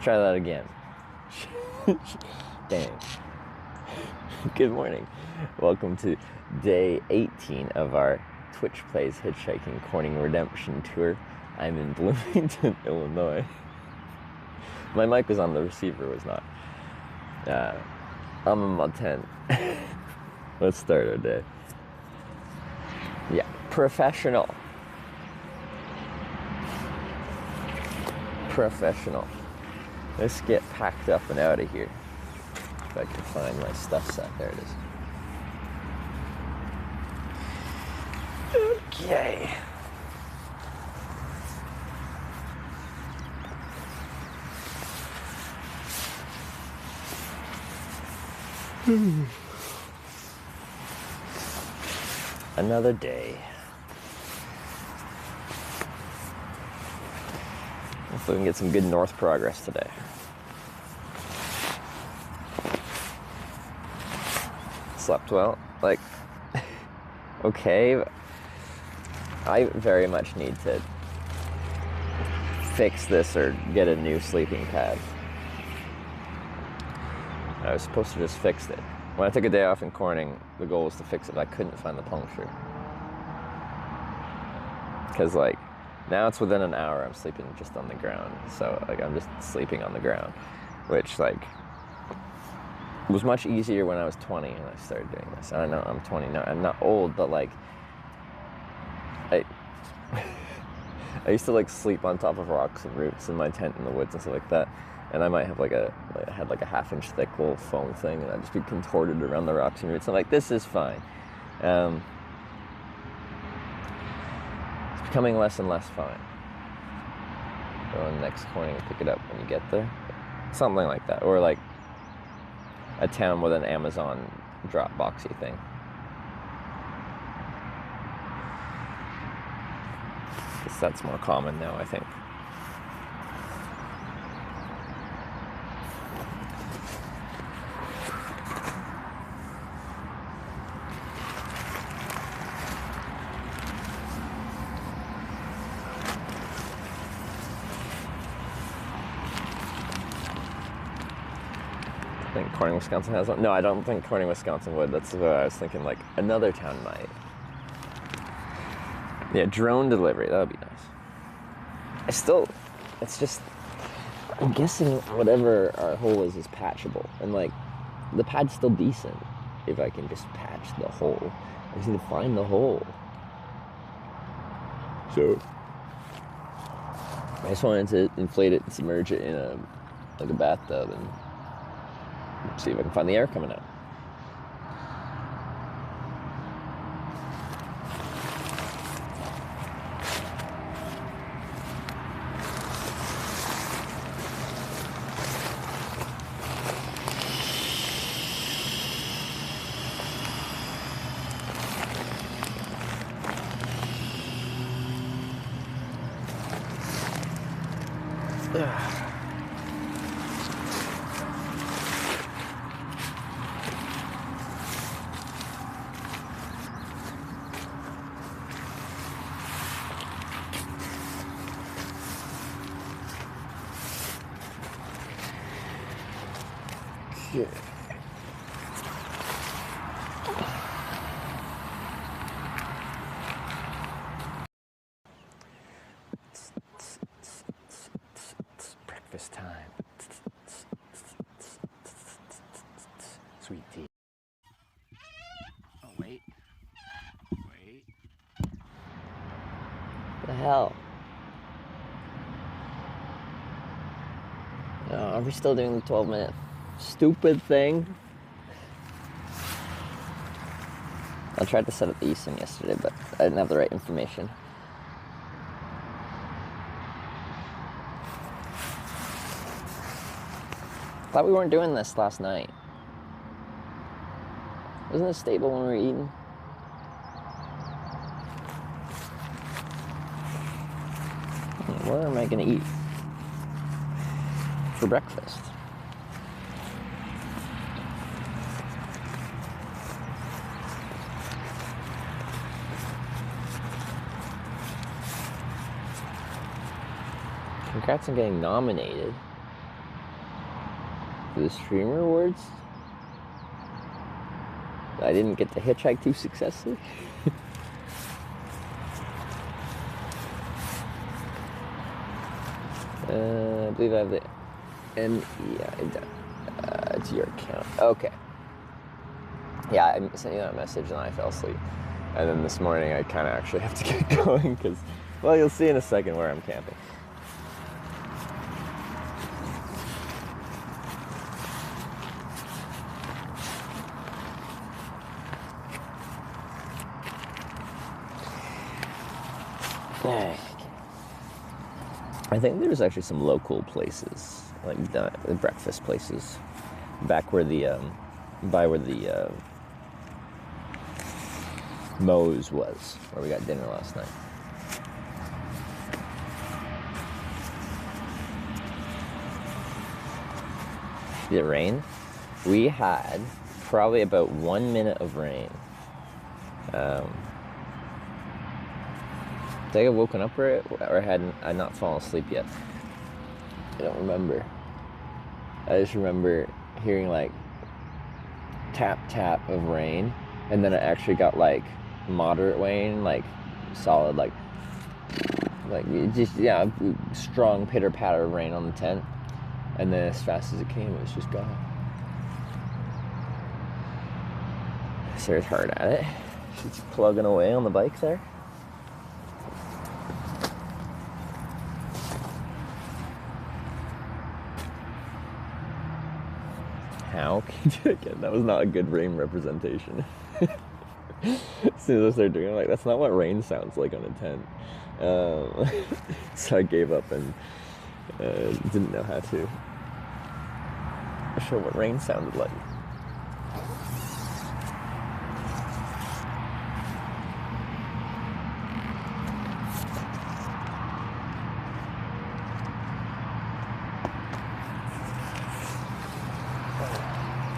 try that again. Dang. Good morning. Welcome to day 18 of our Twitch Plays Hitchhiking Corning Redemption Tour. I'm in Bloomington, Illinois. My mic was on, the receiver was not. I'm in my tent. Let's start our day. Yeah, professional. Let's get packed up and out of here. If I can find my stuff set. There it is. Okay. Another day. Hopefully we can get some good north progress today. Slept well. Like, okay. I very much need to fix this or get a new sleeping pad. I was supposed to just fix it. When I took a day off in Corning, the goal was to fix it, but I couldn't find the puncture. Because, like, now it's within an hour I'm sleeping just on the ground. So, like, I'm just sleeping on the ground. Which, like, was much easier when I was 20 and I started doing this. I know I'm 20 now. I'm not old, but, like, I used to, like, sleep on top of rocks and roots in my tent in the woods and stuff like that. And I might have, I had a half-inch thick little foam thing, and I'd just be contorted around the rocks and roots. I'm like, this is fine. It's becoming less and less fine. Go on the next Corning and pick it up when you get there. Something like that. Or, like, a town with an Amazon drop boxy thing. Because that's more common now, I think. I think Corning, Wisconsin has one. No, I don't think Corning, Wisconsin would. That's what I was thinking, like, another town might. Yeah, drone delivery, that would be nice. It's just, I'm guessing whatever our hole is patchable. And, like, the pad's still decent if I can just patch the hole. I just need to find the hole. So, I just wanted to inflate it and submerge it in a bathtub and see if I can find the air coming out. Yeah. Breakfast time. Sweet tea. Oh, wait. What the hell? Oh, are we still doing the 12-minute stupid thing? I tried to set up the eSIM yesterday, but I didn't have the right information. Thought we weren't doing this last night. Wasn't it stable when we were eating? Where am I gonna eat for breakfast? Congrats on getting nominated. for the stream rewards. I didn't get to hitchhike too successfully. I believe I have the it's your account. Okay. Yeah, I sent you that message and I fell asleep. And then this morning I kind of actually have to get going because, well, you'll see in a second where I'm camping. I think there's actually some local places, like the breakfast places, back where by where the Moe's was, where we got dinner last night. Did it rain? We had probably about 1 minute of rain. Did I have woken up or hadn't I not fallen asleep yet? I don't remember. I just remember hearing like tap tap of rain, and then it actually got like moderate rain, like solid, like just strong pitter patter of rain on the tent, and then as fast as it came, it was just gone. Sarah's hard at it. She's plugging away on the bike there. How can you do it again? That was not a good rain representation. As soon as I started doing it, I'm like, that's not what rain sounds like on a tent. So I gave up and didn't know how to show what rain sounded like.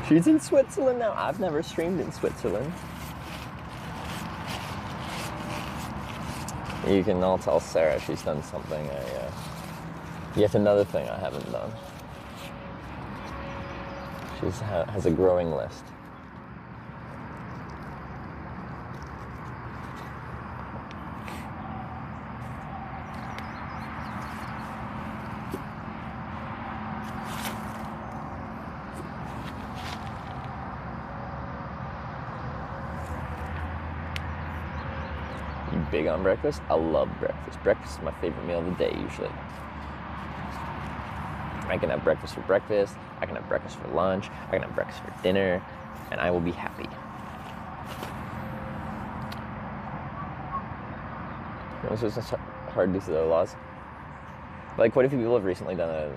She's in Switzerland now. I've never streamed in Switzerland. You can all tell Sarah she's done something. Yet another thing I haven't done. She has a growing list. Big on breakfast? I love breakfast. Breakfast is my favorite meal of the day, usually. I can have breakfast for breakfast, I can have breakfast for lunch, I can have breakfast for dinner, and I will be happy. You know, it's just hard due to the laws. Like, quite a few people have recently done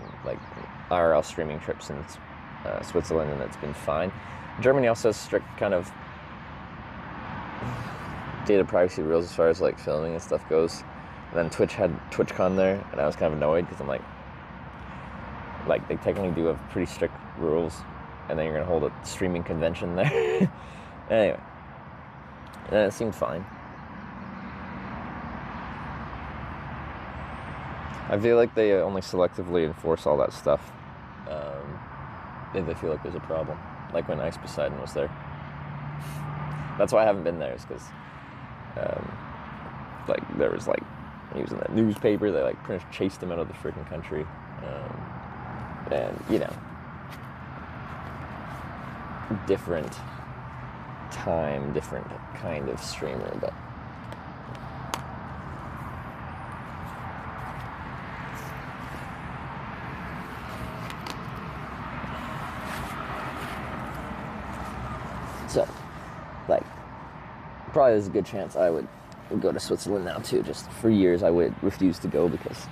IRL streaming trips in Switzerland, and it's been fine. Germany also has strict kind of data privacy rules as far as like filming and stuff goes. And then Twitch had TwitchCon there, and I was kind of annoyed because I'm like they technically do have pretty strict rules, and then you're gonna hold a streaming convention there. Anyway, and it seemed fine. I feel like they only selectively enforce all that stuff if they feel like there's a problem, like when Ice Poseidon was there. That's why I haven't been there, is because there was he was in the newspaper. They pretty much chased him out of the freaking country, and different time, different kind of streamer, but so probably there's a good chance I would go to Switzerland now too. Just for years I would refuse to go because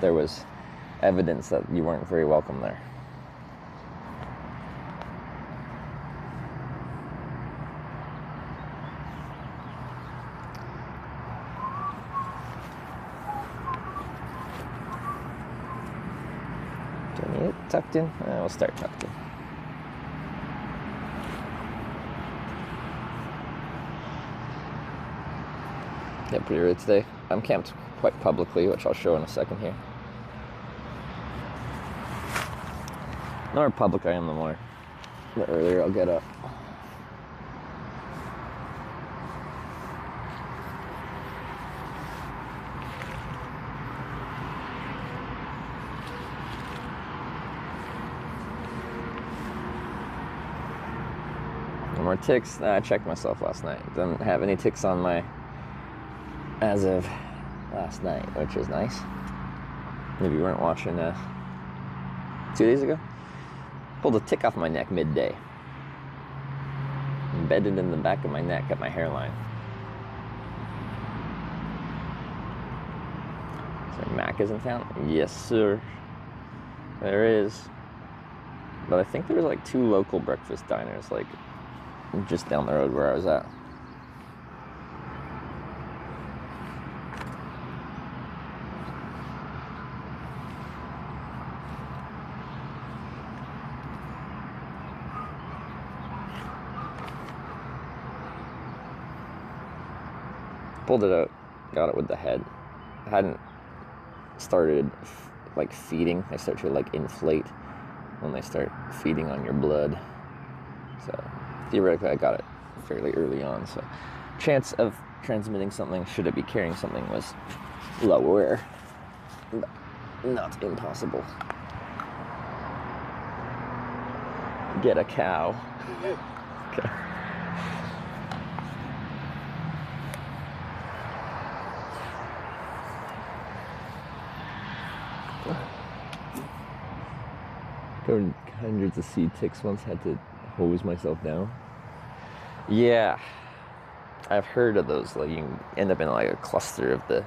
there was evidence that you weren't very welcome there. Do I need it tucked in? We'll start tucked in. Yeah, pretty early today. I'm camped quite publicly, which I'll show in a second here. more public I am, the earlier I'll get up. No more ticks. I checked myself last night. Didn't have any ticks on my as of last night, which is nice. Maybe you weren't watching 2 days ago. Pulled a tick off my neck midday. Embedded in the back of my neck at my hairline. So Mac is in town? Yes, sir. There is. But I think there's like 2 local breakfast diners, like just down the road where I was at. Pulled it out, got it with the head. I hadn't started like feeding. They start to like inflate when they start feeding on your blood. So theoretically I got it fairly early on. So chance of transmitting something, should it be carrying something, was lower, but not impossible. Get a cow. Okay. Hundreds of seed ticks once, had to hose myself down. Yeah, I've heard of those. Like you end up in like a cluster of the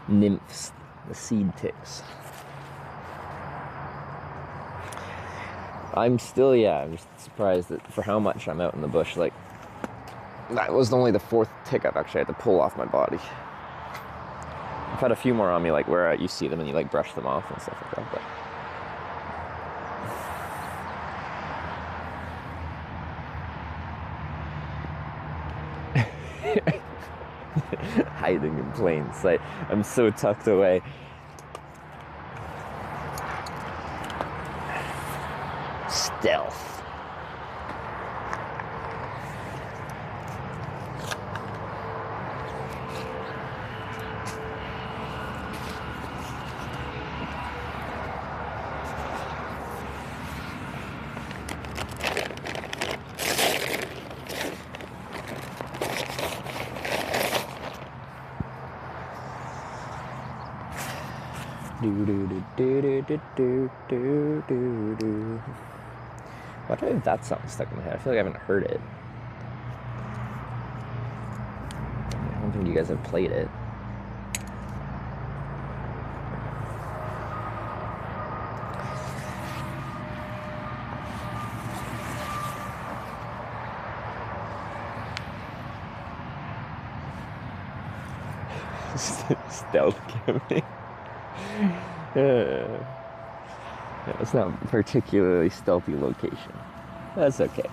nymphs, the seed ticks. I'm just surprised that for how much I'm out in the bush. Like that was only the 4th tick I've actually had to pull off my body. I've had a few more on me, like where you see them and you like brush them off and stuff like that. But hiding in plain sight. I'm so tucked away. Stealth. Why do I have that song stuck in my head? I feel like I haven't heard it. I don't think you guys have played it. Stealth camping. It's not a particularly stealthy location. That's okay.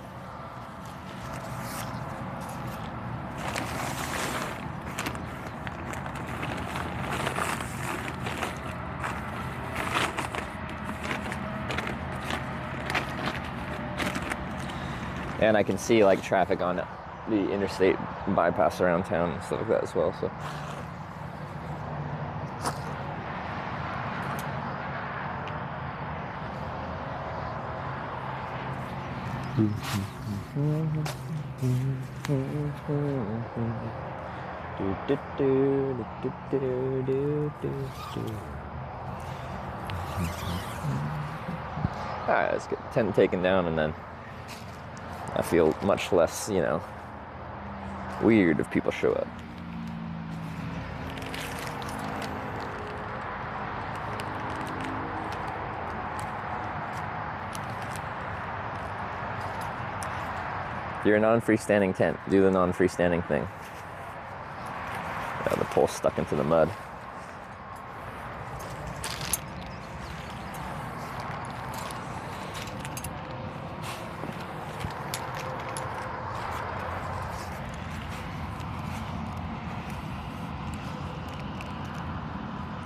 And I can see like traffic on the interstate bypass around town and stuff like that as well, so. Alright, let's get tent taken down, and then I feel much less, weird if people show up. If you're a non-freestanding tent, do the non-freestanding thing. The pole's stuck into the mud.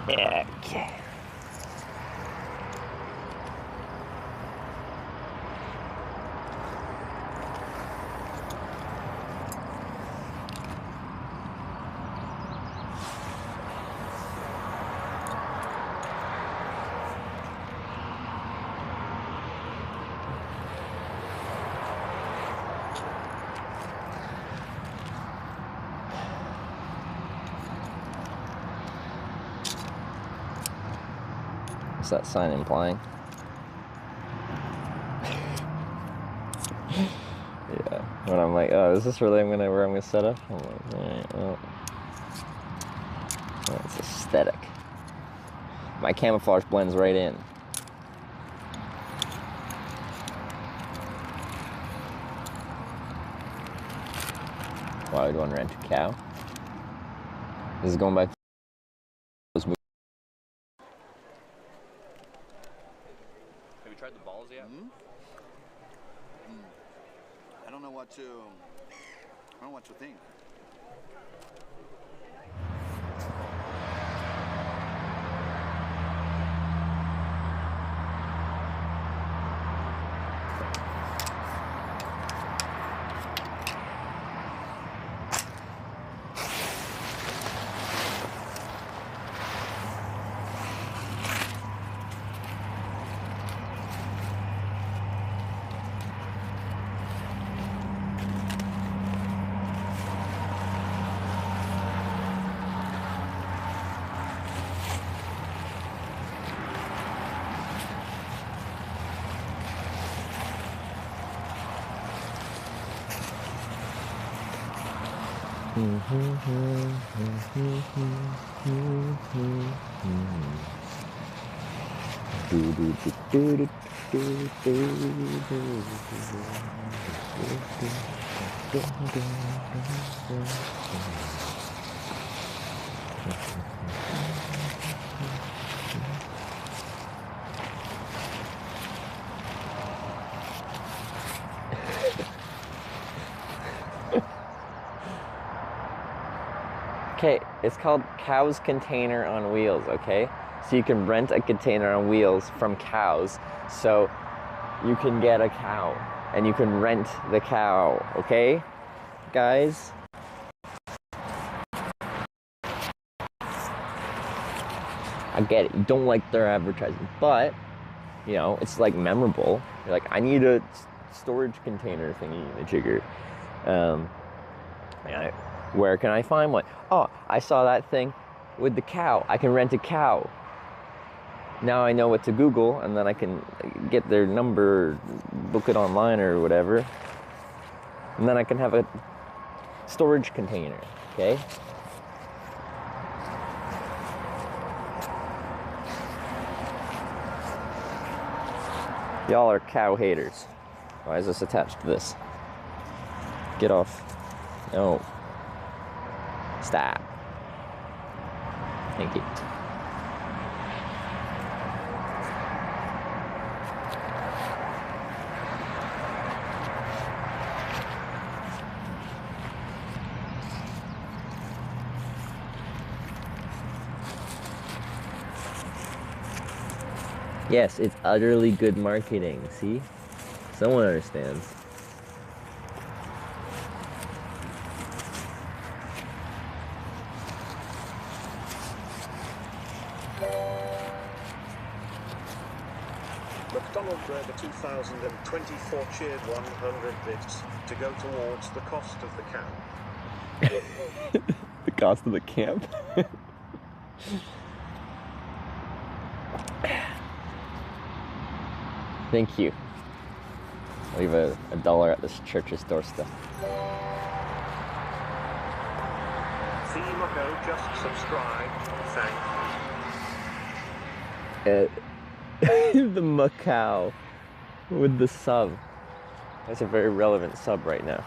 Okay. What's that sign implying? Yeah. When I'm like, oh, is this really where I'm gonna set up? I'm like, alright, well. That's aesthetic. My camouflage blends right in. Why would one rent a cow? This is going back to those movies. Have you tried the balls yet? I don't know what to think. Okay, it's called Cow's Container on Wheels, okay? So you can rent a container on wheels from cows. So you can get a cow and you can rent the cow, okay? Guys? I get it, you don't like their advertising, but, you know, it's like memorable. You're like, I need a storage container thingy, the jigger. Where can I find one? Oh, I saw that thing with the cow. I can rent a cow. Now I know what to Google, and then I can get their number, book it online or whatever. And then I can have a storage container, okay? Y'all are cow haters. Why is this attached to this? Get off. No. Stop. Thank you. Yes, it's utterly good marketing, see? Someone understands. McDonald Driver 2024 cheered 100 bits to go towards the cost of the camp. The cost of the camp? Thank you. I'll leave a $1 at this church's doorstep. See Mucko just subscribed. Thanks. The Macau with the sub. That's a very relevant sub right now.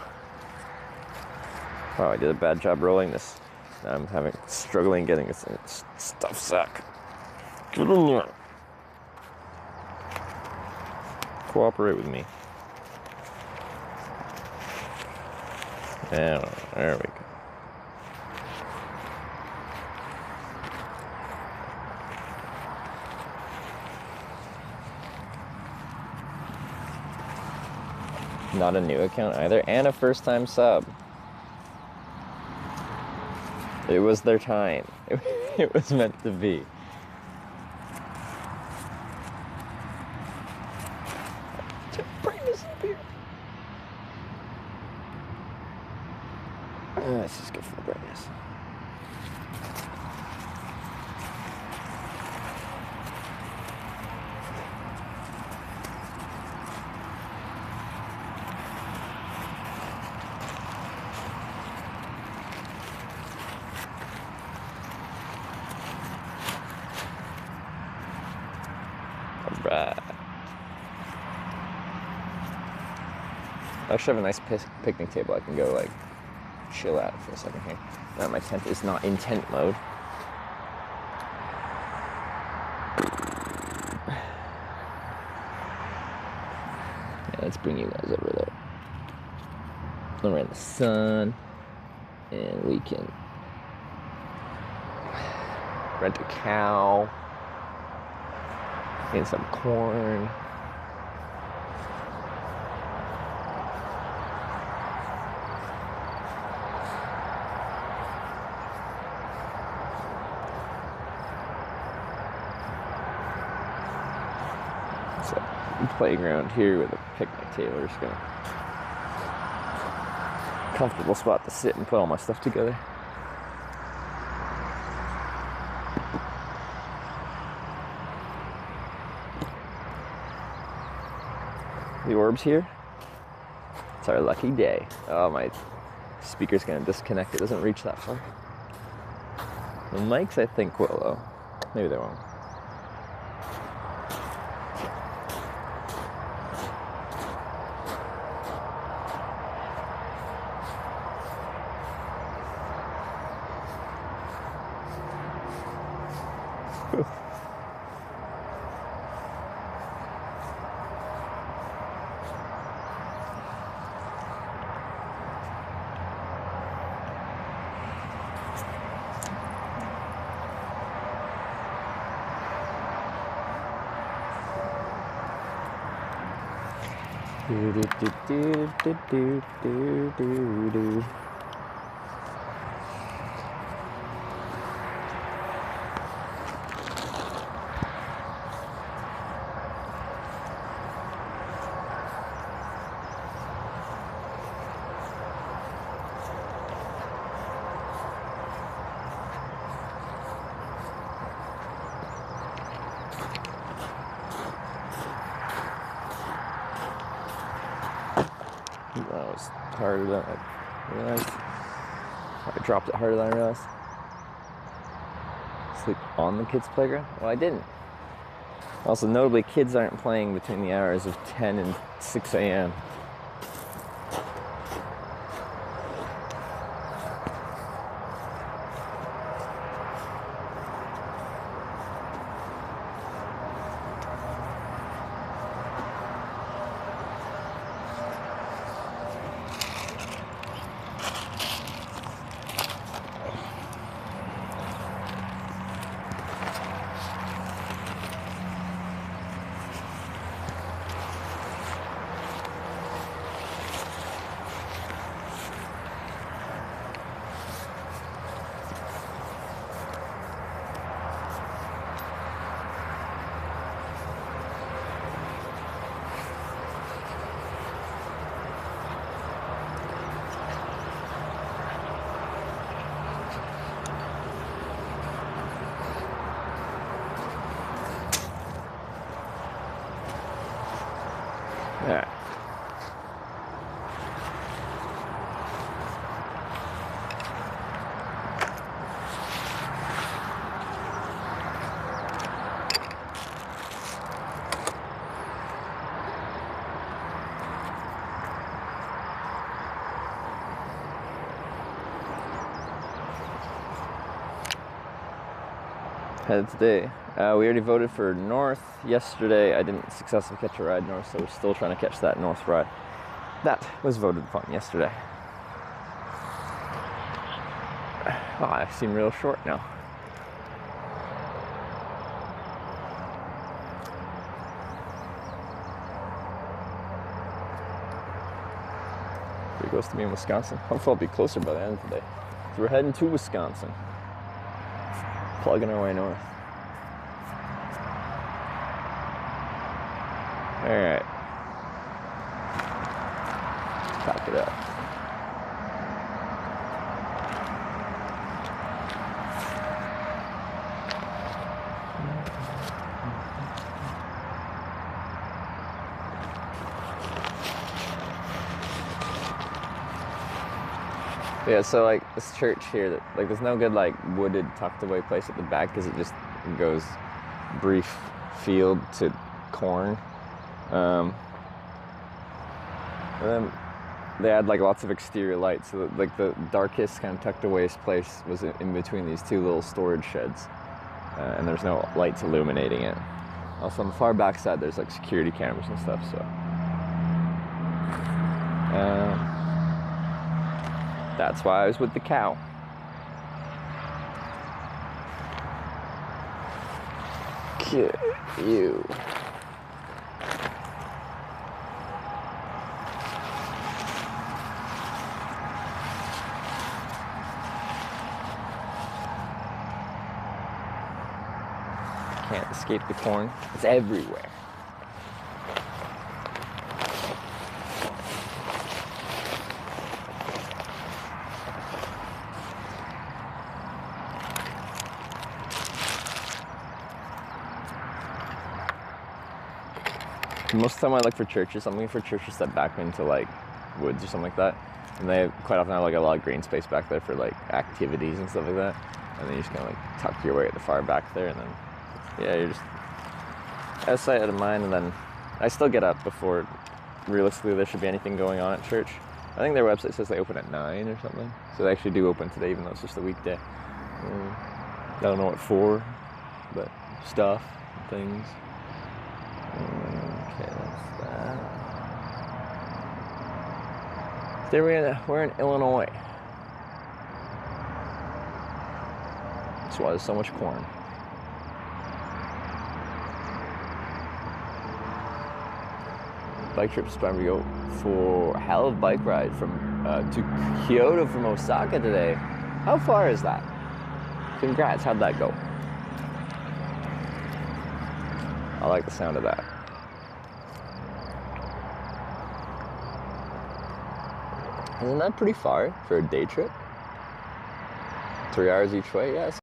Oh, I did a bad job rolling this. I'm struggling getting this stuff sack. Get in there. Cooperate with me. Yeah, there we go. Not a new account either, and a first-time sub. It was their time. It was meant to be. Bring this up here. Let's just go for the brightness. I actually have a nice picnic table I can go like chill at for a second here. Now my tent is not in tent mode. Yeah, let's bring you guys over there. We're in the sun, and we can rent a cow and some corn. So, playground here with a picnic table. We're just gonna comfortable spot to sit and put all my stuff together. The orbs here. It's our lucky day. Oh, my speaker's gonna disconnect. It doesn't reach that far. The mics, I think, will though. Maybe they won't. Do, do, do, do, do, do, do, do. That was harder than I realized. I dropped it harder than I realized. Sleep on the kids' playground? Well, I didn't. Also, notably, kids aren't playing between the hours of 10 and 6 a.m. Alright. Headed today. We already voted for North yesterday. I didn't successfully catch a ride north, so we're still trying to catch that North ride. That was voted upon yesterday. Oh, I seem real short now. Pretty close to me in Wisconsin. Hopefully I'll be closer by the end of the day. So we're heading to Wisconsin. Plugging our way north. Alright. Pack it up. Yeah, so like this church here, that like there's no good like wooded tucked away place at the back because it just goes brief field to corn. And then they had like lots of exterior lights. So that, like the darkest kind of tucked away place was in between these two little storage sheds, and there's no lights illuminating it. Also on the far back side, there's like security cameras and stuff. So that's why I was with the cow. You. Can't escape the corn. It's everywhere. Most of the time I look for churches. I'm looking for churches that back me into like woods or something like that. And they quite often have like a lot of green space back there for like activities and stuff like that. And then you just kind of like tuck your way at the far back there, and then yeah, you're just out of sight, out of mind. And then I still get up before realistically there should be anything going on at church. I think their website says they open at 9 or something. So they actually do open today, even though it's just a weekday. I don't know what for, but stuff and things. Okay, that's that. There we're in Illinois. That's why there's so much corn. Bike trips time to go for a hell of a bike ride from to Kyoto from Osaka today. How far is that? Congrats, how'd that go? I like the sound of that. Isn't that pretty far for a day trip? 3 hours each way, yes.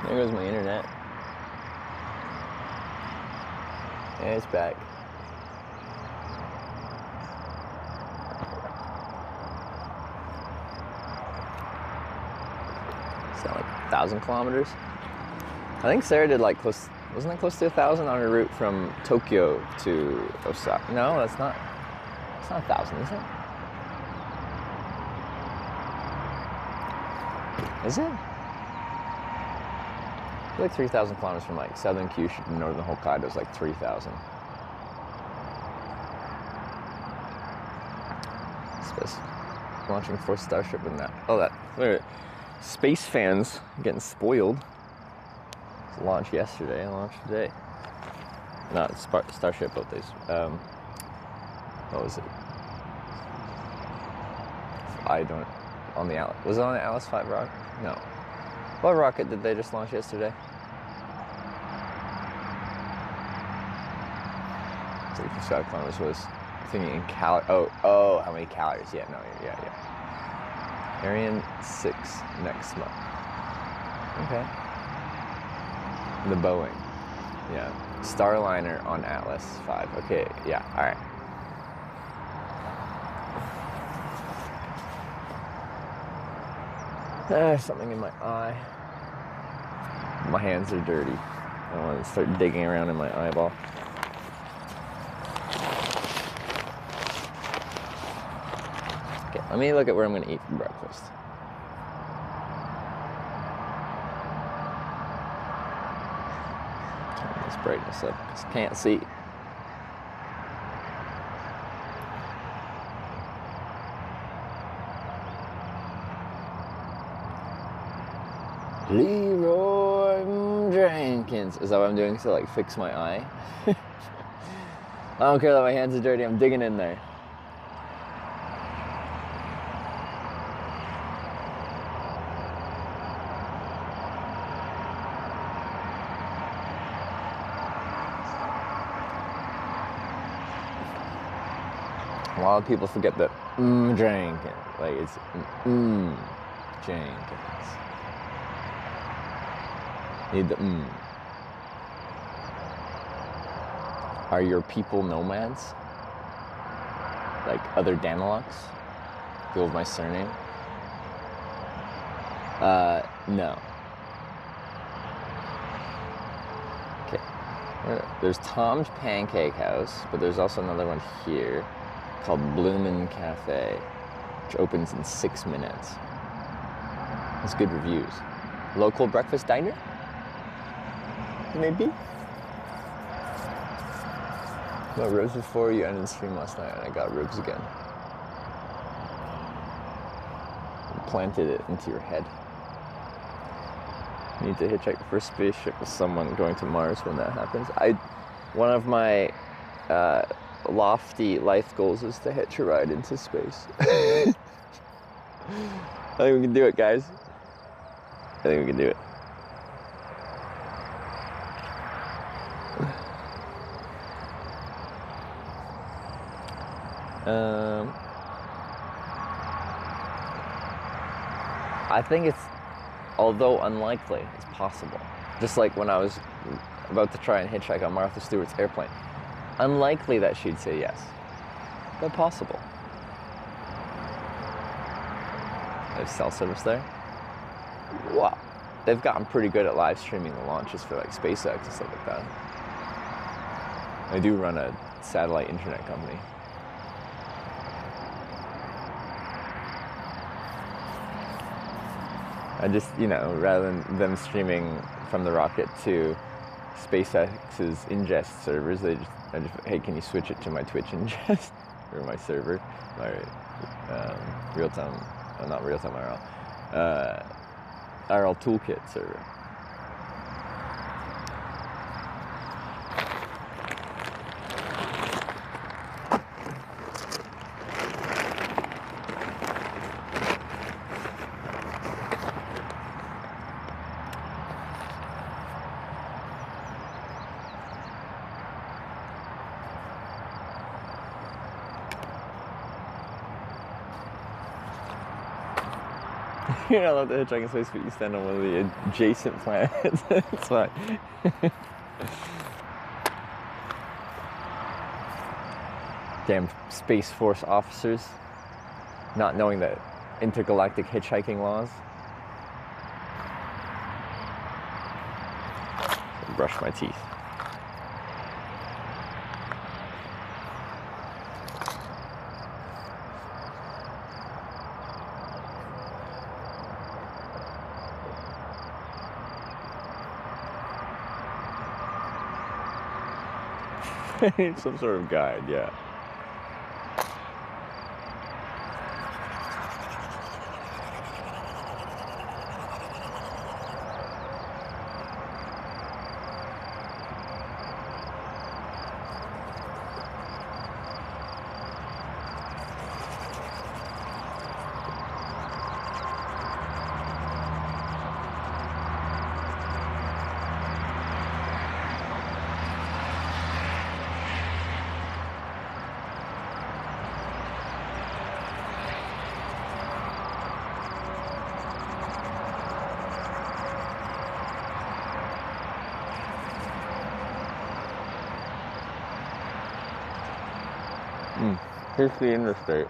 There goes my internet. And it's back. Is that like 1,000 kilometers? I think Sarah did like close, wasn't that close to 1,000 on her route from Tokyo to Osaka? No, that's not, it's not 1,000, is it? Is it? I feel like 3,000 kilometers from like southern Kyushu to northern Hokkaido is like 3,000. Space. Launching 4th Starship in that. Oh, that. Wait. Space fans getting spoiled. It launched yesterday. Launched today. Not Starship updates. What was it? I don't. On the Atlas. Was it on the Atlas 5 rocket? No. What rocket did they just launch yesterday? So 55 kilometers was thinking in calories. Oh, how many calories? Yeah, no, yeah. Ariane 6 next month. Okay. The Boeing. Yeah. Starliner on Atlas 5. Okay, yeah, alright. There's something in my eye. My hands are dirty. I don't want to start digging around in my eyeball. Okay, let me look at where I'm going to eat for breakfast. Turn this brightness up because I can't see. Leroy Jenkins. Is that what I'm doing to like fix my eye? I don't care that my hands are dirty, I'm digging in there. A lot of people forget that Jenkins. Like it's Jenkins. Need the Are your people nomads? like other Danilocks? Go with my surname? No. Okay. There's Tom's Pancake House, but there's also another one here called Bloomington Cafe, which opens in 6 minutes. It's good reviews. Local breakfast diner? Maybe? Got roses for you. I didn't stream last night and I got ribs again. Planted it into your head. Need to hitchhike the first spaceship with someone going to Mars when that happens. One of my lofty life goals is to hitch a ride into space. I think we can do it, guys. I think we can do it. I think it's, although unlikely, it's possible. Just like when I was about to try and hitchhike on Martha Stewart's airplane. Unlikely that she'd say yes, but possible. They have cell service there. Wow. They've gotten pretty good at live streaming the launches for like SpaceX and stuff like that. They do run a satellite internet company. I just, rather than them streaming from the rocket to SpaceX's ingest servers, I just, hey, can you switch it to my Twitch ingest or my server, my real-time, not real-time IRL, IRL toolkit server. You're not allowed to hitchhike in space, but you stand on one of the adjacent planets. It's fine. Damn Space Force officers, not knowing the intergalactic hitchhiking laws. Brush my teeth. Some sort of guide, yeah. Here's the Interstate.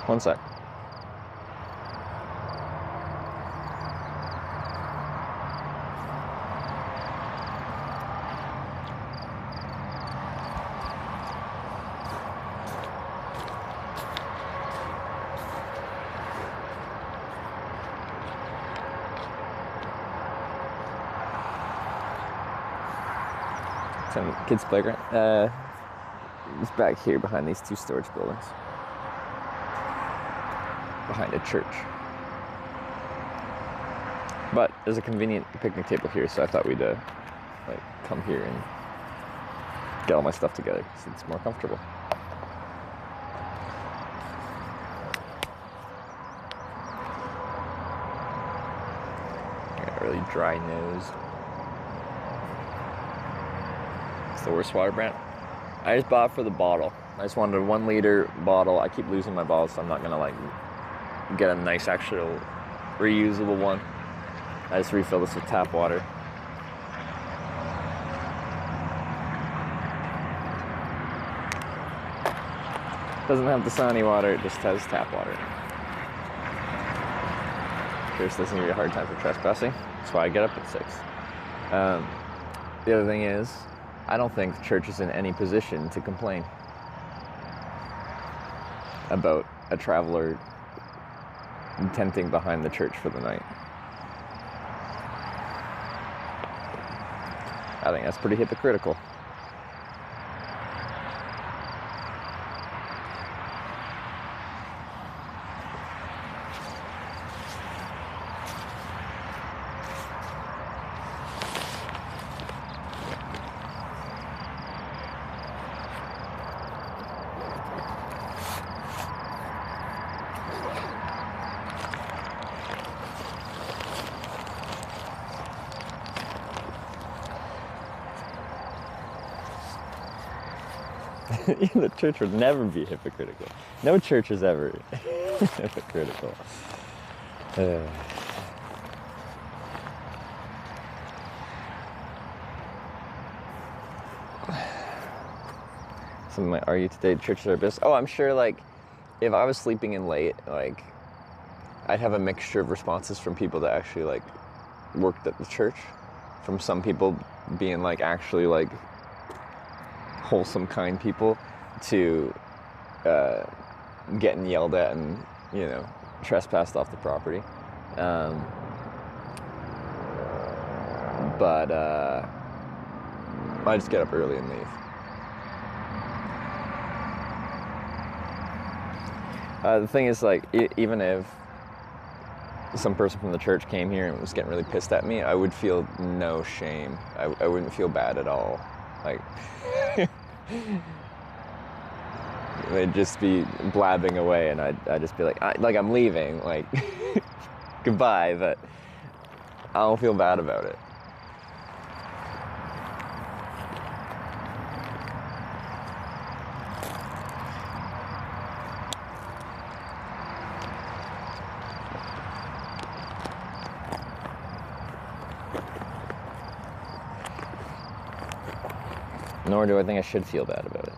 One sec. Kids' playground. It's back here behind these 2 storage buildings. Behind a church. But there's a convenient picnic table here, so I thought we'd like come here and get all my stuff together because it's more comfortable. I got a really dry nose. The worst water brand. I just bought it for the bottle. I just wanted a 1 liter bottle. I keep losing my bottles, so I'm not gonna like get a nice actual reusable one. I just refill this with tap water. Doesn't have the Dasani water, it just has tap water. Chris doesn't give you a hard time for trespassing. That's why I get up at 6. The other thing is, I don't think the church is in any position to complain about a traveler tenting behind the church for the night. I think that's pretty hypocritical. The church would never be hypocritical. No church is ever hypocritical. Something like, are you today church service? Oh, I'm sure like if I was sleeping in late, like I'd have a mixture of responses from people that actually like worked at the church, from some people being like actually like wholesome, kind people, to getting yelled at and, you know, trespassed off the property. But I just get up early and leave. The thing is, like, even if some person from the church came here and was getting really pissed at me, I would feel no shame. I wouldn't feel bad at all. Like, they'd just be blabbing away, and I'd just be like, I'm leaving, like, goodbye, but I don't feel bad about it. Nor do I think I should feel bad about it.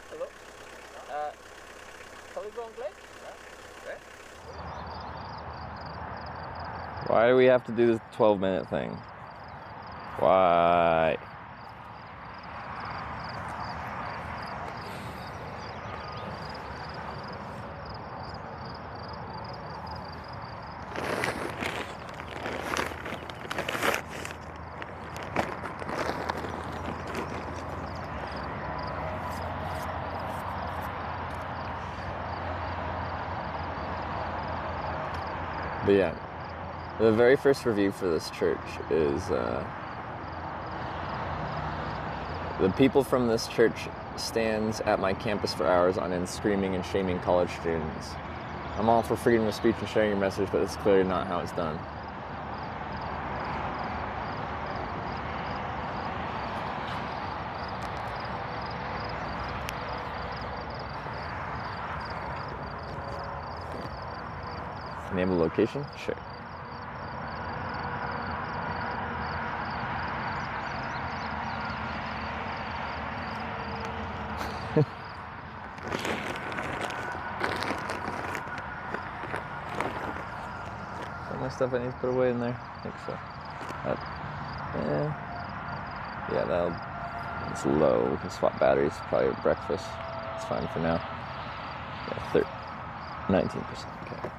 Hello. Polygon Glade? Yeah. Why do we have to do this 12-minute thing? Why? But yeah, the very first review for this church is the people from this church stands at my campus for hours on end screaming and shaming college students. I'm all for freedom of speech and sharing your message, but it's clearly not how it's done. Enable location? Sure. Some of the stuff I need to put away in there. I think so. It's low. We can swap batteries. Probably at breakfast. It's fine for now. Yeah, 19%. Okay.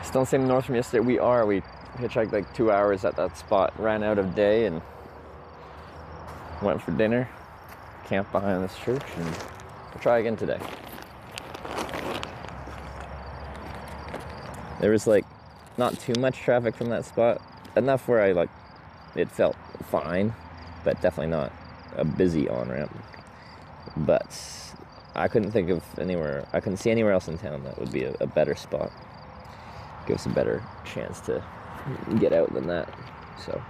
Still the same north from yesterday. We hitchhiked like 2 hours at that spot, ran out of day, and went for dinner, camped behind this church, and we'll try again today. There was like not too much traffic from that spot, enough where it felt fine, but definitely not a busy on-ramp. But I couldn't see anywhere else in town that would be a better spot. Give us a better chance to get out than that. So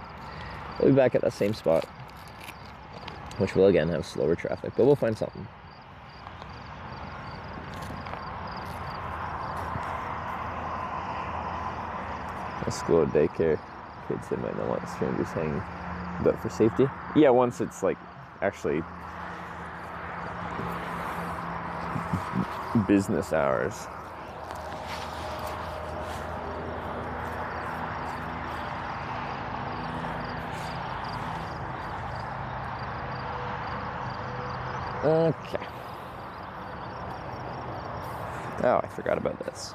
we'll be back at that same spot, which will again have slower traffic, but we'll find something. A school daycare. Kids, they might not want strangers hanging, but for safety. Yeah, once it's like actually business hours. Okay. Oh, I forgot about this.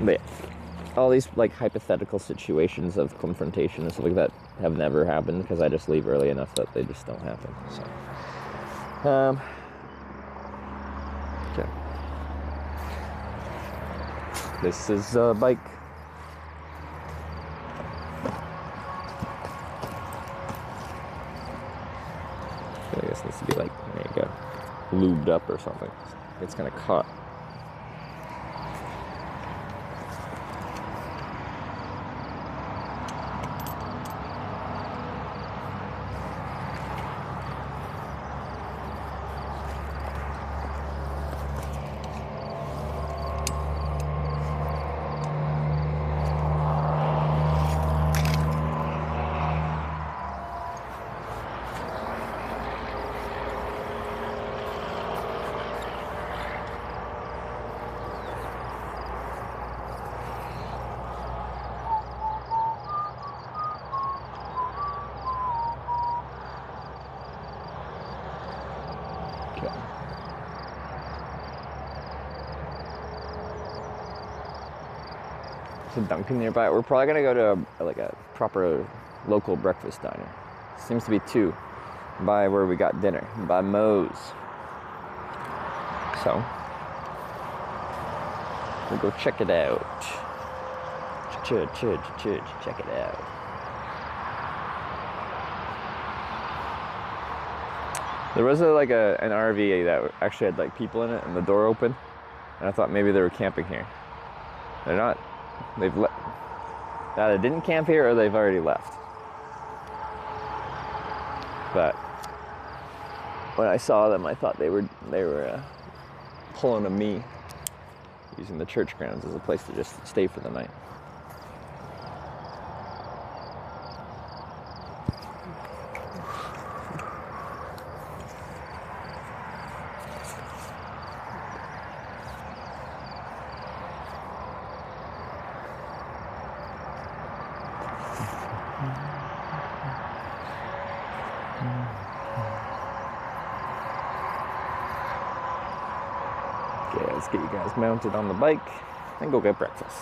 But yeah, all these like hypothetical situations of confrontation and stuff like that have never happened because I just leave early enough that they just don't happen. So, okay. This is a bike. I guess it needs to be like, there you go, lubed up or something. It's kind of caught. A Dunkin' nearby. We're probably gonna go to a proper local breakfast diner. Seems to be two by where we got dinner, by Moe's. So we'll go check it out. Check it out. There was an RV that actually had like people in it and the door open, and I thought maybe they were camping here. They're not. They've either didn't camp here or they've already left. But when I saw them, I thought they were pulling a me, using the church grounds as a place to just stay for the night. Okay, let's get you guys mounted on the bike and go get breakfast.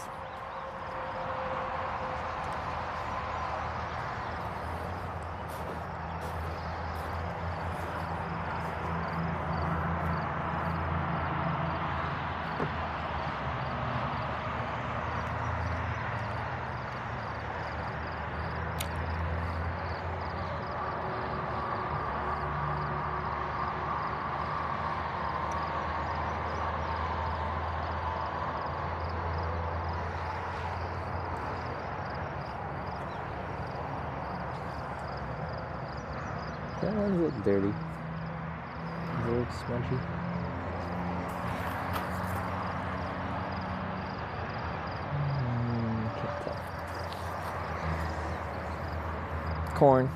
That one's a little dirty. It's a little smudgy. Can't tell. Corn.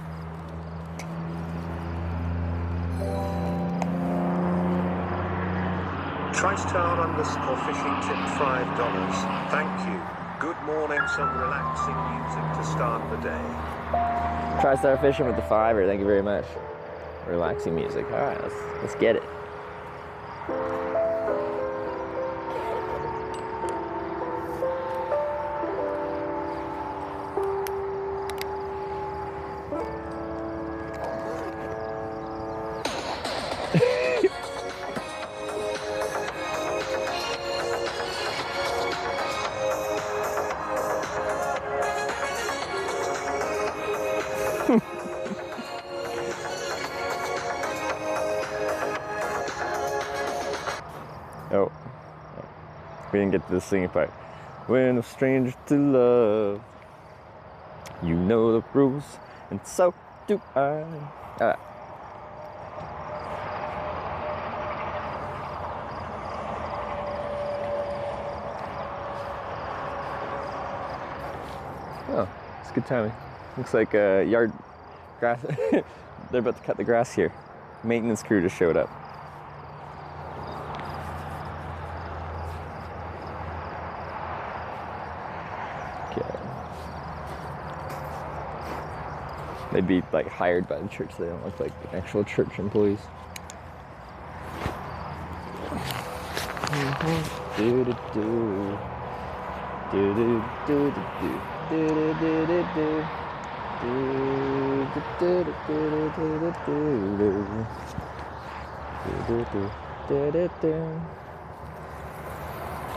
Tristar_fishing tip $5. Thank you. Good morning, some relaxing music to start the day. TriStar Fishing with the $5. Thank you very much. Relaxing music. All right, let's get it. Oh, we didn't get to the singing part. When a stranger to love, you know the rules, and so do I. Oh, it's good timing. Looks like yard grass. They're about to cut the grass here. Maintenance crew just showed up. They'd be like hired by the church. They don't look like actual church employees.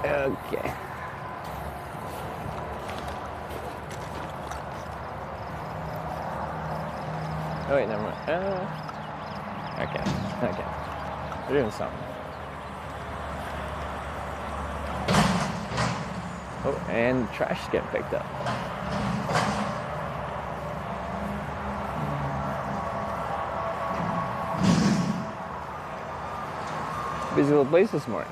Okay. Oh wait, never mind. Okay. They're doing something. Oh, and trash is getting picked up. Busy little place this morning.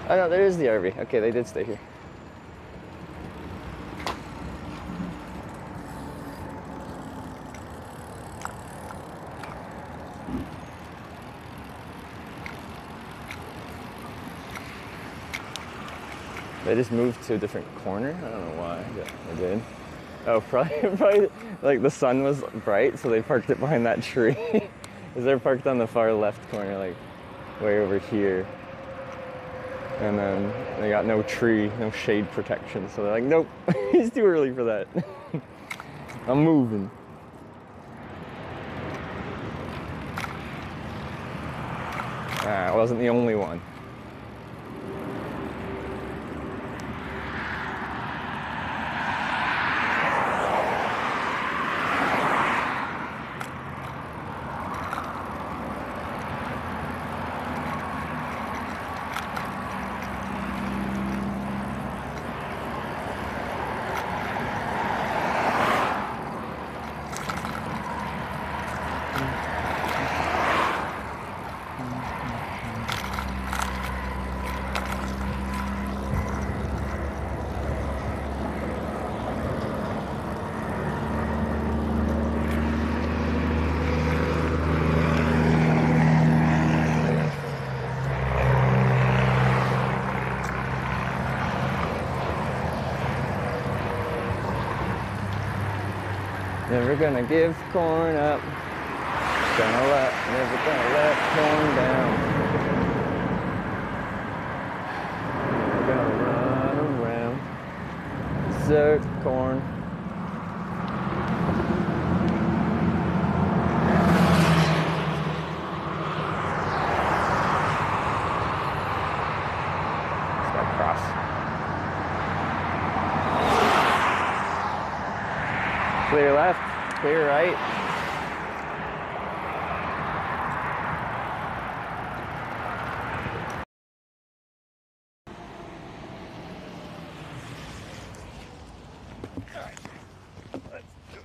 Oh no, there is the RV. Okay, they did stay here. They just moved to a different corner. I don't know why, but they did. Oh, probably like the sun was bright, so they parked it behind that tree. Because they're parked on the far left corner, like way over here. And then they got no tree, no shade protection, so they're like, nope, it's too early for that. I'm moving. Ah, I wasn't the only one. Never gonna give corn up. Never gonna let corn down. Never gonna run around. Desert corn. clear right.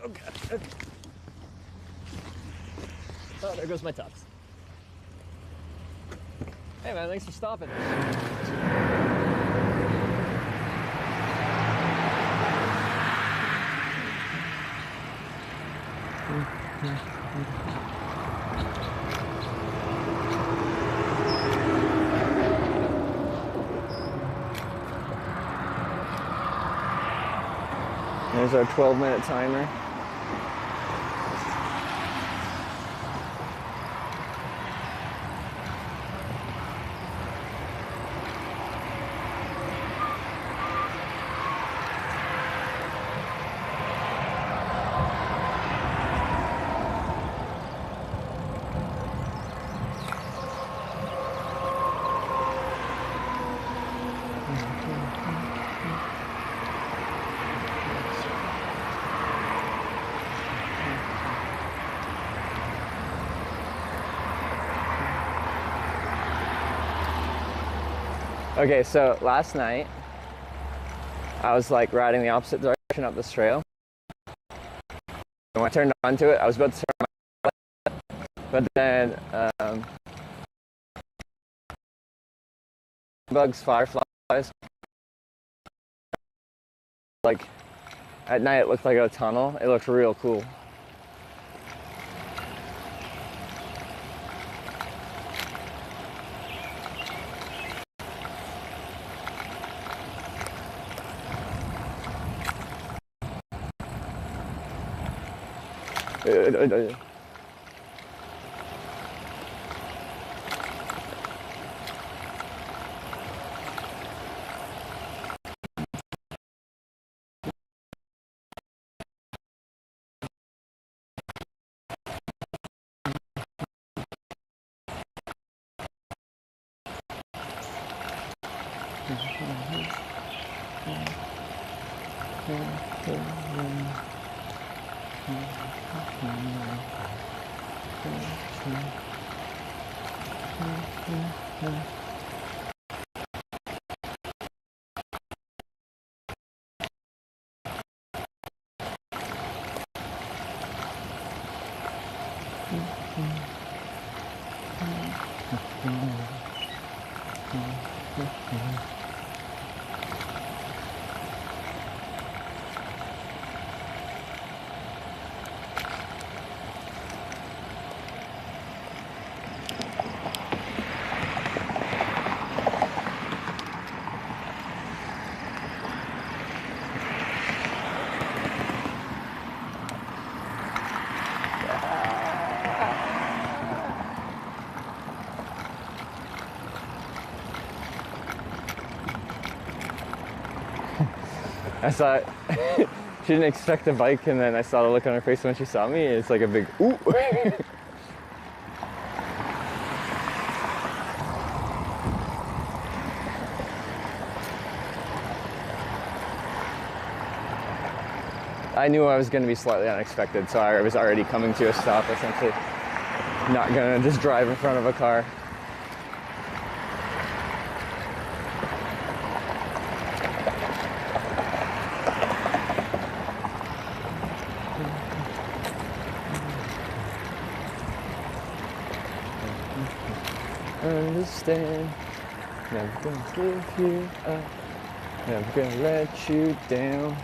Okay. Oh, there goes my tux. Hey man, thanks for stopping. There's our 12-minute timer. Okay, so last night I was like riding the opposite direction up this trail. And when I turned onto it, I was about to turn my left, but then bugs, fireflies. Like at night, it looked like a tunnel. It looked real cool. I saw it. She didn't expect the bike, and then I saw the look on her face when she saw me. It's like a big ooh. I knew I was going to be slightly unexpected, so I was already coming to a stop, essentially. Not going to just drive in front of a car. Understand, never gonna give you up, never gonna let you down.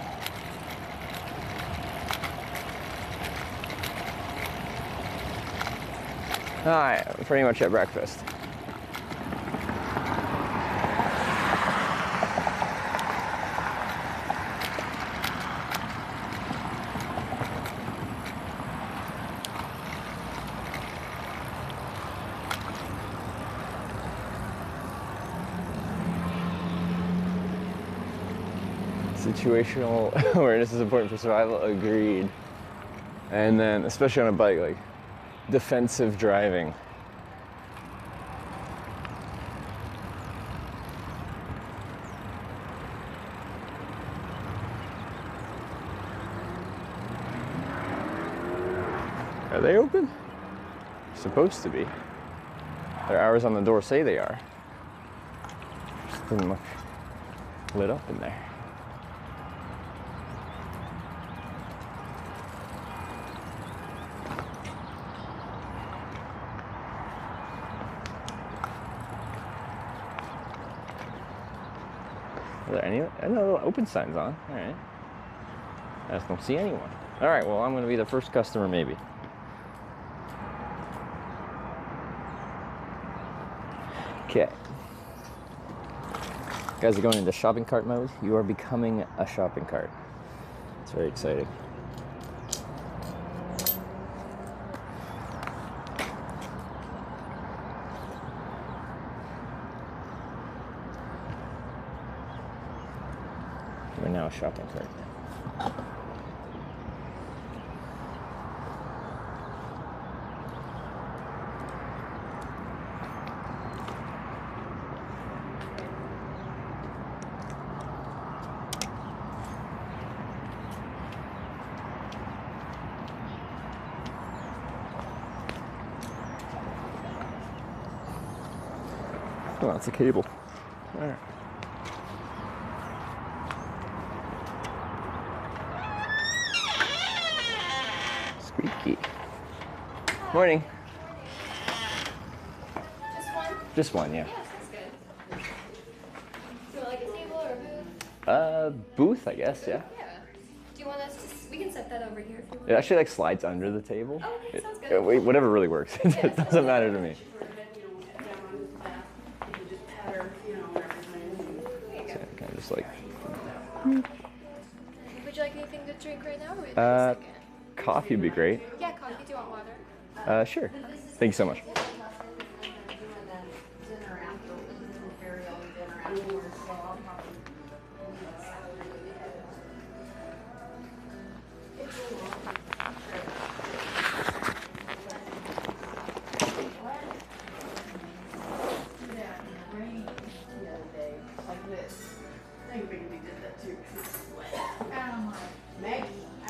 Alright, I'm pretty much at breakfast. Situational awareness is important for survival, agreed. And then, especially on a bike, like defensive driving. they open? Supposed to be. Their hours on the door say they are. Just didn't look lit up in there. Are there any? I know little open signs on. All right. I just don't see anyone. All right. Well, I'm going to be the first customer, maybe. Okay. You guys are going into shopping cart mode. You are becoming a shopping cart. It's very exciting. We're now a shopping cart. Oh, that's a cable. All right. Squeaky. Morning. Just one? Just one, yeah. Yeah, sounds good. Do you want like a table or a booth? Booth, I guess, yeah. Yeah. Do you want us to, we can set that over here if you want. It actually like slides under the table. Oh, okay, sounds good. Whatever really works. It doesn't matter to me. So kind of just like Would you like anything to drink right now or wait a second? coffee would be great. Yeah, coffee. Do you want water? Sure. Thank you so much.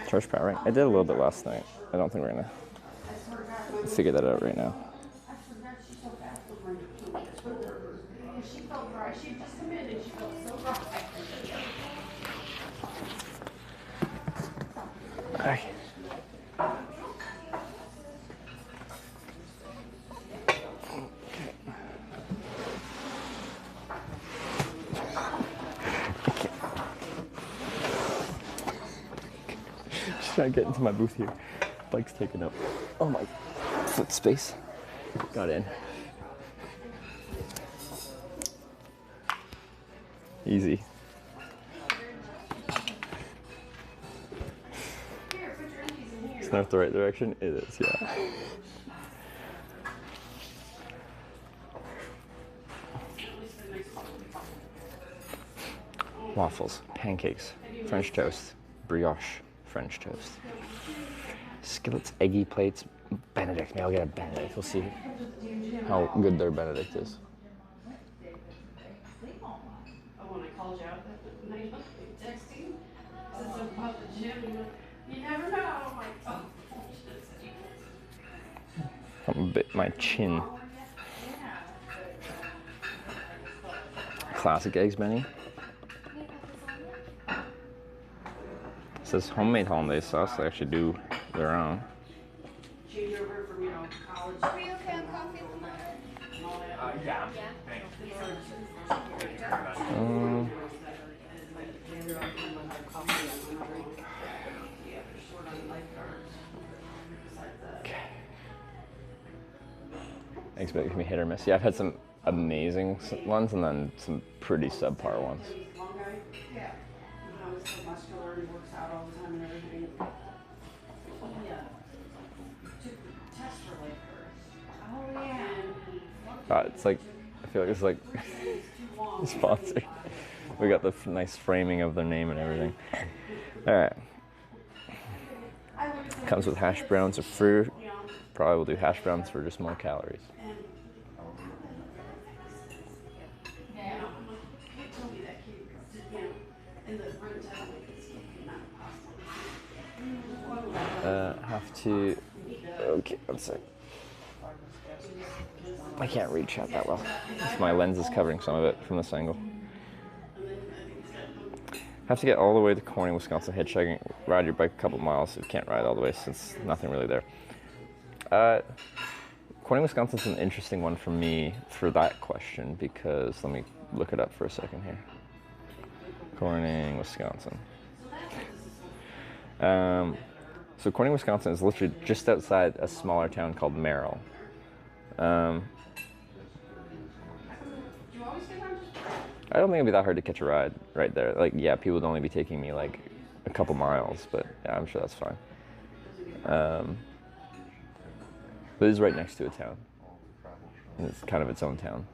Charge power, right? I did a little bit last night. I don't think we're gonna figure that out right now. Okay. Just trying to get into my booth here. Bike's taken up. Oh my foot space. Got in. Easy. It's not the right direction. It is, yeah. Waffles, pancakes, French toast, brioche, French toast, skillets, eggy plates, Benedict. Maybe I'll get a Benedict. We'll see how good their Benedict is. Something bit my chin. Classic eggs, Benny. It says homemade hollandaise sauce. They actually do their own. Are you okay on coffee at the moment? Yeah. Eggs Benedict can be hit or miss. Yeah, I've had some amazing ones and then some pretty subpar ones. It's like, I feel like it's like sponsored. We got the nice framing of their name and everything. All right. Comes with hash browns or fruit. Probably will do hash browns for just more calories. Have to Okay, one sec. I can't read chat that well. My lens is covering some of it from this angle. Have to get all the way to Corning, Wisconsin, hitchhiking, ride your bike a couple miles. You can't ride all the way since nothing really there. Corning, Wisconsin's an interesting one for me for that question because let me look it up for a second here. Corning, Wisconsin. So Corning, Wisconsin is literally just outside a smaller town called Merrill. I don't think it'd be that hard to catch a ride right there. Like, yeah, people would only be taking me like a couple miles, but yeah, I'm sure that's fine. But it is right next to a town. And it's kind of its own town.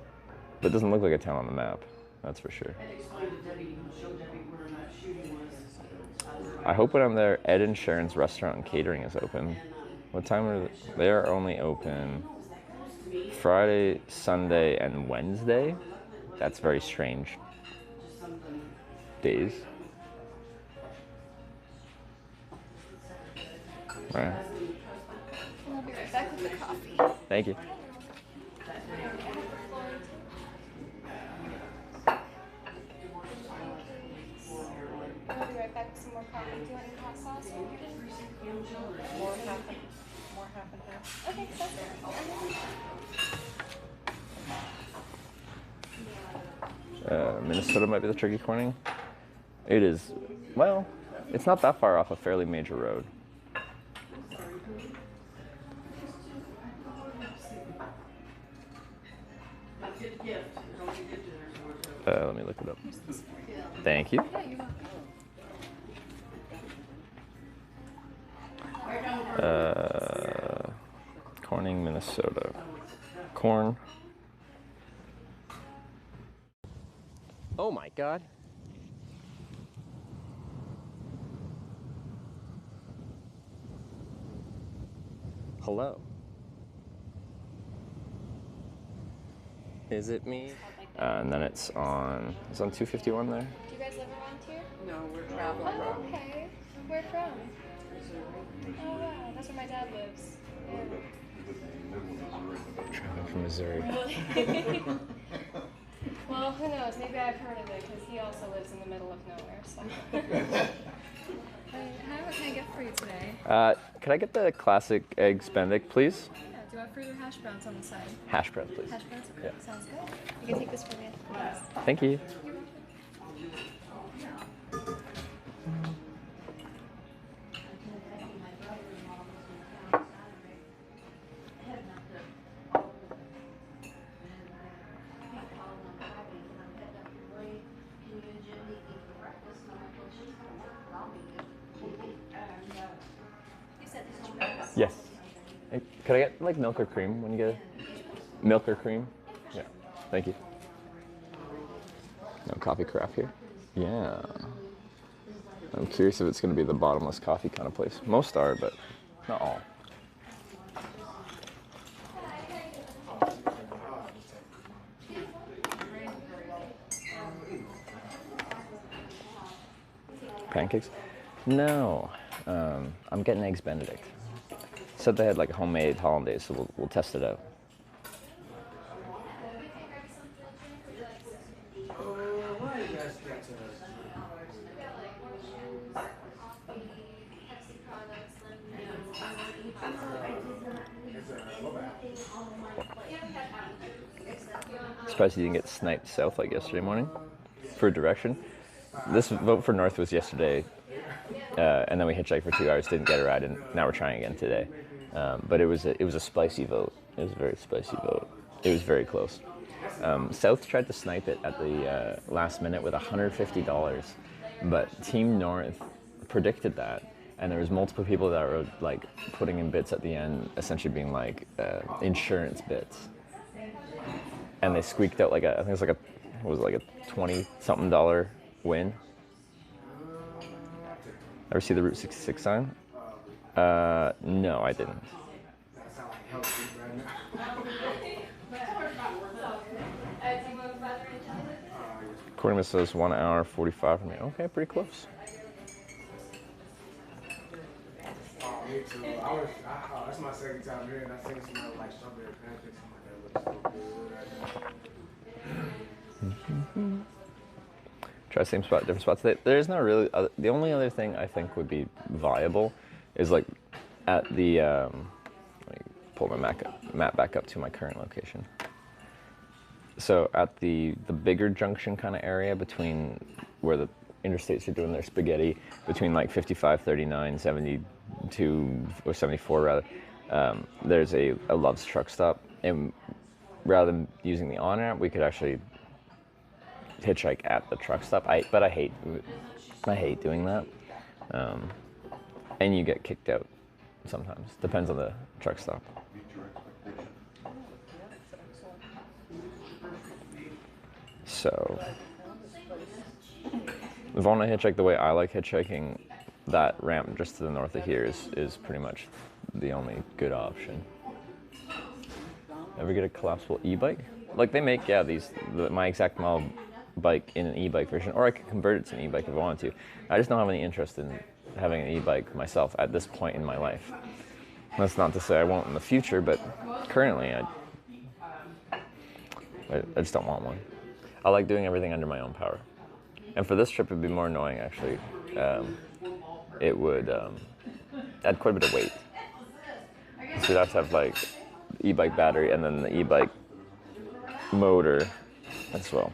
But it doesn't look like a town on the map, that's for sure. I hope when I'm there, Ed and Sharon's restaurant and catering is open. What time are they? They are only open Friday, Sunday, and Wednesday. That's very strange days. All right. I'll be right back with the coffee. Thank you. I'll be right back with some more coffee. Do you want any hot sauce? More half and half. Okay, that's good. Minnesota might be the tricky Corning. It is, well, it's not that far off a fairly major road. Let me look it up. Thank you. Corning, Minnesota. Corn. Oh my God. Hello. Is it me? And then it's on 251 there? Do you guys live around here? No, we're traveling. Oh, okay. Where from? Oh, wow. That's where my dad lives. Traveling from Missouri. Really? Well, who knows? Maybe I've heard of it because he also lives in the middle of nowhere. So. Hi, what can I get for you today? Could I get the classic eggs Benedict, please? Yeah, do you want fruit or hash browns on the side? Hash brown, please. Hash browns? Yeah. Sounds good. You can take this from me. Thank you. Yes. Hey, could I get like milk or cream when you get it? Milk or cream? Yeah. Thank you. No coffee carafe here? Yeah. I'm curious if it's going to be the bottomless coffee kind of place. Most are, but not all. Pancakes? No. I'm getting eggs Benedict. Said they had like a homemade hollandaise, so we'll test it out. Surprised you didn't get sniped south like yesterday morning for direction. This vote for north was yesterday, and then we hitchhiked for 2 hours, didn't get a ride, and now we're trying again today. But it was a spicy vote. It was a very spicy vote. It was very close. South tried to snipe it at the last minute with $150, but Team North predicted that, and there was multiple people that were like putting in bits at the end, essentially being like insurance bits, and they squeaked out like I think it was like a $20-something win. Ever see the Route 66 sign? No, I didn't. According to says 1 hour 45 for me. Okay, pretty close. too. That's my second time here, and I seen somebody like strawberry pancakes. I'm like, that looks so good. Try same spot, different spots. There is no really. The only other thing I think would be viable is like at the. Let me pull my map back up to my current location. So at the bigger junction kind of area between where the interstates are doing their spaghetti, between like 55, 39, 72 or 74 rather, there's a Love's truck stop, and rather than using the on-ramp, we could actually hitchhike at the truck stop. But I hate doing that, and you get kicked out sometimes. Depends on the truck stop. So if I want to hitchhike the way I like hitchhiking, that ramp just to the north of here is pretty much the only good option. Ever get a collapsible e-bike? Like they make, yeah, my exact model bike in an e-bike version, or I could convert it to an e-bike if I wanted to. I just don't have any interest in having an e-bike myself at this point in my life. That's not to say I won't in the future, but currently I just don't want one. I like doing everything under my own power. And for this trip, it'd be more annoying, actually. It would add quite a bit of weight. So you'd have to have, like, the e-bike battery and then the e-bike motor as well.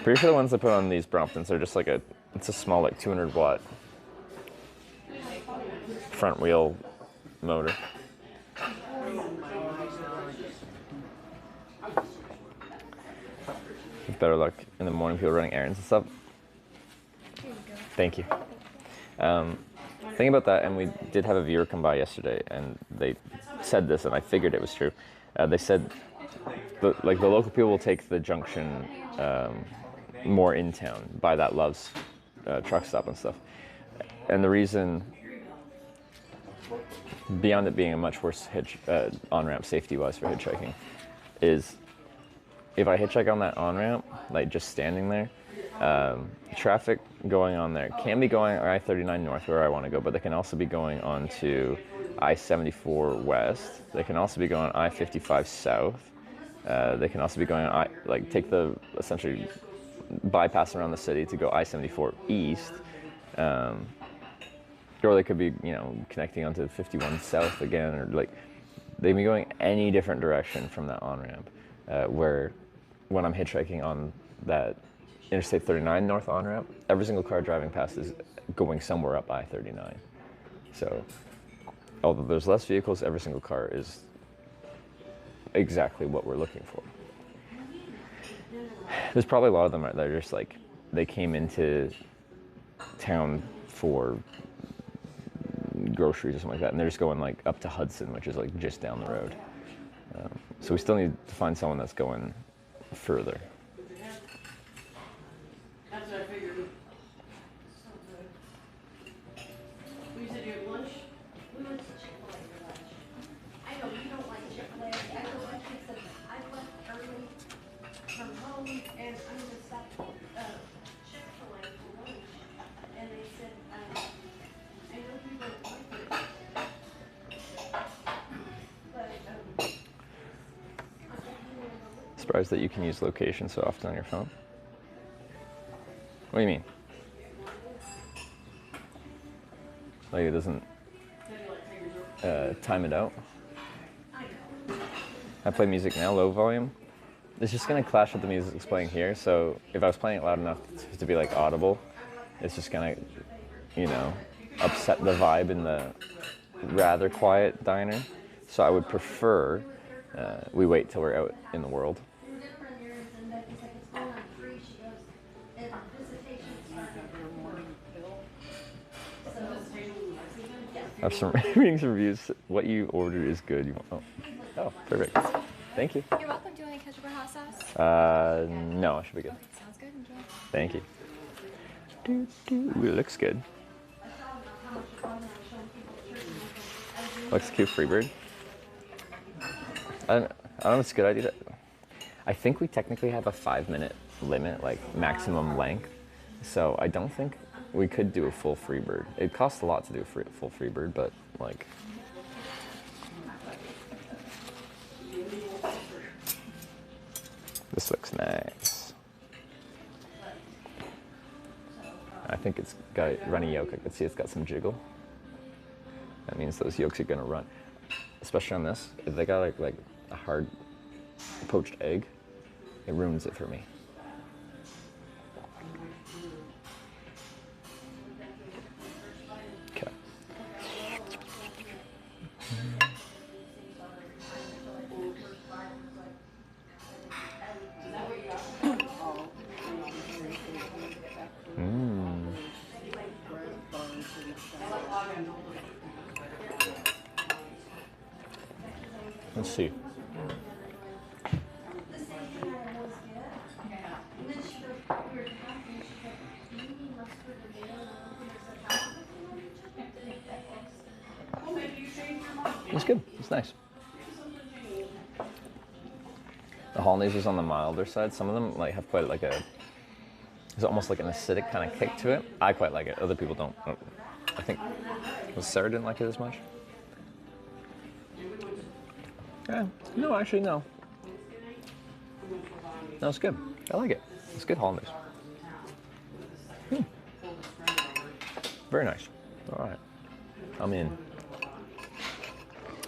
Pretty sure the ones they put on these Bromptons are just like it's a small, like, 200-watt front wheel motor. Better luck in the morning, people running errands and stuff. Here you go. Thank you. Thinking about that, and we did have a viewer come by yesterday, and they said this, and I figured it was true. They said, the local people will take the junction more in town by that Love's truck stop and stuff. And the reason, beyond it being a much worse on-ramp safety-wise for hitchhiking, is if I hitchhike on that on-ramp, like just standing there, traffic going on there can be going I-39 north where I want to go, but they can also be going on to I-74 west. They can also be going I-55 south. They can also be going on, take the, essentially bypass around the city to go I-74 east. Or they could be, connecting onto 51 south again, or like, they can be going any different direction from that on-ramp. Where when I'm hitchhiking on that Interstate 39 north on-ramp, every single car driving past is going somewhere up I-39. So, although there's less vehicles, every single car is exactly what we're looking for. There's probably a lot of them that are just like, they came into town for groceries or something like that, and they're just going like up to Hudson, which is like just down the road. So we still need to find someone that's going further. That's what I figured. So good. You said you had lunch? We went to Chick-fil-A for lunch. I know you don't like Chick-fil-A. I know my kid said I left early from home and I'm gonna stop Chick-fil-A for lunch. And they said, I know you don't like it. But Surprised that you can use location so often on your phone. What do you mean? Like it doesn't time it out? I play music now, low volume. It's just gonna clash with the music that's playing here, so if I was playing it loud enough to be like audible, it's just gonna, upset the vibe in the rather quiet diner. So I would prefer we wait till we're out in the world. I have some ratings and reviews. What you ordered is good. Oh, perfect. Thank you. You're welcome. Do you want any ketchup or hot sauce? No, I should be good. Sounds good. Enjoy. Thank you. Ooh, it looks good. Looks cute, Freebird. I don't know if it's a good idea. I think we technically have a 5-minute limit, like maximum length. So I don't think we could do a full Freebird. It costs a lot to do a full Freebird, but Like, this looks nice. I think it's got a runny yolk. I can see it's got some jiggle. That means those yolks are gonna run. Especially on this, if they got like a hard poached egg, it ruins it for me. Okay. Let's see. It's good. It's nice. The hollandaise on the milder side. Some of them like have quite like a. It's almost like an acidic kind of kick to it. I quite like it. Other people don't. I think Sarah didn't like it as much. Yeah. No, actually, no. No, it's good. I like it. It's good hollandaise. Very nice. All right. I'm in.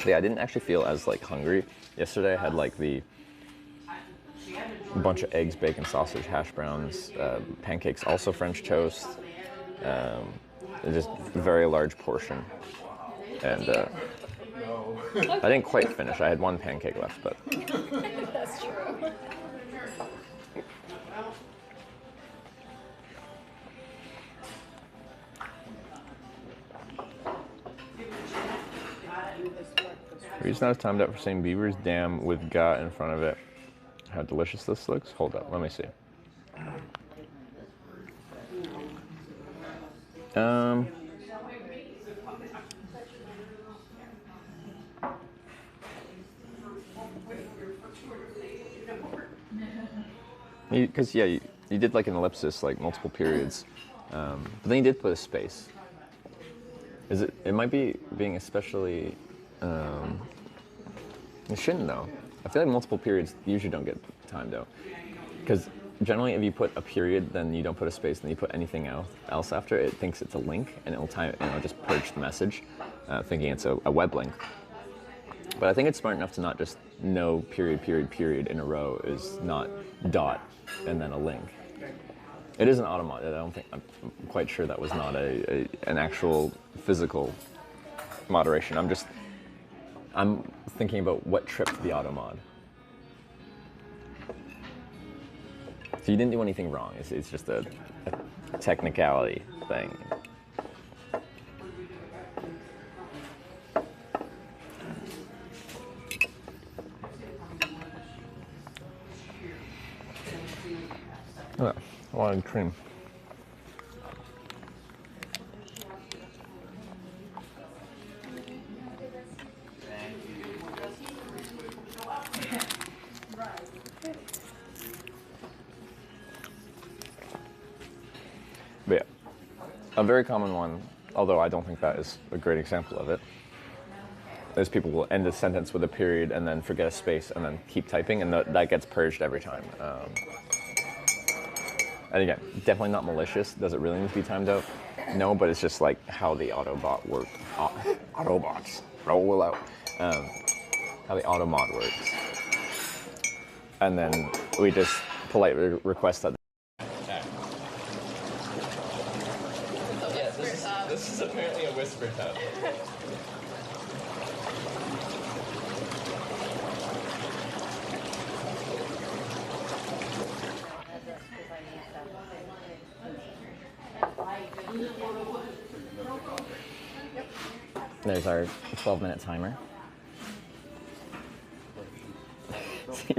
Yeah, I didn't actually feel as like hungry. Yesterday I had like a bunch of eggs, bacon, sausage, hash browns, pancakes, also French toast. Just a very large portion. And I didn't quite finish. I had one pancake left, but. That's true. Reason I was timed out for saying Beaver's Dam with "got" in front of it. How delicious this looks. Hold up, let me see. Because yeah, you did like an ellipsis, like multiple periods, but then you did put a space. It might be being especially. It shouldn't though. I feel like multiple periods usually don't get timed out. Because generally if you put a period, then you don't put a space, then you put anything else after, it thinks it's a link and it'll time it and it'll just purge the message, thinking it's a web link. But I think it's smart enough to not just know period, period, period in a row is not dot and then a link. It is an automod. I'm quite sure that was not an actual physical moderation. I'm thinking about what tripped the automod. So you didn't do anything wrong. It's just a technicality thing. Oh, I wanted cream. But yeah, a very common one, although I don't think that is a great example of it, is people will end a sentence with a period and then forget a space and then keep typing, and that gets purged every time. And again, definitely not malicious. Does it really need to be timed out? No, but it's just like how the Autobot works. Autobots, roll out. How the Automod works. And then we just politely request that. Yeah, this is apparently a whisper tub. There's our 12-minute timer.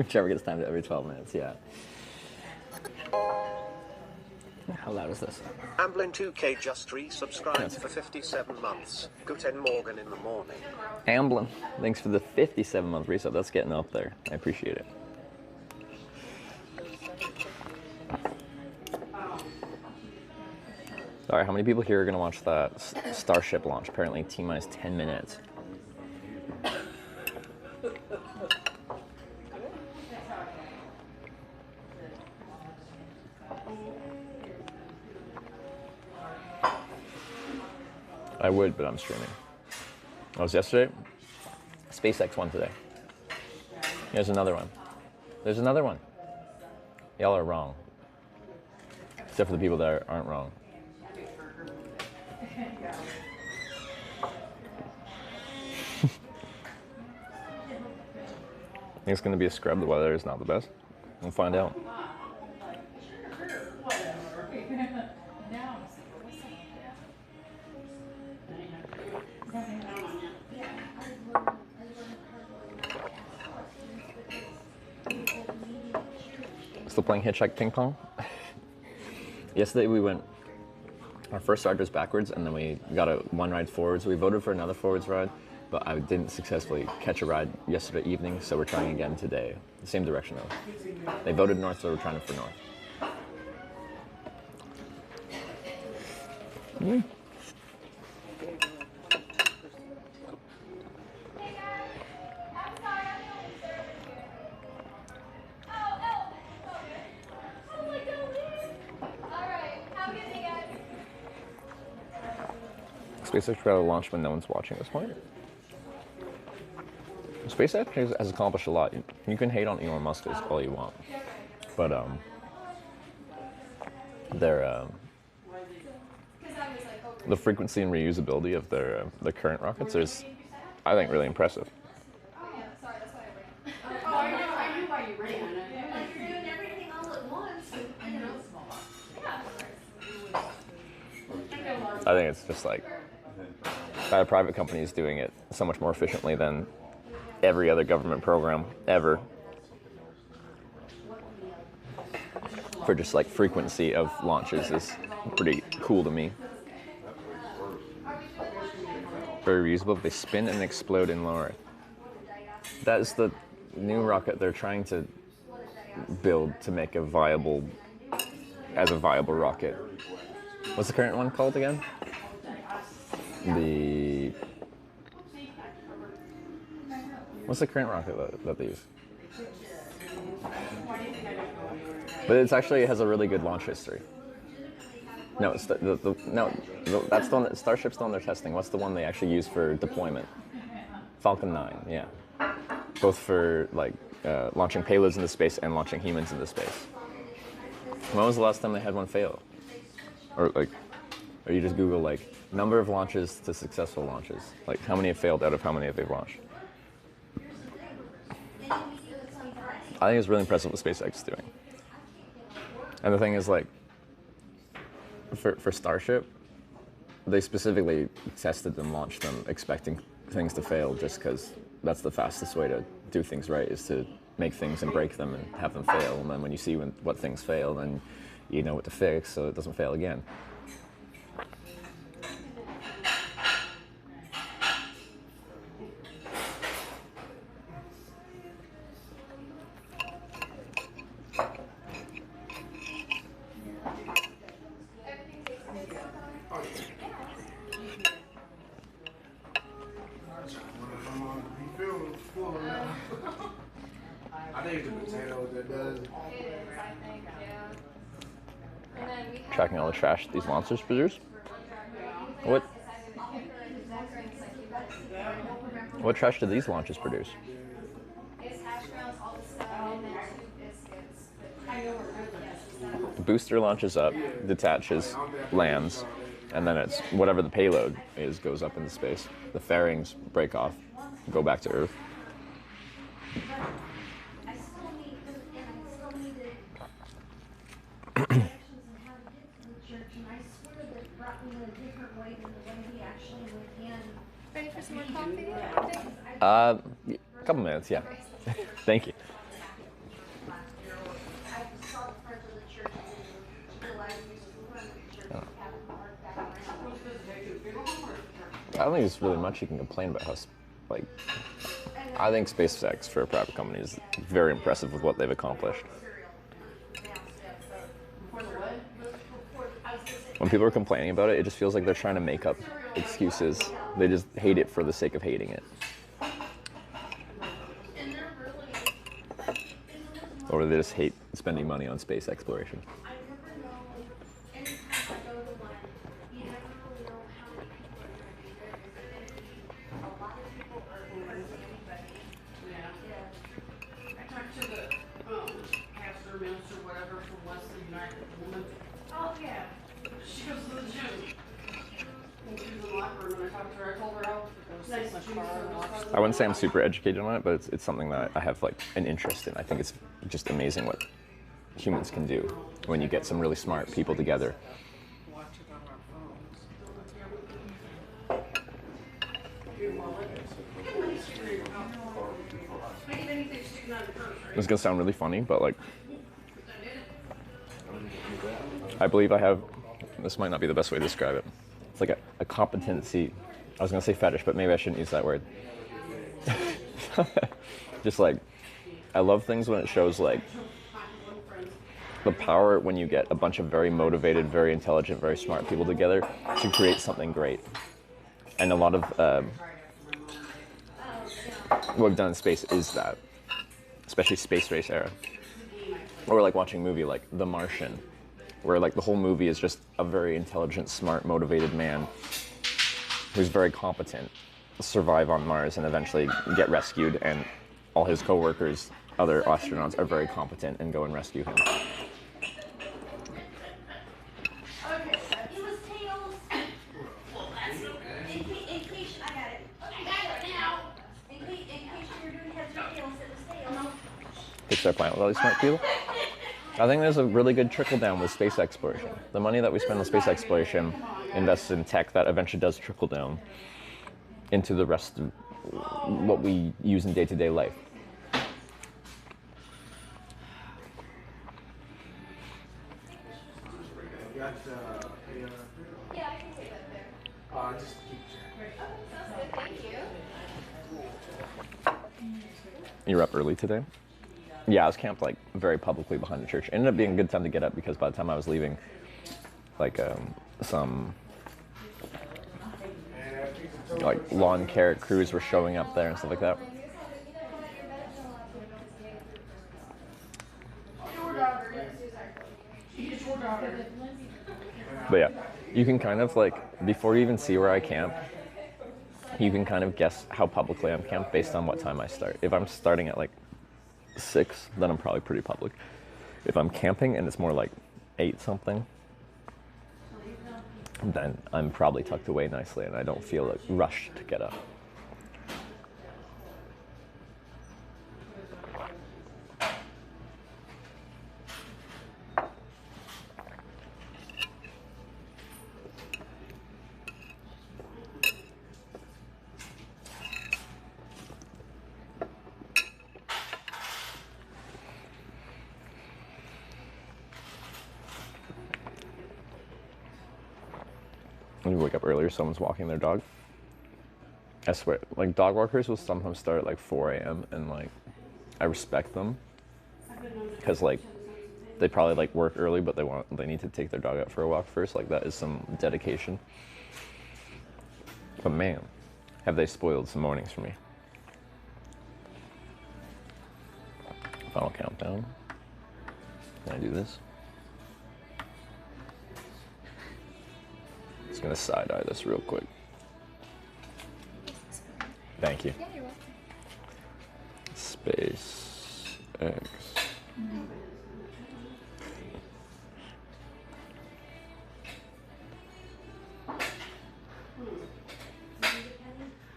Trevor gets timed every 12 minutes, yeah. How loud is this? Amblin 2K just resubscribed for 57 months. Guten Morgen in the morning. Amblin, thanks for the 57-month resub. That's getting up there. I appreciate it. All right, how many people here are gonna watch that Starship launch? Apparently, T-minus 10 minutes. I would, but I'm streaming. That was yesterday. SpaceX won today. Here's another one. There's another one. Y'all are wrong. Except for the people that aren't wrong. I think it's going to be a scrub. The weather is not the best. We'll find out. Still playing Hitchhiking ping pong? Yesterday we went, our first ride was backwards and then we got one ride forwards. We voted for another forwards ride, but I didn't successfully catch a ride yesterday evening, so we're trying again today. The same direction though. They voted north, so we're trying for north. Mm. SpaceX tried to launch when no one's watching at this point. SpaceX has accomplished a lot. You can hate on Elon Musk all you want, but the frequency and reusability of their current rockets is, I think, really impressive. I knew why you ran. Like you're doing everything all at once. You know. I think it's just like that a private company is doing it so much more efficiently than every other government program ever for just like frequency of launches is pretty cool to me. Very reusable. They spin and explode in low Earth. That is the new rocket they're trying to build to make a viable rocket. What's the current one called again? What's the current rocket that they use? But it actually has a really good launch history. No, it's that's the one that Starship's the one they're testing. What's the one they actually use for deployment? Falcon 9, yeah. Both for like launching payloads into space and launching humans into space. When was the last time they had one fail? Or you just Google like number of launches to successful launches. Like how many have failed out of how many have they launched. I think it's really impressive what SpaceX is doing. And the thing is, like, for Starship, they specifically tested and launched them expecting things to fail just because that's the fastest way to do things right, is to make things and break them and have them fail. And then when you see what things fail, then you know what to fix so it doesn't fail again. Tracking all the trash these monsters produce. What trash do these launches produce? The booster launches up, detaches, lands, and then it's whatever the payload is goes up into space. The fairings break off, go back to Earth. Ready for some more coffee? A couple minutes, yeah. Thank you. I don't think there's really much you can complain about how, like, I think SpaceX for a private company is very impressive with what they've accomplished. when people are complaining about it, it just feels like they're trying to make up excuses. They just hate it for the sake of hating it. Or they just hate spending money on space exploration. I never know, anytime I go to one, you never really know how many people are going to be there. Is there going to be a lot of people or hardly anybody? Yeah. I talked to the pastor, minister, whatever from Wesley United Woman. Oh yeah, she goes to the gym. And she was in the locker room, and I talked to her. I told her how nice the gym was. I wouldn't say I'm super educated on it, but it's something that I have like an interest in. I think it's just amazing what humans can do when you get some really smart people together. Watch it on our phones. This is gonna sound really funny, but like, I believe I have, this might not be the best way to describe it. It's like a competency. I was gonna say fetish, but maybe I shouldn't use that word. Just like, I love things when it shows like the power when you get a bunch of very motivated, very intelligent, very smart people together to create something great. And a lot of what we've done in space is that, especially space race era. Or like watching a movie like The Martian, where like the whole movie is just a very intelligent, smart, motivated man who's very competent, survive on Mars and eventually get rescued, and all his co-workers, other astronauts, are very competent and go and rescue him. Okay, it was tails. Well, that's in case I got it. I got it now. In case you were doing heads or tails, it was tails. Pixar Planet with all these smart people. I think there's a really good trickle down with space exploration. The money that we spend on space exploration invests in tech that eventually does trickle down into the rest of what we use in day-to-day life. Got Yeah, I can take that there. just keep checking. Sounds good, thank you. You were up early today? Yeah, I was camped like very publicly behind the church. It ended up being a good time to get up because by the time I was leaving, like some like lawn care crews were showing up there and stuff like that. But yeah, you can kind of like, before you even see where I camp, you can kind of guess how publicly I'm camped based on what time I start. If I'm starting at like 6, then I'm probably pretty public. If I'm camping and it's more like 8 something, then I'm probably tucked away nicely and I don't feel like rushed to get up. When you wake up earlier, someone's walking their dog. I swear, like dog walkers will sometimes start at like 4 a.m. and like, I respect them because like they probably like work early, but they need to take their dog out for a walk first. Like that is some dedication. But man, have they spoiled some mornings for me. Final countdown. Can I do this? Just gonna side-eye this real quick. Thank you. Yeah, you're welcome. Space X.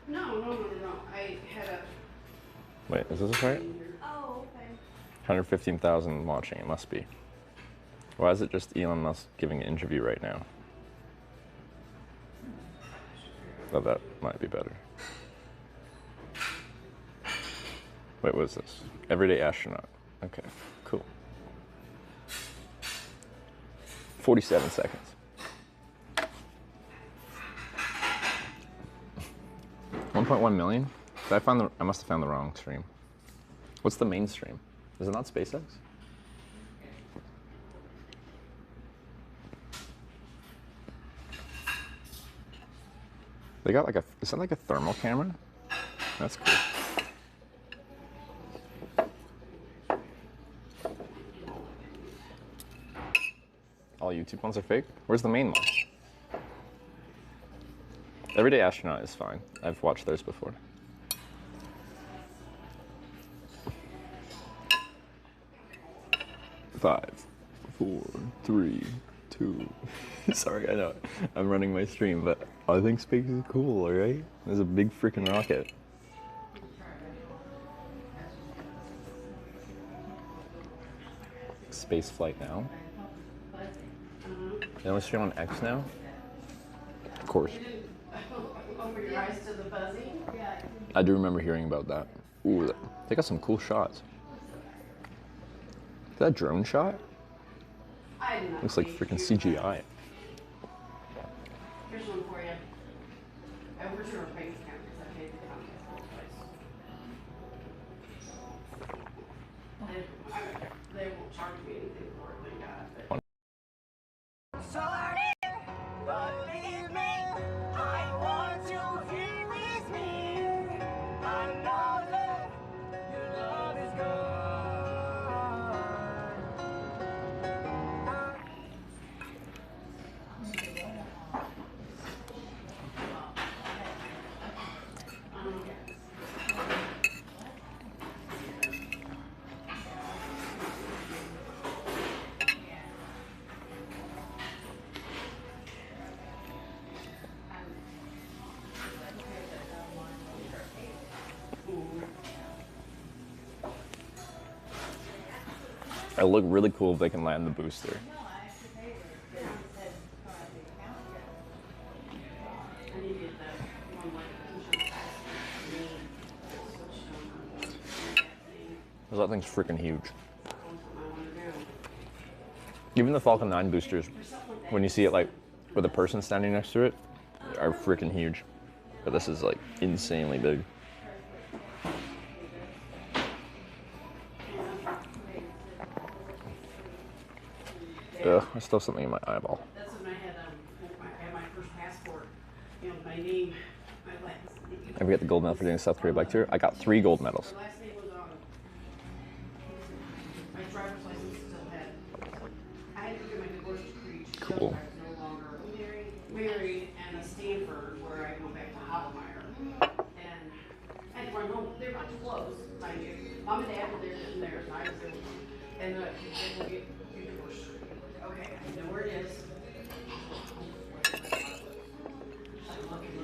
No. I had a. Wait, is this right? Oh, okay. 115,000 watching, it must be. Why is it just Elon Musk giving an interview right now? Oh, that might be better. Wait, what is this? Everyday astronaut. Okay, cool. 47 seconds. $1.1 million? I must have found the wrong stream. What's the main stream? Is it not SpaceX? They got like is that like a thermal camera? That's cool. All YouTube ones are fake? Where's the main one? Everyday Astronaut is fine. I've watched theirs before. Five, 4, 3, 2. Sorry, I know I'm running my stream, but I think space is cool, alright? There's a big freaking rocket. Space flight now. You know, stream on X now? Of course. Open your eyes to the buzzing. I do remember hearing about that. Ooh, they got some cool shots. Is that a drone shot? Looks like freaking CGI. Here's one for you. Over to our bank account because I paid the contract twice. They won't charge me anything for it, thank God. But It'll look really cool if they can land the booster. That thing's freaking huge. Even the Falcon 9 boosters, when you see it like with a person standing next to it, are freaking huge. But this is like insanely big. Ugh, I still have something in my eyeball. that's when I had my first passport. You know, my name, my last name. I get the gold medal for doing a South Korea bike tour. I got 3 gold medals. My last name was on it. My driver's license still had. I had to get my divorce decree to show Cool. that I was no longer married and a Stanford where I go back to Havelmeyer. And I had to run home. They were about to close, mind you. Mom and Dad were there sitting there, and I was there. And they will get your divorce decree. Okay, I know where it is. I'm looking,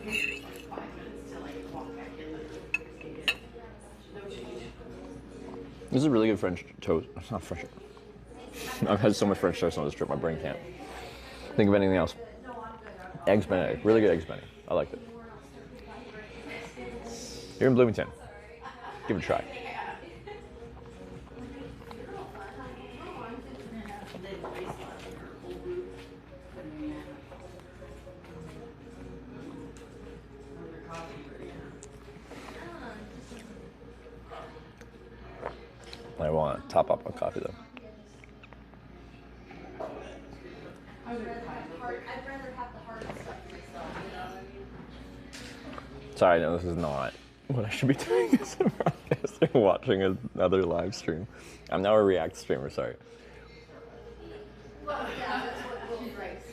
like 5 minutes till I walk back in there. No change. This is a really good French toast. It's not French. I've had so much French toast on this trip, my brain can't think of anything else. Eggs Benedict, really good Eggs Benedict. I liked it. You're in Bloomington. Give it a try. I want to top up on coffee though. I'd rather have the hard stuff myself, you know what I mean? Sorry, no, this is not what I should be doing as a broadcaster, watching another live stream. I'm now a React streamer, sorry. Well, yeah, that's what Will drinks.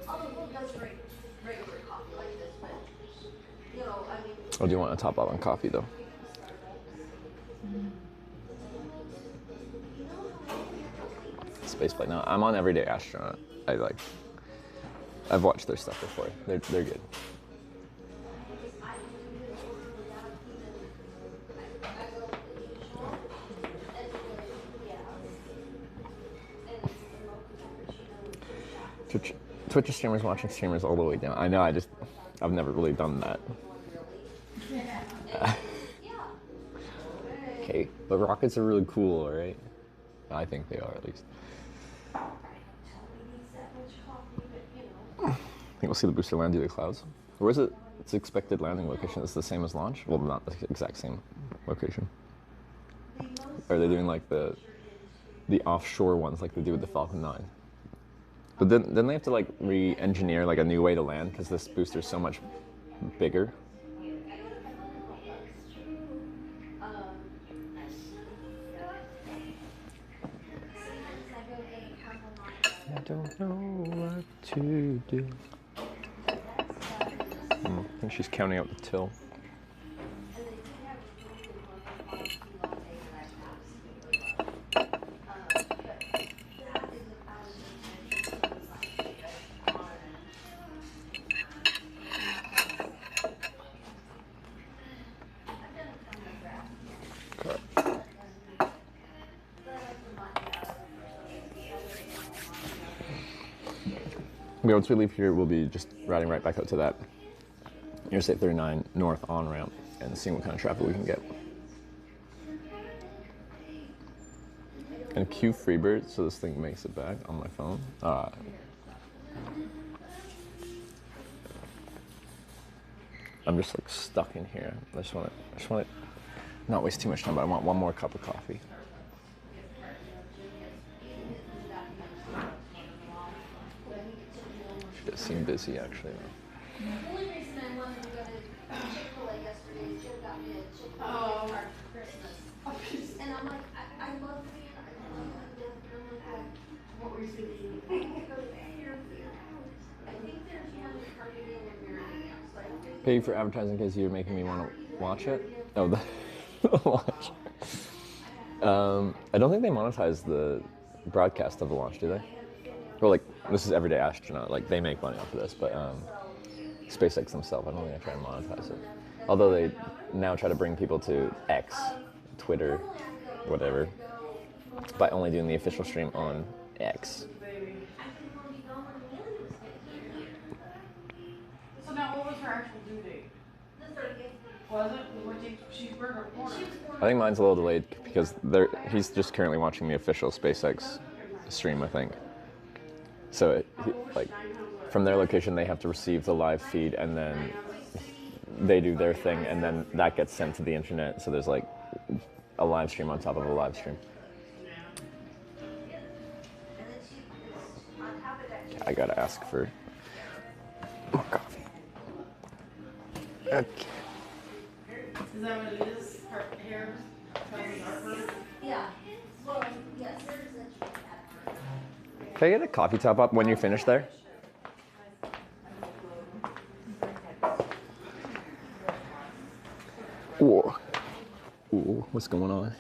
Although Will does drink regular coffee like this, but, you know, I mean... I do want to top up on coffee though. Spaceflight. No, I'm on Everyday Astronaut. I've watched their stuff before. They're good. Twitch streamers watching streamers all the way down. I know. I've never really done that. Okay, but rockets are really cool, right? I think they are at least. I think we'll see the booster land through the clouds. Where is it? Its expected landing location is the same as launch? Well, not the exact same location. Are they doing like the offshore ones like they do with the Falcon 9? But then they have to like re-engineer like a new way to land because this booster's so much bigger. I don't know what to do. I think she's counting out the till. Once we leave here, we'll be just riding right back out to that Interstate 39 north on-ramp and seeing what kind of traffic we can get. And Q Freebird, so this thing makes it back on my phone. I'm just like stuck in here. I just want to not waste too much time, but I want one more cup of coffee. She does seem busy actually though. The only reason I wanted to go to Chick-fil-A yesterday is Jill got me a Chick-fil-A card for Christmas. And I'm like, I love you. What were you thinking? I think there's one targeted in America. Pay for advertising in case you're making me want to watch it. Oh, the launch. I don't think they monetize the broadcast of the launch, do they? Well, like, this is Everyday Astronaut. Like, they make money off of this, but SpaceX themselves, I don't think they try and monetize it. Although they now try to bring people to X, Twitter, whatever, by only doing the official stream on X. So now, what was her actual due date? Was it? What did she born or born? I think mine's a little delayed because he's just currently watching the official SpaceX stream, I think. So, like, from their location, they have to receive the live feed, and then they do their thing, and then that gets sent to the internet. So there's like a live stream on top of a live stream. I gotta ask for more coffee. Okay. Is that what it is? Her hair? Yeah. Well, yes. Can I get a coffee top up when you finish there? Whoa. Ooh, what's going on?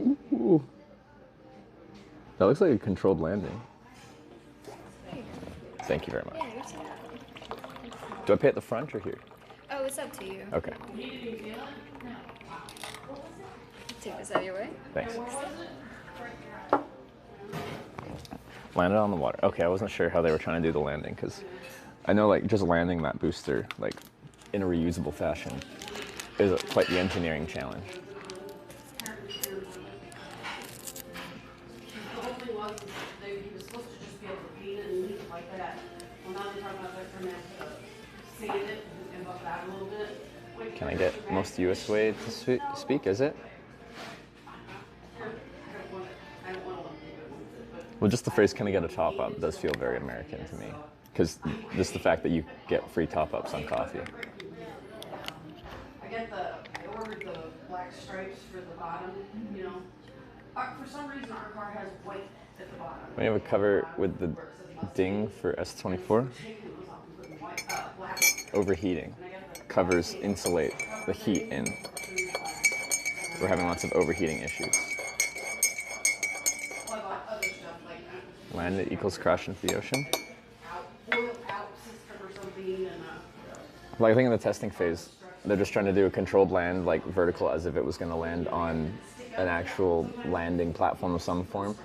Ooh. That looks like a controlled landing. Thank you very much. Do I pay at the front or here? Oh, it's up to you. Okay, Take this out of your way. thanks. Landed on the water. Okay, I wasn't sure how they were trying to do the landing because I know like just landing that booster like in a reusable fashion is quite the engineering challenge. The whole thing was he was supposed to just be able to paint it and leave it like that. Well, now they're talking about they're going to have to sand it and buff it out a little bit. Can I get most US way to speak, is it? Well, just the phrase, can I get a top up, does feel very American to me. Because just the fact that you get free top ups on coffee. I ordered the black stripes for the bottom, you know. For some reason, our car has white at the bottom. We have a cover with the ding for S24. Overheating. Covers insulate the heat in. We're having lots of overheating issues. Land it equals crash into the ocean. Like I think in the testing phase, they're just trying to do a controlled land, like vertical, as if it was going to land on an actual landing platform of some form.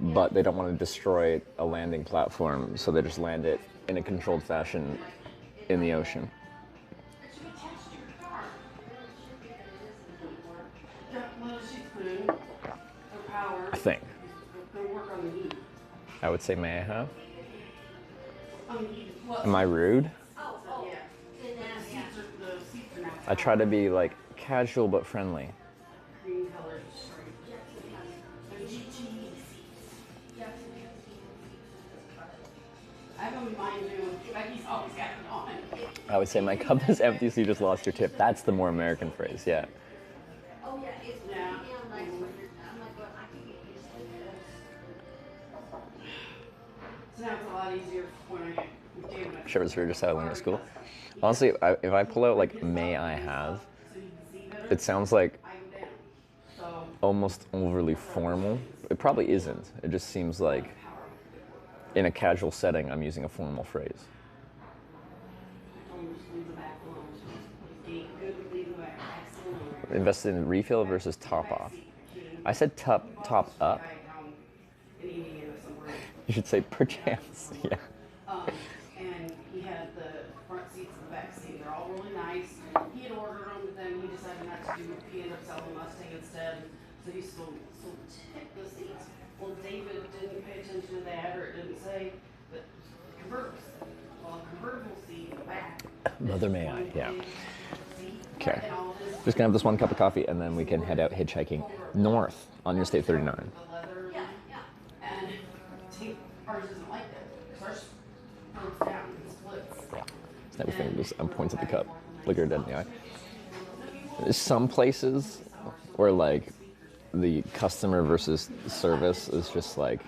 But they don't want to destroy a landing platform, so they just land it in a controlled fashion in the ocean. I think. I would say, may I have? Am I rude? The I try to be like casual but friendly. Green colored stripes. They're GT. I don't mind you. Becky's always got it on. I would say my cup is empty, so you just lost your tip. That's the more American phrase, yeah. Oh yeah, it's Yeah. real nice when you're, I'm like, well, I can get used to this. So now it's a lot easier when I get David. Shivers for just settling at school. Honestly, if I pull out like may I have, So you can see better. it sounds like I go down. So almost overly formal. It probably isn't. It just seems like in a casual setting, I'm using a formal phrase. I told him just leave the back alone. Just good, leave the back. Excellent. Invested in refill versus top off. I said top up. You should say perchance. Yeah. And he had the front seats and the back seat. They're all really nice. He had ordered them, but then he decided not to do it. He ended up selling Mustang instead. So he still tipped the seats. Well, David didn't pay attention to that, or it didn't say, but convertible. Well, a convertible seat in the back. Mother may I, yeah. Okay. Just gonna have this one cup of coffee and then we can head out hitchhiking north on Interstate 39. The leather. Yeah, yeah. And ours isn't like that. Ours goes down and splits. Yeah. Snap your finger, just points at the cup. Look her dead in the eye. There's some places where like the customer versus service is just like,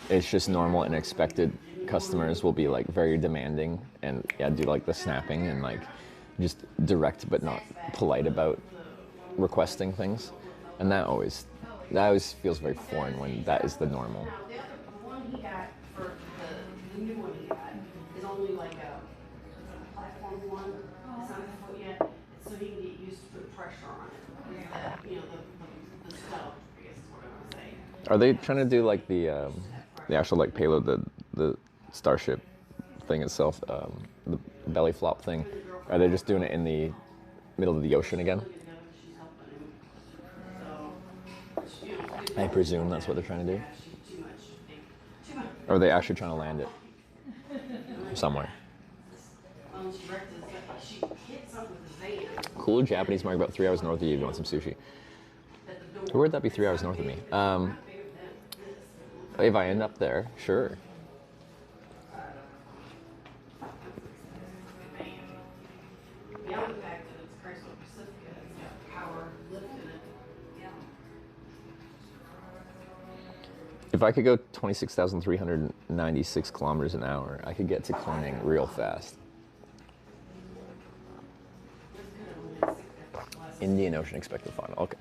it's just normal and expected. Customers will be like very demanding and yeah, do like the snapping and like just direct but not polite about requesting things. And that always feels very foreign when that is the normal. Now, the other one he got for the new one he got is only like a platform one. It's not a foot yet, so he can get used to put pressure on it. You know, the stub, I guess is what I would say. Are they trying to do like the actual like payload, the Starship thing itself, the belly flop thing? Are they just doing it in the middle of the ocean again? I presume that's what they're trying to do. Or are they actually trying to land it somewhere? Cool Japanese market about 3 hours north of you if you want some sushi. Where'd that be 3 hours north of me? If I end up there, sure. Beyond the fact that it's Chrysler Pacifica, it's got power lift in it. Yeah. If I could go 26,396 kilometers an hour, I could get to Corning real fast. Indian Ocean expected final. Okay.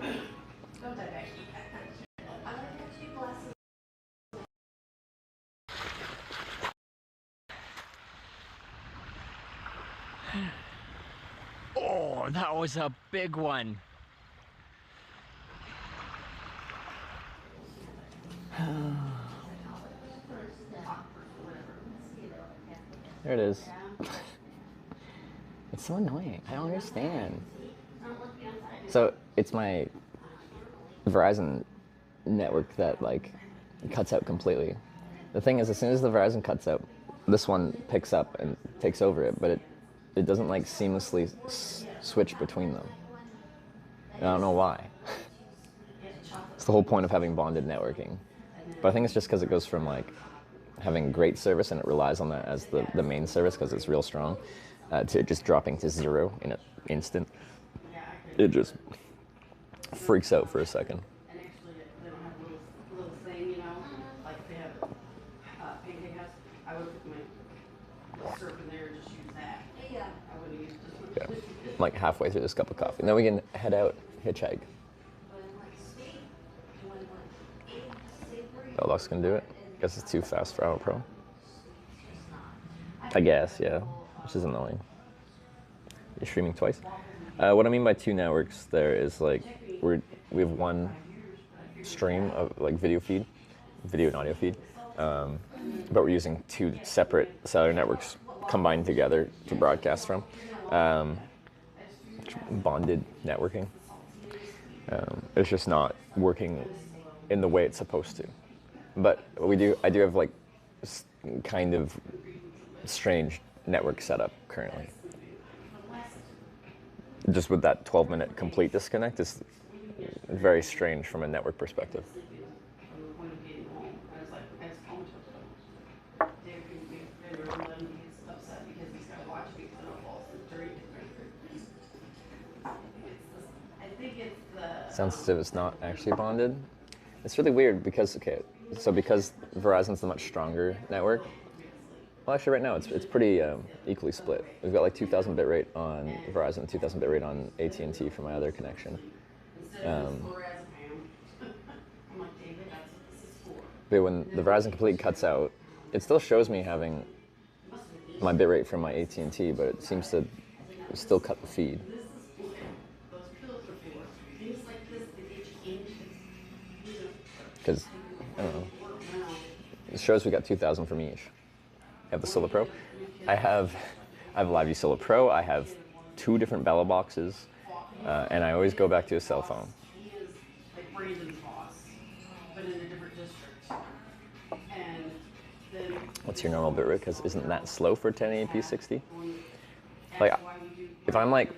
Don't die back. I'm gonna get you glasses. Oh, that was a big one. There it is. It's so annoying. I don't understand. So it's my Verizon network that like cuts out completely. The thing is, as soon as the Verizon cuts out, this one picks up and takes over it, but it doesn't like seamlessly switch between them. And I don't know why. It's the whole point of having bonded networking. But I think it's just because it goes from like having great service and it relies on that as the main service because it's real strong, to just dropping to zero in an instant. It just freaks out for a second. And actually, they don't have a little thing, you know, like they have Pancake House. I would put my surf in there and just use that. Yeah. I wouldn't use this one. Yeah. I'm like halfway through this cup of coffee. Then we can head out, hitchhike. Oh, Lux can do it. Guess it's too fast for our Pro. I guess, yeah. Which is annoying. You're streaming twice. What I mean by two networks there is like we have one stream of like video and audio feed, but we're using two separate cellular networks combined together to broadcast from. Bonded networking. It's just not working in the way it's supposed to. But I do have like kind of strange network setup currently. Just with that 12-minute complete disconnect is very strange from a network perspective. Sounds as if it's not actually bonded. It's really weird because, okay, so because Verizon's a much stronger network, well, actually right now it's pretty equally split. We've got like 2,000 bit rate on Verizon, 2,000 bit rate on AT&T for my other connection. But when the Verizon complete cuts out, it still shows me having my bit rate from my AT&T, but it seems to still cut the feed. Because, I don't know, it shows we got 2,000 from each. I have the Solo Pro. I have a LiveView Solo Pro. I have 2 different Bella boxes, and I always go back to a cell phone. What's your normal bit rate? Because isn't that slow for 1080p 60? Like, if I'm like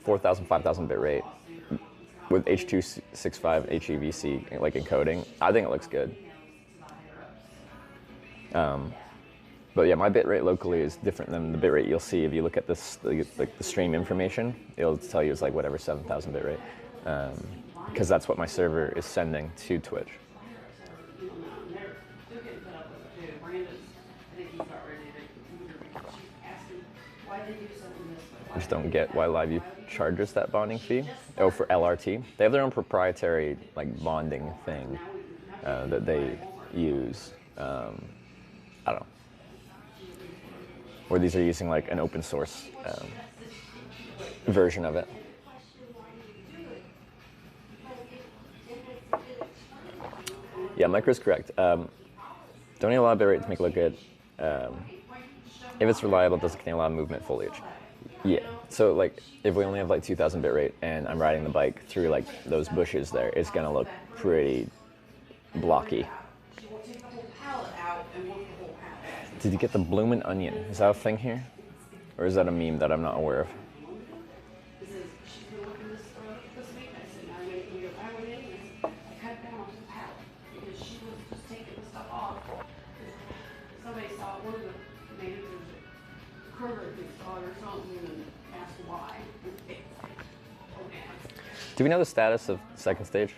4,000, 5,000 bit rate with H.265 HEVC like encoding, I think it looks good. But yeah, my bitrate locally is different than the bitrate you'll see if you look at this, like the stream information. It'll tell you it's like whatever 7,000 bitrate, because that's what my server is sending to Twitch. I just don't get why LiveView charges that bonding fee. Oh, for LRT, they have their own proprietary like bonding thing that they use. I don't know. Or these are using like an open source version of it. Yeah, Micro's correct. Don't need a lot of bitrate to make it look good. If it's reliable, it doesn't contain a lot of movement foliage. Yeah, so like if we only have like 2,000 bitrate and I'm riding the bike through like those bushes there, it's gonna look pretty blocky. Did you get the Bloomin' Onion? Is that a thing here? Or is that a meme that I'm not aware of? Do we know the status of second stage?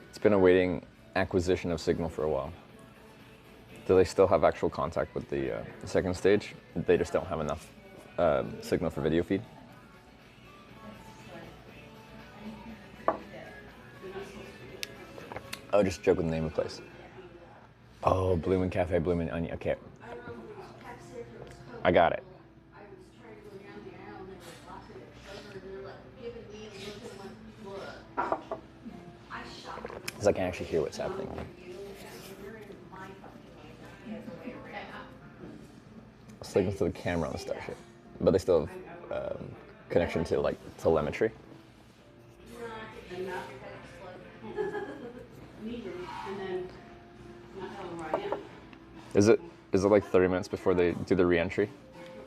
It's been awaiting acquisition of signal for a while. Do they still have actual contact with the second stage? They just don't have enough signal for video feed? Oh, just joke with the name of the place. Oh, Bloomin' Cafe, Bloomin' Onion. Okay. I got it. Because I can actually hear what's happening. Signal to the camera on the Starship, but they still have connection to like telemetry. Is it like 30 minutes before they do the re-entry?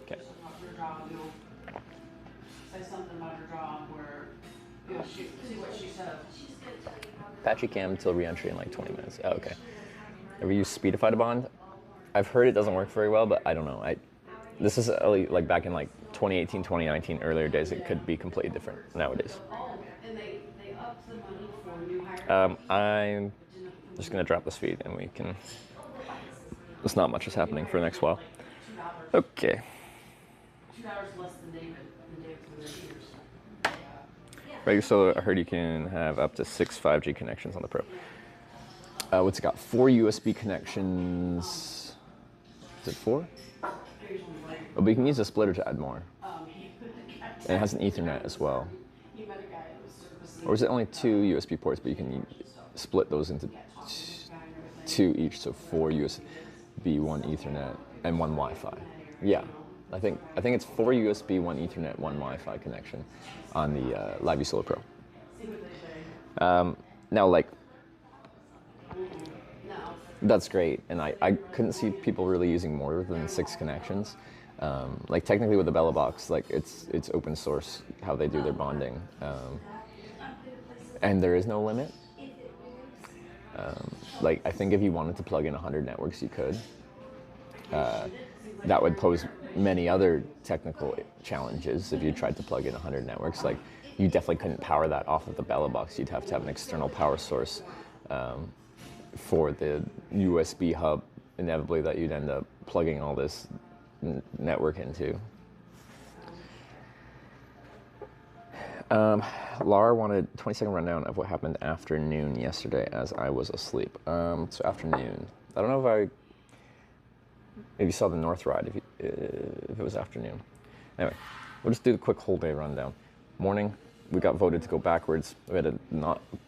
Okay. Patchy cam till re-entry in like 20 minutes. Oh, okay. Have you used Speedify to bond? I've heard it doesn't work very well, but I don't know. This is like back in like 2018, 2019, earlier days. It could be completely different nowadays. I'm just gonna drop this feed and we can. There's not much is happening for the next while. Okay. Right, so I heard you can have up to 6 5G connections on the Pro. What's it got? 4 USB connections. Is it 4? Oh, but you can use a splitter to add more. And it has an Ethernet as well. Or is it only 2 USB ports, but you can split those into 2 each, so 4 USB, 1 Ethernet, and 1 Wi-Fi. Yeah, I think it's 4 USB, 1 Ethernet, 1 Wi-Fi connection on the LiveView Solo Pro. Now, like, That's great, and I couldn't see people really using more than 6 connections. Like technically with the Bella box, like it's open source how they do their bonding, and there is no limit. Like I think if you wanted to plug in 100 networks, you could. That would pose many other technical challenges if you tried to plug in 100 networks. Like you definitely couldn't power that off of the Bella box. You'd have to have an external power source for the USB hub, inevitably, that you'd end up plugging all this network into. Laura wanted a 20-second rundown of what happened after noon yesterday as I was asleep. So afternoon, I don't know if you saw the North ride, if it was afternoon. Anyway, we'll just do the quick whole day rundown. Morning, we got voted to go backwards. We had a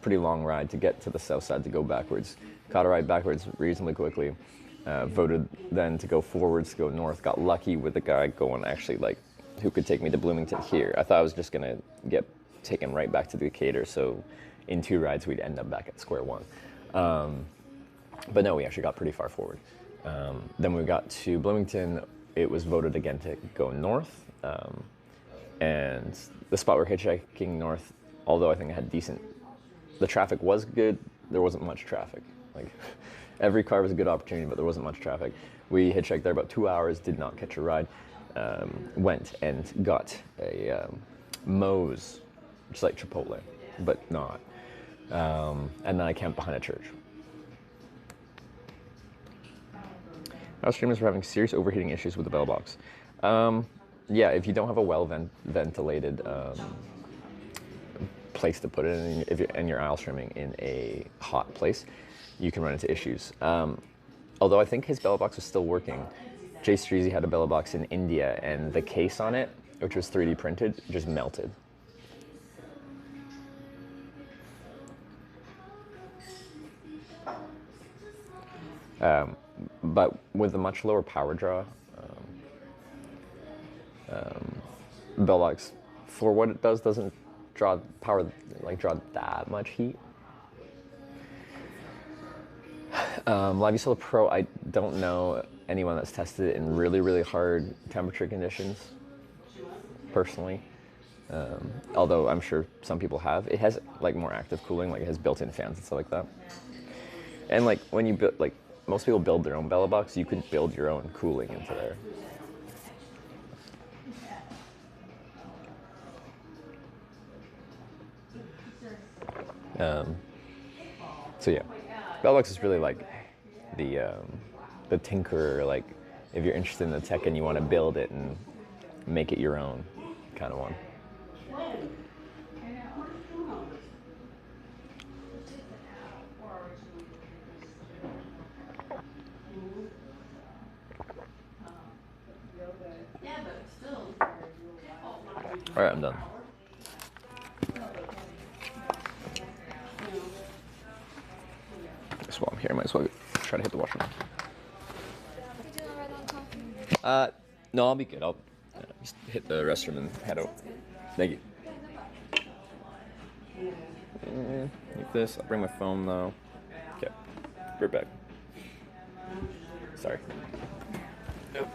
pretty long ride to get to the south side to go backwards. Caught a ride backwards reasonably quickly. Voted then to go forwards, to go north. Got lucky with the guy going actually like who could take me to Bloomington here. I thought I was just gonna get taken right back to Decatur, so in 2 rides we'd end up back at square one. But no, we actually got pretty far forward. Then we got to Bloomington, it was voted again to go north. And the spot we're hitchhiking north, although I think it had the traffic was good, there wasn't much traffic. Like every car was a good opportunity, but there wasn't much traffic. We hitchhiked there about 2 hours, did not catch a ride. Went and got a Moe's, which is like Chipotle, but not. And then I camped behind a church. Our streamers were having serious overheating issues with the bell box. Yeah, if you don't have a well-ventilated place to put it in, and you're aisle streaming in a hot place, you can run into issues. Although I think his Bella box was still working. Jay Streezy had a Bella box in India, and the case on it, which was 3D printed, just melted. But with a much lower power draw, Bella box, for what it does, doesn't draw that much heat. Live Solar Pro, I don't know anyone that's tested it in really, really hard temperature conditions, personally. Although I'm sure some people have. It has like more active cooling, like it has built-in fans and stuff like that. And like when you build, like most people build their own Bella box, you could build your own cooling into there. So yeah, Bella box is really like the tinkerer, like if you're interested in the tech and you want to build it and make it your own kind of one. All right, I'm done. Just while I'm here, I might as well try to hit the washroom. You doing a red on coffee? No, I'll be good. I'll just hit the restroom and head out. Thank you. Like this. I'll bring my phone though. Okay, right back. Sorry. Okay.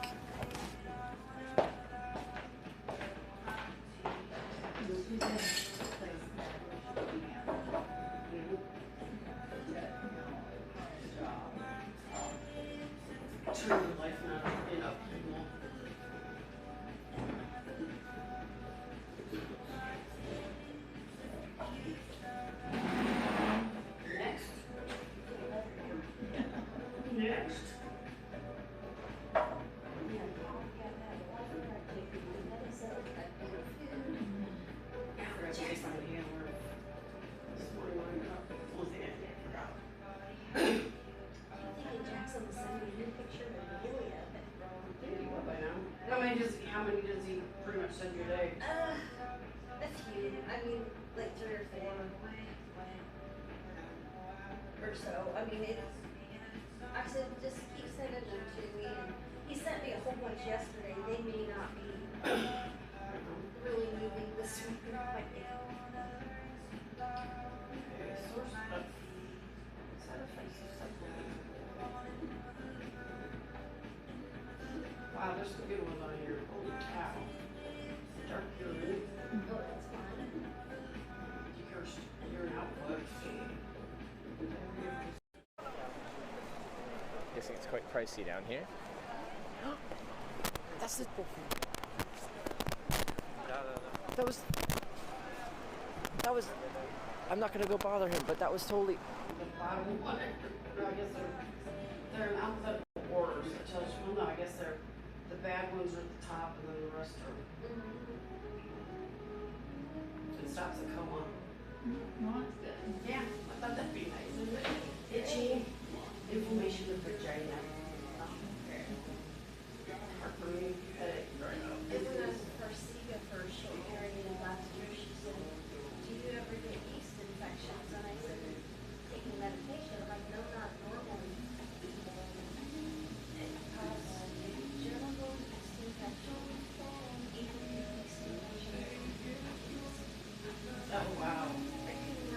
How many does he pretty much send you a day? A few. I mean, like 3 or 4 or so. I mean, I said, just keep sending them to me. And he sent me a whole bunch yesterday. They may not be really moving this week. guessing it's quite pricey down here. That's the... That was... I'm not gonna go bother him, but that was totally... The bottom one, I guess they're in alphabetical orders. It tells you, well, no, I guess they're, the bad ones are at the top and then the rest are. It stops at coma. No, it's good. Yeah, I thought that'd be nice, isn't it? Itchy, inflammation of vagina. Heartburn, headache. And when I was first seeing her for a short period last year, she said, do you ever get yeast infections? And I said, taking medication. I'm like, no, not normally. It caused genital yeast infection, even yeast infection. Oh, wow. I couldn't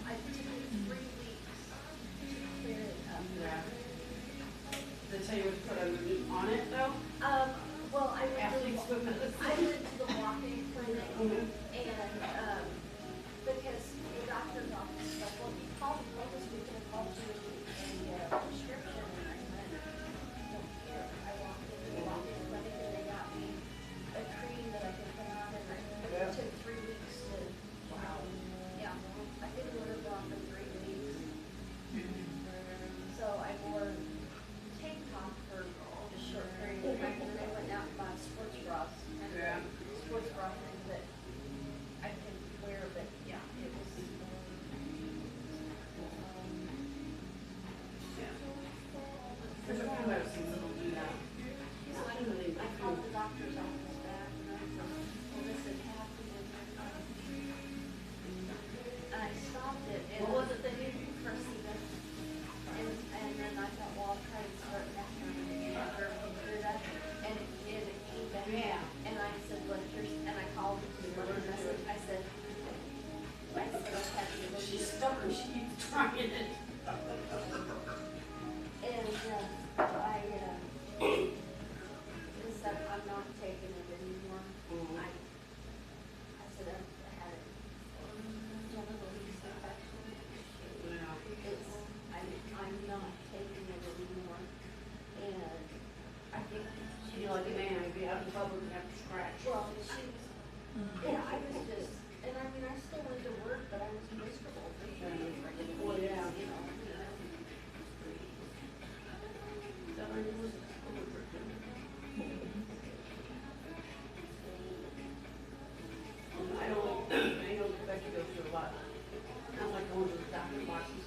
I took it 3 weeks to clear it up. Yeah. Did they tell you what to put on it though? Well, I went Athlete's foot to medicine. the walk-in clinic and, because the doctor's office was like, well, if you called this week and called you a prescription, and I went, don't care. I walked into the walk-in clinic and they got me a cream that I could put on, and it took 3 weeks to, yeah, I didn't let it off for 3 weeks. So I wore tank top for a short period of time, and then I went out and bought sports bras, and sports bra things that I can wear, but yeah, it was. There's a few medicines that'll do that. So I called the doctor's office back, and I said, well, this had happened, and I stopped it, and it wasn't the new Cressida. And then I thought, well, I'll try and start next time, and after I cleared up, and it came back. Yeah. And I said, look, and I called to leave a message, I said, I'll have you look. She's stubborn, she keeps trying it. And I said, I'm not taking it anymore. I said, I had a genital yeast infection. I'm not taking it anymore. And I think She'd be like an ant, be out in public and have to scratch. well, she was, yeah, I was just, and I mean, I still went to work, but I was miserable. Well, yeah. You know. I know Becky goes through a lot. I don't like going to the doctor's boxes.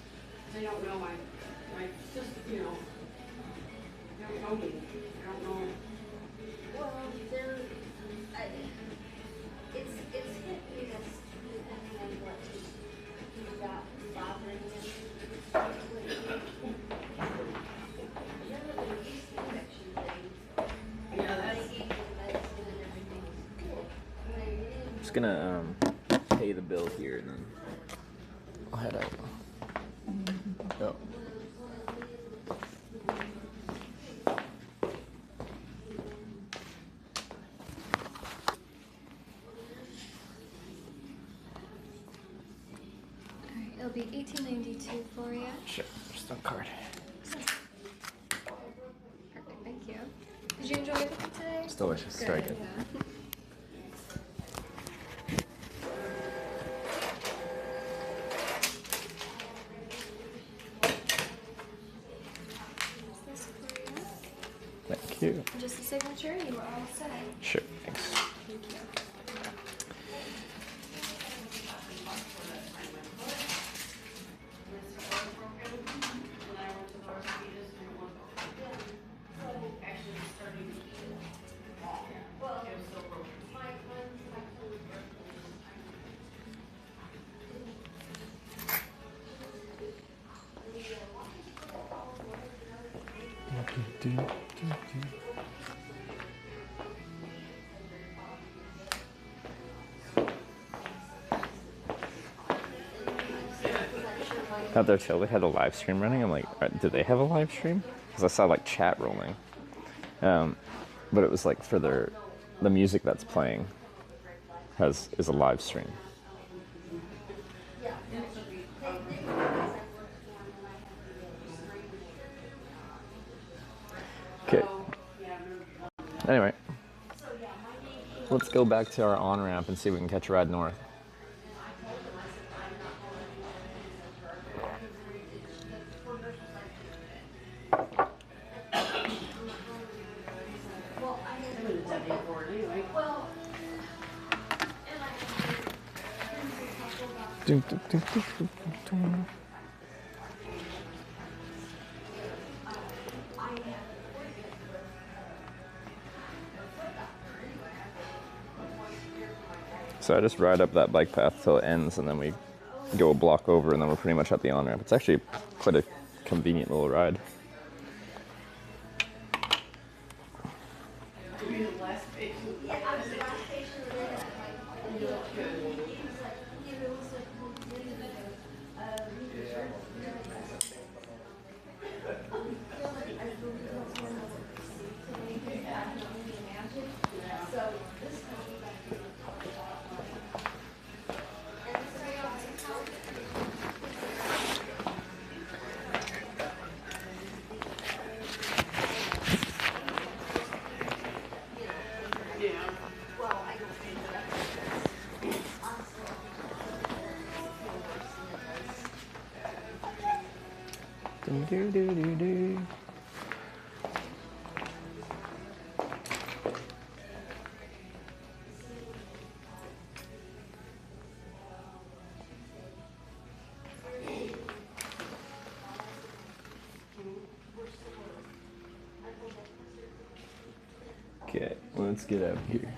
They don't know my sister, you know. They don't know me. They don't know. Well, it's hit me as depending on what you got bothering you. Generally, yeast infection things, Yeah, that's. they eat the medicine and everything is cool. I'm just gonna pay the bill here and then I'll head out. Oh. Alright, it'll be $18.92 for you. Sure, just on card. Perfect, thank you. Did you enjoy everything today? It's delicious, it's very good. Yeah. Is this for you? Thank you. Just a signature, you are all set. Sure, thanks. Thank you. Out there too, they had a live stream running. I'm like, do they have a live stream? Because I saw like chat rolling, but it was like for the music that's playing is a live stream. Okay. Anyway, let's go back to our on-ramp and see if we can catch a ride north. So I just ride up that bike path till it ends, and then we go a block over, and then we're pretty much at the on-ramp. It's actually quite a convenient little ride. Okay, let's get out of here.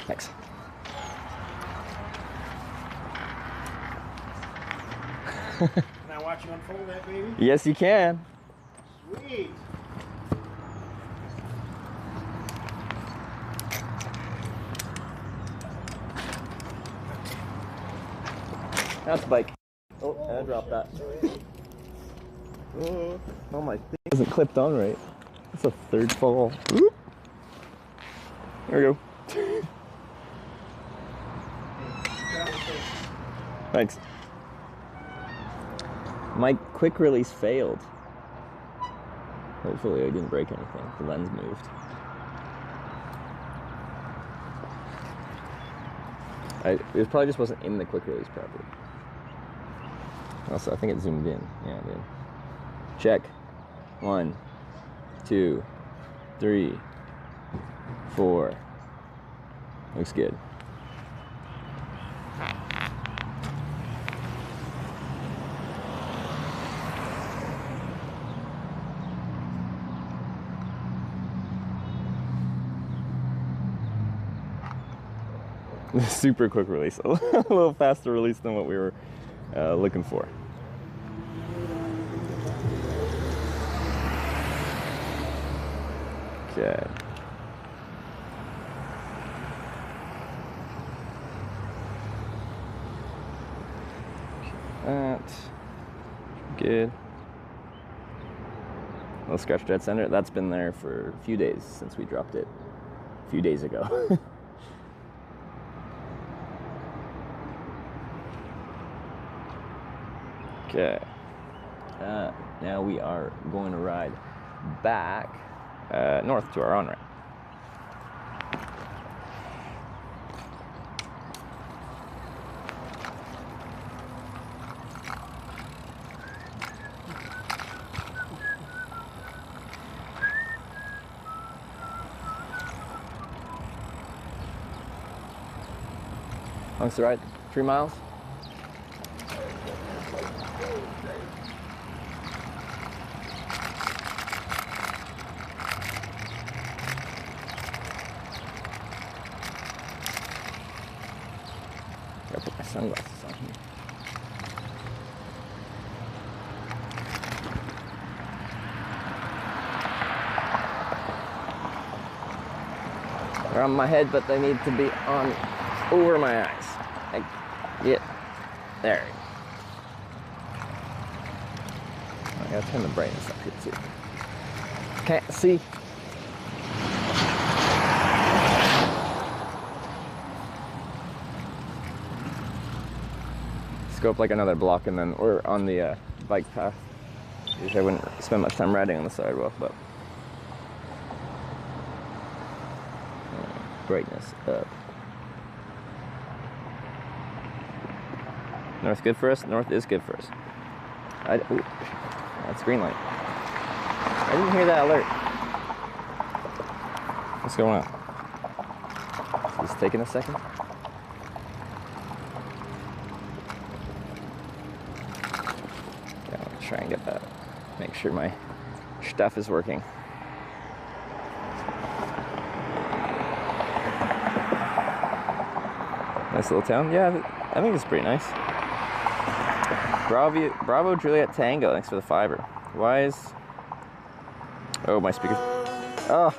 Thanks. Can I watch you unfold that, baby? Yes, you can. Sweet. That's a bike. Oh, I dropped that. Oh, my thing isn't clipped on right. It's a third fall. Whoop. There we go. Thanks. My quick release failed. Hopefully I didn't break anything. The lens moved. It probably just wasn't in the quick release properly. Also, I think it zoomed in. Yeah, it did. Check. 1, 2, 3, 4. Looks good. Super quick release. A little faster release than what we were looking for. Okay. That. Good. Little scratch dead center. That's been there for a few days since we dropped it a few days ago. Okay. Now we are going to ride back north to our on-ramp. How long's the ride? 3 miles? Gotta put my sunglasses on here. They're on my head, but they need to be on over my eyes. Yeah, there. I gotta turn the brightness up here too. Can't see. Let's go up like another block, and then we're on the bike path. Usually I wouldn't spend much time riding on the sidewalk, but brightness up. North good for us? North is good for us. Ooh, that's green light. I didn't hear that alert. What's going on? Is this taking a second? Yeah, I'll try and get that. Make sure my stuff is working. Nice little town. Yeah, I think it's pretty nice. Bravo Juliet Tango, thanks for the fiber. Why is... Oh, my speaker. Oh!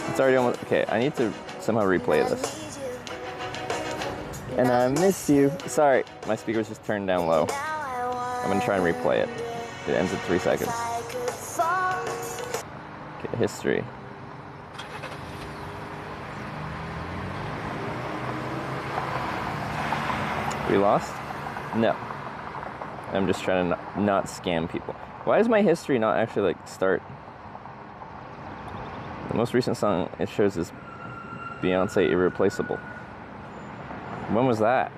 It's already almost... Okay, I need to somehow replay this. And I miss you. Sorry, my speaker's just turned down low. I'm gonna try and replay it. It ends in 3 seconds. Okay, history. We lost? No. I'm just trying to not scam people. Why does my history not actually like start? The most recent song it shows is Beyonce Irreplaceable. When was that?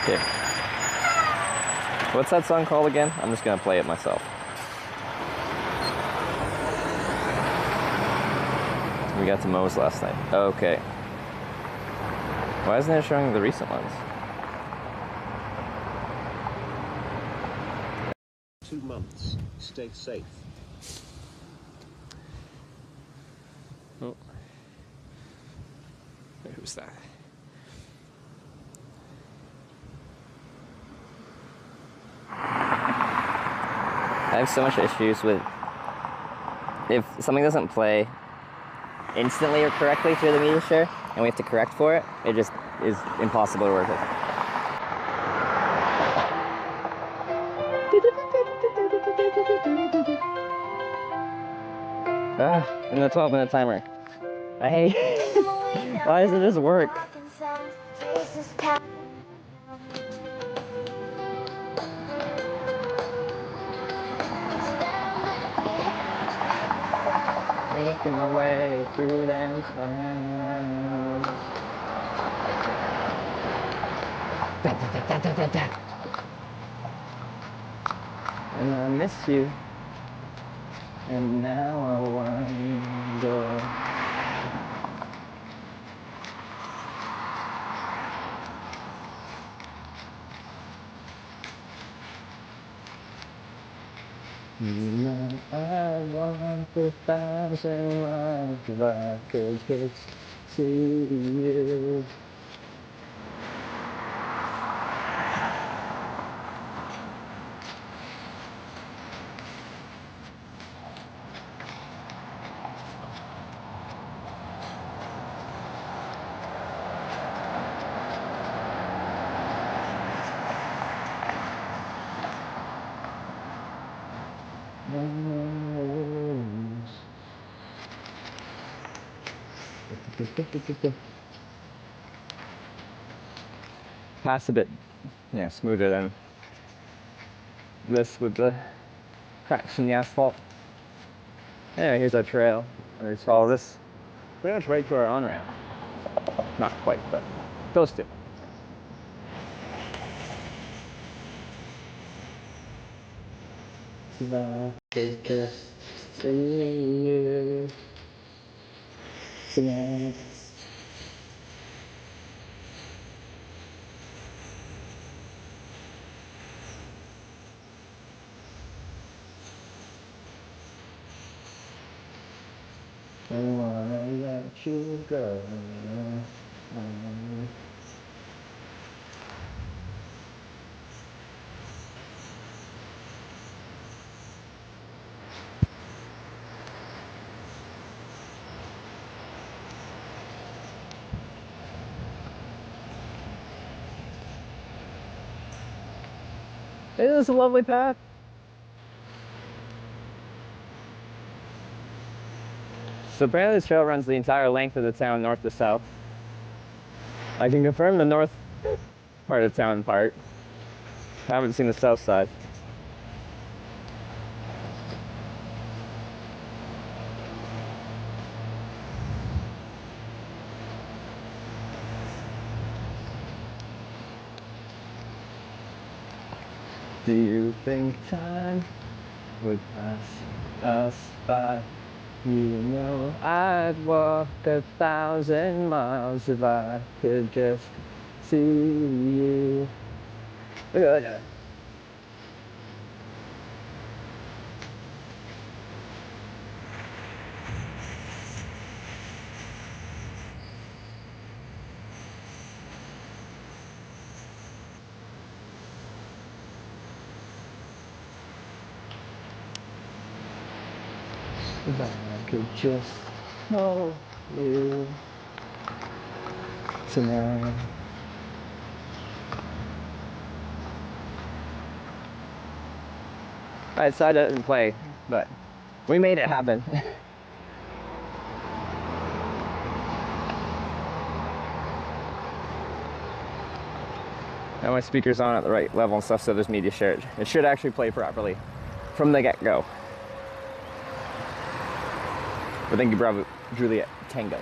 Okay. What's that song called again? I'm just gonna play it myself. We got to Moe's last night. Okay. Why isn't it showing the recent ones? 2 months. Stay safe. Oh. Wait, who's that? I have so much issues with if something doesn't play instantly or correctly through the media share and we have to correct for it, it just is impossible to work with. And the 12-minute timer. I hate why doesn't this work? Making my way through them clouds. And I miss you. And now I wonder. I want 1,000 lives if I could just see you. Pass a bit, yeah, smoother than this with the cracks in the asphalt. Anyway, here's our trail. Let's follow this. Pretty much right to our on-ramp. Not quite, but close to. Love is just seeing you. Yeah. I wanna let you go. Isn't this a lovely path? So apparently this trail runs the entire length of the town, north to south. I can confirm the north part of town part. I haven't seen the south side. Do you think time would pass us by? You know I'd walk 1,000 miles if I could just see you. Look at that. If I could just hold you tonight. I decided I didn't play, but we made it happen. Now my speaker's on at the right level and stuff, so there's media shared. It should actually play properly from the get-go. But thank you, Bravo Juliet Tango.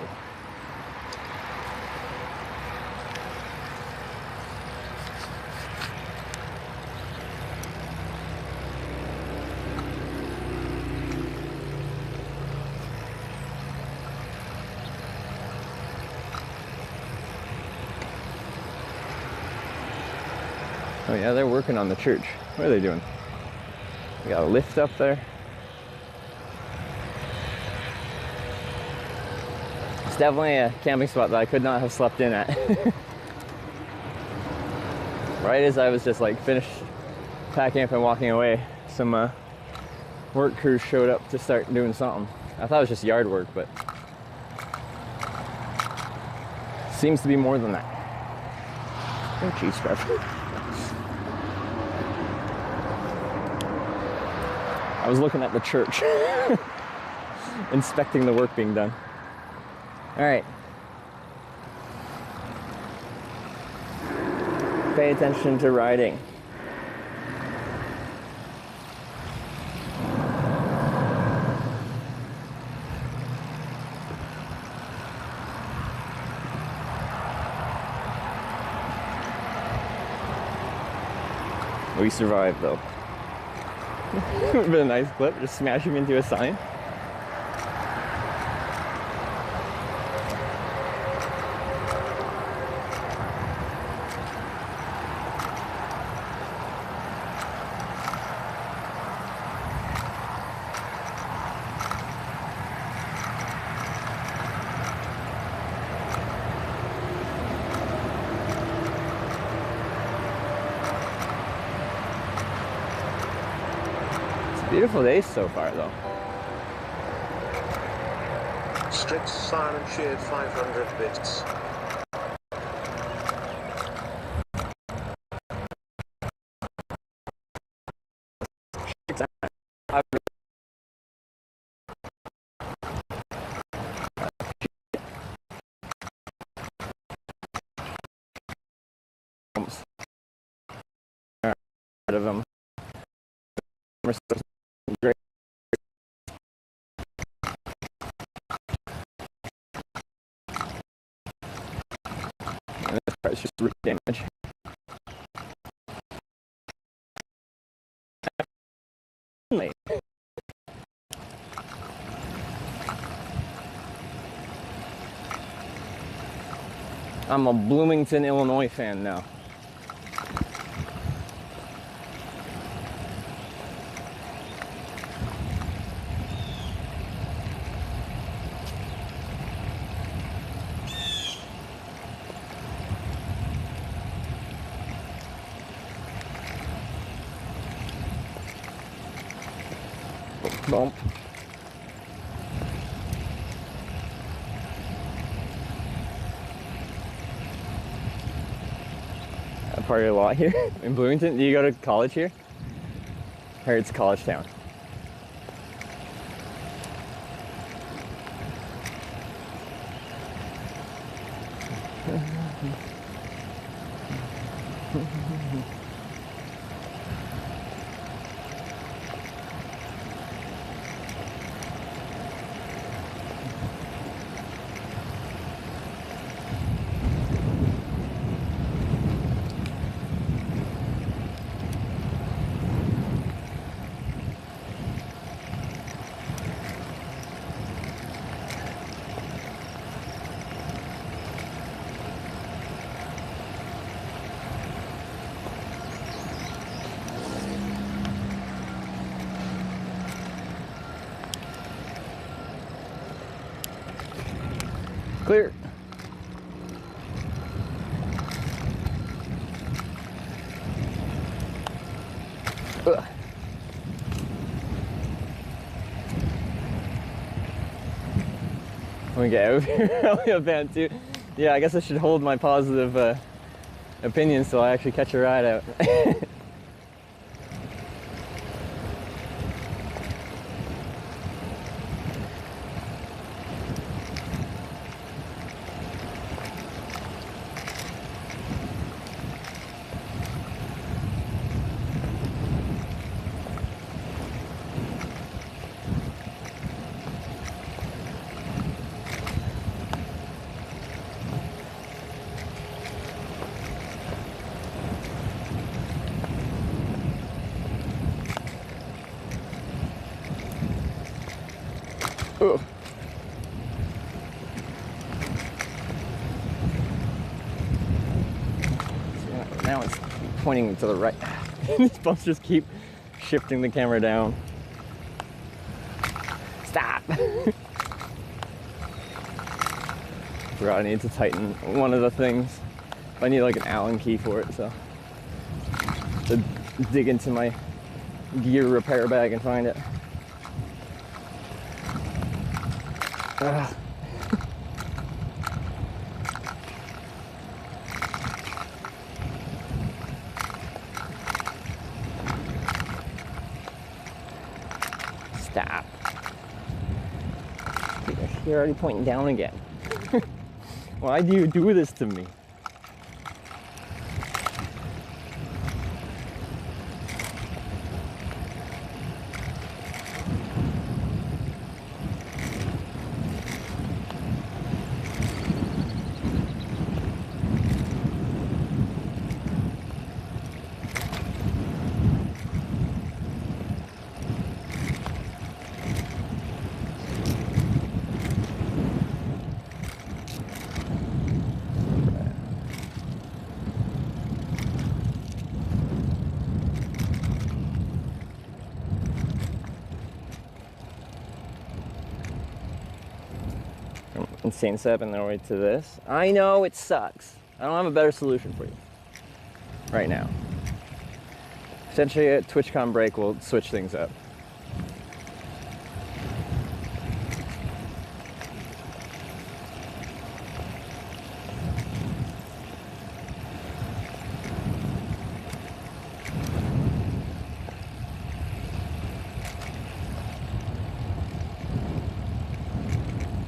Oh yeah, they're working on the church. What are they doing? We got a lift up there. It's definitely a camping spot that I could not have slept in at. Right as I was just like finished packing up and walking away, some work crews showed up to start doing something. I thought it was just yard work, but seems to be more than that. Oh jeez, Trevor. I was looking at the church, inspecting the work being done. All right. Pay attention to riding. We survived though. Would have been a nice clip, just smash him into a sign. Beautiful day so far, though. Strict silent shared 500 bits. Of them. Great. And this part is just root damage. I'm a Bloomington, Illinois fan now. Bump. I party a lot here in Bloomington. Do you go to college here? I heard it's college town. Clear. Ugh. Let me get out of here. Oh, band too. Yeah, I guess I should hold my positive opinions till I actually catch a ride out. Ooh. Now it's pointing to the right. These bumps just keep shifting the camera down. Stop! Forgot I need to tighten one of the things. I need like an Allen key for it, so to dig into my gear repair bag and find it. Ugh. Stop. You're already pointing down again. Why do you do this to me? Insane setup and their way to this. I know it sucks. I don't have a better solution for you right now. Potentially a TwitchCon break will switch things up.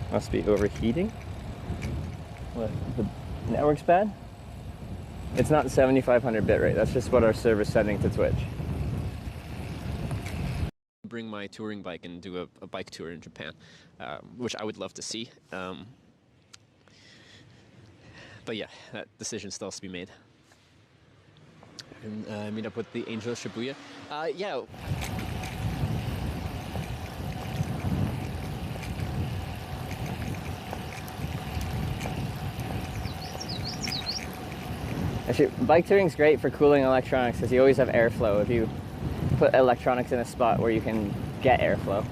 Must be overheating. What, the network's bad? It's not 7500 bitrate. That's just what our server's sending to Twitch. Bring my touring bike and do a bike tour in Japan, which I would love to see. But yeah, that decision still has to be made. And meet up with the Angel of Shibuya. Yeah. Actually, bike touring's great for cooling electronics because you always have airflow if you put electronics in a spot where you can get airflow.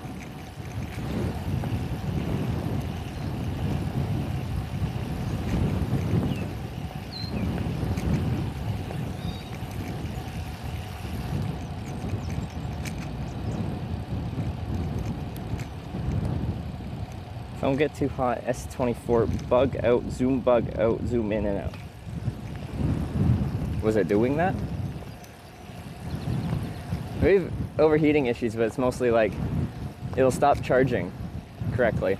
Don't get too hot. S24, bug out, zoom in and out. Was it doing that? We have overheating issues, but it's mostly like it'll stop charging correctly.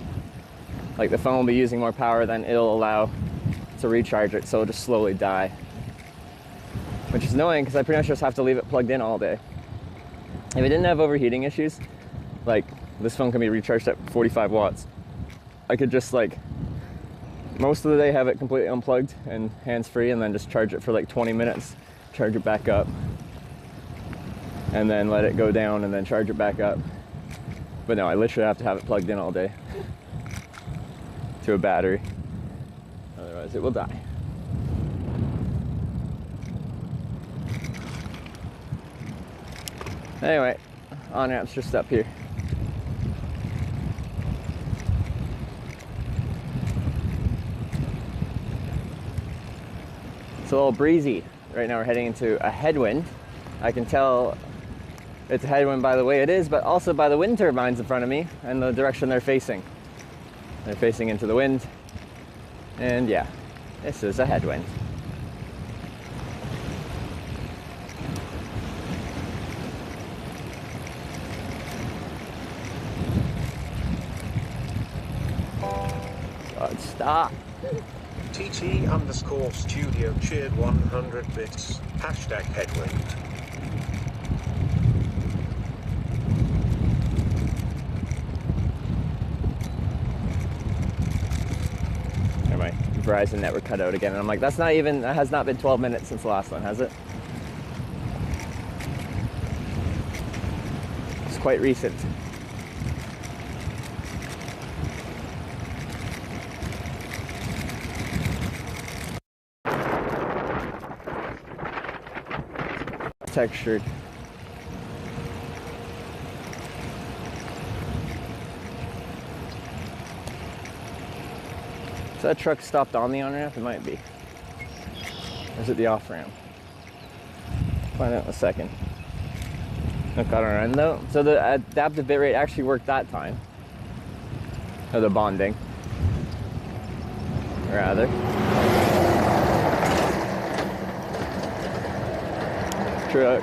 Like the phone will be using more power than it'll allow to recharge it, so it'll just slowly die. which is annoying because I pretty much just have to leave it plugged in all day. If it didn't have overheating issues, like this phone can be recharged at 45 watts, I could just like most of the day have it completely unplugged and hands-free, and then just charge it for like 20 minutes, charge it back up, and then let it go down and then charge it back up. But no, I literally have to have it plugged in all day to a battery, otherwise it will die. Anyway, on-ramp's just up here. It's a little breezy. Right now we're heading into a headwind. I can tell it's a headwind by the way it is, but also by the wind turbines in front of me and the direction they're facing. They're facing into the wind. And yeah, this is a headwind. God, stop. TT_studio cheered 100 bits. Hashtag headwind. There, my Verizon network cut out again. And I'm like, that has not been 12 minutes since the last one, has it? It's quite recent. Textured. Is that truck stopped on the on-ramp? It might be. Or is it the off-ramp? Find out in a second. No cut on our end though. So the adaptive bitrate actually worked that time. Or the bonding. Rather. Truck.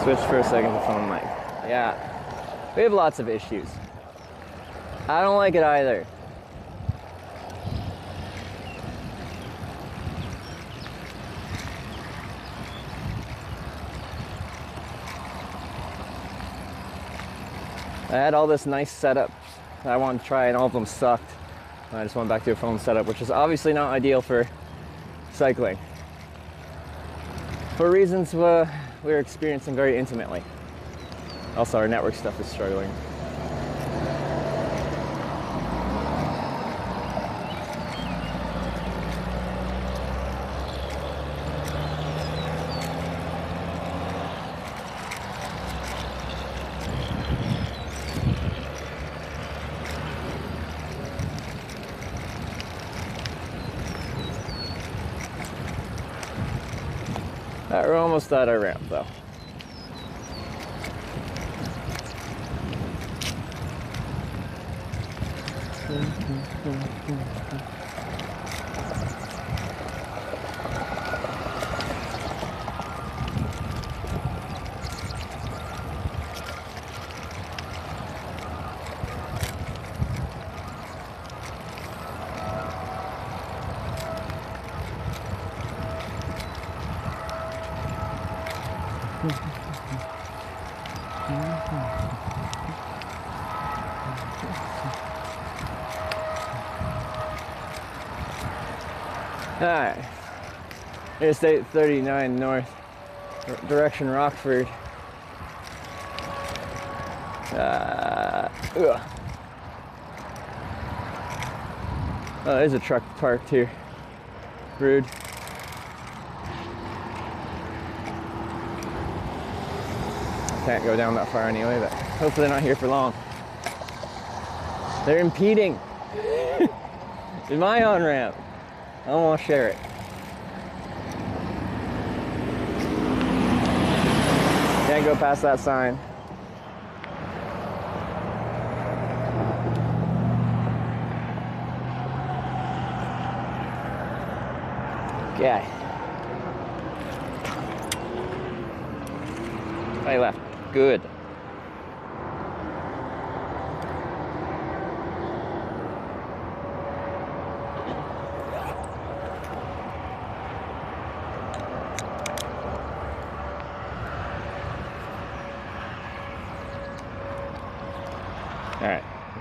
Switch for a second to phone mic. Yeah, we have lots of issues. I don't like it either. I had all this nice setup that I wanted to try, and all of them sucked. And I just went back to a phone setup, which is obviously not ideal for cycling, for reasons we're experiencing very intimately. Also, our network stuff is struggling. We're almost at our ramp though. Alright, Interstate 39 north, direction Rockford. Oh, there's a truck parked here. Rude. Can't go down that far anyway, but hopefully they're not here for long. They're impeding in my on-ramp. I don't want to share it. Can't go past that sign. Okay. I left. Good.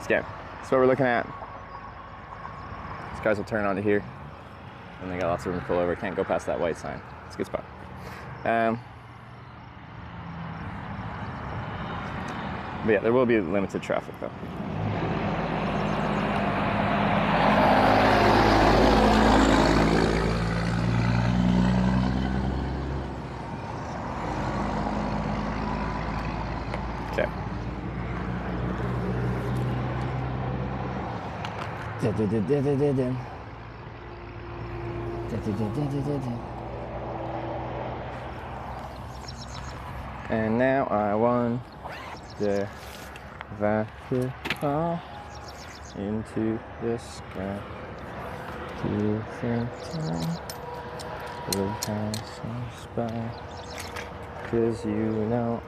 again, so what we're looking at. These cars will turn onto here, and they got lots of room to pull over. Can't go past that white sign. It's a good spot. But yeah, there will be limited traffic though. Okay. And now I wonder that could fall into the sky. Do you think time will pass us by? 'Cause you know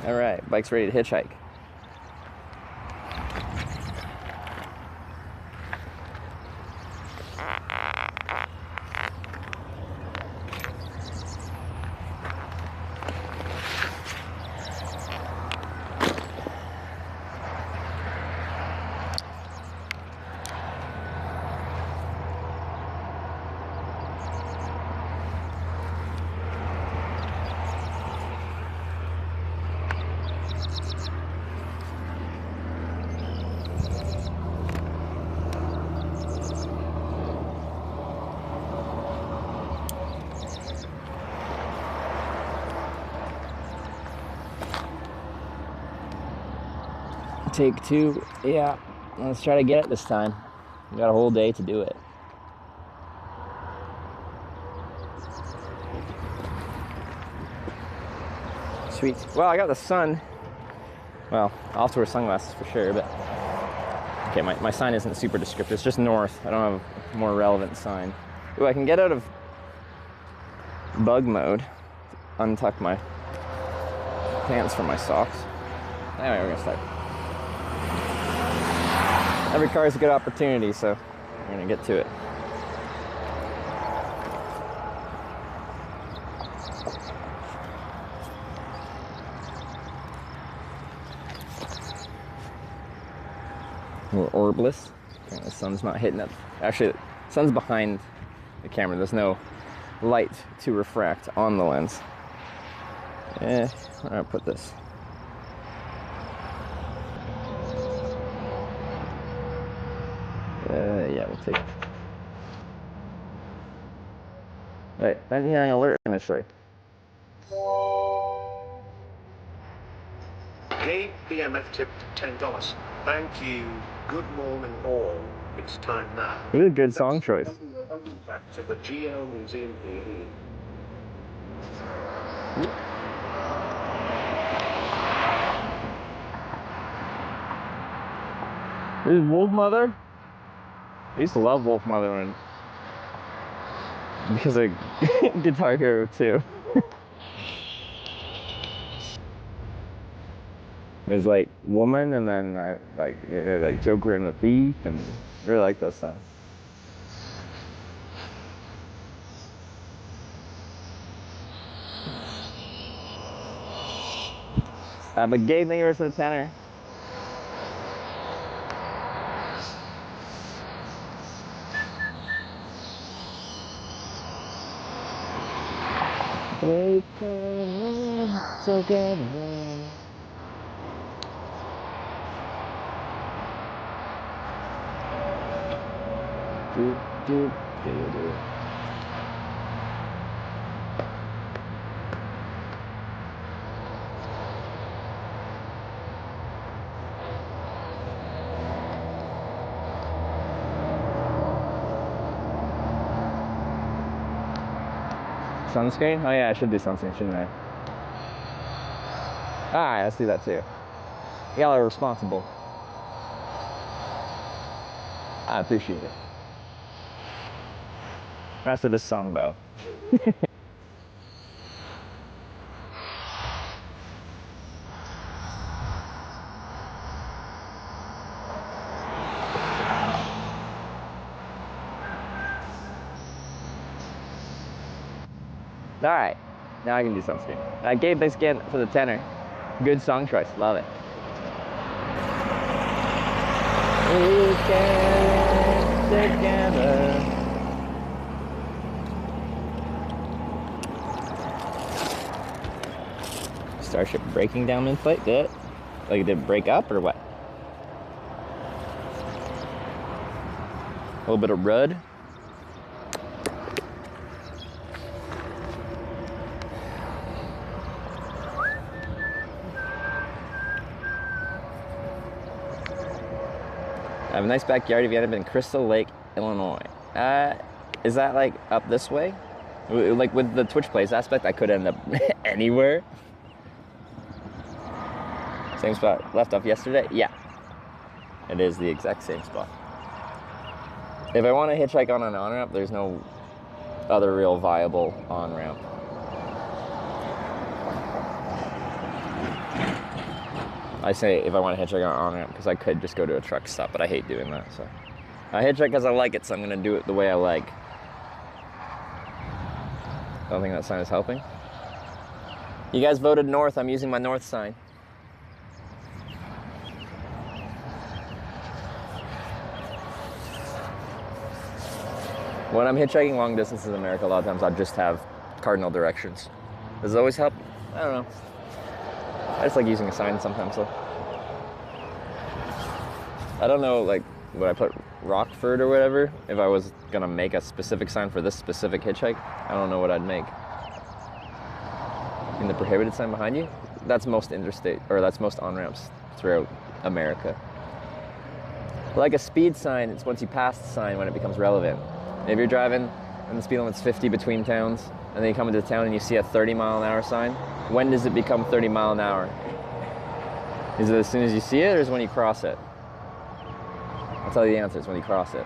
All right, bike's ready to hitchhike. Take two. Yeah, let's try to get it this time. We got a whole day to do it. Sweet. Well, I got the sun. Well, I'll have to wear sunglasses for sure, but okay, my sign isn't super descriptive. It's just north. I don't have a more relevant sign. Ooh, I can get out of bug mode, untuck my pants from my socks. Anyway, we're gonna start. Every car is a good opportunity, so we're gonna get to it. A little orbless. The sun's not hitting it. Actually, the sun's behind the camera. There's no light to refract on the lens. Where do I put this? Yeah, we'll take it. Right, yeah, alert initially. Gabe BMF tipped $10. Thank you. Good morning, all. It's time now. It was a good song choice. Back to the GL Museum. This is Wolf Mother. I used to love Wolf Mother when, because of Guitar Hero 2. There's like Woman, and then like Joker and the Thief, and I really like those songs. But Gabe, thank you for the tenor. We can live together. Do, do, do, do. Sunscreen? Oh yeah, I should do sunscreen, shouldn't I? Alright, let's do that too. Y'all are responsible. I appreciate it. That's what this song about. All right, now I can do sunscreen. Gabe, thanks again for the tenor. Good song choice, love it. We can together. Starship breaking down mid-flight, did it? Like it did break up or what? A little bit of rud. I have a nice backyard if you hadn't been in Crystal Lake, Illinois. Is that like up this way? Like with the Twitch Plays aspect, I could end up anywhere. Same spot left off yesterday? Yeah. It is the exact same spot. If I want to hitchhike on an on-ramp, there's no other real viable on-ramp. I say if I want to hitchhike on an on-ramp because I could just go to a truck stop, but I hate doing that. So I hitchhike because I like it, so I'm going to do it the way I like. I don't think that sign is helping. You guys voted north. I'm using my north sign. When I'm hitchhiking long distances in America, a lot of times I'll just have cardinal directions. Does it always help? I don't know. I just like using a sign sometimes though. I don't know, like, would I put Rockford or whatever if I was gonna make a specific sign for this specific hitchhike? I don't know what I'd make. In the prohibited sign behind you? That's most interstate, or that's most on-ramps throughout America. Like a speed sign, it's once you pass the sign when it becomes relevant. If you're driving and the speed limit's 50 between towns, and then you come into town and you see a 30-mile-an-hour sign, when does it become 30 mile an hour? Is it as soon as you see it, or is it when you cross it? I'll tell you the answer, it's when you cross it.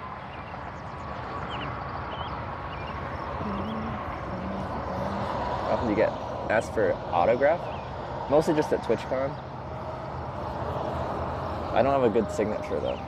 How often do you get asked for autograph? Mostly just at TwitchCon. I don't have a good signature though.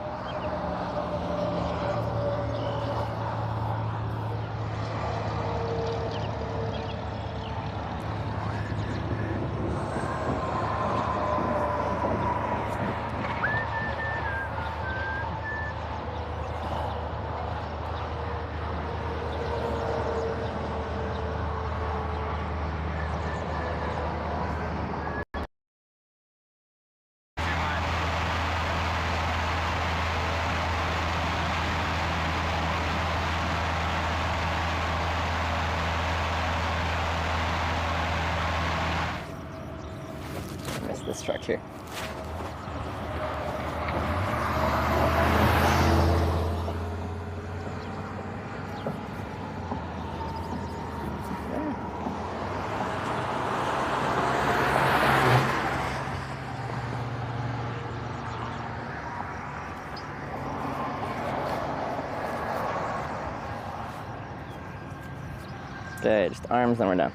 This truck here. Okay, just arms, then we're done.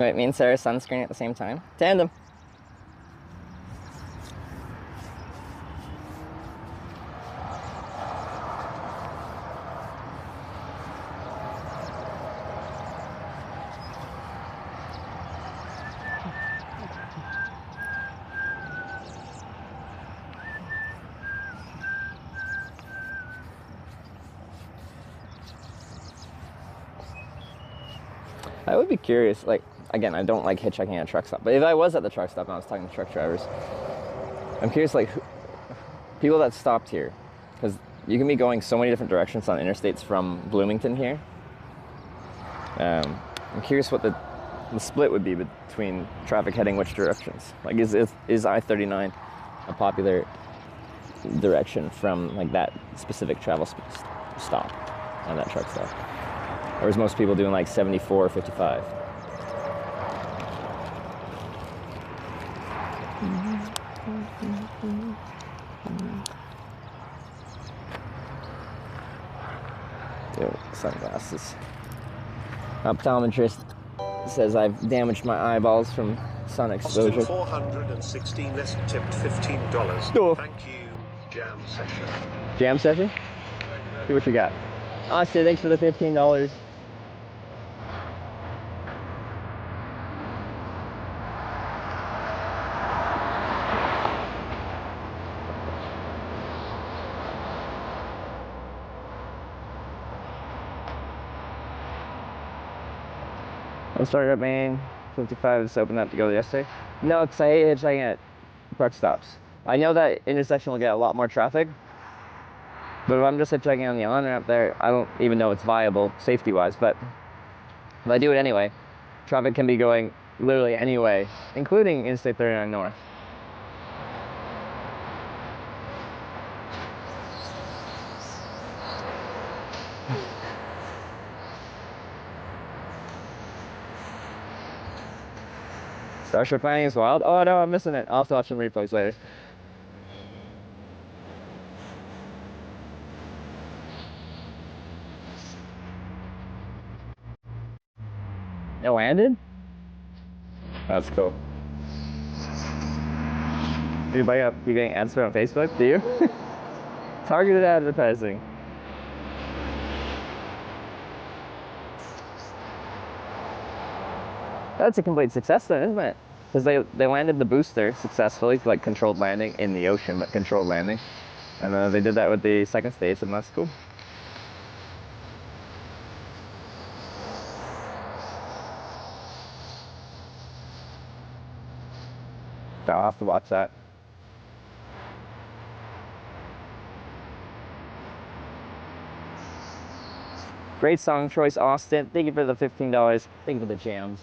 Wait, me and Sarah sunscreen at the same time? Tandem. I would be curious, like, again, I don't like hitchhiking at a truck stop, but if I was at the truck stop and I was talking to truck drivers, I'm curious, like, people that stopped here, because you can be going so many different directions on interstates from Bloomington here. I'm curious what the split would be between traffic heading which directions. Like, is I-39 a popular direction from, like, that specific travel stop on that truck stop? Or is most people doing, like, 74 or 55? Yo, sunglasses. Optometrist says I've damaged my eyeballs from sun exposure. 416 less tipped $15. Oh. Thank you, jam session. Jam session? See what you got. Austin, thanks for the $15. I'm starting at Main 55 is open up to go yesterday. No, because I hate hitchhiking at truck stops. I know that intersection will get a lot more traffic, but if I'm just hitchhiking on the on-ramp there, I don't even know it's viable safety-wise, but if I do it anyway, traffic can be going literally any way, including Interstate 39 North. Starship Landing is wild. Oh no, I'm missing it. I'll have to watch some replays later. It landed? That's cool. You getting ads on Facebook? Do you? Targeted advertising. That's a complete success then, isn't it? Because they landed the booster successfully, like controlled landing in the ocean, but controlled landing. And they did that with the second stage, and that's cool. I'll have to watch that. Great song choice, Austin. Thank you for the $15. Thank you for the jams.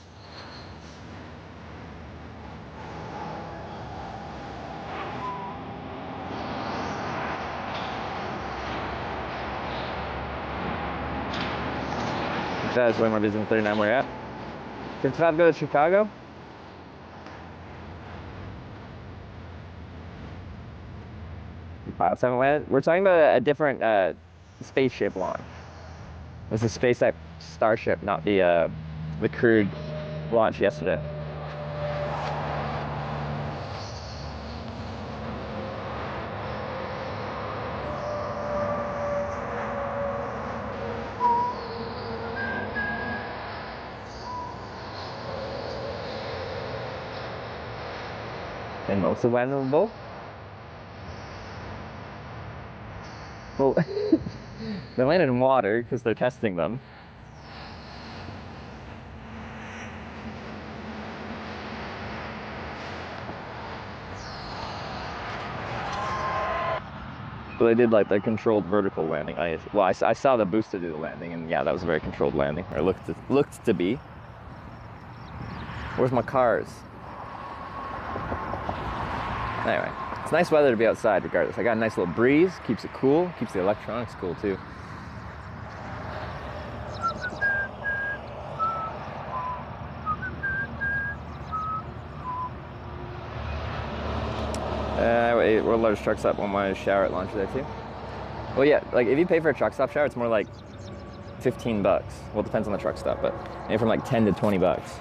That is way more busy than 39 we're at. Can Trav go to Chicago? Pilots haven't landed. We're talking about a different spaceship launch. It was the SpaceX Starship, not the crewed launch yesterday. And most of landed on both. Well, they landed in water because they're testing them. But they did like their controlled vertical landing. I saw the booster do the landing, and yeah, that was a very controlled landing, or looked to be. Where's my cars? Anyway, it's nice weather to be outside regardless. I got a nice little breeze, keeps it cool, keeps the electronics cool too. We'll load trucks up on my shower at lunch there too. Well, yeah, like if you pay for a truck stop shower, it's more like $15. Well, it depends on the truck stop, but from like 10 to 20 bucks.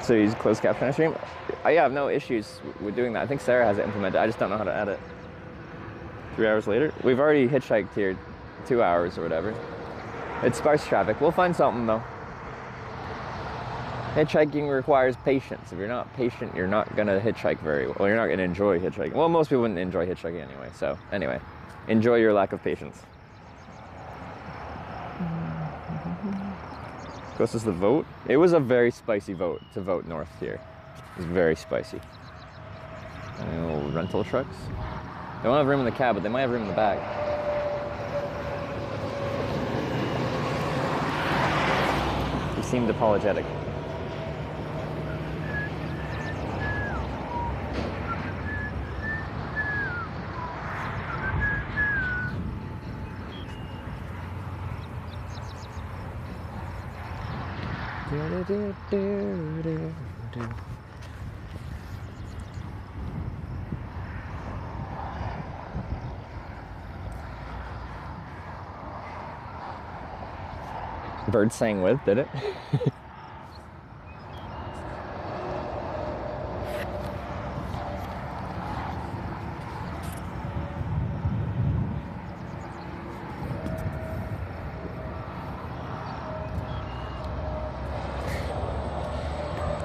So you use closed caption stream? I have no issues with doing that. I think Sarah has it implemented. I just don't know how to add it. 3 hours later? We've already hitchhiked here 2 hours or whatever. It's sparse traffic. We'll find something though. Hitchhiking requires patience. If you're not patient, you're not gonna hitchhike very well. You're not gonna enjoy hitchhiking. Well, most people wouldn't enjoy hitchhiking anyway. So anyway, enjoy your lack of patience. This is the vote. It was a very spicy vote to vote north here. It was very spicy. Rental trucks. They don't have room in the cab, but they might have room in the back. He seemed apologetic. Bird sang with, did it?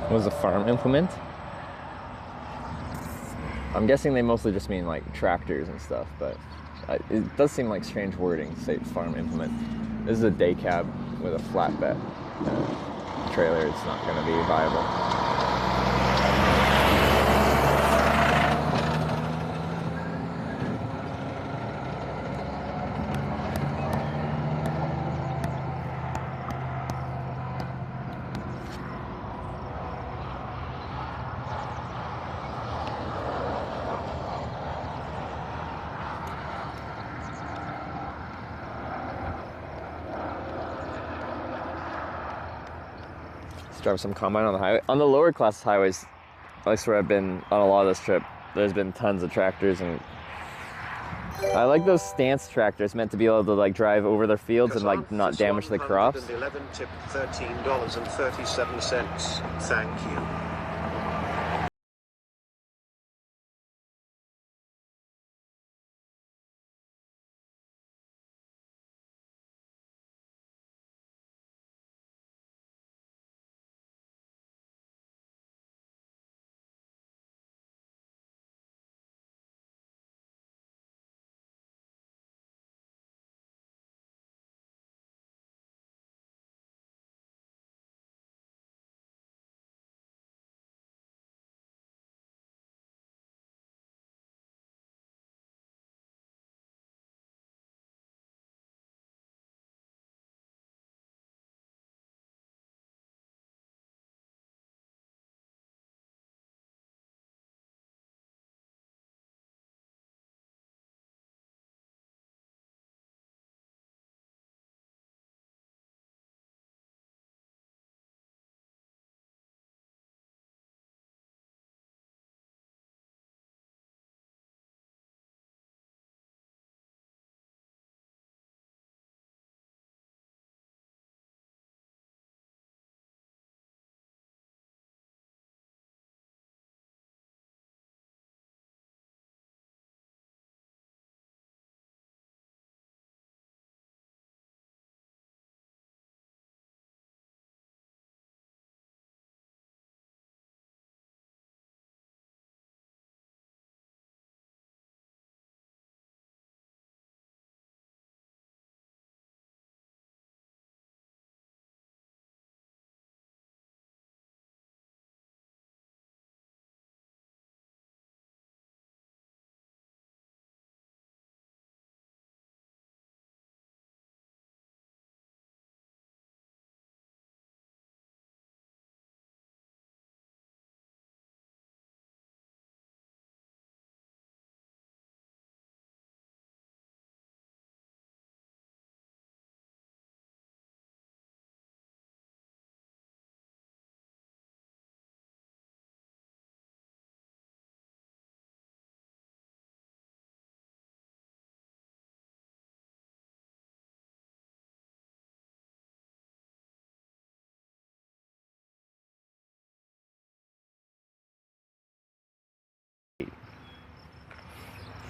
What was a farm implement? I'm guessing they mostly just mean like tractors and stuff, but it does seem like strange wording to say farm implement. This is a day cab with a flatbed trailer. It's not going to be viable. Drive some combine on the highway. On the lower class highways, at least where I've been on a lot of this trip, there's been tons of tractors, and I like those stance tractors meant to be able to like drive over their fields and like not damage the crops. 11 tip $13.37. Thank you.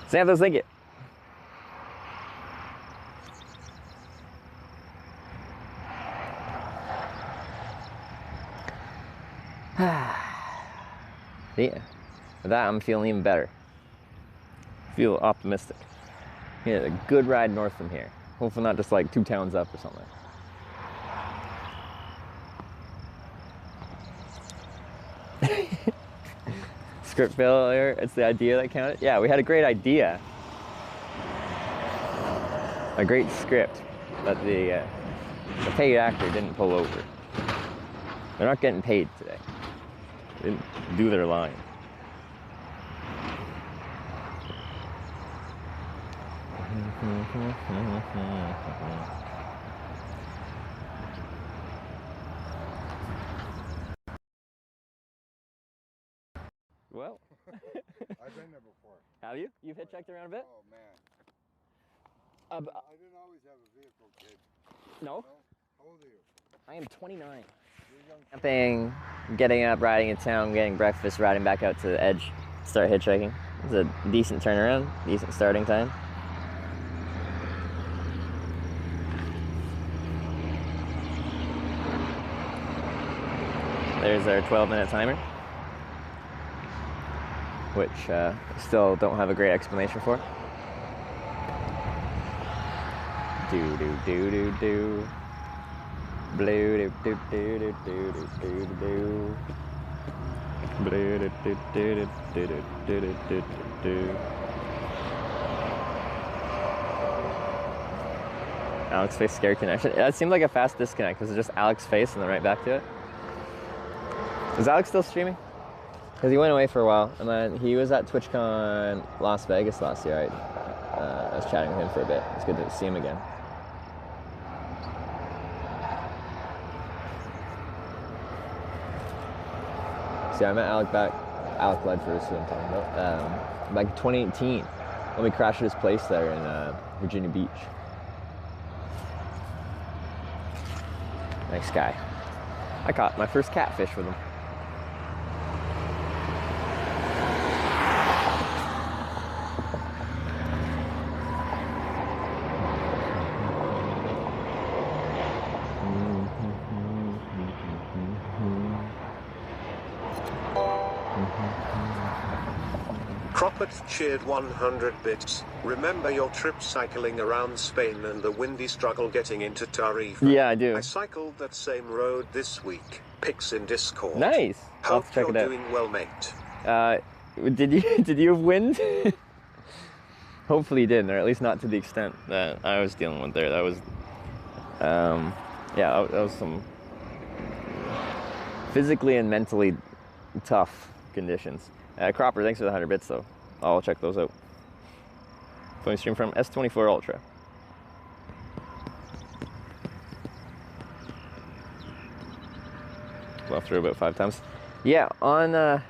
Santos, thank you. Yeah, with that I'm feeling even better. Feel optimistic. Yeah, a good ride north from here. Hopefully not just like 2 towns up or something. Script failure, it's the idea that counted? Yeah, we had a great idea. A great script, but the paid actor didn't pull over. They're not getting paid today. They didn't do their line. Well. I've been there before. Have you? You've hitchhiked around a bit? Oh, man. I I didn't always have a vehicle, kid. No? How old are you? I am 29. Camping, getting up, riding in town, getting breakfast, riding back out to the edge, start hitchhiking. It's a decent turnaround, decent starting time. There's our 12-minute timer, which still don't have a great explanation for. Do do do do do. Blue do do do do do do do do. Blue do do do do do do do do. Alex face scare connection. That seemed like a fast disconnect because it's just Alex face and then right back to it. Is Alex still streaming? Because he went away for a while, and then he was at TwitchCon Las Vegas last year. I was chatting with him for a bit. It's good to see him again. See, I met Alec Ledford is who I'm talking about, back in 2018, when we crashed at his place there in Virginia Beach. Nice guy. I caught my first catfish with him. Cropper cheered 100 bits. Remember your trip cycling around Spain and the windy struggle getting into Tarifa? Yeah, I do. I cycled that same road this week. Pics in Discord. Nice. I'll Hope have to check you're it out. doing well, mate. Did you have wind? Hopefully you didn't, or at least not to the extent that I was dealing with there. That was, yeah, that was some physically and mentally tough conditions. Cropper, thanks for the 100 bits though. I'll check those out. Phone stream from S24 Ultra. Well, through about 5 times. Yeah, on I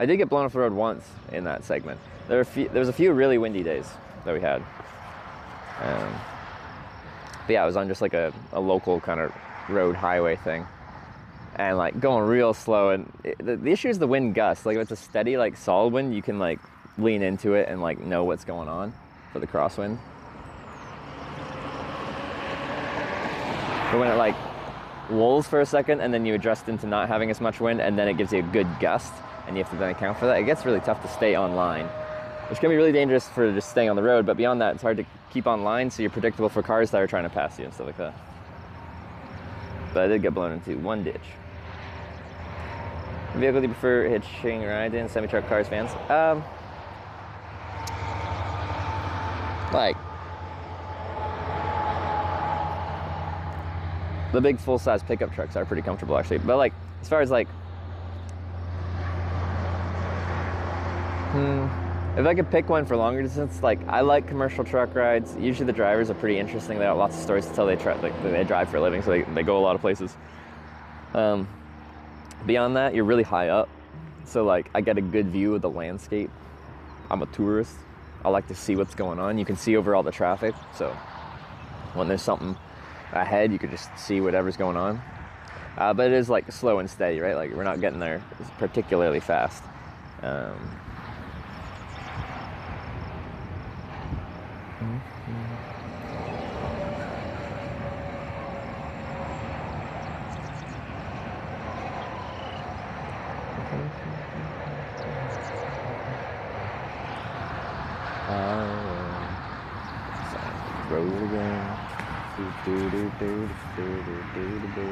did get blown off the road once in that segment. There was a few really windy days that we had. But yeah, I was on just like a local kind of road highway thing. And like going real slow, and the issue is the wind gust. Like if it's a steady, like solid wind, you can like lean into it and like know what's going on for the crosswind. But when it like lulls for a second and then you adjust into not having as much wind and then it gives you a good gust and you have to then account for that, it gets really tough to stay on line, which can be really dangerous for just staying on the road. But beyond that, it's hard to keep on line, so you're predictable for cars that are trying to pass you and stuff like that. But I did get blown into one ditch. Vehicle do you prefer hitching ride in? Semi-truck, cars, vans? Like the big full-size pickup trucks are pretty comfortable actually. But like as far as like if I could pick one for longer distance, like I like commercial truck rides. Usually the drivers are pretty interesting. They have lots of stories to tell. They drive for a living, so they go a lot of places. Beyond that, you're really high up, so like I get a good view of the landscape. I'm a tourist. I like to see what's going on. You can see over all the traffic, so when there's something ahead, you can just see whatever's going on. But it is like slow and steady, right? Like we're not getting there particularly fast. Roll again. Do do do do do do do do.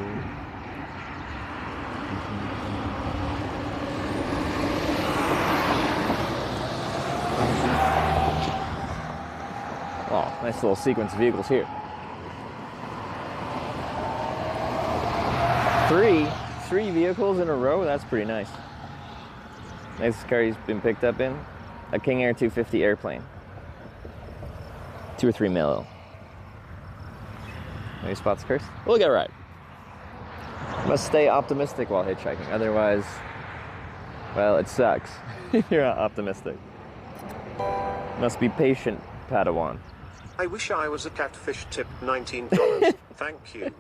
Oh, nice little sequence of vehicles here. Three vehicles in a row. That's pretty nice. Nice car he's been picked up in. A King Air 250 airplane. 2 or 3 mil. Any spots cursed? We'll get right. Must stay optimistic while hitchhiking. Otherwise, well, it sucks. You're not optimistic. Must be patient, Padawan. I wish I was a catfish. Tip $19. Thank you.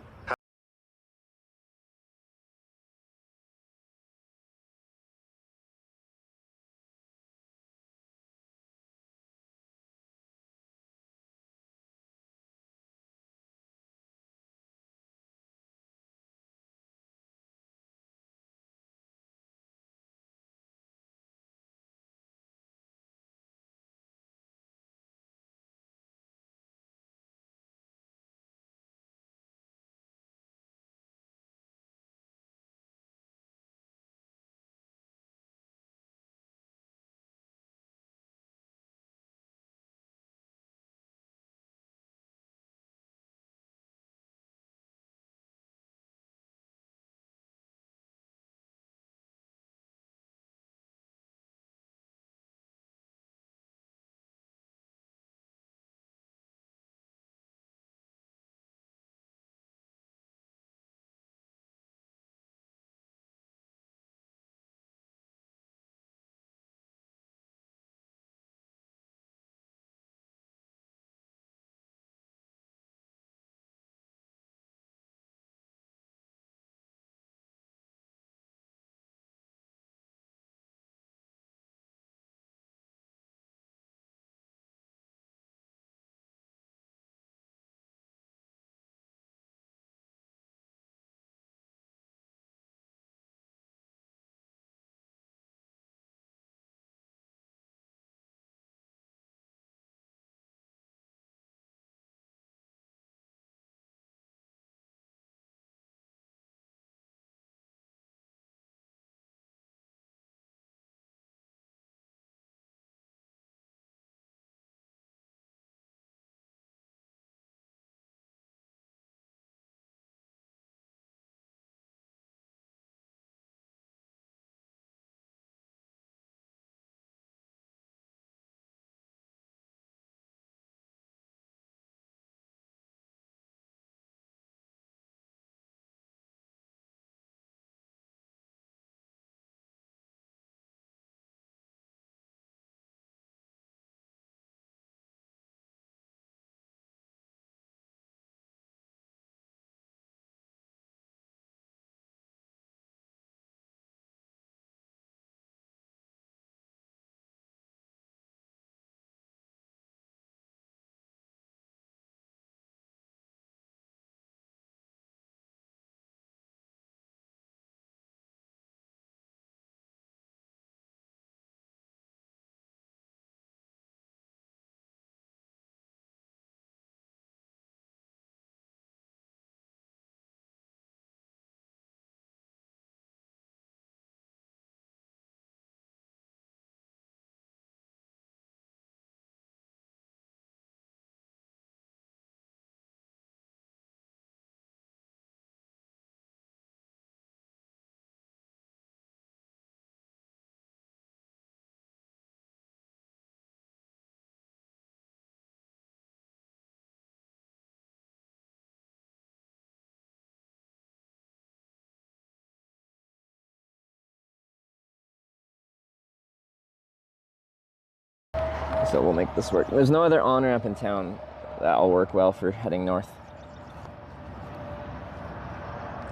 So we'll make this work. There's no other on-ramp in town that'll work well for heading north.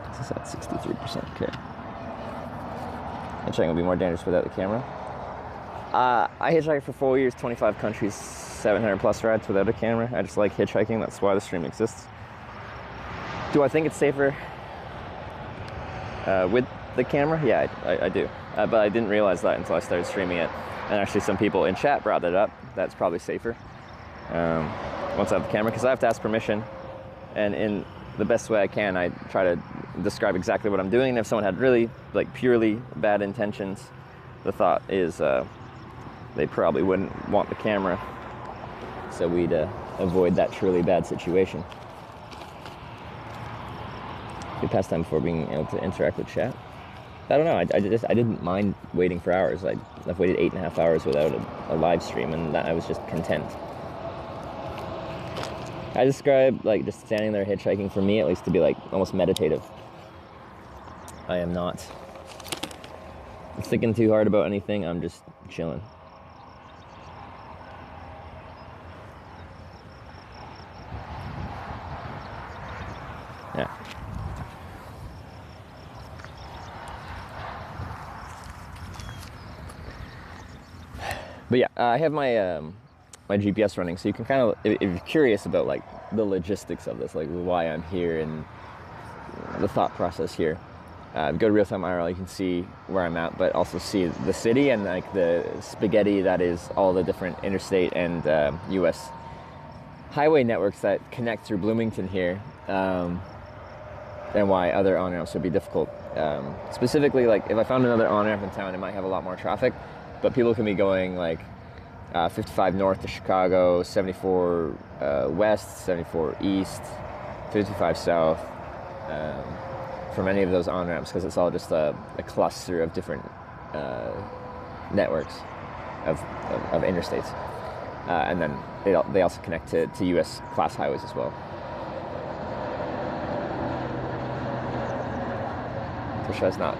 This is at 63%, okay. Hitchhiking will be more dangerous without the camera. I hitchhiked for 4 years, 25 countries, 700 plus rides without a camera. I just like hitchhiking, that's why the stream exists. Do I think it's safer with the camera? Yeah, I do. But I didn't realize that until I started streaming it. And actually some people in chat brought it up. That's probably safer once I have the camera, because I have to ask permission. And in the best way I can, I try to describe exactly what I'm doing. And if someone had really, like, purely bad intentions, the thought is they probably wouldn't want the camera. So we'd avoid that truly bad situation. Good pastime before being able to interact with chat. I don't know, I didn't mind waiting for hours. I've waited 8.5 hours without a live stream, and I was just content. I describe, like, just standing there hitchhiking, for me at least, to be like almost meditative. I am not thinking too hard about anything, I'm just chilling. Yeah. But yeah, I have my my GPS running, so you can kind of, if you're curious about like the logistics of this, like why I'm here and the thought process here, go to real-time IRL, you can see where I'm at, but also see the city and like the spaghetti that is all the different interstate and US highway networks that connect through Bloomington here, and why other on-ramps would be difficult. Specifically, like if I found another on-ramp in town, it might have a lot more traffic, but people can be going like 55 north to Chicago, 74 west, 74 east, 55 south, from any of those on-ramps, because it's all just a cluster of different networks of interstates. And then they also connect to US class highways as well. For sure, it's not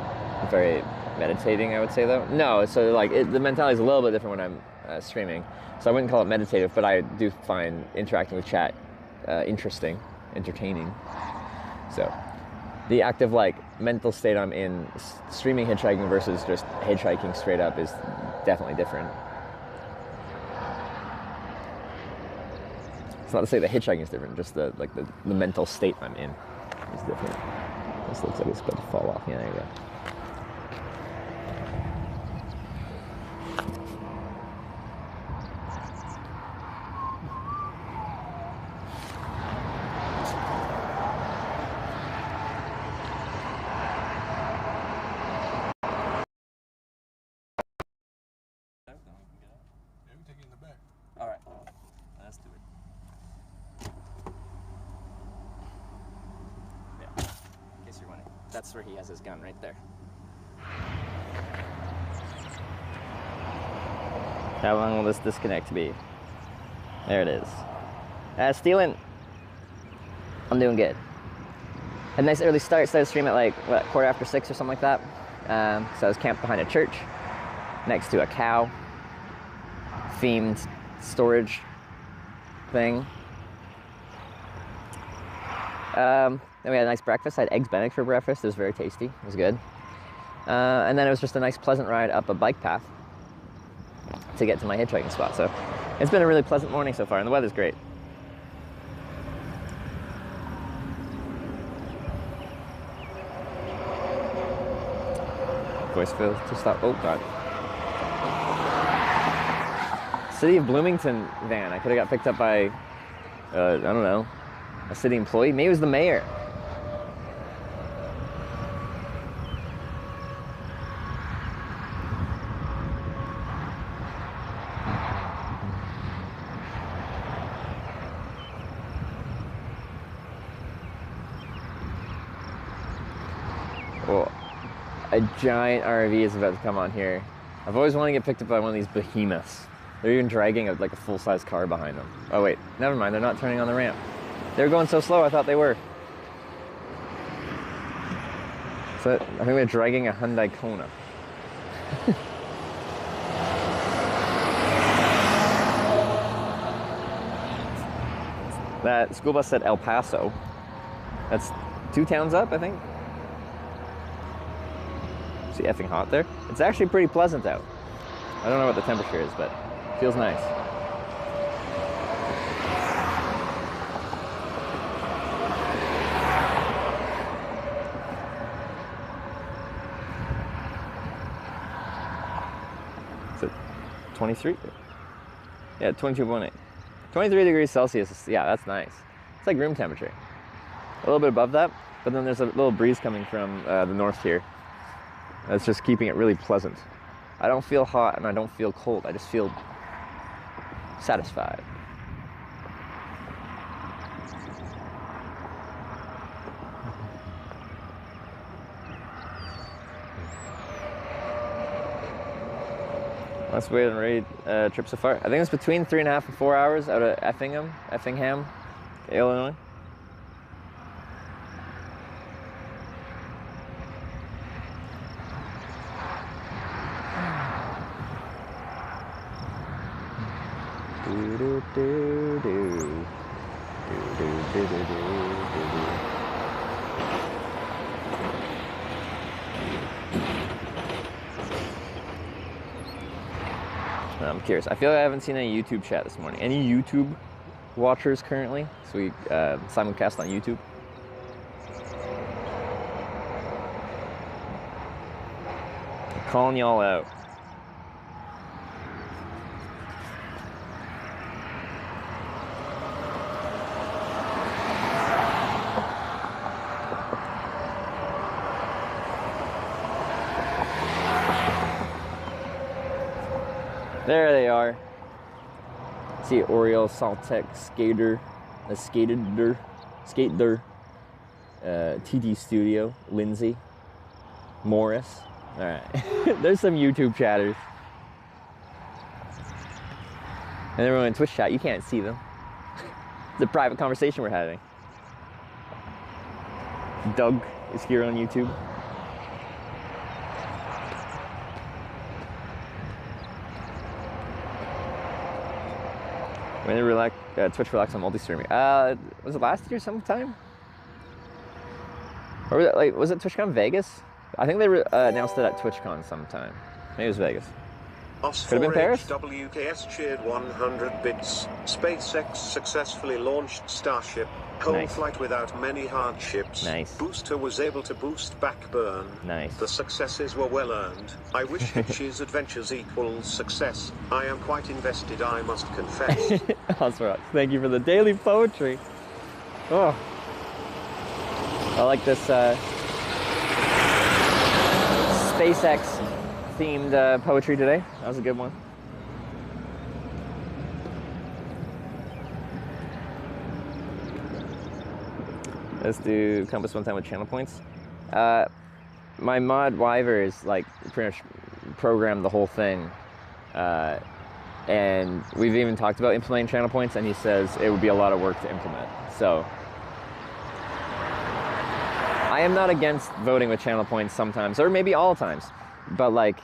very meditating, I would say, though. No, so like the mentality is a little bit different when I'm streaming. So I wouldn't call it meditative, but I do find interacting with chat interesting, entertaining. So the active like mental state I'm in streaming hitchhiking versus just hitchhiking straight up is definitely different. It's not to say that hitchhiking is different, just the mental state I'm in is different. This looks like it's about to fall off. Yeah, there you go. All right, let's do it. Yeah, in case you're wondering, that's where he has his gun, right there. How long will this disconnect be? There it is. Stealing. I'm doing good. Had a nice early start. Started stream at like, what, 6:15 or something like that. So I was camped behind a church next to a cow themed storage thing. Then we had a nice breakfast. I had eggs Benedict for breakfast. It was very tasty. It was good. And then it was just a nice pleasant ride up a bike path to get to my hitchhiking spot. So it's been a really pleasant morning so far, and the weather's great. Voice fill to stop. Oh god. City of Bloomington van. I could have got picked up by, I don't know, a city employee. Maybe it was the mayor. Well, a giant RV is about to come on here. I've always wanted to get picked up by one of these behemoths. They're even dragging like a full-size car behind them. Oh wait, never mind, they're not turning on the ramp. They were going so slow, I thought they were. So I think they're dragging a Hyundai Kona. school bus said El Paso. That's 2 towns up, I think. It's effing hot there. It's actually pretty pleasant out. I don't know what the temperature is, but it feels nice. Is it 23? Yeah, 22.8. 23 degrees Celsius. Yeah, that's nice. It's like room temperature. A little bit above that, but then there's a little breeze coming from the north here. That's just keeping it really pleasant. I don't feel hot and I don't feel cold. I just feel satisfied. Let's wait and rate trip so far. I think it's between 3.5 and 4 hours out of Effingham, Illinois. Do do do do do do do do do. I'm curious. I feel like I haven't seen any YouTube chat this morning. Any YouTube watchers currently? So we simulcast on YouTube. I'm calling y'all out. There they are. See Oriole, Saltec, Skater, TD Studio, Lindsay, Morris. All right, there's some YouTube chatters. And everyone in Twitch chat, you can't see them. It's a private conversation we're having. Doug is here on YouTube. When did Twitch relax on multi-streaming? Was it last year sometime? Or was it TwitchCon Vegas? I think they announced it at TwitchCon sometime. Maybe it was Vegas. Could have been Paris? WKS cheered 100 bits. SpaceX successfully launched Starship. Whole Nice. flight without many hardships. Nice. Booster was able to boost back burn. Nice. The successes were well earned. I wish Hitch's adventures equals success. I am quite invested, I must confess. Awesome. Thank you for the daily poetry. Oh. I like this SpaceX themed poetry today. That was a good one. Let's do compass one time with channel points. My mod Wyver is like pretty much programmed the whole thing. And we've even talked about implementing channel points, and he says it would be a lot of work to implement. So I am not against voting with channel points sometimes, or maybe all times, but like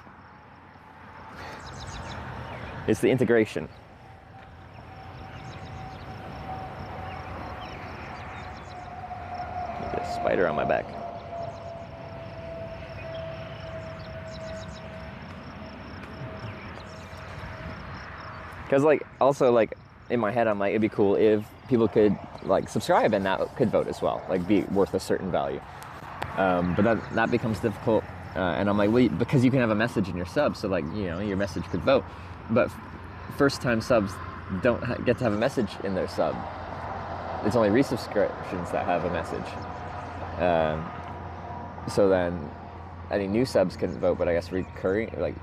it's the integration. There's a spider on my back. Because like also like in my head I'm like it'd be cool if people could like subscribe and that could vote as well, like be worth a certain value. But that becomes difficult, and I'm like, well, because you can have a message in your sub, so like your message could vote, but first time subs don't get to have a message in their sub. It's only resubscriptions that have a message. So then any new subs couldn't vote, but I guess recurring, like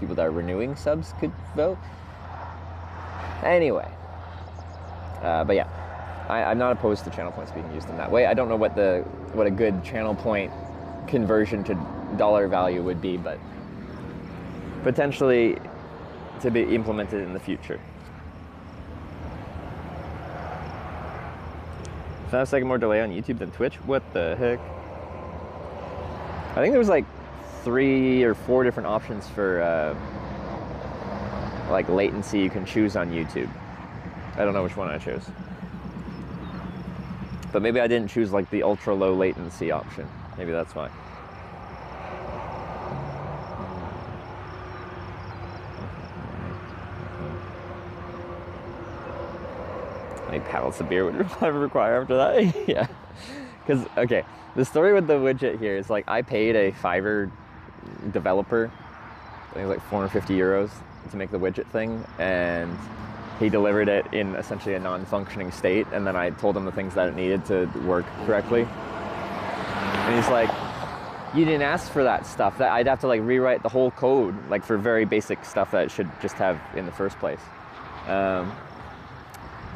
people that are renewing subs could vote. Anyway, but yeah, I'm not opposed to channel points being used in that way. I don't know what a good channel point conversion to dollar value would be, but potentially to be implemented in the future. 5 second more delay on YouTube than Twitch? What the heck? I think there was like 3 or 4 different options for like latency you can choose on YouTube. I don't know which one I chose. but maybe I didn't choose like the ultra low latency option. Maybe that's why. How many pallets of beer would I require after that? Yeah. Because, okay, the story with the widget here is like I paid a Fiverr developer, I think it was like 450 euros to make the widget thing, and he delivered it in essentially a non-functioning state, and then I told him the things that it needed to work correctly. And he's like, you didn't ask for that stuff. That I'd have to like rewrite the whole code, like for very basic stuff that it should just have in the first place. And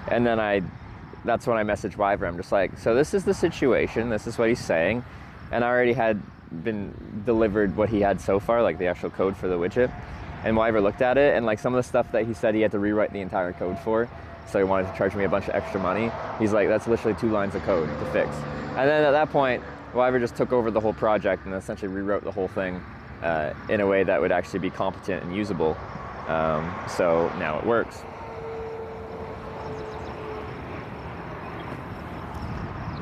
then that's when I messaged Wyver. I'm just like, so this is the situation, this is what he's saying. And I already had been delivered what he had so far, like the actual code for the widget. And Wyver looked at it, and like some of the stuff that he said he had to rewrite the entire code for, so he wanted to charge me a bunch of extra money. He's like, that's literally 2 lines of code to fix. And then at that point, Wyver just took over the whole project and essentially rewrote the whole thing in a way that would actually be competent and usable. So now it works.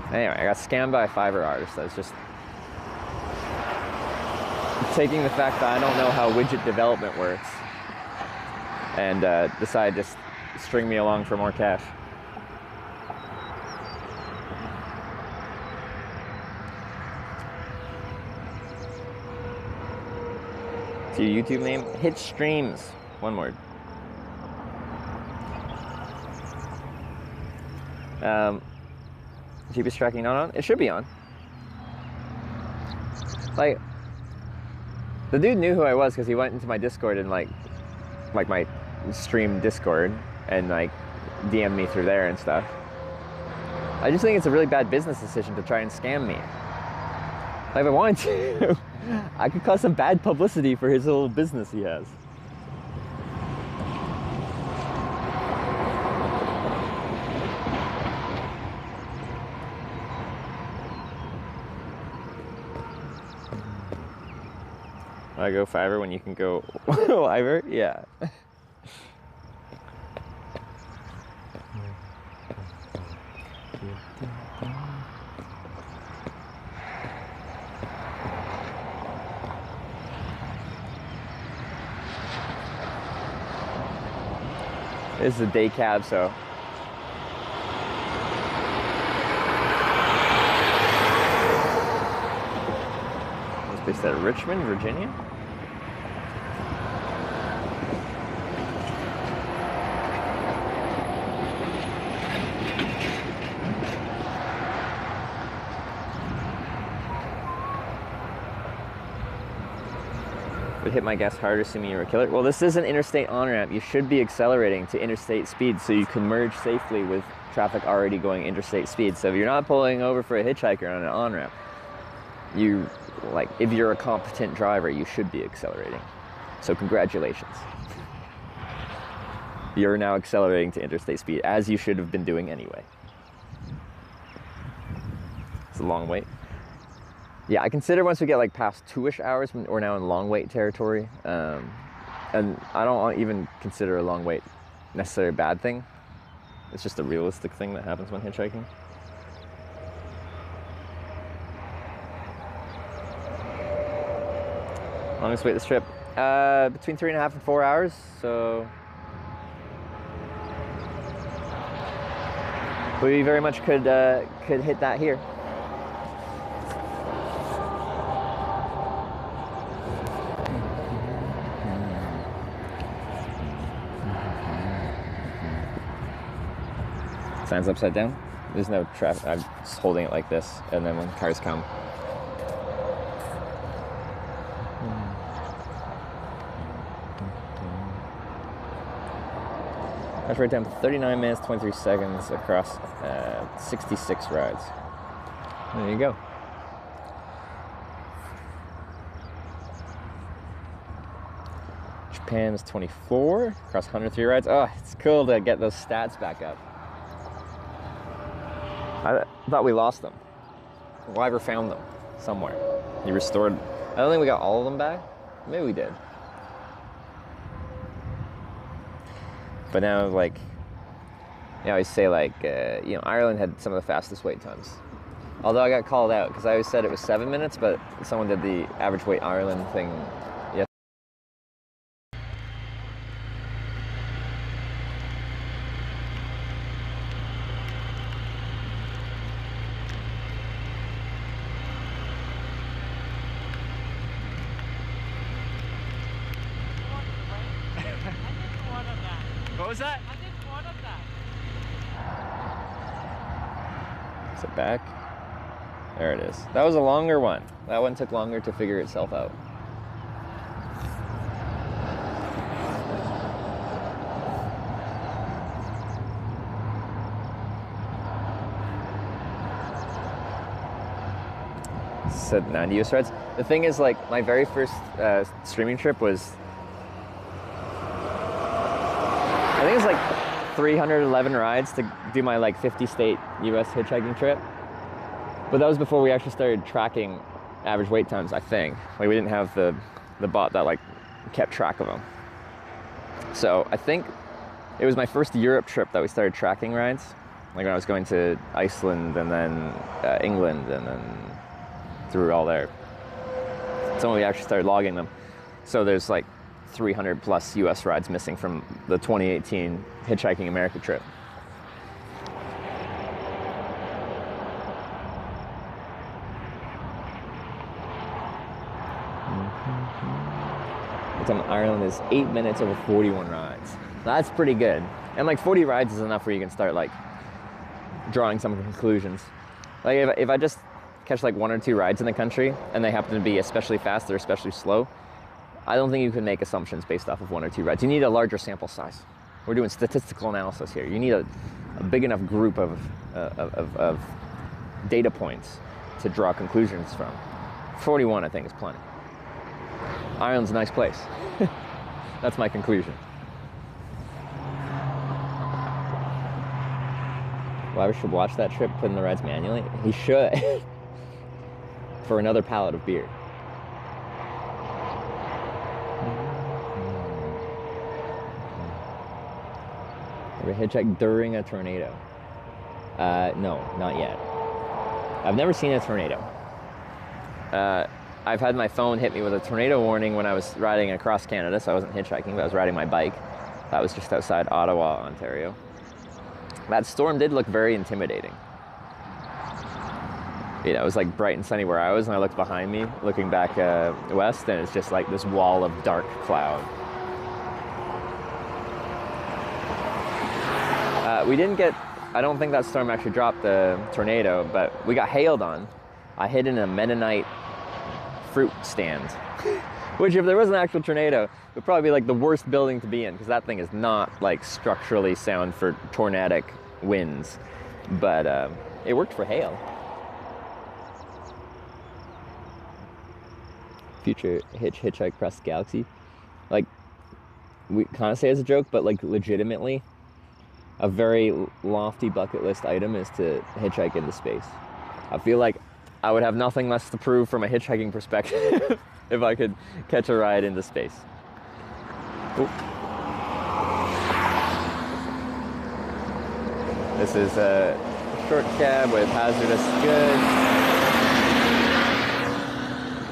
Anyway, I got scammed by a Fiverr artist that's just taking the fact that I don't know how widget development works and decide to just string me along for more cash. What's your YouTube name? Hitch Streams. One word. GPS tracking not on? It should be on. Like, the dude knew who I was because he went into my Discord and like my stream Discord and like DM'd me through there and stuff. I just think it's a really bad business decision to try and scam me. Like, if I wanted to, I could cause some bad publicity for his little business he has. I go Fiverr when you can go Wyver? Yeah. This is a day cab, so. It's based out of Richmond, Virginia. Would hit my gas harder, assuming you're a killer. Well, this is an interstate on-ramp. You should be accelerating to interstate speed so you can merge safely with traffic already going interstate speed. So if you're not pulling over for a hitchhiker on an on-ramp, if you're a competent driver, you should be accelerating. So congratulations. You're now accelerating to interstate speed, as you should have been doing anyway. It's a long wait. Yeah, I consider once we get like past 2-ish hours, we're now in long wait territory. And I don't even consider a long wait necessarily a bad thing. It's just a realistic thing that happens when hitchhiking. Longest wait this trip? Between 3.5 and 4 hours, so we very much could hit that here. Signs upside down. There's no traffic. I'm just holding it like this, and then when cars come. That's right down to 39 minutes, 23 seconds across 66 rides. There you go. Japan is 24 across 103 rides. Oh, it's cool to get those stats back up. I thought we lost them. Wyver found them somewhere. He restored. I don't think we got all of them back. Maybe we did. But now, like, they always say like, Ireland had some of the fastest wait times. Although I got called out because I always said it was 7 minutes, but someone did the average wait Ireland thing. Yes. What was that? Is it back? There it is. That was a longer one. That one took longer to figure itself out. Said 90 US rides. The thing is, like, my very first streaming trip was, I think it was like 311 rides to do my like 50 state US hitchhiking trip. But that was before we actually started tracking average wait times, I think. Like, we didn't have the bot that like kept track of them. So I think it was my first Europe trip that we started tracking rides. Like when I was going to Iceland and then England and then through all there. So we actually started logging them. So there's like 300 plus US rides missing from the 2018 Hitchhiking America trip. Ireland is 8 minutes over 41 rides. That's pretty good. And like 40 rides is enough where you can start like drawing some conclusions. Like if I just catch like 1 or 2 rides in the country and they happen to be especially fast or especially slow, I don't think you can make assumptions based off of 1 or 2 rides. You need a larger sample size. We're doing statistical analysis here. You need a big enough group of data points to draw conclusions from. 41, I think, is plenty. Ireland's a nice place. That's my conclusion. Why should watch that trip, put in the rides manually? He should. For another pallet of beer. Ever hitchhiked during a tornado? No, not yet. I've never seen a tornado. I've had my phone hit me with a tornado warning when I was riding across Canada, so I wasn't hitchhiking, but I was riding my bike. That was just outside Ottawa, Ontario. That storm did look very intimidating. It was like bright and sunny where I was, and I looked behind me, looking back west, and it's just like this wall of dark cloud. We didn't get, I don't think that storm actually dropped the tornado, but we got hailed on. I hid in a Mennonite fruit stand, which if there was an actual tornado, would probably be like the worst building to be in, because that thing is not like structurally sound for tornadic winds, but it worked for hail. Future hitchhike across the galaxy. Like, we kind of say as a joke, but like legitimately, a very lofty bucket list item is to hitchhike into space. I feel like I would have nothing less to prove from a hitchhiking perspective if I could catch a ride into space. Ooh. This is a short cab with hazardous goods,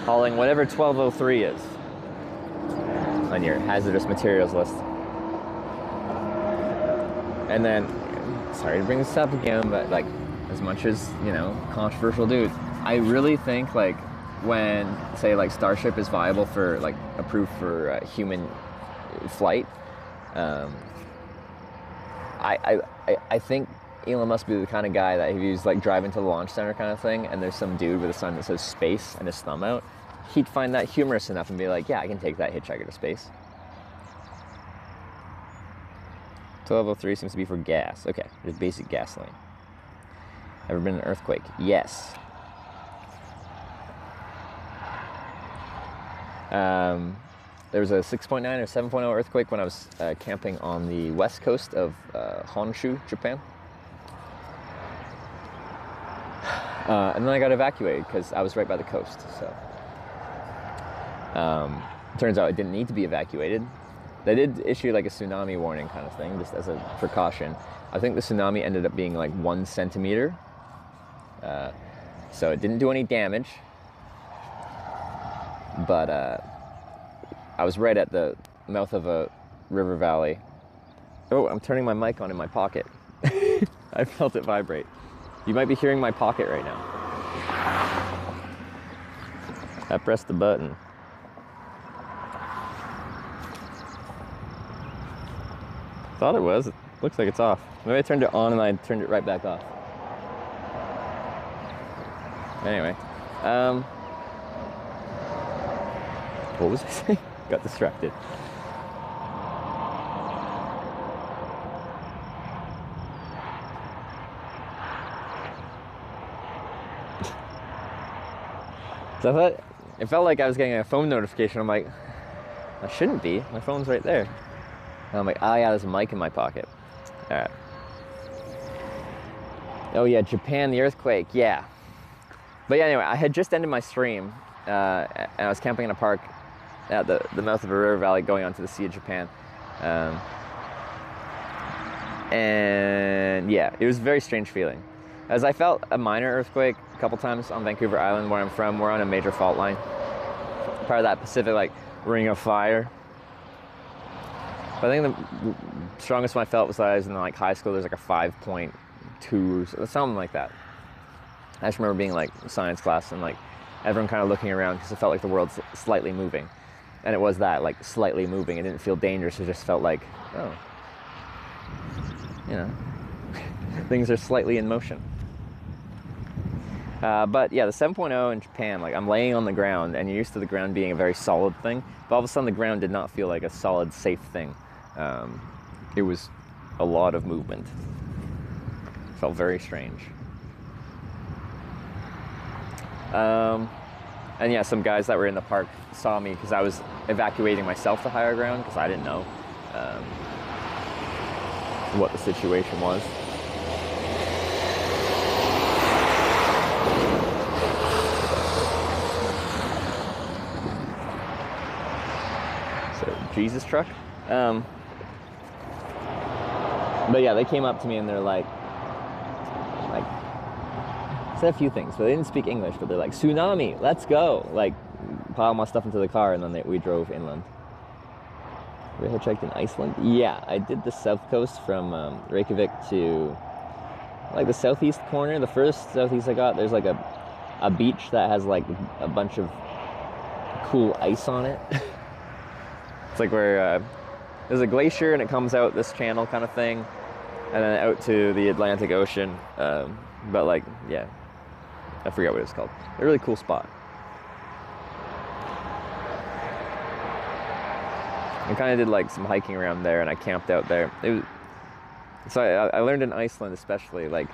hauling whatever 1203 is on your hazardous materials list. And then, sorry to bring this up again, but like, as much as, controversial dudes, I really think like when, say, like Starship is viable for like approved for human flight, I think Elon must be the kind of guy that if he's like driving to the launch center kind of thing, and there's some dude with a sign that says space and his thumb out, he'd find that humorous enough and be like, yeah, I can take that hitchhiker to space. 1203 seems to be for gas. Okay, there's basic gasoline. Ever been in an earthquake? Yes. There was a 6.9 or 7.0 earthquake when I was camping on the west coast of Honshu, Japan. And then I got evacuated because I was right by the coast. So turns out I didn't need to be evacuated. They did issue like a tsunami warning kind of thing, just as a precaution. I think the tsunami ended up being like 1 centimeter. So it didn't do any damage. But I was right at the mouth of a river valley. Oh, I'm turning my mic on in my pocket. I felt it vibrate. You might be hearing my pocket right now. I pressed the button. Thought it was. It looks like it's off. Maybe I turned it on and I turned it right back off. Anyway, what was I saying? Got distracted. So I thought, it felt like I was getting a phone notification. I'm like, I shouldn't be. My phone's right there. And I'm like, oh yeah, there's a mic in my pocket. All right. Oh yeah, Japan, the earthquake, yeah. But yeah, anyway, I had just ended my stream, and I was camping in a park at the mouth of a river valley going onto the Sea of Japan. And yeah, it was a very strange feeling. As I felt a minor earthquake a couple times on Vancouver Island, where I'm from. We're on a major fault line. Part of that Pacific, like, ring of fire. But I think the strongest one I felt was that I was in like high school. There's like a 5.2 or something like that. I just remember being like science class and like everyone kind of looking around because it felt like the world's slightly moving. And it was that, like, slightly moving. It didn't feel dangerous. It just felt like, oh, you know, things are slightly in motion. But yeah, the 7.0 in Japan, like, I'm laying on the ground and you're used to the ground being a very solid thing. But all of a sudden the ground did not feel like a solid, safe thing. It was a lot of movement. It felt very strange. And yeah, some guys that were in the park saw me because I was evacuating myself to higher ground because I didn't know what the situation was. So, Jesus truck. But yeah, they came up to me and they're like, said a few things, but they didn't speak English, but they're like, tsunami, let's go. Like, pile my stuff into the car, and then we drove inland. We hitchhiked in Iceland? Yeah, I did the south coast from Reykjavik to, like, the southeast corner. The first southeast I got, there's like a beach that has like a bunch of cool ice on it. It's like where there's a glacier and it comes out this channel kind of thing, and then out to the Atlantic Ocean. But like, yeah, I forget what it's called. A really cool spot. I kind of did like some hiking around there, and I camped out there. So I learned in Iceland especially, like,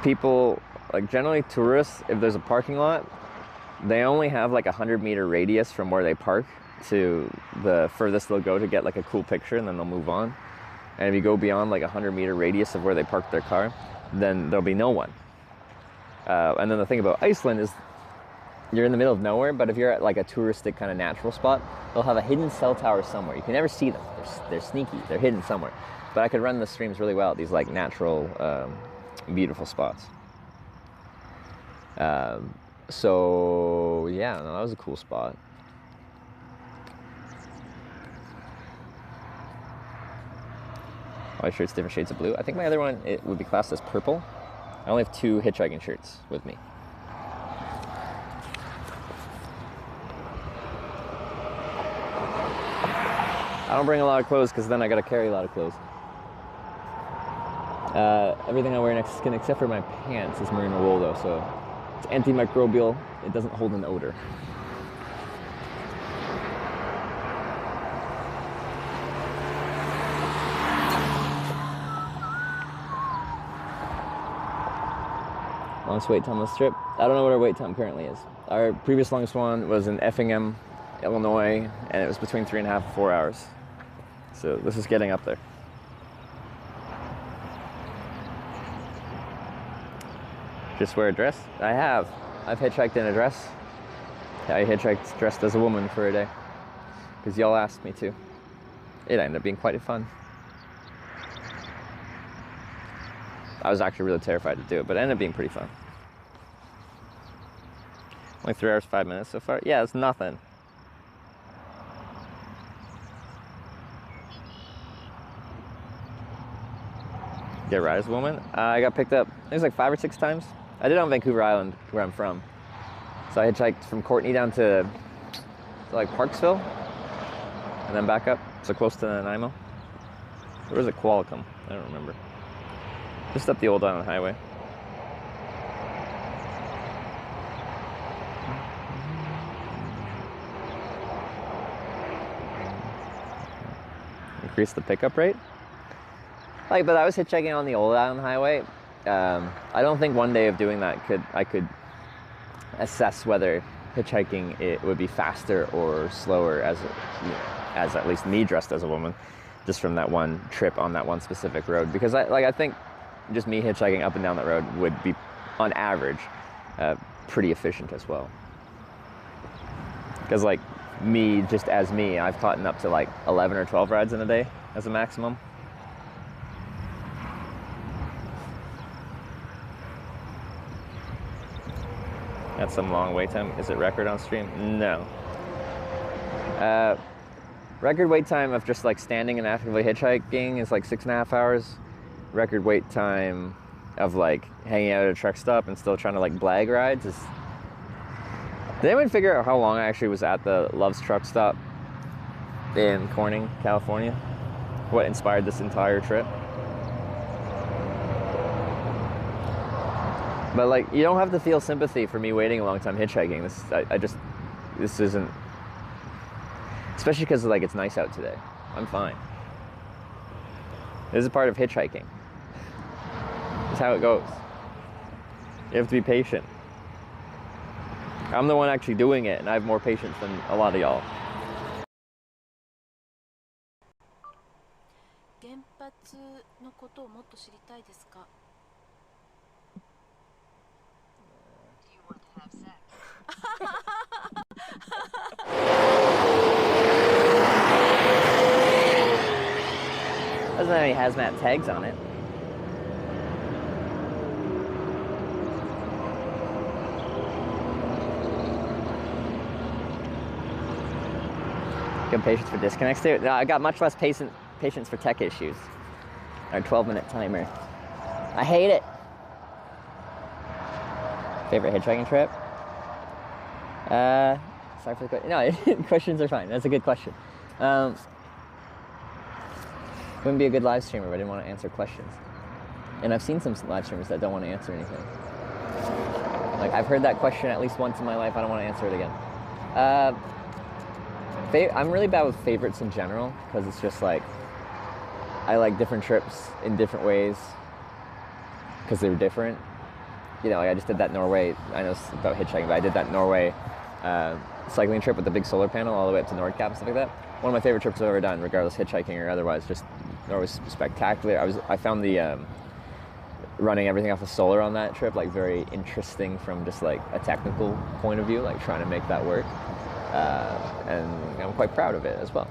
people, like, generally tourists, if there's a parking lot, they only have like 100-meter radius from where they park to the furthest they'll go to get like a cool picture, and then they'll move on. And if you go beyond like 100-meter radius of where they parked their car, then there'll be no one. And then the thing about Iceland is you're in the middle of nowhere, but if you're at like a touristic kind of natural spot, they'll have a hidden cell tower somewhere. You can never see them. They're sneaky. They're hidden somewhere. But I could run the streams really well at these like natural, beautiful spots. So yeah, no, that was a cool spot. My shirt's different shades of blue. I think my other one, it would be classed as purple. I only have 2 hitchhiking shirts with me. I don't bring a lot of clothes because then I gotta carry a lot of clothes. Everything I wear next to skin except for my pants is merino wool though, so it's antimicrobial. It doesn't hold an odor. Longest wait time on this trip? I don't know what our wait time currently is. Our previous longest one was in Effingham, Illinois, and it was between 3.5 and 4 hours. So this is getting up there. Just wear a dress? I have. I've hitchhiked in a dress. I hitchhiked dressed as a woman for a day. Because y'all asked me to. it ended up being quite fun. I was actually really terrified to do it, but it ended up being pretty fun. Only 3 hours, 5 minutes so far. Yeah, it's nothing. Get a ride as a woman? I got picked up, I think it was like 5 or 6 times. I did it on Vancouver Island, where I'm from. So I hitchhiked from Courtney down to like Parksville, and then back up, so close to Nanaimo. Or was it Qualicum? I don't remember. Just up the Old Island Highway. Increase the pickup rate. Like, but I was hitchhiking on the Old Island Highway. I don't think one day of doing that I could assess whether hitchhiking it would be faster or slower as at least me dressed as a woman, just from that one trip on that one specific road. Because I think just me hitchhiking up and down that road would be, on average, pretty efficient as well. Because like me, just as me, I've gotten up to like 11 or 12 rides in a day as a maximum. Got some long wait time. Is it record on stream? No. Record wait time of just like standing and actively hitchhiking is like 6.5 hours. Record wait time of like hanging out at a truck stop and still trying to like blag rides is... Did anyone figure out how long I actually was at the Love's truck stop in Corning, California? What inspired this entire trip? But like, you don't have to feel sympathy for me waiting a long time hitchhiking. This isn't, especially because like it's nice out today. I'm fine. This is part of hitchhiking. It's how it goes. You have to be patient. I'm the one actually doing it, and I have more patience than a lot of y'all. Doesn't have any hazmat tags on it. Good patience for disconnects too? No, I got much less patience for tech issues. Our 12-minute timer. I hate it. Favorite hitchhiking trip? Sorry for the question. No, questions are fine. That's a good question. Wouldn't be a good live streamer if I didn't want to answer questions. And I've seen some live streamers that don't want to answer anything. Like, I've heard that question at least once in my life. I don't want to answer it again. I'm really bad with favorites in general, because it's just like, I like different trips in different ways, because they're different. You know, like I just did that Norway, I know it's about hitchhiking, but I did that Norway cycling trip with the big solar panel all the way up to Nordkap and stuff like that. One of my favorite trips I've ever done, regardless hitchhiking or otherwise. Just Norway's spectacular. I found the running everything off of solar on that trip like very interesting from just like a technical point of view, like trying to make that work. And I'm quite proud of it as well.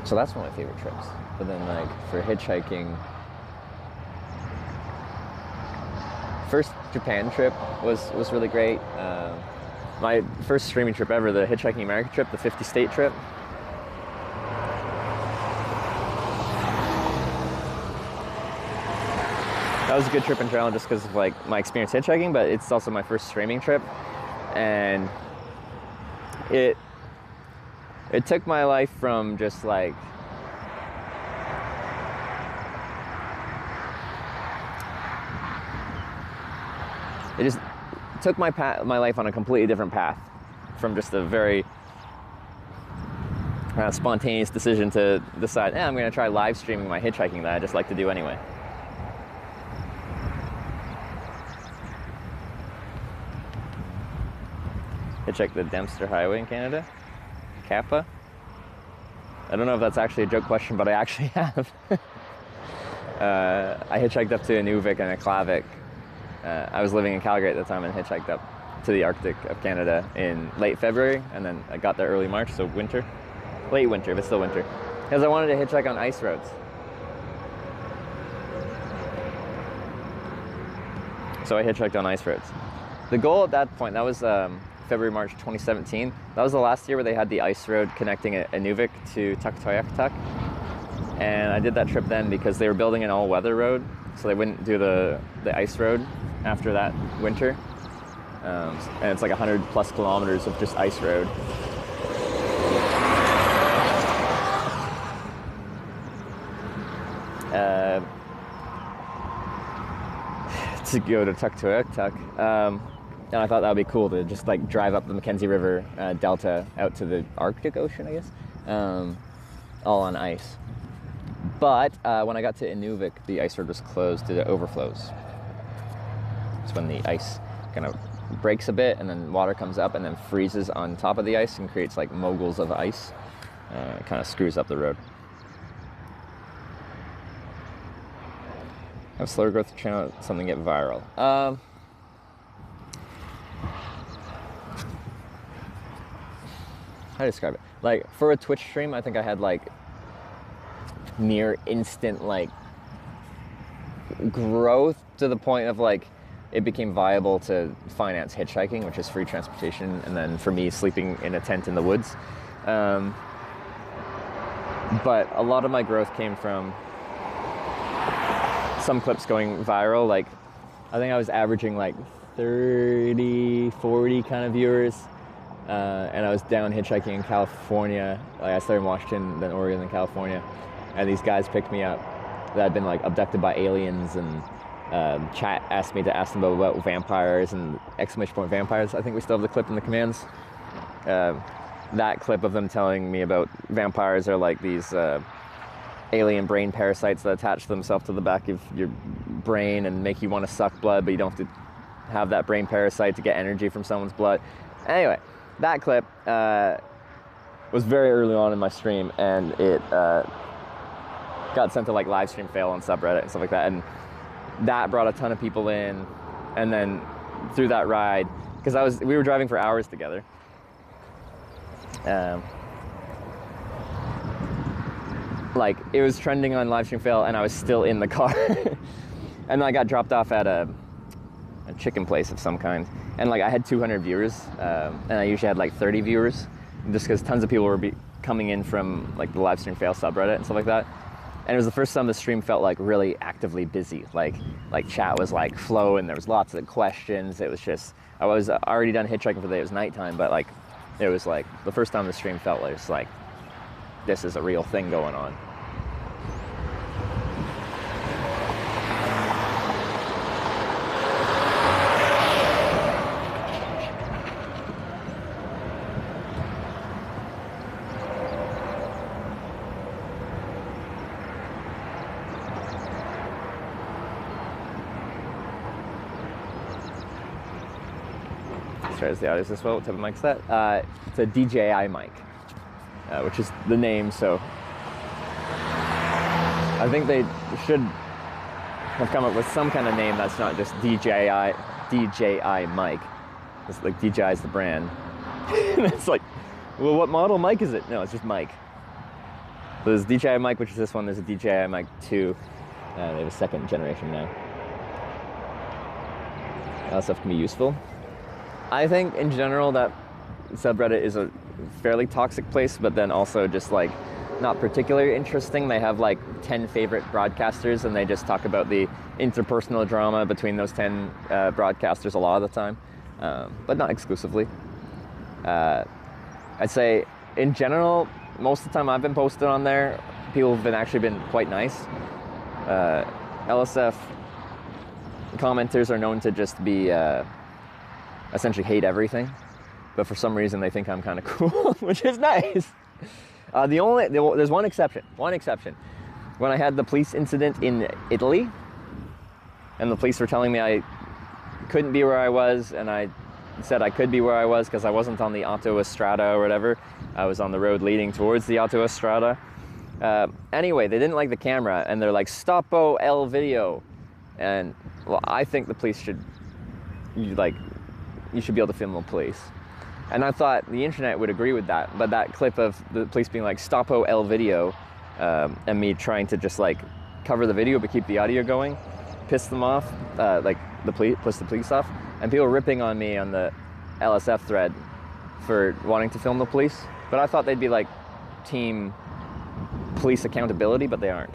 So that's one of my favorite trips. But then like for hitchhiking, first Japan trip was really great. My first streaming trip ever, the Hitchhiking America trip, the 50-state trip. That was a good trip in general just because of like my experience hitchhiking, but it's also my first streaming trip. And it took my life from just like it just took my life on a completely different path from just a very spontaneous decision to decide, I'm going to try live streaming my hitchhiking that I just like to do anyway. Hitchhike the Dempster Highway in Canada? Kappa? I don't know if that's actually a joke question, but I actually have. I hitchhiked up to Inuvik and a Klavik. I was living in Calgary at the time and hitchhiked up to the Arctic of Canada in late February, and then I got there early March, so winter. Late winter, but still winter. Because I wanted to hitchhike on ice roads. So I hitchhiked on ice roads. The goal at that point, that was February, March 2017. That was the last year where they had the ice road connecting Inuvik to Tuktoyaktuk. And I did that trip then because they were building an all-weather road, so they wouldn't do the ice road after that winter. And it's like 100 plus kilometers of just ice road. To go to Tuktoyaktuk. And I thought that would be cool to just like drive up the Mackenzie River Delta out to the Arctic Ocean, I guess, all on ice. But when I got to Inuvik, the ice road was closed due to overflows. It's when the ice kind of breaks a bit and then water comes up and then freezes on top of the ice and creates like moguls of ice. It kind of screws up the road. Have slower growth channel, something get viral. How do I describe it? Like for a Twitch stream, I think I had like near instant like growth to the point of like it became viable to finance hitchhiking, which is free transportation, and then for me sleeping in a tent in the woods. But a lot of my growth came from some clips going viral. Like I think I was averaging like 30, 40 kind of viewers. And I was down hitchhiking in California. Like I started in Washington, then Oregon, then California. And these guys picked me up that had been like abducted by aliens, and chat asked me to ask them about vampires and exclamation point vampires. I think we still have the clip in the commands. That clip of them telling me about vampires are like these alien brain parasites that attach themselves to the back of your brain and make you want to suck blood, but you don't have to have that brain parasite to get energy from someone's blood. Anyway, that clip was very early on in my stream, and it got sent to like live stream fail on subreddit and stuff like that, and that brought a ton of people in. And then through that ride, because we were driving for hours together, like it was trending on live stream fail, and I was still in the car. And then I got dropped off at a chicken place of some kind, and like I had 200 viewers, and I usually had like 30 viewers, just because tons of people were coming in from like the live stream fail subreddit and stuff like that. And it was the first time the stream felt like really actively busy, like chat was like flowing, there was lots of questions. It was just, I was already done hitchhiking for the day, it was nighttime, but like it was like the first time the stream felt like it's like this is a real thing going on. As the audio as well. What type of mic is that? It's a DJI mic, which is the name. So I think they should have come up with some kind of name that's not just DJI mic. It's like DJI is the brand. And it's like, well, what model mic is it? No, it's just mic. So there's a DJI mic, which is this one. There's a DJI mic 2. They have a second generation now. That stuff can be useful. I think in general that subreddit is a fairly toxic place, but then also just like not particularly interesting. They have like 10 favorite broadcasters, and they just talk about the interpersonal drama between those 10 broadcasters a lot of the time, but not exclusively. I'd say in general, most of the time I've been posted on there, people have actually been quite nice. LSF commenters are known to just be essentially hate everything, but for some reason they think I'm kind of cool, which is nice. There's one exception. When I had the police incident in Italy, and the police were telling me I couldn't be where I was, and I said I could be where I was because I wasn't on the autostrada or whatever. I was on the road leading towards the autostrada. Anyway, they didn't like the camera, and they're like, "Stoppo el video," and well, I think the police should like you should be able to film the police. And I thought the internet would agree with that, but that clip of the police being like, "Stopo el video," and me trying to just like cover the video but keep the audio going, pissed them off, like the police, pissed the police off, and people ripping on me on the LSF thread for wanting to film the police. But I thought they'd be like team police accountability, but they aren't.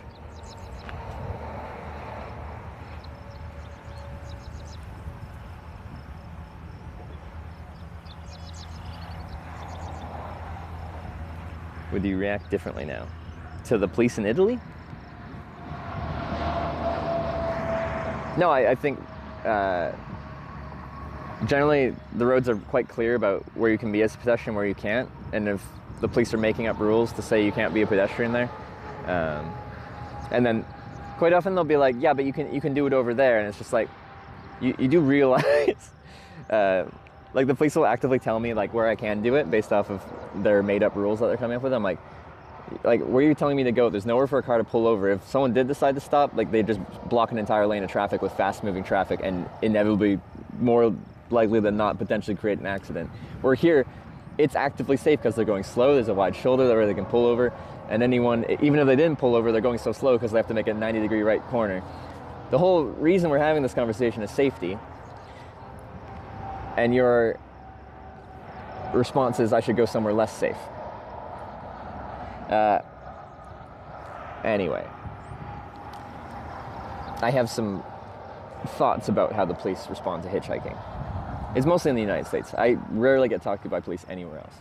Would you react differently now to the police in Italy? No, I think generally the roads are quite clear about where you can be as a pedestrian, where you can't, and if the police are making up rules to say you can't be a pedestrian there, and then quite often they'll be like, "Yeah, but you can do it over there," and it's just like you do realize. Like the police will actively tell me like where I can do it based off of their made up rules that they're coming up with. I'm like where are you telling me to go? There's nowhere for a car to pull over. If someone did decide to stop, like they just block an entire lane of traffic with fast moving traffic and inevitably more likely than not potentially create an accident. Where here, it's actively safe because they're going slow. There's a wide shoulder where they can pull over, and anyone, even if they didn't pull over, they're going so slow because they have to make a 90-degree right corner. The whole reason we're having this conversation is safety. And your response is, I should go somewhere less safe. Anyway, I have some thoughts about how the police respond to hitchhiking. It's mostly in the United States. I rarely get talked to by police anywhere else.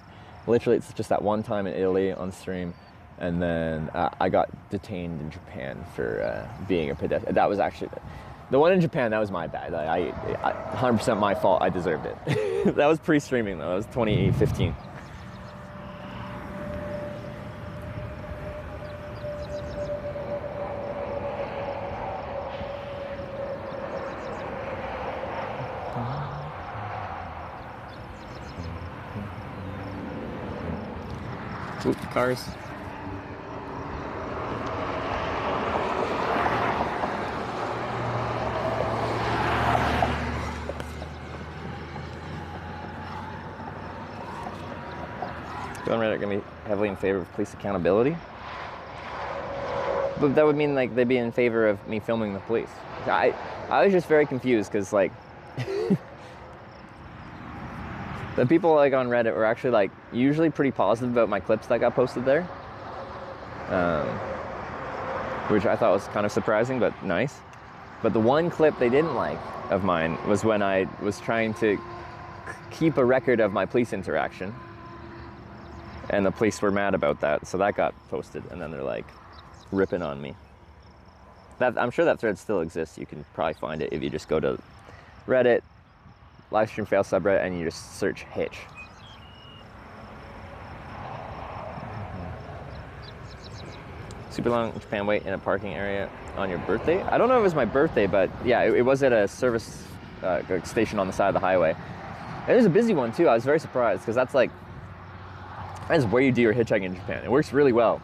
Literally, it's just that one time in Italy on stream, and then I got detained in Japan for being a pedestrian. That was actually... The one in Japan, that was my bad. I 100% my fault. I deserved it. That was pre-streaming, though. That was 2015. Oop, cars. People on Reddit are going to be heavily in favor of police accountability. But that would mean like they'd be in favor of me filming the police. I was just very confused because like the people like on Reddit were actually like usually pretty positive about my clips that got posted there, which I thought was kind of surprising but nice. But the one clip they didn't like of mine was when I was trying to keep a record of my police interaction. And the police were mad about that, so that got posted, and then they're like ripping on me. I'm sure that thread still exists. You can probably find it if you just go to Reddit, livestream fail subreddit, and you just search Hitch. Super long Japan wait in a parking area on your birthday? I don't know if it was my birthday, but yeah, it was at a service station on the side of the highway. It was a busy one too. I was very surprised because that's where you do your hitchhiking in Japan. It works really well.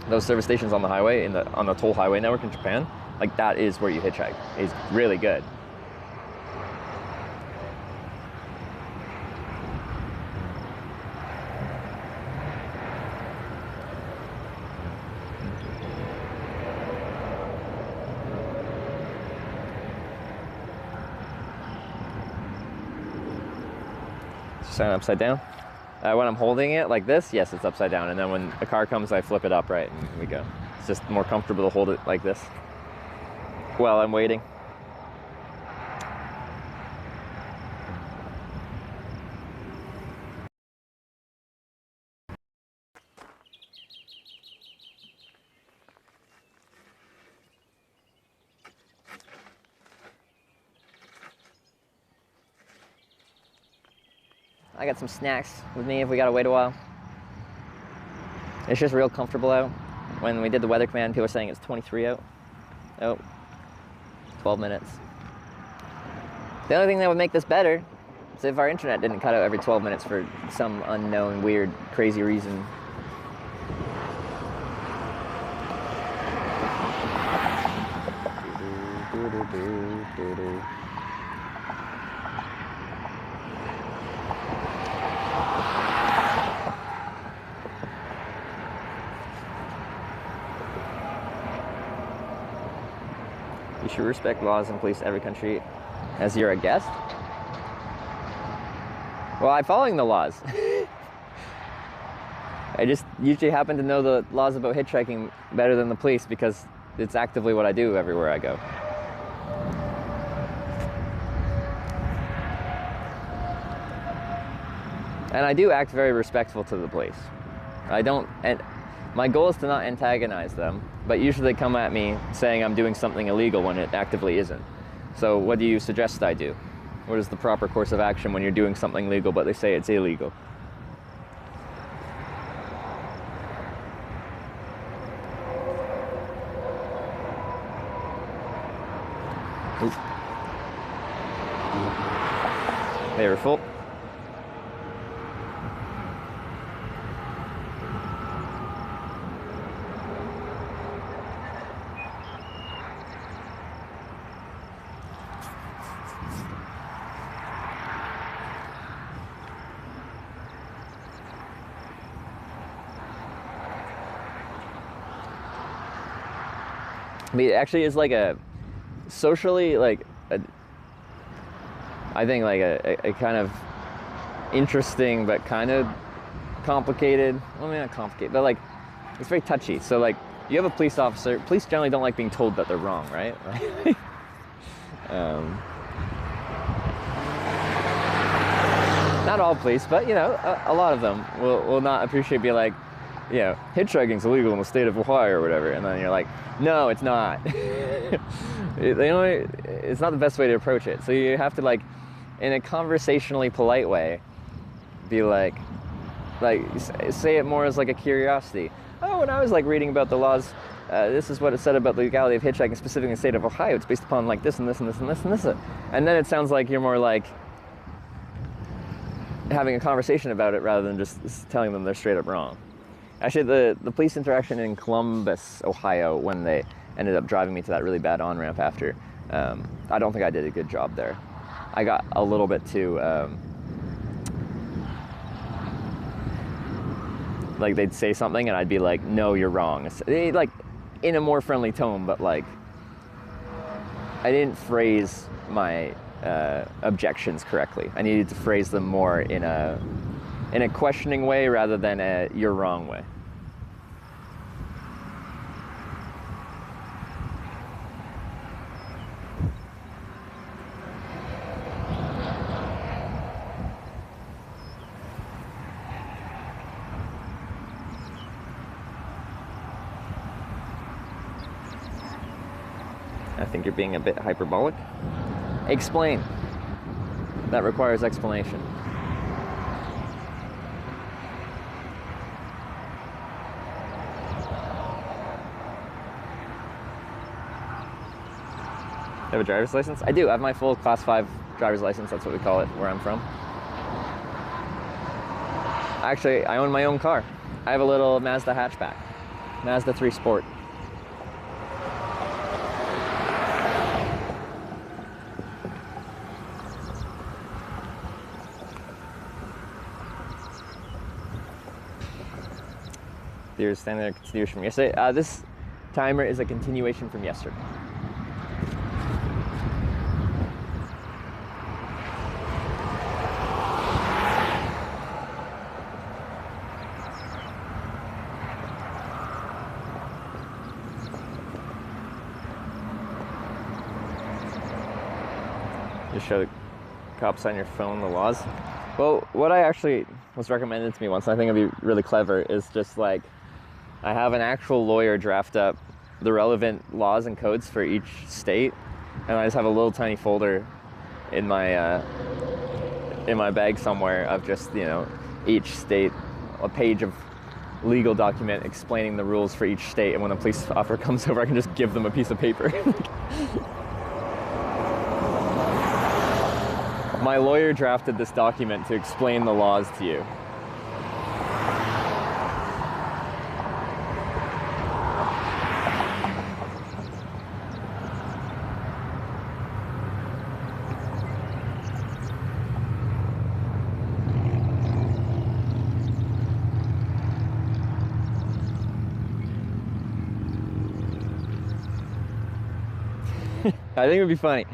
Those service stations on the highway, on the toll highway network in Japan, like that is where you hitchhike. It's really good. Stand upside down. When I'm holding it like this, yes, it's upside down. And then when a car comes, I flip it upright and we go. It's just more comfortable to hold it like this while I'm waiting. I got some snacks with me if we gotta wait a while. It's just real comfortable out. When we did the weather command, people were saying it's 23 out. Oh, 12 minutes. The only thing that would make this better is if our internet didn't cut out every 12 minutes for some unknown, weird, crazy reason. should respect laws and police in every country as you're a guest. Well, I'm following the laws. I just usually happen to know the laws about hitchhiking better than the police because it's actively what I do everywhere I go. And I do act very respectful to the police. I don't, and my goal is to not antagonize them, but usually they come at me saying I'm doing something illegal when it actively isn't. So what do you suggest I do? What is the proper course of action when you're doing something legal but they say it's illegal? Ooh. They were full. I mean, it actually is like a socially, like I think like a kind of interesting but kind of complicated, well, maybe not complicated, but like it's very touchy. So like you have a police officer, police generally don't like being told that they're wrong, right? Not all police, but you know, a lot of them will not appreciate being like, you know, hitchhiking's illegal in the state of Ohio or whatever, and then you're like, no, it's not. It's not the best way to approach it. So you have to, like, in a conversationally polite way, be like say it more as like a curiosity. Oh, when I was like reading about the laws, this is what it said about the legality of hitchhiking, specifically in the state of Ohio. It's based upon like this and this and this and this and this. And then it sounds like you're more like having a conversation about it rather than just telling them they're straight up wrong. Actually, the police interaction in Columbus, Ohio, when they ended up driving me to that really bad on-ramp after, I don't think I did a good job there. I got a little bit too, like they'd say something and I'd be like, no, you're wrong. Like, in a more friendly tone, but like, I didn't phrase my objections correctly. I needed to phrase them more in a questioning way rather than a you're wrong way. I think you're being a bit hyperbolic. Explain. That requires explanation. I have a driver's license? I do. I have my full Class 5 driver's license. That's what we call it where I'm from. Actually, I own my own car. I have a little Mazda hatchback. Mazda 3 Sport. There's standing there, continuation from yesterday. This timer is a continuation from yesterday. Just show the cops on your phone the laws. Well, what I actually was recommended to me once, and I think it'd be really clever, is just like, I have an actual lawyer draft up the relevant laws and codes for each state, and I just have a little tiny folder in my bag somewhere of just, you know, each state, a page of legal document explaining the rules for each state, and when a police officer comes over, I can just give them a piece of paper. My lawyer drafted this document to explain the laws to you. I think it would be funny.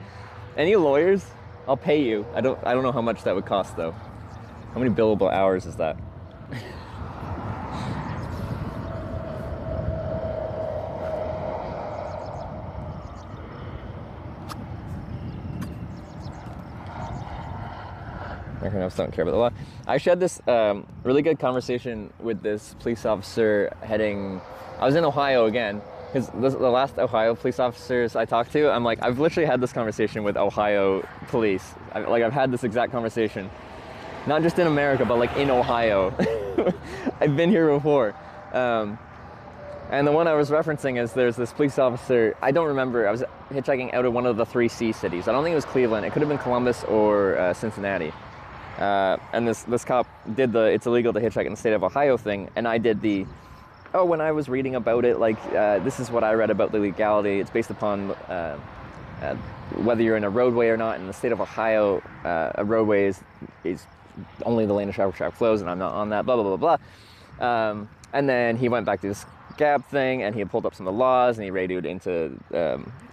Any lawyers? I'll pay you. I don't know how much that would cost though. How many billable hours is that? American cops don't care about the law. I actually had this really good conversation with this police officer heading. I was in Ohio again, because the last Ohio police officers I talked to, I'm like, I've literally had this conversation with Ohio police. I've had this exact conversation, not just in America, but like in Ohio. I've been here before. And the one I was referencing is there's this police officer, I don't remember, I was hitchhiking out of one of the 3 C cities. I don't think it was Cleveland, it could have been Columbus or Cincinnati. And this cop did the it's illegal to hitchhike in the state of Ohio thing, and I did the, when I was reading about it, like, this is what I read about the legality. It's based upon whether you're in a roadway or not. In the state of Ohio, a roadway is only the lane of travel track flows, and I'm not on that, blah, blah, blah, blah. And then he went back to this Gap thing, and he had pulled up some of the laws, and he radioed into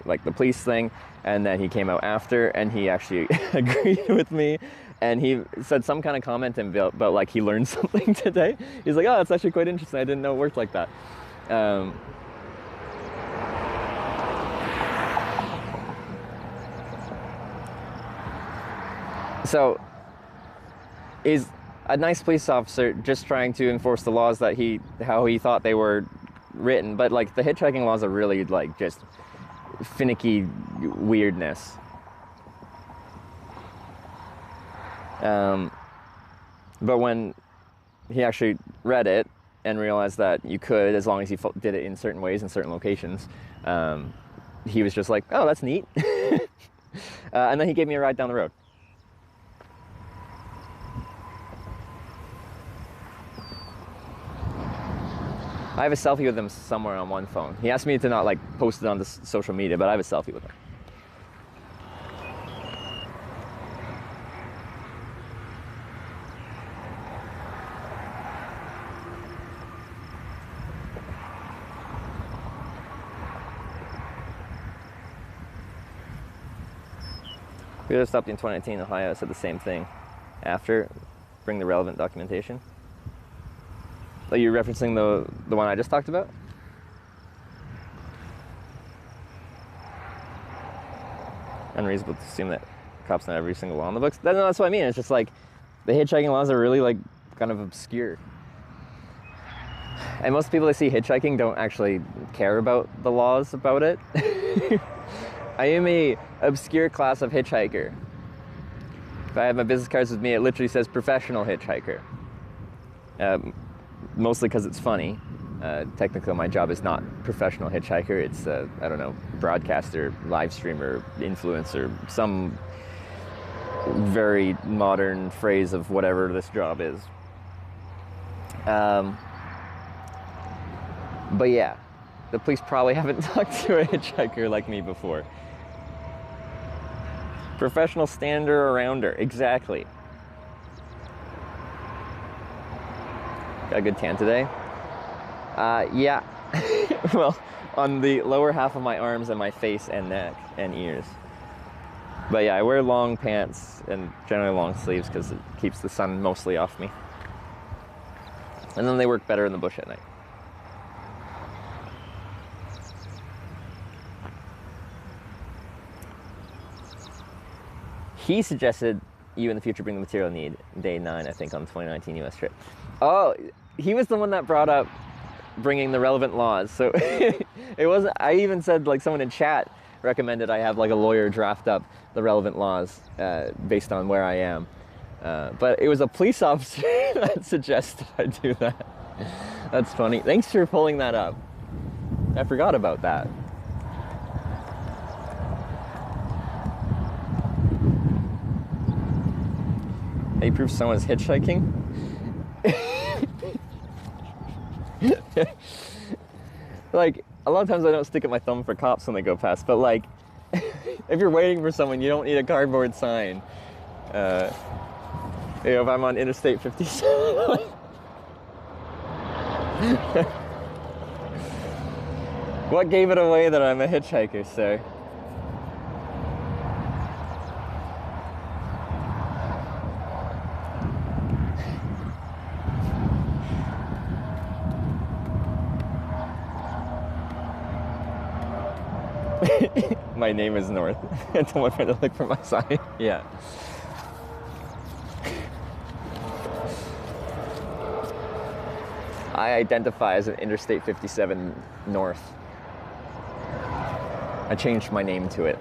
like the police thing, and then he came out after, and he actually agreed with me, and he said some kind of comment about like he learned something today. He's like, oh, that's actually quite interesting. I didn't know it worked like that. So is a nice police officer just trying to enforce the laws that how he thought they were written, but like the hitchhiking laws are really like just finicky weirdness. But when he actually read it and realized that you could, as long as you did it in certain ways in certain locations, he was just like, oh, that's neat. And then he gave me a ride down the road. I have a selfie with him somewhere on one phone. He asked me to not like post it on the social media, but I have a selfie with him. We would have stopped in 2019 in Ohio, said the same thing. After, bring the relevant documentation. Are you referencing the one I just talked about? Unreasonable to assume that cops know every single law in the books. No, that's what I mean. It's just like the hitchhiking laws are really like kind of obscure. And most people that see hitchhiking don't actually care about the laws about it. I am a obscure class of hitchhiker. If I have my business cards with me, it literally says professional hitchhiker. Mostly because it's funny. Technically, my job is not professional hitchhiker. It's, I don't know, broadcaster, live streamer, influencer, some very modern phrase of whatever this job is. But yeah, the police probably haven't talked to a hitchhiker like me before. Professional stander arounder, exactly. Got a good tan today? Yeah. Well, on the lower half of my arms and my face and neck and ears. But yeah, I wear long pants and generally long sleeves because it keeps the sun mostly off me. And then they work better in the bush at night. He suggested you in the future bring the material you need, day 9, I think, on the 2019 US trip. Oh, he was the one that brought up bringing the relevant laws. So it wasn't, I even said, like, someone in chat recommended I have like a lawyer draft up the relevant laws based on where I am. But it was a police officer that suggested I do that. That's funny. Thanks for pulling that up. I forgot about that. How you prove someone's hitchhiking? Like, a lot of times I don't stick up my thumb for cops when they go past, but like, if you're waiting for someone, you don't need a cardboard sign. You know, if I'm on Interstate 57. What gave it away that I'm a hitchhiker, sir? My name is North. I told my friend to look for my sign. Yeah. I identify as an Interstate 57 North. I changed my name to it.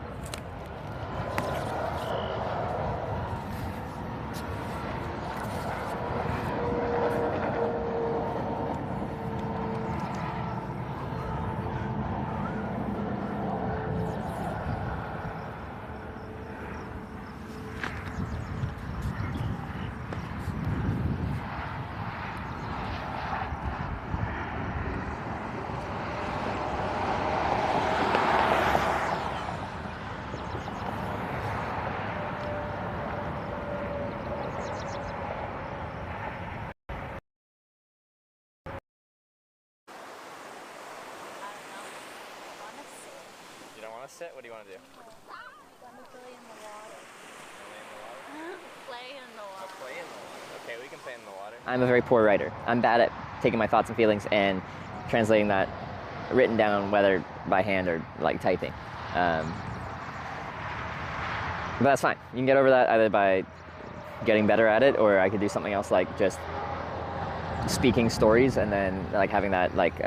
Sit? What do you want to do? Want to play in the water. Play in the water? Play in the water. Okay, we can play in the water. I'm a very poor writer. I'm bad at taking my thoughts and feelings and translating that written down, whether by hand or like typing. But that's fine. You can get over that either by getting better at it, or I could do something else like just speaking stories and then like having that like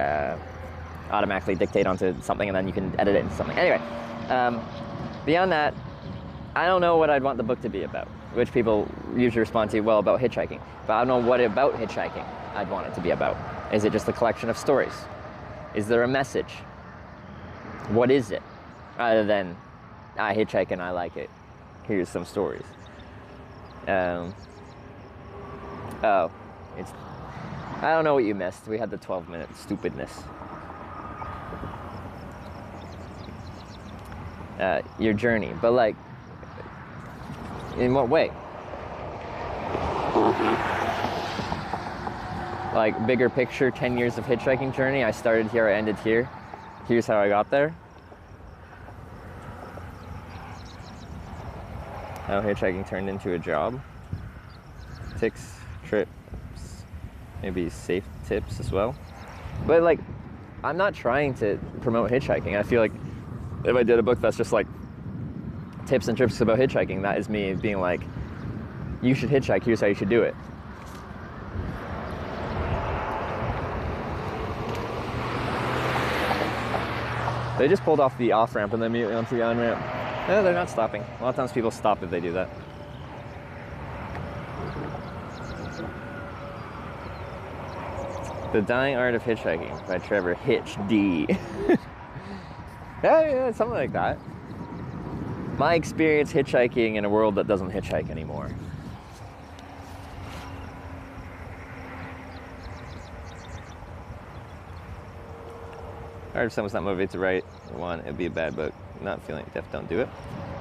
automatically dictate onto something, and then you can edit it into something. Anyway, beyond that, I don't know what I'd want the book to be about, which people usually respond to, well, about hitchhiking. But I don't know what about hitchhiking I'd want it to be about. Is it just a collection of stories? Is there a message? What is it? Other than, I hitchhike and I like it. Here's some stories. I don't know what you missed. We had the 12-minute stupidness. Your journey, but like, in what way? Like, bigger picture, 10 years of hitchhiking journey. I started here, I ended here. Here's how I got there. How hitchhiking turned into a job. Tips, trips, maybe safe tips as well. But like, I'm not trying to promote hitchhiking. I feel like if I did a book that's just like tips and trips about hitchhiking, that is me being like, you should hitchhike, here's how you should do it. They just pulled off the off-ramp and then immediately onto the on-ramp. No, they're not stopping. A lot of times people stop if they do that. The Dying Art of Hitchhiking by Trevor Hitch D. Yeah, something like that. My experience hitchhiking in a world that doesn't hitchhike anymore. Or if someone's not motivated to write one, it'd be a bad book. Not feeling deaf, don't do it.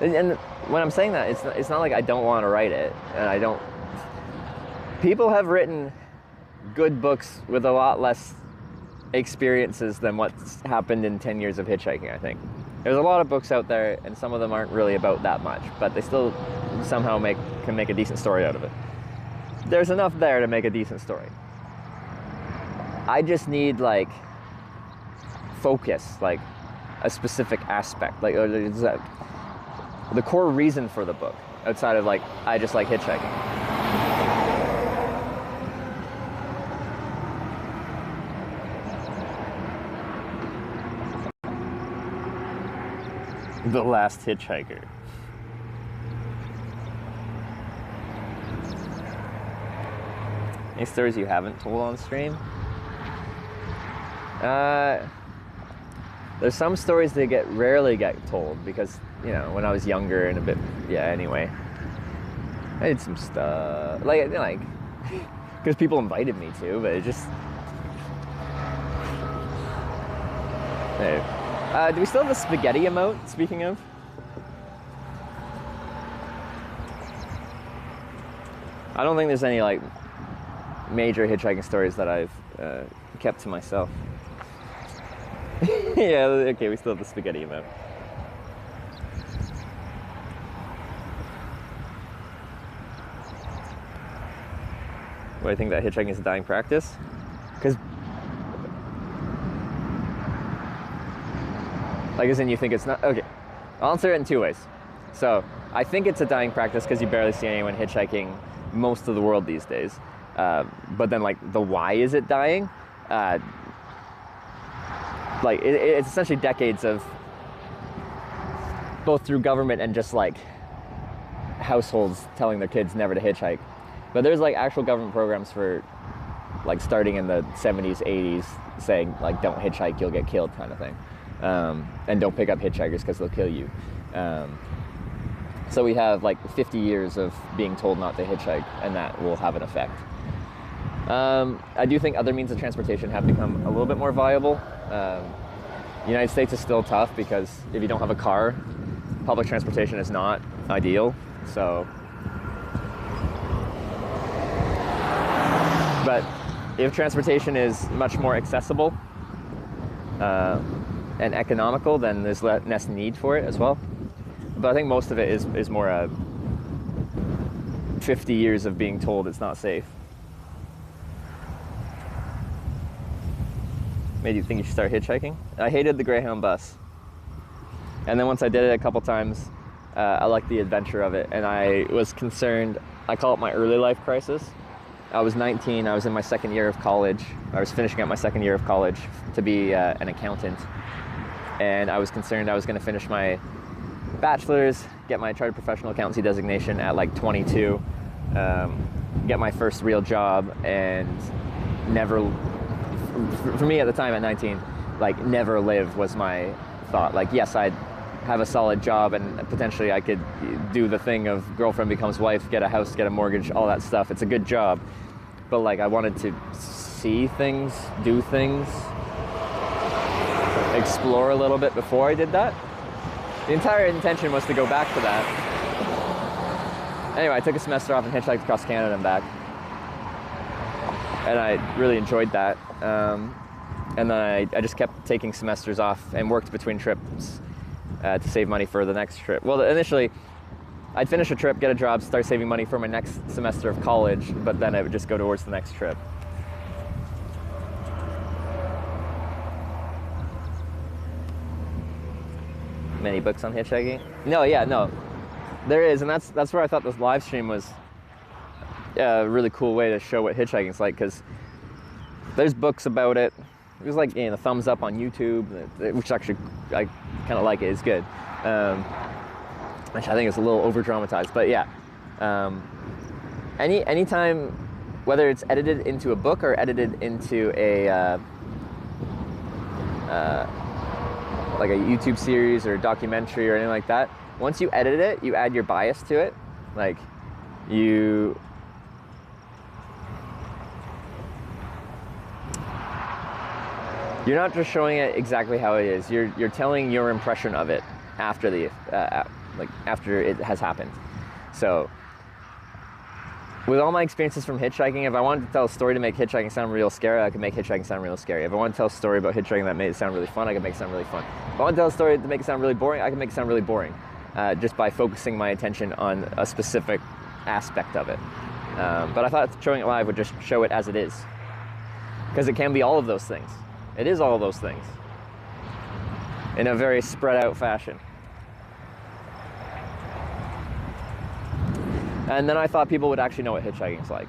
And when I'm saying that, it's not like I don't want to write it, and I don't. People have written good books with a lot less experiences than what's happened in 10 years of hitchhiking, I think. There's a lot of books out there, and some of them aren't really about that much, but they still somehow can make a decent story out of it. There's enough there to make a decent story. I just need, like, focus, like a specific aspect, like the core reason for the book, outside of, like, I just like hitchhiking. The Last Hitchhiker. Any stories you haven't told on stream? There's some stories that rarely get told because, you know, when I was younger and a bit, yeah, anyway. I did some stuff, like, because people invited me to, but it just... Hey. Do we still have the spaghetti emote, speaking of? I don't think there's any, like, major hitchhiking stories that I've kept to myself. Yeah, okay, we still have the spaghetti emote. What, I think that hitchhiking is a dying practice? Because Like, as in you think it's not? Okay, I'll answer it in two ways. So I think it's a dying practice because you barely see anyone hitchhiking most of the world these days. But then, like, the why is it dying? Like, it's essentially decades of both through government and just like households telling their kids never to hitchhike. But there's like actual government programs for like starting in the 70s, 80s saying like don't hitchhike, you'll get killed kind of thing. And don't pick up hitchhikers because they'll kill you. So we have like 50 years of being told not to hitchhike, and that will have an effect. I do think other means of transportation have become a little bit more viable. The United States is still tough because if you don't have a car, public transportation is not ideal. So, but if transportation is much more accessible and economical, then there's less need for it as well. But I think most of it is more 50 years of being told it's not safe. Made you think you should start hitchhiking? I hated the Greyhound bus. And then once I did it a couple times, I liked the adventure of it. And I was concerned, I call it my early life crisis. I was 19, I was in my second year of college. I was finishing up my second year of college to be an accountant. And I was concerned I was gonna finish my bachelor's, get my chartered professional accountancy designation at like 22, get my first real job, and never, for me at the time at 19, like never live was my thought. Like, yes, I'd have a solid job and potentially I could do the thing of girlfriend becomes wife, get a house, get a mortgage, all that stuff. It's a good job. But like, I wanted to see things, do things, explore a little bit before I did that. The entire intention was to go back to that. Anyway, I took a semester off and hitchhiked across Canada and back. And I really enjoyed that. And then I just kept taking semesters off and worked between trips to save money for the next trip. Well, initially, I'd finish a trip, get a job, start saving money for my next semester of college, but then I would just go towards the next trip. Many books on hitchhiking? No, yeah, no. There is, and that's where I thought this live stream was a really cool way to show what hitchhiking is like, because there's books about it. It was like, you know, thumbs up on YouTube, which actually I kind of like it. It's good. Which I think is a little over dramatized, but yeah. Anytime, whether it's edited into a book or edited into a like a YouTube series or a documentary or anything like that, once you edit it, you add your bias to it. Like, you're not just showing it exactly how it is. You're telling your impression of it after after it has happened. So, with all my experiences from hitchhiking, if I wanted to tell a story to make hitchhiking sound real scary, I could make hitchhiking sound real scary. If I wanted to tell a story about hitchhiking that made it sound really fun, I could make it sound really fun. If I want to tell a story to make it sound really boring, I can make it sound really boring, just by focusing my attention on a specific aspect of it. But I thought showing it live would just show it as it is, because it can be all of those things. It is all of those things in a very spread out fashion. And then I thought people would actually know what hitchhiking is like,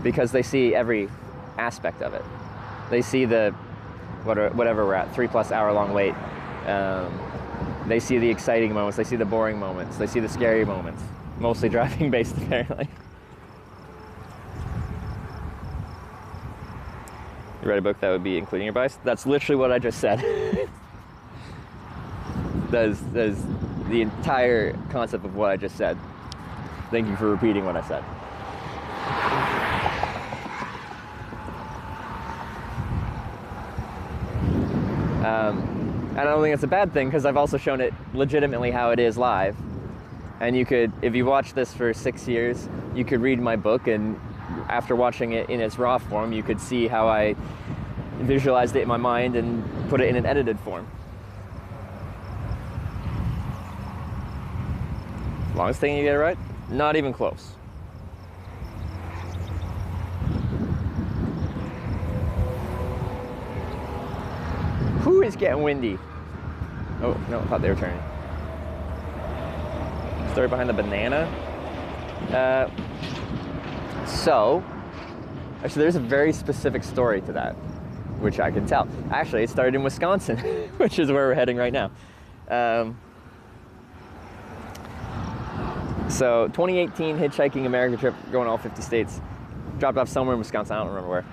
because they see every aspect of it. They see the, whatever we're at, 3+ hour long wait. They see the exciting moments, they see the boring moments, they see the scary moments, mostly driving based apparently. You read a book that would be including your bias? That's literally what I just said. That is the entire concept of what I just said. Thank you for repeating what I said. And I don't think it's a bad thing, because I've also shown it legitimately how it is live. And you could, if you watch this for 6 years, you could read my book, and after watching it in its raw form, you could see how I visualized it in my mind and put it in an edited form. Longest thing you get it right? Not even close. Whew, it's getting windy. Oh, no, I thought they were turning. Story behind the banana. So, actually, there's a very specific story to that, which I can tell. Actually, it started in Wisconsin, which is where we're heading right now. So, 2018 Hitchhiking America trip, going all 50 states. Dropped off somewhere in Wisconsin, I don't remember where.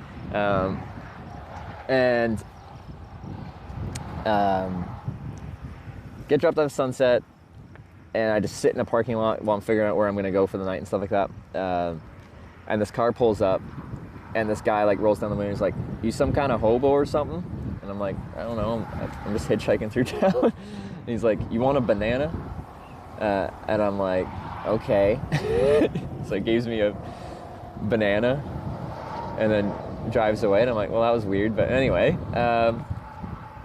Get dropped off at sunset, and I just sit in a parking lot while I'm figuring out where I'm gonna go for the night and stuff like that. And this car pulls up, and this guy like rolls down the window. He's like, "You some kind of hobo or something?" And I'm like, "I don't know. I'm just hitchhiking through town." And he's like, "You want a banana?" And I'm like, "Okay." So he gives me a banana, and then drives away. And I'm like, "Well, that was weird." But anyway.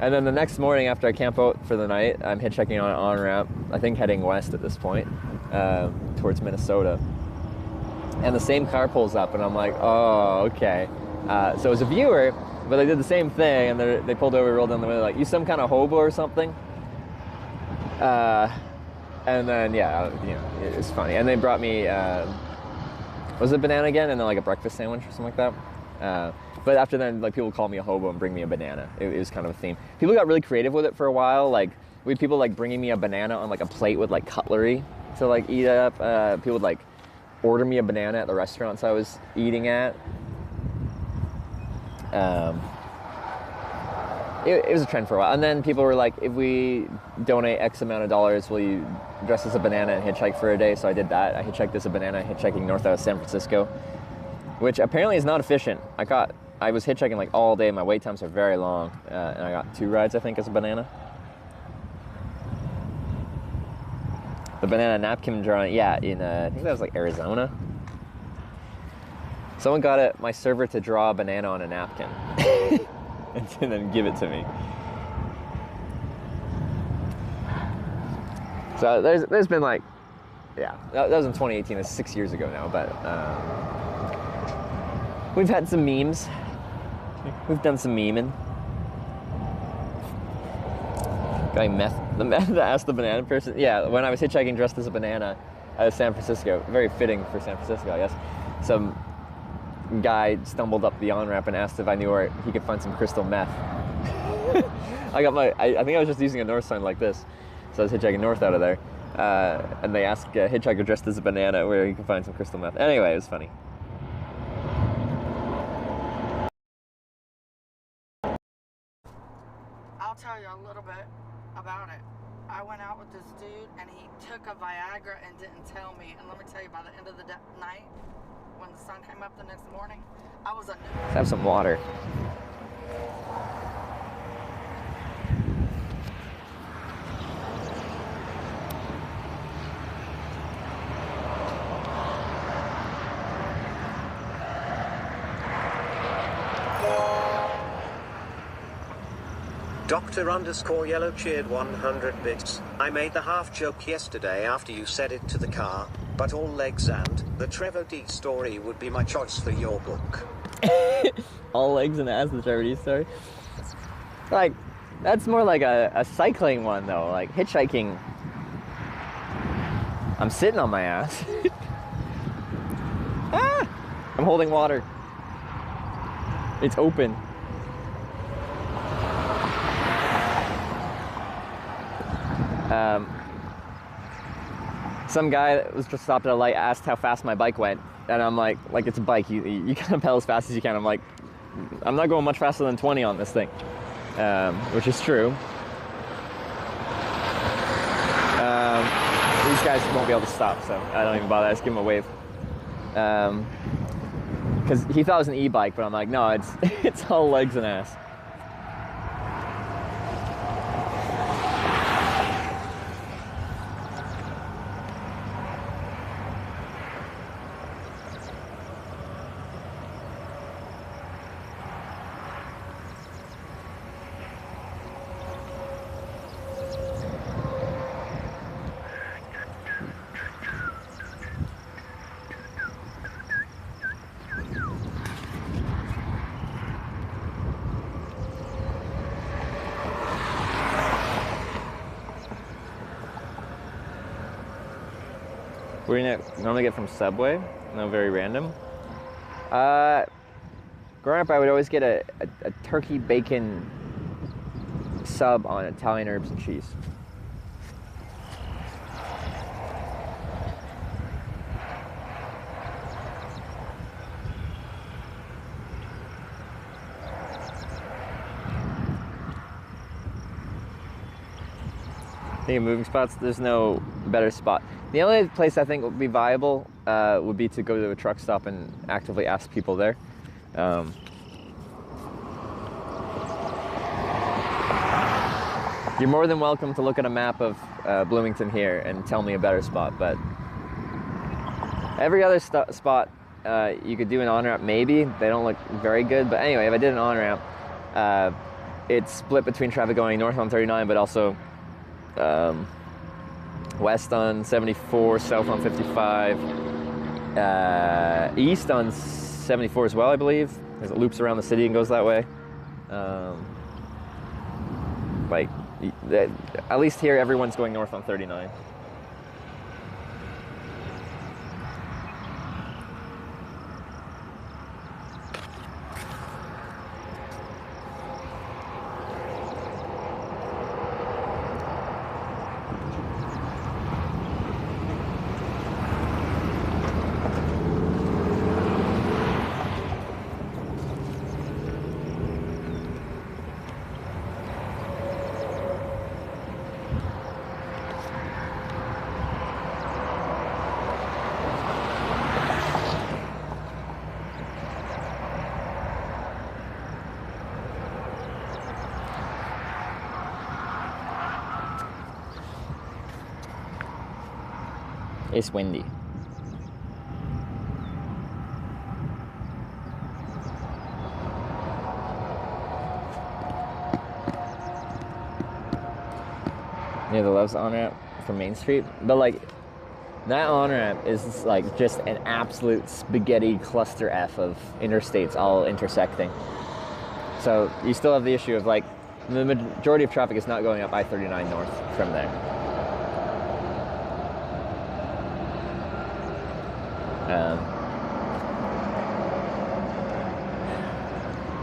And then the next morning after I camp out for the night, I'm hitchhiking on an on-ramp, I think heading west at this point, towards Minnesota. And the same car pulls up, and I'm like, oh, okay. So it was a viewer, but they did the same thing, and they pulled over, rolled down the window, like, "You some kind of hobo or something?" And then, yeah, you know, it was funny. And they brought me, was it banana again? And then like a breakfast sandwich or something like that. But after then, like, people would call me a hobo and bring me a banana. It was kind of a theme. People got really creative with it for a while. Like, we had people like bringing me a banana on like a plate with like cutlery to like eat up. People would like order me a banana at the restaurants I was eating at. It was a trend for a while. And then people were like, "If we donate X amount of dollars, will you dress as a banana and hitchhike for a day?" So I did that. I hitchhiked as a banana, hitchhiking north out of San Francisco, which apparently is not efficient. I was hitchhiking like all day. My wait times are very long, and I got 2 rides, I think, as a banana. The banana napkin drawing, yeah, in I think that was like Arizona. Someone got my server to draw a banana on a napkin and then give it to me. So there's been like, yeah, that was in 2018. It's 6 years ago now, but we've had some memes. We've done some memeing. Guy the meth that asked the banana person. Yeah, when I was hitchhiking dressed as a banana out of San Francisco, very fitting for San Francisco, I guess. Some guy stumbled up the on-ramp and asked if I knew where he could find some crystal meth. I think I was just using a north sign like this. So I was hitchhiking north out of there. And they asked a hitchhiker dressed as a banana where he could find some crystal meth. Anyway, it was funny. I'll tell you a little bit about it. I went out with this dude, and he took a Viagra and didn't tell me. And let me tell you, by the end of the night, when the sun came up the next morning, I was a... Let's have some water. Dr_Yellow cheered 100 bits. I made the half joke yesterday after you said it to the car, but all legs and the Trevor D story would be my choice for your book. All legs and ass, the Trevor D story? Like, that's more like a cycling one though, like hitchhiking. I'm sitting on my ass. Ah! I'm holding water. It's open. Some guy that was just stopped at a light asked how fast my bike went, and I'm like it's a bike, you kind of pedal as fast as you can. I'm like, I'm not going much faster than 20 on this thing, which is true. These guys won't be able to stop, so I don't even bother. I just give them a wave. Because he thought it was an e-bike, but I'm like, no, it's all legs and ass. What do you normally get from Subway? No, very random. Growing up, I would always get a turkey bacon sub on Italian herbs and cheese. Thinking of moving spots, there's no better spot. The only place I think would be viable would be to go to a truck stop and actively ask people there. You're more than welcome to look at a map of Bloomington here and tell me a better spot, but every other spot you could do an on-ramp maybe. They don't look very good, but anyway, if I did an on-ramp, it's split between traffic going north on 39, but also west on 74, south on 55, east on 74 as well, I believe, because it loops around the city and goes that way. Like, at least here, everyone's going north on 39. It's windy. Near the Love's on-ramp from Main Street, but like that on-ramp is like just an absolute spaghetti cluster F of interstates all intersecting. So you still have the issue of like the majority of traffic is not going up I-39 north from there.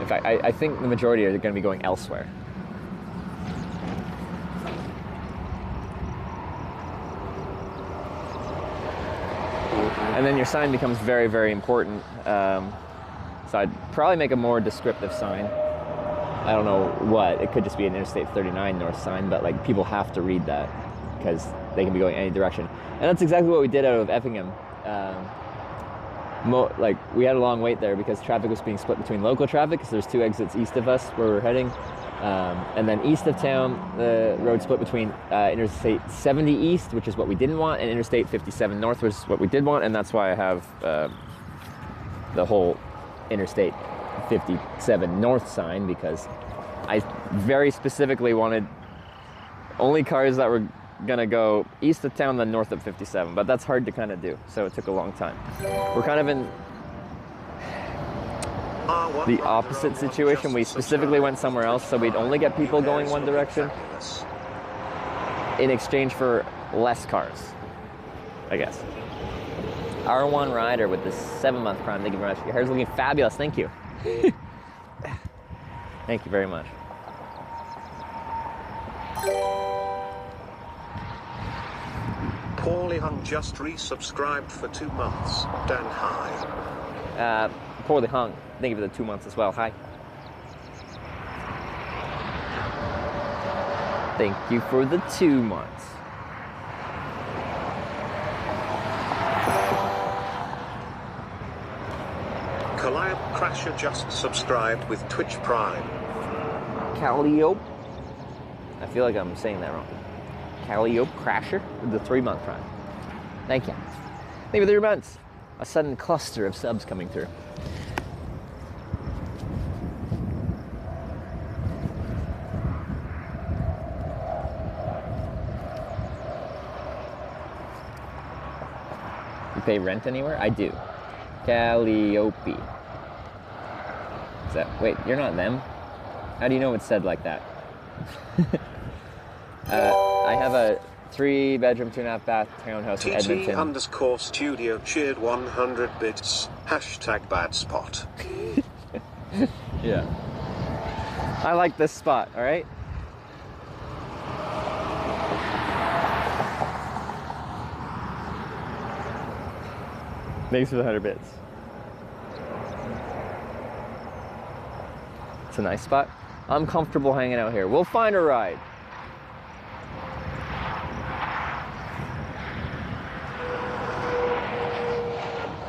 In fact, I think the majority are going to be going elsewhere. And then your sign becomes very, very important. So I'd probably make a more descriptive sign. I don't know what. It could just be an Interstate 39 north sign, but like people have to read that because they can be going any direction. And that's exactly what we did out of Effingham. Like we had a long wait there because traffic was being split between local traffic because there's two exits east of us where we're heading, and then east of town the road split between Interstate 70 east, which is what we didn't want, and Interstate 57 north, which is what we did want, and that's why I have the whole Interstate 57 north sign, because I very specifically wanted only cars that were gonna go east of town then north of 57, but that's hard to kind of do, so it took a long time. We're kind of in the opposite situation. We specifically went somewhere else so we'd only get people going one direction in exchange for less cars, I guess. R1 Rider with the 7-month prime, thank you very much. Your hair's looking fabulous, thank you. Thank you very much. Paulie Hung just resubscribed for 2 months. Dan, hi. Poorly Hung, thank you for the 2 months as well. Hi. Thank you for the 2 months. Calliope Crasher just subscribed with Twitch Prime. Calliope. I feel like I'm saying that wrong. Calliope Crasher with the 3-month prime. Thank you. Maybe 3 months. A sudden cluster of subs coming through. You pay rent anywhere? I do. Calliope. Is that, wait, you're not them? How do you know it's said like that? I have a 3-bedroom, 2.5 bath townhouse in Edmonton. TT_studio cheered 100 bits. Hashtag bad spot. Yeah. I like this spot, all right? Thanks for the 100 bits. It's a nice spot. I'm comfortable hanging out here. We'll find a ride.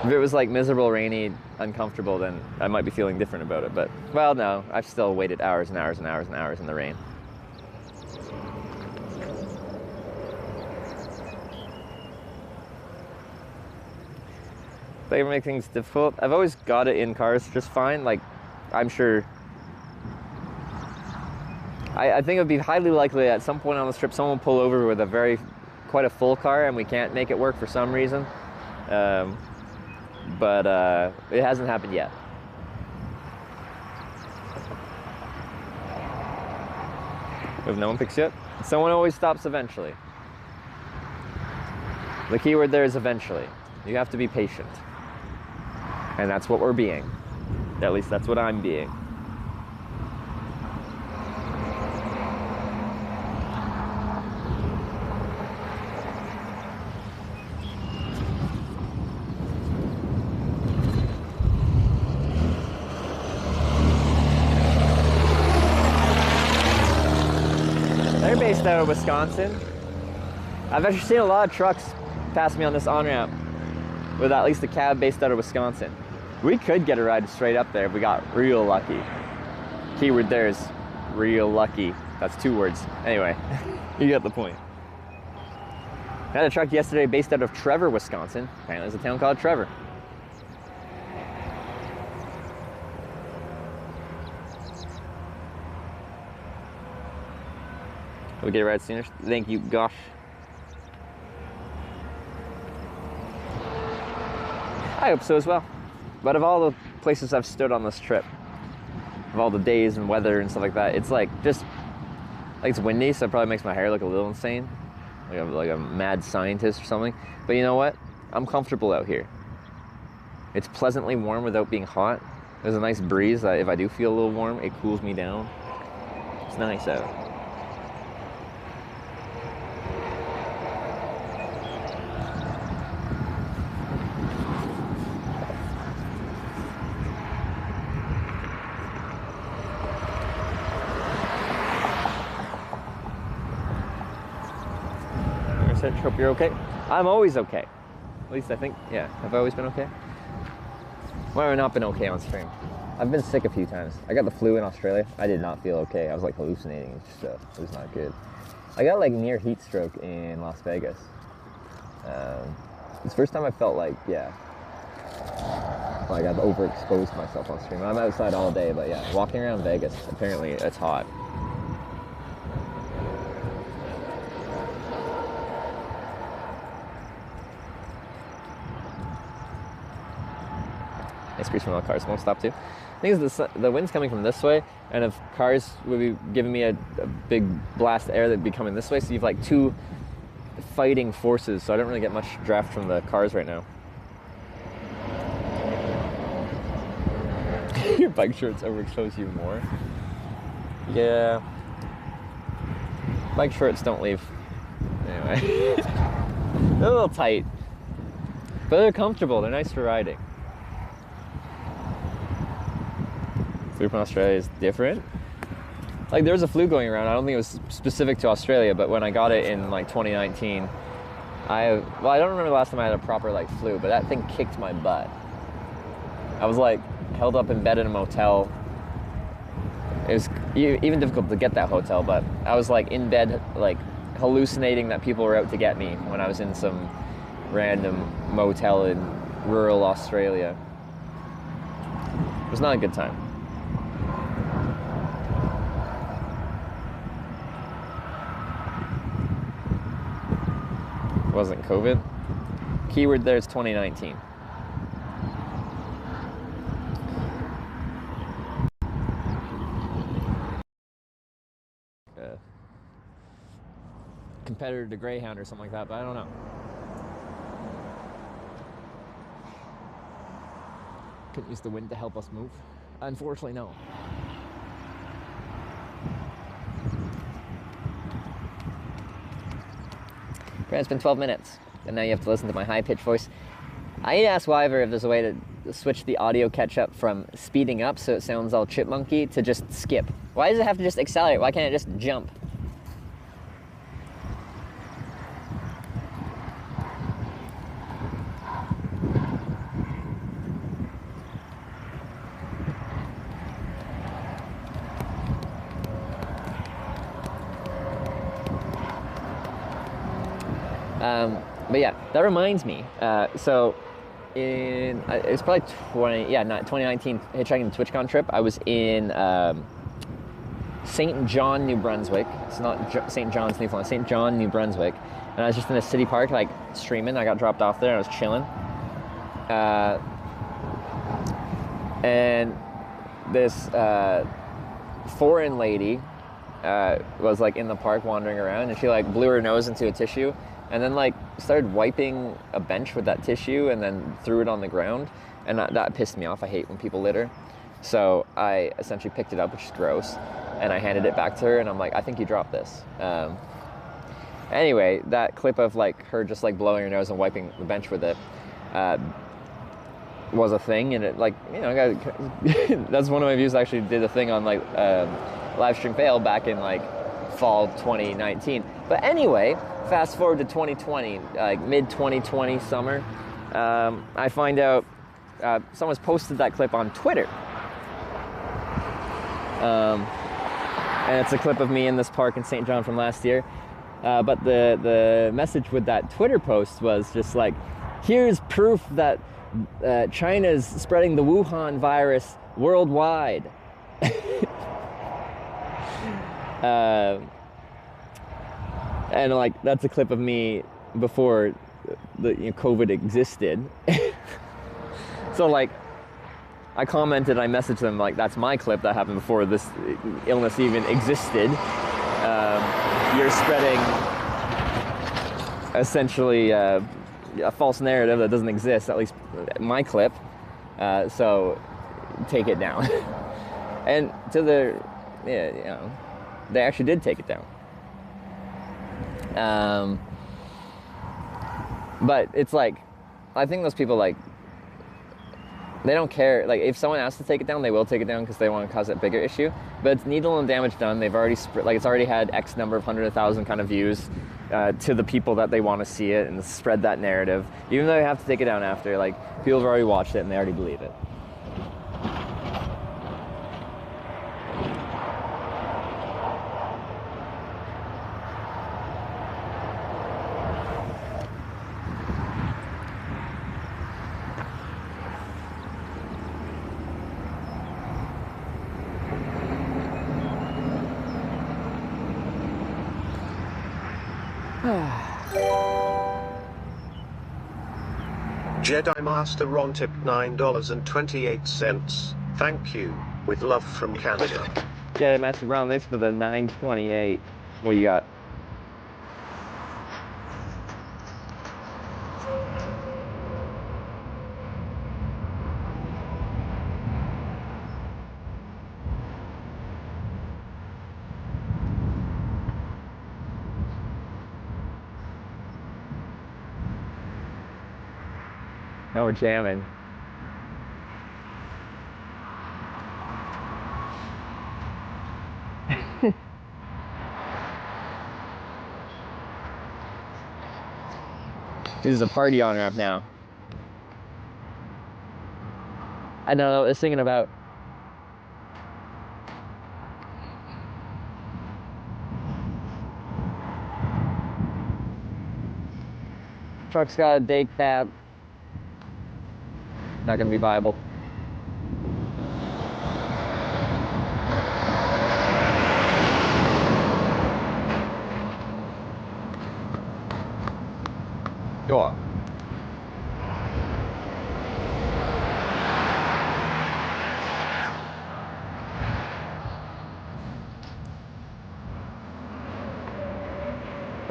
If it was like miserable, rainy, uncomfortable, then I might be feeling different about it. But, well, no, I've still waited hours and hours and hours and hours in the rain. They make things difficult. I've always got it in cars just fine. Like, I'm sure. I think it would be highly likely at some point on this trip someone will pull over with quite a full car and we can't make it work for some reason. But it hasn't happened yet. If no one picks you up, someone always stops eventually. The key word there is eventually. You have to be patient. And that's what we're being. At least that's what I'm being. They're based out of Wisconsin. I've actually seen a lot of trucks pass me on this on-ramp with at least a cab based out of Wisconsin. We could get a ride straight up there if we got real lucky. Keyword there is real lucky. That's 2 words. Anyway, you get the point. I had a truck yesterday based out of Trevor, Wisconsin. Apparently there's a town called Trevor. Will we get a ride sooner? Thank you, gosh. I hope so as well. But of all the places I've stood on this trip, of all the days and weather and stuff like that, it's like it's windy, so it probably makes my hair look a little insane, like a mad scientist or something. But you know what? I'm comfortable out here. It's pleasantly warm without being hot. There's a nice breeze that if I do feel a little warm, it cools me down. It's nice out. Hope you're okay. I'm always okay. At least I think, yeah. Have I always been okay? Why have I not been okay on stream? I've been sick a few times. I got the flu in Australia. I did not feel okay. I was like hallucinating. It was not good. I got like near heat stroke in Las Vegas. It's the first time I felt like, yeah, like I've overexposed myself on stream. I'm outside all day, but yeah, walking around Vegas, apparently it's hot. Nice breeze from all cars, won't stop too. The thing is, the wind's coming from this way, and if cars would be giving me a big blast of air that'd be coming this way, so you've like 2 fighting forces, so I don't really get much draft from the cars right now. Your bike shorts overexpose you more? Yeah. Bike shorts don't leave. Anyway. They're a little tight, but they're comfortable, they're nice for riding. Flu from Australia is different. Like there was a flu going around. I don't think it was specific to Australia, but when I got it in like 2019, I don't remember the last time I had a proper like flu, but that thing kicked my butt. I was like held up in bed in a motel. It was even difficult to get that hotel, but I was like in bed like hallucinating that people were out to get me when I was in some random motel in rural Australia. It was not a good time. It wasn't COVID. Keyword there is 2019. competitor to Greyhound or something like that, but I don't know. Couldn't use the wind to help us move. Unfortunately, no. It's been 12 minutes, and now you have to listen to my high-pitched voice. I need to ask Wyver if there's a way to switch the audio catch-up from speeding up so it sounds all chipmunky to just skip. Why does it have to just accelerate? Why can't it just jump? But yeah, that reminds me. So it's probably 2019 Hitchhiking the TwitchCon trip. I was in St. John, New Brunswick. It's not St. John's, Newfoundland. St. John, New Brunswick. And I was just in a city park, like streaming. I got dropped off there. I was chilling. And this foreign lady was like in the park wandering around, and she like blew her nose into a tissue. And then like started wiping a bench with that tissue and then threw it on the ground. And that pissed me off. I hate when people litter. So I essentially picked it up, which is gross. And I handed it back to her and I'm like, I think you dropped this. Anyway, that clip of like her just like blowing her nose and wiping the bench with it was a thing. And it like, you know, that's one of my views. I actually did a thing on like live stream fail back in like fall 2019. But anyway, fast forward to 2020, like mid 2020 summer, I find out someone's posted that clip on Twitter. And it's a clip of me in this park in St. John from last year. But the message with that Twitter post was just like, here's proof that China's spreading the Wuhan virus worldwide. And like that's a clip of me before COVID existed. So like I commented, I messaged them like that's my clip that happened before this illness even existed. You're spreading essentially a false narrative that doesn't exist, at least my clip. So take it down. And to they actually did take it down. But it's like, I think those people like, they don't care. Like if someone asks to take it down, they will take it down because they want to cause a bigger issue. But it's needle and damage done. They've already it's already had X number of 100,000 kind of views to the people that they want to see it and spread that narrative. Even though they have to take it down after, like people have already watched it and they already believe it. Jedi Master Ron tip $9.28. Thank you. With love from Canada. Jedi Master Ron, thanks for the $9.28. What you got? No, we're jamming. This is a party on ramp now. I don't know what I was thinking about. Truck's got a day cab. Not gonna be viable. Go on.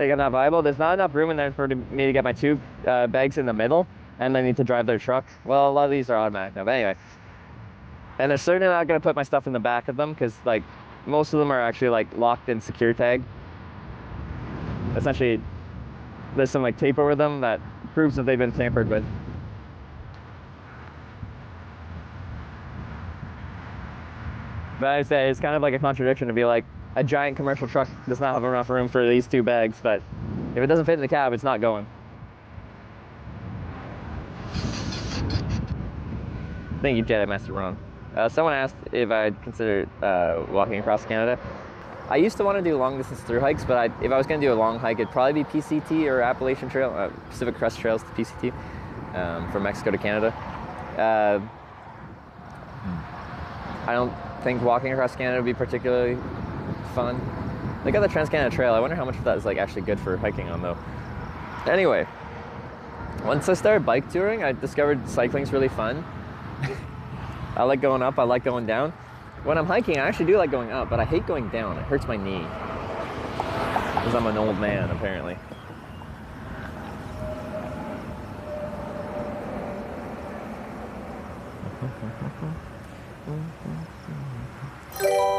Like, I'm not viable. There's not enough room in there for me to get my two bags in the middle, and I need to drive their truck. Well, a lot of these are automatic now, but anyway. And they're certainly not going to put my stuff in the back of them, because like most of them are actually like locked in secure tag. Essentially, there's some like tape over them that proves that they've been tampered with. But I say it's kind of like a contradiction to be like, a giant commercial truck does not have enough room for these two bags, but if it doesn't fit in the cab, it's not going. Thank you, Jedi Master Ron. Someone asked if I'd consider walking across Canada. I used to want to do long distance through hikes, but if I was going to do a long hike, it'd probably be PCT or Appalachian Trail, Pacific Crest Trails to PCT, from Mexico to Canada. I don't think walking across Canada would be particularly fun. They got the Trans-Canada Trail. I wonder how much of that is like actually good for hiking on though. Anyway, once I started bike touring, I discovered cycling's really fun. I like going up, I like going down. When I'm hiking, I actually do like going up, but I hate going down. It hurts my knee. Because I'm an old man, apparently.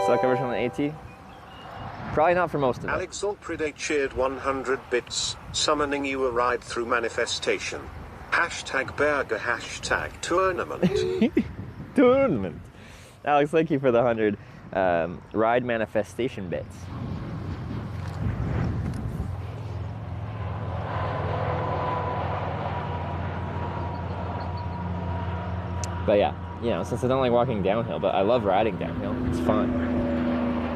Suck version on the AT? Probably not for most of it. Alex Alpredate cheered 100 bits, summoning you a ride through manifestation. Hashtag burger, hashtag tournament. Tournament. Alex, thank you for the 100 ride manifestation bits. But yeah, you know, since I don't like walking downhill, but I love riding downhill. It's fun.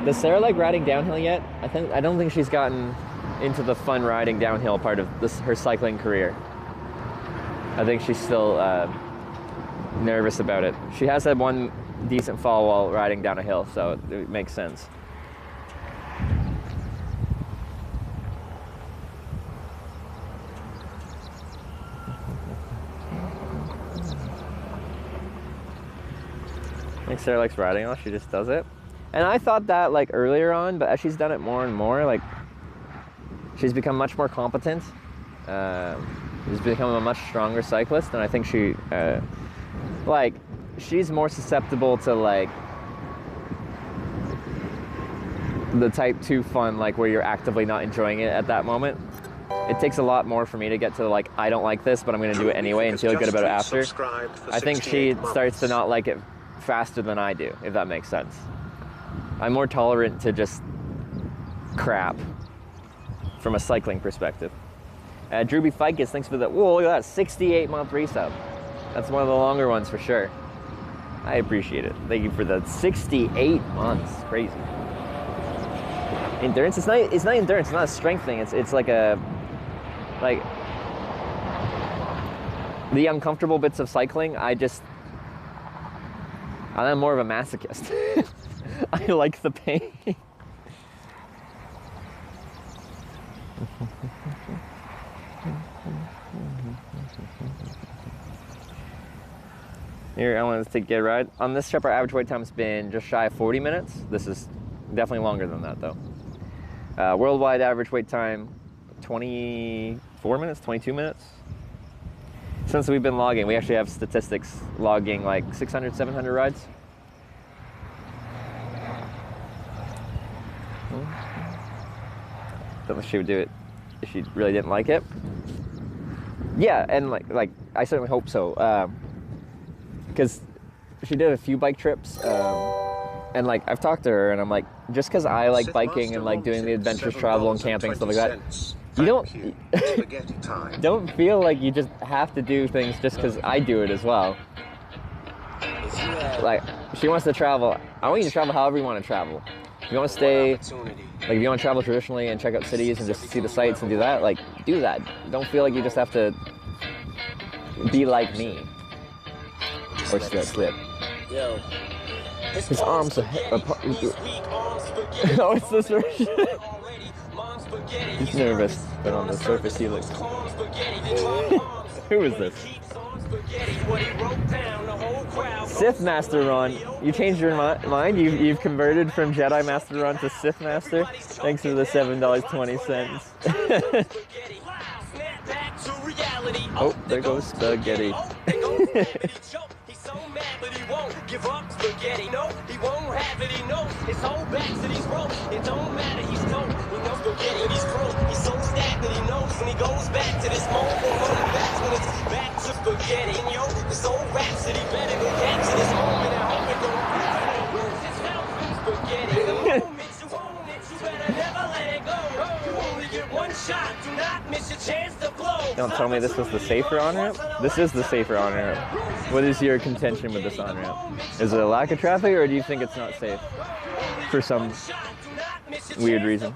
Does Sarah like riding downhill yet? I don't think she's gotten into the fun riding downhill part of her cycling career. I think she's still nervous about it. She has had one decent fall while riding down a hill, so it makes sense. I think Sarah likes riding off, she just does it. And I thought that like earlier on, but as she's done it more and more, like she's become much more competent. She's become a much stronger cyclist, and I think she's more susceptible to like the type 2 fun, like where you're actively not enjoying it at that moment. It takes a lot more for me to get to like, I don't like this, but I'm going to do it anyway and feel good about it after. I think she starts to not like it faster than I do, if that makes sense. I'm more tolerant to just crap from a cycling perspective. Drewby Ficus, thanks for the, whoa, look at that, 68-month resub. That's one of the longer ones for sure. I appreciate it. Thank you for the 68 months. Crazy. Endurance, it's not endurance, it's not a strength thing. It's like the uncomfortable bits of cycling, I'm more of a masochist. I like the pain. Here, I wanted to take a ride. On this trip, our average wait time has been just shy of 40 minutes. This is definitely longer than that, though. Worldwide average wait time, 24 minutes, 22 minutes. Since we've been logging, we actually have statistics logging like 600, 700 rides. Don't know if she would do it if she really didn't like it. Yeah, and like I certainly hope so. Because she did a few bike trips, and like I've talked to her, and I'm like, just because I like biking and like doing the adventurous travel and camping stuff like that, you don't feel like you just have to do things just because I do it as well. Like she wants to travel. I want you to travel however you want to travel. If you want to stay, like if you want to travel traditionally and check out cities and just see the sights and do that, like do that. Don't feel like you just have to be like me. Or slip. Yo. His arms are apart. Oh, it's this version. He's nervous, but on the surface he looks. Who is this? Sith Master Ron, you changed your mind? You've converted from Jedi Master Ron to Sith Master? Thanks for the $7.20. Oh, there goes spaghetti. He's so mad, but he won't give up spaghetti. No, he won't have it. He knows his whole back to these ropes. It don't matter. He's told. He knows spaghetti. He's broke. He's so stacked that he knows when he goes back to this moment. That's when it's back to spaghetti. And yo, this old rhapsody better go catch this moment. I hope it don't lose itself in spaghetti. The moment you own it, you better never let it go. You only get one shot. Do not miss your chance to blow. Don't tell me this was the safer on-ramp. This is the safer on-ramp. What is your contention with this on-ramp? Is it a lack of traffic, or do you think it's not safe for some weird reason?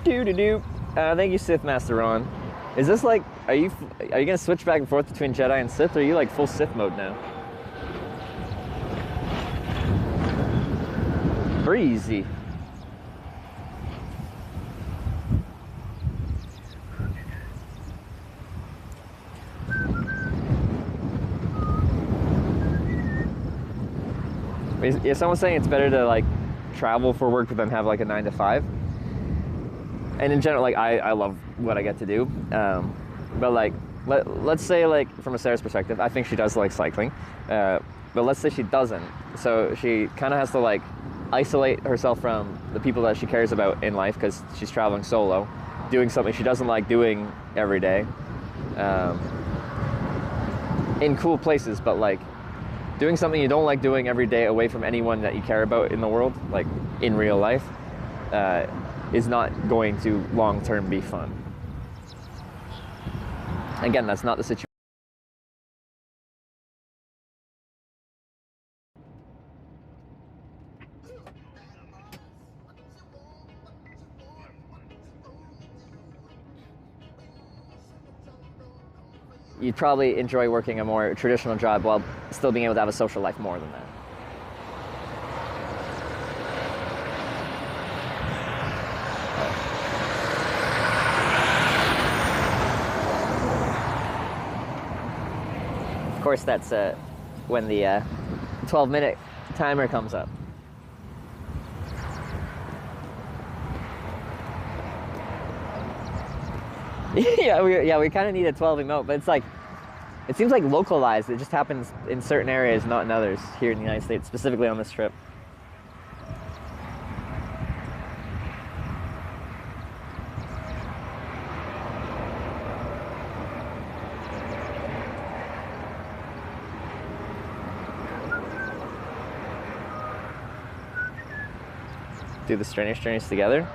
Doo-doo-doo. Thank you, Sith Master Ron. Is this like, are you gonna switch back and forth between Jedi and Sith, or are you like full Sith mode now? Breezy. Is someone saying it's better to like travel for work than have like a 9 to 5? And in general, like I love what I get to do, but like let's say, like from a Sarah's perspective, I think she does like cycling, but let's say she doesn't. So she kind of has to like isolate herself from the people that she cares about in life because she's traveling solo, doing something she doesn't like doing every day, in cool places, but like doing something you don't like doing every day away from anyone that you care about in the world, like in real life, is not going to long-term be fun. Again, that's not the situation. You'd probably enjoy working a more traditional job while still being able to have a social life more than that. Of course, that's when the 12-minute timer comes up. yeah, we kind of need a 12 emote, but it's like, it seems like localized. It just happens in certain areas, not in others here in the United States, specifically on this trip. Do the Strange Journeys together.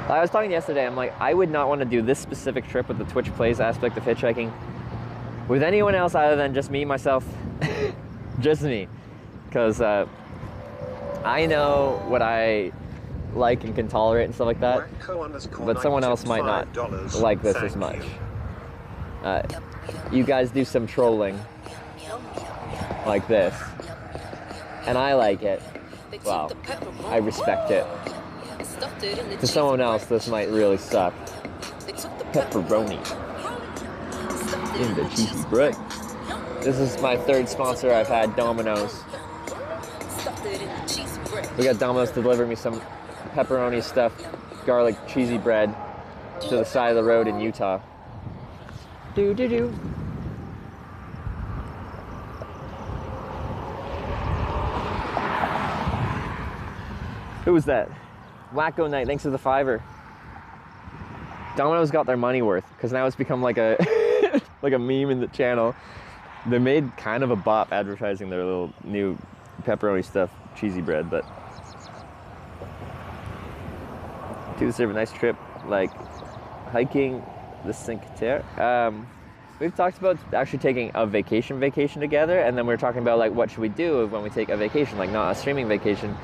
I was talking yesterday, I'm like, I would not want to do this specific trip with the Twitch Plays aspect of hitchhiking with anyone else other than just me, myself, just me. Because I know what I like and can tolerate and stuff like that, but someone else might not like this as much. You guys do some trolling like this, and I like it. Wow, I respect it. To someone else, this might really suck. Pepperoni in the cheesy bread. This is my third sponsor I've had, Domino's. We got Domino's to deliver me some pepperoni stuffed garlic cheesy bread to the side of the road in Utah. Do. Who was that? Wacko Knight, thanks for the $5. Domino's got their money worth, because now it's become like a like a meme in the channel. They made kind of a bop advertising their little new pepperoni stuffed cheesy bread, but to deserve a nice trip, like hiking the Cinque Terre. We've talked about actually taking a vacation together, and then we were talking about like what should we do when we take a vacation, like not a streaming vacation,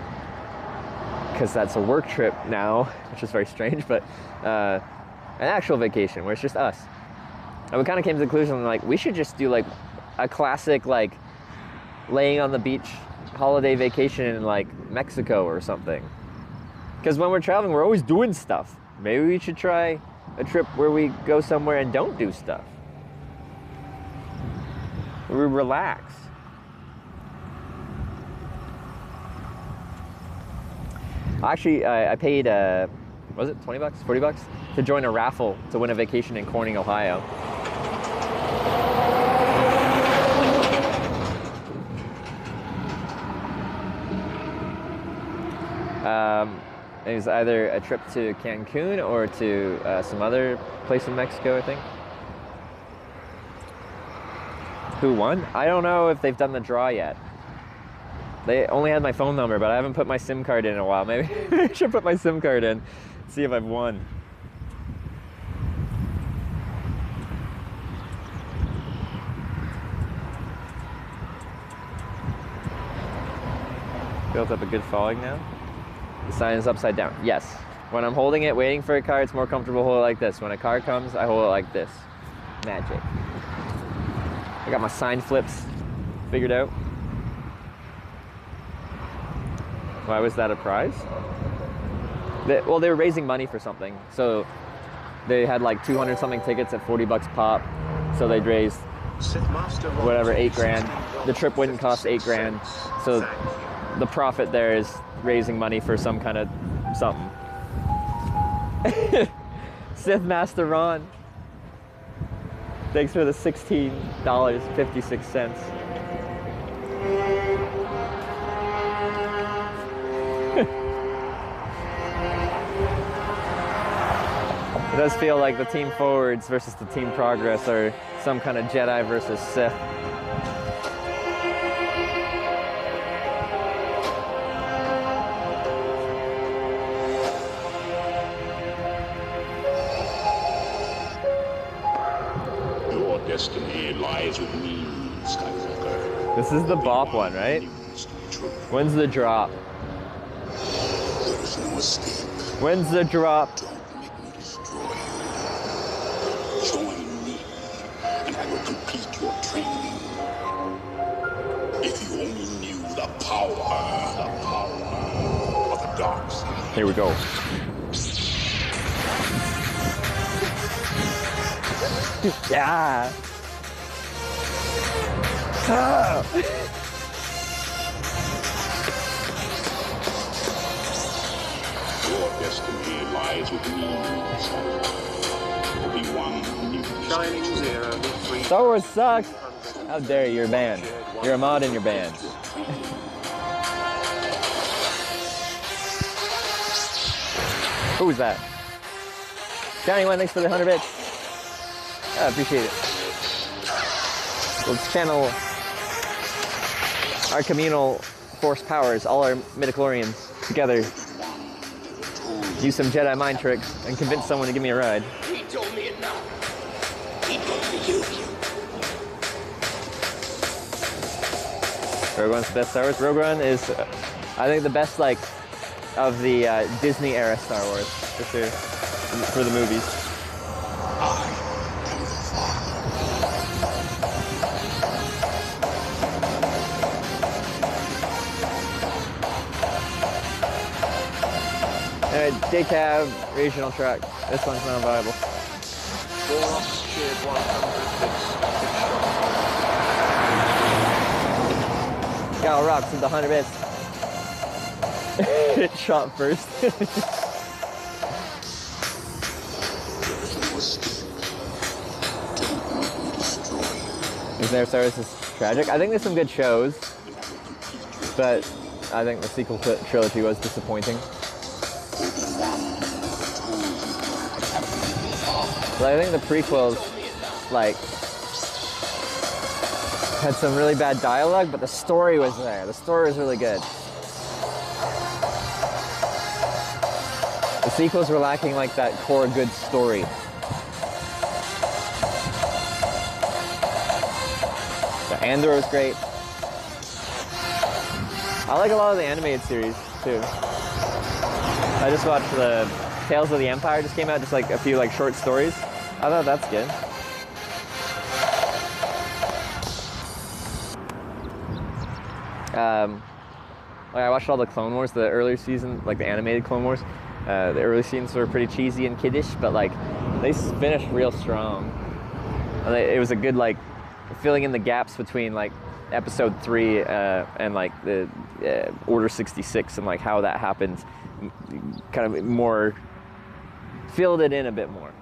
because that's a work trip now, which is very strange, but an actual vacation where it's just us. And we kind of came to the conclusion, like, we should just do like a classic, like, laying on the beach holiday vacation in like Mexico or something. Because when we're traveling, we're always doing stuff. Maybe we should try a trip where we go somewhere and don't do stuff. We relax. Actually, I paid, was it 20 bucks, 40 bucks? To join a raffle to win a vacation in Corning, Ohio. It was either a trip to Cancun or to some other place in Mexico, I think. Who won? I don't know if they've done the draw yet. They only had my phone number, but I haven't put my SIM card in a while. Maybe I should put my SIM card in, see if I've won. Built up a good following now. The sign is upside down. Yes. When I'm holding it, waiting for a car, it's more comfortable to hold it like this. When a car comes, I hold it like this. Magic. I got my sign flips figured out. Why was that a prize? Well, they were raising money for something. So they had like 200 something tickets at 40 bucks pop. So they'd raised whatever, 8 grand. The trip wouldn't cost 8 grand. So the profit there is raising money for some kind of something. Sith Master Ron. Thanks for the $16.56. It does feel like the team forwards versus the team progress are some kind of Jedi versus Sith. Your destiny lies with me, Skywalker. This is the bop one, right? When's the drop? There is no escape. When's the drop? Join me, and I will complete your training. If you only knew the power of the dark side. Here we go. Yeah. Ah. Your destiny lies with me, Obi-Wan. Shining 0 Star Wars sucks. How dare you? You're a band. You're a mod in your band. Who's that? Johnny One, thanks for the 100 bits. I appreciate it. Let's channel our communal force powers, all our midichlorians together. Use some Jedi mind tricks and convince someone to give me a ride. He told me enough. He told me you. Rogue One's the best Star Wars. Rogue One is, I think, the best of the Disney era Star Wars, for sure, for the movies. Alright, JCab, regional truck. This one's not viable. Gal Rocks with the 100 bits. It shot first. Is there Star Wars is tragic? I think there's some good shows, but I think the sequel trilogy was disappointing. But I think the prequels, had some really bad dialogue, but the story was there. The story was really good. The sequels were lacking that core good story. The Andor was great. I like a lot of the animated series too. I just watched the Tales of the Empire just came out, just a few short stories. I thought that's good. I watched all the Clone Wars, the earlier season, the animated Clone Wars. The early scenes were pretty cheesy and kiddish, but like they finished real strong. And it was a good like filling in the gaps between like episode 3 and like the Order 66 and like how that happened. Kind of more filled it in a bit more.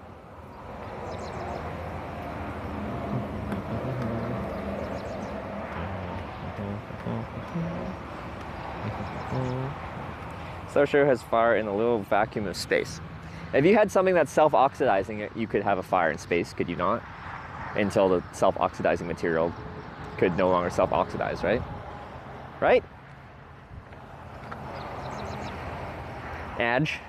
Star Show has fire in a little vacuum of space. If you had something that's self-oxidizing, you could have a fire in space, could you not? Until the self-oxidizing material could no longer self-oxidize, right? Right? Adge.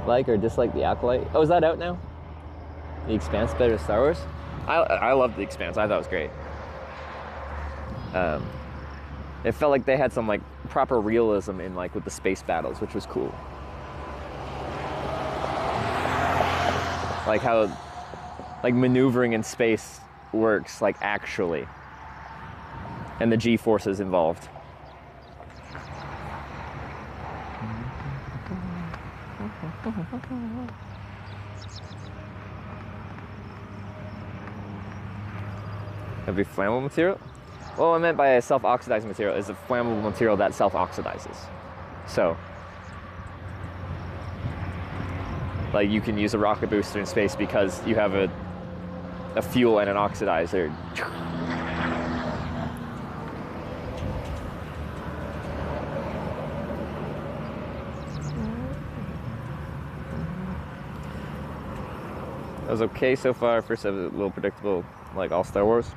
Like or dislike The Acolyte? Oh, is that out now? The Expanse better than Star Wars? I loved The Expanse. I thought it was great. It felt like they had some like proper realism in like with the space battles, which was cool. Like how like maneuvering in space works like actually, and the G-forces involved. That'd be flammable material? Well, what I meant by a self-oxidizing material is a flammable material that self-oxidizes. So, like you can use a rocket booster in space because you have a fuel and an oxidizer. That was okay so far. First, it was a little predictable, like all Star Wars.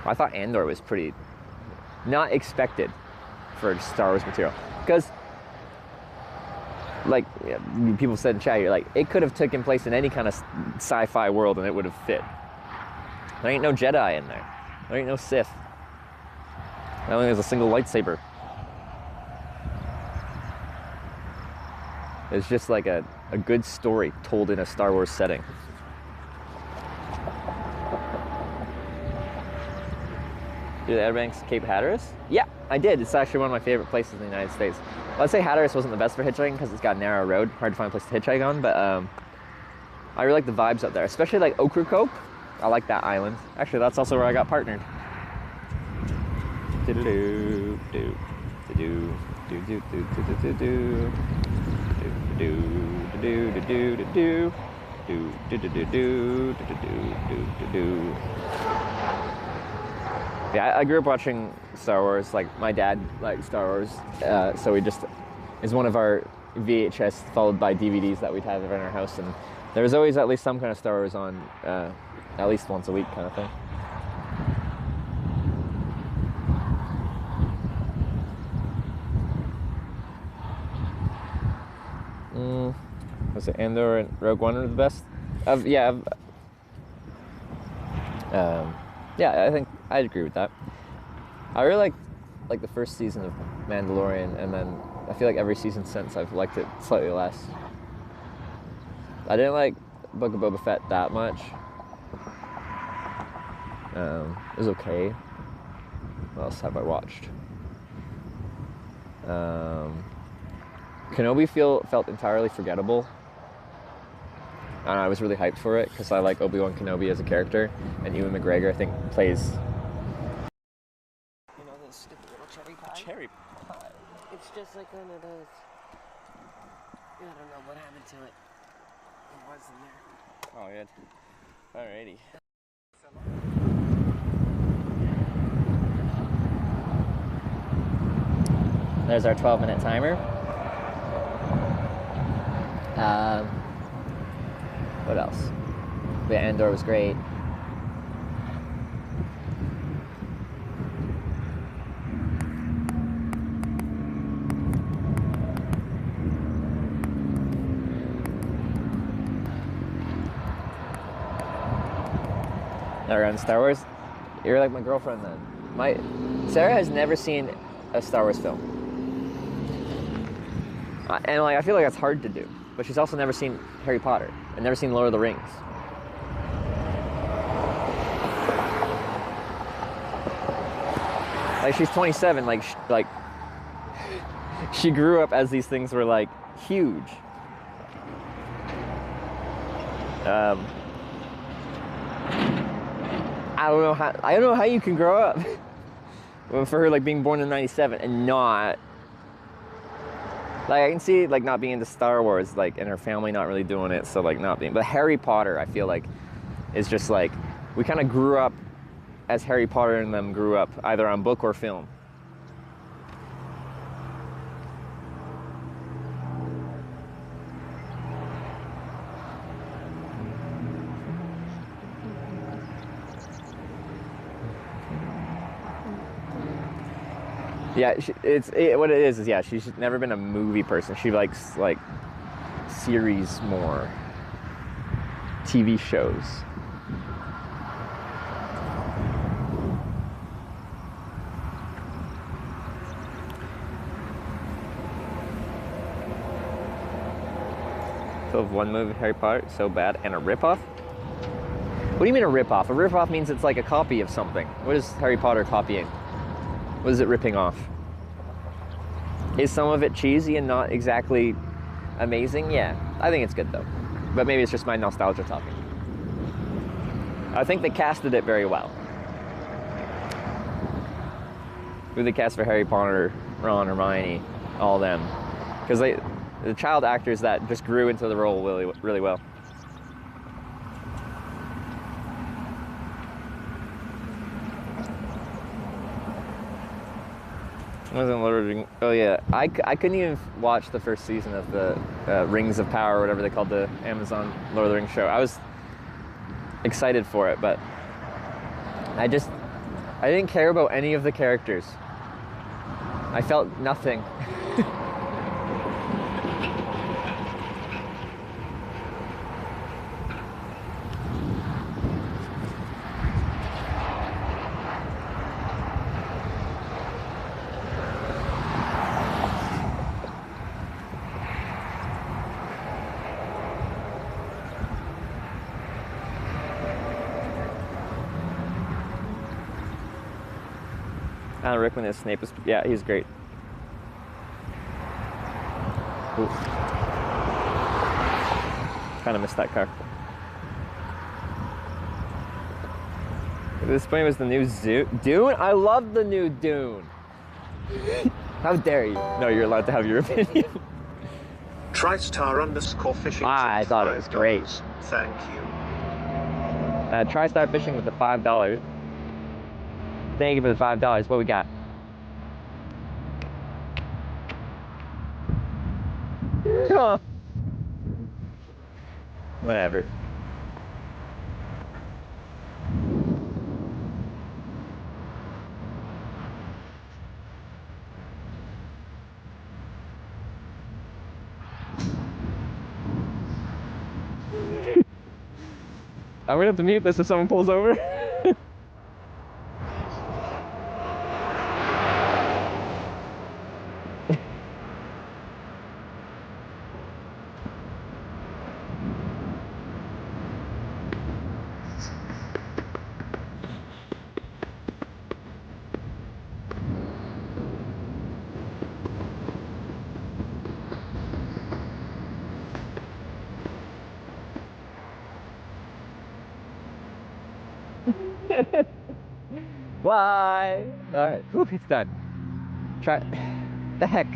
I thought Andor was pretty not expected for Star Wars material, because like people said in chat here, like it could have taken place in any kind of sci-fi world and it would have fit. There ain't no Jedi in there. There ain't no Sith. I don't think there's a single lightsaber. It's just like a good story told in a Star Wars setting. Did Outer Banks Cape Hatteras? Yeah, I did. It's actually one of my favorite places in the United States. I'd say Hatteras wasn't the best for hitchhiking because it's got a narrow road, hard to find a place to hitchhike on, but I really like the vibes up there, especially like Ocracoke. I like that island. Actually, that's also where I got partnered. Do-do-do, do, do, do, do, do, do, do, do. Do do do do do do do do do do do do do do. Yeah, I grew up watching Star Wars. Like my dad liked Star Wars, so we just is one of our VHS followed by DVDs that we'd have in our house, and there was always at least some kind of Star Wars on, at least once a week, kind of thing. Was it Andor and Rogue One are the best? Yeah, I think I'd agree with that. I really like the first season of Mandalorian, and then I feel like every season since I've liked it slightly less. I didn't like Book of Boba Fett that much. It was okay. What else have I watched? Kenobi felt entirely forgettable. And I was really hyped for it because I like Obi-Wan Kenobi as a character, and Ewan McGregor I think plays. You know this stupid little cherry pie? Cherry pie. It's just like one of those. I don't know what happened to it. It was in there. Oh, good. Alrighty. There's our 12-minute timer. What else? The Andor was great. Never on Star Wars? You're like my girlfriend then. Sarah has never seen a Star Wars film. And like I feel like that's hard to do. but she's also never seen Harry Potter and never seen Lord of the Rings. Like, she's 27, like she grew up as these things were like huge. I don't know how you can grow up. Well, for her, like, being born in 97 and not, like, I can see, like, not being into Star Wars, like, and her family not really doing it, so, like, not being, but Harry Potter, I feel like, is just, like, we kind of grew up as Harry Potter and them grew up, either on book or film. Yeah, what it is yeah, she's never been a movie person. She likes, like, series more, TV shows. So one movie, Harry Potter, so bad, and a ripoff? What do you mean a ripoff? A ripoff means it's like a copy of something. What is Harry Potter copying? What is it ripping off? Is some of it cheesy and not exactly amazing? Yeah, I think it's good though. But maybe it's just my nostalgia talking. I think they casted it very well. Who they cast for Harry Potter, Ron, Hermione, all them. Because the child actors that just grew into the role really, really well. Wasn't Lord of the Rings. Oh yeah, I couldn't even watch the first season of the Rings of Power, or whatever they called the Amazon Lord of the Rings show. I was excited for it, but I didn't care about any of the characters. I felt nothing. Alan Rickman as Snape was, yeah, he's great. Kind of missed that car. This point was the new Dune? I love the new Dune. How dare you? No, you're allowed to have your opinion. TriStar_fishing. I thought it was great. Thank you. TriStar Fishing with the $5. Thank you for the $5. What we got? Oh. Whatever. I'm gonna have to mute this if someone pulls over. Why? Alright, it's done. The heck?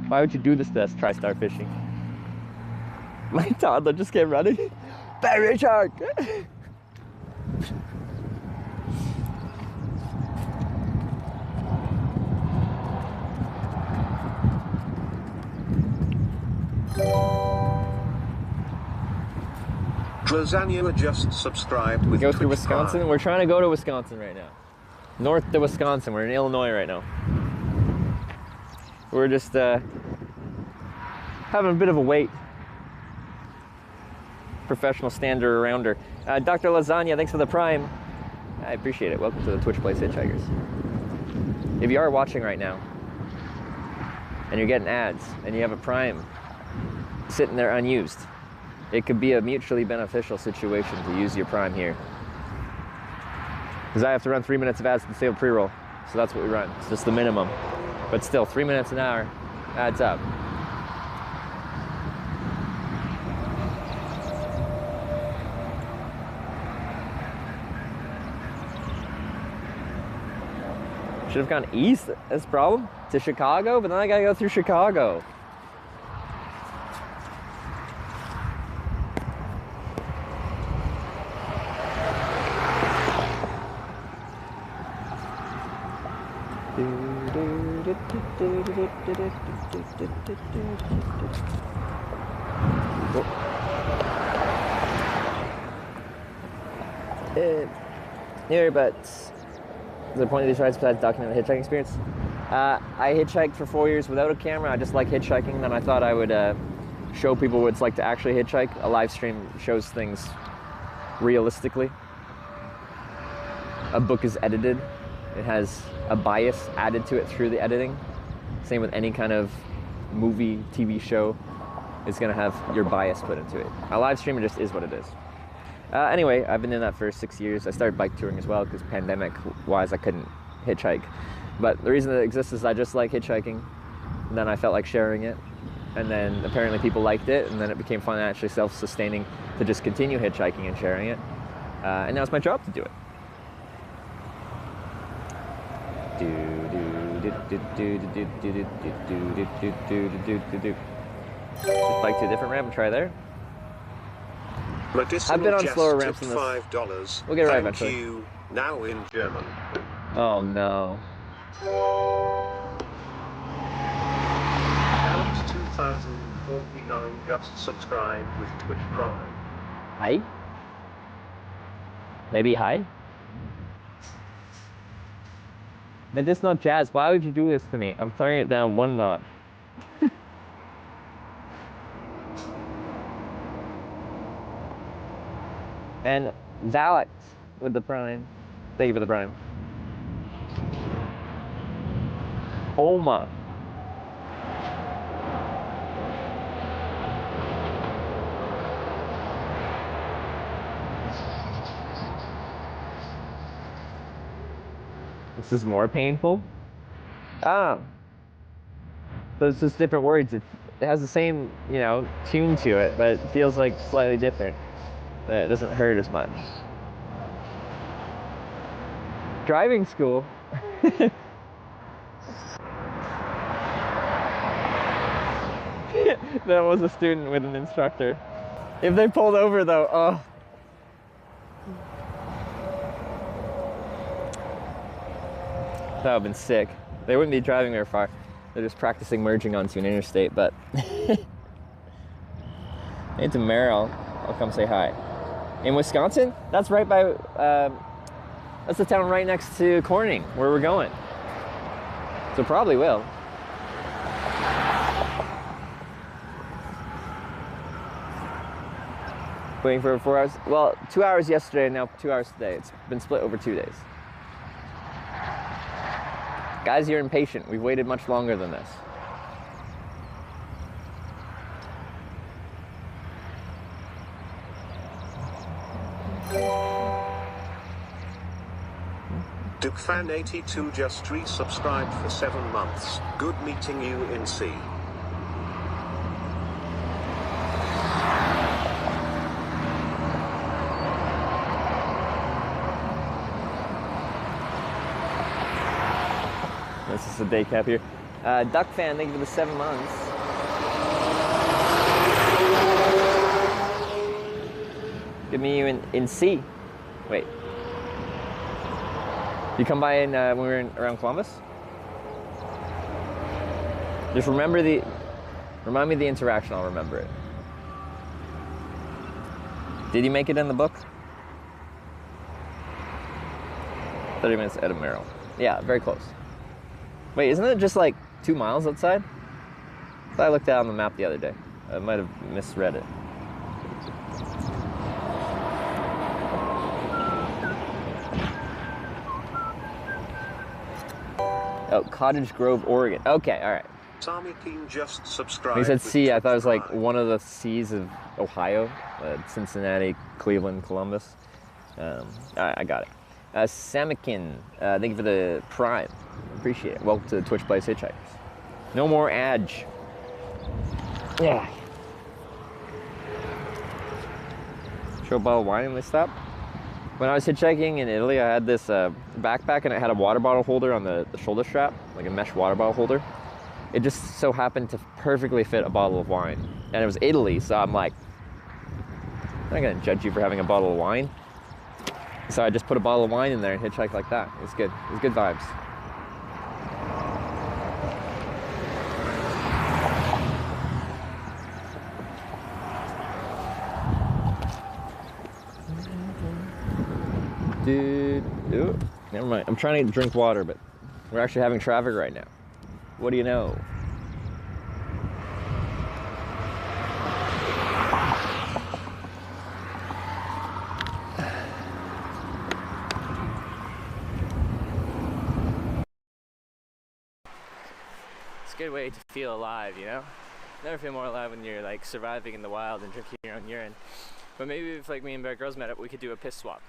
Why would you do this to us, TriStar Fishing? My toddler just came running. Berry shark! Rosanna just subscribed with Go through Wisconsin? We're trying to go to Wisconsin right now. North to Wisconsin. We're in Illinois right now. We're just having a bit of a wait. Professional stander arounder. Dr. Lasagna, thanks for the Prime. I appreciate it. Welcome to the Twitch Plays Hitchhikers. If you are watching right now and you're getting ads and you have a Prime, sitting there unused. It could be a mutually beneficial situation to use your Prime here. Because I have to run 3 minutes of ads to save pre-roll. So that's what we run. It's just the minimum. But still, 3 minutes an hour adds up. Should have gone east, that's the problem, to Chicago, but then I gotta go through Chicago. Here, but the point of these rides besides documenting the hitchhiking experience? I hitchhiked for 4 years without a camera. I just like hitchhiking. Then I thought I would show people what it's like to actually hitchhike. A live stream shows things realistically. A book is edited. It has a bias added to it through the editing. Same with any kind of movie, TV show. It's gonna have your bias put into it. A live stream just is what it is. Anyway, I've been doing that for 6 years. I started bike touring as well because pandemic-wise I couldn't hitchhike. But the reason that it exists is I just like hitchhiking. And then I felt like sharing it. And then apparently people liked it. And then it became financially self-sustaining to just continue hitchhiking and sharing it. And now it's my job to do it. Just bike to a different ramp and try there. I've been on slower ramps than this. $5. We'll get it right Thank eventually. you. Now in German. Oh no. Alex 2049 just subscribed with Twitch Prime. Hi? Maybe hi? But this not jazz. Why would you do this to me? I'm throwing it down one notch. And Alex with the prime. Thank you for the prime. Oma. This is more painful. Ah. But it's just different words. It has the same, you know, tune to it, but it feels like slightly different. It doesn't hurt as much. Driving school. That was a student with an instructor. If they pulled over though, oh. That would have been sick. They wouldn't be driving very far. They're just practicing merging onto an interstate, but hey, to Merrill, I'll come say hi. In Wisconsin? That's right by, that's the town right next to Corning, where we're going. So probably will. Waiting for 4 hours? Well, 2 hours yesterday and now 2 hours today. It's been split over 2 days. Guys, you're impatient. We've waited much longer than this. DukeFan82 just resubscribed for 7 months. Good meeting you in C. This is a day cap here. Duck Fan, thank you for the 7 months. Give me you in C. Wait. You come by in when we were around Columbus? Just remind me of the interaction, I'll remember it. Did you make it in the book? 30 minutes out of Merrill. Yeah, very close. Wait, isn't it just like 2 miles outside? I thought I looked at it on the map the other day. I might have misread it. Oh, Cottage Grove, Oregon. Okay, all right. Sami Keen just subscribed. When he said with C, I thought it was like 25. one of the C's of Ohio, Cincinnati, Cleveland, Columbus. I got it. Samikin, thank you for the Prime. Appreciate it. Welcome to the Twitch Plays Hitchhikers. No more ads. Yeah. Show a bottle of wine and we stop. When I was hitchhiking in Italy, I had this backpack and it had a water bottle holder on the shoulder strap, like a mesh water bottle holder. It just so happened to perfectly fit a bottle of wine. And it was Italy, so I'm like, I'm not gonna judge you for having a bottle of wine. So I just put a bottle of wine in there and hitchhiked like that. It was good. It was good vibes. Dude, ooh, never mind. I'm trying to drink water, but we're actually having traffic right now. What do you know? It's a good way to feel alive, you know? Never feel more alive when you're like surviving in the wild and drinking your own urine. But maybe if like me and Bear Girls met up, we could do a piss swap.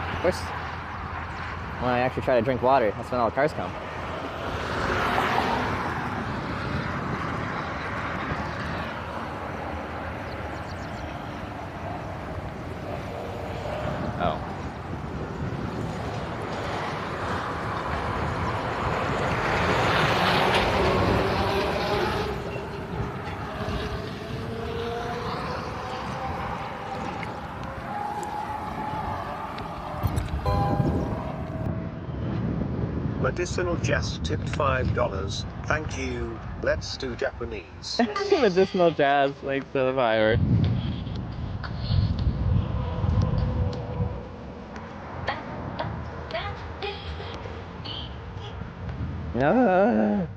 Of course, when I actually try to drink water, that's when all the cars come. Oh. Medicinal Jazz tipped $5. Thank you. Let's do Japanese. Medicinal Jazz, thanks for the fireworks. No.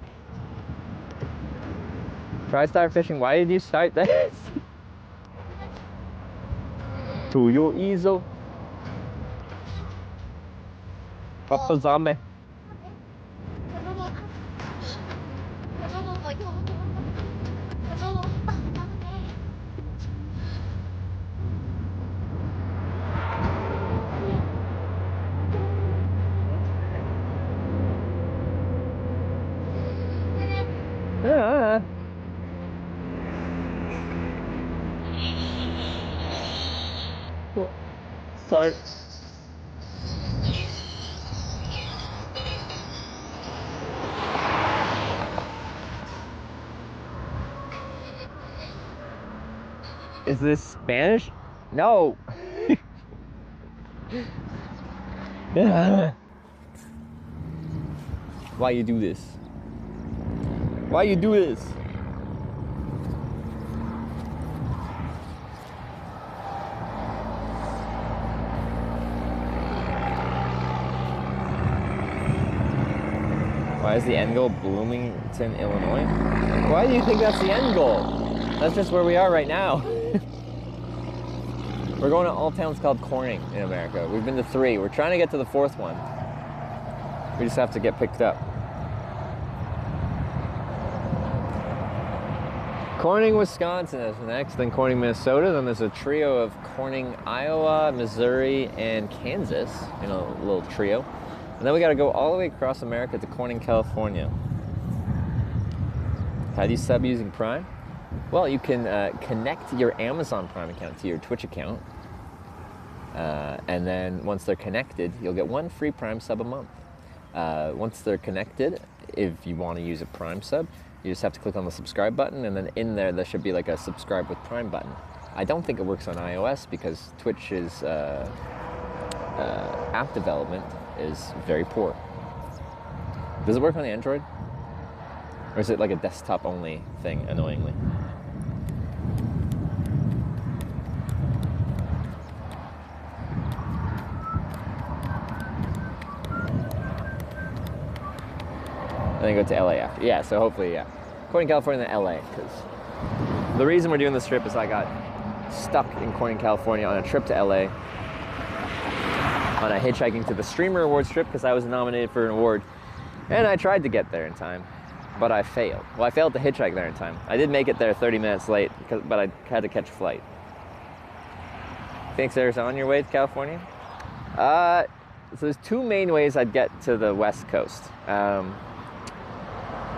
Try start fishing. Why did you start this? To your easel. Papa zombie. Yeah. Sorry. Is this Spanish? No. Why you do this? Why you do this? Why is the end goal Bloomington, Illinois? Why do you think that's the end goal? That's just where we are right now. We're going to all towns called Corning in America. We've been to 3. We're trying to get to the 4th one. We just have to get picked up. Corning, Wisconsin is next, then Corning, Minnesota. Then there's a trio of Corning, Iowa, Missouri, and Kansas, you know, a little trio. And then we got to go all the way across America to Corning, California. How do you sub using Prime? Well, you can connect your Amazon Prime account to your Twitch account. And then once they're connected, you'll get 1 free Prime sub a month. Once they're connected, if you want to use a Prime sub, you just have to click on the subscribe button, and then in there should be like a subscribe with Prime button. I don't think it works on iOS because Twitch's app development is very poor. Does it work on Android? Or is it like a desktop only thing, annoyingly? And then go to LA after. Yeah, so hopefully, yeah. Corning, California, then LA, because the reason we're doing this trip is I got stuck in Corning, California on a trip to LA on a Hitchhiking to the Streamer Awards trip because I was nominated for an award. And I tried to get there in time, but I failed. Well, I failed to hitchhike there in time. I did make it there 30 minutes late, but I had to catch a flight. Phoenix, Arizona, on your way to California? So there's two main ways I'd get to the West Coast.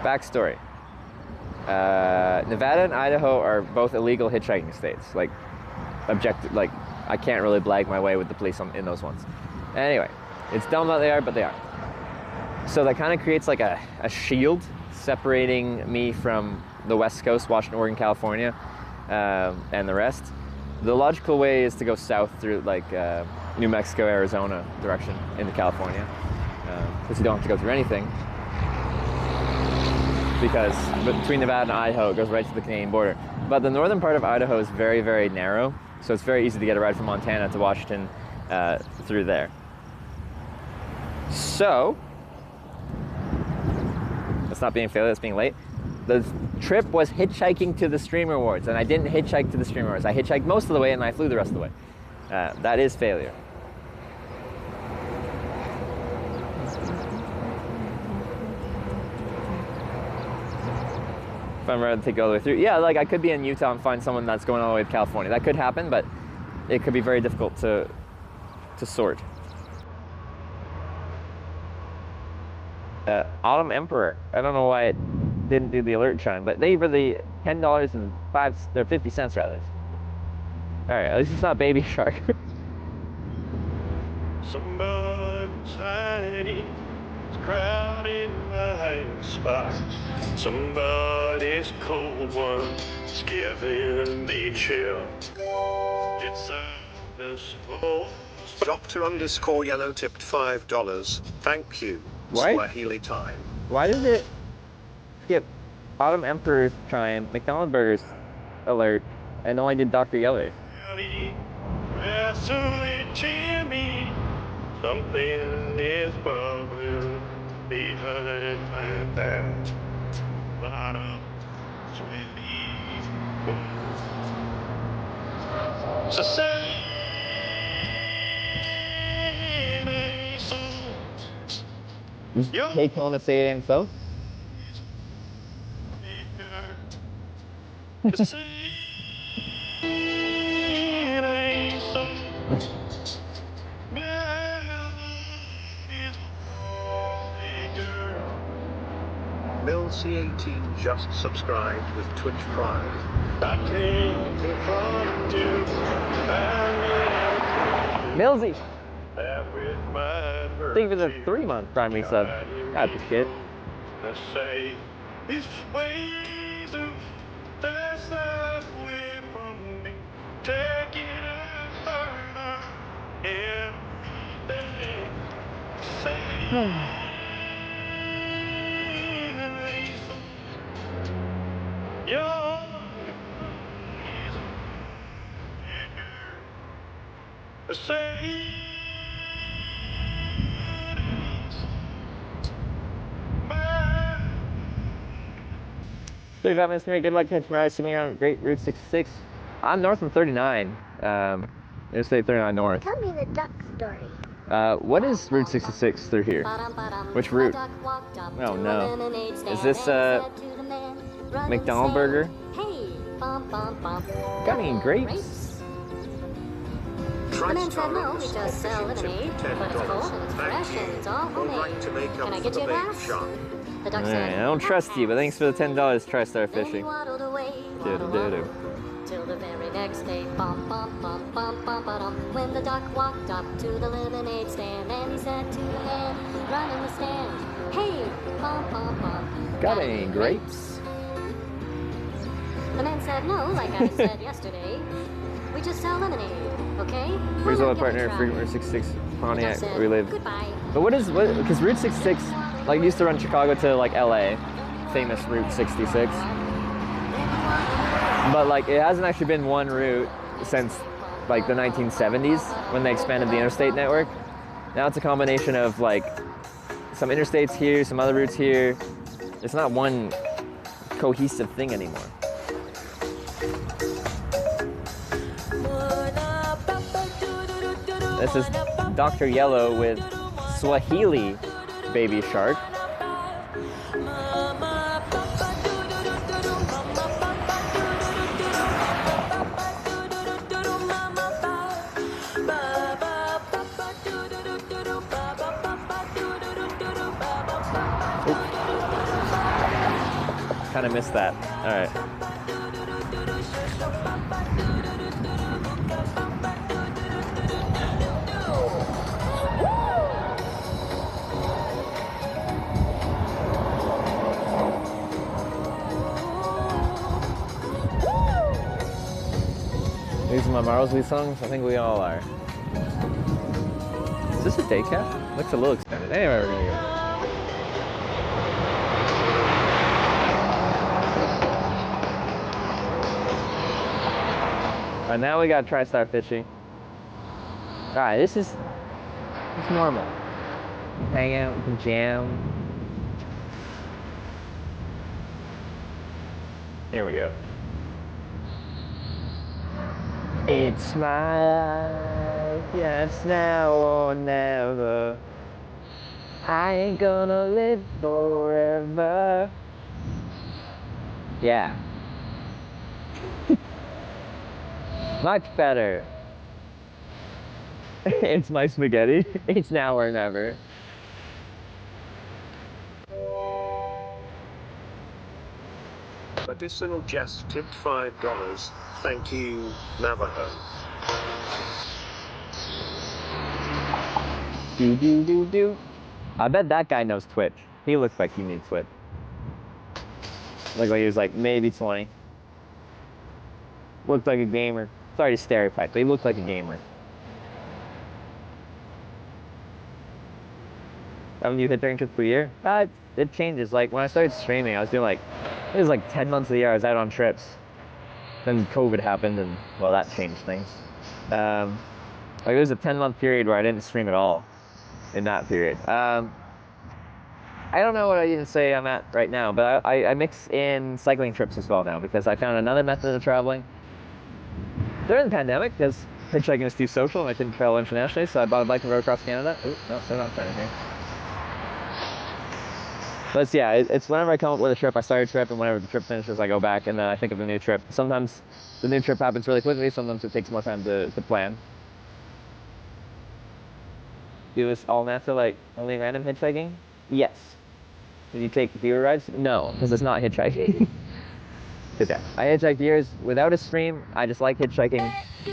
Backstory. Nevada and Idaho are both illegal hitchhiking states. Like, I can't really blag my way with the police in those ones. Anyway, it's dumb that they are, but they are. So that kind of creates like a shield separating me from the West Coast, Washington, Oregon, California, and the rest. The logical way is to go south through like New Mexico, Arizona direction into California, because you don't have to go through anything. Because between Nevada and Idaho, it goes right to the Canadian border. But the northern part of Idaho is very, very narrow, so it's very easy to get a ride from Montana to Washington through there. So, that's not being a failure, that's being late. The trip was hitchhiking to the Streamer Awards, and I didn't hitchhike to the Streamer Awards. I hitchhiked most of the way, and I flew the rest of the way. That is failure. If I'm ready to take it all the way through. Yeah, like I could be in Utah and find someone that's going all the way to California. That could happen, but it could be very difficult to sort. Autumn Emperor. I don't know why it didn't do the alert chime, but they were the $10.50 rather. Alright, at least it's not Baby Shark. Somebody's crowded my spot. Somebody's cold one's giving me chill. It's this Doctor_Yellow tipped $5. Thank you. Why? Swahili time. Why did it skip Autumn Emperor's chime, McDonald's Burgers alert, and only did Dr. Yellow? Jimmy, something is bubbling behind my back. Bottom, sweetie. So say, Take on the say it so? Bill C18 just subscribed with Twitch Prime. Millsy! Thank you for the 3-month Prime resub. That's the shit. Let's say it's ways of that's not away from me. Taking us further everything. Say 35 minutes, good luck catching rides to me on Great Route 66. I'm north on 39. Interstate 39 north. Tell me the duck story. What is Route 66 through here? Which route? Oh no. Is this McDonald burger? Got any grapes? The man said no, we just sell lemonade, but it's cold and it's fresh and it's all homemade. Can I get you a glass? The duck said, I don't trust you, but thanks for the $10 TriStar Fishing. Do-do-do-do. Till the very next day, bum bum bum bum bum bum. When the duck walked up to the lemonade stand, and he said to the man running the stand, "Hey, bum bum bum. Got any grapes?" The man said no, like I said yesterday. We just sell lemonade, okay? Here's our partner, Frequent Route 66 Pontiac, where we live. But because Route 66, like, used to run Chicago to, like, LA, famous Route 66. But, like, it hasn't actually been one route since, like, the 1970s, when they expanded the interstate network. Now it's a combination of, like, some interstates here, some other routes here. It's not one cohesive thing anymore. This is Dr. Yellow with Swahili Baby Shark. Kind of missed that. All right. These are my Marlsley songs. I think we all are. Is this a day cab? Looks a little extended. Anyway, we're gonna go. Alright, now we gotta try start fishing. Alright, it's normal. Hang out, we can jam. Here we go. It's my life, yes, now or never. I ain't gonna live forever. Yeah. Much better. It's my spaghetti. It's now or never. Medicinal Jess tipped $5. Thank you, Navajo. Do. I bet that guy knows Twitch. He looks like he needs Twitch. Looked like he was like maybe 20. Looked like a gamer. Sorry to stereotype, but he looked like a gamer. Haven't you hit during trips per year? It changes. Like when I started streaming, I was doing it was like 10 months of the year I was out on trips. Then COVID happened and well, that changed things. Like there was a 10-month period where I didn't stream at all in that period. I don't know what I even say I'm at right now, but I mix in cycling trips as well now because I found another method of traveling. During the pandemic, because hitchhiking was too social and I couldn't travel internationally, so I bought a bike and rode across Canada. Ooh, no, they're not trying here. But yeah, it's whenever I come up with a trip, I start a trip, and whenever the trip finishes, I go back and then I think of a new trip. Sometimes the new trip happens really quickly, sometimes it takes more time to plan. Do this all natural, like only random hitchhiking? Yes. Did you take beer rides? No, because it's not hitchhiking. Yeah. I hitchhiked years without a stream. I just like hitchhiking.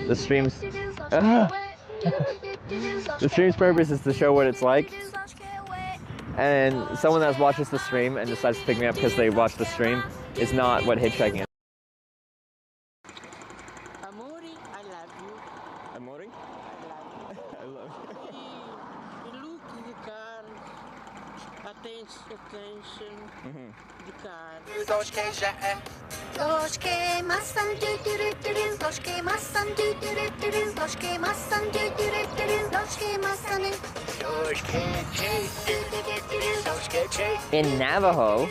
The stream's the stream's purpose is to show what it's like. And someone that watches the stream and decides to pick me up because they watch the stream is not what hitchhiking is. Amori, I love you. Amori? I love you. Look at the car. Attention. The car. In Navajo,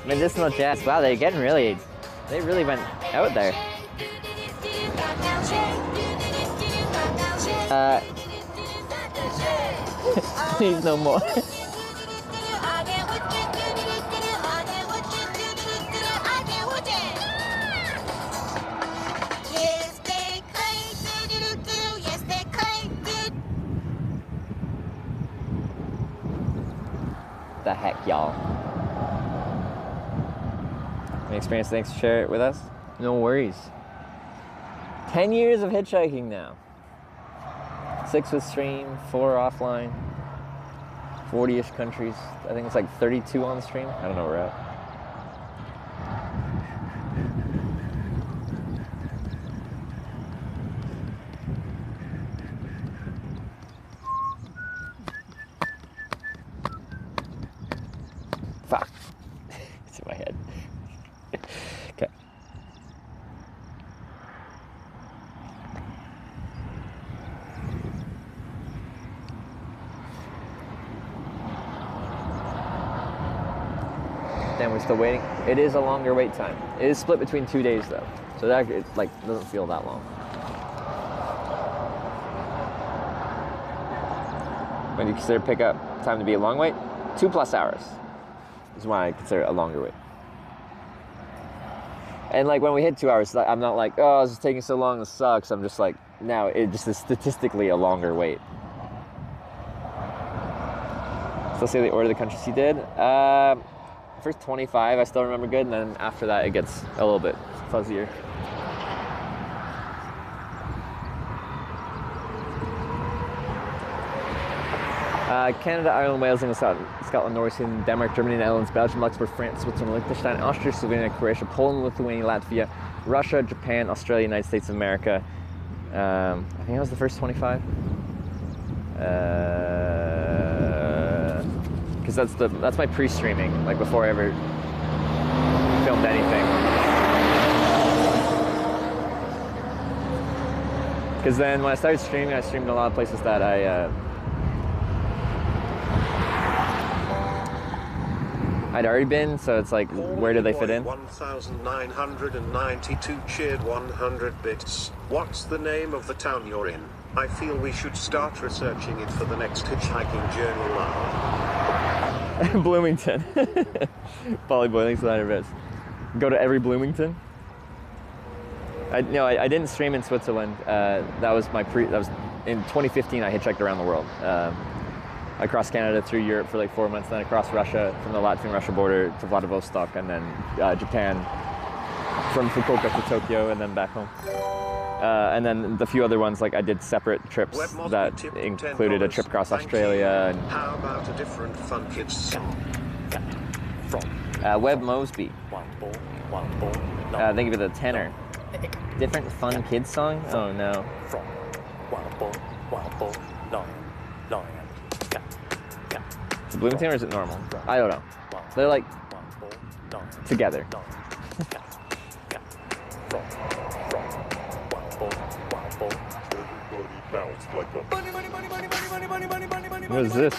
medicinal jazz. Wow, they really went out there. Please no more. The heck, y'all? Any experience? Thanks to share it with us. No worries. 10 years of hitchhiking now. 6 with stream, 4 offline. 40-ish countries. I think it's like 32 on the stream. I don't know where we're at. Fuck. It's in my head. Okay. Damn, we're still waiting. It is a longer wait time. It is split between 2 days though, so that it like doesn't feel that long. When you consider pickup time to be a long wait, 2+ hours is why I consider it a longer wait. And like when we hit 2 hours, I'm not like, oh, this is taking so long, this sucks. I'm just like, no, it just is statistically a longer wait. Still say the order of the countries he did. First 25 I still remember good, and then after that it gets a little bit fuzzier. Canada, Ireland, Wales, England, Scotland, Norway, Sweden, Denmark, Germany, Netherlands, Belgium, Luxembourg, France, Switzerland, Liechtenstein, Austria, Slovenia, Croatia, Poland, Lithuania, Latvia, Russia, Japan, Australia, United States of America. I think that was the first 25. Because that's my pre-streaming, like before I ever filmed anything. Because then when I started streaming, I streamed in a lot of places that I'd already been, so it's like, where do they fit in? 1992 cheered 100 bits. What's the name of the town you're in? I feel we should start researching it for the next hitchhiking journal now. Bloomington. Polyboy, thanks for the 100 bits. Go to every Bloomington? I didn't stream in Switzerland. That was in 2015. I hitchhiked around the world. Across Canada, through Europe for like 4 months, then across Russia, from the Latvian-Russia border to Vladivostok, and then Japan, from Fukuoka to Tokyo, and then back home. And then the few other ones, like I did separate trips that included a trip across Australia. And how about a different fun kids song? Webb Mosby. Thank you for the tenor. Different fun kids song? Oh no. Is it Bloomington or is it normal? I don't know. They're like together. What is this?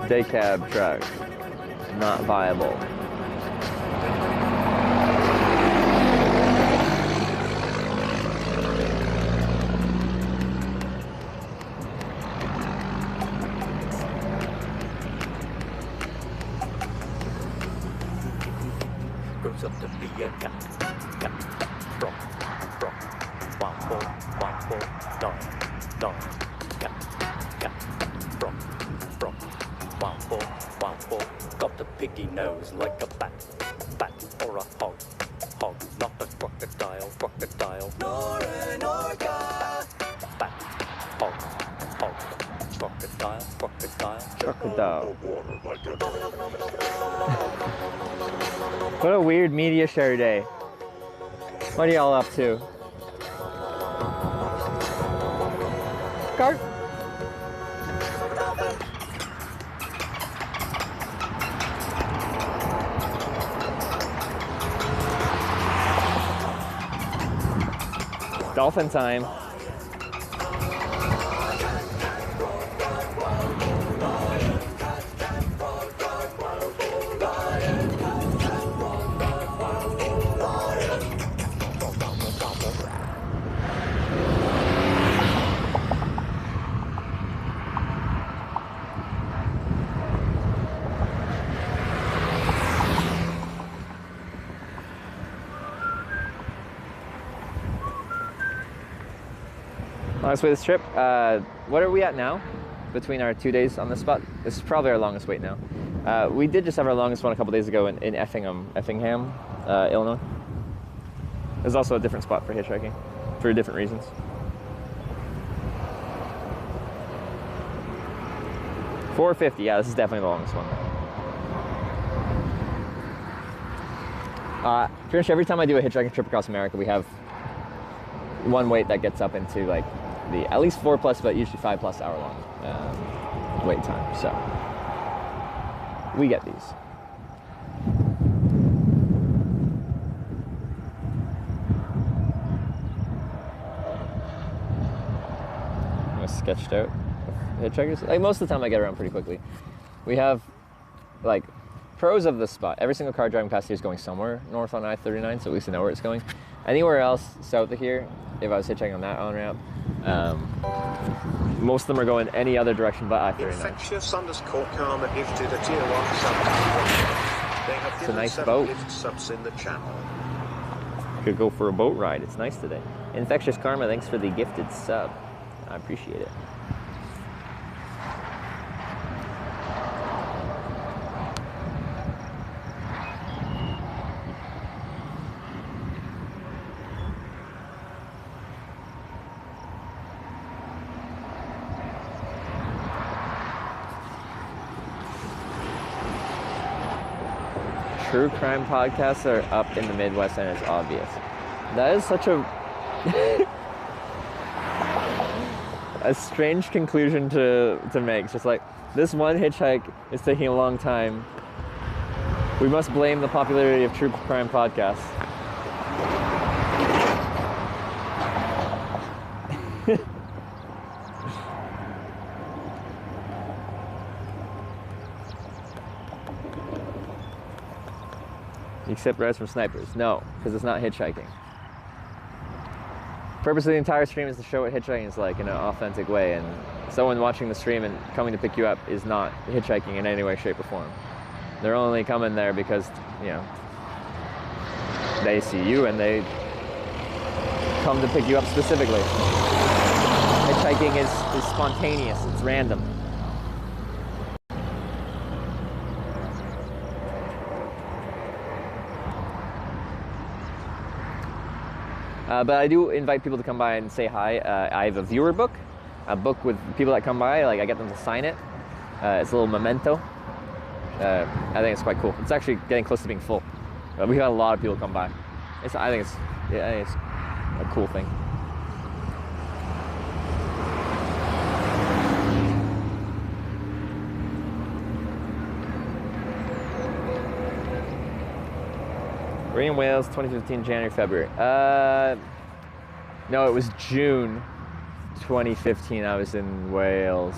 Day cab truck. Not viable. Grows up to be a cat. From. Wow, got the piggy nose like a bat or a hog, not a crocodile, nor an orca. Bat, hog, crocodile. What a weird media share day. What are y'all up to? Cart. Dolphin time. Longest way this trip. What are we at now? Between our 2 days on this spot, this is probably our longest wait now. We did just have our longest one a couple days ago in Effingham, Illinois. There's also a different spot for hitchhiking, for different reasons. $4.50. Yeah, this is definitely the longest one. Pretty much every time I do a hitchhiking trip across America, we have one wait that gets up into like the at least 4+, but usually 5+ hour long wait time. So we get these. Sketched out hitchhikers. Like most of the time I get around pretty quickly. We have like pros of this spot. Every single car driving past here is going somewhere north on I-39, so at least I know where it's going. Anywhere else south of here, if I was hitchhiking on that on-ramp, most of them are going any other direction but I-39. Infectious_karma gifted a tier 1 sub. They have It's a given nice 7 boat. gift subs in the channel. Could go for a boat ride. It's nice today. Infectious Karma, thanks for the gifted sub. I appreciate it. True crime podcasts are up in the Midwest and it's obvious. That is such a a strange conclusion to make. It's just like, this one hitchhike is taking a long time. We must blame the popularity of true crime podcasts. You accept rides from snipers? No, because it's not hitchhiking. Purpose of the entire stream is to show what hitchhiking is like in an authentic way, and someone watching the stream and coming to pick you up is not hitchhiking in any way, shape, or form. They're only coming there because, you know, they see you and they come to pick you up specifically. Hitchhiking is spontaneous, it's random. But I do invite people to come by and say hi. I have a viewer book, a book with people that come by. Like, I get them to sign it. It's a little memento. I think it's quite cool. It's actually getting close to being full. We got a lot of people come by. I think it's a cool thing. We're in Wales, 2015, January, February. No, it was June 2015 I was in Wales.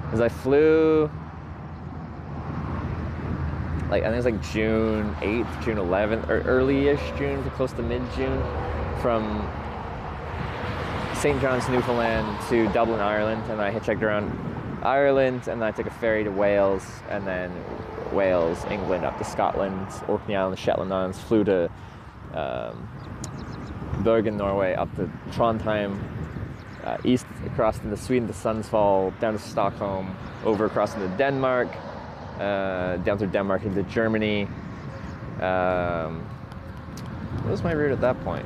Because I flew, like, I think it was like June 8th, June 11th, or early-ish June to close to mid-June, from St. John's, Newfoundland to Dublin, Ireland, and I hitchhiked around Ireland, and then I took a ferry to Wales, and then Wales, England, up to Scotland, Orkney Islands, Shetland Islands, flew to Bergen, Norway, up to Trondheim, east across into Sweden to Sundsvall, down to Stockholm, over across into Denmark, down through Denmark into Germany. What was my route at that point?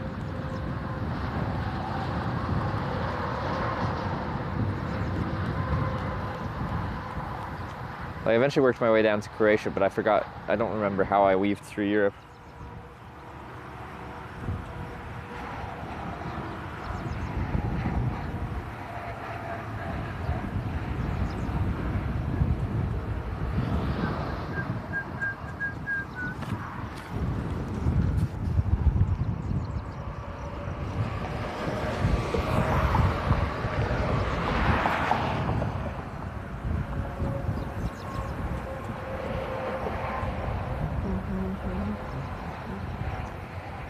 I eventually worked my way down to Croatia, but I don't remember how I weaved through Europe.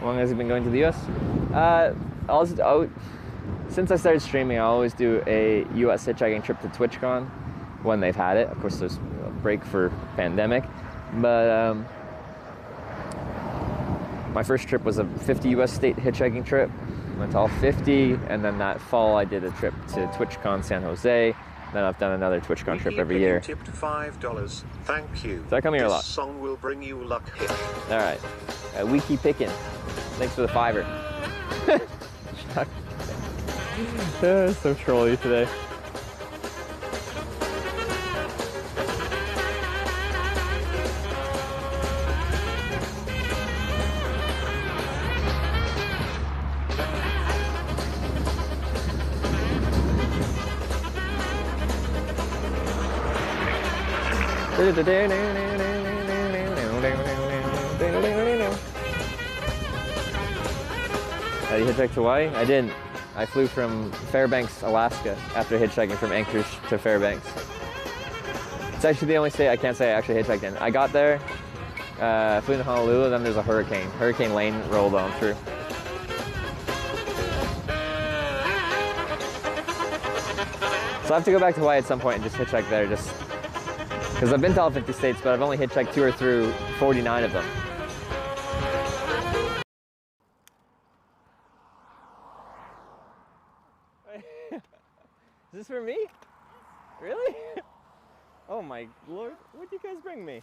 How long has he been going to the US? Since I started streaming, I always do a US hitchhiking trip to TwitchCon when they've had it. Of course, there's a break for pandemic, but my first trip was a 50 US state hitchhiking trip. Went to all 50, and then that fall I did a trip to TwitchCon San Jose. Then I've done another TwitchCon trip every year. Tipped $5. Thank you. Does that come here a lot? This song will bring you luck. All right. We keep picking. Thanks for the $5. So trolly today. Did you hitchhike to Hawaii? I didn't. I flew from Fairbanks, Alaska, after hitchhiking from Anchorage to Fairbanks. It's actually the only state I can't say I actually hitchhiked in. I got there, flew to Honolulu, then there's a hurricane. Hurricane Lane rolled on through. So I have to go back to Hawaii at some point and just hitchhike there, just because I've been to all 50 states, but I've only hitchhiked toured through 49 of them. Is this for me? Really? Oh my lord, what did you guys bring me?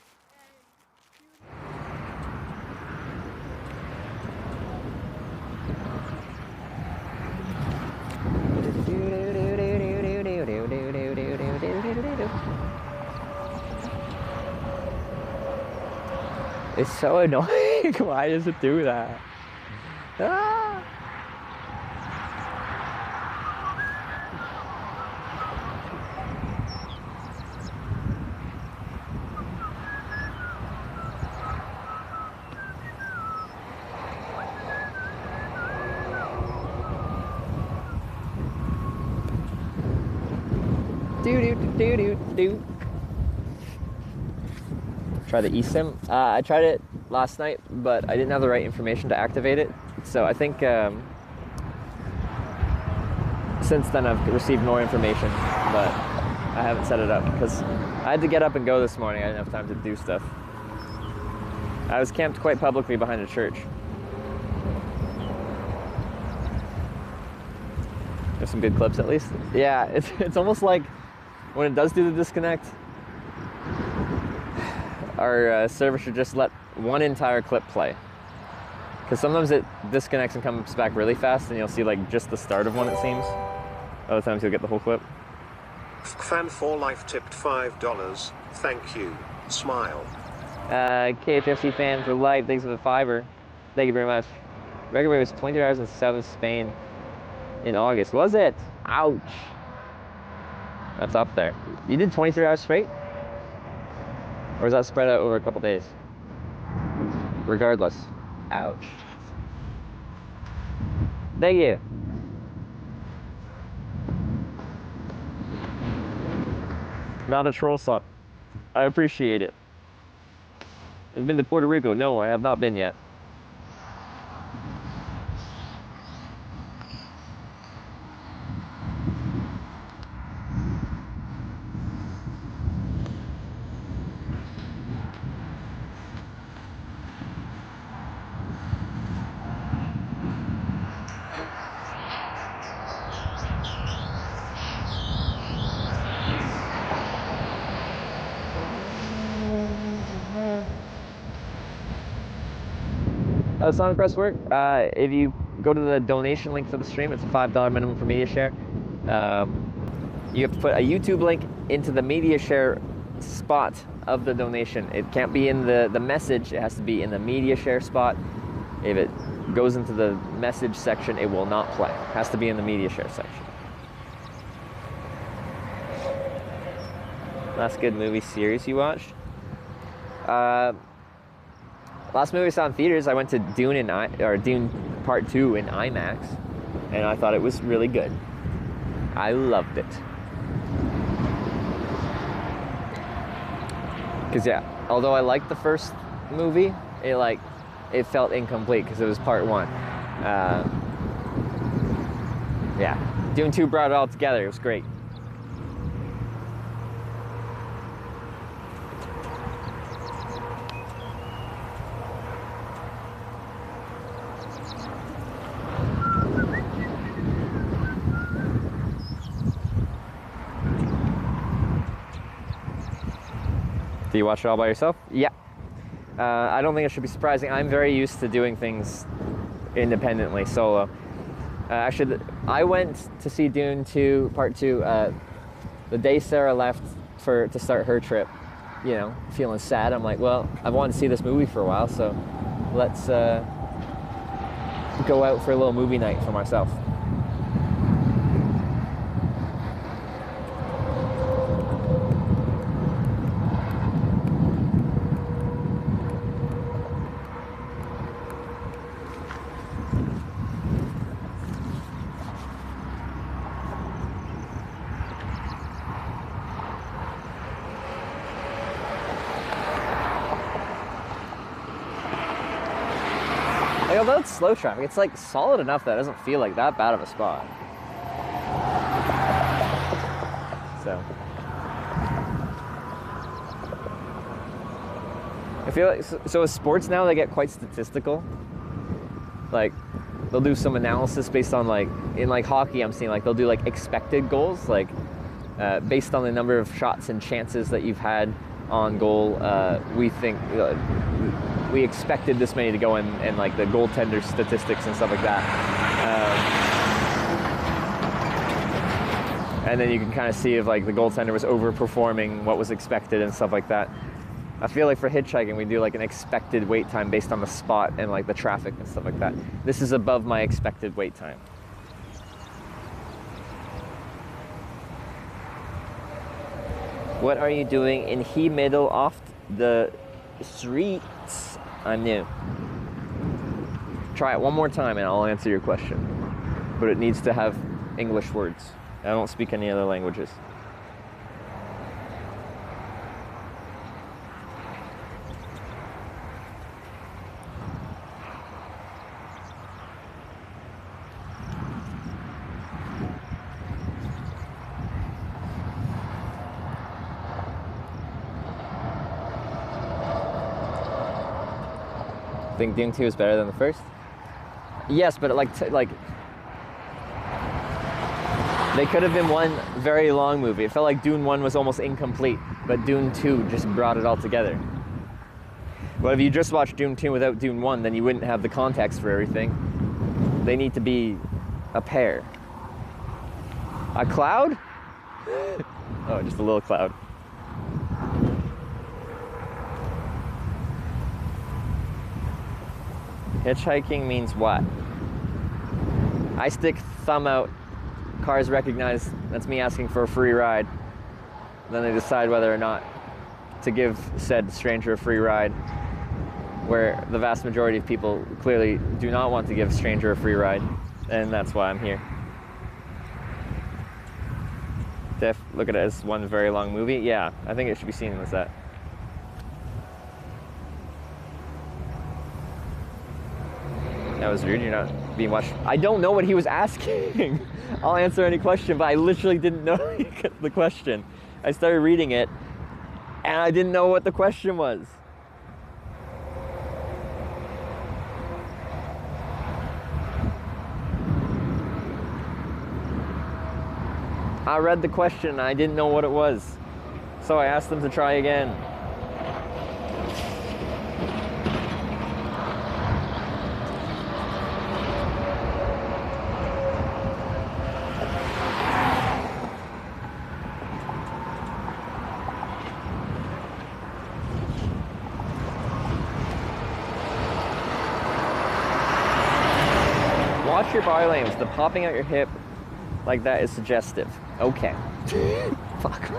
It's so annoying. Why does it do that? Ah! Do. Try the eSIM. I tried it last night, but I didn't have the right information to activate it. So I think since then I've received more information, but I haven't set it up because I had to get up and go this morning. I didn't have time to do stuff. I was camped quite publicly behind a church. There's some good clips at least. Yeah, it's almost like when it does do the disconnect, our server should just let one entire clip play. Because sometimes it disconnects and comes back really fast and you'll see like just the start of one, it seems. Other times you'll get the whole clip. Fan for life tipped $5. Thank you. Smile. KFC fan for life, thanks for the $5. Thank you very much. Record rate was 23 hours in southern Spain in August. Was it? Ouch. That's up there. You did 23 hours straight? Or is that spread out over a couple days? Regardless. Ouch. Thank you. Not a troll suck. I appreciate it. I've been to Puerto Rico. No, I have not been yet. Sonic Press work. If you go to the donation link for the stream, it's a $5 minimum for media share. You have to put a YouTube link into the media share spot of the donation. It can't be in the message, it has to be in the media share spot. If it goes into the message section, it will not play. It has to be in the media share section. Last good movie series you watched? Last movie I saw in theaters, I went to Dune Dune Part 2 in IMAX, and I thought it was really good. I loved it. Cause yeah, although I liked the first movie, it felt incomplete because it was Part 1. Yeah, Dune 2 brought it all together. It was great. Do you watch it all by yourself? Yeah. I don't think it should be surprising. I'm very used to doing things independently, solo. Actually, I went to see Dune 2, Part 2, the day Sarah left to start her trip. You know, feeling sad. I'm like, well, I've wanted to see this movie for a while, so let's go out for a little movie night for myself. Although it's slow traffic, it's like solid enough that it doesn't feel like that bad of a spot. So I feel like, so with sports now, they get quite statistical. Like, they'll do some analysis based on, like, in like hockey, I'm seeing like they'll do like expected goals, like based on the number of shots and chances that you've had on goal. We think we expected this many to go in, and like the goaltender statistics and stuff like that. And then you can kind of see if like the goaltender was overperforming what was expected and stuff like that. I feel like for hitchhiking, we do like an expected wait time based on the spot and like the traffic and stuff like that. This is above my expected wait time. What are you doing in he middle off the streets? I'm new. Try it one more time and I'll answer your question. But it needs to have English words. I don't speak any other languages. Think Dune 2 is better than the first? Yes, but like they could have been one very long movie. It felt like Dune 1 was almost incomplete, but Dune 2 just brought it all together. But if you just watched Dune 2 without Dune 1, then you wouldn't have the context for everything. They need to be a pair. A cloud? Oh, just a little cloud. Hitchhiking means what? I stick thumb out, cars recognize that's me asking for a free ride. Then they decide whether or not to give said stranger a free ride, where the vast majority of people clearly do not want to give a stranger a free ride, and that's why I'm here. Look at it as one very long movie. Yeah, I think it should be seen as that. That was rude, you're not being watched. I don't know what he was asking. I'll answer any question, but I literally didn't know the question. I started reading it, and I didn't know what the question was. I read the question, and I didn't know what it was. So I asked them to try again. Watch your bar lanes. The popping out your hip like that is suggestive. Okay. Fuck.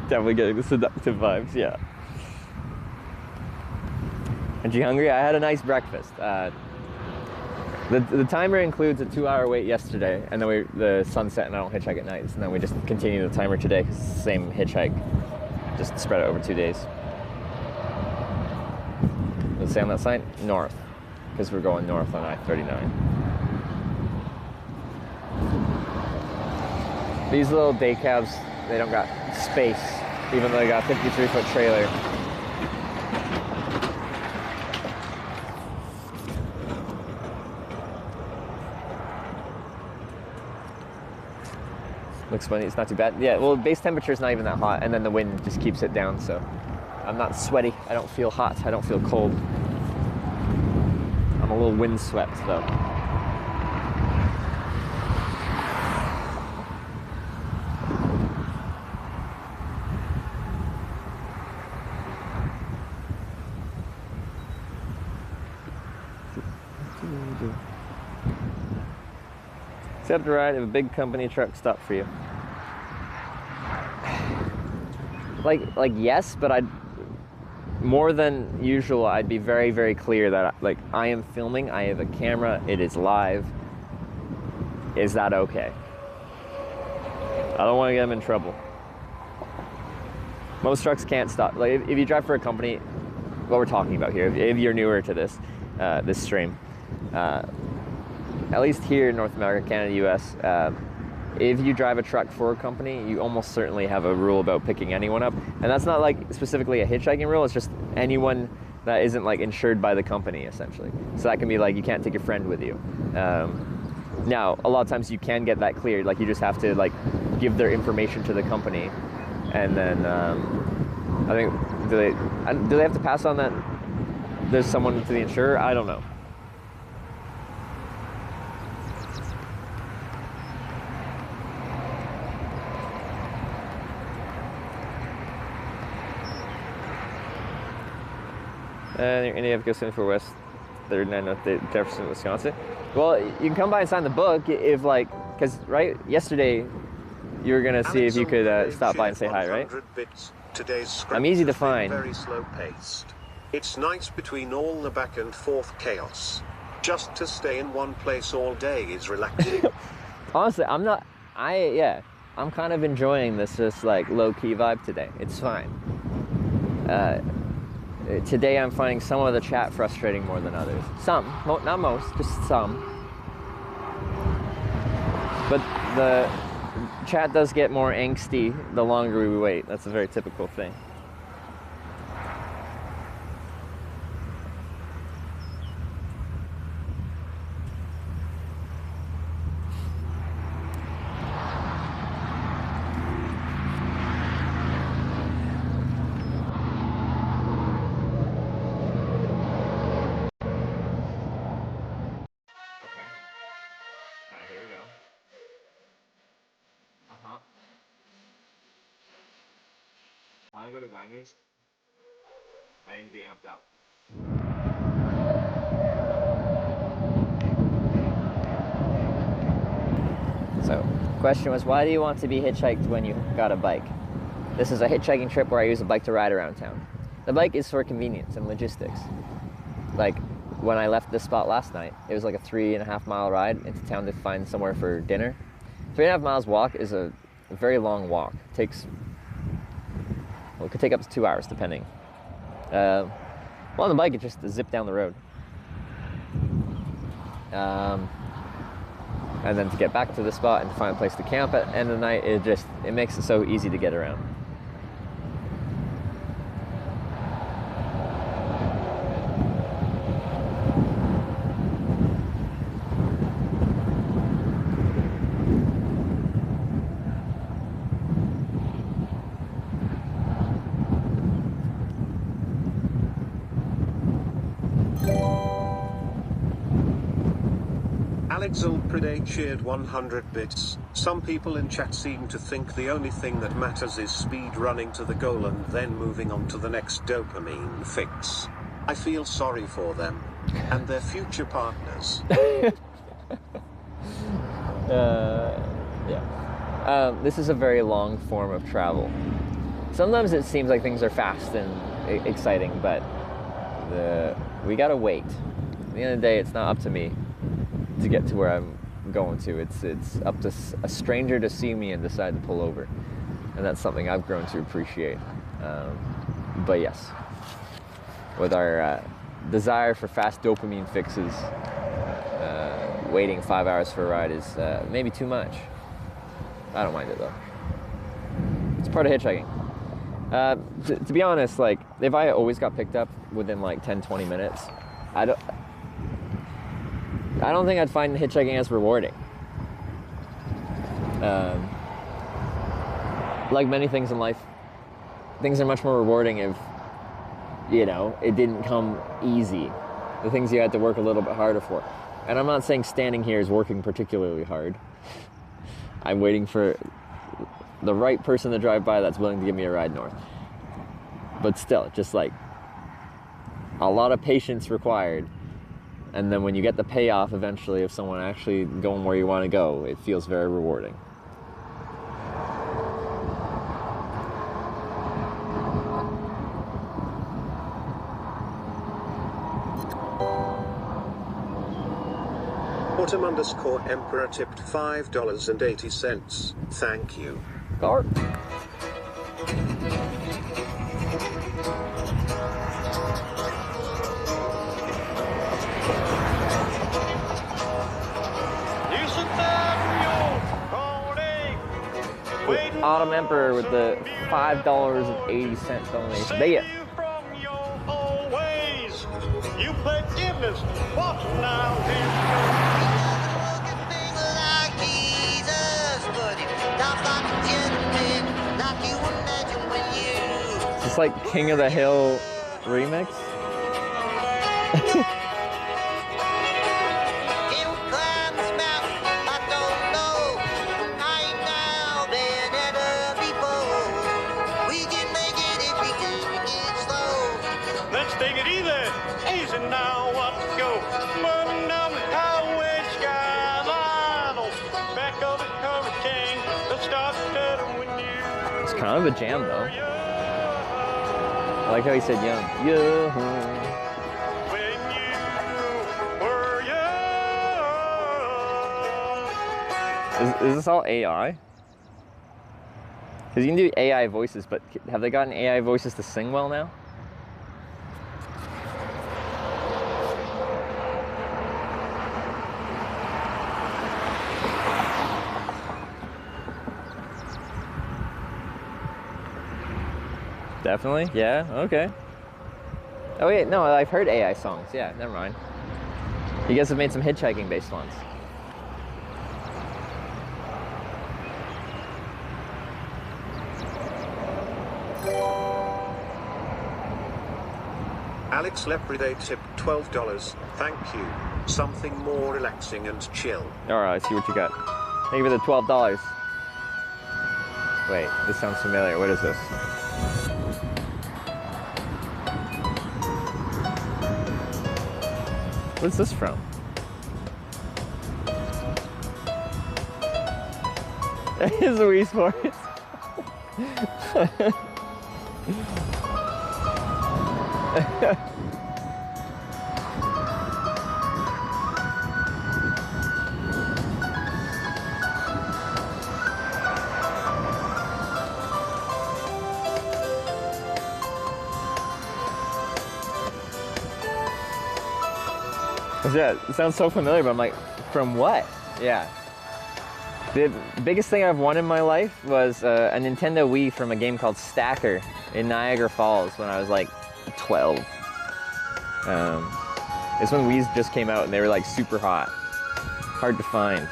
Definitely getting the seductive vibes, yeah. Aren't you hungry? I had a nice breakfast. The timer includes a 2-hour wait yesterday, and then the sunset, and I don't hitchhike at nights, and then we just continue the timer today because it's the same hitchhike, just spread it over 2 days. Does it say on that sign? North, because we're going north on I-39. These little day cabs, they don't got space, even though they got a 53-foot trailer. Looks funny, it's not too bad. Yeah, well, base temperature is not even that hot, and then the wind just keeps it down, so I'm not sweaty. I don't feel hot. I don't feel cold. I'm a little windswept, though. Accept a ride if a big company truck stopped for you. Like yes, but I'd more than usual. I'd be very, very clear that like I am filming. I have a camera. It is live. Is that okay? I don't want to get them in trouble. Most trucks can't stop. Like if you drive for a company, what we're talking about here. If you're newer to this this stream, at least here in North America, Canada, U.S. If you drive a truck for a company, you almost certainly have a rule about picking anyone up. And that's not like specifically a hitchhiking rule, it's just anyone that isn't like insured by the company, essentially. So that can be like, you can't take your friend with you. Now, a lot of times you can get that cleared, like you just have to like give their information to the company. And then, I think, do they have to pass on that there's someone to the insurer? I don't know. And any of goes in for West 39 North Jefferson, Wisconsin. Well, you can come by and sign the book if like, because right yesterday you were gonna see if you could stop by and say hi, right? Today's I'm easy to find. Very slow paced. It's nice between all the back and forth chaos. Just to stay in one place all day is relaxing. Honestly, I'm kind of enjoying this just like low key vibe today. It's fine. Today I'm finding some of the chat frustrating more than others. Some, not most, just some. But the chat does get more angsty the longer we wait. That's a very typical thing. I go to Diners. I ain't be amped out. So, question was, why do you want to be hitchhiked when you got a bike? This is a hitchhiking trip where I use a bike to ride around town. The bike is for convenience and logistics. Like, when I left this spot last night, it was like a 3.5 mile ride into town to find somewhere for dinner. 3.5 miles walk is a very long walk. It takes, well, it could take up to 2 hours depending. Well, on the bike, it just zip down the road. And then to get back to the spot and to find a place to camp at the end of the night, it makes it so easy to get around. Alexel Pride cheered 100 bits. Some people in chat seem to think the only thing that matters is speed running to the goal and then moving on to the next dopamine fix. I feel sorry for them and their future partners. This is a very long form of travel. Sometimes it seems like things are fast and exciting, but we gotta wait. At the end of the day, it's not up to me to get to where I'm going to. It's up to a stranger to see me and decide to pull over, and that's something I've grown to appreciate. But yes, with our desire for fast dopamine fixes, waiting 5 hours for a ride is maybe too much. I don't mind it though. It's part of hitchhiking. To be honest, like if I always got picked up within like 10-20 minutes, I don't think I'd find hitchhiking as rewarding. Like many things in life, things are much more rewarding if, you know, it didn't come easy. The things you had to work a little bit harder for. And I'm not saying standing here is working particularly hard. I'm waiting for the right person to drive by that's willing to give me a ride north. But still, just like a lot of patience required. And then when you get the payoff eventually of someone actually going where you want to go, it feels very rewarding. Autumn_Emperor tipped $5.80. Thank you. Gar. Autumn Emperor with the $5.80 donation. There you You play gymnast, watch now, Is this like King of the Hill remix? Let's take it easy now, let's go. Burning down the highway skyline, back of the hurricane, let's start stuttering with you. It's kind of a jam though. I like how he said young. Yeah. Is this all AI? Because you can do AI voices, but have they gotten AI voices to sing well now? Definitely, yeah, okay. Oh wait, no, I've heard AI songs. Yeah, never mind. You guys have made some hitchhiking based ones. Alex Lepride tipped $12. Thank you. Something more relaxing and chill. Alright, see what you got. Thank you for the $12. Wait, this sounds familiar. What is this? What's this from? It is Wii Sports. Yeah, it sounds so familiar, but I'm like, from what? Yeah. The biggest thing I've won in my life was a Nintendo Wii from a game called Stacker in Niagara Falls when I was like 12. It's when Wii's just came out and they were like super hot. Hard to find.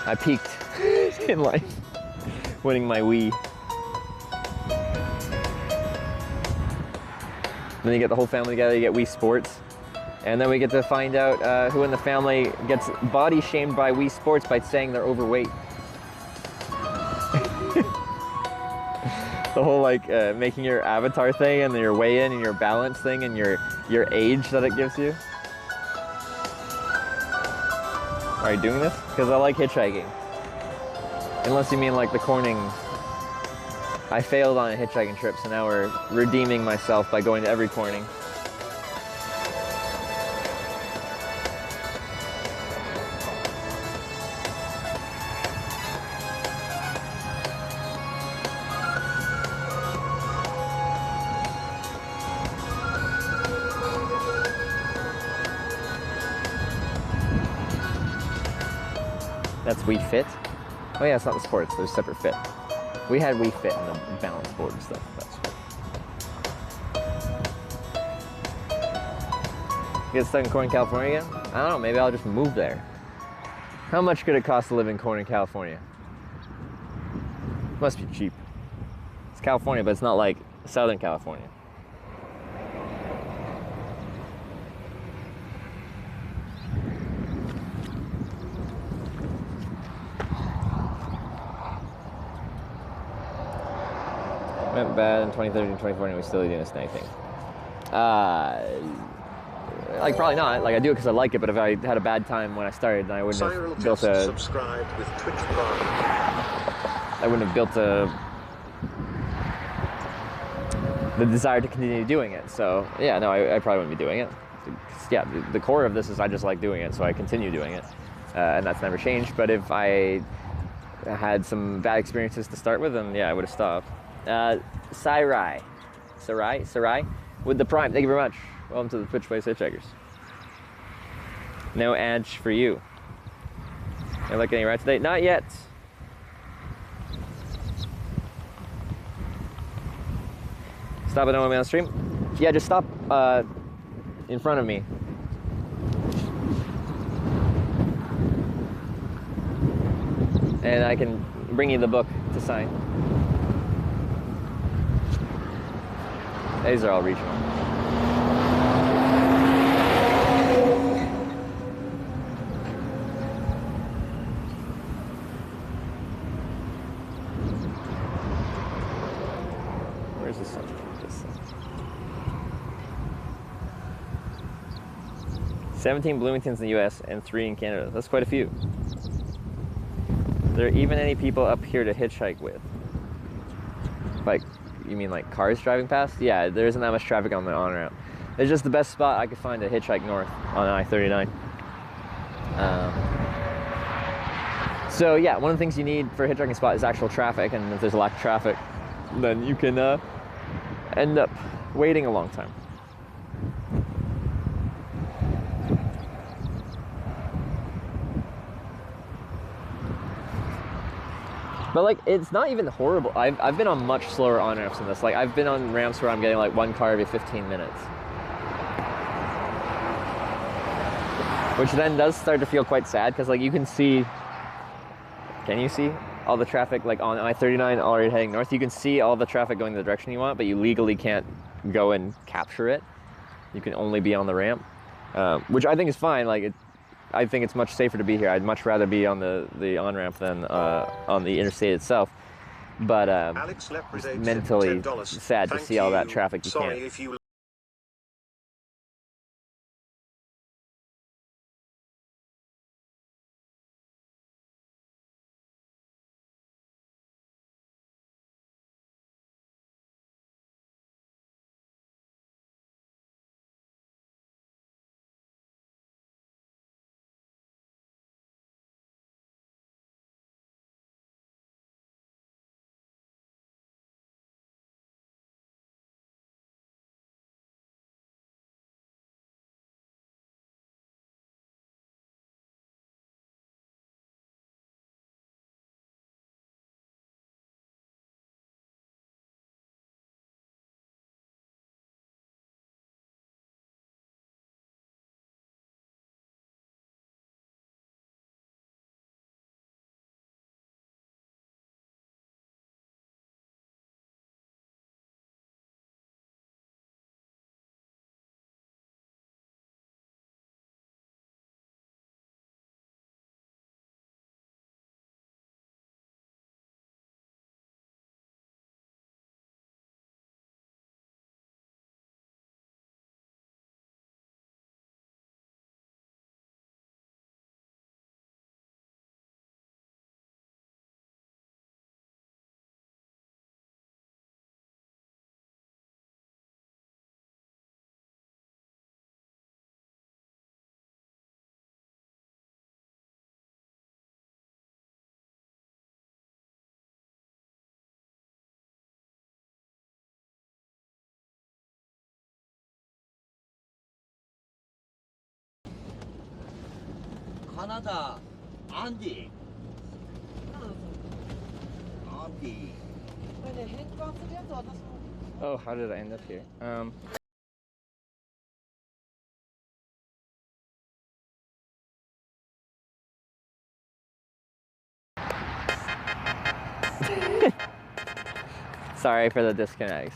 I peaked in life winning my Wii. Then you get the whole family together, you get Wii Sports. And then we get to find out who in the family gets body shamed by Wii Sports by saying they're overweight. The whole like making your avatar thing and your weigh-in and your balance thing and your age that it gives you. Are you doing this? Because I like hitchhiking. Unless you mean like the Corning. I failed on a hitchhiking trip, so now we're redeeming myself by going to every Corning. That's Wii Fit? Oh yeah, it's not the sports, there's separate Fit. We had Wii Fit and the balance board and stuff. That's cool. You get stuck in Corning, California again? I don't know, maybe I'll just move there. How much could it cost to live in Corning, California? Must be cheap. It's California, but it's not like Southern California. Went bad in 2013 and 2014, we still didn't do anything. Like probably not. Like I do it because I like it, but if I had a bad time when I started, then I wouldn't have built a. Subscribed with Twitch Prime. I wouldn't have built the desire to continue doing it. So yeah, no, I probably wouldn't be doing it. Yeah, the core of this is I just like doing it, so I continue doing it, and that's never changed. But if I had some bad experiences to start with, then yeah, I would have stopped. Sarai, with the Prime. Thank you very much. Welcome to the Twitch Plays Hitchhikers. No ads for you. You like any right today? Not yet. Stop at on the stream. Yeah, just stop in front of me. And I can bring you the book to sign. These are all regional. Where's the sun? 17 Bloomingtons in the US and 3 in Canada. That's quite a few. There are even any people up here to hitchhike with? Like, you mean like cars driving past? Yeah, there isn't that much traffic on the on-ramp. It's just the best spot I could find to hitchhike north on I-39. So yeah, one of the things you need for a hitchhiking spot is actual traffic, and if there's a lack of traffic, then you can end up waiting a long time. But like, it's not even horrible. I've been on much slower on-ramps than this. Like, I've been on ramps where I'm getting like 1 car every 15 minutes. Which then does start to feel quite sad, because like you can see, can you see all the traffic like on I-39 already heading north? You can see all the traffic going the direction you want, but you legally can't go and capture it. You can only be on the ramp, which I think is fine. Like, I think it's much safer to be here. I'd much rather be on the on-ramp than on the interstate itself. But it's mentally sad to see all that traffic you can't. Canada, Andy. Andy. Oh, how did I end up here? Sorry for the disconnects,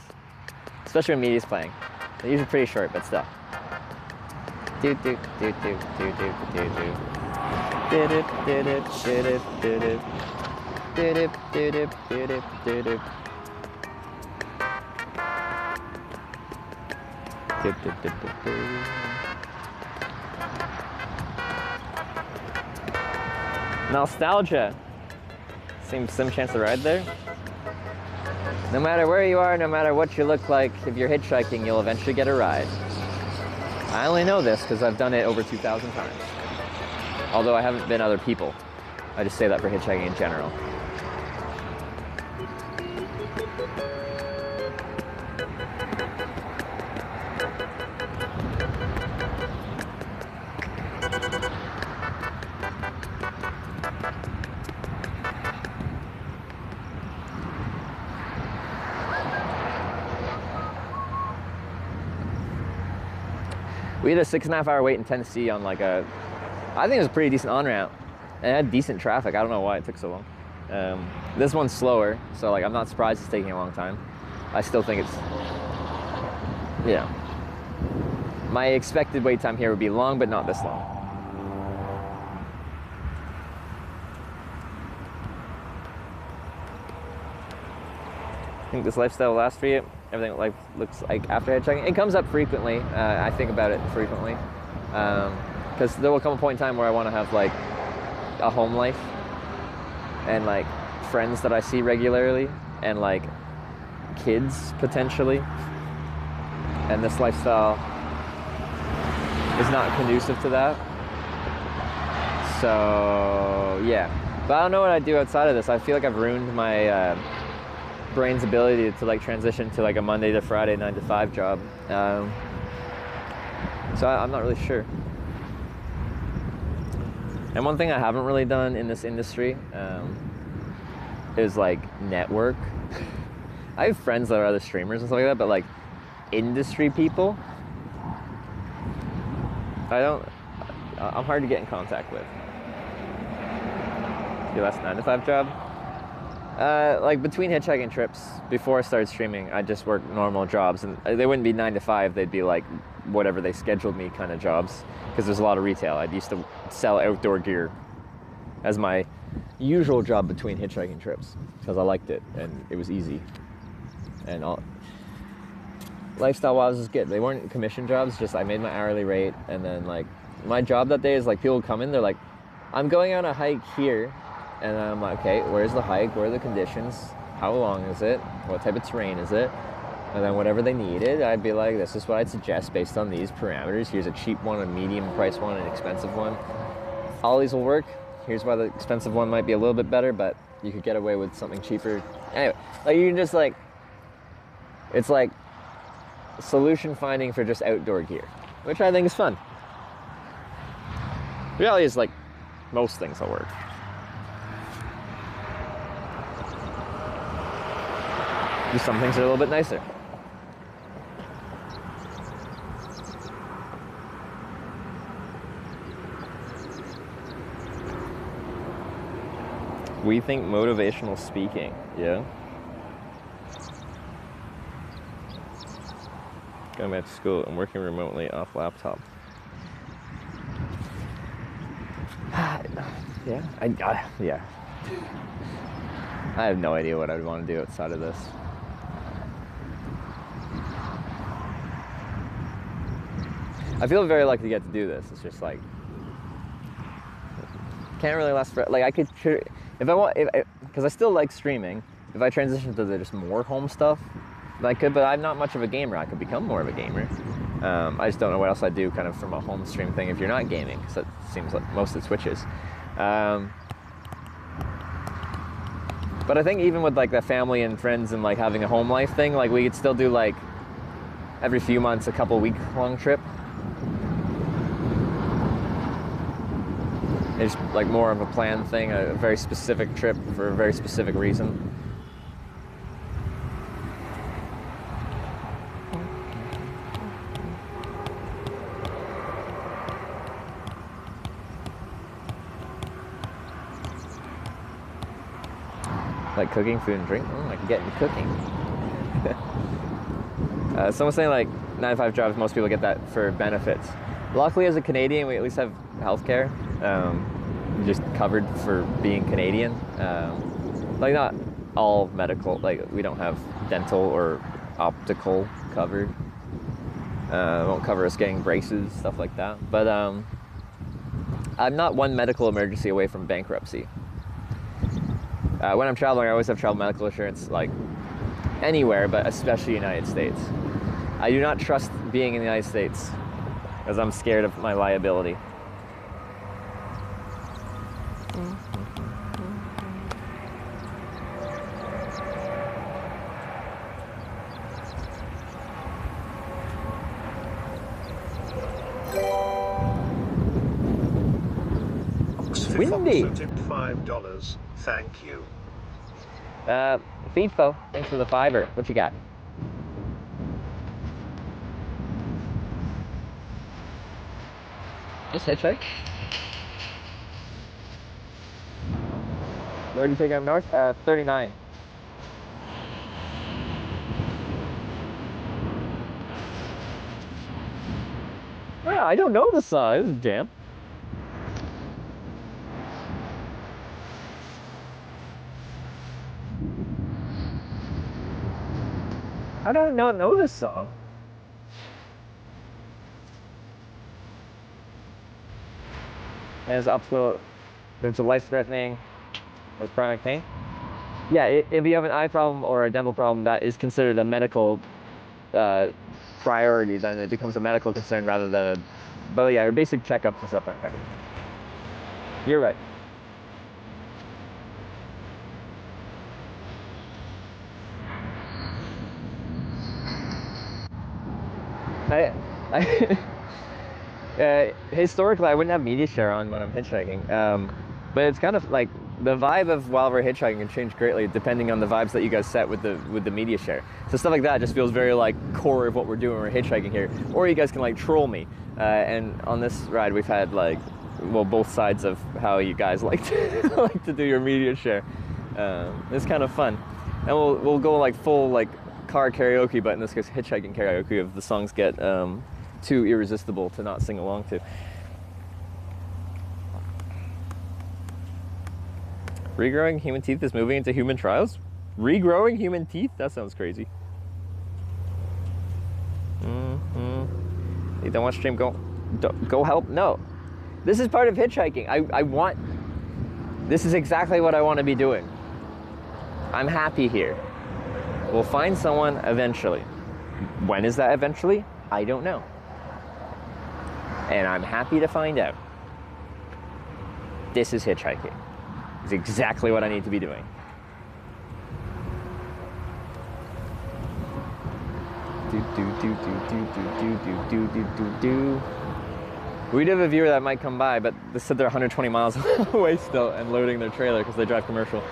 especially when media's playing. They're usually pretty short, but still. Do do do do do do do do. Did it did it did it did it did it did it did it did it. Nostalgia. Seems some chance to ride there. No matter where you are, no matter what you look like, if you're hitchhiking, you'll eventually get a ride. I only know this because I've done it over 2,000 times. Although I haven't been other people. I just say that for hitchhiking in general. We had a 6.5 hour wait in Tennessee on like a, I think it was a pretty decent on-ramp. And it had decent traffic. I don't know why it took so long. This one's slower, so like I'm not surprised it's taking a long time. I still think it's, yeah. My expected wait time here would be long, but not this long. I think this lifestyle will last for you. Everything life looks like after hitchhiking. It comes up frequently. I think about it frequently. Because there will come a point in time where I want to have like a home life and like friends that I see regularly and like kids potentially. And this lifestyle is not conducive to that. So yeah. But I don't know what I'd do outside of this. I feel like I've ruined my brain's ability to like transition to like a Monday to Friday 9 to 5 job. So I'm not really sure. And one thing I haven't really done in this industry is like network. I have friends that are other streamers and stuff like that, but like industry people, I'm hard to get in contact with. Your last 9 to 5 job? Like between hitchhiking trips, before I started streaming, I just worked normal jobs, and they wouldn't be 9 to 5. They'd be like whatever they scheduled me kind of jobs, because there's a lot of retail. I used to sell outdoor gear as my usual job between hitchhiking trips because I liked it and it was easy. And lifestyle-wise, was good. They weren't commission jobs. Just I made my hourly rate, and then like my job that day is like people come in, they're like, "I'm going on a hike here." And I'm like, okay, where's the hike? Where are the conditions? How long is it? What type of terrain is it? And then whatever they needed, I'd be like, this is what I'd suggest based on these parameters. Here's a cheap one, a medium price one, an expensive one. All these will work. Here's why the expensive one might be a little bit better, but you could get away with something cheaper. Anyway, like you can just like, it's like solution finding for just outdoor gear, which I think is fun. The reality is like most things will work. Just some things are a little bit nicer. We think motivational speaking, yeah. Going back to school and working remotely off laptop. Yeah, yeah. I have no idea what I'd want to do outside of this. I feel very lucky to get to do this. It's just like, can't really last for, like I could, if I want, because I still like streaming, if I transition to just more home stuff, I could, but I'm not much of a gamer. I could become more of a gamer. I just don't know what else I'd do kind of from a home stream thing if you're not gaming, because it seems like most of it switches. But I think even with like the family and friends and like having a home life thing, like we could still do like every few months a couple week long trip. It's like more of a planned thing, a very specific trip for a very specific reason. Like cooking, food, and drink. Oh, I can get into cooking. Someone's saying like 9 to 5 jobs, most people get that for benefits. Luckily, as a Canadian, we at least have healthcare. Just covered for being Canadian. Like not all medical, like we don't have dental or optical covered. It won't cover us getting braces, stuff like that. But I'm not one medical emergency away from bankruptcy. When I'm traveling, I always have travel medical insurance, like anywhere, but especially United States. I do not trust being in the United States Because I'm scared of my liability. Windy. Tipped $5. Thank you. FIFO, thanks for the $5. What you got? Just hitchhike. Where do you think I'm north? 39. Yeah, I don't know the song. This is a jam. How do I not know this song? As optical, there's a life-threatening or chronic pain. Yeah, if you have an eye problem or a dental problem, that is considered a medical priority. Then it becomes a medical concern rather than a. But yeah, your basic checkups and stuff like that. You're right. Historically, I wouldn't have media share on when I'm hitchhiking, but it's kind of like the vibe of while we're hitchhiking can change greatly depending on the vibes that you guys set with the media share. So stuff like that just feels very like core of what we're doing when we're hitchhiking here. Or you guys can like troll me, and on this ride we've had like, well, both sides of how you guys like to do your media share. It's kind of fun, and we'll go like full like car karaoke, but in this case hitchhiking karaoke if the songs get too irresistible to not sing along to. Regrowing human teeth is moving into human trials? Regrowing human teeth? That sounds crazy. You don't want to stream, go help? No. This is part of hitchhiking. This is exactly what I want to be doing. I'm happy here. We'll find someone eventually. When is that eventually? I don't know. And I'm happy to find out. This is hitchhiking. It's exactly what I need to be doing. We do have a viewer that might come by, but they said they're 120 miles away still and loading their trailer because they drive commercial.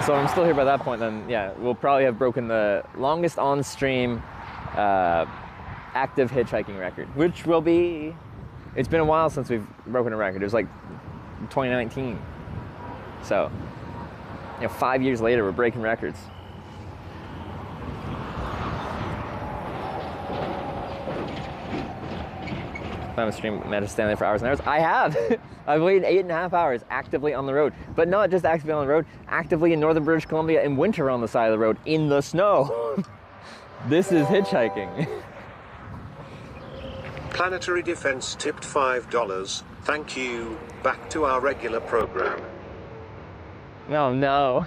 So I'm still here by that point, then yeah, we'll probably have broken the longest on-stream active hitchhiking record, which will be, it's been a while since we've broken a record. It was like 2019. So, 5 years later, we're breaking records. I'm a stream managed to stand there for hours and hours. I have. I've waited 8.5 hours actively on the road, but not just actively on the road, actively in northern British Columbia in winter on the side of the road in the snow. This is hitchhiking. Planetary Defense tipped $5. Thank you. Back to our regular program. Oh no.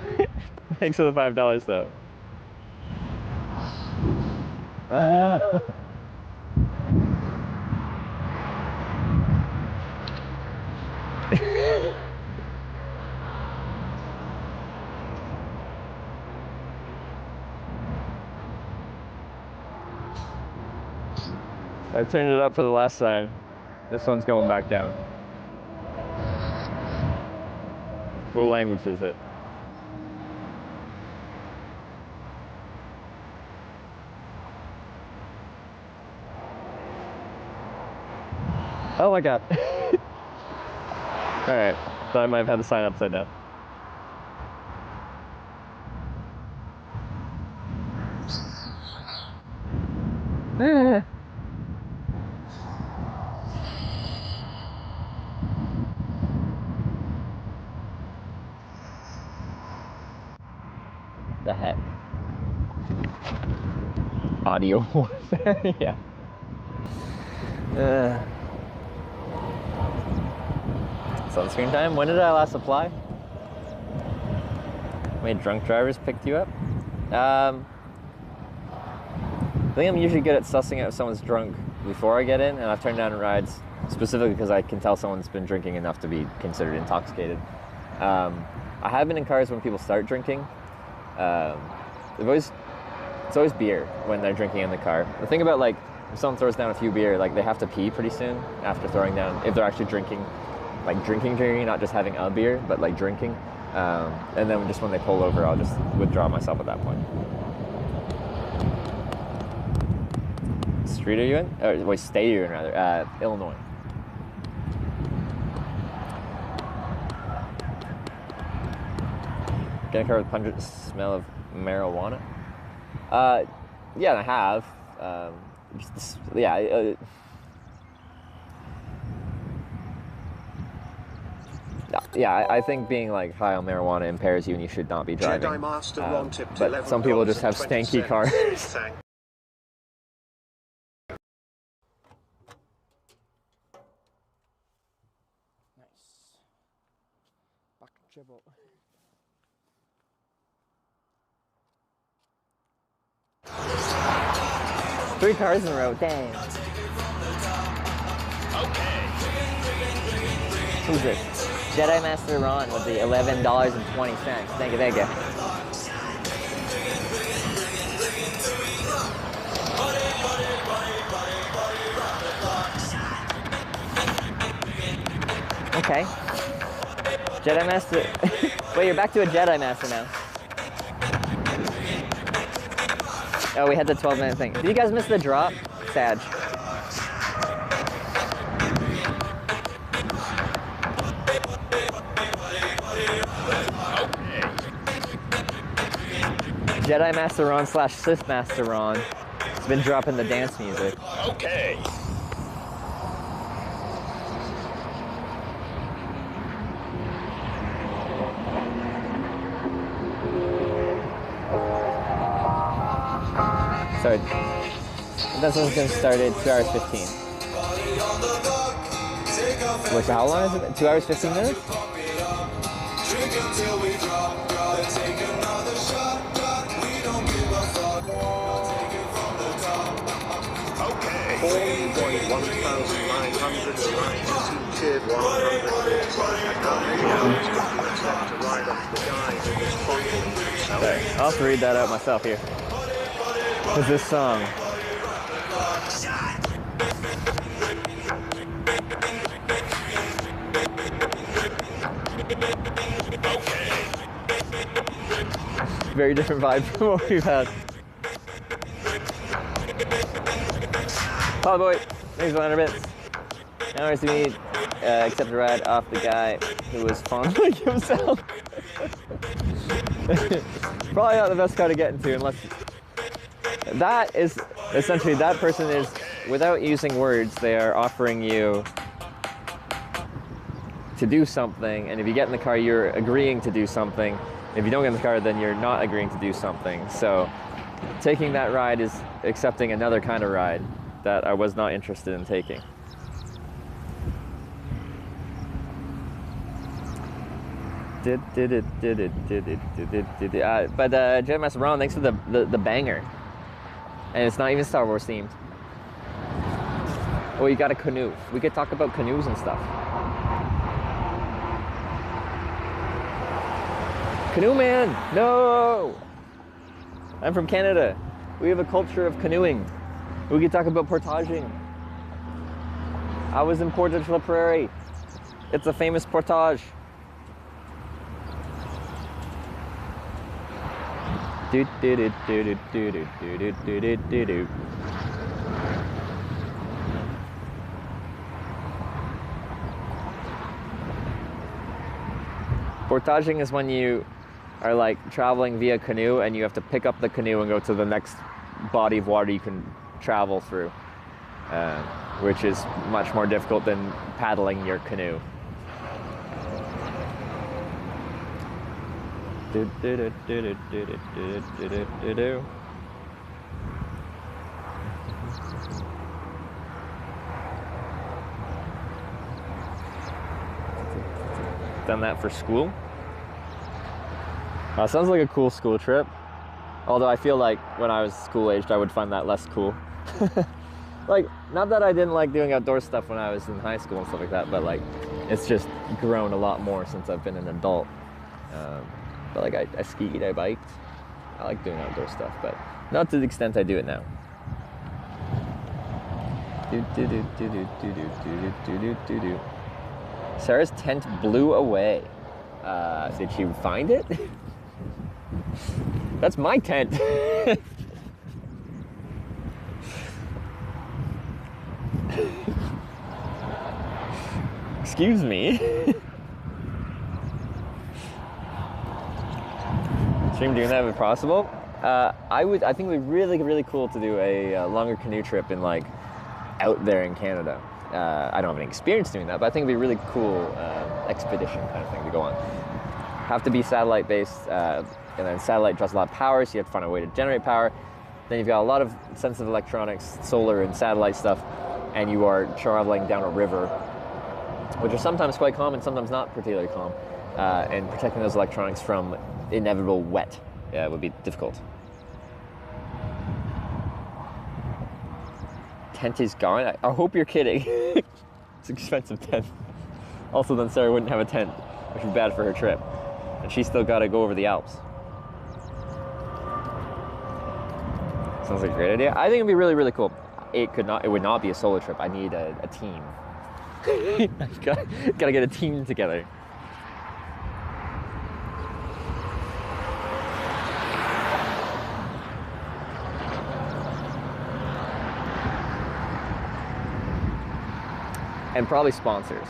Thanks for the $5 though. I turned it up for the last side. This one's going back down. What language is it? Oh my god. Alright, so I might have had to sign upside down. The heck? Audio warfare? Yeah. Sunscreen time? When did I last apply? How many drunk drivers picked you up? think I'm usually good at sussing out if someone's drunk before I get in, and I've turned down rides specifically because I can tell someone's been drinking enough to be considered intoxicated. I have been in cars when people start drinking. It's always beer when they're drinking in the car. The thing about like if someone throws down a few beer, like they have to pee pretty soon after throwing down, if they're actually drinking, like drinking, not just having a beer, but like drinking. And then just when they pull over, I'll just withdraw myself at that point. Street are you in? Or wait, state are you in rather? Illinois. Getting a car with pungent smell of marijuana? Yeah, I have. I think being like high on marijuana impairs you and you should not be driving. Jedi Master Ron tipped But some people just have stanky cars. Three cars in a row, damn. Who's this? Jedi Master Ron with the $11.20. Thank you, thank you. Okay. Jedi Master. Wait, you're back to a Jedi Master now. Oh, we had the 12-minute thing. Did you guys miss the drop? Sad. Jedi Master Ron / Sith Master Ron has been dropping the dance music. Okay. Sorry. That's when it's going to start at 2 hours 15. Wait, so how long is it? 2 hours 15 minutes? Sorry, I'll have to read that out myself here. Because this song. Very different vibe from what we've had. Paul Boy, thanks for 100 bits. Now we're to meet, accept a ride off the guy who was fondling himself. Probably not the best car to get into unless... That is, essentially, that person is, without using words, they are offering you to do something, and if you get in the car, you're agreeing to do something. If you don't get in the car, then you're not agreeing to do something. So taking that ride is accepting another kind of ride that I was not interested in taking. But Jedi Master Ron, thanks for the banger. And it's not even Star Wars themed. Oh, you got a canoe. We could talk about canoes and stuff. Canoe man, no! I'm from Canada. We have a culture of canoeing. We could talk about portaging. I was in Portage la Prairie. It's a famous portage. Do do do do do do do do do do do. Portaging is when you are like traveling via canoe and you have to pick up the canoe and go to the next body of water you can travel through, which is much more difficult than paddling your canoe. Done that for school. Sounds like a cool school trip. Although I feel like when I was school-aged, I would find that less cool. Like, not that I didn't like doing outdoor stuff when I was in high school and stuff like that, but like, it's just grown a lot more since I've been an adult. But like, I skied, I biked. I like doing outdoor stuff, but not to the extent I do it now. Sarah's tent blew away. Did she find it? That's my tent. Excuse me. Stream doing that if possible. I think it would be really, really cool to do a longer canoe trip in like out there in Canada. I don't have any experience doing that, but I think it'd be a really cool expedition kind of thing to go on. Have to be satellite based, and then satellite draws a lot of power, so you have to find a way to generate power. Then you've got a lot of sensitive electronics, solar and satellite stuff, and you are traveling down a river, which are sometimes quite calm and sometimes not particularly calm, and protecting those electronics from inevitable wet would be difficult. Tent is gone? I hope you're kidding. It's an expensive tent. Also, then Sarah wouldn't have a tent, which would be bad for her trip. And she's still got to go over the Alps. Sounds like a great idea. I think it'd be really, really cool. It would not be a solo trip. I need a team. Gotta get a team together. And probably sponsors.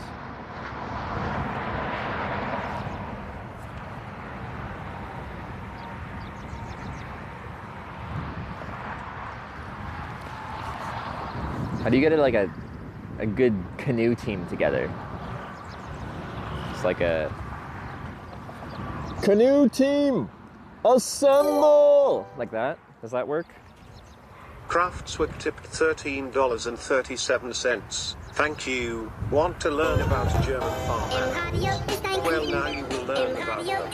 How do you get like a good canoe team together? It's like a canoe team, assemble! Like that? Does that work? Craftswick tipped $13.37. Thank you. Want to learn about German farmland? Well, now you will learn about them.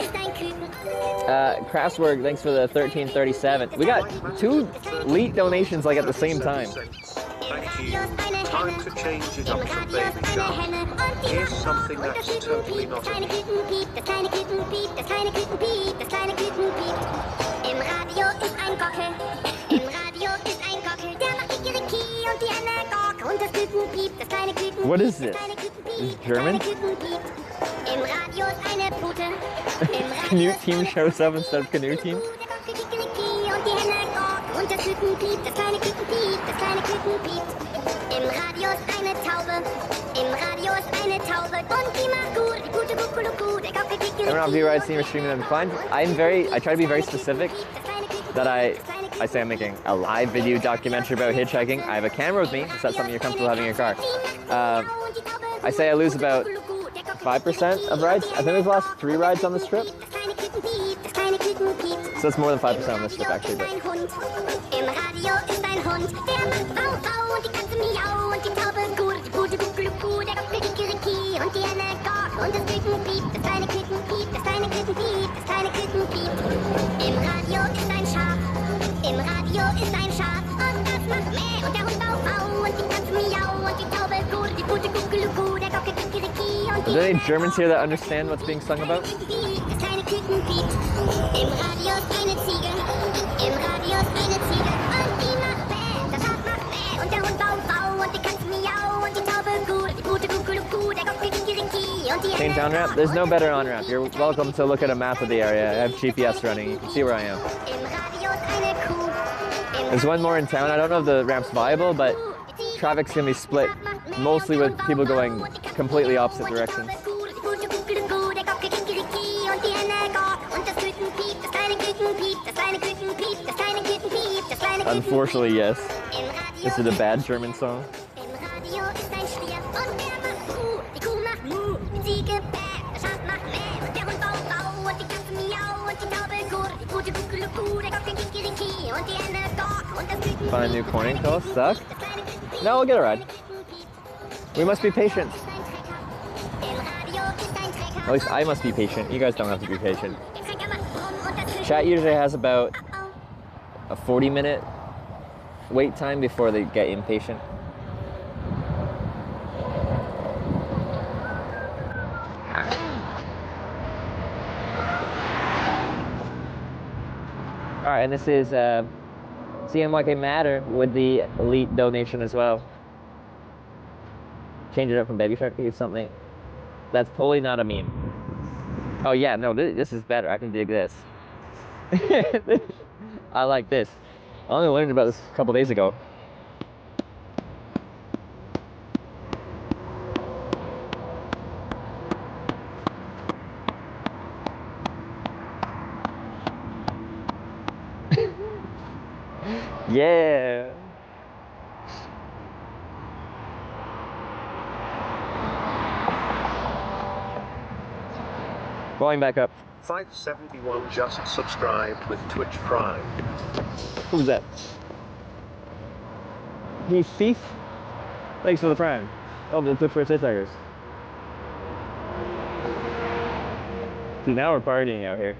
Craftswork, thanks for the 1337. We got 2 elite donations like at the same time. Thank you. Time to change it up for Baby Shark. Here's something that's totally not a Im Radio ist ein Gockel. Im Radio ist ein Gockel. Der macht Kikeriki und die Henne gockt. Und das Küken piept, das kleine Küken. What is this? Is it German? Im Radio ist eine Pute. Canoe team shows up instead of canoe team? Und die Henne gockt. Und das Küken piept, das kleine Küken piept, das kleine Küken piept. Im Radio ist eine Taube. Im Radio ist eine Taube. Und die macht gut, die gute Kuckuckucku. Der Gockel Kikeriki. I don't know if you guys see me streaming them fine. I try to be very specific that I say I'm making a live video documentary about hitchhiking. I have a camera with me, if that's something you're comfortable having in your car. I say I lose about 5% of rides. I think we've lost 3 rides on this trip. So it's more than 5% on this trip actually. But. Im Radio ist ein Hund, der macht Bau, Bau und die Katze miau und die Taube gut, die Pute Kuckucku, der Gockel Kikeriki und die Henne gockt und das Küken piept, das kleine Küken piept, das kleine Küken piept, das kleine Küken piept. Im Radio ist ein Schaf, im Radio ist ein Schaf und das macht Mäh und der Hund Bau, Bau und die Katze miau und die Taube gut, die Pute Kuckucku, der Gockel Kikeriki und die Are there any Germans here that understand what's being sung about? das kleine Küken piept. Im Radio ist eine Ziege, im Radio ist eine Ziege und die macht Bäh, das Schaf macht Bäh und der Hund Bau, Bau und die Katze miau und die Taube gut, die Pute Kuckucku, der Gockel Kikeriki und die Change on ramp? There's no better on ramp. You're welcome to look at a map of the area. I have GPS running. You can see where I am. There's one more in town. I don't know if the ramp's viable, but traffic's gonna be split mostly with people going completely opposite directions. Unfortunately, yes. Is it a bad German song? Find a new corning call. Stuck? No, we'll get a ride. We must be patient. At least I must be patient. You guys don't have to be patient. Chat usually has about a 40-minute wait time before they get impatient. All right, and this is CMYK Matter with the elite donation as well. Change it up from Baby Shark to something. That's totally not a meme. Oh yeah, no, this is better. I can dig this. I like this. I only learned about this a couple days ago. Yeah. Going back up. 571 just subscribed with Twitch Prime. Who's that? He's Thief? Thanks for the Prime. Oh, that's good for Hitchhikers. See, now we're partying out here.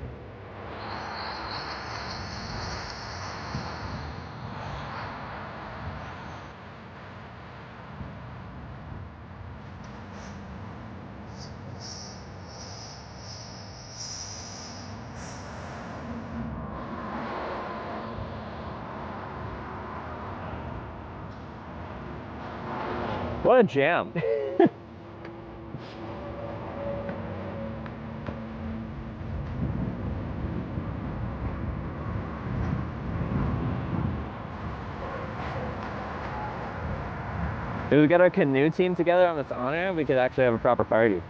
What a jam. If we get our canoe team together on this on-air, we could actually have a proper party.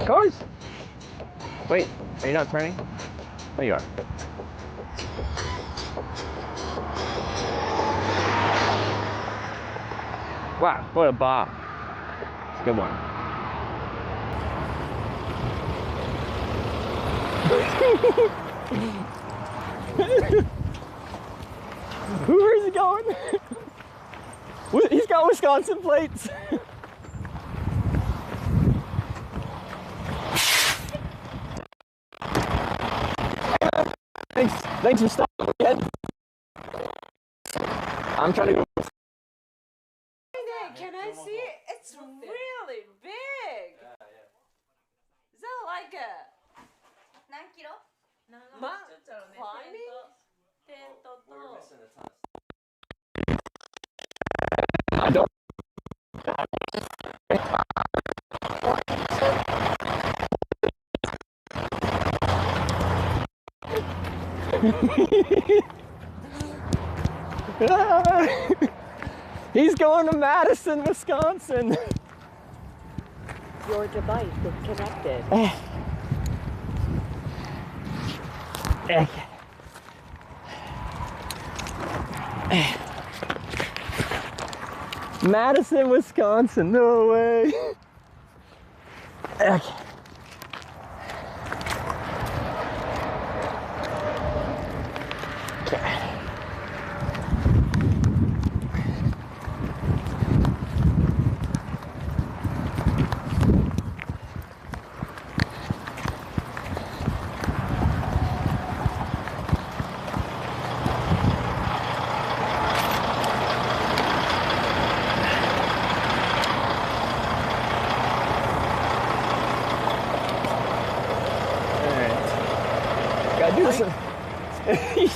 Cars! Wait, are you not turning? Oh, you are. Wow, what a bob. It's a good one. Where is he going? He's got Wisconsin plates. Thanks for stopping again. I'm trying to go. Can I see it? It's really big. Is that like a 何キロ？ climbing? テントと I don't. He's going to Madison, Wisconsin. Your device is connected. Madison, Wisconsin, no way. Okay.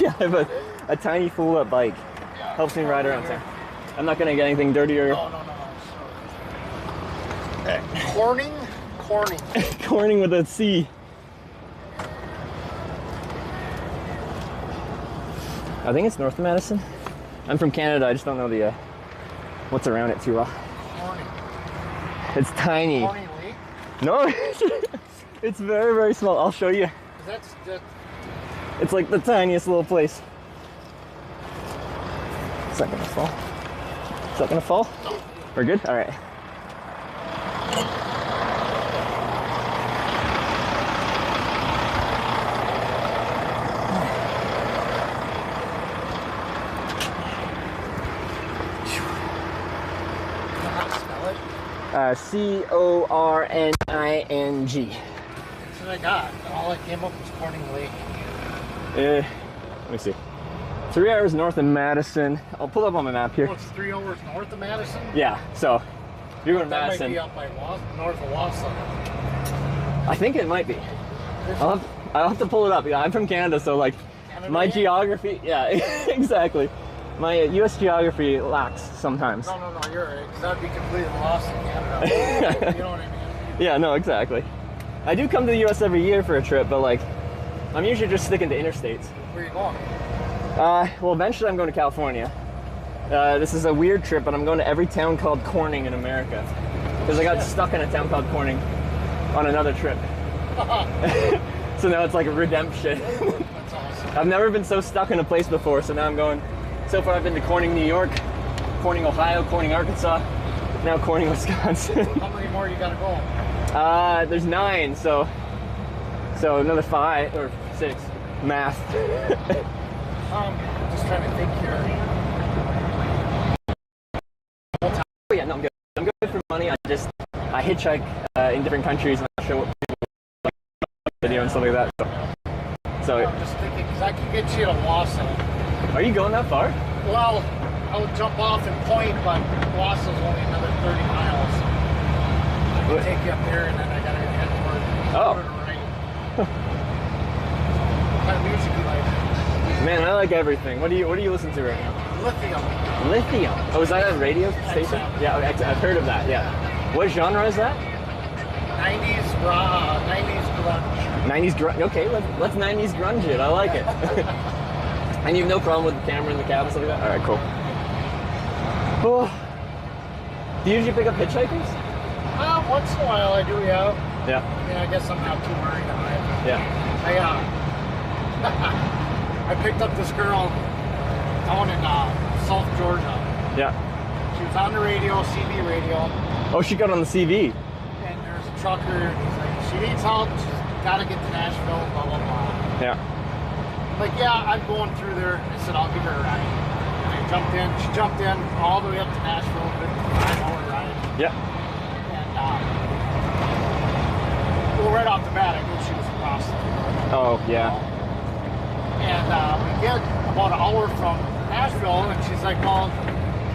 Yeah, I have a tiny fold-up bike. Helps me ride around town. I'm not gonna get anything dirtier. No. Corning? Corning with a C. I think it's north of Madison. I'm from Canada, I just don't know the what's around it too well. Corning. It's tiny. Corning Lake? No, it's very, very small. I'll show you. That's It's like the tiniest little place. Is that gonna fall? Is that gonna fall? We're good? All right. C-O-R-N-I-N-G. That's what I got. All I came up was Corning Lake. Let me see. 3 hours north of Madison. I'll pull up on my map here. Oh, it's 3 hours north of Madison? Yeah, so if you're going to that Madison. Might be up by north of Wausau. I think it might be. I'll have to pull it up. Yeah, I'm from Canada, so like my geography. Yeah, exactly. My U.S. geography lacks sometimes. No, you're right. Because I'd be completely lost in Canada. You know what I mean? Yeah, no, exactly. I do come to the U.S. every year for a trip, but like, I'm usually just sticking to interstates. Where are you going? Well, eventually I'm going to California. This is a weird trip, but I'm going to every town called Corning in America. Because I got stuck in a town called Corning on another trip. So now it's like a redemption. That's awesome. I've never been so stuck in a place before, so now I'm going. So far I've been to Corning, New York, Corning, Ohio, Corning, Arkansas, now Corning, Wisconsin. How many more you gotta go? There's 9, so another 5 or 6. Math. Just trying to think here. Oh yeah, no, I'm good. I'm good for money. I hitchhike in different countries and I show what people like video and stuff like that. So I'm just thinking, because I can get you to Wausau. Are you going that far? Well, I'll jump off and point, but Wausau's only another 30 miles. I can take you up there, and then I gotta head toward right. What kind of music you like? Man, I like everything. What do you listen to right now? Lithium. Lithium. Oh, is that a radio station? Yeah, I've heard of that. Yeah. What genre is that? 90s raw, 90s grunge. 90s grunge. Okay, let's 90s grunge it. I like it. And you have no problem with the camera in the cab and stuff like that? All right, cool. Oh. Do you usually pick up hitchhikers? Once in a while I do, yeah. Yeah. I mean, I guess I'm not too worried about it. Yeah. I picked up this girl down in South Georgia. Yeah. She was on the radio, CB radio. Oh, she got on the CV. And there's a trucker, and he's like, she needs help, she's got to get to Nashville, blah, blah, blah. Yeah. I'm like, yeah, I'm going through there. I said, I'll give her a ride. And I jumped in. She jumped in all the way up to Nashville, 5-hour ride. Yeah. And, well, right off the bat, I knew she was a prostitute. Oh, yeah. And we get about an hour from Nashville, and she's like, well,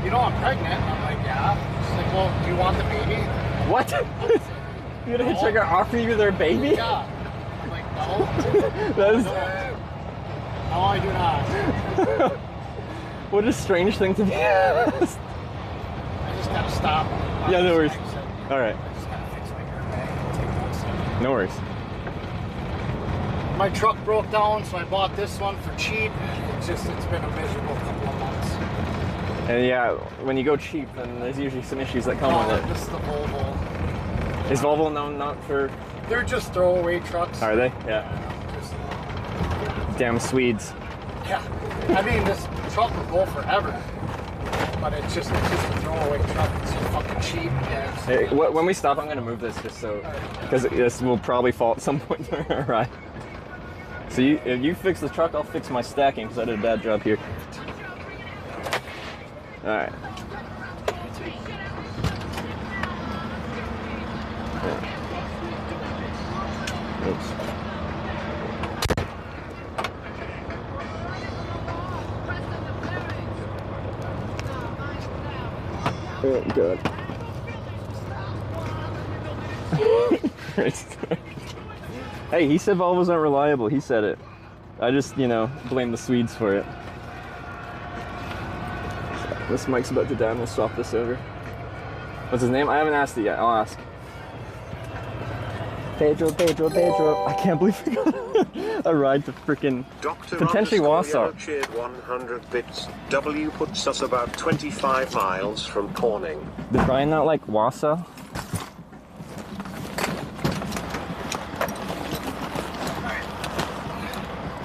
you know I'm pregnant. I'm like, yeah. She's like, well, do you want the baby? What? You had a hitchhiker offer you their baby? Yeah. I'm like, no. That is... No, I do not. What a strange thing to be asked. I just gotta stop. Yeah, no worries. Alright. I just gotta fix my airbag and take one second. No worries. My truck broke down, so I bought this one for cheap. It's been a miserable couple of months. And yeah, when you go cheap, then there's usually some issues that come with it. This is the Volvo. Is Volvo known not for... They're just throwaway trucks. Are they? Yeah. Damn Swedes. Yeah. I mean, this truck will go forever. But it's just a throwaway truck. It's so fucking cheap. Yeah. Hey, when we stop, I'm going to move this just so... Because this will probably fall at some point during our ride. So if you fix the truck, I'll fix my stacking because I did a bad job here. Alright. Oops. Oh, God. Hey, he said Volvos aren't reliable. He said it. I just, blame the Swedes for it. This mic's about to die. I'm gonna swap this over. What's his name? I haven't asked it yet. I'll ask. Pedro. I can't believe we got a ride to freaking potentially Wausau. Cheered 100 bits. W puts us about 25 miles from Corning. Did Brian not like Wausau?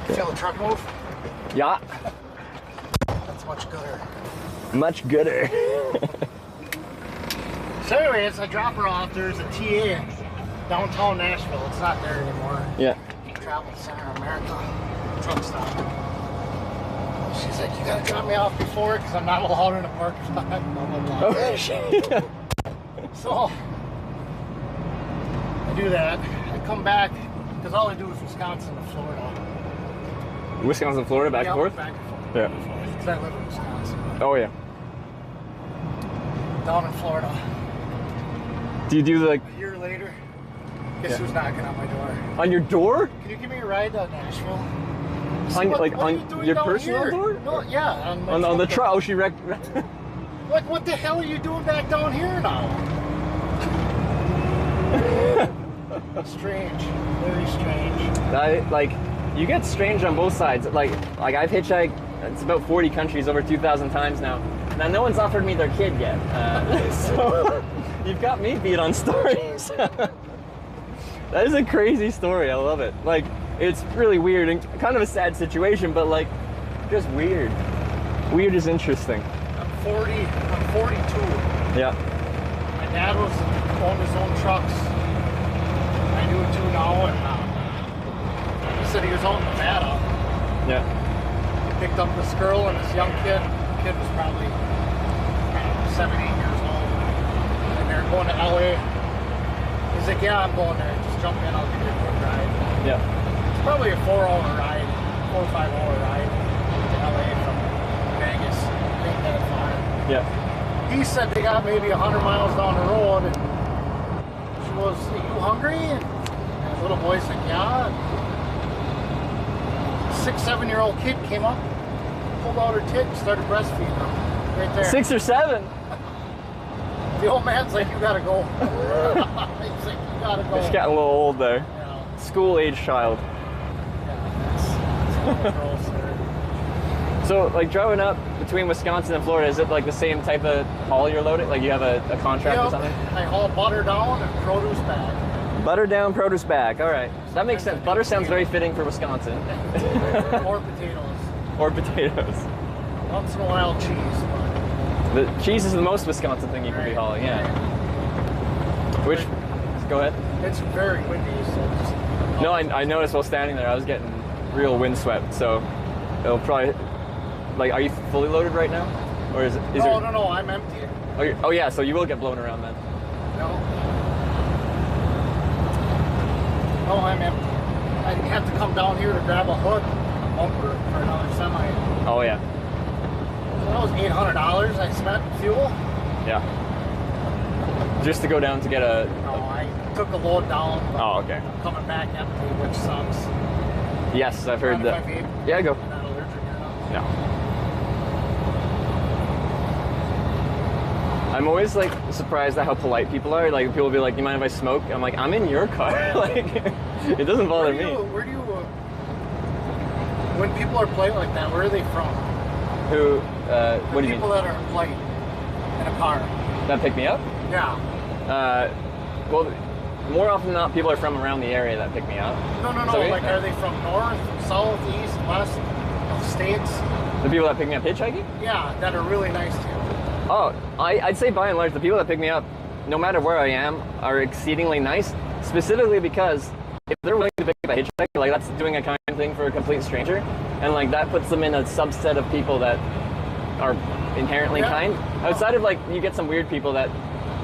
Feel the truck move? Yeah. That's much gooder. Much gooder. So anyways, I drop her off. There's a TA in downtown Nashville. It's not there anymore. Yeah. Travel Center America. Truck stop. She's like, you gotta drop me off before because I'm not allowed in the parking lot. Blah, blah, blah. Oh, shit. So, I do that. I come back, because all I do is Wisconsin to Florida. Wisconsin, Florida, back and forth? Back and forth. Yeah. Because I live in Wisconsin. Oh, yeah. Down in Florida. Do you do like... A year later, guess who's knocking on my door? On your door? Can you give me a ride to Nashville? On, what, like what on your personal here? door? No, yeah. On the truck. Oh, she wrecked. Like, what the hell are you doing back down here now? Strange. Very strange. You get strange on both sides. Like I've hitchhiked, it's about 40 countries, over 2,000 times now. Now, no one's offered me their kid yet. So, you've got me beat on stories. That is a crazy story. I love it. Like, it's really weird and kind of a sad situation, but like, just weird. Weird is interesting. I'm 42. Yeah. My dad owned his own trucks. I do it too now, and he said he was out in Nevada. Yeah. He picked up this girl and this young kid. The kid was probably 7, 8 years old. And they're going to LA. He's like, yeah, I'm going there. Just jump in, I'll give you a quick ride. Yeah. It's probably a 4-hour ride, 4 or 5 hour ride to LA from Vegas. Ain't that far. Yeah. He said they got maybe 100 miles down the road, and she was, are you hungry? And the little boy's like, yeah. 6, 7-year-old kid came up, pulled out her tit, and started breastfeeding her. Right there. 6 or 7? The old man's like, you gotta go. He's like, you gotta go. She's getting a little old there. Yeah. School-age child. That's gross there. So, like, driving up between Wisconsin and Florida, is it like the same type of haul you're loaded? Like, you have a contract or something? I haul butter down and produce back. Butter down, produce back. All right. That makes sense. Butter sounds very fitting for Wisconsin. Or potatoes. Or potatoes. Once in a while, cheese. The cheese is the most Wisconsin thing you can be hauling, yeah. Which, go ahead. It's very windy, so just... No, I noticed while standing there, I was getting real windswept, so it'll probably... Like, are you fully loaded right now? Or is No, I'm empty. Oh, yeah, so you will get blown around then. No, I'm empty. I have to come down here to grab a hood, bumper for another semi. Oh, yeah. That was $800 I spent in fuel. Yeah. Just to go down to get a... No, I took a load down. Oh, okay. I'm coming back empty, which sucks. Yes, I've heard that. Yeah, go. No. I'm always like surprised at how polite people are. Like people will be like, "You mind if I smoke?" I'm like, "I'm in your car." Like it doesn't bother me. Where do you? When people are polite like that, where are they from? Who? What do you mean? People that are polite in a car. That pick me up? Yeah. Well, more often than not, people are from around the area that pick me up. No. So, like, are they from north, south, east, west of the states? The people that pick me up hitchhiking? Yeah, that are really nice to you. Oh, I'd say by and large, the people that pick me up, no matter where I am, are exceedingly nice. Specifically because if they're willing to pick up a hitchhiker, like that's doing a kind thing for a complete stranger, and like that puts them in a subset of people that are inherently kind. Outside of like, you get some weird people that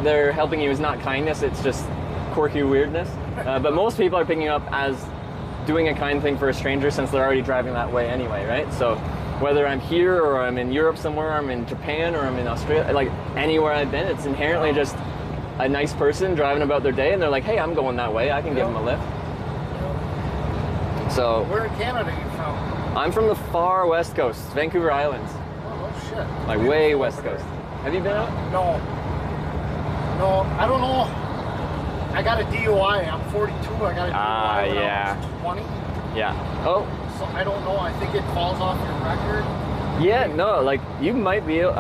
they're helping you is not kindness, it's just quirky weirdness. But most people are picking you up as doing a kind thing for a stranger since they're already driving that way anyway, right? So whether I'm here or I'm in Europe somewhere, I'm in Japan or I'm in Australia, like anywhere I've been, it's inherently just a nice person driving about their day and they're like, hey, I'm going that way, I can give them a lift. So where in Canada are you from? I'm from the far west coast, Vancouver Islands. Oh shit. Like way west coast. Have you been out? No, I don't know. I got a DUI. I'm 42. I got a DUI when I was 20. Yeah. Oh. So I don't know. I think it falls off your record. Yeah, no, like you might be able,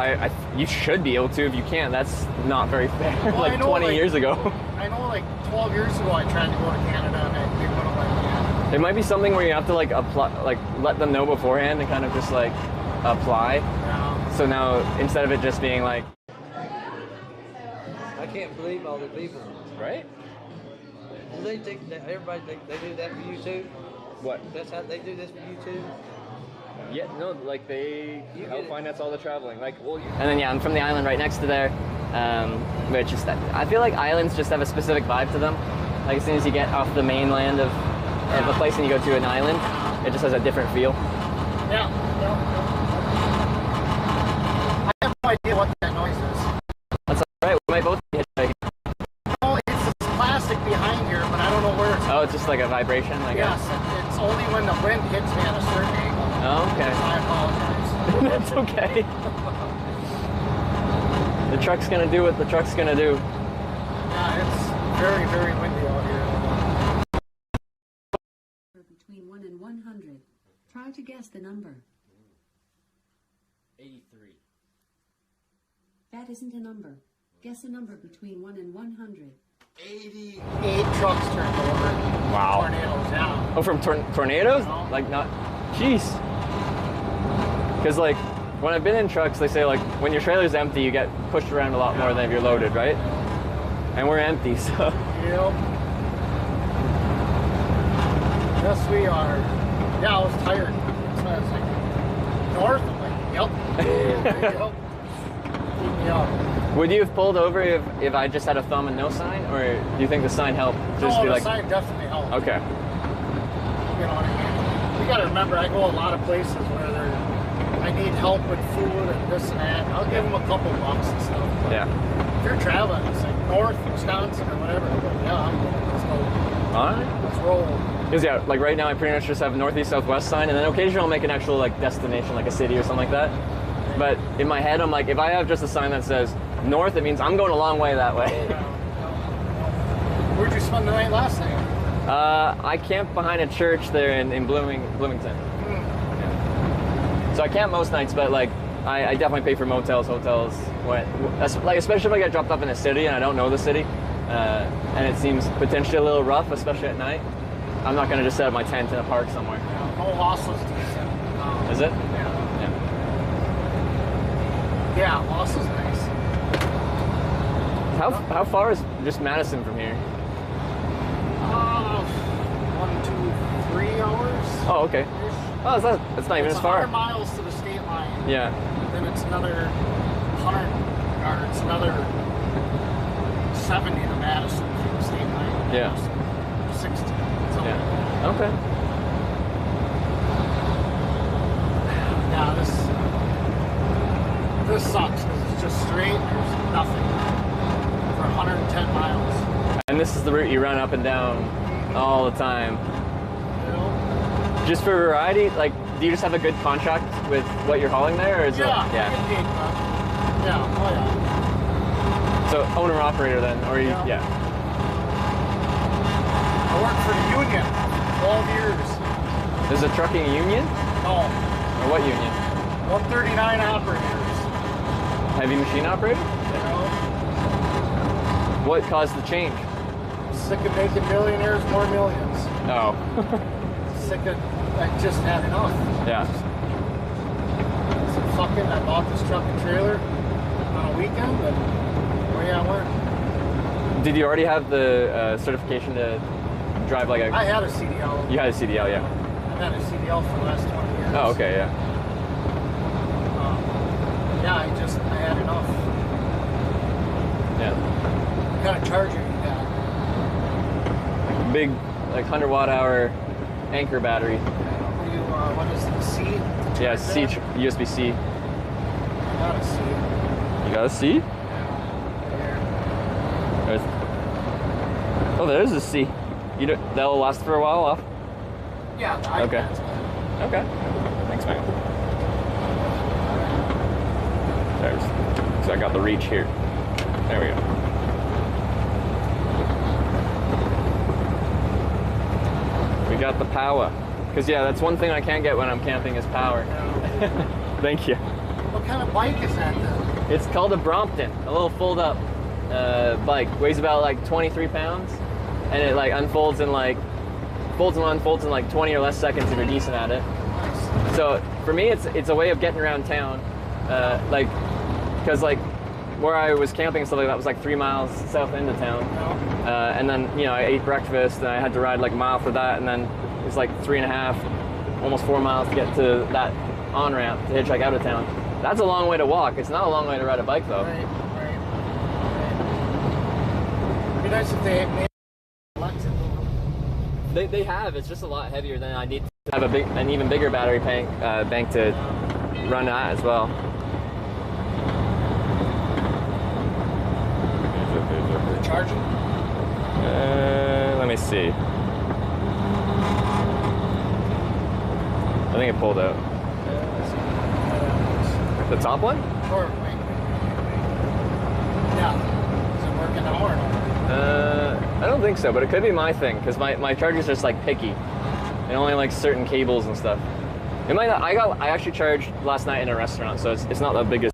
you should be able to. If you can't, that's not very fair. Well, like 20 years ago. I know, like 12 years ago, I tried to go to Canada and they wouldn't let me in. It might be something where you have to like apply, like let them know beforehand and kind of just like apply. Yeah. So now, instead of it just being like... I can't believe all the people. Right? Do they think that everybody think they do that for you too? What? That's how they do this for you too? Yeah, no, like they help finance all the traveling. Like, well, and then yeah, I'm from the island right next to there, which is I feel like islands just have a specific vibe to them. Like as soon as you get off the mainland of a place and you go to an island, it just has a different feel. Yeah. I have no idea what that noise is. That's alright. We might both be hitchhiking. Oh, it's this plastic behind here, but I don't know where it's. Oh, it's just like a vibration, I guess. Yes, it's only when the wind hits me at a certain angle. Oh, okay. So I apologize. That's okay. The truck's gonna do what the truck's gonna do. Yeah, it's very, very windy out here. Between 1 and 100. Try to guess the number. 83. That isn't a number. Guess a number between 1 and 100. 88 trucks turned over. Wow. Tornadoes, yeah. Oh, from tornadoes? No. Like not... Jeez. Because like, when I've been in trucks, they say like, when your trailer's empty, you get pushed around a lot more than if you're loaded, right? And we're empty, so... Yep. Yes, we are. Yeah, I was tired. So I was like, north? I'm like, yep. Keep me up. Would you have pulled over if I just had a thumb and no sign? Or do you think the sign helped? Just No, be the like... sign definitely helped. Okay. You know what I mean? You gotta remember, I go a lot of places where I need help with food and this and that. I'll give them a couple bucks and stuff. But yeah. If you're traveling, it's like north, Wisconsin, or whatever. But yeah, I'm going. Let's go. Alright. Let's roll. Because yeah, like right now I pretty much just have a northeast, southwest sign, and then occasionally I'll make an actual like destination, like a city or something like that. But in my head, I'm like, if I have just a sign that says north, it means I'm going a long way that way. Where'd you spend the night last night? I camped behind a church there in Bloomington. So I camp most nights, but like I definitely pay for motels, hotels. Like especially if I get dropped off in a city and I don't know the city, and it seems potentially a little rough, especially at night. I'm not gonna just set up my tent in a park somewhere. No Lossel's decent. Is it? Yeah. Yeah, Lossel's nice. How far is just Madison from here? 1, 2, 3 hours. Oh, okay. Oh, that's not even as far. It's 100 miles to the state line. Yeah. And then it's another 100, or it's another 70 to Madison from the state line. Yeah. 60. Yeah. Okay. Yeah, this sucks because it's just straight. There's nothing for 110 miles. And this is the route you run up and down all the time. Just for variety, like, do you just have a good contract with what you're hauling there, or is it? Yeah. Yeah. Oh yeah. So owner operator then, or you? Yeah. I worked for the union 12 years. Is a trucking union? No. Or what union? 139 operators. Heavy machine operator? No. What caused the change? Sick of making millionaires more millions. Oh. Sick of, I just had enough. Yeah. So fucking, I bought this truck and trailer on a weekend, and away I went. Did you already have the certification to drive like a... I had a CDL. You had a CDL, yeah. I've had a CDL for the last 20 years. Oh, okay, yeah. Yeah, I had enough. Yeah. What kind of charger you got? Big, like 100 watt hour anchor battery. What is it, C? Yeah, C, USB-C. I got a C. You got a C? Yeah. Oh, there's a C. That'll last for a while off? Yeah. Okay. Okay. Thanks, man. So I got the reach here. There we go. We got the power. Because yeah, that's one thing I can't get when I'm camping is power. Thank you. What kind of bike is that then? It's called a Brompton, a little fold up bike. Weighs about like 23 pounds. And it like unfolds in like, folds and unfolds in like 20 or less seconds if you're decent at it. So for me, it's a way of getting around town Like, because like where I was camping and stuff like that was like 3 miles south into town. And then, you know, I ate breakfast and I had to ride like a mile for that, and then it was like 3.5, almost 4 miles to get to that on-ramp to hitchhike out of town. That's a long way to walk. It's not a long way to ride a bike though. Right. It'd be nice if they made They have. It's just a lot heavier than I need to have an even bigger battery bank to run that as well. Charging? Let me see. I think it pulled out. The top one? Or wait. Yeah. Is it working now or not? I don't think so, but it could be my thing, because my charger's just like picky. It only likes certain cables and stuff. It might not. I actually charged last night in a restaurant, so it's not the biggest.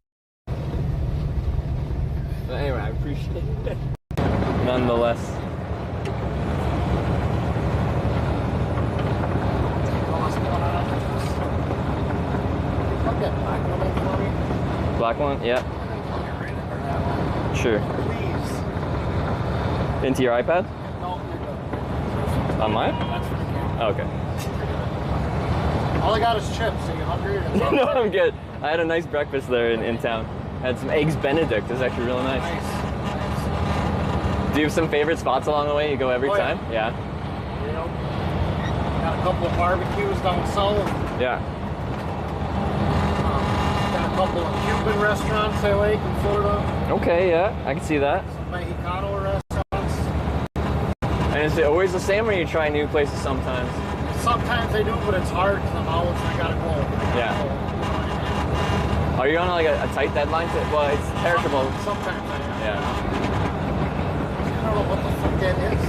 But anyway, I appreciate it. Nonetheless. Black one? Yeah. Sure. Into your iPad? No, you're good. On mine? That's for the camera. Oh, okay. All I got is chips. Are you hungry? No, I'm good. I had a nice breakfast there in town. I had some eggs Benedict. It's actually really nice. Do you have some favorite spots along the way? You go every time? Yeah. You know, got a couple of barbecues down south. Yeah. Got a couple of Cuban restaurants I like in Florida. Okay, yeah, I can see that. Some Mexicano restaurants. And is it always the same, or you try new places sometimes? Sometimes I do, but it's hard because I gotta go. Yeah. Are you on like a tight deadline? Well, it's perishable. Sometimes I am. Yeah. I don't know what the fuck that is.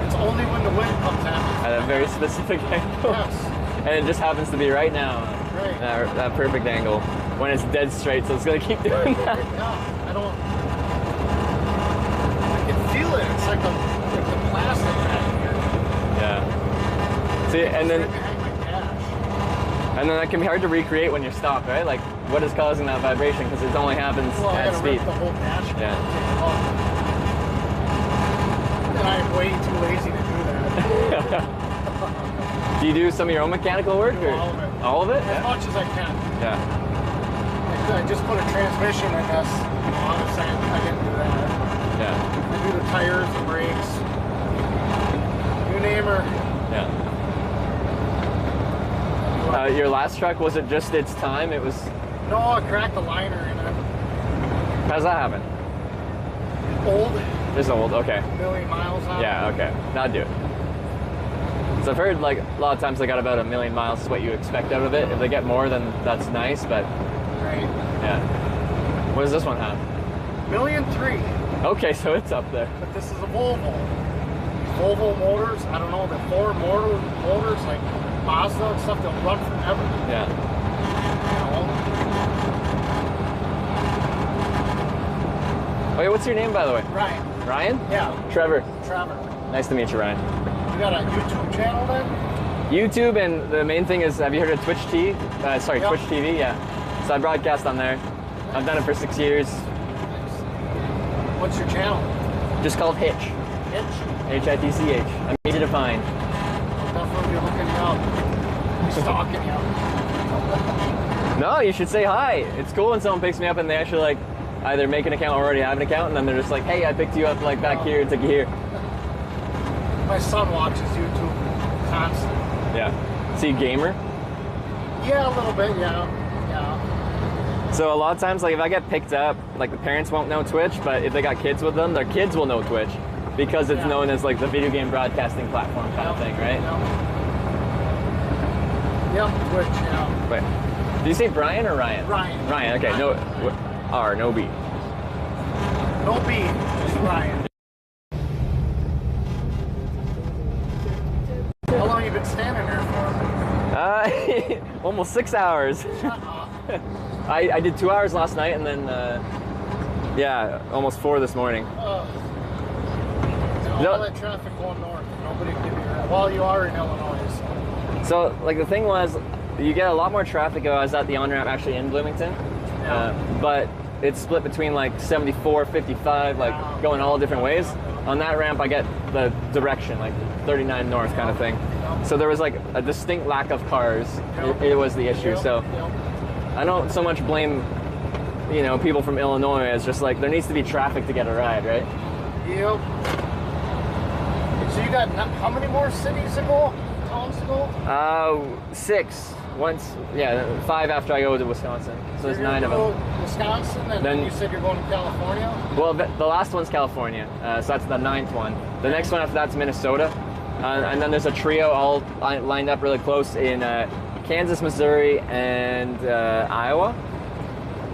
It's only when the wind comes at me. At a very specific angle. Yes. And it just happens to be right now. Right. That perfect angle. When it's dead straight, so it's gonna keep doing that. Yeah, I don't. I can feel it. It's like the plastic back here. Yeah. See, and then that can be hard to recreate when you're stopped, right? Like, what is causing that vibration? Because it only happens at speed. The whole dash. Yeah. And I'm way too lazy to do that. Do you do some of your own mechanical work? Or? All of it. All of it? As much as I can. Yeah. I just put a transmission in this. Honestly, I didn't do that. Yeah. I do the tires, the brakes, you name her. Yeah. Your last truck, was it just its time? It was. No, I cracked the liner in it. How's that happen? Old. Just old. Okay. 1,000,000 miles on it. Yeah. Okay. That'd do it. So I've heard like a lot of times they got about 1,000,000 miles is what you expect out of it. If they get more, then that's nice. But. Right. Yeah. What does this one have? 1,000,003. Okay, so it's up there. But this is a Volvo. Volvo motors, I don't know, the Ford motors like Mazda and stuff, they'll run forever. Yeah. You know? Okay, what's your name, by the way? Ryan. Ryan? Yeah. Trevor. Trevor. Nice to meet you, Ryan. You got a YouTube channel then? YouTube, and the main thing is, have you heard of Twitch TV? Yep. Twitch TV, yeah. So I broadcast on there. I've done it for 6 years. What's your channel? Just called Hitch. Hitch? H-I-T-C-H. I'm easy to find. I'll definitely be looking you up. Stalking you. No, you should say hi. It's cool when someone picks me up and they actually like either make an account or already have an account, and then they're just like, hey, I picked you up like back here and took you here. My son watches YouTube constantly. Yeah. See, gamer? Yeah, a little bit, yeah. So a lot of times, like if I get picked up, like the parents won't know Twitch, but if they got kids with them, their kids will know Twitch because it's known as like the video game broadcasting platform kind of thing, right? Yep, Twitch, yeah. Wait, did you say Brian or Ryan? Ryan. Ryan, okay, no R, no B. No B, just Ryan. How long have you been standing there for? Almost 6 hours. I did 2 hours last night, and then yeah, almost 4 this morning. All that traffic going north, nobody can be around. Well, you are in Illinois, so. So, like the thing was, you get a lot more traffic if I was at the on-ramp actually in Bloomington. but it's split between like 74, 55, like going all different ways. On that ramp, I get the direction, like 39 north kind of thing. So there was like a distinct lack of cars. It was the issue. So I don't so much blame, you know, people from Illinois as just like there needs to be traffic to get a ride, right? Yep. So you got how many more cities to go? Towns to go? 6. Once, yeah, 5 after I go to Wisconsin. So there's 9 of them. Wisconsin, and then you said you're going to California? Well, the last one's California, so that's the 9th one. The next one after that's Minnesota. And then there's a trio all lined up really close in Kansas, Missouri, and Iowa.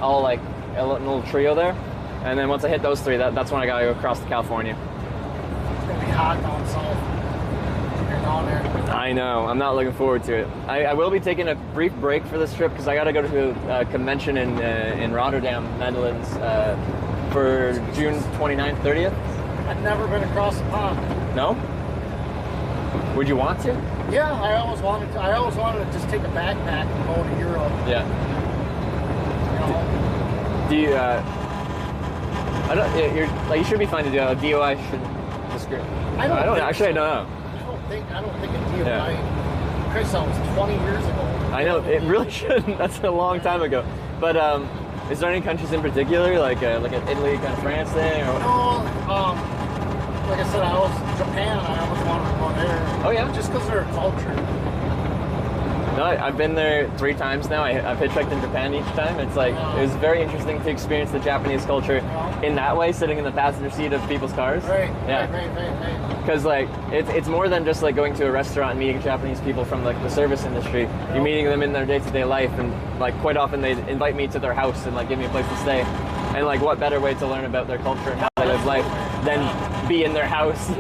All like a little trio there. And then once I hit those 3, that's when I gotta go across to California. It's gonna be hot down south. You're down there. I know. I'm not looking forward to it. I will be taking a brief break for this trip because I got to go to a convention in Rotterdam, Netherlands, for June 29th, 30th. I've never been across the pond. No? Would you want to? Yeah, I always wanted to. I always wanted to just take a backpack and go to Europe. Yeah. You know? Do you? I don't. You're like you should be fine to do a DOI. Should just. I don't actually. I don't know. I don't think a DOI. Chris, that was 20 years ago. I know it really shouldn't. That's a long time ago. But is there any countries in particular, like an Italy, kind of France thing? Or? No. Like I said, Japan. I always wanted to go there. Oh yeah. Just because their culture. No, I've been there 3 times now. I've hitchhiked in Japan each time. It's like it was very interesting to experience the Japanese culture in that way, sitting in the passenger seat of people's cars. Right. Yeah. Right. Because like it's more than just like going to a restaurant and meeting Japanese people from like the service industry. You're meeting them in their day-to-day life, and like quite often they invite me to their house and like give me a place to stay. And like what better way to learn about their culture and how they live life than be in their house?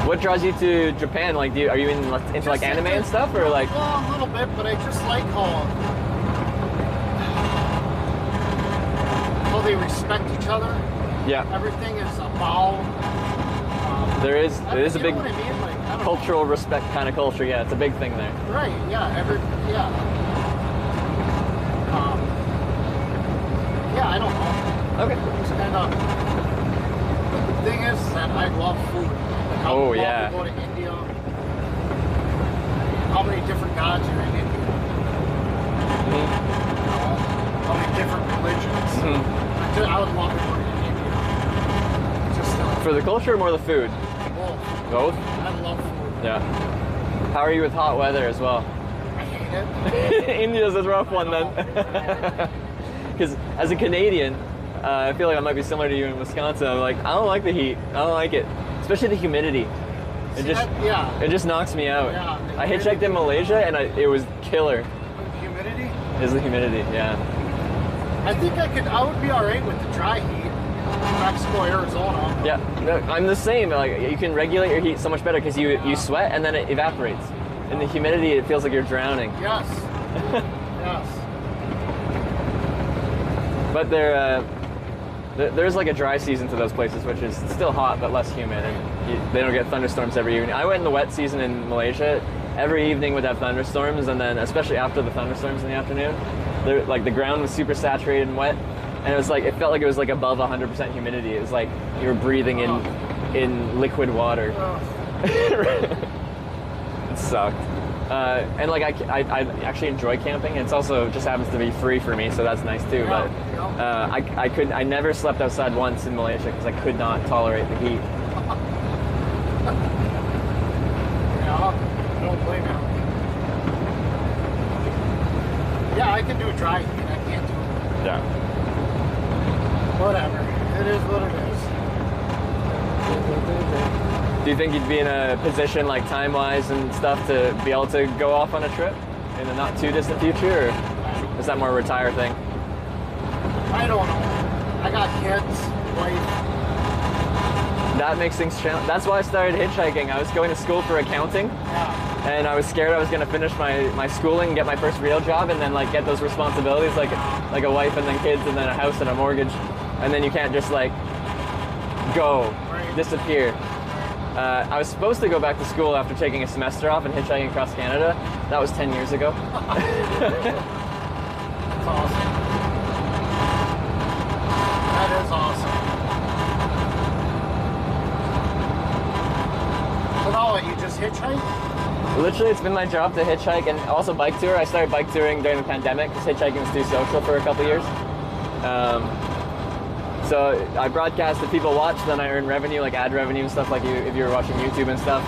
What draws you to Japan? Like, are you into like anime and stuff, or like? Well, a little bit, but I just like how they respect each other. Yeah. Everything is a bow. It is a big what I mean? Like, cultural respect kind of culture. Yeah, it's a big thing there. Right. Yeah. Yeah. I don't know. Okay. It's kind of. The thing is that I love food. Like, I would love to go to India. How many different gods are in India? How many different religions? I would love to go to India. Just for the culture or more the food? Both? I love food. Yeah. How are you with hot weather as well? I hate it. India's a rough one then. Because as a Canadian, I feel like I might be similar to you in Wisconsin. I'm like, I don't like the heat. I don't like it. Especially the humidity. It just knocks me out. Yeah, I hitchhiked in Malaysia and it was killer. Humidity? Is the humidity, yeah. I think I would be alright with the dry heat. Mexico, Arizona. Yeah, no, I'm the same. Like you can regulate your heat so much better because you sweat and then it evaporates. In the humidity, it feels like you're drowning. Yes. Yes. But there's like a dry season to those places, which is still hot but less humid, and they don't get thunderstorms every evening. I went in the wet season in Malaysia. Every evening would have thunderstorms, and then especially after the thunderstorms in the afternoon, like the ground was super saturated and wet, and it felt like it was like above 100% humidity. It was like you were breathing in liquid water. It sucked. And like I actually enjoy camping. It's also just happens to be free for me, so that's nice too. But I never slept outside once in Malaysia because I could not tolerate the heat. Yeah, I don't blame you. Yeah, I can do dry heat. I can't do it. Yeah. Whatever. It is what it is. Do you think you'd be in a position, like time-wise and stuff, to be able to go off on a trip in the not-too-distant future, or is that more a retire thing? I don't know. I got kids, wife. That makes things challenging. That's why I started hitchhiking. I was going to school for accounting, and I was scared I was going to finish my schooling and get my first real job, and then like get those responsibilities, like a wife and then kids and then a house and a mortgage, and then you can't just like go, disappear. I was supposed to go back to school after taking a semester off and hitchhiking across Canada. That was 10 years ago. That's awesome. That is awesome. So now what, you just hitchhike? Literally, it's been my job to hitchhike and also bike tour. I started bike touring during the pandemic because hitchhiking was too social for a couple years. So I broadcast if people watch, then I earn revenue, like ad revenue and stuff, like if you were watching YouTube and stuff,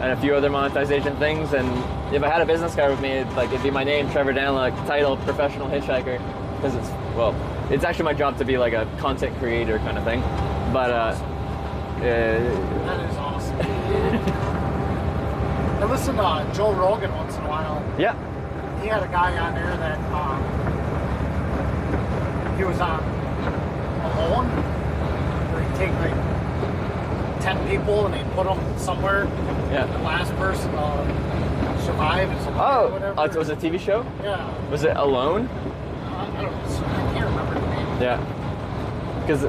and a few other monetization things. And if I had a business card with me, it'd be my name, Trevor Danla, title, professional hitchhiker, because it's actually my job to be like a content creator kind of thing. But that is awesome. I listen to Joe Rogan once in a while. Yeah. He had a guy on there that he was on alone, where he'd take like 10 people and he'd put them somewhere. Yeah. The last person survive is alive or whatever. It was a TV show? Yeah. Was it Alone? I can't remember the name. Yeah. Because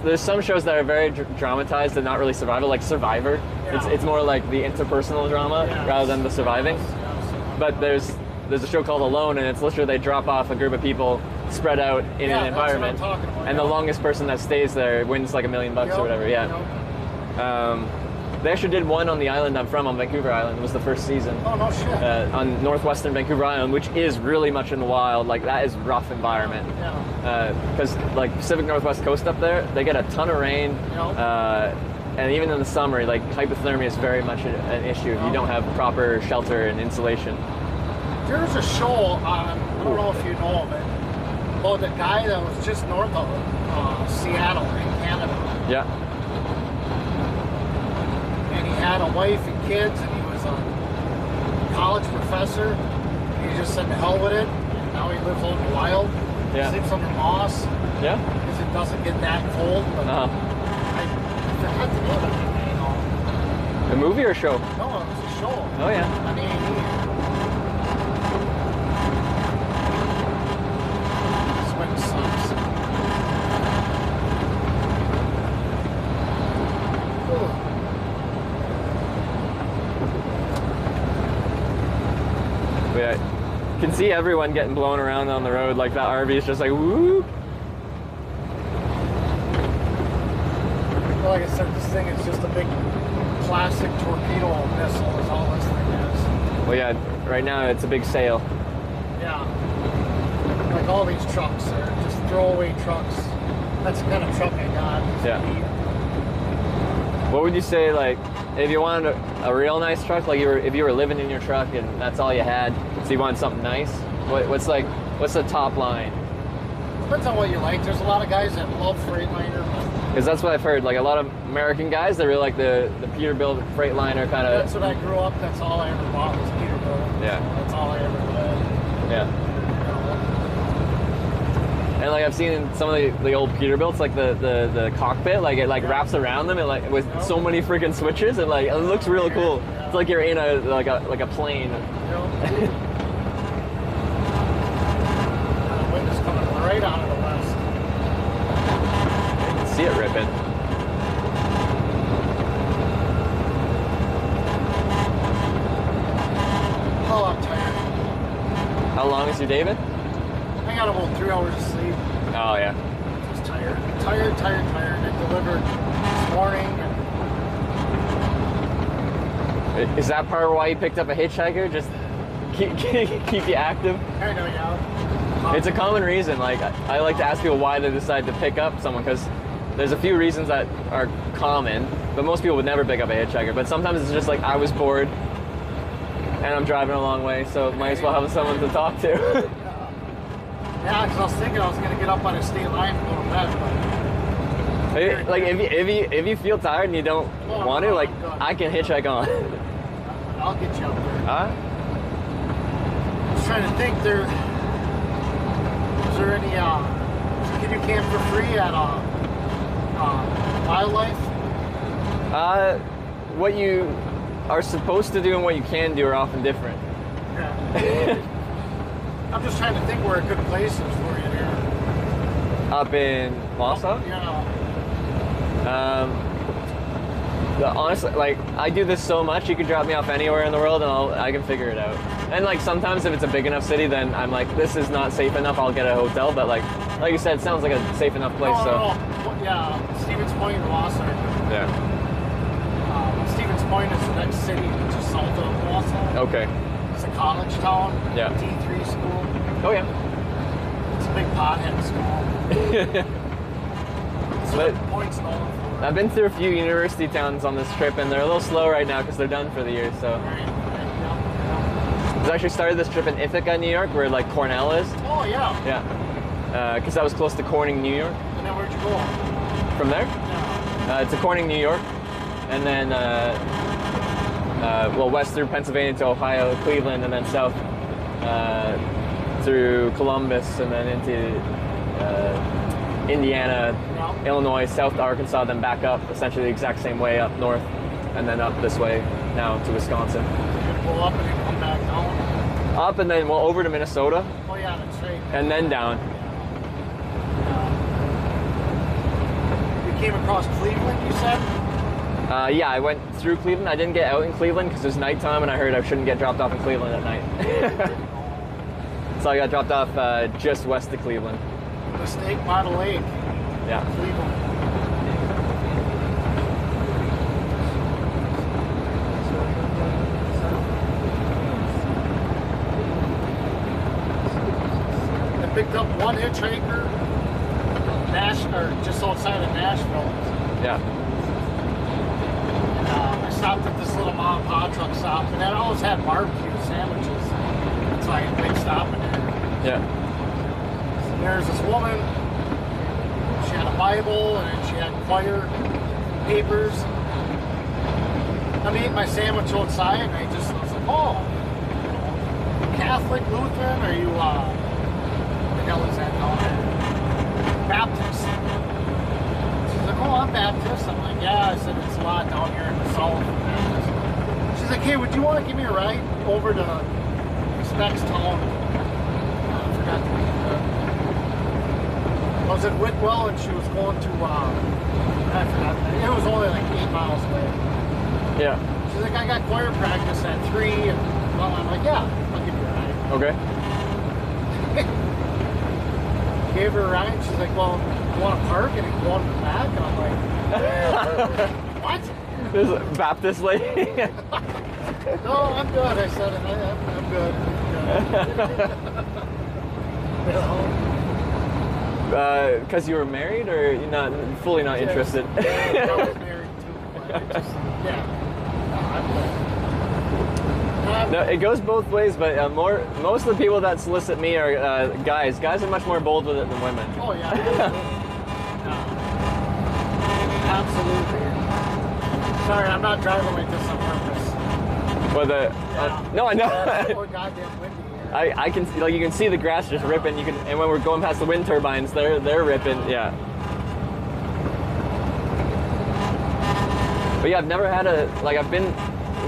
there's some shows that are very dramatized and not really survival, like Survivor. Yeah. It's more like the interpersonal drama rather than the surviving. Yes. But there's a show called Alone, and it's literally they drop off a group of people spread out in an environment, that's what I'm talking about, and the longest person that stays there wins like $1 million or whatever. Yeah. They actually did one on the island I'm from, on Vancouver Island. It was the first season. Oh no shit. On northwestern Vancouver Island, which is really much in the wild. Like that is rough environment. Because like Pacific Northwest coast up there, they get a ton of rain. And even in the summer, like hypothermia is very much an issue if you don't have proper shelter and insulation. There's a show on, I don't know if you know of it, about the guy that was just north of Seattle in Canada. Yeah. And he had a wife and kids, and he was a college professor. He just said to hell with it. And now he lives out in the wild. Yeah. Sleeps under moss. Yeah. Because it doesn't get that cold. But I forgot the name of it, you know. A movie or a show? No, it was a show. Oh yeah. On A&E. Swing sucks. Yeah, you can see everyone getting blown around on the road. Like that RV is just like whoop. Well, like I said, this thing is just a big plastic torpedo missile is all this thing is. Well, yeah, right now it's a big sail. Yeah. Like all these trucks are just throwaway trucks. That's the kind of truck I got. Yeah. What would you say, like, if you wanted a real nice truck, like if you were living in your truck and that's all you had, so you wanted something nice, what's the top line? Depends on what you like. There's a lot of guys that love Freightliner. Because that's what I've heard. Like a lot of American guys, they really like the Peterbilt Freightliner kind of. That's what I grew up. That's all I ever bought was Peterbilt. Yeah. That's all I ever did. Yeah. And like I've seen in some of the old Peterbilts, like the cockpit, like it like wraps around them, and like with so many freaking switches, and like it looks really cool. Yeah. It's like you're in a plane. The wind is coming right out of the west. You can see it ripping. Oh, I'm tired. How long is your David? I got about 3 hours of sleep. Oh yeah. Just tired. Tired. It delivered this morning. Is that part of why you picked up a hitchhiker? Just keep you active? I know, yeah. It's a common reason. Like I like to ask people why they decide to pick up someone, because there's a few reasons that are common, but most people would never pick up a hitchhiker. But sometimes it's just like I was bored and I'm driving a long way, so might as well have someone to talk to. Yeah, because I was thinking I was going to get up on a state line and go to bed, but... Like if you feel tired and you don't want to, like I can hitchhike on. I'll get you up there. Huh? I was trying to think, is there any, can you camp for free at Wildlife? What you are supposed to do and what you can do are often different. Yeah. I'm just trying to think where a good place is for you here. Up in Wausau? Yeah. Honestly, like, I do this so much, you could drop me off anywhere in the world and I can figure it out. And like sometimes if it's a big enough city, then I'm like, this is not safe enough, I'll get a hotel. But like you said, it sounds like a safe enough place. No. Yeah, Stevens Point and Wausau. Yeah. Stevens Point is the next city just south of Wausau. Okay. It's a college town. Yeah. D3 school. Oh yeah. It's a big pothead school. But Point's known for. I've been through a few university towns on this trip, and they're a little slow right now because they're done for the year. So. I actually started this trip in Ithaca, New York, where like Cornell is. Oh yeah. Yeah. Because I was close to Corning, New York. And then where'd you go? From there? Yeah. To Corning, New York, and then west through Pennsylvania to Ohio, Cleveland, and then south through Columbus, and then into Indiana, Illinois, south to Arkansas, then back up, essentially the exact same way up north, and then up this way now to Wisconsin. You pull up and then come back down. Up and then over to Minnesota. Oh yeah, that's right. And then down. You came across Cleveland, you said? Yeah, I went through Cleveland. I didn't get out in Cleveland because it was nighttime, and I heard I shouldn't get dropped off in Cleveland at night. So I got dropped off just west of Cleveland. The Snake by the Lake. Yeah. Cleveland. I picked up one hitchhiker, just outside of Nashville. Yeah. I stopped at this little mom and pop truck stop, and that always had barbecue sandwiches. So I had a big stop in there. Yeah. There's this woman, she had a Bible, and then she had choir papers. I'm eating my sandwich outside, and I was like, oh, Catholic, Lutheran, are you, what the hell is that called? Baptist. She's like, oh, I'm Baptist. I'm like, yeah. I said, it's a lot down here in the south. She's like, hey, would you want to give me a ride over to this next town? I forgot to read that. I was at Whitwell, and she was going to, I forgot. It was only like 8 miles away. Yeah. She's like, I got choir practice at 3, and well, I'm like, yeah, I'll give you a ride. Okay. Gave her a ride. She's like, well, you want to park and go on the back? And I'm like, what? This is a Baptist lady. No, I'm good. I said, I'm good. Because you were married, or you're not fully not interested? I was married too, but I just, yeah. No, I'm good. No, it goes both ways, but most of the people that solicit me are guys. Guys are much more bold with it than women. Oh yeah. Absolutely. Sorry, I'm not driving like this on purpose. But no, I know. It's so goddamn windy here. I can you can see the grass just ripping. And when we're going past the wind turbines, they're ripping. Yeah. But yeah, I've never had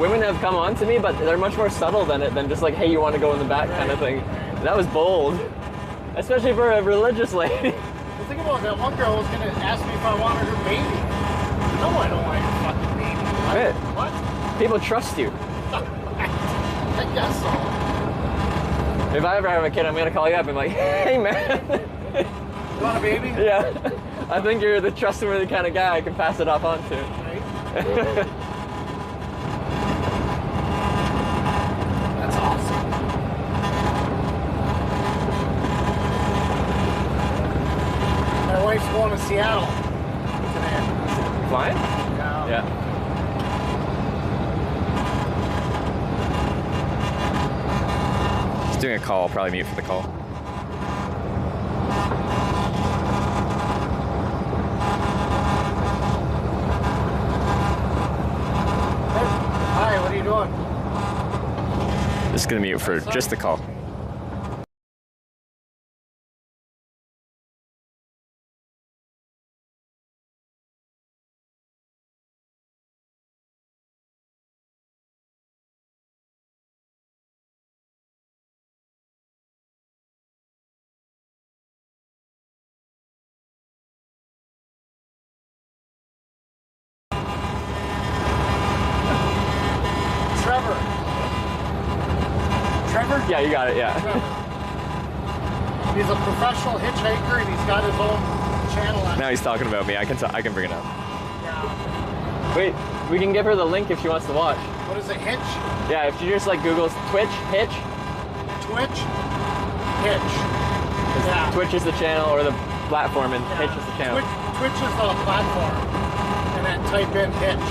women have come on to me, but they're much more subtle than just like, hey, you want to go in the back kind of thing. That was bold, especially for a religious lady. Well, think about that. One girl was gonna ask me if I wanted her baby. No, I don't want your fucking baby. What? People trust you. I guess so. If I ever have a kid, I'm gonna call you up and be like, hey man. You want a baby? Yeah. I think you're the trustworthy kind of guy I can pass it off on to. Right? That's awesome. My wife's going to Seattle today. Flying? Yeah. Yeah. He's doing a call. I'll probably mute for the call. Hi, what are you doing? Just gonna mute for just the call. Yeah, you got it. Yeah. He's a professional hitchhiker, and he's got his own channel. Now he's talking about me. I can bring it up. Yeah. Wait, we can give her the link if she wants to watch. What is it? Hitch? Yeah, if you just like Google Twitch, Hitch. Twitch? Hitch. Yeah. Twitch is the channel or the platform, and Hitch is the channel. Twitch is the platform, and then type in Hitch.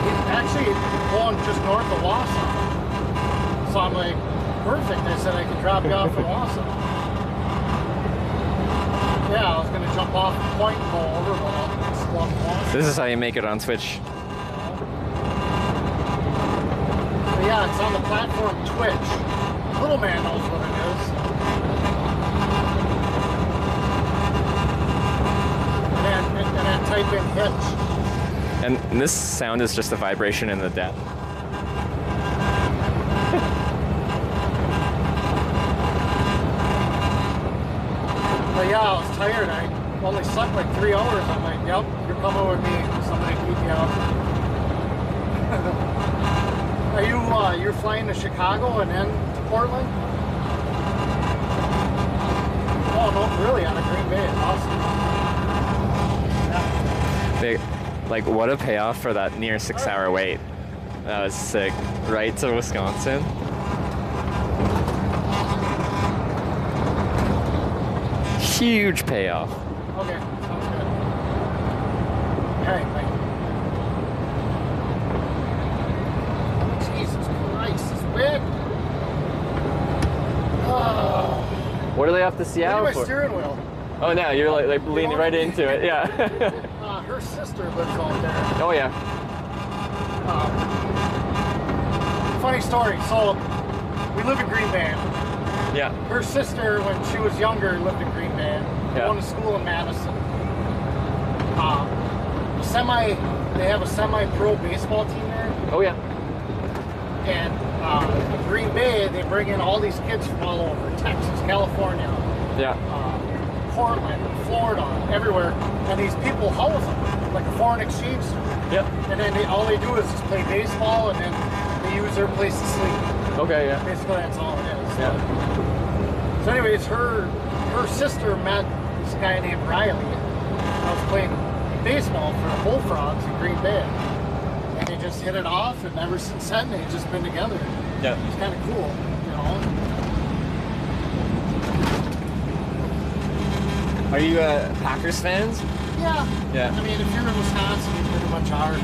He's actually going just north of Wausau. So I'm like, perfect. I said I could drop you off in Wausau. Yeah, I was going to jump off the point and go over, but I'll just walk Wausau. This is how you make it on Twitch. But yeah, it's on the platform Twitch. Little man knows what it is. And then type in Hitch. And this sound is just a vibration in the depth. But yeah, I was tired. I only slept like 3 hours. I'm like, yep, you're coming with me. Somebody keep you up. Are you you're flying to Chicago and then to Portland? Oh no, really? On a Green Bay, it's awesome. Yeah. Like, what a payoff for that near 6-hour wait. That was sick. Right to Wisconsin. Huge payoff. Okay, sounds good. Alright, bye. Jesus Christ, this wind! Oh. What do they have to see out Look at for? my steering wheel. Oh, no, you're like leaning right into it. Yeah. Her sister lives out there. Oh, yeah. Funny story. So, we live in Green Bay. Yeah. Her sister, when she was younger, lived in Green Bay. Yeah. Going to school in Madison. They have a semi-pro baseball team there. Oh, yeah. And in Green Bay, they bring in all these kids from all over. Texas, California. Yeah. Portland, Florida, everywhere. And these people house them, like a foreign exchange student. Yep. And then all they do is just play baseball, and then they use their place to sleep. Okay, yeah. Basically, that's all it is. Yeah. So anyways, her sister met this guy named Riley. I was playing baseball for the Bullfrogs in Green Bay. And they just hit it off, and ever since then, they've just been together. Yeah. It's kind of cool, you know? Are you Packers fans? Yeah. Yeah. I mean, if you're in Wisconsin, you pretty much are.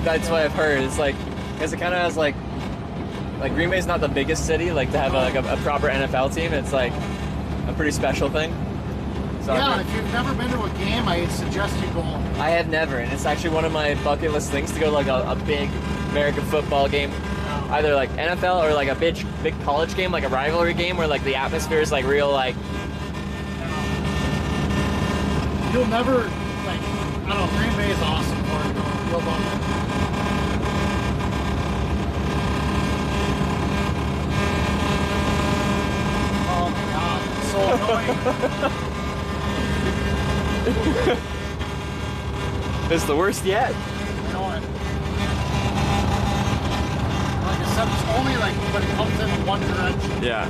That's what I've heard. It's like, because it kind of has like Green Bay's not the biggest city. Like to have a proper NFL team, it's like a pretty special thing. So yeah, if you've never been to a game, I suggest you go. I have never, and it's actually one of my bucket list things to go to like a big American football game, either like NFL or like a big college game, like a rivalry game where like the atmosphere is like real like. You'll never, like, I don't know, Green Bay is awesome for it. You'll love it. Oh my god, it's so annoying. It's the worst yet. You know what? Like I said, it's only like when it comes in one direction. Yeah.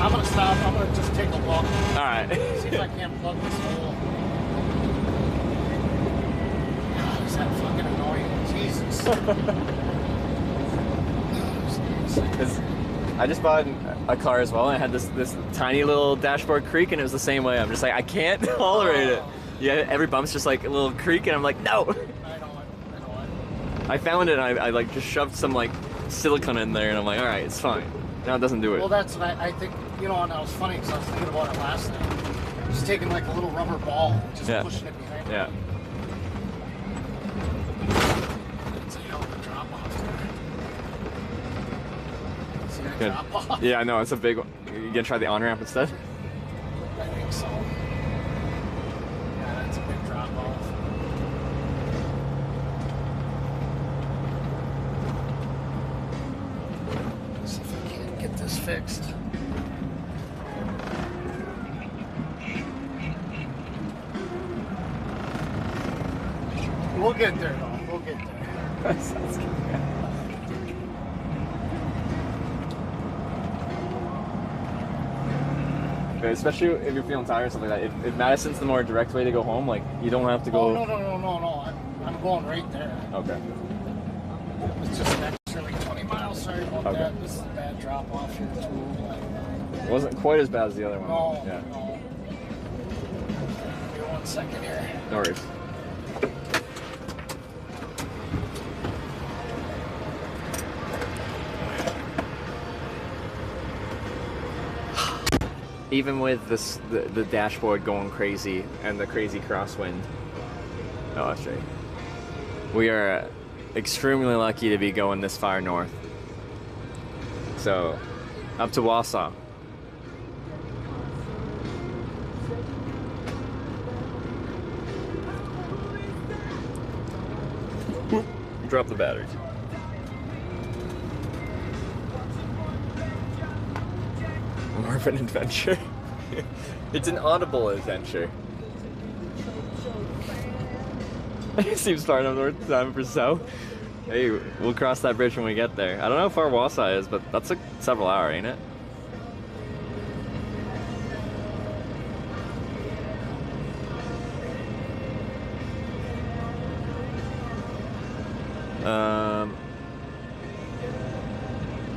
I'm gonna stop. I'm gonna just take a look. All right. See if I can't plug this hole. God, is that fucking annoying? Jesus. I just bought a car as well, and I had this tiny little dashboard creak, and it was the same way. I'm just like, I can't tolerate it. Yeah, every bump's just like a little creak, and I'm like, no. I found it, and I like just shoved some like silicone in there, and I'm like, all right, it's fine. Now it doesn't do it. Well, that's what I think, you know, and that was funny because I was thinking about it last night. Just taking like a little rubber ball and just pushing it behind me. Yeah. It's a hell of a drop off there. See that Good. drop off? Yeah, I know, it's a big one. You gonna try the on-ramp instead? I think so. fixed. We'll get there, though. We'll get there. That sounds good. Especially if you're feeling tired or something like that. If Madison's the more direct way to go home, like you don't have to go. Oh, no. I'm going right there. Okay. It's just an extra like 20 miles. Sorry about that. This is a bad drop off here too. It wasn't quite as bad as the other one. No. Yeah. No. Give me 1 second here. No worries. Even with this, the dashboard going crazy and the crazy crosswind. Oh, that's right. We are extremely lucky to be going this far north. So, up to Wausau. Whoop. Drop the batteries. More of an adventure. It's an audible adventure. It seems far enough north, time for south. Hey, we'll cross that bridge when we get there. I don't know how far Wausau is, but that's like several hours, ain't it?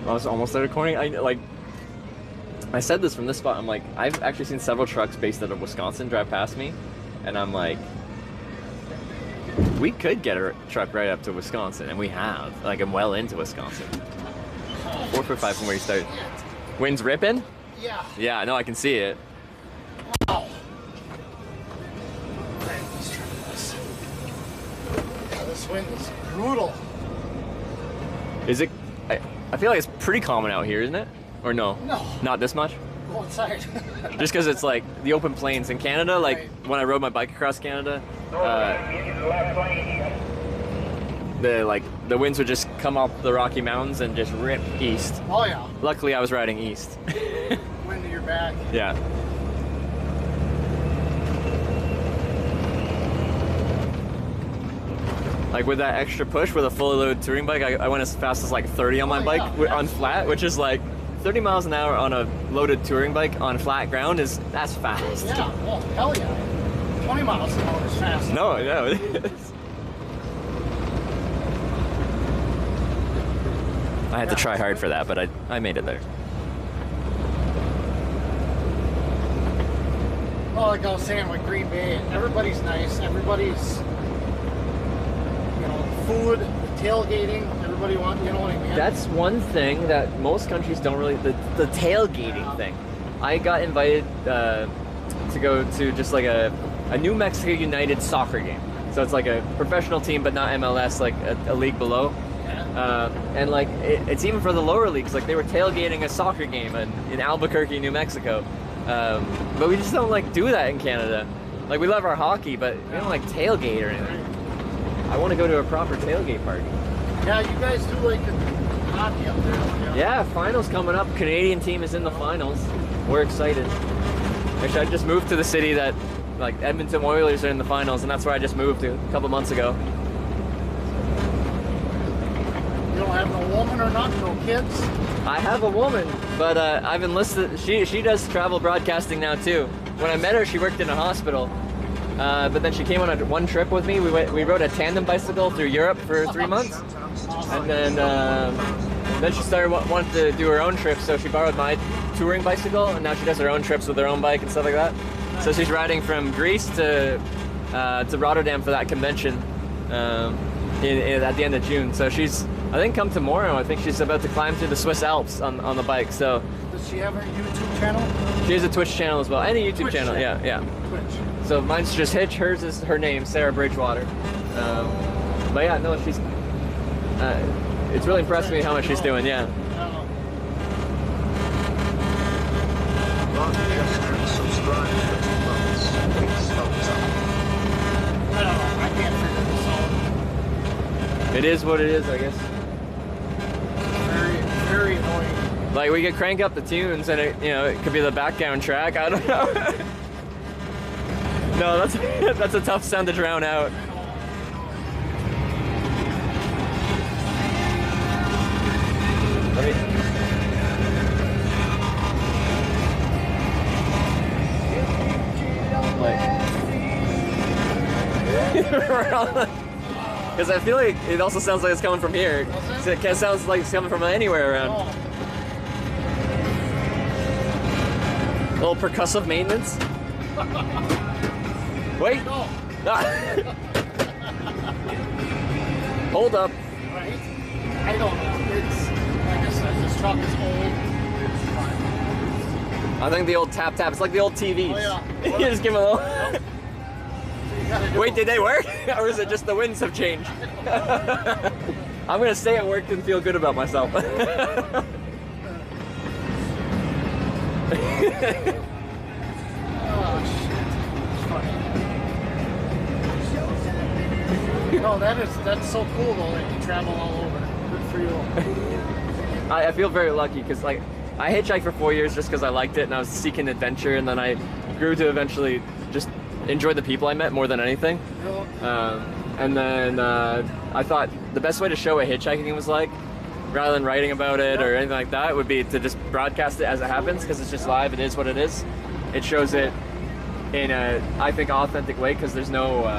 I was almost out of corning. I said this from this spot. I'm like, I've actually seen several trucks based out of Wisconsin drive past me, and I'm like, we could get a truck right up to Wisconsin, and we have. Like, I'm well into Wisconsin. 4.5 from where you started. Wind's ripping? Yeah. Yeah, I know, I can see it. Wow. Let's try this. Yeah, this wind is brutal. Is it? I feel like it's pretty common out here, isn't it? Or no? No. Not this much? Go inside. Just because it's like the open plains in Canada, like right. when I rode my bike across Canada, the winds would just come up the Rocky Mountains and just rip east. Oh yeah. Luckily I was riding east. Wind to your back. Yeah. Like with that extra push with a fully loaded touring bike, I went as fast as like 30 on my bike on flat, which is like 30 miles an hour on a loaded touring bike on flat ground that's fast. Yeah, well, hell yeah. 20 miles an hour is fast. No, it is. I had to try hard for that, but I made it there. Well, like I was saying with Green Bay, everybody's nice. Everybody's, food, tailgating, everybody wants, you know what I mean? That's one thing that most countries don't really, the tailgating thing. I got invited to go to just like a New Mexico United soccer game. So it's like a professional team, but not MLS, like a league below. And like, it's even for the lower leagues, like they were tailgating a soccer game in Albuquerque, New Mexico. But we just don't like do that in Canada. Like we love our hockey, but we don't like tailgate or anything. I want to go to a proper tailgate party. Yeah, you guys do like hockey up there. Yeah, finals coming up. Canadian team is in the finals. We're excited. Actually, I just moved to the city that, like, Edmonton Oilers are in the finals, and that's where I just moved a couple months ago. You don't have no woman or not, no kids? I have a woman, but I've enlisted. She does travel broadcasting now too. When I met her, she worked in a hospital. But then she came on one trip with me. We rode a tandem bicycle through Europe for 3 months, and then she started wanting to do her own trips. So she borrowed my touring bicycle, and now she does her own trips with her own bike and stuff like that. So she's riding from Greece to Rotterdam for that convention at the end of June. So she's, I think, come tomorrow. I think she's about to climb through the Swiss Alps on the bike. So does she have her YouTube channel? She has a Twitch channel as well, and a YouTube channel. Yeah. Twitch. So mine's just Hitch, hers is her name, Sarah Bridgewater. But yeah, no, she's, it's really impressed me how much she's doing, yeah. I can't figure this out. It is what it is, I guess. Very, very annoying. Like, we could crank up the tunes and it, you know, it could be the background track. I don't know. No, that's a tough sound to drown out. Let me... Because I feel like it also sounds like it's coming from here. So it sounds like it's coming from anywhere around. A little percussive maintenance. Wait. Hold up. Right? I don't know. Like I said, this truck is old. I think the old tap. It's like the old TVs. Oh, yeah. You just give them a little... Wait, did they work? Or is it just the winds have changed? I'm gonna say it worked and feel good about myself. Oh shit. It's funny. No, that's so cool though that you travel all over. Good for you. I feel very lucky because like I hitchhiked for 4 years just because I liked it and I was seeking adventure, and then I grew to eventually just enjoy the people I met more than anything. And then I thought the best way to show what hitchhiking was like, rather than writing about it or anything like that, would be to just broadcast it as it happens, because it's just live. It is what it is. It shows it in a, I think, authentic way, because there's no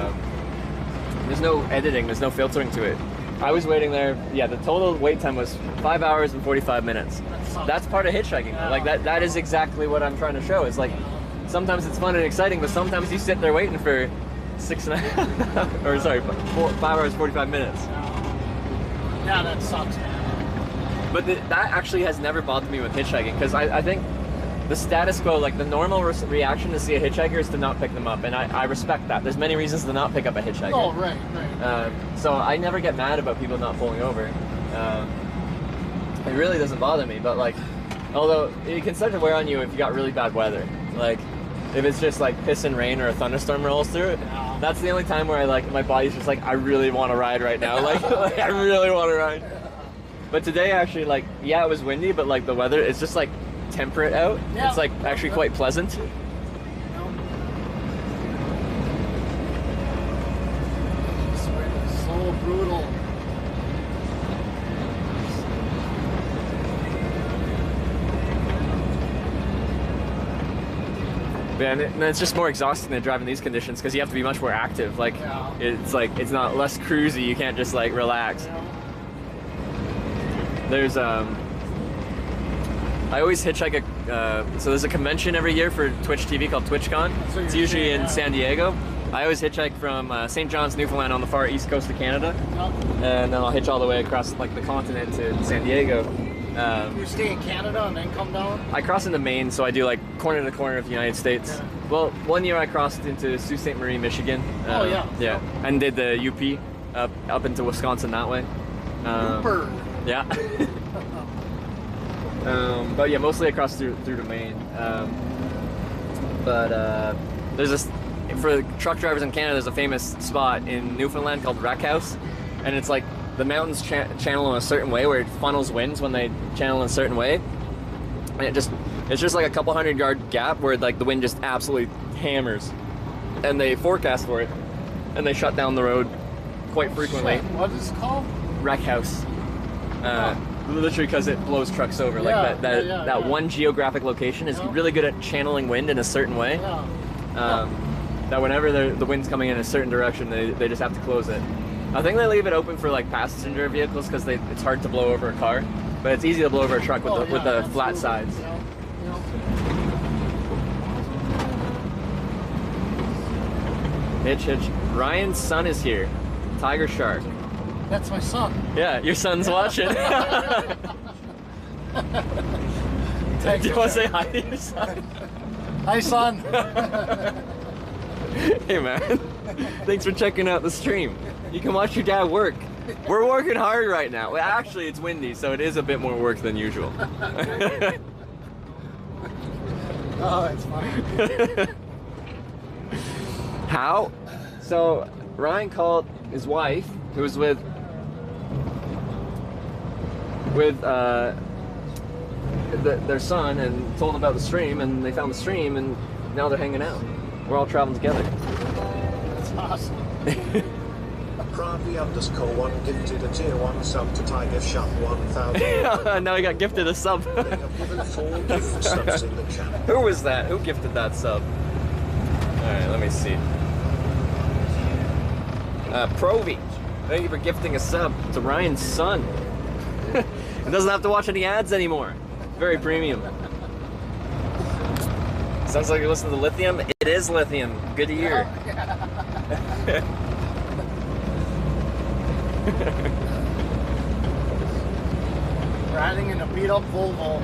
editing, there's no filtering to it. I was waiting there. Yeah, the total wait time was 5 hours and 45 minutes. That's part of hitchhiking. Like that is exactly what I'm trying to show. It's like, sometimes it's fun and exciting, but sometimes you sit there waiting for 6.5 or sorry, 5 hours 45 minutes. Yeah, that sucks, man. But that actually has never bothered me with hitchhiking, because I think the status quo, like the normal reaction to see a hitchhiker is to not pick them up, and I respect that. There's many reasons to not pick up a hitchhiker. Oh, right. So I never get mad about people not pulling over. It really doesn't bother me, but like, although it can start to wear on you if you got really bad weather. Like, if it's just like piss and rain or a thunderstorm rolls through it, that's the only time where I like, my body's just like, I really want to ride right now. Like I really want to ride. But today actually, like, yeah, it was windy, but like the weather, it's just like temperate out. Yeah. It's like actually quite pleasant. So brutal. Yeah, and it's just more exhausting than driving these conditions, because you have to be much more active. Like, it's like, it's not less cruisy. You can't just like relax. There's I always hitchhike so there's a convention every year for Twitch TV called TwitchCon. It's usually in San Diego. I always hitchhike from St. John's, Newfoundland, on the far east coast of Canada, and then I'll hitch all the way across like the continent to San Diego. You stay in Canada and then come down? I cross into Maine, so I do like corner to corner of the United States. Well, 1 year I crossed into Sault Ste. Marie, Michigan. Yeah, and did the UP up into Wisconsin that way. Yeah. But yeah, mostly across through to Maine. There's this, for truck drivers in Canada, there's a famous spot in Newfoundland called Wreck House, and it's like the mountains channel in a certain way where it funnels winds when they channel in a certain way, and it's just like a couple 100-yard gap where like the wind just absolutely hammers, and they forecast for it, and they shut down the road quite frequently. What is it called? Wreck House. Literally because it blows trucks over. Like that one geographic location is really good at channeling wind in a certain way. That whenever the wind's coming in a certain direction, they just have to close it. I think they leave it open for like passenger vehicles because it's hard to blow over a car, but it's easy to blow over a truck with the flat sides. Hitch. Ryan's son is here. Tiger Shark. That's my son. Yeah, your son's watching. Do you want to say hi to your son? Hi, son. Hey, man. Thanks for checking out the stream. You can watch your dad work. We're working hard right now. Well, actually, it's windy, so it is a bit more work than usual. Oh, that's funny. How? So, Ryan called his wife, who was with their son and told them about the stream, and they found the stream, and now they're hanging out. We're all traveling together. That's awesome. Pravi_1 gifted a tier 1 sub to Tiger Shop 1000. Now I got gifted a sub. They have given 4 gift subs in the channel. Who was that? Who gifted that sub? Alright, let me see. Provi. Thank you for gifting a sub to Ryan's son. It doesn't have to watch any ads anymore. Very premium. Sounds like you listen to Lithium. It is Lithium. Good to hear. Riding in a beat up Volvo.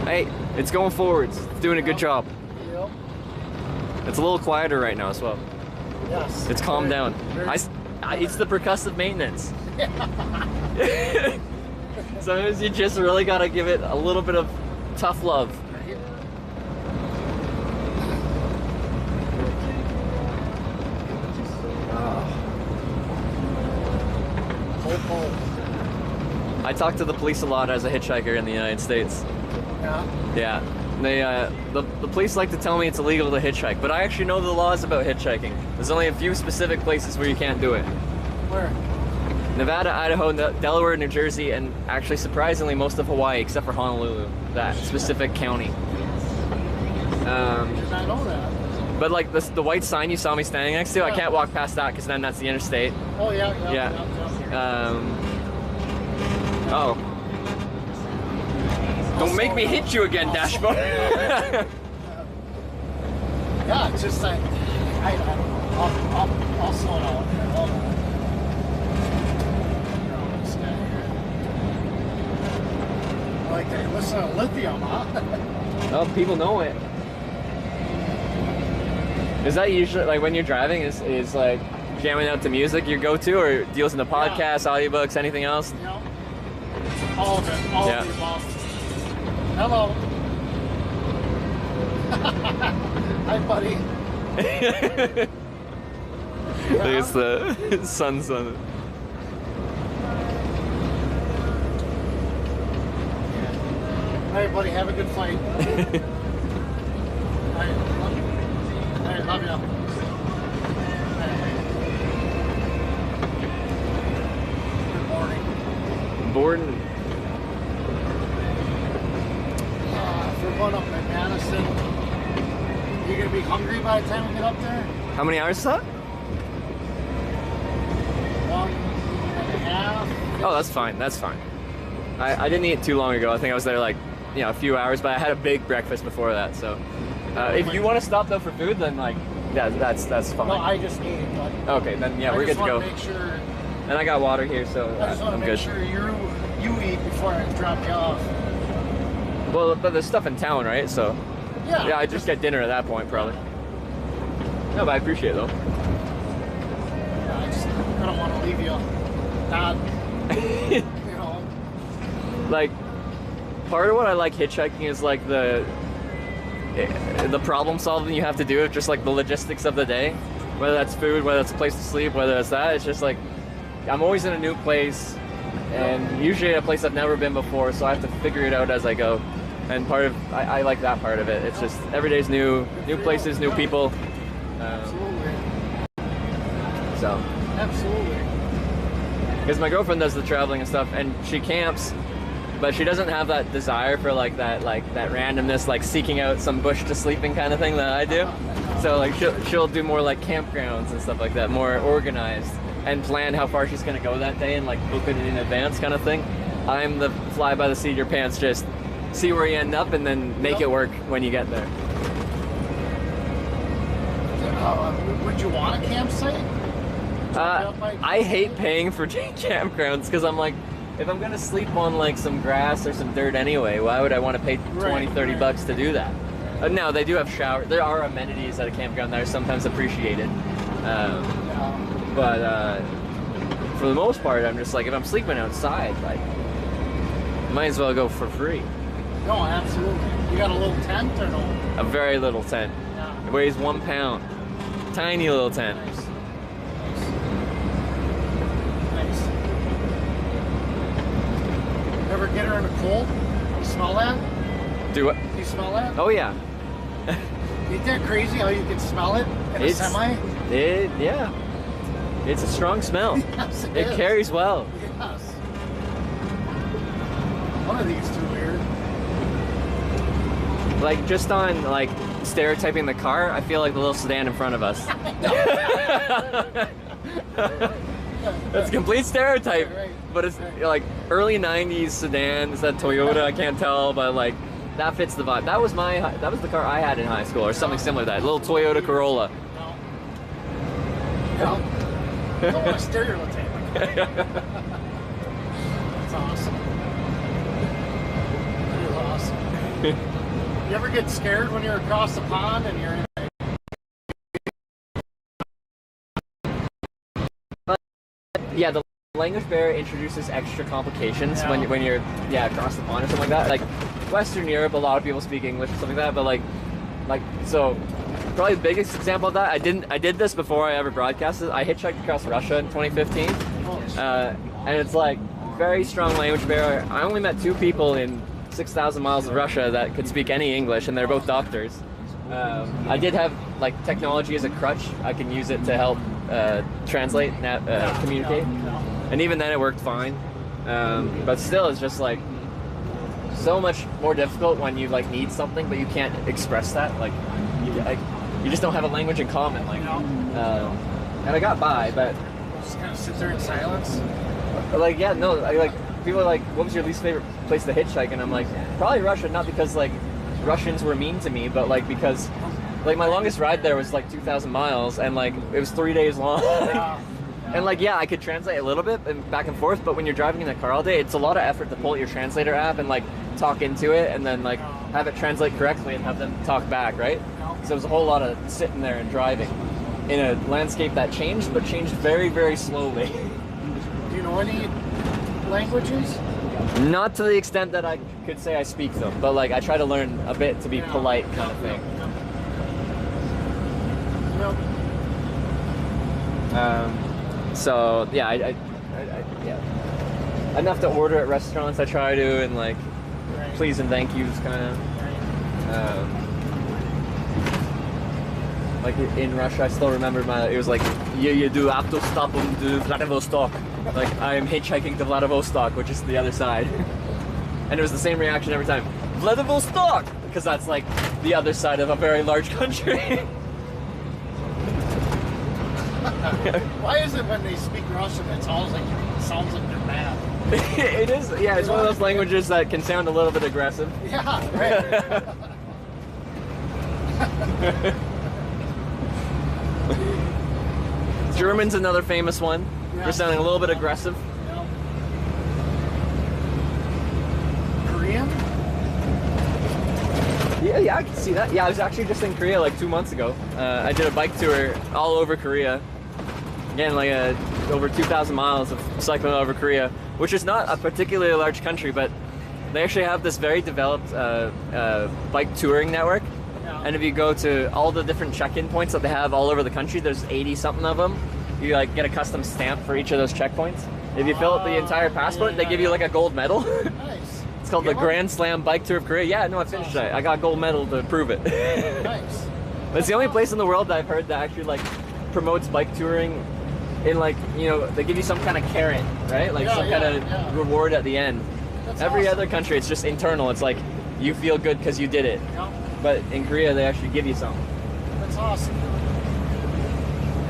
Hey, it's going forwards. It's doing a good job. Yep. It's a little quieter right now as well. Yes. It's calmed down. It's the percussive maintenance. Sometimes you just really gotta give it a little bit of tough love. I talk to the police a lot as a hitchhiker in the United States. Yeah. Yeah. They, the police like to tell me it's illegal to hitchhike, but I actually know the laws about hitchhiking. There's only a few specific places where you can't do it. Where? Nevada, Idaho, Delaware, New Jersey, and actually surprisingly most of Hawaii except for Honolulu, that specific county. I know that. But like the white sign you saw me standing next to, I can't walk past that because then that's the interstate. Oh yeah. Oh. Don't make me hit you again, Dashboard. Yeah, it's just like I don't know. I'll slow down. Hold on. Like they listen to Lithium, huh? Oh, people know it. Is that usually like when you're driving? Is like jamming out to music your go-to, or do you listen to podcasts, audiobooks, anything else? Yep. All of it. All of the above. Hello. Hi, buddy. I think it's the sun. All right, buddy. Have a good flight. All right, love you. Good morning. Borden. If we're going up to Madison, you gonna be hungry by the time we get up there? How many hours is that? 1.5. Oh, that's fine. That's fine. I didn't eat too long ago. I think I was there like, a few hours, but I had a big breakfast before that. So, if you want to stop though for food, then like, yeah, that's fine. No, I just ate. But okay, then yeah, we're good to go. Make sure. And I got water here, so I just want I'm to good. make sure you eat before I drop you off. Well, but there's stuff in town, right? So yeah, I just get dinner at that point probably. No, but I appreciate it though. I don't want to leave you not, Like, part of what I like hitchhiking is like the problem solving you have to do, just like the logistics of the day, whether that's food, whether it's a place to sleep, whether it's that. It's just like I'm always in a new place, and usually a place I've never been before, so I have to figure it out as I go. And I like that part of it. It's just every day's new places, new people. Absolutely. So. Absolutely. Because my girlfriend does the traveling and stuff, and she camps, but she doesn't have that desire for that randomness, like seeking out some bush to sleep in kind of thing that I do. So like she'll do more like campgrounds and stuff like that, more organized, and plan how far she's gonna go that day and like book it in advance kind of thing. I'm the fly by the seat of your pants, just see where you end up and then make it work when you get there. Would you want a campsite? I hate paying for campgrounds because I'm like, if I'm gonna sleep on like some grass or some dirt anyway, why would I want to pay 20, 30 bucks to do that? No, they do have showers. There are amenities at a campground that are sometimes appreciated. But for the most part, I'm just like, if I'm sleeping outside, like, might as well go for free. No, absolutely. You got a little tent or no? A very little tent. Yeah. It weighs 1 pound. Tiny little tent. Nice. Ever get her in the cold? You smell that? Do what? You smell that? Oh yeah. Isn't that crazy how you can smell it in a semi? Yeah. It's a strong smell. Yes, it is. carries well. Yes. One of these two weird. Like just on like stereotyping the car, I feel like the little sedan in front of us. That's a complete stereotype, but it's like early '90s sedan. Is that Toyota? I can't tell, but like that fits the vibe. That was the car I had in high school, or something similar to that. Little Toyota Corolla. No. I don't want to stereotype. That's awesome. That is awesome. You ever get scared when you're across the pond and you're in Yeah, the language barrier introduces extra complications when you're across the pond or something like that. Like Western Europe, a lot of people speak English or something like that, but like so probably the biggest example of that, I did this before I ever broadcasted. I hitchhiked across Russia in 2015, and it's like very strong language barrier. I only met 2 people in 6,000 miles of Russia that could speak any English, and they're both doctors. I did have like technology as a crutch. I can use it to help translate, communicate, and even then it worked fine. But still, it's just like so much more difficult when you like need something, but you can't express that. Like you just don't have a language in common. Like, and I got by, but just kind of sit there in silence. Like, yeah, no, like people are like, what was your least favorite place to hitchhike? And I'm like, probably Russia, not because like Russians were mean to me, but like because like my longest ride there was like 2,000 miles, and like it was 3 days long. And like, yeah, I could translate a little bit and back and forth, but when you're driving in the car all day, it's a lot of effort to pull out your translator app and like talk into it and then like have it translate correctly and have them talk back, right? So it was a whole lot of sitting there and driving in a landscape that changed, but changed very, very slowly. Do you know any languages? Not to the extent that I could say I speak them, but like I try to learn a bit to be polite, kind of thing. So yeah, yeah, enough to order at restaurants. I try to, and like please and thank yous, kind of. Like in Russia, I still remember it was like you do автостопом to Vladivostok. Like I am hitchhiking to Vladivostok, which is the other side. And it was the same reaction every time. Vladivostok! Because that's like the other side of a very large country. Why is it when they speak Russian, it sounds like they're mad? It is, yeah, it's one of those languages that can sound a little bit aggressive. Yeah, right. German's another famous one for sounding a little bit aggressive. Korean? Yeah, I can see that. Yeah, I was actually just in Korea like 2 months ago. I did a bike tour all over Korea. Again, like over 2,000 miles of cycling all over Korea, which is not a particularly large country, but they actually have this very developed bike touring network. And if you go to all the different check-in points that they have all over the country, there's 80-something of them. You like get a custom stamp for each of those checkpoints. If you fill out the entire passport, they give you like a gold medal. Nice. It's called the Grand Slam Bike Tour of Korea. Yeah, no, I finished it. I got a gold medal to prove it. Nice. It's the only place in the world that I've heard that actually like promotes bike touring in like, you know, they give you some kind of carrot, right? Like some kind of reward at the end. That's Every awesome. other country, it's just internal. It's like you feel good because you did it. But in Korea, they actually give you something. That's awesome.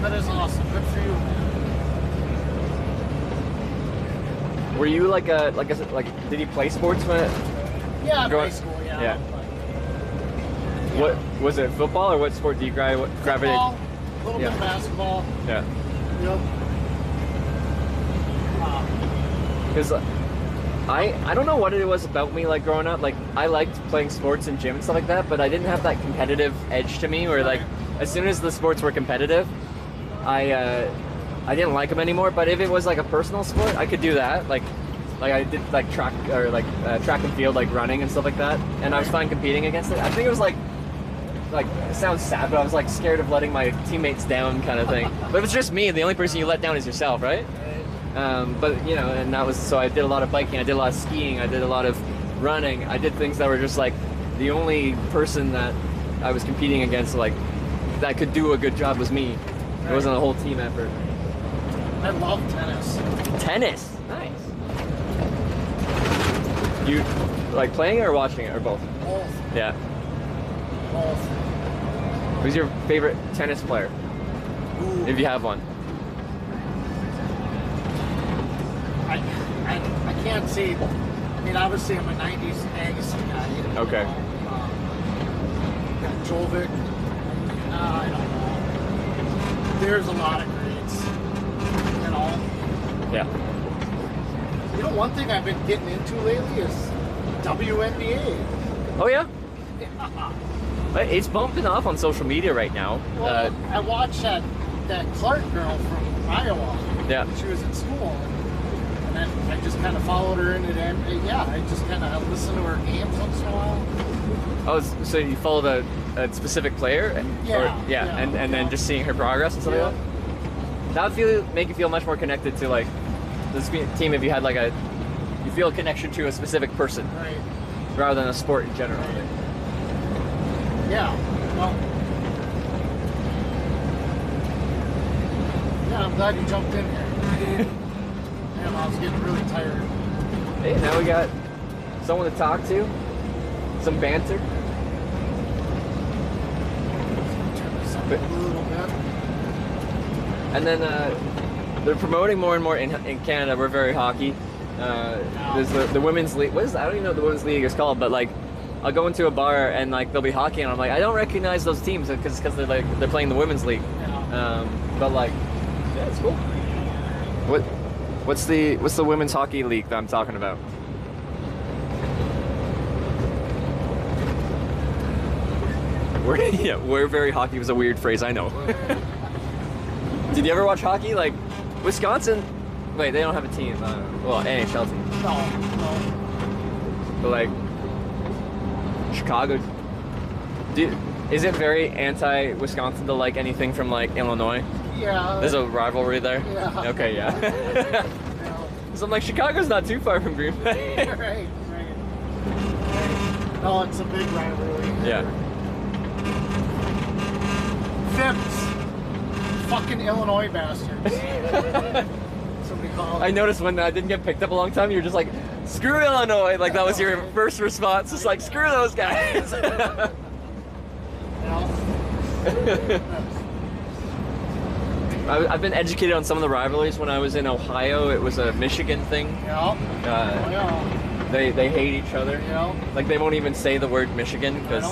That is awesome. Good for you. Were you like did you play sports when Yeah, in high school, Yeah. What was it, football or what sport do you gravitate? Football, a little bit of basketball. Yeah. Yep. Because I don't know what it was about me like growing up. Like I liked playing sports and gym and stuff like that, but I didn't have that competitive edge to me. Where like as soon as the sports were competitive, I didn't like them anymore. But if it was like a personal sport, I could do that. Like I did like track or like track and field, like running and stuff like that, and I was fine competing against it. I think it was like it sounds sad, but I was like scared of letting my teammates down, kind of thing. But if it's just me, the only person you let down is yourself, right? But you know, and that was so I did a lot of biking, I did a lot of skiing, I did a lot of running, I did things that were just like the only person that I was competing against, like that could do a good job was me. It wasn't a whole team effort. I love tennis. Tennis, nice. You like playing it or watching it or both? Both. Yeah. Both. Who's your favorite tennis player? Ooh. If you have one. I can't say. I mean, obviously, I'm a '90s Agassi guy. Okay. Got Jovic. I don't know. There's a lot of greats. You know. Yeah. You know, one thing I've been getting into lately is WNBA. Oh yeah. Yeah. It's bumping off on social media right now. Well, I watched that Clark girl from Iowa. Yeah. She was in school. And then I just kind of followed her into that. Yeah, I just kind of listen to her games once in a while. Oh, so you followed a specific player? Yeah. Yeah, and then just seeing her progress and stuff like that? That would make you feel much more connected to like this team if you had like you feel a connection to a specific person. Right. Rather than a sport in general. Right. Yeah. Well. Yeah, I'm glad you jumped in here. Damn, I was getting really tired. Hey, now we got someone to talk to, some banter. Turn this up a little bit. And then they're promoting more and more in Canada. We're very hockey. There's the women's league. What is that? I don't even know what the women's league is called, but like I'll go into a bar and like there'll be hockey and I'm like I don't recognize those teams because they're playing the women's league. But like yeah, it's cool. What's the women's hockey league that I'm talking about? We're very hockey was a weird phrase, I know. Did you ever watch hockey? Like Wisconsin? Wait, they don't have a team. Well, NHL team. No. But like Chicago. Is it very anti-Wisconsin to like anything from like Illinois? Yeah. There's a rivalry there? Yeah. Okay, yeah. So I'm like, Chicago's not too far from Green Bay. Right. No, it's a big rivalry. Yeah. Fibs. Fucking Illinois bastards. Somebody called. I noticed when I didn't get picked up a long time, you were just like, screw Illinois. Like that was your first response. Just like, screw those guys. I've been educated on some of the rivalries. When I was in Ohio, it was a Michigan thing. Yeah. They hate each other. Yeah. Like they won't even say the word Michigan because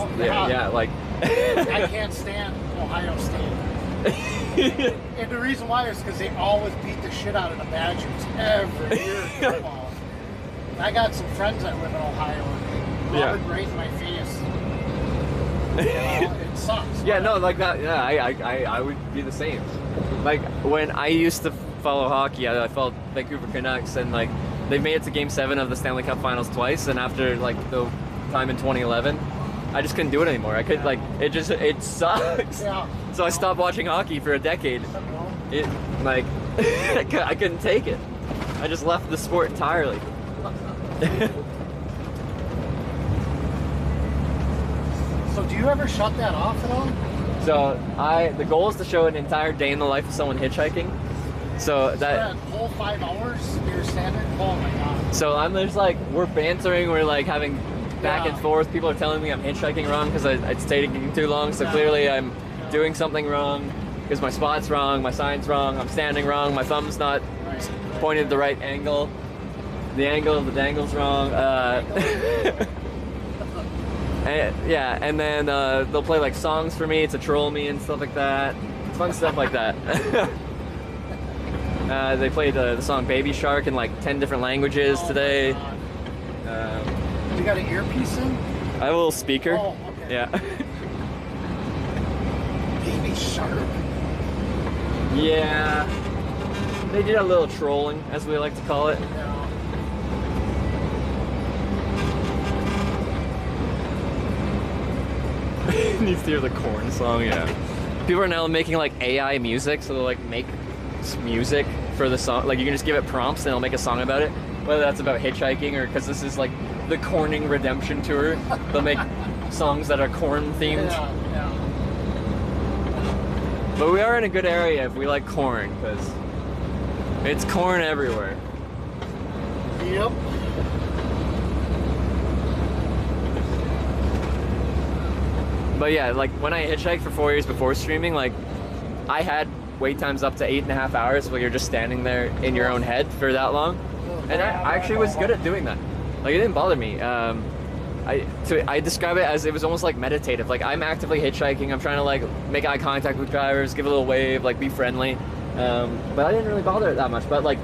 like. I can't stand Ohio State. And the reason why is because they always beat the shit out of the Badgers every year in football. I got some friends that live in Ohio and they love it right in my face. It sucks. Yeah, no, like that. Yeah, I would be the same. Like when I used to follow hockey, I followed Vancouver Canucks, and like they made it to Game 7 of the Stanley Cup Finals twice, and after like the time in 2011, I just couldn't do it anymore. I could like it sucks. Yeah. So I stopped watching hockey for a decade. It like I couldn't take it. I just left the sport entirely. So do you ever shut that off at all? So the goal is to show an entire day in the life of someone hitchhiking. So that whole 5 hours, your standard. Oh my god. So I'm just like we're bantering, we're like having back and forth. People are telling me I'm hitchhiking wrong because it's taking too long. So clearly I'm doing something wrong because my spot's wrong, my sign's wrong, I'm standing wrong, my thumb's not pointed the right angle, the angle of the dangle's wrong. And then they'll play like songs for me to troll me and stuff like that. Fun stuff like that. They played the song Baby Shark in like 10 different languages today. You got an earpiece in? I have a little speaker. Oh, okay. Yeah. Baby Shark. Yeah. They did a little trolling, as we like to call it. Needs to hear the corn song, yeah. People are now making like AI music, so they'll like make music for the song. Like you can just give it prompts and it'll make a song about it. Whether that's about hitchhiking or because this is like the Corning Redemption Tour. They'll make songs that are corn themed. Yeah. But we are in a good area if we like corn, because it's corn everywhere. Yep. But yeah, like when I hitchhiked for 4 years before streaming, like I had wait times up to 8.5 hours where you're just standing there in your own head for that long. And I actually was good at doing that. Like it didn't bother me. I describe it as it was almost like meditative. Like I'm actively hitchhiking. I'm trying to like make eye contact with drivers, give a little wave, like be friendly. But I didn't really bother it that much. But like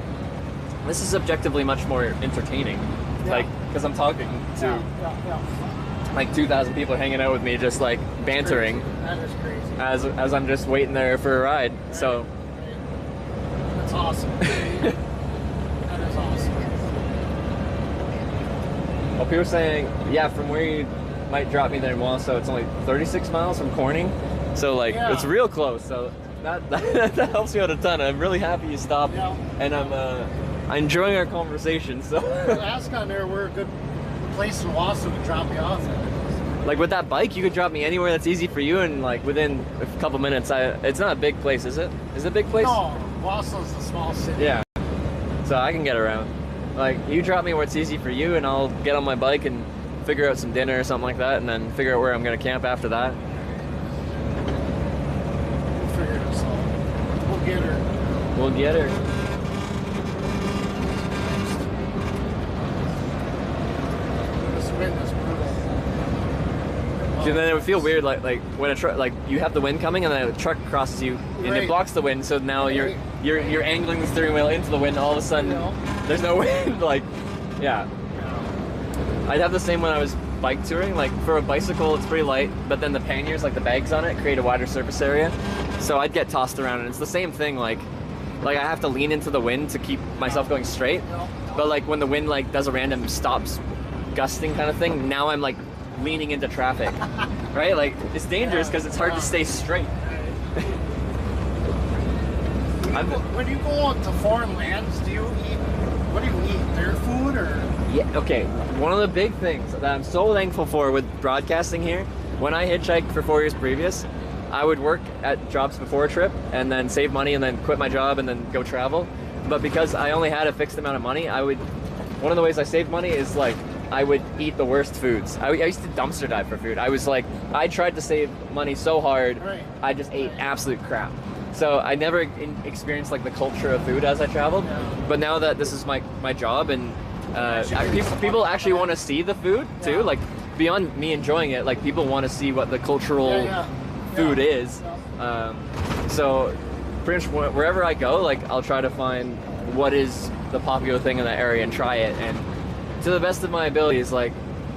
this is objectively much more entertaining. Like because I'm talking to like 2,000 people hanging out with me, just like bantering. That is crazy. As I'm just waiting there for a ride. Right. So that's awesome. That is awesome. Well, people are saying, yeah, from where you might drop me there in Wausau, it's only 36 miles from Corning. So like it's real close. So that helps me out a ton. I'm really happy you stopped, and I'm enjoying our conversation. So ask on there, we're a good place in Wausau to drop you off at. Like with that bike, you could drop me anywhere that's easy for you, and like within a couple minutes. It's not a big place, is it? Is it a big place? No, Wausau's a small city. Yeah, so I can get around. Like you drop me where it's easy for you, and I'll get on my bike and figure out some dinner or something like that, and then figure out where I'm gonna camp after that. We'll figure this out. We'll get her. We'll get her. This wind is brutal. And then it would feel weird, like when a truck, like you have the wind coming, and then a truck crosses you, and it blocks the wind. So now you're angling the steering wheel into the wind. All of a sudden, there's no wind. Like, yeah. I'd have the same when I was bike touring. Like for a bicycle, it's pretty light, but then the panniers, like the bags on it, create a wider surface area. So I'd get tossed around, and it's the same thing. Like I have to lean into the wind to keep myself going straight. But like when the wind like does a random stops gusting kind of thing, now I'm like leaning into traffic, right? Like it's dangerous because it's hard to stay straight. When you go out to foreign lands, do you eat? What do you eat? Their food or? Yeah. Okay. One of the big things that I'm so thankful for with broadcasting here, when I hitchhiked for 4 years previous, I would work at jobs before a trip and then save money and then quit my job and then go travel. But because I only had a fixed amount of money, one of the ways I saved money is like I would eat the worst foods. I used to dumpster dive for food. I tried to save money so hard, I just ate absolute crap. So I never experienced like the culture of food as I traveled. But now that this is my job, and people actually want to see the food too. Like beyond me enjoying it, like people want to see what the cultural food is. So pretty much wherever I go, like I'll try to find what is the popular thing in that area and try it, and to the best of my abilities, like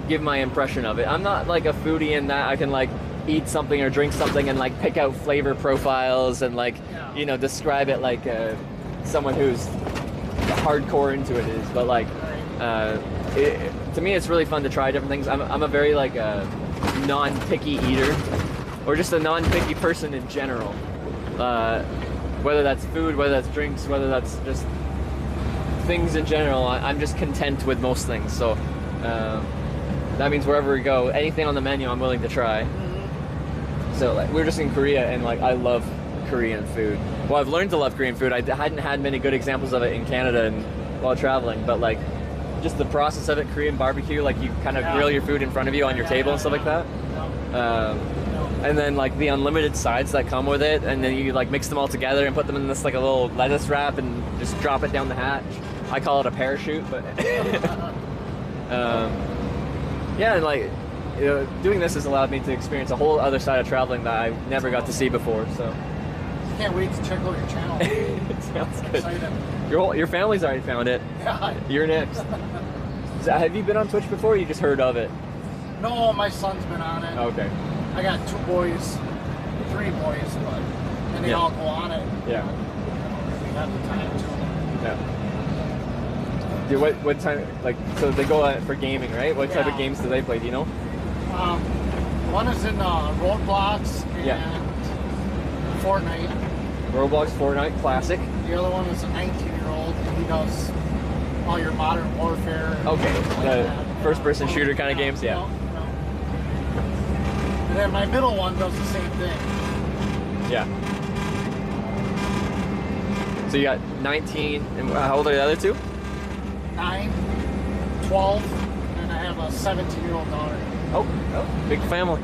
give my impression of it. I'm not like a foodie in that I can like eat something or drink something and like pick out flavor profiles and like describe it like someone who's hardcore into it is. But like to me, it's really fun to try different things. I'm a very like non-picky eater, or just a non-picky person in general. Whether that's food, whether that's drinks, whether that's just things in general, I'm just content with most things. So that means wherever we go, anything on the menu I'm willing to try. So like, we were just in Korea, and like I love Korean food. Well, I've learned to love Korean food. I hadn't had many good examples of it in Canada and while traveling, but like just the process of it, Korean barbecue, like you kind of grill your food in front of you on your table and stuff like that. And then like the unlimited sides that come with it, and then you like mix them all together and put them in this like a little lettuce wrap and just drop it down the hatch. I call it a parachute, but yeah, and like doing this has allowed me to experience a whole other side of traveling that I never got to see before. So can't wait to check out your channel. It sounds good. Your family's already found it. Yeah. You're next. So have you been on Twitch before, or you just heard of it? No, my son's been on it. Okay. I got 3 boys, and they all go on it. Yeah. We have the time to. Yeah. Dude, what time? Like, so they go for gaming, right? What type of games do they play? Do you know? One is in Roblox and Fortnite. Roblox, Fortnite, classic. The other one is a 19-year-old, and he does all your modern warfare. Okay, like the that. first-person shooter kind of games, yeah. And then my middle one does the same thing. Yeah. So you got 19, and how old are the other two? 9, 12, and I have a 17-year-old daughter. Oh, big family.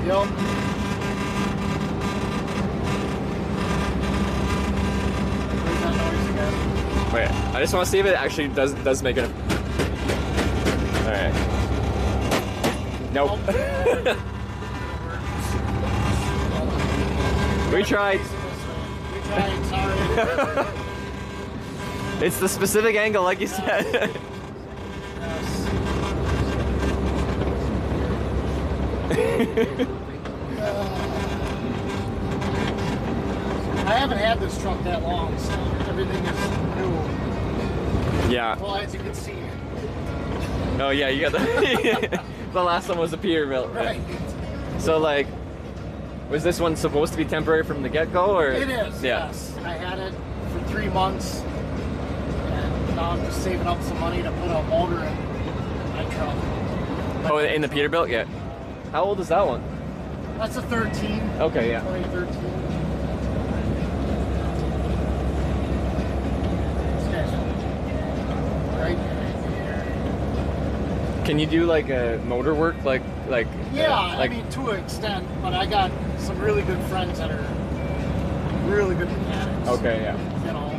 Yep. Where's that noise again? Wait, I just want to see if it actually does make it. All right. Nope. We tried. We tried, sorry. It's the specific angle, like you said. I haven't had this truck that long, so everything is new. Yeah. Well, as you can see. Oh yeah, you got the. The last one was a Peterbilt. Right. So like, was this one supposed to be temporary from the get-go, or? It is. Yeah. Yes. I had it for 3 months, and now I'm just saving up some money to put a motor in my truck. Oh, in the Peterbilt, yeah. How old is that one? That's a 13. Okay, yeah. 2013. Right. Can you do like a motor work, like? Yeah, like, I mean to an extent, but I got some really good friends that are really good mechanics. Okay, yeah. You know.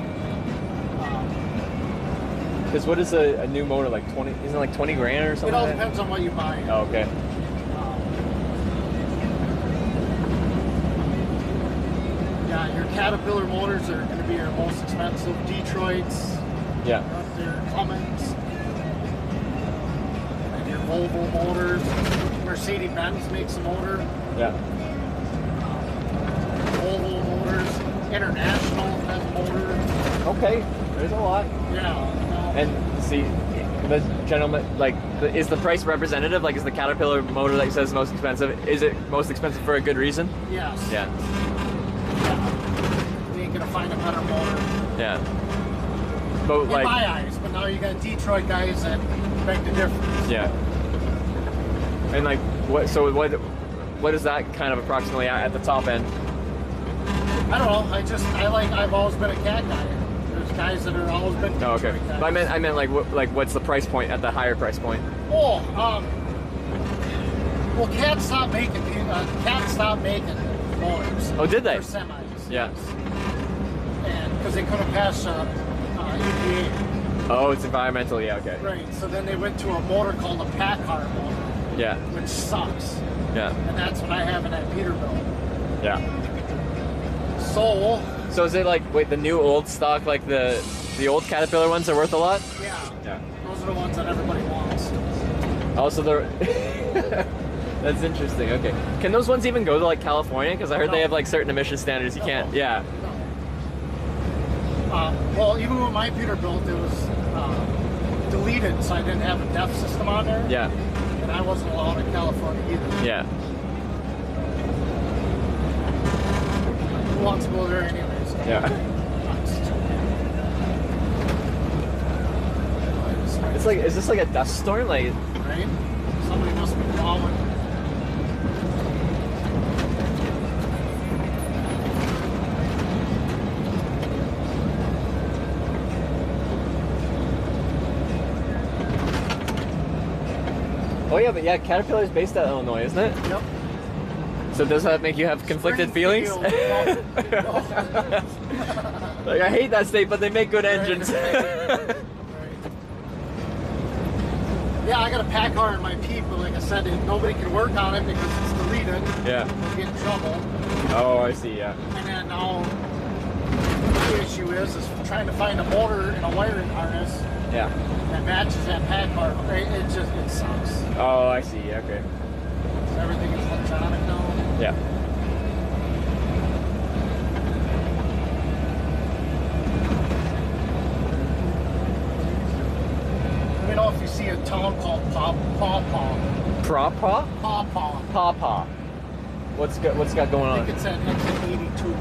Because what is a new motor like? 20? Isn't it like 20 grand or something? It all like that? depends on what you buy. Oh, okay. Yeah, your Caterpillar motors are going to be your most expensive. Detroit's. Yeah. Up there, Cummins. And your Volvo motors. Mercedes-Benz makes a motor. Yeah. Volvo motors. International has a motor. Okay, there's a lot. Yeah. And see, the gentleman, like, is the price representative? Like, is the Caterpillar motor that says most expensive? Is it most expensive for a good reason? Yes. Yeah. You ain't gonna find a better motor. Yeah. But in like, my eyes, but now you got Detroit guys that make the difference. yeah. And like, what? So what is that kind of approximately at the top end? I don't know. I've always been a cat guy. There's guys that are always been. Oh, okay. Detroit guys. But I meant like what's the price point at the higher price point? Oh, well, Cat stopped making motors. Oh, did they? For semis. Yeah. And because they couldn't pass EPA. Oh, it's environmental. Yeah. Okay. Right. So then they went to a motor called a Packard motor. Yeah. Which sucks. Yeah. And that's what I have in that Peterbilt. Yeah. So is it like, wait, the new old stock, like the old Caterpillar ones are worth a lot? Yeah. Yeah. Those are the ones that everybody wants. Also, they're. That's interesting. Okay. Can those ones even go to like California? Because I heard they have like certain emission standards. You can't. Yeah. Well, even with my Peterbilt, it was deleted, so I didn't have a DEF system on there. Yeah. And I wasn't allowed in California either. Yeah. Who wants to go there anyways? Yeah. It's like, is this like a dust storm? Like, right? Somebody must be plowing. oh yeah, but yeah, Caterpillar is based out of Illinois, isn't it? Yep. So does that make you have conflicted feelings? No. Like, I hate that state, but they make good engines. Yeah, I got a Packard in my Peep, but like I said, nobody can work on it because it's deleted. Yeah. We'll get in trouble. Oh, I see, yeah. And then now, the issue is trying to find a motor and a wiring harness Yeah. that matches that Packard. It sucks. Oh, I see, okay. So everything is electronic now. Yeah. Let me know if you see a town called Paw Paw. Paw Paw? Paw Paw. Paw Paw. What's got going I on? think it's at exit 82. You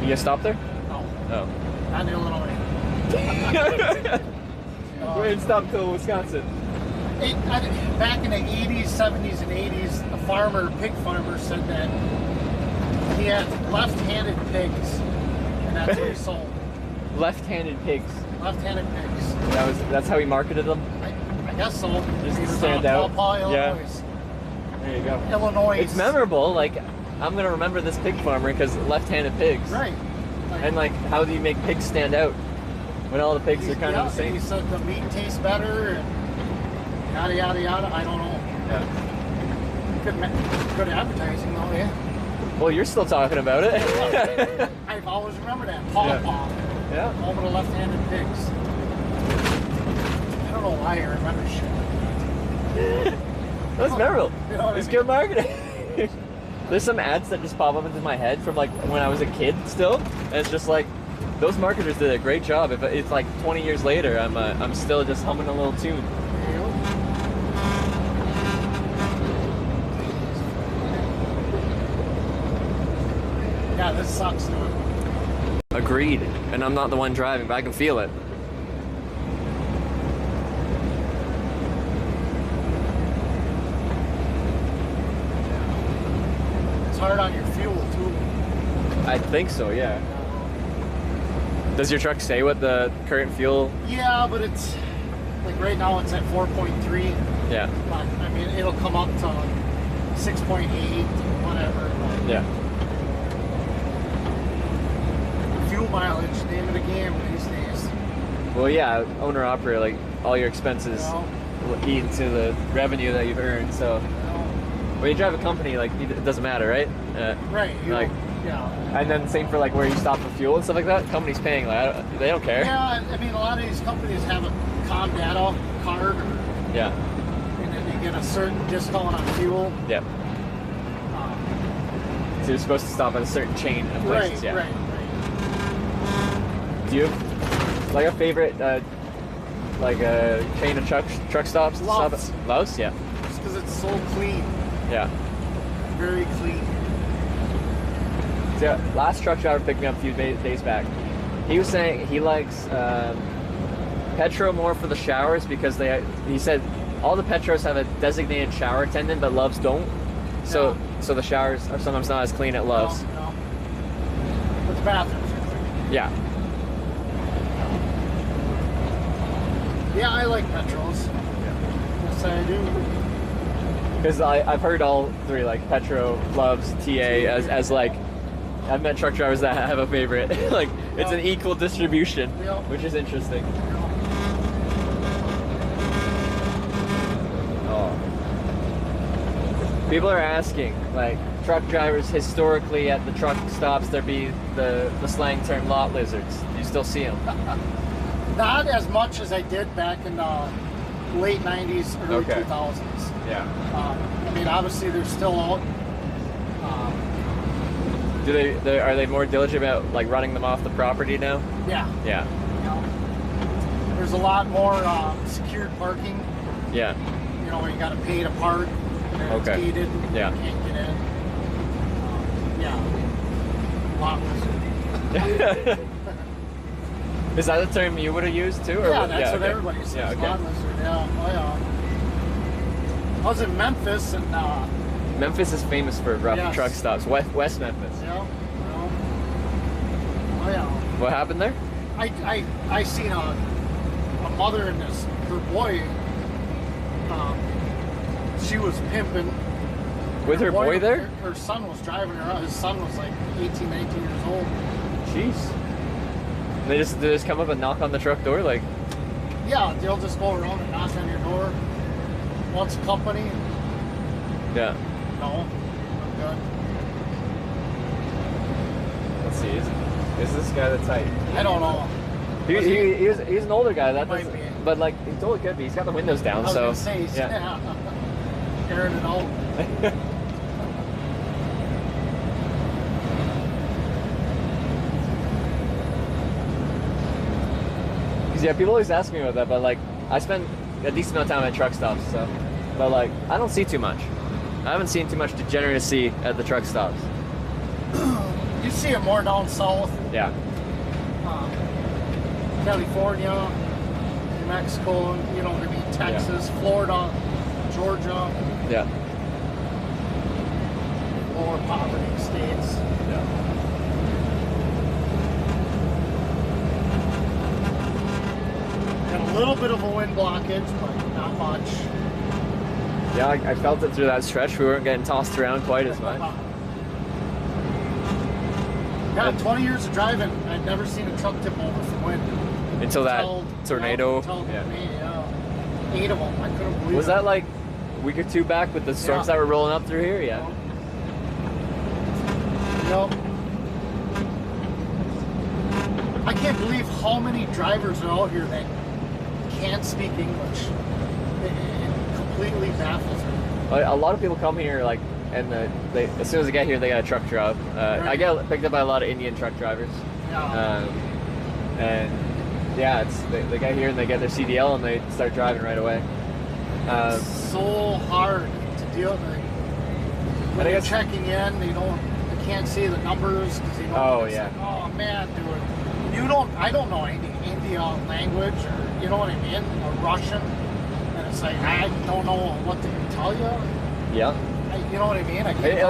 gonna stop there? No. Oh. Not in Illinois. We didn't stop until Wisconsin. Back in the 80s, 70s, and 80s, a farmer, pig farmer, said that he had left-handed pigs, and that's what he sold. Left-handed pigs. Left-handed pigs. That's how he marketed them. I guess so. Just He to was stand out out. of Paw, Illinois. Yeah. There you go. Illinois. It's memorable. Like, I'm gonna remember this pig farmer because left-handed pigs. Right. And like, how do you make pigs stand out when all the pigs are kind of the same? He said the meat tastes better, and yada yada yada. I don't know. Yeah. Good advertising though, yeah. Well, you're still talking about it. I've always remembered that. Paw. Yeah. Home of the left-handed pigs. I don't know why I remember shit. That's memorable. You know what It's I good marketing. There's some ads that just pop up into my head from like when I was a kid still, and it's just like those marketers did a great job. If it's like 20 years later, I'm still just humming a little tune. Yeah, this sucks, dude. Agreed. And I'm not the one driving, but I can feel it. It's hard on your fuel too. I think so, yeah. Does your truck say what the current fuel? Yeah, but it's like right now it's at 4.3. Yeah. But I mean, it'll come up to 6.8, whatever. But Yeah. fuel mileage, name of the game these days. Well, yeah, owner operator, like all your expenses will eat into the revenue that you've earned. So when you drive a company, like it doesn't matter, right? Right. Like, yeah. and then same for like where you stop for fuel and stuff like that. Companies paying, like they don't care. Yeah, I mean, a lot of these companies have a Comdata card, Yeah. and then you get a certain discount on fuel. Yeah. So you're supposed to stop at a certain chain of places. Right, Yeah. right. Do you have like a favorite, like a chain of truck stops? to stop Love's. at? Love's, yeah. Just because it's so clean. Yeah. Very clean. So, yeah, last truck driver picked me up a few days back. He was saying he likes Petro more for the showers because he said all the Petros have a designated shower attendant, but Love's don't. So the showers are sometimes not as clean at Love's. No. But the bathrooms are clean. Yeah. Yeah, I like Petros. Yes, I do. Because I've heard all three, like Petro, Love's, TA, as like, I've met truck drivers that have a favorite. Like, it's an equal distribution, which is interesting. Oh. People are asking, like, truck drivers historically at the truck stops, there be the slang term lot lizards. Do you still see them? Not as much as I did back in the late 90s, early 2000s. Yeah. I mean, obviously they're still out. Are they more diligent about like running them off the property now? Yeah. Yeah. There's a lot more secured parking. Yeah. You know, where you got to pay to park. And Okay. It's gated. Yeah. You can't get in. Yeah. Lot lizard. Is that the term you would have used too? Or Yeah, that's what okay. everybody says. Yeah, okay. Lot lizard. Yeah. Oh, yeah. I was in Memphis and. Memphis is famous for rough Yes. truck stops. West Memphis. Yeah. Oh yeah. What happened there? I seen a mother and her boy. She was pimping. With her boy there? Her son was driving her out. His son was like 18, 19 years old. Jeez. They just come up and knock on the truck door like. Yeah, they'll just go around and knock on your door. Wants company? Yeah. No. I'm good. Let's see. Is this guy the type? I don't know. He's an older guy. That Might doesn't. be. But like he totally could be. He's got the windows down. I was so gonna say, yeah. Airing it out. Because yeah, people always ask me about that, but like I spend a decent amount of time at truck stops, so but like I don't see too much. I haven't seen too much degeneracy at the truck stops. You see it more down south. Yeah. California, New Mexico, you know what I mean, Texas, Florida, Georgia. Yeah. Lower poverty states. Yeah. And a little bit of a wind blockage, but not much. Yeah, I felt it through that stretch. We weren't getting tossed around quite as much. Yeah, 20 years of driving, I'd never seen a truck tip over from wind. Until that tornado. Yeah. 8 of them. I couldn't believe it. Was that like a week or two back with the storms that were rolling up through here? Yeah. Yep. I can't believe how many drivers are out here that can't speak English. It completely baffles me. A lot of people come here like, and they as soon as they get here, they got a truck job. I get picked up by a lot of Indian truck drivers. Yeah. And yeah, they get here and they get their CDL and they start driving right away. It's so hard to deal with. When they're checking in, they can't see the numbers because oh man, dude, I don't know any Indian language or you know what I mean, or Russian, and it's like I don't know what to tell you. Yeah. You know what I mean?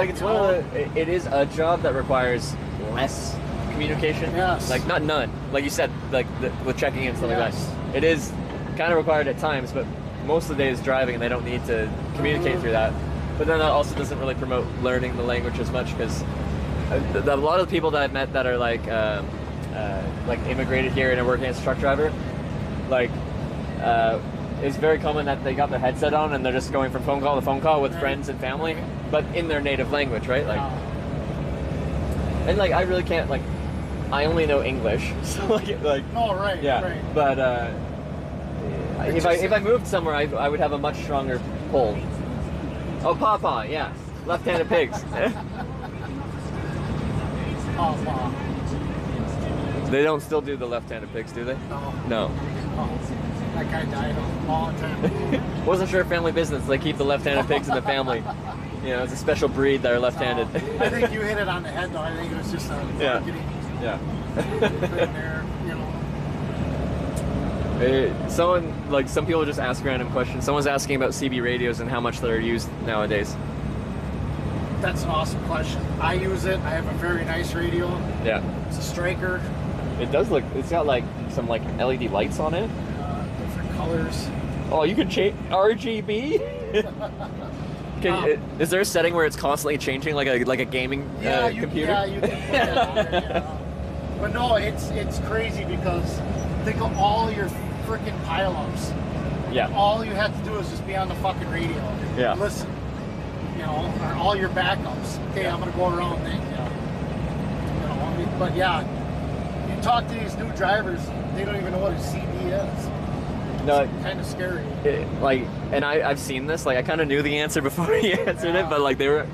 It's one of the. It is a job that requires less communication. Yes. Like not none. Like you said, like with checking in and stuff like that. It is kind of required at times, but most of the day is driving, and they don't need to communicate through that. But then that also doesn't really promote learning the language as much because a lot of the people that I've met that are like immigrated here and are working as a truck driver, like. It's very common that they got their headset on and they're just going from phone call to phone call with friends and family, but in their native language, right? Like, and like I really can't like, I only know English, so like. Oh right. Yeah. Right. But if I moved somewhere, I would have a much stronger pull. Oh, Papa, yeah, left-handed pigs. Papa. They don't still do the left-handed pigs, do they? No. Oh. That guy died a long time ago. Wasn't sure family business. They keep the left-handed pigs in the family. You know, it's a special breed that are left-handed. I think you hit it on the head, though. I think it was just a marketing. Yeah. Thing there, you know. Some people just ask random questions. Someone's asking about CB radios and how much they're used nowadays. That's an awesome question. I use it. I have a very nice radio. Yeah. It's a Striker. It does look. It's got like some like LED lights on it. Different colors. Oh, you can change RGB. Is there a setting where it's constantly changing, like a gaming computer? Yeah, you can put that on there, yeah. But no, it's crazy because think of all your freaking pileups. Yeah. All you have to do is just be on the fucking radio. Yeah. Listen. You know, or all your backups. Okay, I'm gonna go around thing. Yeah. You know, but yeah, you talk to these new drivers, they don't even know what a CD is. No, it's kind of scary. And I've seen this. Like, I kind of knew the answer before he answered it, but like they were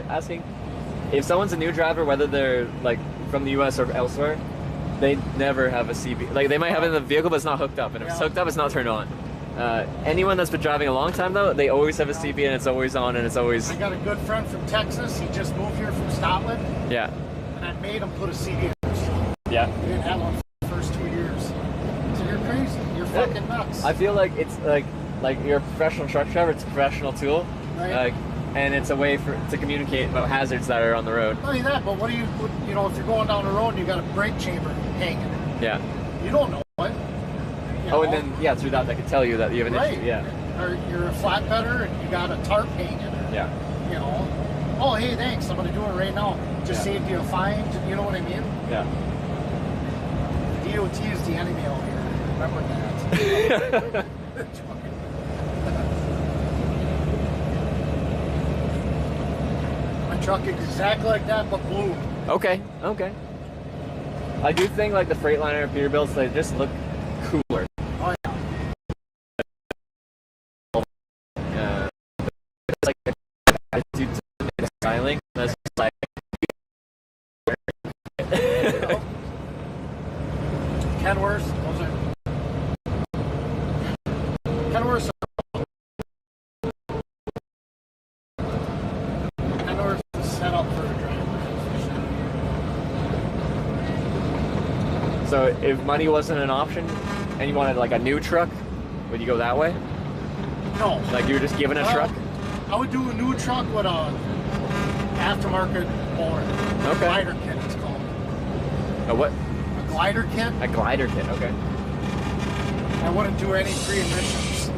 asking if someone's a new driver, whether they're like from the U.S. or elsewhere, they never have a CB. Like, they might have it in the vehicle, but it's not hooked up, and if it's hooked up, it's not turned on. Anyone that's been driving a long time though, they always have a CB and it's always on and it's always. I got a good friend from Texas. He just moved here from Scotland. Yeah. And I made him put a CB in his phone. Yeah. He didn't have one for the first 2 years. So you're crazy. You're fucking nuts. I feel like it's like you're a professional truck driver. It's a professional tool. Right. And it's a way to communicate about hazards that are on the road. Not only that, but what do you know, if you're going down the road and you got a brake chamber hanging. Yeah. You don't know what. And then through that they can tell you that you have an issue. Yeah. Or you're a flatbedder and you got a tarp hanging. Yeah. You know. Oh, hey, thanks. I'm gonna do it right now. Just saved you a fine. You know what I mean? Yeah. DOT is the enemy out here. Remember that. My truck is exactly like that, but blue. Okay. I do think like the Freightliner and Peterbilts, they just look cooler. Oh yeah. It's like attitude to styling. That's just like. Kenworth, Kenworth is set up for a driver. So if money wasn't an option, and you wanted like a new truck, would you go that way? No. Like you were just given a truck? I would do a new truck with a aftermarket motor. Okay. Glider kit, it's called. A what? A glider kit. A glider kit. Okay. I wouldn't do any free emissions.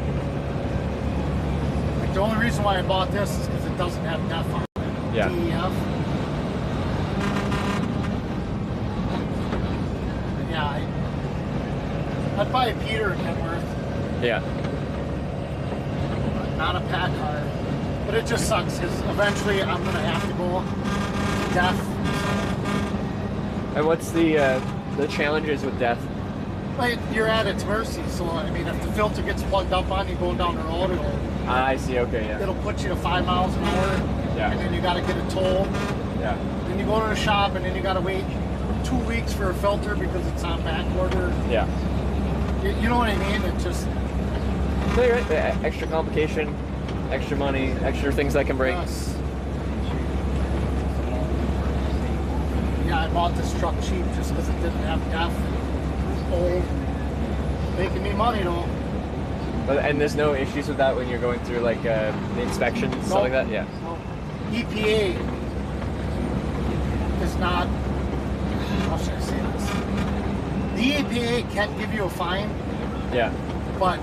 Like the only reason why I bought this is because it doesn't have DEF on it. Yeah. DEF. Yeah, I'd buy a Peter in Kenworth. Yeah. Not a Packard. But it just sucks because eventually I'm going to have to go DEF. And what's the challenges with DEF? Like, you're at its mercy. So, I mean, if the filter gets plugged up on you going down the road, I see, okay, yeah. It'll put you to 5 miles an hour. Yeah. And then you got to get it towed. Yeah. Then you go to the shop and then you got to wait 2 weeks for a filter because it's on back order. Yeah. You know what I mean? It just... No, you're right. The extra complication, extra money, extra things that can break. Yes. Yeah, I bought this truck cheap just because it didn't have DEF. Old. Making me money though. But, and there's no issues with that when you're going through like the inspection and stuff like that? Yeah. No. EPA is not... How should I say this? The EPA can give you a fine. Yeah. But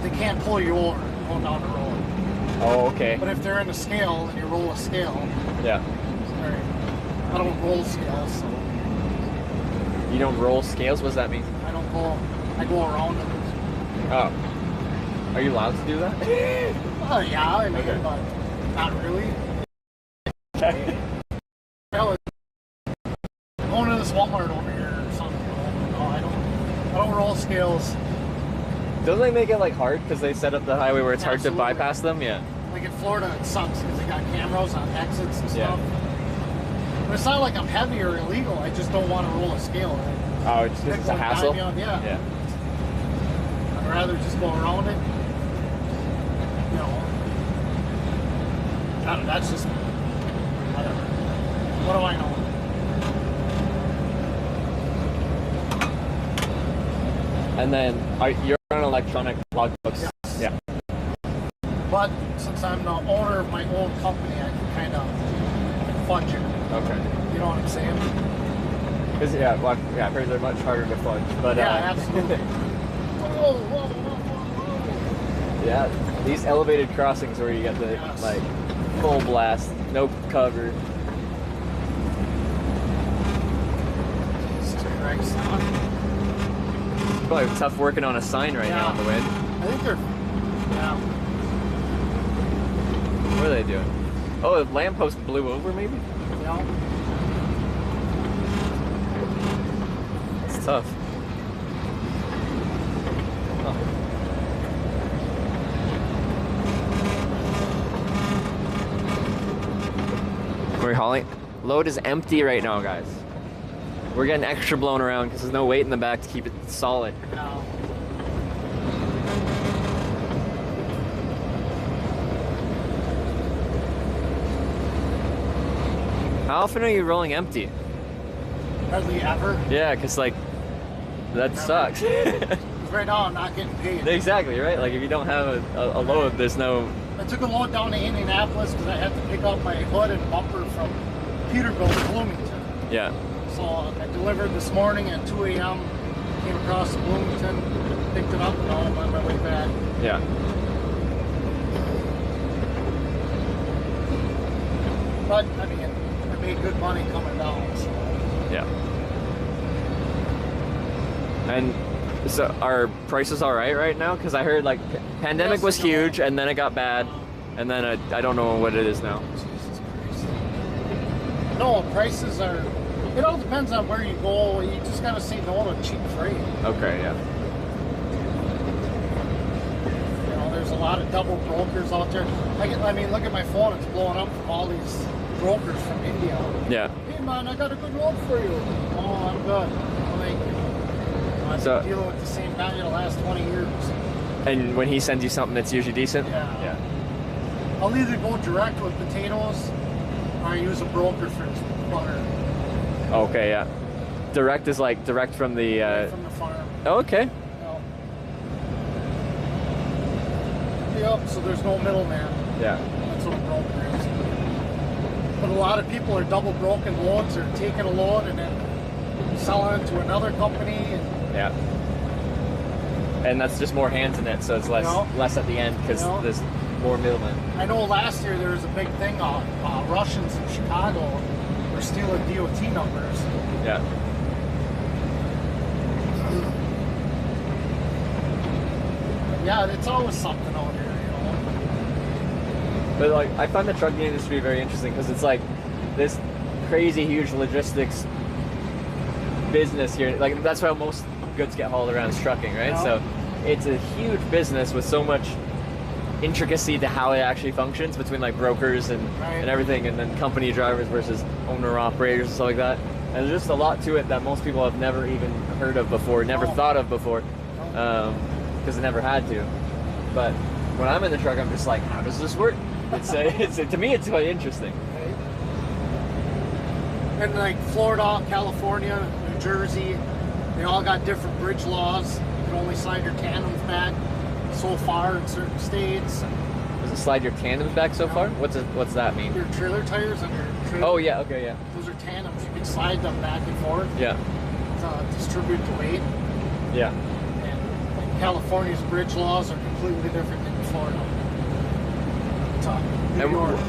they can't pull you over going down the road. Oh, okay. But if they're in the scale and you roll a scale... Yeah. Sorry. I don't roll scales, so... You don't roll scales? What does that mean? I don't go... I go around them. Oh. Are you allowed to do that? Oh, yeah, I mean, okay. But not really. Okay. Going to this Walmart over here or something. No, I don't roll scales. Doesn't they make it like hard because they set up the highway where it's Absolutely. hard to bypass them? Yeah. Like in Florida, it sucks because they got cameras on exits and stuff. Yeah. But it's not like I'm heavy or illegal. I just don't want to roll a scale. Oh, it's just it's a hassle? Yeah. Yeah. I'd rather just go around it. You know. I don't know, that's just whatever. What do I know? And then you're on electronic logbooks. Yes. Yeah. But since I'm the owner of my own company, I can kind of fudge it. Okay. You know what I'm saying? Because I've heard they're much harder to fudge. But yeah, absolutely. Whoa, whoa, whoa, whoa. Yeah, these elevated crossings where you get the like full blast, no cover. Jesus Christ. Probably tough working on a sign right now in the wind. I think they're. Yeah. What are they doing? Oh, the lamppost blew over maybe? Yeah. It's tough. Oh. We're hauling. Load is empty right now, guys. We're getting extra blown around because there's no weight in the back to keep it solid. No. How often are you rolling empty? Hardly ever. Yeah, because like, that sucks. Right now I'm not getting paid. Exactly, right? Like if you don't have a load, there's no... I took a load down to Indianapolis because I had to pick up my hood and bumper from Peterbilt to Bloomington. Yeah. So I delivered this morning at 2 a.m. Came across to Bloomington, picked it up, and now I'm on my way back. Yeah. But, I mean, I made good money coming down, so... Yeah. And so are prices all right now? Because I heard like pandemic was huge and then it got bad and then I don't know what it is now. Jesus Christ. No, prices are... It all depends on where you go. You just gotta say no to cheap freight. Okay, yeah. You know, there's a lot of double brokers out there. I mean, look at my phone. It's blowing up from all these brokers from India. Yeah. Hey man, I got a good load for you. Oh, I'm good. Oh, thank you. I've So, been dealing with the same guy the last 20 years. and when he sends you something that's usually decent? Yeah. I'll either go direct with potatoes or I use a broker for his butter. Okay, yeah. Direct is like direct from the. From the farm. Oh, okay. Yep. So there's no middleman. Yeah. That's what a broker is. But a lot of people are double broken loans, or taking a loan and then selling it to another company. And yeah. And that's just more hands in it, so it's less at the end because there's more middlemen. I know last year there was a big thing on Russians in Chicago were stealing DOT numbers. Yeah. Yeah, it's always something out here, you know. But like, I find the trucking industry very interesting because it's like this crazy huge logistics business here. Like that's how most goods get hauled around is trucking, right? Yeah. So it's a huge business with so much intricacy to how it actually functions between like brokers and everything, and then company drivers versus owner operators and stuff like that. And there's just a lot to it that most people have never even heard of before, never thought of before, because they never had to. But when I'm in the truck, I'm just like, how does this work? It's to me, it's quite interesting. And like Florida, California, New Jersey, they all got different bridge laws. You can only slide your tandems back so far in certain states. Does it slide your tandems back so far? What's that mean? Your trailer tires and your trailer. Oh yeah, okay, yeah. Those are tandems. You can slide them back and forth. Yeah. To distribute the weight. Yeah. And like California's bridge laws are completely different than Florida.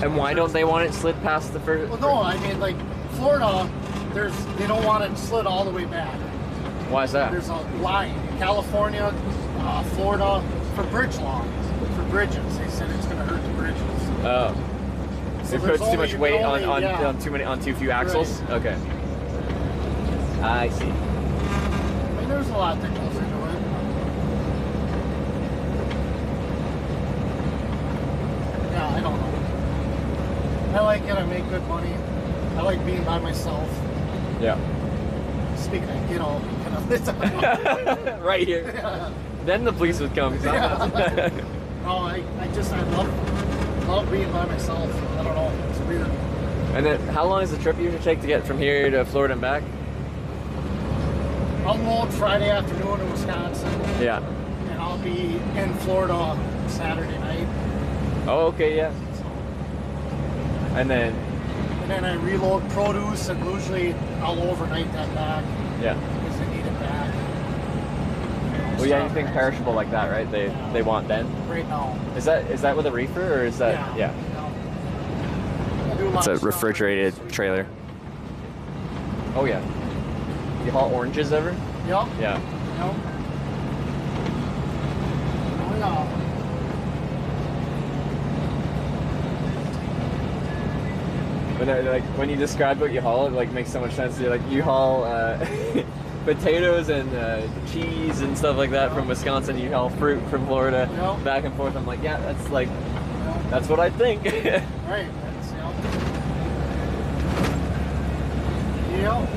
And why don't they want it slid past the first? Well, no, I mean like Florida, they don't want it slid all the way back. Why is that? There's a line in California, Florida, for bridge law, for bridges. They said it's going to hurt the bridges. Oh. So it puts too much weight on too few axles? Right. Okay. I see. I mean, there's a lot that goes into it. Yeah, I don't know. I like it. I make good money. I like being by myself. Yeah. Speaking of, you know, right here. Yeah. Then the police would come. Yeah. No, I love being by myself. I don't know. It's weird. And then, how long does the trip usually take to get from here to Florida and back? I'll load Friday afternoon in Wisconsin. Yeah. And I'll be in Florida Saturday night. Oh, okay, yeah. And then I reload produce, and usually I'll overnight that back. Yeah. Because they need it back. Well, yeah, anything perishable like that, right? They want then. Right now. Is that with a reefer, or is that? Yeah. It's a refrigerated trailer. Oh yeah. You haul oranges ever? Yep. Yeah. Yep. Oh yeah. When you describe what you haul, it like makes so much sense. You're like, you haul potatoes and cheese and stuff like that from Wisconsin. You haul fruit from Florida, back and forth. I'm like, yeah, that's what I think. Right. Yep.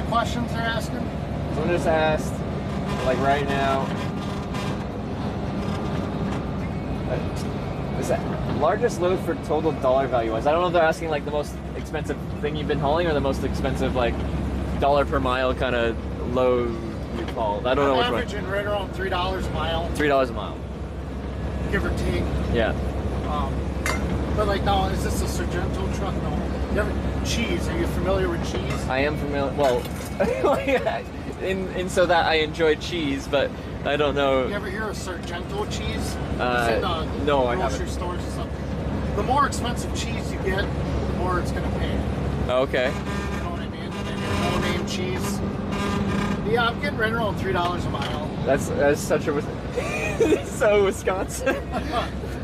Questions they're asking? Someone just asked, like right now, is that largest load for total dollar value wise? I don't know if they're asking like the most expensive thing you've been hauling or the most expensive like dollar per mile kind of load you've hauled. I don't know which one. Averaging right around $3 a mile. $3 a mile. Give or take. Yeah. But like now, is this a Sargento truck? No. Cheese. Are you familiar with cheese? I am familiar. Well, in so that I enjoy cheese, but I don't know. You ever hear of Sargento cheese? It's in no, I grocery haven't. stores and stuff. The more expensive cheese you get, the more it's going to pay. Okay. You know what I mean? And your no-name cheese. Yeah, I'm getting right around $3 a mile. That's such a so Wisconsin.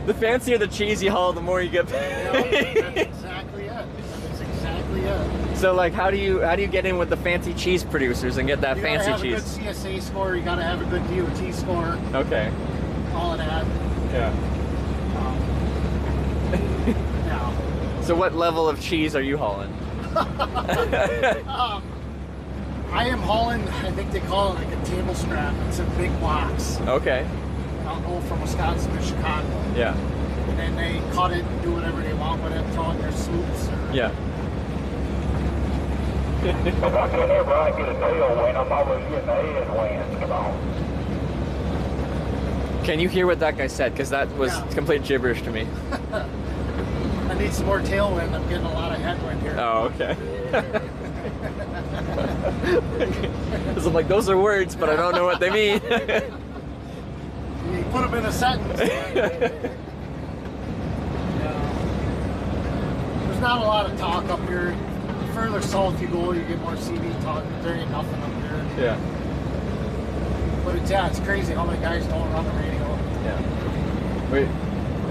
The fancier the cheese you haul, the more you get paid. That's exactly it. That's exactly it. So like, how do you get in with the fancy cheese producers and get that You fancy gotta have cheese? a good CSA score. You gotta have a good DOT score. Okay. All of that. Yeah. Yeah. So what level of cheese are you hauling? I am hauling, I think they call it like a table strap. It's a big box. Okay. And I'll go from Wisconsin to Chicago. Yeah. And then they cut it and do whatever they want with it, throw in their soups. Or... Yeah. If I could ever I get a tailwind, I'm always getting a headwind. Come on. Can you hear what that guy said? Because that was complete gibberish to me. I need some more tailwind. I'm getting a lot of headwind here. Oh, okay. Because I'm like, those are words, but I don't know what they mean. You put them in a sentence. There's not a lot of talk up here. The further south you go, you get more CV talk. There ain't nothing up here. Yeah. But it's crazy how many guys don't run the radio. Yeah. Wait,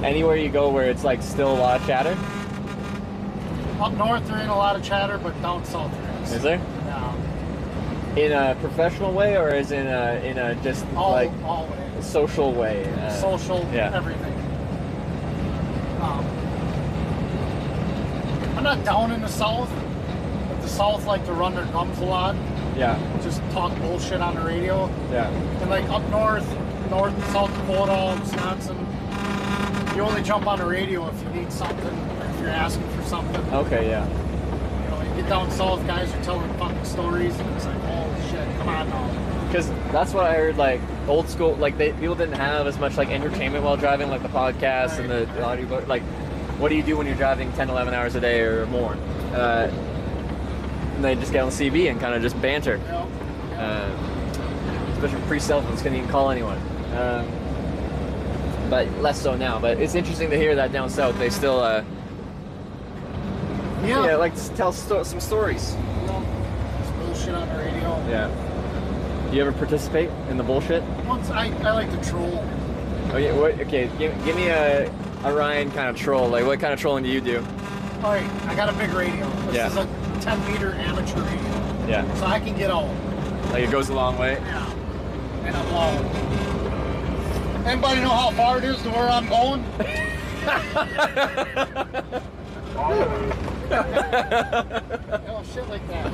anywhere you go where it's like still a lot of chatter? Up north there ain't a lot of chatter, but down south there is. Is there? Yeah. In a professional way, or is in a just All like way. social way? Social, yeah. everything. I'm not down in the south, but the south like to run their gums a lot. Yeah. Just talk bullshit on the radio. Yeah. And like up north and South Dakota, Wisconsin, you only jump on the radio if you need something, or if you're asking for something. Okay, yeah. You know, you get down south, guys are telling fucking stories, and it's like, oh shit, come on now. Because that's what I heard, like, old school, like, people didn't have as much, like, entertainment while driving, like the podcasts and the audiobook. Like, what do you do when you're driving 10, 11 hours a day or more? And they just get on CB and kind of just banter. Especially pre-cell phones, couldn't even call anyone. But less so now. But it's interesting to hear that down south they still, like to tell some stories. It's bullshit on the radio. Yeah. Do you ever participate in the bullshit? Once I like to troll. Oh yeah. Okay. Give me a Ryan kind of troll. Like, what kind of trolling do you do? All right, I got a big radio. This is a 10-meter amateur radio. Yeah. So I can get all. Like, it goes a long way. Yeah. And I'm low. Anybody know how far it is to where I'm going? Oh, shit like that.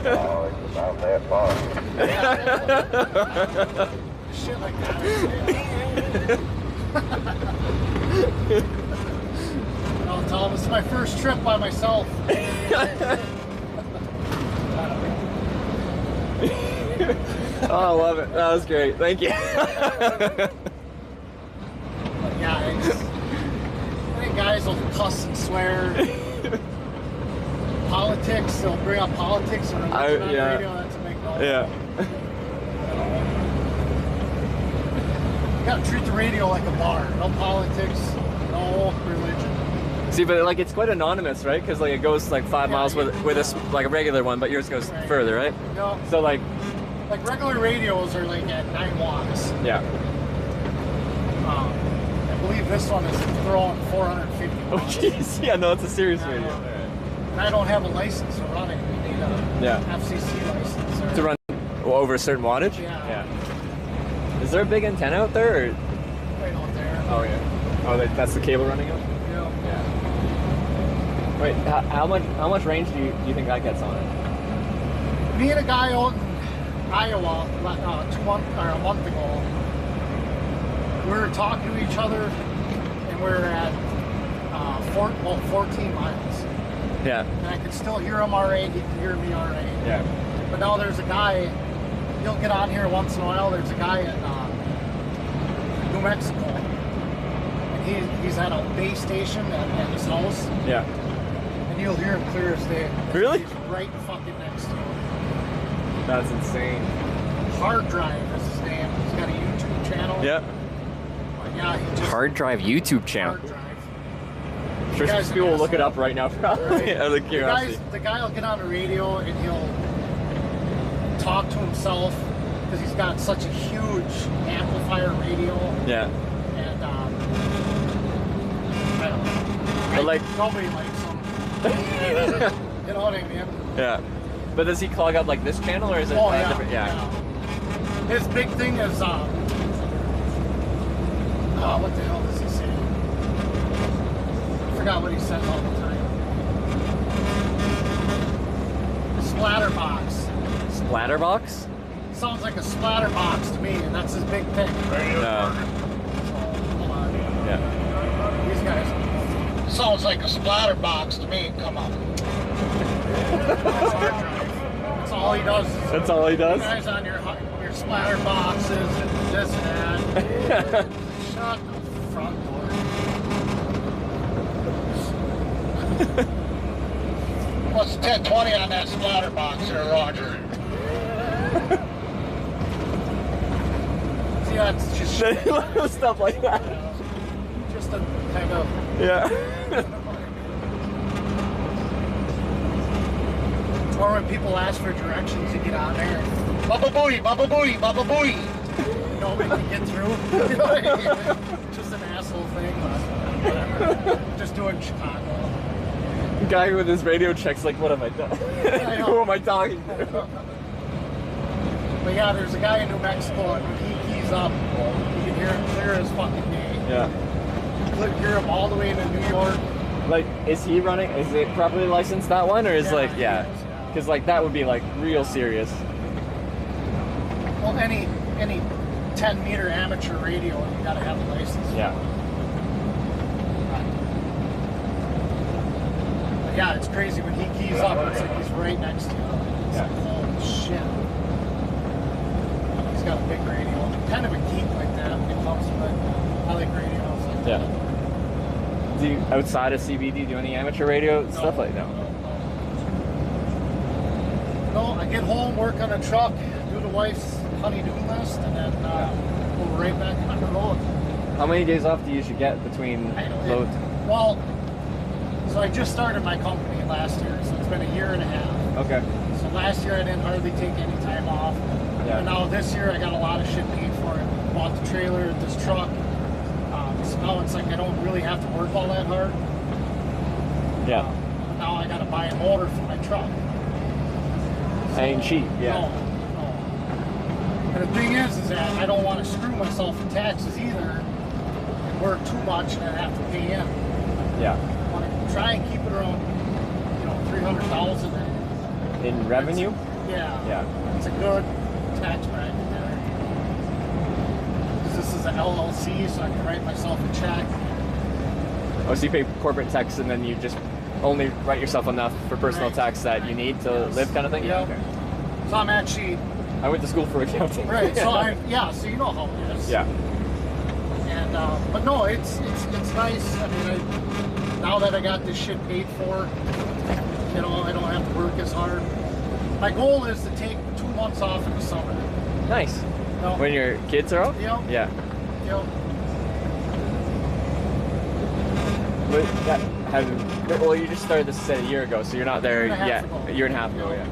Oh, it's not that far. Shit like that. No, Tom, this is my first trip by myself. Oh, I love it. That was great. Thank you. Yeah, I think guys will cuss and swear. Politics, they'll bring up politics or religion on the radio. That's a big no. Yeah. You gotta treat the radio like a bar. No politics, no religion. See, but like, it's quite anonymous, right? Because like, it goes like 5 miles with a like a regular one, but yours goes further, right? No. So like regular radios are like at 9 watts. Yeah. I believe this one is throwing 450 watts. Oh jeez. Yeah, no, it's a serious radio. And I don't have a license to run it. You need a FCC license. To run over a certain wattage? Yeah. Is there a big antenna out there? Or? Right out there. Oh yeah. Oh, that's the cable running out? Yeah. Wait, how much range do you think that gets on it? Me and a guy out in Iowa a month ago, we were talking to each other, and we were at 14 miles. Yeah. And I could still hear him alright, he could hear me alright. Yeah. But now there's a guy, he'll get on here once in a while, there's a guy in New Mexico. And he's at a base station at his house. Yeah. And you'll hear him clear as day. Really? He's right fucking next to him. That's insane. Hard Drive is his name. He's got a YouTube channel. Yeah. But yeah, he just... Hard Drive YouTube channel. Hard Drive. I'm sure some people will look it up right now, probably, out of curiosity. The guy will get on the radio and he'll talk to himself because he's got such a huge amplifier radio. Yeah. And I don't know. But like, nobody likes him. You know what I mean? Yeah. But does he clog up like this channel, or is it different? Yeah. His big thing is, oh, what the hell does he say? I forgot what he says all the time. Splatterbox. Splatterbox? Sounds like a splatterbox to me, and that's his big thing. No. Yeah. These guys. Sounds like a splatterbox to me. Come on. That's all he does. That's all he does? You guys on your splatter boxes and this and that. Shut the front door. What's 1020 on that splatter box there, Roger? See, that's just stuff like that. Just a kind of. Yeah. Or when people ask for directions, you get on there. Baba booey, baba booey, baba booey. Nobody can get through. You know what I mean? Just an asshole thing, but whatever. Just doing Chicago. The guy with his radio checks like, what have I done? Who am I talking to? But yeah, there's a guy in New Mexico, and when he keys up, you can hear him clear as fucking day. Yeah. You could hear him all the way into New York. Like, is he running? Is it properly licensed, that one, or is because like that would be like real serious. Well, any 10-meter amateur radio, you gotta have a license. Yeah. But yeah, it's crazy when he keys up. It's like he's right next to you. It's like, holy shit. He's got a big radio. I'm kind of a geek like that when it comes to it. I like radios. Like that. Do you, outside of CBD, do any amateur radio stuff like that? No, I get home, work on a truck, do the wife's honey-do list, and then go right back on the road. How many days off do you usually get between loads? Well, so I just started my company last year, so it's been a year and a half. Okay. So last year I didn't hardly take any time off. Yeah. And now this year I got a lot of shit paid for it. Bought the trailer, this truck. So now it's like I don't really have to work all that hard. Yeah. But now I gotta buy a motor for my truck. Ain't cheap, yeah. No. And the thing is that I don't want to screw myself in taxes either and work too much and then have to pay in. Yeah. I want to try and keep it around, $300,000 in revenue. Yeah. It's a good tax bracket there. This is an LLC, so I can write myself a check. Oh, so you pay corporate tax and then you just only write yourself enough for personal tax that you need to live, kind of thing? Yeah. Okay. So I'm actually... I went to school for accounting. Right, so so you know how it is. Yeah. And, but no, it's nice. I mean, now that I got this shit paid for, I don't have to work as hard. My goal is to take 2 months off in the summer. Nice. No. When your kids are out? Yep. Yeah. Yep. Well, you just started this a year ago, so you're not there yet. A year and a half ago, yeah.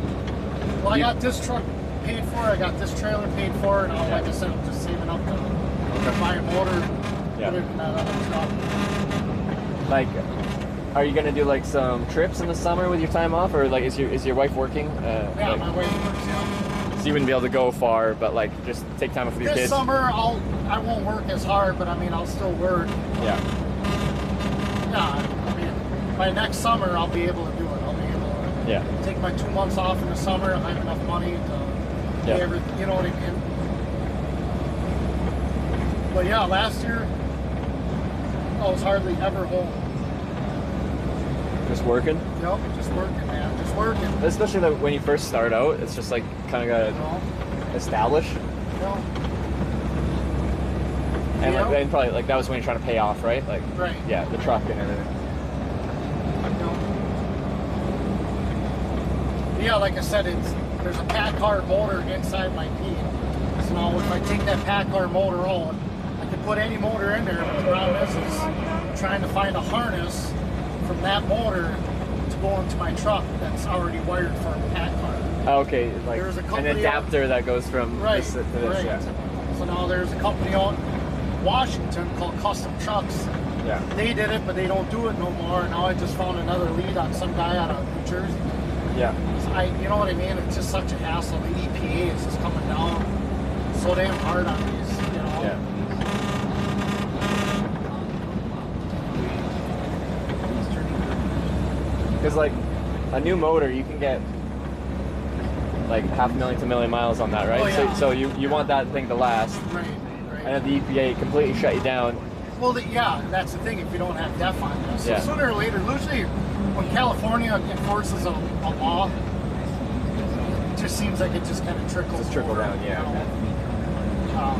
Well, I got this truck paid for, I got this trailer paid for, and like I said, I'm just saving up to buy a motor, put it in that other truck. Like, are you gonna do like some trips in the summer with your time off, or like is your wife working? Yeah, my wife works. Yeah. So you wouldn't be able to go far, but like just take time off with your kids. This summer, I won't work as hard, but I mean I'll still work. Yeah. Yeah, I mean by next summer I'll be able to do it. I'll be able to take my 2 months off in the summer. I have enough money to pay everything. You know what I mean? But yeah, last year I was hardly ever home. Just working? Yep, just working, man. Just working. Especially like when you first start out, it's just like kind of gotta establish. And like then probably like that was when you're trying to pay off, right? Like yeah, the truck and everything. Yeah, like I said, there's a Packard motor inside my P. So now if I take that Packard motor on, I can put any motor in there, but the problem is trying to find a harness from that motor to go into my truck that's already wired for a Packard. Oh, okay, like an adapter that goes from this to this. Yeah. So now there's a company out in Washington called Custom Trucks. Yeah. They did it, but they don't do it no more. Now I just found another lead on some guy out of New Jersey. Yeah. You know what I mean? It's just such a hassle. The EPA is just coming down so damn hard on these, you know. Yeah. Because like a new motor, you can get like 500,000 to 1 million miles on that, right? Oh, yeah. So you want that thing to last. Right. And if the EPA completely shut you down. Well, yeah, that's the thing. If you don't have DEF on this, so Yeah. sooner or later, usually when California enforces a law, it just seems like it just kind of trickles. Just trickle over, down, yeah. You know?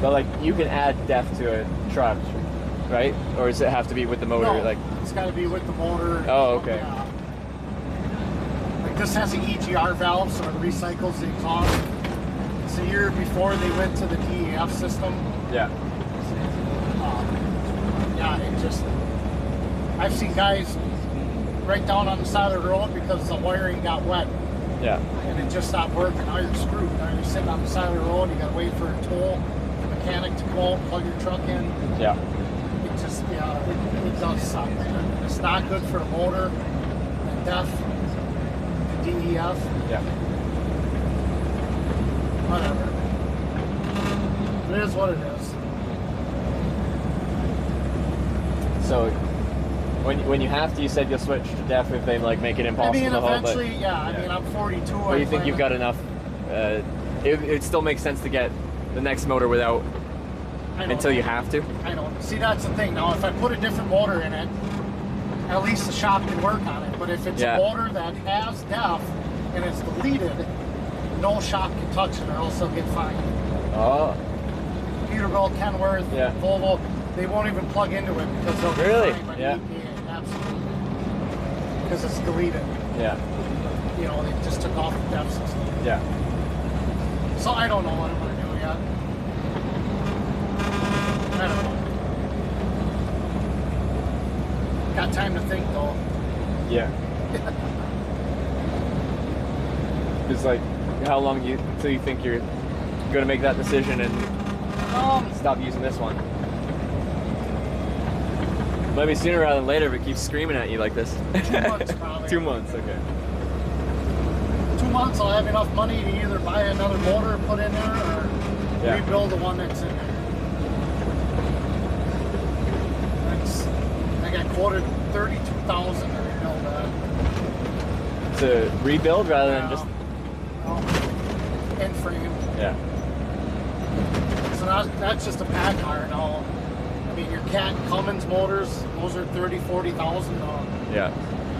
But like you can add DEF to a truck, right? Or does it have to be with the motor? No, like it's got to be with the motor. Oh, okay. Like this has an EGR valve, so it recycles the exhaust. It's a year before they went to the DEF system. Yeah. Yeah, it just. I've seen guys right down on the side of the road because the wiring got wet. Yeah. And it just stopped working. Now you're screwed. Now you're sitting on the side of the road. You got to wait for a toll, the mechanic to come out, plug your truck in. Yeah. It just, it does suck. Man. It's not good for the motor, the DEF, the DEF. Yeah. Whatever. It is what it is. So when you have to, you said you'll switch to DEF if they like make it impossible I mean, to haul. eventually, yeah. I mean, I'm 42. But you think you've got enough? It still makes sense to get the next motor without until you have to. I don't see. That's the thing. Now, if I put a different motor in it, at least the shop can work on it. But if it's a motor that has DEF and it's deleted, no shop can touch it, or else they'll get fined. Oh. Peterbilt, Kenworth, Volvo, they won't even plug into it because they'll get fined by the EPA. Absolutely. Because it's deleted. Yeah. You know, they just took off the DEF system. Yeah. So I don't know what I'm going to do yet. I don't know. Got time to think though. Yeah. It's like, how long until you think you're going to make that decision and stop using this one? Maybe sooner rather than later, but it keeps screaming at you like this. 2 months probably. 2 months, okay. 2 months I'll have enough money to either buy another motor and put in there or rebuild the one that's in there. I got quoted $32,000 to rebuild that. To rebuild rather than just end frame. Yeah. So that's just a pad car now. I mean, your Cat Cummins motors, those are $30,000, $40,000. Yeah.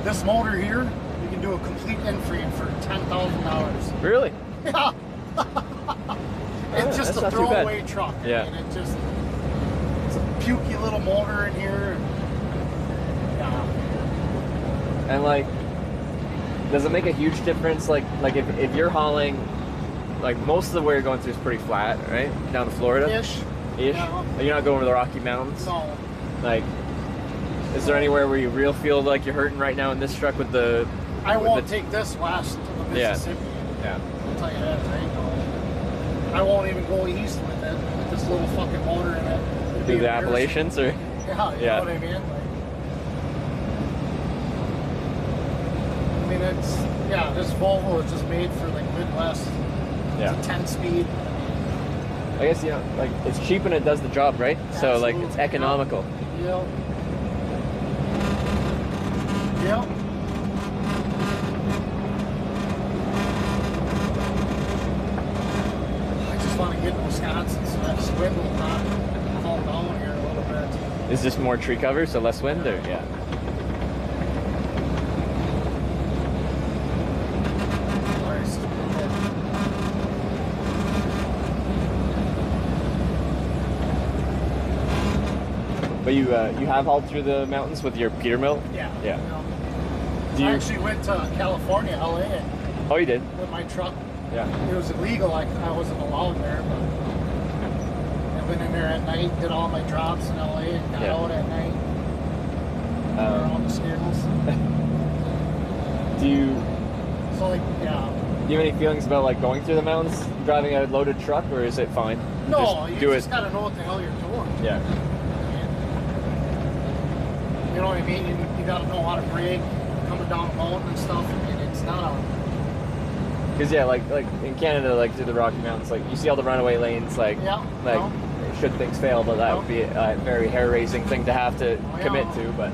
This motor here, you can do a complete end frame for $10,000. Really? Yeah. It's just a throwaway truck. Yeah. I mean, it's a pukey little motor in here. And like, does it make a huge difference? Like if you're hauling, like most of the way you're going through is pretty flat, right? Down to Florida? Ish. Yeah. You're not going over the Rocky Mountains? No. Like, is there anywhere where you real feel like you're hurting right now in this truck with the... I won't take this west of Mississippi. Yeah. I'll tell you that right now. I won't even go east with it, with this little fucking motor in it. Do the Appalachians or? Yeah, you know what I mean? Like, I mean, it's, this Volvo is just made for like Midwest. Yeah. It's a 10-speed. I guess, you know, like, it's cheap and it does the job, right? Absolutely. So, like, it's economical. Yep. Yep. I just want to get to Wisconsin so that wind will not calm down here a little bit. Is this more tree cover, so less wind, or? Yeah. But you have hauled through the mountains with your Peterbilt? Yeah. Yeah. I actually went to California, LA. Oh, you did? With my truck. Yeah. It was illegal. I wasn't allowed there, but I went in there at night, did all my drops in LA, and got out at night. Around the scales. Do you? So like, Do you have any feelings about like going through the mountains, driving a loaded truck, or is it fine? No, you just gotta know what the hell you're doing. Yeah. You know what I mean? You gotta know how to brake, coming down the mountain and stuff. I mean, not on. Because yeah, like in Canada, like through the Rocky Mountains, like you see all the runaway lanes, like should things fail, but that would be a very hair-raising thing to have to commit to. But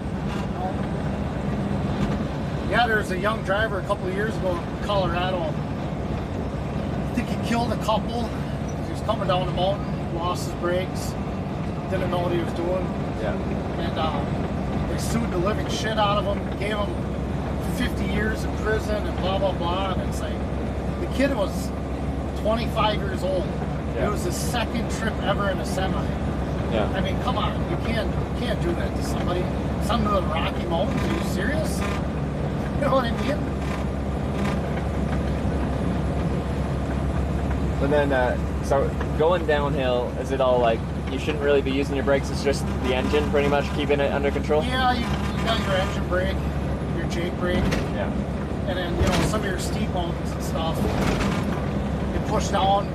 yeah, there's a young driver a couple of years ago in Colorado. I think he killed a couple. He was coming down the mountain, lost his brakes, didn't know what he was doing. Yeah. And they sued the living shit out of him, gave him 50 years in prison and blah blah blah. And it's like the kid was 25 years old. Yeah. It was his second trip ever in a semi. Yeah. I mean, come on, you can't do that to somebody. Some of the Rocky Mountains. Are you serious? You know what I mean? But then, so going downhill, is it all like you shouldn't really be using your brakes? It's just the engine, pretty much keeping it under control. Yeah, you got your engine brake, your Jake brake. Yeah. And then some of your steep mountains and stuff. You push down.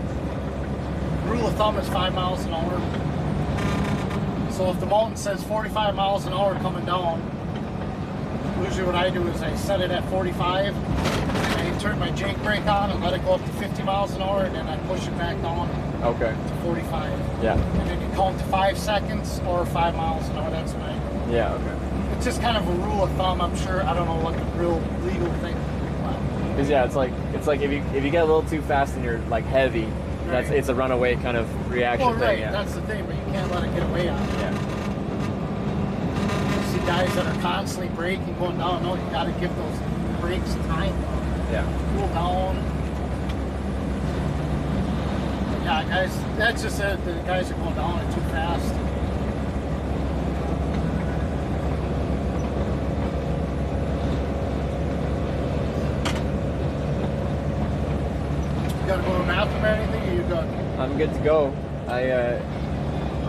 Rule of thumb is 5 miles an hour. So if the mountain says 45 miles an hour coming down, usually what I do is I set it at 45, and I turn my Jake brake on and let it go up to 50 miles an hour, and then I push it back down to 45. Yeah. And then you count to 5 seconds or 5 miles an hour. That's what I do. Yeah, okay. It's just kind of a rule of thumb, I'm sure. I don't know what the real legal thing is. Because yeah, it's like if you get a little too fast and you're like heavy, it's a runaway kind of reaction Well, right, thing. Yeah. that's the thing, but you can't let it get away on you. Yeah. You see guys that are constantly braking, going down. No, you got to give those brakes time. Yeah. Cool down. Yeah, guys, that's just it. The guys are going down too fast. You gotta go to the bathroom or anything, or you good? I'm good to go. I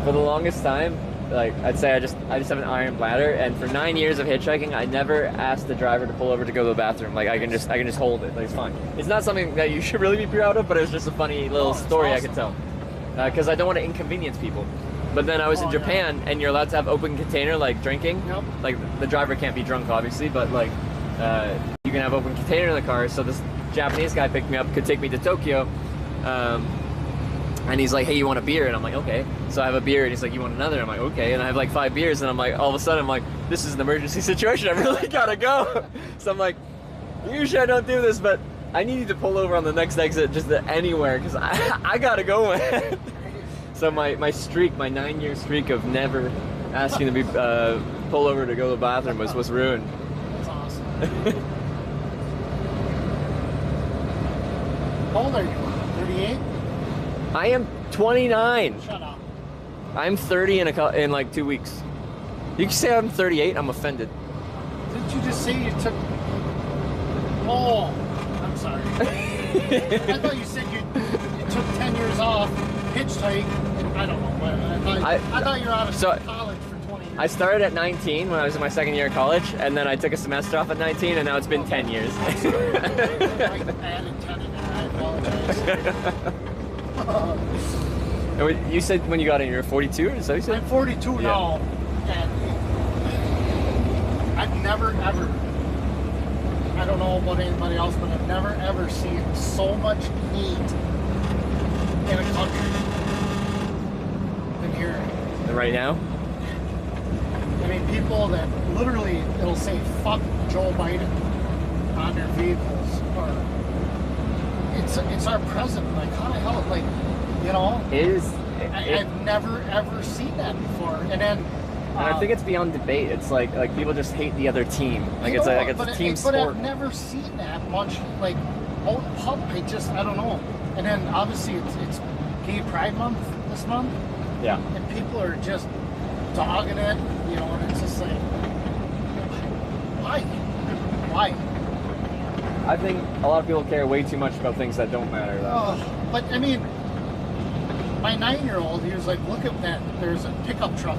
for the longest time, like I'd say I just have an iron bladder, and for 9 years of hitchhiking, I never asked the driver to pull over to go to the bathroom. Like I can just hold it. Like it's fine. It's not something that you should really be proud of, but it was just a funny little story I could tell. Because I don't want to inconvenience people. But then I was in Japan, and you're allowed to have open container, like drinking. Yep. Like the driver can't be drunk, obviously, but like you can have open container in the car. So this Japanese guy picked me up, could take me to Tokyo. And he's like, hey, you want a beer? And I'm like, okay. So I have a beer, and he's like, you want another? I'm like, okay. And I have like 5 beers, and I'm like, all of a sudden, I'm like, this is an emergency situation. I really gotta go. So I'm like, usually I don't do this, but I need you to pull over on the next exit, just anywhere, because I gotta go, man. So my 9-year streak of never asking to be pull over to go to the bathroom was ruined. That's awesome. How old are you? 38? I am 29. Shut up. I'm 30 in like 2 weeks. You can say I'm 38. I'm offended. Didn't you just say you took? Oh, I'm sorry. I thought you said you took 10 years off, hitchhike. I don't know. I thought you were out of college for 20 years. I started at 19 when I was in my second year of college, and then I took a semester off at 19, and now it's been 10 years. I added 10 in there. I apologize. You said when you got in, you were 42, is that what you said? I'm 42 now. And I've never, ever, I don't know about anybody else, but I've never, ever seen so much hate in a country than here. Right now? I mean, people that literally, it'll say, fuck Joe Biden on their vehicles. Or it's our president. Like, how the hell, like, you know? I've never, ever seen that before. And then... And I think it's beyond debate. It's like people just hate the other team. Like it's a team sport. But I've never seen that much, like, out in public. I don't know. And then, obviously, it's Gay Pride Month this month. Yeah. And people are just dogging it, you know, and it's just like, why? Why? I think a lot of people care way too much about things that don't matter. But, I mean, my 9-year-old, he was like, look at that. There's a pickup truck.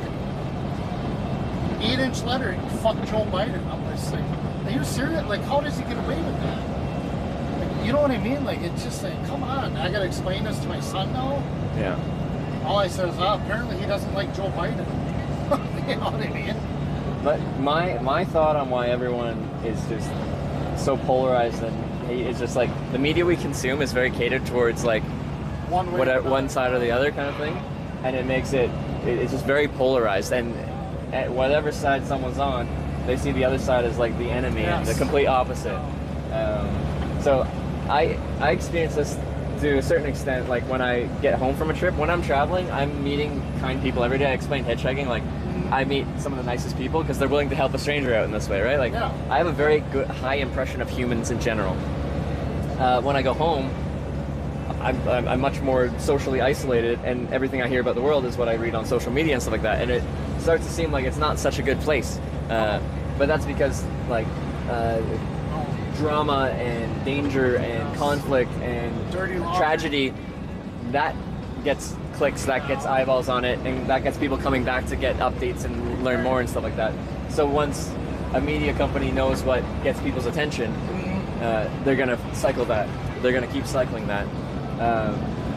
8-inch lettering, fuck Joe Biden. I'm just like, are you serious? Like, how does he get away with that? Like, you know what I mean? Like, it's just like, come on. I got to explain this to my son now? Yeah. All I said is, apparently he doesn't like Joe Biden. You know what I mean? But my thought on why everyone is just so polarized and it's just like the media we consume is very catered towards like one side or the other kind of thing, and it makes it's just very polarized, and at whatever side someone's on, they see the other side as like the enemy, and the complete opposite. So I experience this to a certain extent, like when I get home from a trip. When I'm traveling, I'm meeting kind people every day. I explained hitchhiking, like I meet some of the nicest people because they're willing to help a stranger out in this way, right? Like I have a very good high impression of humans in general. When I go home, I'm much more socially isolated, and everything I hear about the world is what I read on social media and stuff like that, and it starts to seem like it's not such a good place. But that's because like drama and danger and conflict and tragedy, that gets clicks, that gets eyeballs on it, and that gets people coming back to get updates and learn more and stuff like that. So once a media company knows what gets people's attention, they're going to cycle that. They're going to keep cycling that.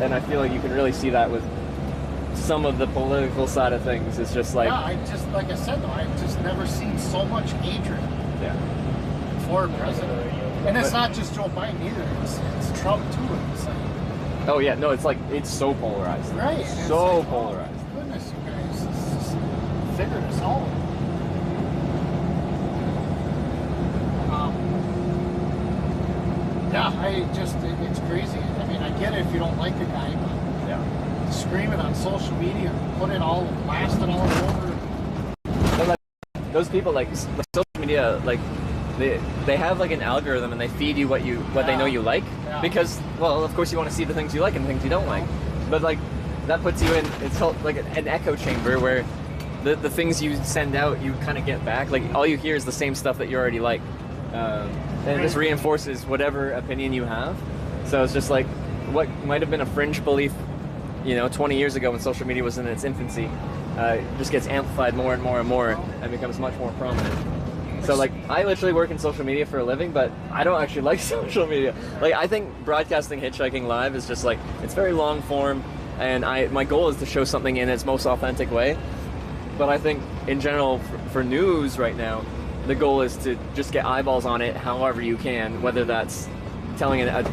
And I feel like you can really see that with some of the political side of things. It's just like... like I said, though, I've just never seen so much hatred for a president. And it's not just Joe Biden either. It's Trump, too. It's like, oh, yeah. No, it's like, it's so polarized. Right. So like, polarized. Oh, goodness, you guys. Just figure this out. It's crazy. I mean, I get it if you don't like the guy, but scream it on social media, put it all, blast it all over. But like, those people, like social media, like they have like an algorithm, and they feed you what they know you like, because, well, of course you want to see the things you like and the things you don't like. But like, that puts you in, it's called like an echo chamber where the things you send out, you kind of get back. Like, all you hear is the same stuff that you already like. And it just reinforces whatever opinion you have. So it's just like what might have been a fringe belief, 20 years ago when social media was in its infancy, just gets amplified more and more and more and becomes much more prominent. So like, I literally work in social media for a living, but I don't actually like social media. Like, I think broadcasting Hitchhiking live is just like, it's very long form, and my goal is to show something in its most authentic way. But I think in general for news right now, the goal is to just get eyeballs on it however you can, whether that's telling a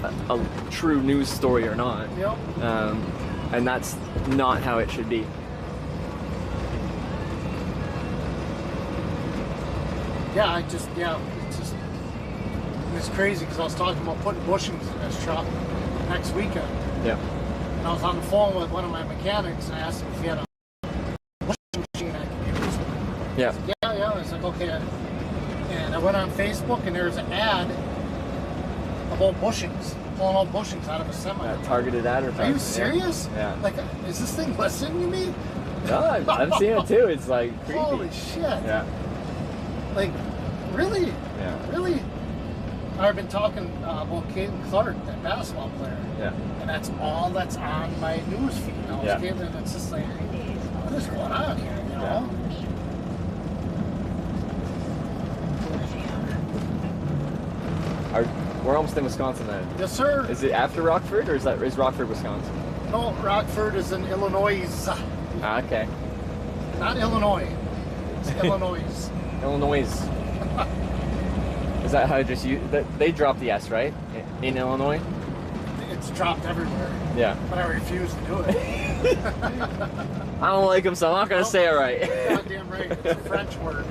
true news story or not. Yep. And that's not how it should be. It's crazy because I was talking about putting bushings in this truck next weekend. Yeah. And I was on the phone with one of my mechanics, and I asked him if he had a bushing machine I could use. Yeah. Yeah. I was like, okay. And I went on Facebook, and there's an ad about bushings, pulling out bushings out of a semi. Targeted advertising. Are you serious? Yeah. Like, is this thing listening to me? No, I've seen it too. It's like creepy. Holy shit. Yeah. Like, really? Yeah. Really? I've been talking about Caden Clark, that basketball player. Yeah. And that's all that's on my news feed now. Yeah. And it's just like, what is going on here, you know? Yeah. We're almost in Wisconsin then. Yes, sir. Is it after Rockford, or is Rockford, Wisconsin? No, Rockford is in Illinois. Okay. Not Illinois. It's Illinois. Illinois. Is that how they dropped the S, right? In Illinois? It's dropped everywhere. Yeah. But I refuse to do it. I don't like them, so I'm not going to say it right. Goddamn right. It's a French word.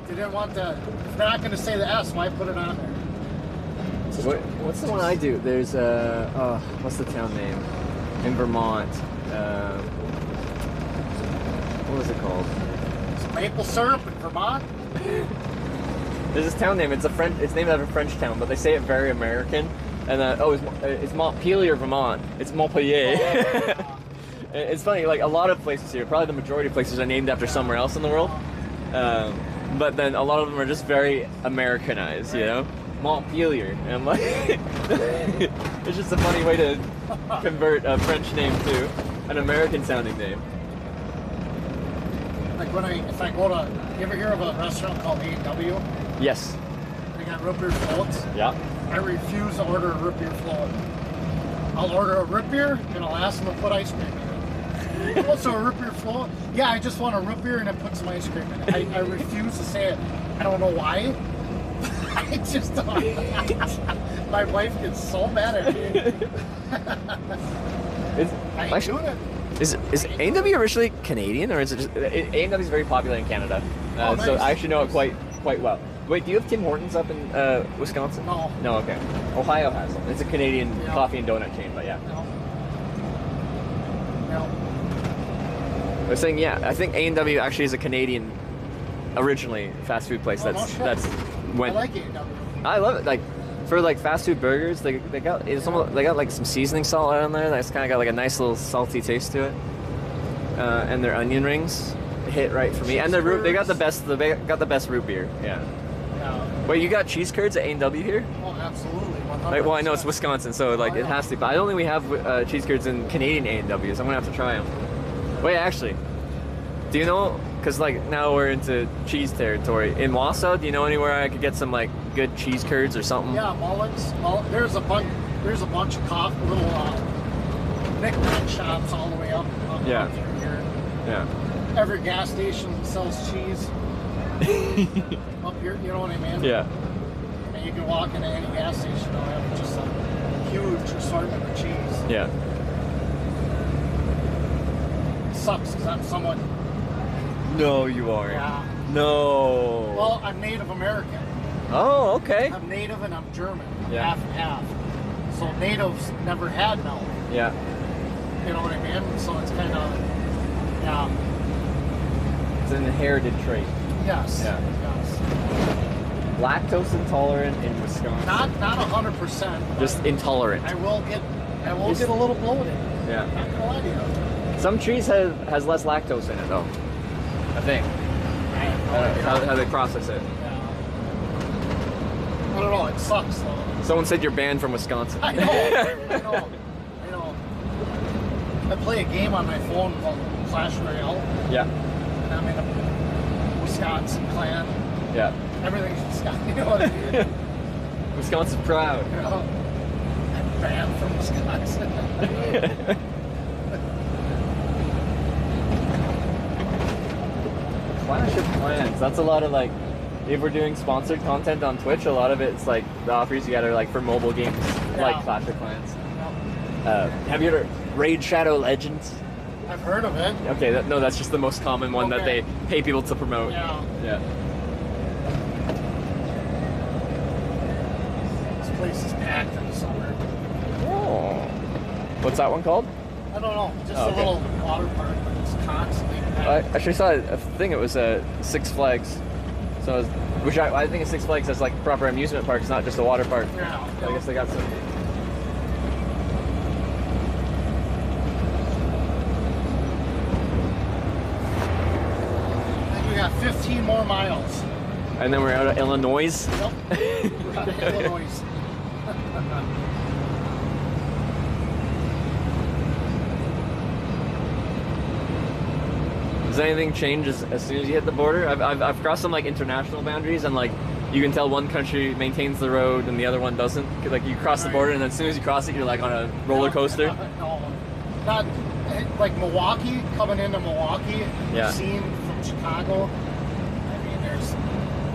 They didn't want if they're not going to say the S, why put it on there? What's the one I do? There's what's the town name? In Vermont. What was it called? It's maple syrup in Vermont? There's this town name. It's named after a French town, but they say it very American. And it's Montpelier, Vermont. It's Montpellier. It's funny. Like, a lot of places here, probably the majority of places, are named after somewhere else in the world. But then a lot of them are just very Americanized, Montpelier. And I'm like, it's just a funny way to convert a French name to an American sounding name. Like if I go to, you ever hear of a restaurant called A&W? Yes. They got root beer floats? Yeah. I refuse to order a root beer float. I'll order a root beer, and I'll ask them to put ice cream in it. Also a root beer float? Yeah, I just want a root beer and then put some ice cream in it. I refuse to say it. I don't know why. I just my wife gets so mad at me. I ain't doing it. Is A&W originally Canadian, or is it just A&W is very popular in Canada? Nice. So I actually know it quite well. Wait, do you have Tim Hortons up in Wisconsin? No. No, okay. Ohio has them. It's a Canadian coffee and donut chain, but yeah. No. I was saying, yeah, I think A&W actually is a Canadian, originally fast food place. Oh, that's no shit. went. I like A&W. I love it. Like for like fast food burgers, they got like some seasoning salt on there. That's kind of got like a nice little salty taste to it. And their onion rings hit right for me. And the root, they got the best root beer. Yeah. Wait, you got cheese curds at A&W here? Oh, absolutely. 100%. Like, well, I know it's Wisconsin, so like it has to. But I don't think we have cheese curds in Canadian A&Ws. I'm gonna have to try them. Wait, actually, do you know? Because like now we're into cheese territory. In Wausau, do you know anywhere I could get some like good cheese curds or something? Yeah, Mullins. There's a bunch of little knick-knack shops all the way up through here. Yeah. Every gas station sells cheese. Up here, you know what I mean? Yeah. And you can walk into any gas station, they'll have just a huge assortment of cheese. Yeah. It sucks because I'm somewhat... No, you aren't. Yeah. No. Well, I'm Native American. Oh, okay. I'm Native and I'm German. Yeah. Half and half. So natives never had milk. Yeah. You know what I mean? So it's kind of... Yeah. It's an inherited trait. Yes. Yeah. Yes. Lactose intolerant in Wisconsin. Not 100%. Just intolerant. I will get a little bloated. Yeah. Not gonna lie to you. Some cheese has less lactose in it though. I think. How they process it. Yeah. I don't know. It sucks though. Someone said you're banned from Wisconsin. I know. I play a game on my phone called Clash Royale. Yeah. And I'm in a Wisconsin clan. Yeah. Everything's Wisconsin. You know what I mean? Wisconsin proud. You know? I'm banned from Wisconsin. Clash of Clans. That's a lot of like, if we're doing sponsored content on Twitch, a lot of it's like the offers you get are like for mobile games, like Clash of Clans. Have you heard of Raid Shadow Legends? I've heard of it. Okay, no, that's just the most common one that they pay people to promote. Yeah. Yeah. This place is packed in the summer. Oh. What's that one called? I don't know. Just Oh, a okay. little water park, but it's constantly packed. I actually saw a thing. It was Six Flags. So, it was, which I think Six Flags has like proper amusement parks, not just a water park. Yeah. I guess they got some. I think we got 15 more miles. And then we're out of Illinois. Yep. We're out of Illinois. Does anything change as soon as you hit the border? I've crossed some like international boundaries, and like you can tell one country maintains the road and the other one doesn't. Like you cross the border, and then as soon as you cross it, you're like on a roller coaster. No, not like Milwaukee. Coming into Milwaukee, Yeah. seen from Chicago. I mean, there's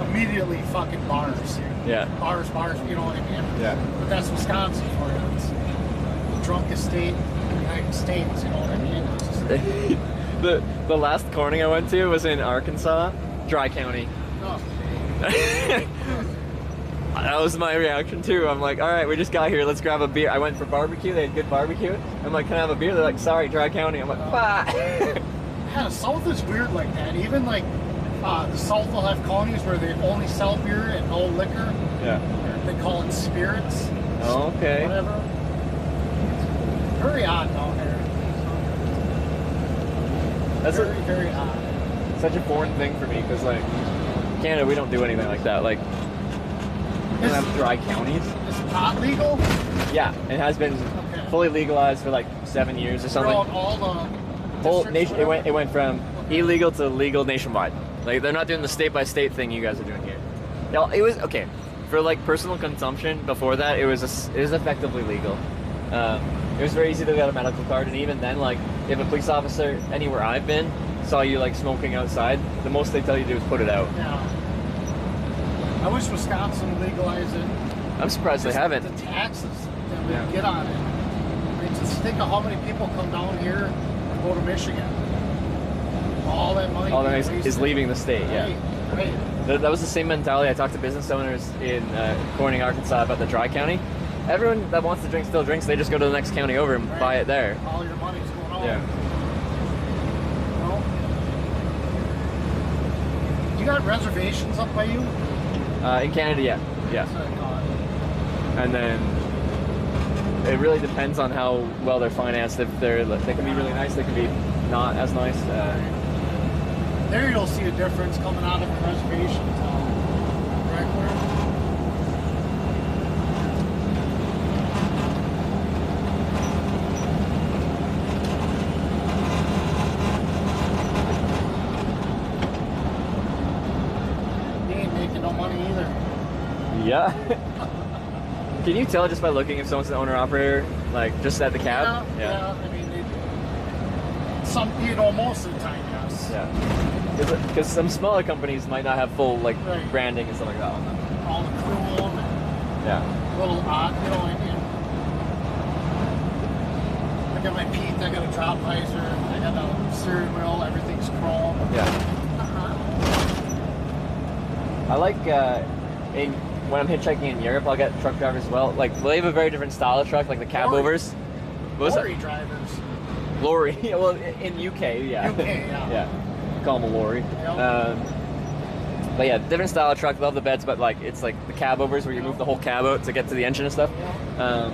immediately fucking bars. Yeah. Bars. You know what I mean? Yeah. But that's Wisconsin for you. It's the drunkest state in the United States. You know what I mean? It's just, The last corning I went to was in Arkansas, Dry County. oh, That was my reaction too. I'm like, all right, we just got here. Let's grab a beer. I went for barbecue. They had good barbecue. I'm like, can I have a beer? They're like, sorry, Dry County. I'm like, bah. yeah, the South is weird like that. Even like the South will have counties where they only sell beer and no liquor. Yeah. They call it spirits. Oh, okay. Whatever. Very odd down there. That's very, very odd. Such a foreign thing for me because like Canada, we don't do anything like that. Like we don't have dry counties. Is pot legal? Yeah, it has been fully legalized for like 7 years or something. Throughout all the Whole districts, nation. It went from illegal to legal nationwide. Like they're not doing the state by state thing you guys are doing here. Now, it was okay for like personal consumption. Before that, it was effectively legal. It was very easy to get a medical card, and even then, like if a police officer anywhere I've been saw you like smoking outside, the most they tell you to do is put it out. Yeah. I wish Wisconsin would legalize it. I'm surprised they haven't. The taxes that we get on it. I mean, just think of how many people come down here and go to Michigan. All that money. All that is leaving the state. Yeah. Right. That was the same mentality. I talked to business owners in Corning, Arkansas about the dry county. Everyone that wants to drink still drinks. They just go to the next county over and buy it there. All your money's going on. Yeah. You got reservations up by you? In Canada, yeah. That's what I thought. And then it really depends on how well they're financed. If they can be really nice, they can be not as nice. There you'll see a difference coming out of the reservation regular. You ain't making no money either. Yeah. Can you tell just by looking if someone's an owner-operator, like just at the cab? Yeah. I mean, most of the time, yes. Yeah. Because some smaller companies might not have full branding and stuff like that on them. All the chrome and little odd, you know what I mean? I got my Pete, I got a drop visor, I got a steering wheel, everything's chrome. Yeah. I like when I'm hitchhiking in Europe, I'll get truck drivers as well. Like they have a very different style of truck, like the cab overs. Lorry drivers. Lorry, well, in UK, yeah. UK, yeah. Call them a lorry. But yeah, different style of truck. Love the beds, but like it's like the cab overs where you move the whole cab out to get to the engine and stuff. And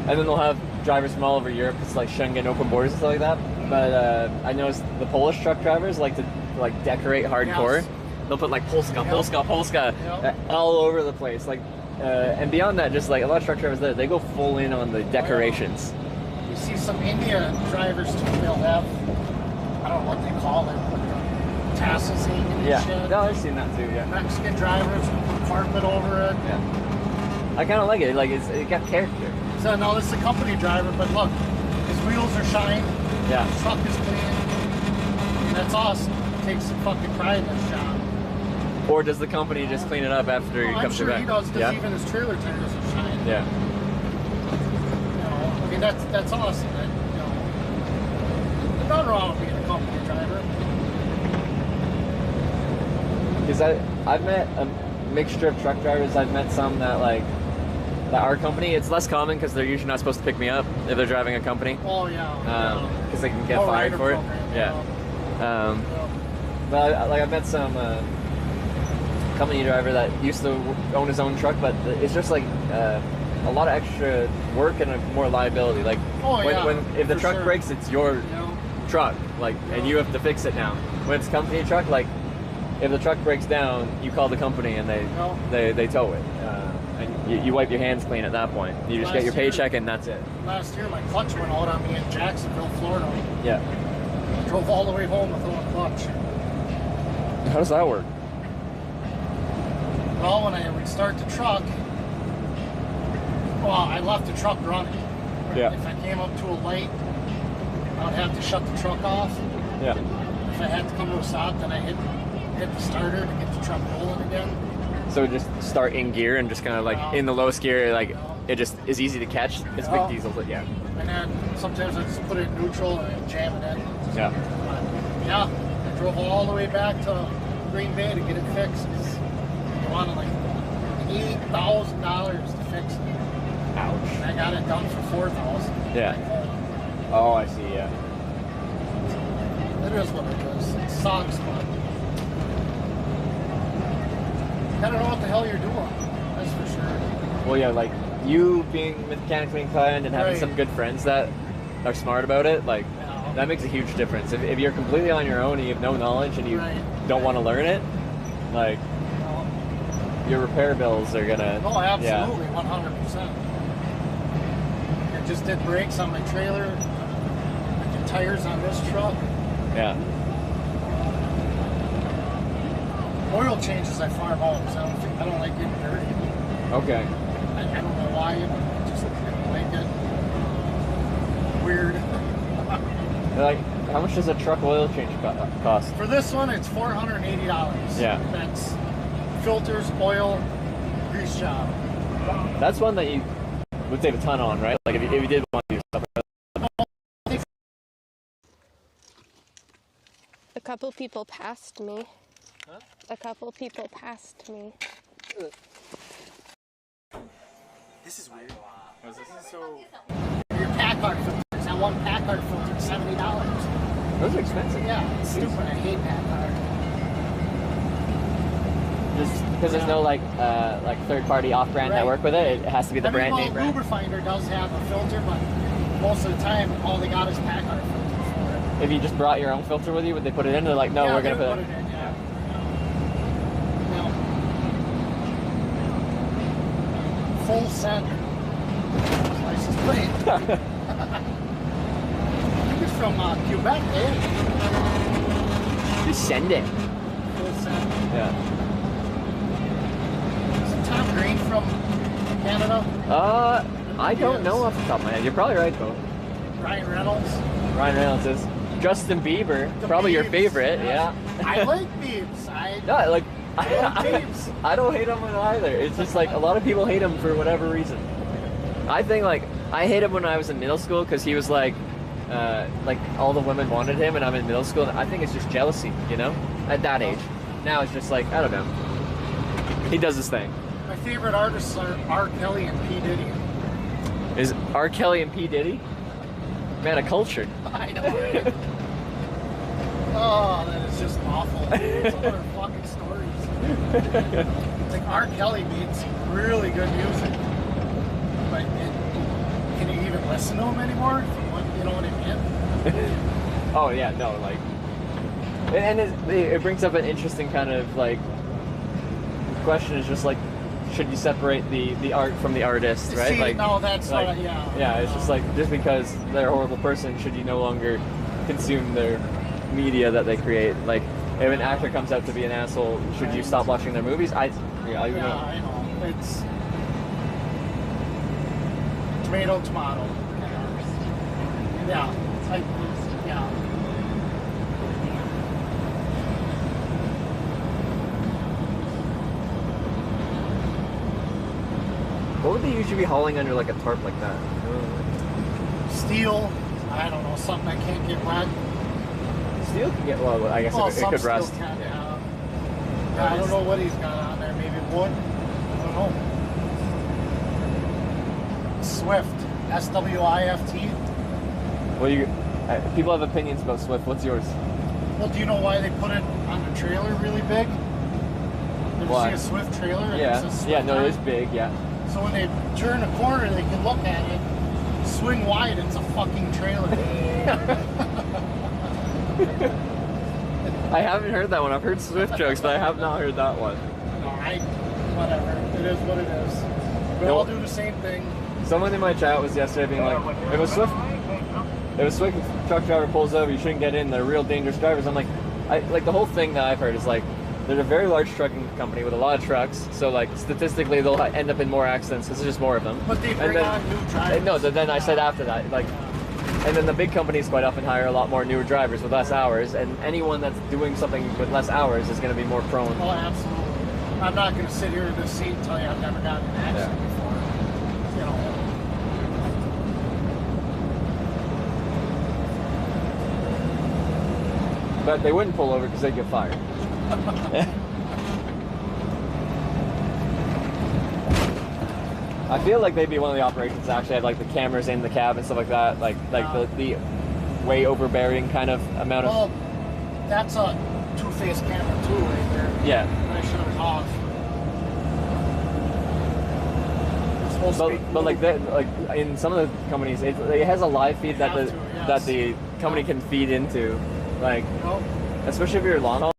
then they'll have drivers from all over Europe. It's like Schengen open borders and stuff like that. But I noticed the Polish truck drivers like to decorate hardcore. Yes. They'll put like Polska all over the place. Like and beyond that, just like a lot of truck drivers there, they go full in on the decorations. You see some India drivers too. They'll have, I don't know what they call it, but tassels hanging and shit. No, I've seen that too. Yeah. Mexican drivers put carpet over it. Yeah. I kind of like it. Like it got character. So no, this is a company driver, but look, his wheels are shined. Yeah. His truck is clean. And that's awesome. He takes some fucking pride in this job. Or does the company just clean it up after he comes back? I'm sure he does, because even his trailer tires are shined. Yeah. I mean, that's awesome. There's nothing wrong with being a company driver. Because I've met a mixture of truck drivers. I've met some that our company. It's less common because they're usually not supposed to pick me up if they're driving a company. Oh yeah. Because they can get fired for it. But I've met some company driver that used to own his own truck, but it's just like a lot of extra work and more liability. Like if the truck breaks, it's your truck, and you have to fix it now. When it's a company truck, if the truck breaks down, you call the company and they tow it, and you wipe your hands clean at that point. You just get your paycheck and that's it. Last year, my clutch went out on me in Jacksonville, Florida. Yeah. I drove all the way home without a clutch. How does that work? Well, when I would start the truck, I left the truck running. Yeah. If I came up to a light, I would have to shut the truck off. Yeah. If I had to come to a stop, then I hit the starter to get the truck rolling again. So just start in gear and just kind of in the lowest gear, it just is easy to catch. It's big diesel, but yeah. And then sometimes I just put it in neutral and jam it in. Yeah. I drove all the way back to Green Bay to get it fixed. I wanted $8,000 to fix it. Ouch. And I got it done for $4,000. Yeah. Oh, I see. Yeah. It is what it is. It sucks, but you gotta know what the hell you're doing. That's for sure. Well, yeah, you being mechanically inclined and having some good friends that are smart about it, that makes a huge difference. If you're completely on your own and you have no knowledge and you don't want to learn it, your repair bills are gonna. Oh, absolutely, 100%. I just did brakes on my trailer, the tires on this truck. Yeah. Oil changes I farm out because I don't like getting dirty. Okay. I don't know why, but I just don't like it. Weird. How much does a truck oil change cost? For this one, it's $480. Yeah. That's filters, oil, grease job. That's one that you would save a ton on, right? Like if you did want to do stuff. A couple people passed me. Huh? A couple people passed me. This is weird. This is so. Your Packard filters. That one Packard filter is $70. Those are expensive. Yeah, it's stupid. I hate Packard. Just because there's no like third-party off-brand network with it, it has to be the brand name. Well, Lubrifinder does have a filter, but most of the time, all they got is Packard filter for it. If you just brought your own filter with you, would they put it in? They're like, no, Yeah, we're gonna they put would it. in. Yeah. Full send. License plate. It's from Quebec, eh? Just send it. Full send. Yeah. Is Tom Green from Canada? I don't know off the top of my head. You're probably right, though. Ryan Reynolds. Ryan Reynolds is. Justin Bieber, probably your favorite, yeah. I like Biebs. No, like, Biebs. I don't hate him either. It's just like a lot of people hate him for whatever reason. I think like I hate him when I was in middle school because he was like all the women wanted him and I'm in middle school. I think it's just jealousy, you know, at that age. Now it's just like, I don't know. He does his thing. My favorite artists are R. Kelly and P. Diddy. Is R. Kelly and P. Diddy? Man, a culture. I know, right? Oh, that is just awful. It's other fucking stories. It's like R. Kelly made some really good music. But can you even listen to him anymore? You know what I mean? Oh, yeah, no, like... And it brings up an interesting kind of, like, question is just, like, should you separate the art from the artist, right? See, like, no, that's like, not, yeah. Yeah, it's just like, just because they're a horrible person, should you no longer consume their media that they create? Like, if an actor comes out to be an asshole, should you stop watching their movies? I I know. It's tomato. Yeah. It's like, yeah. What would they usually be hauling under like a tarp like that? Steel. I don't know, something that can't get wet. Steel can get, well, I guess it could rust. Can, yeah, I don't know what he's got on there. Maybe wood. I don't know. Swift. S-W-I-F-T. Well, people have opinions about Swift. What's yours? Well, do you know why they put it on the trailer really big? Did you see a Swift trailer? And Yeah. it says Swift Yeah, no, on it is big, yeah. So when they turn a corner, they can look at it, swing wide, it's a fucking trailer. I haven't heard that one. I've heard Swift jokes, but I have not heard that one. No, whatever. It is what it is. We all do the same thing. Someone in my chat was yesterday being like, if a Swift truck driver pulls over, you shouldn't get in. They're real dangerous drivers. I'm like, the whole thing that I've heard is like, they're a very large trucking company with a lot of trucks, so like statistically they'll end up in more accidents because there's just more of them. But they bring on new drivers. No, then I said after that, like, and then the big companies quite often hire a lot more newer drivers with less hours, and anyone that's doing something with less hours is going to be more prone. Oh, absolutely. I'm not going to sit here in this seat and tell you I've never gotten in an accident before. You know. But they wouldn't pull over because they'd get fired. I feel like they'd be one of the operations that actually had like the cameras in the cab and stuff like that, like the way overbearing kind of amount of. Well, that's a two-face camera too, right there. Yeah. I should have off. But like that, like in some of the companies, it has a live feed that the company can feed into, like especially if you're long haul.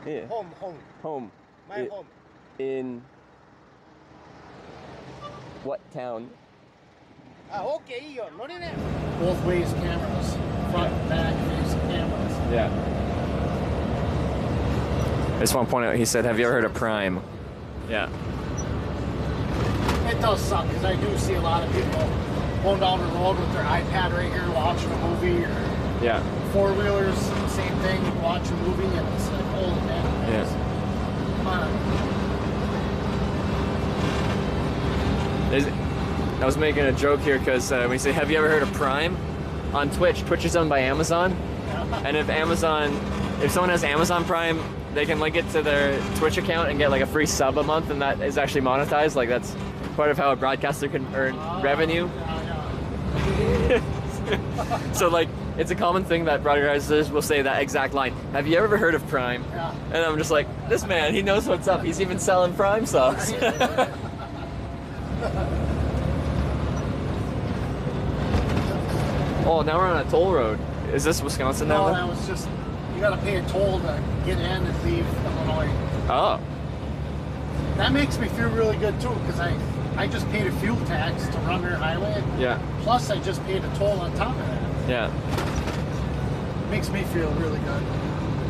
Yeah. Home. My home. In what town? Both ways cameras, front and back face cameras. Yeah. I just want to point out, he said, have you ever heard of Prime? Yeah. It does suck because I do see a lot of people going down the road with their iPad right here watching a movie or Yeah. Four-wheelers, same thing, watch a movie, and it's like, holy man. Yeah. Come on. I was making a joke here because we say, have you ever heard of Prime on Twitch? Twitch is owned by Amazon. And if someone has Amazon Prime, they can link it to their Twitch account and get like a free sub a month, and that is actually monetized. Like that's part of how a broadcaster can earn revenue. So like, it's a common thing that broadcasters will say that exact line. Have you ever heard of Prime? Yeah. And I'm just like, this man, he knows what's up. He's even selling Prime subs. Oh, now we're on a toll road. Is this Wisconsin now? No, that was just, you gotta pay a toll to get in and leave Illinois. Oh. That makes me feel really good too, because I just paid a fuel tax to run their highway. Yeah. Plus I just paid a toll on top of that. Yeah. Makes me feel really good.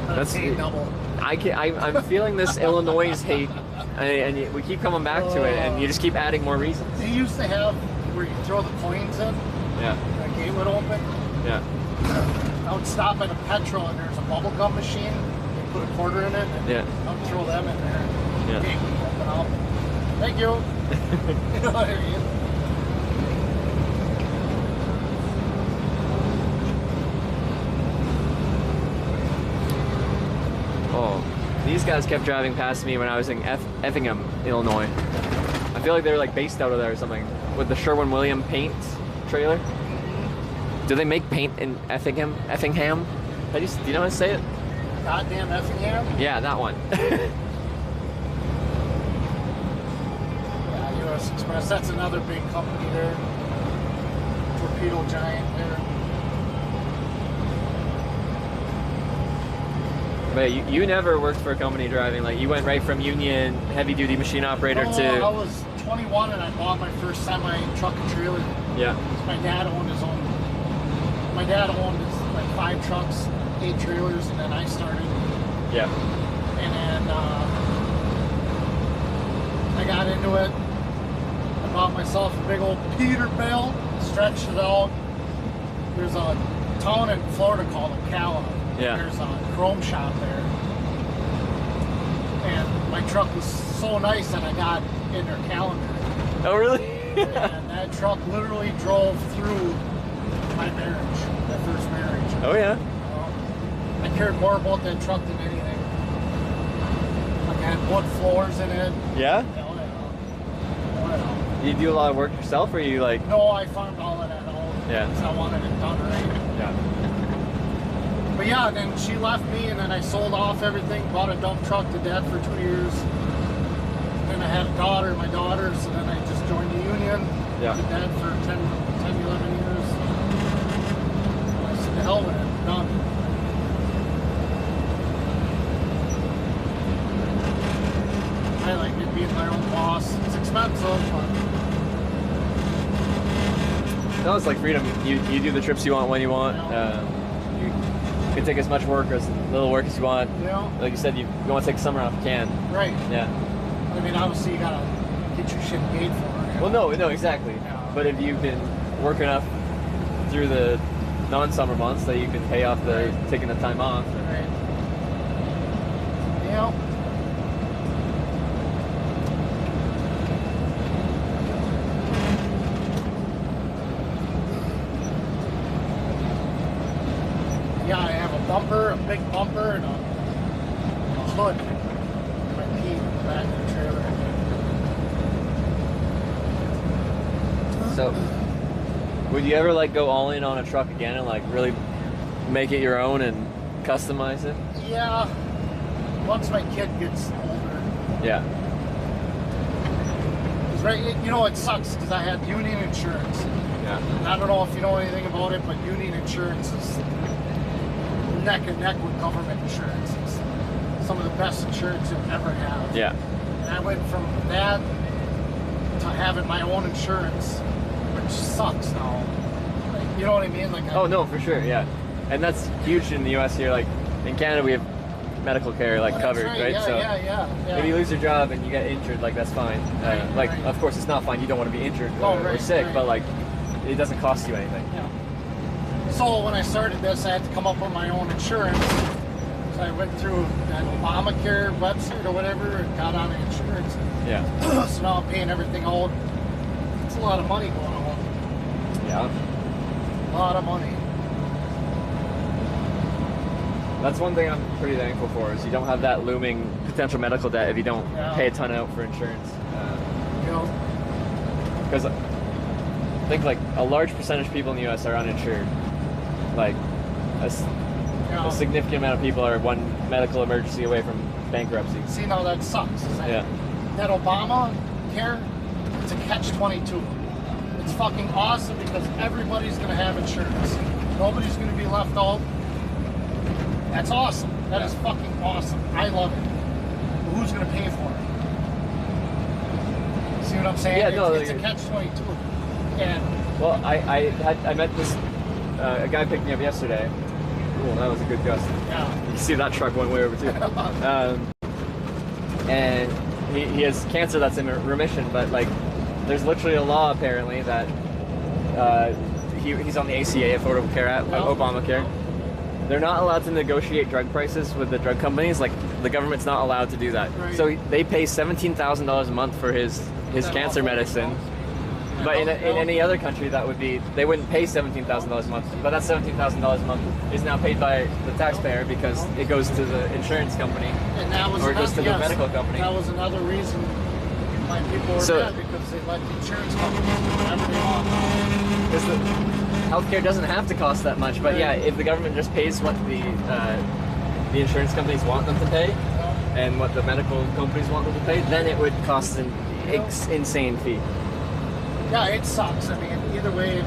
That's double. I'm feeling this Illinois hate, and we keep coming back to it, and you just keep adding more reasons. They used to have where you throw the coins in. Yeah. The gate would open. Yeah. I would stop at a petrol and there's a bubble gum machine. They put a quarter in it and yeah. I would throw them in there. Yeah. The gate would open up. Thank you. You know what I mean? Oh, these guys kept driving past me when I was in Effingham, Illinois. I feel like they were like based out of there or something with the Sherwin-Williams paint trailer. Do they make paint in Effingham? Effingham? Do you know how to say it? Goddamn Effingham? Yeah, that one. Yeah, US Express. That's another big company there. Torpedo giant there. But you never worked for a company driving, like you went right from union heavy duty machine operator to... I was 21 and I bought my first semi truck and trailer. Yeah. My dad owned his own. My dad owned like 5 trucks, 8 trailers, and then I started. Yeah. And then I got into it. I bought myself a big old Peterbilt, stretched it out. There's a town in Florida called Ocala. Yeah. There's a chrome shop there. And my truck was so nice that I got in their calendar. Oh, really? And that truck literally drove through my marriage, that first marriage. Oh, yeah. I cared more about that truck than anything. Like I had wood floors in it. Yeah? Oh, You do a lot of work yourself, or you like... No, I farmed all of that out. Yeah. Because I wanted it done right. Yeah. But yeah, then she left me, and then I sold off everything, bought a dump truck to dad for 2 years. Then I had a daughter, my daughter, so then I just joined the union. Yeah. Did that for 10, 11 years. And I said, the hell with it, I'm done. I like it being my own boss. It's expensive, but... No, it's like freedom. You do the trips you want when you want. You can take as much work or as little work as you want. Yeah. Like you said, you want to take summer off, you can. Right. Yeah. I mean, obviously you gotta get your shit paid for. Well, no, exactly. Yeah. But if you've been working enough through the non-summer months that you can pay off the taking the time off. Right. Yeah. Yeah, I have a bumper, a big bumper, and a hood. My key in the back of the trailer. So, would you ever like go all in on a truck again and like really make it your own and customize it? Yeah. Once my kid gets older. Yeah. Right, you know, it sucks because I had union insurance. Yeah. And I don't know if you know anything about it, but union insurance is neck and neck with government insurance. It's some of the best insurance you'll ever have. Yeah. And I went from that to having my own insurance, which sucks now. Like, you know what I mean? Like, Oh no, for sure, yeah. And that's huge in the U.S. here. Like in Canada, we have medical care like covered, right? Yeah, so yeah. if you lose your job and you get injured, like that's fine. Like, of course, it's not fine. You don't want to be injured or sick, but like, it doesn't cost you anything. Yeah. So when I started this, I had to come up with my own insurance. So I went through that Obamacare website or whatever and got on the insurance. Yeah. So now I'm paying everything out. It's a lot of money going on. Yeah. A lot of money. That's one thing I'm pretty thankful for, is you don't have that looming potential medical debt if you don't pay a ton out for insurance. Because I think like a large percentage of people in the U.S. are uninsured. Like a significant amount of people are one medical emergency away from bankruptcy. See, now that sucks. Yeah. That Obamacare, it's a catch-22. It's fucking awesome because everybody's going to have insurance. Nobody's going to be left out. That's awesome. That is fucking awesome. I love it. But who's going to pay for it? See what I'm saying? Yeah, It's a catch-22. And well, I met this a guy picked me up yesterday. Cool, that was a good gust. Yeah. You can see that truck went way over too. And he has cancer that's in remission, but like there's literally a law apparently that he's on the ACA, Affordable Care Act, Obamacare. They're not allowed to negotiate drug prices with the drug companies. Like the government's not allowed to do that. Right. So they pay $17,000 a month for his cancer medicine. But in any other country, that would be, they wouldn't pay $17,000 a month. But that $17,000 a month is now paid by the taxpayer because it goes to the insurance company, And that was or it goes to the medical company. That was another reason why people were mad, because they let the insurance companies do whatever they want. Because the healthcare doesn't have to cost that much, but yeah, if the government just pays what the insurance companies want them to pay, and what the medical companies want them to pay, then it would cost an insane fee. Yeah, it sucks. I mean, either way,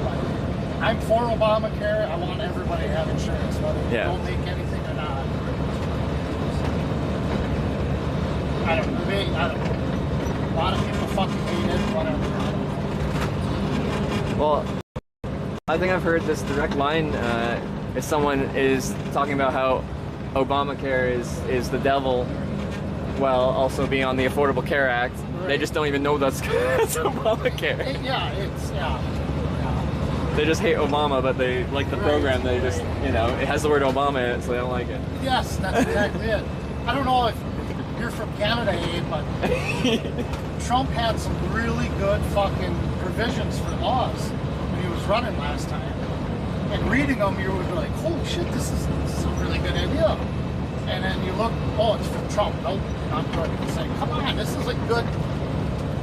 I'm for Obamacare. I want everybody to have insurance, whether they don't make anything or not. I don't know. A lot of people fucking hate it, whatever. Well, I think I've heard this direct line if someone is talking about how Obamacare is the devil while also being on the Affordable Care Act. Right. They just don't even know that's Obamacare. They just hate Obama, but they like the program. They just, it has the word Obama in it, so they don't like it. Yes, that's exactly it. I don't know if you're from Canada, Abe, but Trump had some really good fucking provisions for laws when he was running last time. And reading them, you would be like, holy shit, this is a really good idea. And then you look, oh, it's from Trump. Nope, not good. It's like, come on, this is like good,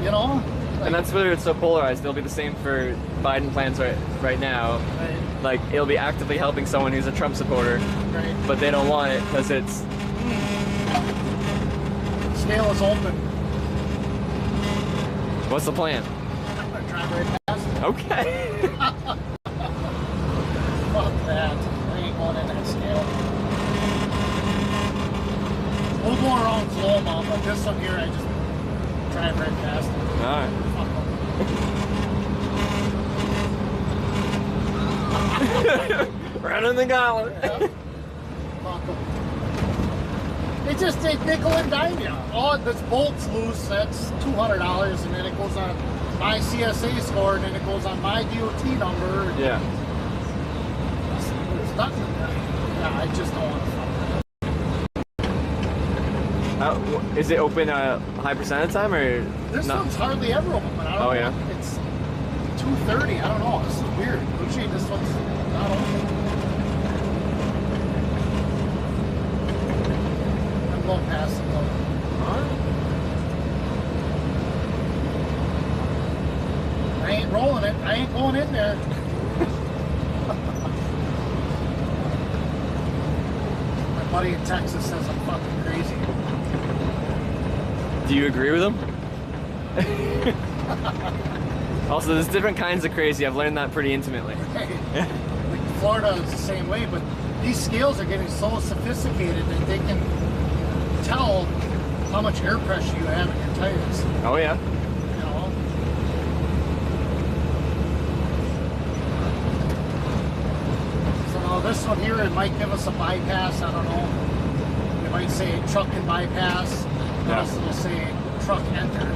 Like, and that's where it's so polarized. It'll be the same for Biden plans right now. Right. Like, it'll be actively helping someone who's a Trump supporter, right. But they don't want it because it's... Scale is open. What's the plan? I'm going to drive right past it. Okay. Fuck that. I ain't going in that scale. We'll go around Loma, but this one here, I just drive right past it. Alright. Running the gauntlet. Yeah. Fuck them. They just take nickel and dime you. Oh, this bolt's loose, that's $200, and then it goes on my CSA score, and then it goes on my DOT number. Yeah. There's nothing. Yeah, I just don't want to fuck. Is it open a high percent of the time, or this not? one's hardly ever open. I don't know. Yeah. It's 2:30. I don't know. This is weird. Usually this one's not open. I'm going past it though. I ain't rolling it. I ain't going in there. My buddy in Texas says I'm fucking crazy. Do you agree with him? Also, there's different kinds of crazy. I've learned that pretty intimately. Like Florida is the same way, but these scales are getting so sophisticated that they can tell how much air pressure you have in your tires. Oh yeah. So now this one here, it might give us a bypass. I don't know. It might say truck can bypass. Else it'll say truck enter.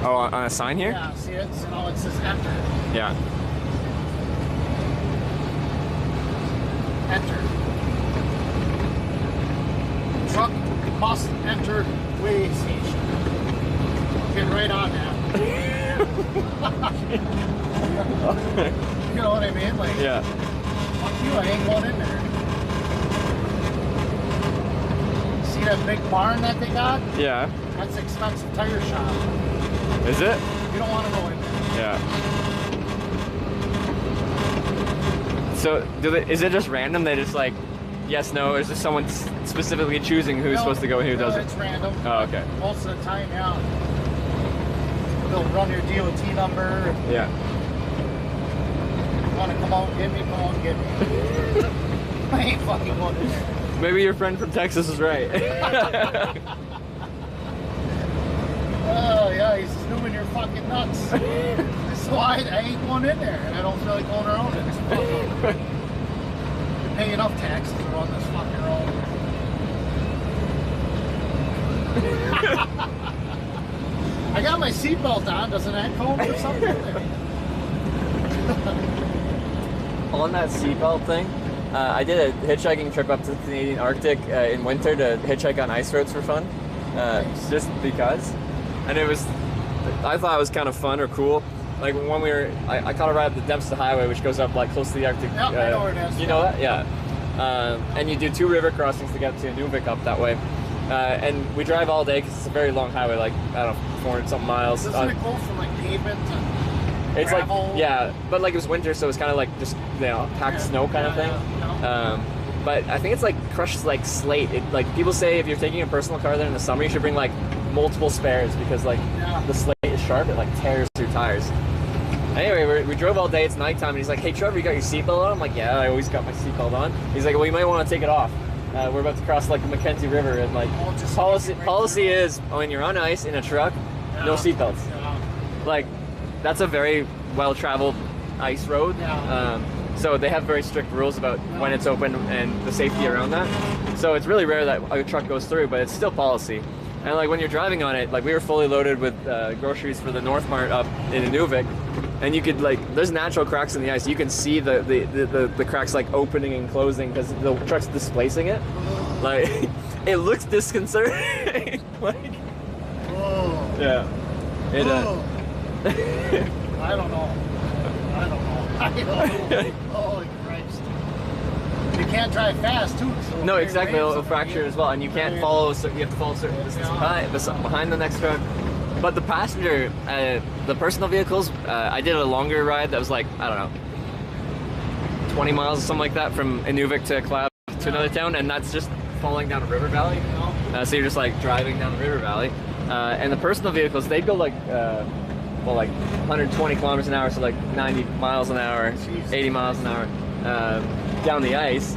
Oh, on a sign here? Yeah, see it? So now it says enter. Yeah. enter. Truck must enter way station. Get right on that. You know what I mean? Like, Yeah. fuck you, I ain't going in there. See that big barn that they got? Yeah. That's an expensive tire shop. Is it? You don't want to go in there. Yeah. So, is it just random? They just like, yes, no, or is there someone specifically choosing who's supposed to go and who doesn't? It's random. Oh, okay. Most of the time, yeah. They'll run your DOT number. Yeah. You want to come out and get me? Come out and get me. I ain't fucking going in there. Maybe your friend from Texas is right. Oh, yeah, he's assuming you're fucking nuts. So I ain't going in there, and I don't feel like going around it. You pay enough taxes to run this fucking road. I got my seatbelt on. Doesn't that count or something? On that seatbelt thing, I did a hitchhiking trip up to the Canadian Arctic in winter to hitchhike on ice roads for fun, just because. And it was, I thought it was kind of fun or cool. Like when I caught a ride up the Dempsey Highway, which goes up like close to the Arctic. Yep, I know where it is. You know that? Yeah. And you do 2 river crossings to get to Inuvik up that way. And we drive all day because it's a very long highway, like, I don't know, 400 something miles. Doesn't it go from like pavement to it's gravel? like, yeah, but like it was winter, so it's kind of like just, you know, packed snow kind of thing. Yeah. But I think it's like crushed like slate. Like people say if you're taking a personal car there in the summer, you should bring like multiple spares because like the slate is sharp, it like tears through tires. Anyway, we drove all day, it's nighttime, and he's like, hey Trevor, you got your seatbelt on? I'm like, yeah, I always got my seatbelt on. He's like, well, you might want to take it off. We're about to cross like the Mackenzie River, and like policy is when you're on ice in a truck, no seatbelts. Like that's a very well-traveled ice road. So they have very strict rules about when it's open and the safety around that. So it's really rare that a truck goes through, but it's still policy. And like when you're driving on it, like we were fully loaded with groceries for the North Mart up in Inuvik, and you could like, there's natural cracks in the ice. You can see the cracks like opening and closing because the truck's displacing it. Like it looks disconcerting. Like, yeah. It. I don't know. Holy Christ. You can't drive fast too. So no, exactly. It'll fracture as well, and you can't follow. You have to follow a certain distance behind the next truck. But the passenger, the personal vehicles, I did a longer ride that was like, I don't know, 20 miles or something like that from Inuvik to Cloud to another town, and that's just falling down a river valley. So you're just like driving down the river valley, and the personal vehicles, they'd go like. Well, like 120 kilometers an hour, so like 90 miles an hour, 80 miles an hour down the ice.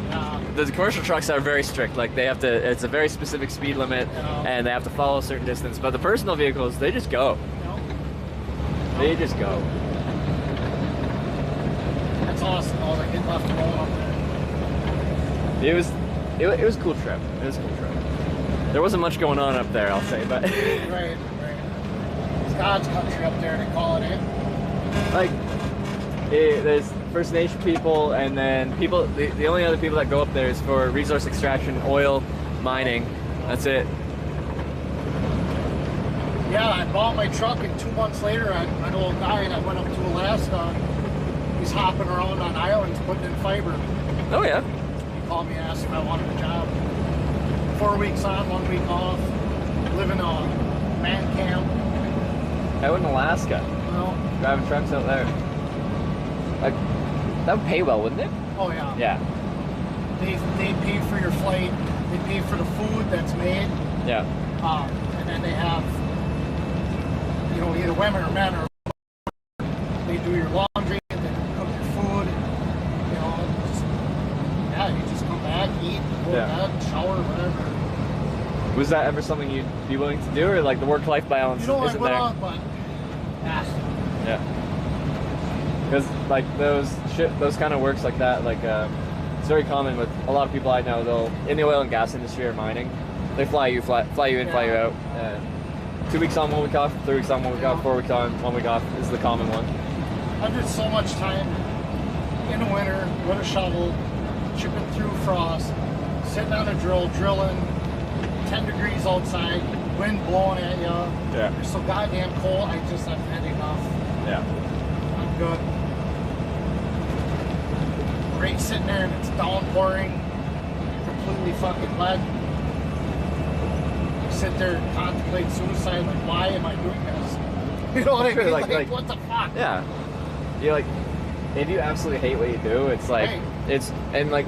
The commercial trucks are very strict. Like they have to, it's a very specific speed limit, and they have to follow a certain distance. But the personal vehicles, they just go. They just go. That's awesome. All they get left alone up there. It was a cool trip. It was a cool trip. There wasn't much going on up there, I'll say, but. Right. God's country up there, they call it in. Like, there's First Nation people, and then people, the only other people that go up there is for resource extraction, oil, mining. That's it. Yeah, I bought my truck, and 2 months later, I know a guy, and I went up to Alaska. He's hopping around on islands putting in fiber. Oh, yeah? He called me and asked if I wanted a job. 4 weeks on, 1 week off. Live in a man camp. Out in Alaska. Well, driving trucks out there. Like, that would pay well, wouldn't it? Oh yeah. Yeah. They pay for your flight. They pay for the food that's made. Yeah. And then they have, you know, either women or men, or they do your laundry, and they cook your food. You know, you just come back, eat, go to bed, shower, whatever. Was that ever something you'd be willing to do, or like the work-life balance isn't there? But yeah. Because like those kind of works like that, like it's very common with a lot of people I know. They'll in the oil and gas industry or mining, they fly you in, fly you out. 2 weeks on, 1 week off. 3 weeks on, 1 week off. 4 weeks on, 1 week off is the common one. I did so much time in the winter with a shovel, chipping through frost, sitting on a drill, drilling, 10 degrees outside, wind blowing at you. Yeah. You're so goddamn cold. I've had enough. Yeah. I'm good. Right, sitting there and it's downpouring, completely fucking wet. You sit there and contemplate suicide, like, why am I doing this? You know what I mean? Like, what the fuck? Yeah. You're like, if you absolutely hate what you do, it's like, Right. and like,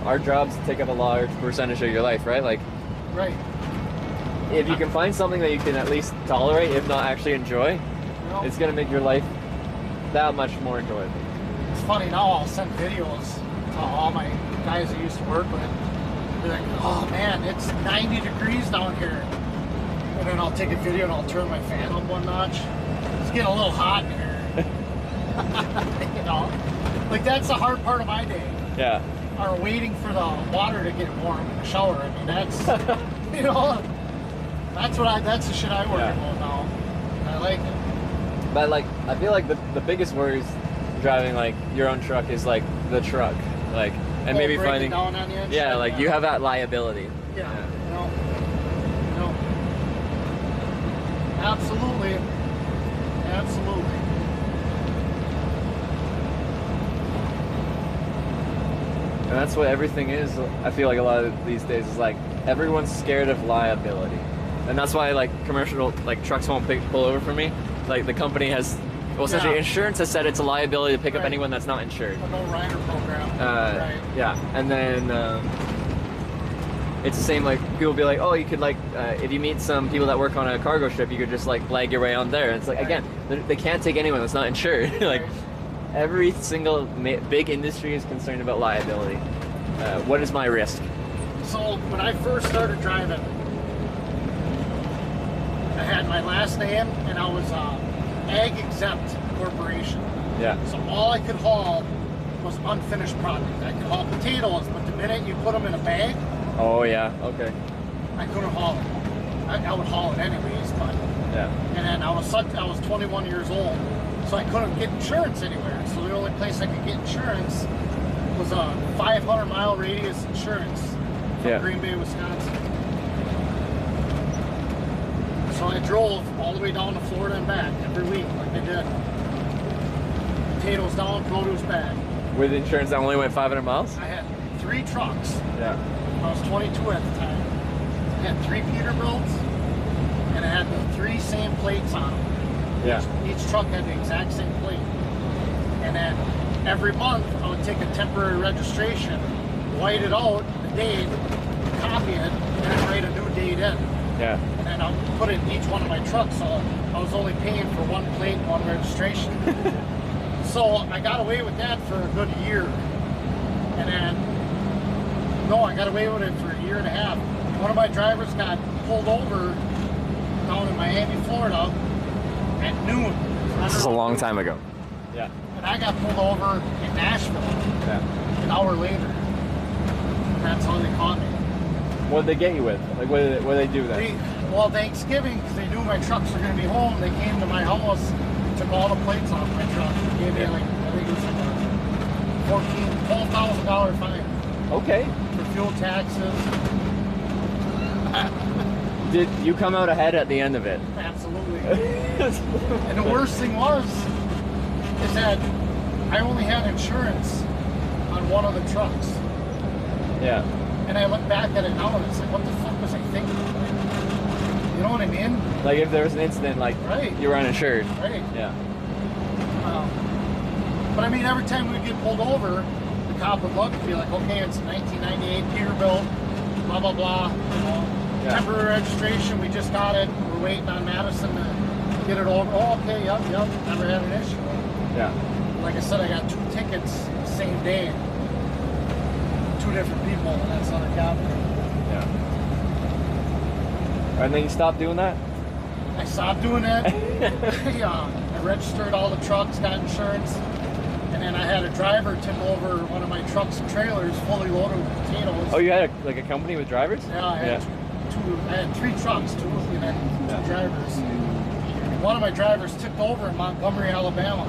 our jobs take up a large percentage of your life, right? Like, Right. if you can find something that you can at least tolerate, if not actually enjoy, it's gonna make your life that much more enjoyable. It's funny now, I'll send videos to all my guys I used to work with. Be like, oh man, it's 90 degrees down here. And then I'll take a video and I'll turn my fan up one notch. It's getting a little hot in here. You know? Like, that's the hard part of my day. Yeah. Or waiting for the water to get warm in the shower. I mean, that's, you know, that's the shit I work about now. And I like it. But like, I feel like the biggest worries driving like your own truck is like the truck, like, and maybe breaking finding down on you and yeah, shit, like you have that liability. Yeah. No. Absolutely. Absolutely. And that's what everything is. I feel like a lot of these days is like everyone's scared of liability, and that's why like commercial like trucks won't pull over for me. Like the company has, well, essentially insurance has said it's a liability to pick up anyone that's not insured. A no rider program. Right. Yeah, and then it's the same. Like people be like, oh, you could like if you meet some people that work on a cargo ship, you could just like lag your way on there. And it's like again, they can't take anyone that's not insured. Like every single big industry is concerned about liability. What is my risk? So when I first started driving, I had my last name and I was ag exempt corporation. Yeah. So all I could haul was unfinished product. I could haul potatoes, but the minute you put them in a bag, oh yeah, okay. I couldn't haul it. I would haul it anyways, but yeah. And then I was 21 years old, so I couldn't get insurance anywhere. So the only place I could get insurance was a 500-mile radius insurance from Green Bay, Wisconsin. So I drove all the way down to Florida and back every week, like they did. Potatoes down, produce back. With insurance that only went 500 miles? I had 3 trucks. Yeah. I was 22 at the time. I had 3 Peterbilts, and I had the 3 same plates on them. Yeah. Each truck had the exact same plate. And then every month, I would take a temporary registration, white it out, the date, copy it, and then write a new date in. Yeah. And then I'll put it in each one of my trucks, so I was only paying for 1 plate, 1 registration. So I got away with that for a good year. And then, no, I got away with it for a year and a half. One of my drivers got pulled over down in Miami, Florida at noon. This is a long time ago. Yeah. And I got pulled over in Nashville an hour later. And that's how they caught me. What did they get you with? Like, what did they do then? Well, Thanksgiving, because they knew my trucks were going to be home, they came to my house, took all the plates off my truck, and gave me like, I think it was like a $12,000 fine. Okay. For fuel taxes. Did you come out ahead at the end of it? Absolutely. And the worst thing is that I only had insurance on one of the trucks. Yeah. And I look back at it now and it's like, what the fuck was I thinking? You know what I mean? Like if there was an incident, like you were uninsured. Right. Yeah. But I mean, every time we'd get pulled over, the cop would look and be like, okay, it's a 1998 Peterbilt, blah, blah, blah. You know, temporary registration, we just got it. We're waiting on Madison to get it over. Oh, okay, yep, never had an issue. Yeah. Like I said, I got 2 tickets the same day. 2 different people, and that's not a cop. Yeah. And then you stopped doing that? I stopped doing that. I registered all the trucks, got insurance, and then I had a driver tip over one of my trucks and trailers fully loaded with potatoes. Oh, you had a company with drivers? Yeah, I had 3 trucks, 2 and then 2 drivers. And one of my drivers tipped over in Montgomery, Alabama.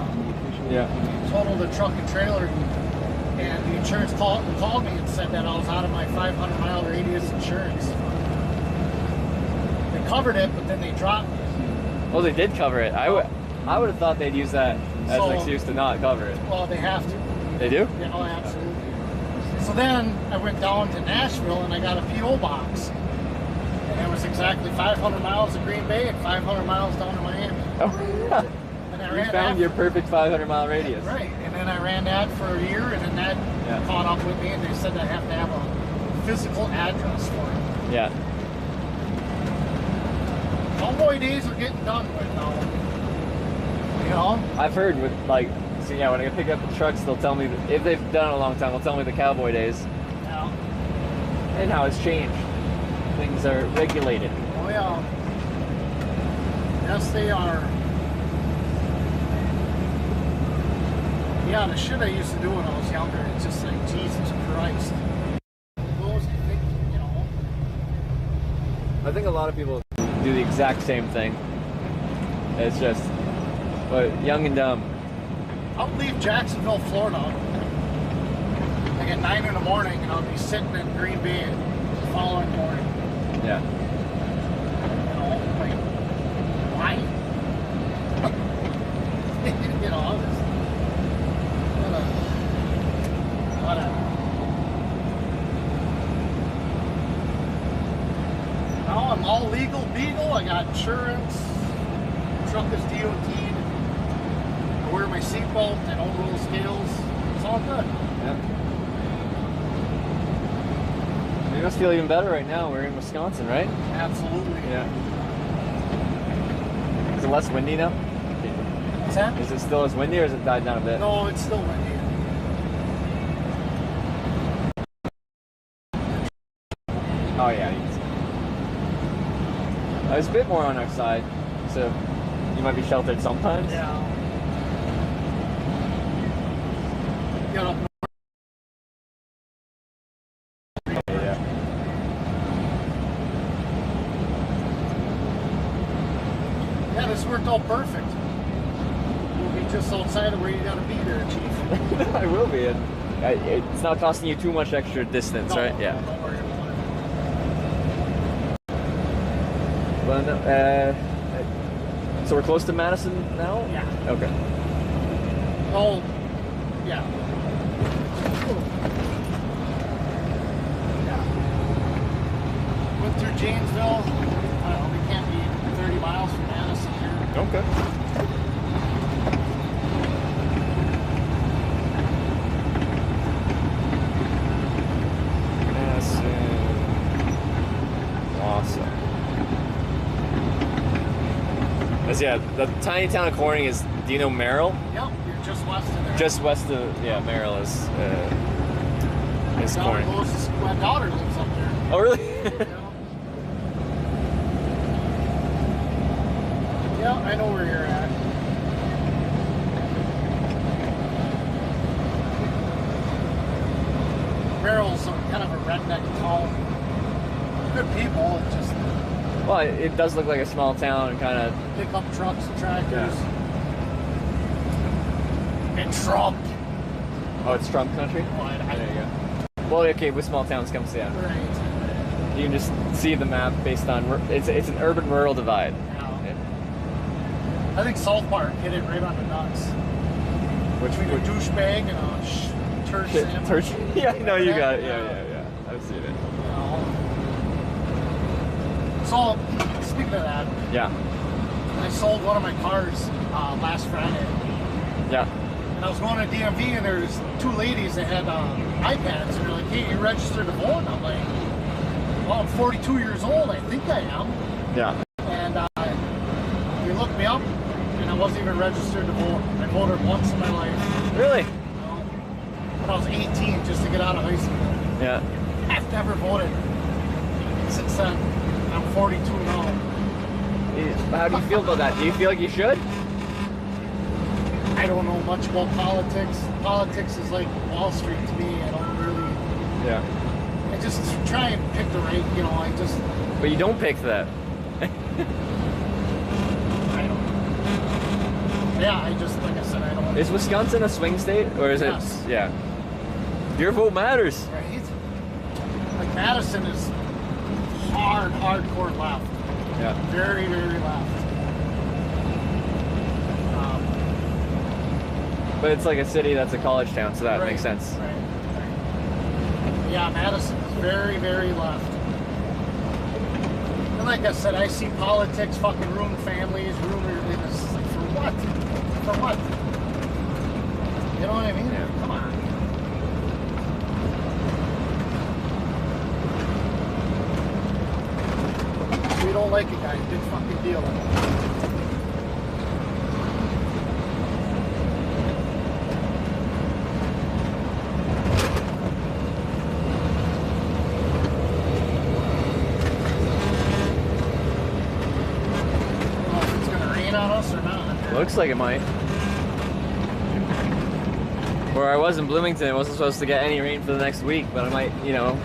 Yeah. Totaled a truck and trailer. And the insurance called me and said that I was out of my 500-mile radius insurance. They covered it, but then they dropped it. Well, they did cover it. I would have thought they'd use that as an excuse to not cover it. Well, they have to. They do? Yeah, oh, absolutely. So then I went down to Nashville and I got a P.O. box. And it was exactly 500 miles to Green Bay and 500 miles down to Miami. Oh, and I you ran found that your perfect 500-mile radius. Right, and then I ran that for a year, and then that caught up with me, and they said I have to have a physical address for it. Yeah. Cowboy days are getting done with now. You know? I've heard with like, so yeah, when I pick up the trucks, they'll tell me that if they've done it a long time, they'll tell me the cowboy days. Yeah. And how it's changed. Things are regulated. Oh yeah. Yes, they are. Yeah, the shit I used to do when I was younger, it's just like, Jesus Christ. Those, I think, you know. I think a lot of people do the exact same thing. It's just, but young and dumb. I'll leave Jacksonville, Florida, like at 9 in the morning, and I'll be sitting in Green Bay the following morning. Yeah. You know, like, why? You know, whatever. Now I'm all legal, beagle. I got insurance. Truck is DOT'd. I wear my seatbelt. I don't roll scales. It's all good. Yeah. You must feel even better right now. We're in Wisconsin, right? Absolutely. Yeah. Is it less windy now? What's that? Is it still as windy or has it died down a bit? No, it's still windy. Oh yeah, you can see. It's a bit more on our side, so you might be sheltered sometimes. Yeah. Get up. Yeah. Yeah, this worked out perfect. We'll be just outside of where you gotta be there, Chief. I will be. It's not costing you too much extra distance, No, right? Yeah. Don't worry about Well, no, so we're close to Madison now? Yeah. Okay. it. Oh, yeah. Yeah. Went through Janesville. I don't know, we can't be 30 miles from Madison here. Okay. Awesome. Yeah, the tiny town of Corning is, do you know Merrill? Yep, you're just west of there. Just west of, yeah, Merrill is Corning. My daughter lives up there. Oh, really? Yeah, I know where you're at. Merrill's kind of a redneck town. Good people, it's just Well, it does look like a small town and kind of pick up trucks and tractors. Yeah. And Trump. Oh, it's Trump country? There you go. Well, okay, with small towns comes down. Right. You can just see the map based on, it's an urban-rural divide. I think South Park hit it right on the nuts. Between a douchebag and a turd sandwich. Yeah, I know you got it. Yeah. I've seen it. So, speaking of that, Yeah. I sold one of my cars last Friday. Yeah. And I was going to DMV and there's two ladies that had iPads and they're like, hey, you registered to vote? And I'm like, well, I'm 42 years old. I think I am. Yeah. And they looked me up and I wasn't even registered to vote. I voted once in my life. Really? When I was 18, just to get out of high school. Yeah. I've never voted since then. I'm 42 now. How do you feel about that? Do you feel like you should? I don't know much about politics. Politics is like Wall Street to me. I don't really. Yeah. I just try and pick the right, you know, I just. But you don't pick that. I don't know. Yeah, I just, like I said, I don't. Is Wisconsin a swing state? Or is Yes. it? Yeah. Your vote matters. Right? Like Madison is hardcore left. Yeah. Very, very left. But it's like a city that's a college town, so that makes sense. Right. Yeah, Madison is very, very left. And like I said, I see politics fucking ruin families, ruin religion. It's like, for what? For what? You know what I mean? Yeah. Come on. We don't like it, guys. Big fucking deal. Looks like it might. Where I was in Bloomington, it wasn't supposed to get any rain for the next week, but I might, you know.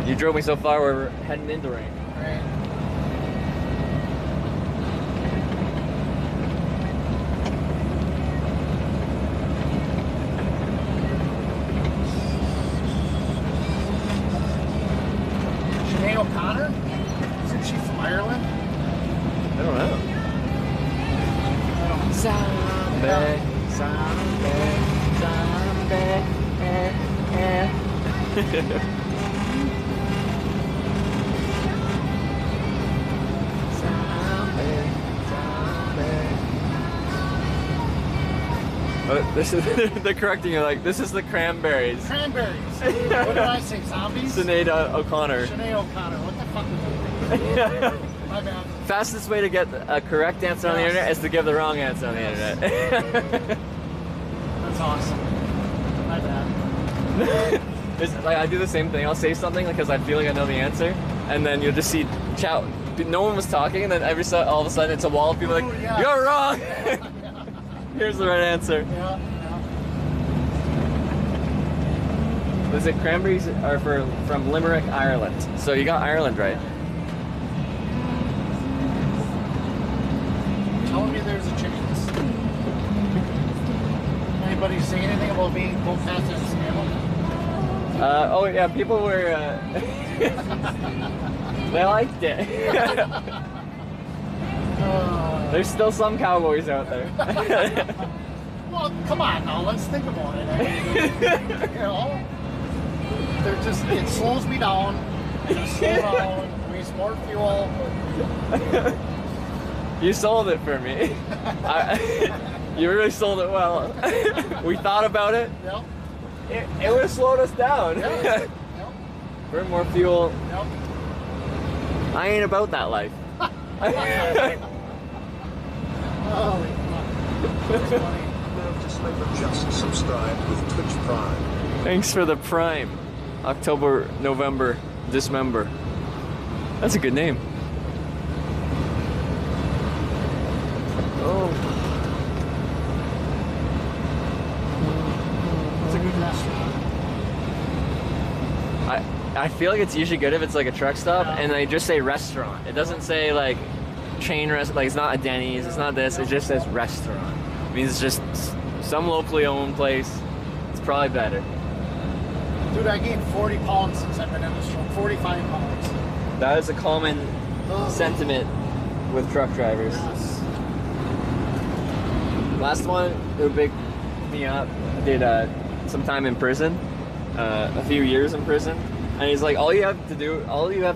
You drove me so far, we're heading into rain. Right. Sinead O'Connor? Isn't she from Ireland? I don't know. Zombie, zombie, zombie, this is they're correcting you, like, this is the cranberries. Cranberries. What did I say? Zombies? Sinead O'Connor. Sinead O'Connor. What the fuck is that? My bad. Fastest way to get a correct answer on the internet is to give the wrong answer on the internet. That's awesome. My bad. It's like, I do the same thing. I'll say something because I feel like I know the answer, and then you'll just see chat. No one was talking, and then all of a sudden it's a wall of people like, yeah. You're wrong. Here's the right answer. Yeah. Was it cranberries are from Limerick, Ireland? So you got Ireland right. Telling me there's a chance. Anybody say anything about being go past that scale? Oh yeah, people were. They liked it. There's still some cowboys out there. Well, come on now, let's think about it. I mean, you know, they're just, it slows me down. Just slow down, waste more fuel. You sold it for me. You really sold it well. We thought about it. Yep. It would have slowed us down. Yep. Burn more fuel. Yep. I ain't about that life. Holy fuck. That's funny. Just subscribe with Twitch Prime. Thanks for the Prime. October, November, Dismember. That's a good name. Oh. It's a good restaurant. I feel like it's usually good if it's like a truck stop and they just say restaurant. It doesn't say like chain restaurant, like it's not a Denny's, it's not this, it just says restaurant. It means it's just some locally owned place. It's probably better. Dude, I gained 40 pounds since I've been in this truck. 45 pounds. That is a common sentiment with truck drivers. Yes. Last one who picked me up did some time in prison, a few years in prison, and he's like, all you have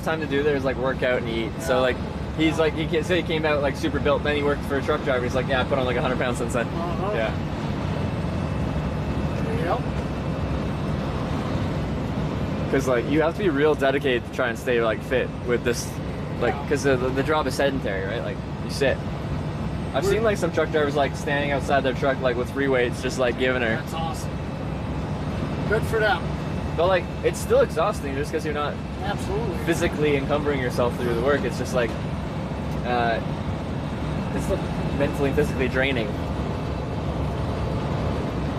time to do there is like work out and eat. So like, he's like, he came out like super built, then he worked for a truck driver. He's like, yeah, I put on like 100 pounds since then. Yeah. Yep. Because like, you have to be real dedicated to try and stay like fit with this, like, because the job is sedentary, right? Like, you sit. I've seen like some truck drivers like standing outside their truck like with free weights, just like giving her. That's awesome. Good for them. But like, it's still exhausting just because you're not absolutely physically encumbering yourself through the work. It's just like, it's like mentally and physically draining.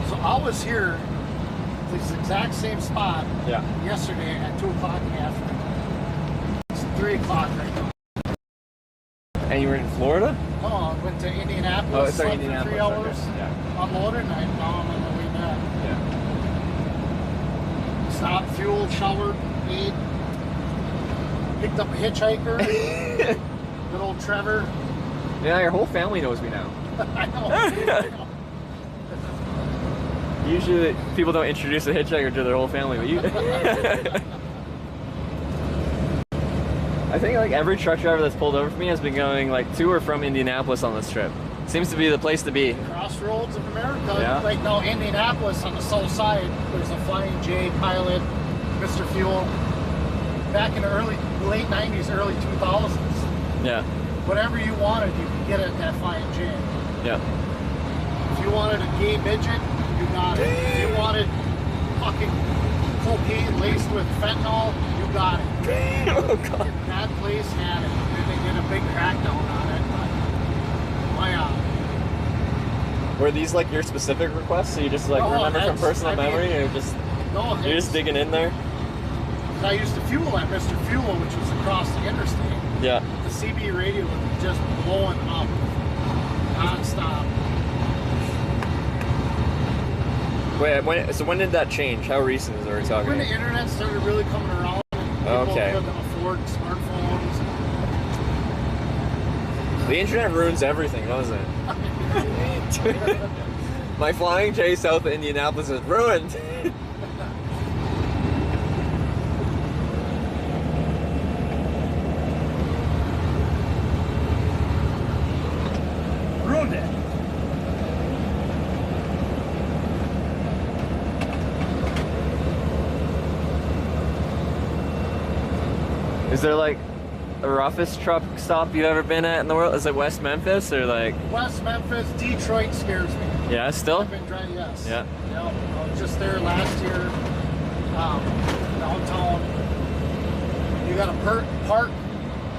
So I was here, this exact same spot, yesterday at 2 o'clock in the afternoon. It's 3 o'clock right now. And you were in Florida? No, I went to Indianapolis. Oh, sorry, slept for Indianapolis. 3 hours. Okay. Yeah. Unloaded, and now I'm on my way back. Yeah. Stopped, fueled, showered, ate. Picked up a hitchhiker. Good old Trevor. Yeah, your whole family knows me now. I know. Usually people don't introduce a hitchhiker to their whole family, but you... I think like every truck driver that's pulled over for me has been going like to or from Indianapolis on this trip. Seems to be the place to be. Crossroads of America. Yeah. Like now, Indianapolis on the south side, there's a Flying J, Pilot, Mr. Fuel. Back in the late 90s, early 2000s. Yeah. Whatever you wanted, you could get it at that Flying J. Yeah. If you wanted a gay midget, you got it. If you wanted fucking cocaine laced with fentanyl, you got it. Oh, God. That place had it. And they did a big crackdown on it. But, were these like your specific requests? So you just like remember from personal memory, or just you're just digging in there? I used to fuel at Mr. Fuel, which was across the interstate. Yeah. The CB radio was just blowing up non-stop. Wait, when did that change? How recent is it we're talking? When the internet started really coming around, people couldn't afford smartphones. The internet ruins everything, doesn't it? My Flying J south of Indianapolis is ruined. Ruined it. Is there like the roughest truck stop you've ever been at in the world? Is it West Memphis or like? West Memphis, Detroit scares me. Yeah, still? I've been driving, yes. Yeah. I was just there last year, downtown. You got to park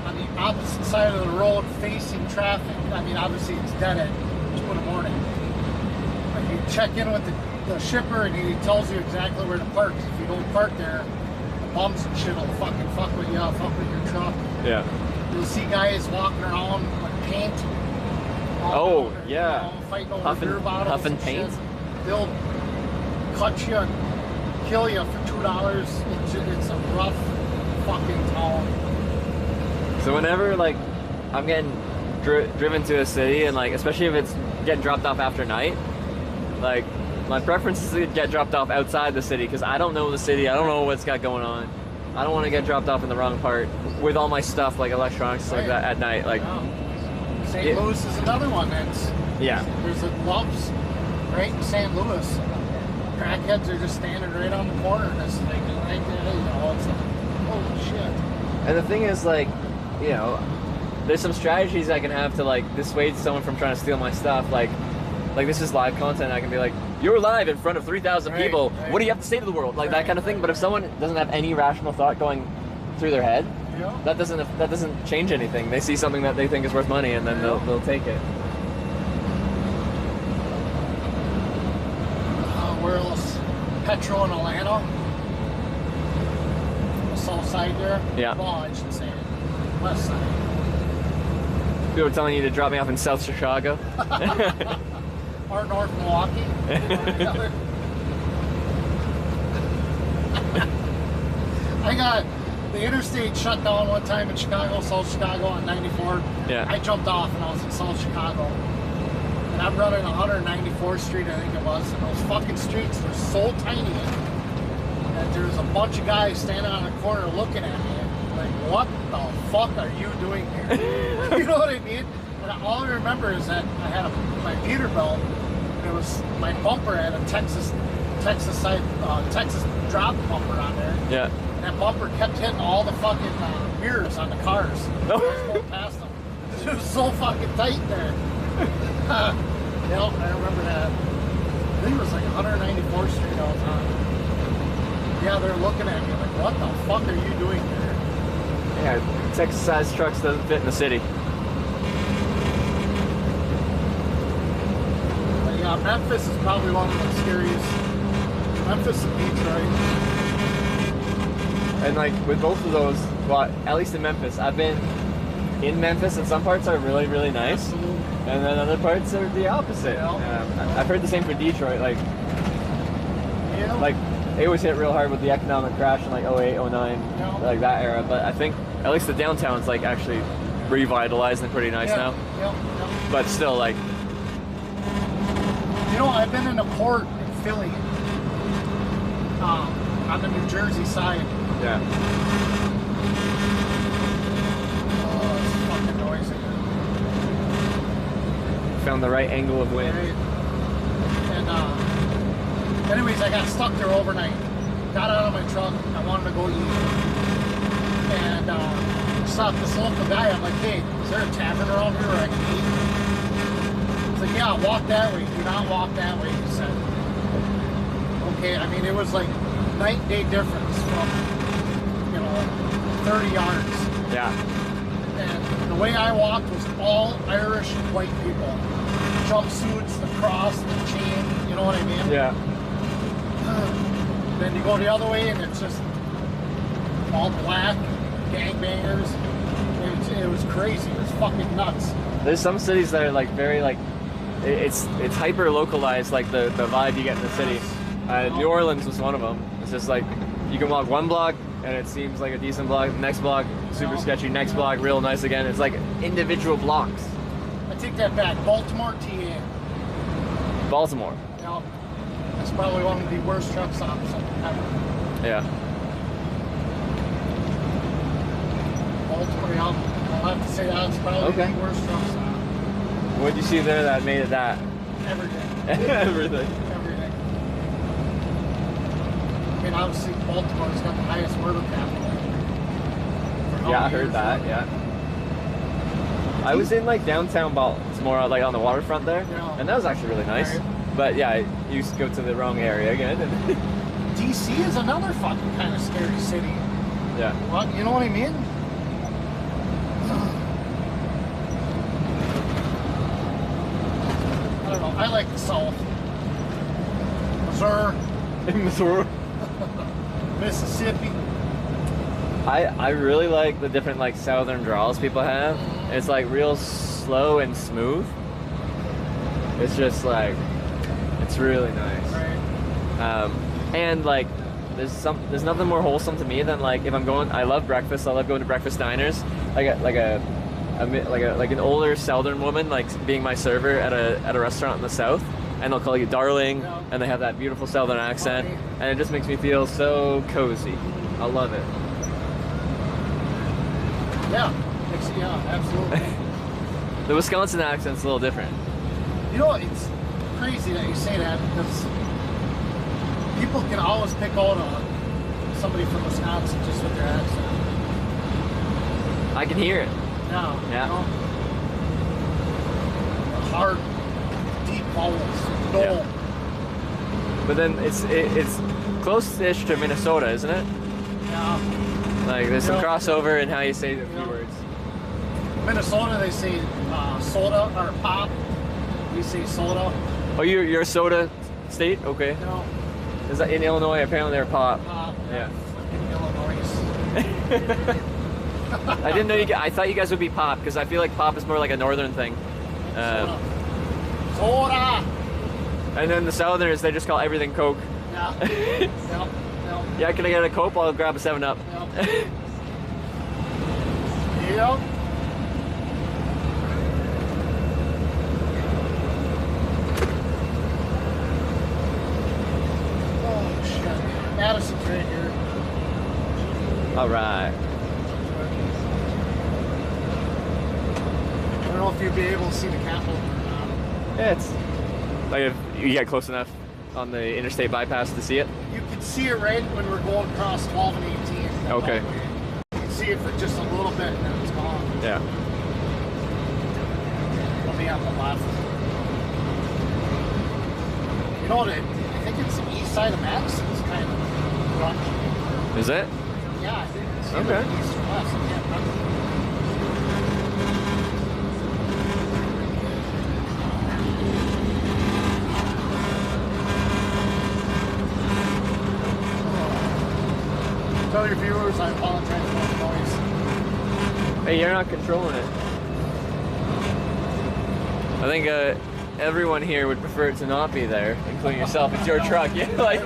on the opposite side of the road facing traffic. I mean, obviously it's dead at 2 in the morning. But you check in with the shipper and he tells you exactly where to park. If you don't park there, the bums and shit will fucking fuck with you, fuck with your truck. Yeah. You'll see guys walking around with paint. Oh, yeah. You know, fighting over beer bottles huffing and paint. shit. They'll cut you and kill you for $2. It's a rough fucking town. So whenever like I'm getting driven to a city, and like especially if it's getting dropped off after night, like my preference is to get dropped off outside the city because I don't know the city. I don't know what's got going on. I don't want to get dropped off in the wrong part with all my stuff like electronics stuff like that at night. Like St. Louis is another one that's there's a Loves right in St. Louis. Crackheads are just standing right on the corner. That's like right there, you know, it's like holy shit. And the thing is, like, you know, there's some strategies I can have to like dissuade someone from trying to steal my stuff. Like this is live content. I can be like, you're live in front of 3,000 people. Right. What do you have to say to the world? Like that kind of thing. But if someone doesn't have any rational thought going through their head, that doesn't change anything. They see something that they think is worth money, and then they'll take it. Where else? Petro in Atlanta. The south side there. Yeah. Well, I should say west side. People are telling you to drop me off in South Chicago. Or North Milwaukee. I got the interstate shut down one time in Chicago, South Chicago on 94. Yeah. I jumped off and I was in South Chicago. And I'm running 194th Street, I think it was. And those fucking streets are so tiny that there's a bunch of guys standing on a corner looking at me. Like, what the fuck are you doing here? You know what I mean? And all I remember is that I had my Peterbilt. It was my bumper had a Texas drop bumper on there. Yeah. And that bumper kept hitting all the fucking mirrors on the cars. I was going past them. It was so fucking tight there. Yep, I remember that. I think it was like 194th Street I was on. Yeah, they're looking at me like, what the fuck are you doing there? Yeah, Texas-sized trucks doesn't fit in the city. But yeah, Memphis is probably one of the scariest. Memphis and Detroit. And like with both of those, well, at least in Memphis, I've been in Memphis, and some parts are really, really nice. Absolutely. And then other parts are the opposite. I've heard the same for Detroit. Like it was hit real hard with the economic crash in like 08, 09, like that era. But I think at least the downtown's like actually revitalized and pretty nice now. But still, like, you know, I've been in a port in Philly, on the New Jersey side. Yeah. Oh, it's fucking noisy. Found the right angle of wind. Right. And anyways, I got stuck there overnight. Got out of my truck. I wanted to go eat. And stopped this local guy. I'm like, hey, is there a tavern around here where I can eat? He's like, yeah, walk that way. Do not walk that way, he said. Okay, I mean, it was like night and day difference from, 30 yards. Yeah. And the way I walked was all Irish white people. Jumpsuits, the cross, the chain, you know what I mean? Yeah. Then you go the other way and it's just all black, gangbangers. It was crazy. It was fucking nuts. There's some cities that are like very like, it's hyper localized, like the vibe you get in the city. New Orleans was one of them. It's just like, you can walk one block and it seems like a decent block. Next block, super sketchy. Next block, real nice again. It's like individual blocks. I take that back. Baltimore, TA. Baltimore. Yeah. That's probably one of the worst truck stops ever. Yeah. Baltimore, I'll have to say that's probably the worst truck stop. What did you see there that made it that? Everything. Everything. Everything. I mean, obviously Baltimore's got the highest murder capital. Yeah, I heard that, yeah. I was in like downtown Baltimore, like on the waterfront there, and that was actually really nice. Right. But yeah, I used to go to the wrong area again. DC is another fucking kind of scary city. Yeah. Well, you know what I mean? I don't know. I like the South. Missouri. Mississippi. I really like the different like southern draws people have. It's like real slow and smooth. It's just like, it's really nice. Right. And like, there's nothing more wholesome to me than like if I'm going. I love breakfast. I love going to breakfast diners. Like an older southern woman like being my server at a restaurant in the south, and they'll call you darling, and they have that beautiful southern accent, and it just makes me feel so cozy. I love it. Yeah, absolutely. The Wisconsin accent's a little different. You know, it's crazy that you say that because people can always pick out somebody from Wisconsin just with their accent. I can hear it. Yeah. Yeah. You know? Hard, deep vowels. No. Yeah. But then it's close-ish to Minnesota, isn't it? Yeah. Like there's some crossover in how you say a few words. Minnesota, they say soda or pop. We say soda. Oh, you're a soda state? Okay. No. Is that in Illinois? Apparently they're pop. Pop. Yeah. Illinois. I didn't know you. I thought you guys would be pop because I feel like pop is more like a northern thing. Soda. And then the southerners, they just call everything Coke. Yeah. Yeah, can I get a Coke? I'll grab a 7-Up. Yep. Oh shit. Madison's right here. All right. I don't know if you'll be able to see the Capitol or not. Yeah, it's like if you get close enough on the interstate bypass to see it. You can see it right when we're going across 12 and 18. Okay. You can see it for just a little bit and then it's gone. Yeah. It'll be on the left. You know what? I think it's the east side of Madison's kind of grungy. Is it? Yeah, I think it's Okay. east or west. I can't remember. Tell your viewers I apologize for the noise. Hey, you're not controlling it. I think everyone here would prefer it to not be there, including yourself. It's your truck, yeah. Like.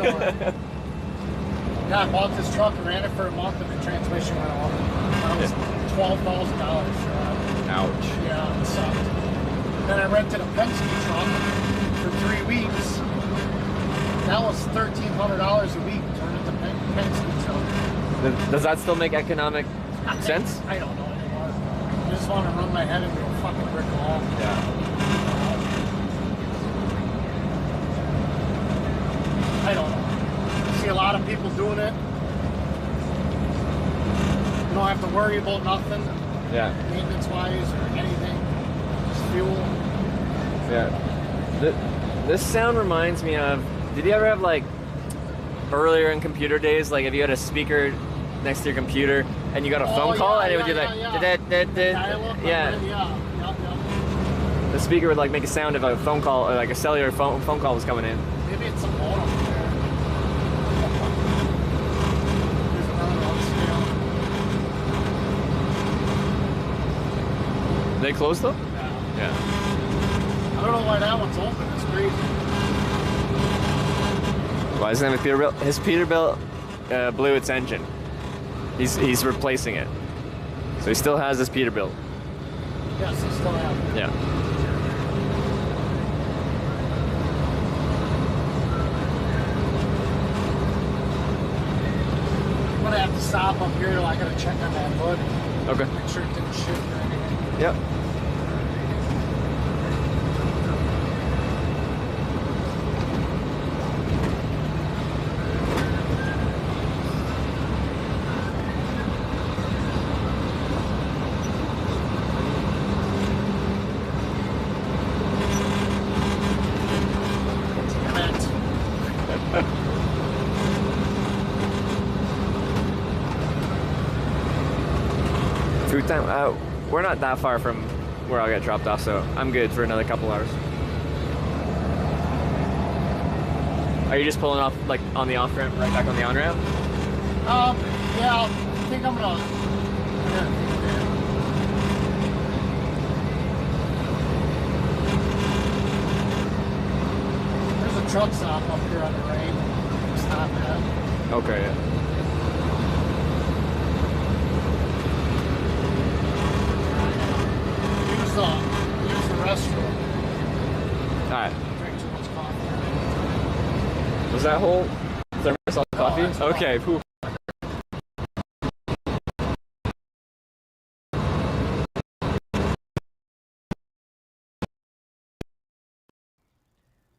Yeah, I bought this truck and ran it for a month and the transmission went off. That was $12,000. Ouch. Yeah, it sucked. Then I rented a Penske truck for 3 weeks. That was $1,300 a week to rent a Penske truck. Does that still make economic sense? I don't know anymore. I just want to run my head into a fucking brick wall. Yeah. I don't know. I see a lot of people doing it. You don't have to worry about nothing. Yeah. Maintenance-wise or anything. Just fuel. Yeah. This sound reminds me of, did you ever have like, earlier in computer days, like if you had a speaker next to your computer and you got a phone call and it would do like, yeah. The speaker would like make a sound if a phone call, or like a cellular phone call was coming in. Maybe it's a modem there. There's another one still. They closed though? Yeah. I don't know why that one's open. It's crazy. Why isn't it Peterbilt? His Peterbilt blew its engine. He's replacing it. So he still has his Peterbilt. Yes, he still has it. Yeah. I'm gonna have to stop up here. I gotta check on that hood. Okay. Make sure it didn't shift or anything. Yep. Food time? We're not that far from where I'll get dropped off, so I'm good for another couple hours. Are you just pulling off like on the off ramp, right back on the on ramp? Yeah, I think I'm gonna. There's a truck stop up here on the right. Stop at. Okay, yeah. Use the restroom. Alright. Drink too much coffee. Was that whole thermos all coffee? Okay, poof.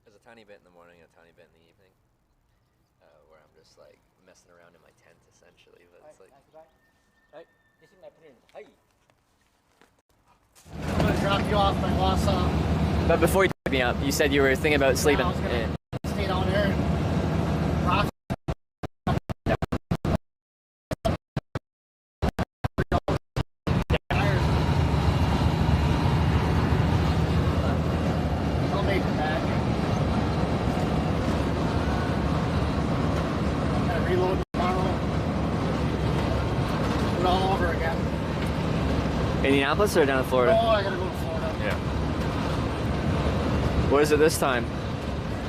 There's a tiny bit in the morning and a tiny bit in the evening where I'm just like messing around in my tent essentially, but it's like... I'm gonna drop you off my boss off. But before you pick me up, you said you were thinking about sleeping. I was gonna stay down there and rock. I'll make it back. Gotta reload tomorrow. Do it all over again. Indianapolis or down in Florida? Oh, I gotta go to Florida. Yeah. What is it this time?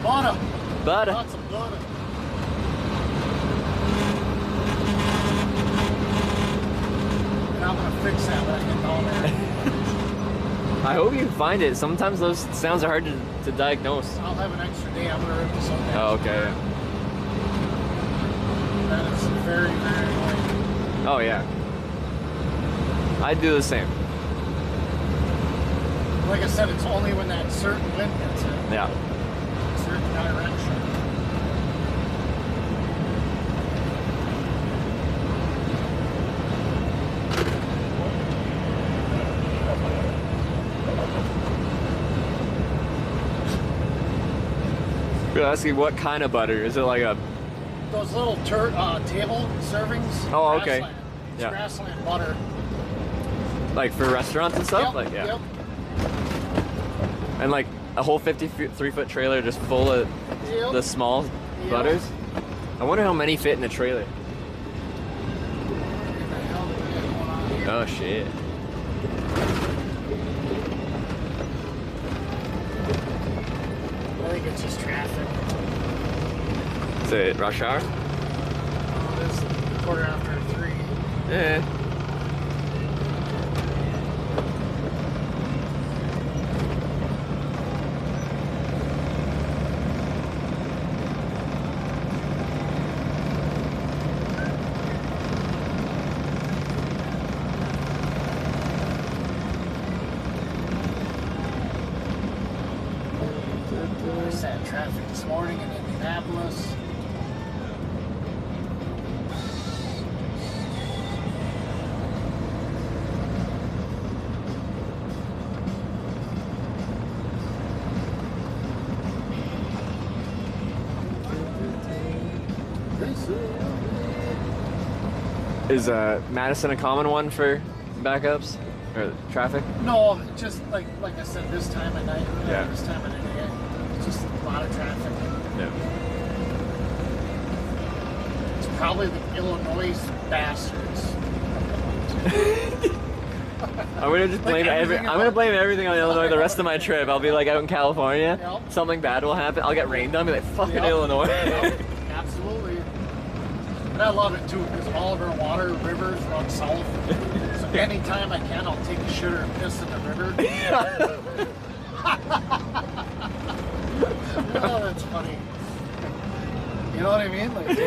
Butter. Butter. Lots of butter. And I'm gonna fix that when I get down there. I hope you can find it. Sometimes those sounds are hard to diagnose. I'll have an extra day. I'm gonna rip this up next. Oh, okay. That is very, very annoying. Oh, yeah. I'd do the same. Like I said, it's only when that certain wind hits it. Yeah. Certain direction. You're asking what kind of butter? Is it like a... Those little table servings. Oh, okay. Grassland. It's Yeah. grassland butter. Like for restaurants and stuff? Yep, Like, yeah. yep. And like a whole 53-foot trailer just full of Yep. the small Yep. butters? I wonder how many fit in a trailer. Oh, shit. I think it's just traffic. Is it rush hour? It quarter after 3. Yeah. I sat in traffic this morning in Indianapolis. Is Madison a common one for backups or traffic? No, just like I said, this time of night. Yeah. This time of the day, it's just a lot of traffic. Yeah. It's probably the Illinois bastards. I'm gonna just blame I'm gonna blame everything on Illinois the rest of my trip. I'll be like out in California, something bad will happen. I'll get rained on. I'll be like, fucking Illinois. Absolutely. And I love it too because all of our water rivers run south. So anytime I can, I'll take a shit or a piss in the river. Oh, that's funny. You know what I mean? Like,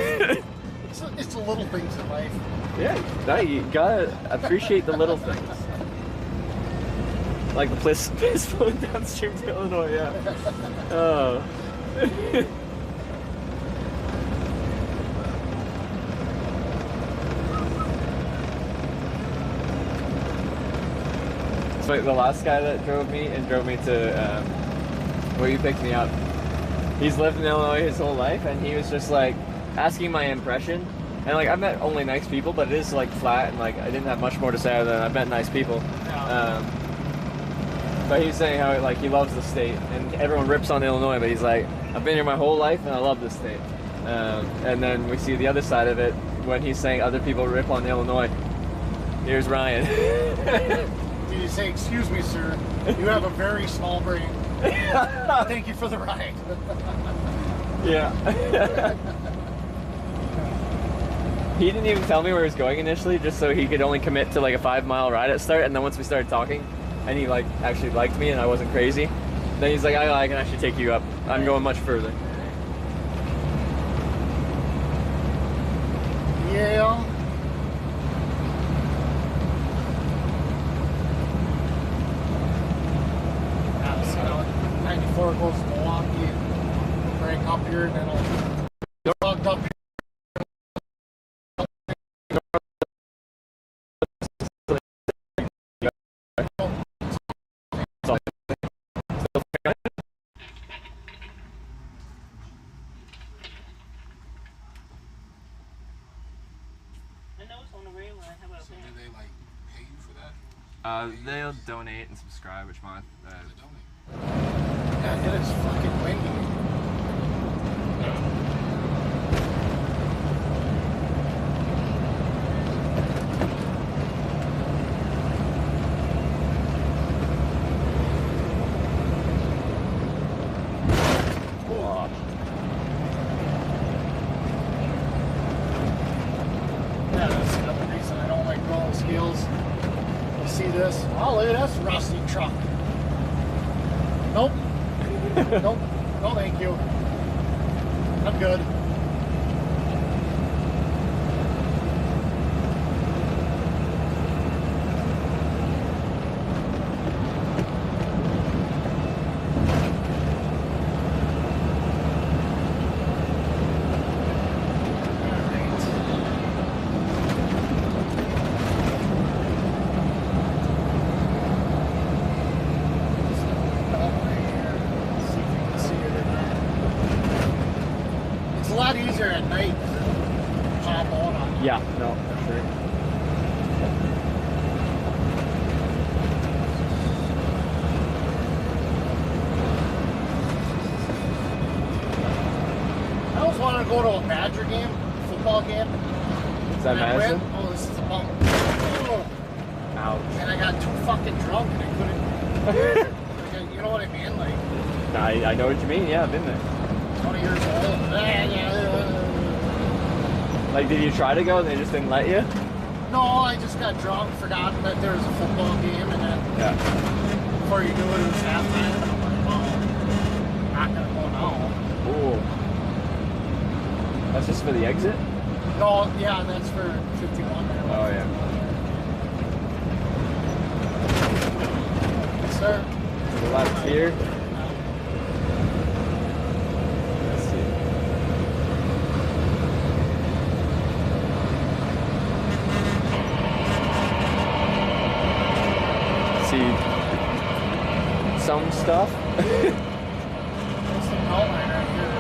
it's the little things in life. Yeah, no, you gotta appreciate the little things. Like the piss flowing downstream to Illinois, yeah. Oh. So the last guy that drove me to where you picked me up, he's lived in Illinois his whole life, and he was just like asking my impression. And like I've met only nice people, but it is like flat, and like I didn't have much more to say other than I've met nice people. But he's saying how like he loves the state, and everyone rips on Illinois, but he's like, I've been here my whole life and I love this state. And then we see the other side of it when he's saying other people rip on Illinois. Here's Ryan. Did you say, excuse me, sir, you have a very small brain. Thank you for the ride. Yeah. He didn't even tell me where he was going initially, just so he could only commit to like a 5-mile ride at start. And then once we started talking, and he like actually liked me and I wasn't crazy, then he's like, I can actually take you up. I'm going much further. Yeah. So 94 goes to Milwaukee, break up here, and then I'll plugged up here. They'll donate and subscribe each month. God, it is fucking windy. Yeah, that's another reason I don't like rolling scales. See this? Oh, look at this rusty truck. Nope. Nope. No, thank you. I'm good. It's a lot easier at night to pop on. Yeah, no, for sure. I always wanted to go to a Badger game, football game. Is that Madison? Oh, this is a bump. Oh. Ouch. And I got too fucking drunk and I couldn't. You know what I mean? Like. I know what you mean. Yeah, I've been there. 20 years old. Like, did you try to go and they just didn't let you? No, I just got drunk, forgot that there was a football game, and then before you knew it, it was halftime. And I'm like, oh, not gonna go now. Ooh. That's just for the exit? No, yeah, that's for 51 there. Oh, yeah. Yes, sir. To the left here. Let's see. See some stuff. There's some outline right here.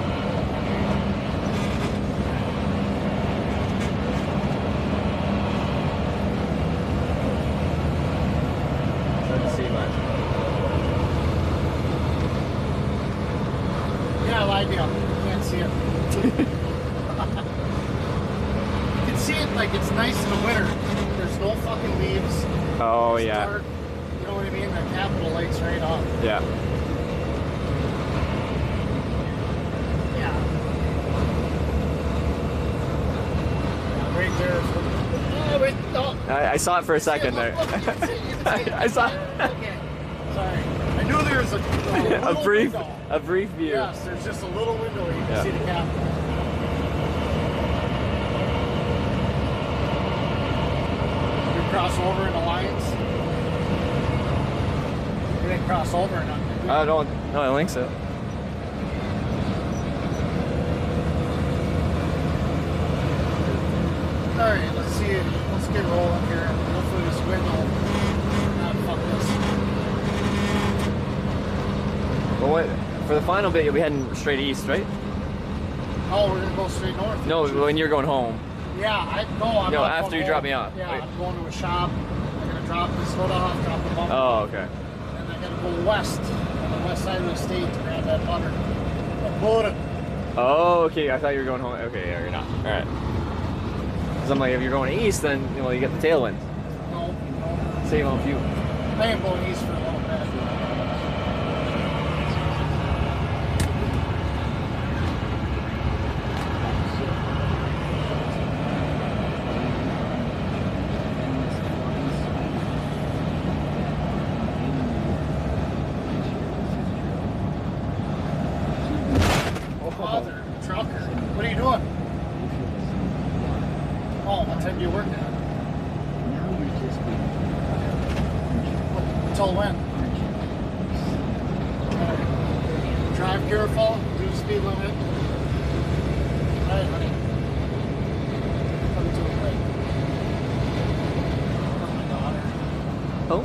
Doesn't see much. Yeah, I lied to you. Can't see it. You can see it like it's nice in the winter. There's no fucking leaves. Oh, It's yeah. dark. You know what I mean? The Capitol Lake's right up. Yeah. Yeah. Right there. Oh, wait, no. I saw it for a second there. I saw Okay. Sorry. I knew there was a a brief view. Yes, there's just a little window where you can see the Capitol. We cross over in Alliance. We didn't cross over or nothing. I don't think so. Alright, let's see it. Let's get rolling here. Hopefully this wind will not fuck this. Well, what, for the final bit, you'll be heading straight east, right? Oh, we're gonna go straight north? No, when you're going home. Yeah, I'm No, not after going you drop home. me off. Yeah, Wait. I'm going to a shop. I'm gonna drop this soda off, drop the bumper. Oh, okay. And I gotta go west, on the west side of the state to grab that butter. The butter. Oh, okay. I thought you were going home. Okay, yeah, you're not. All right. Because I'm like, if you're going east, then you get the tailwind. No. Save on fuel. I am going east for a little bit. Father, trucker. What are you doing? Oh, what time do you work at? Until when? Drive careful, do the speed limit. Alright, honey. Come to the lake. Oak?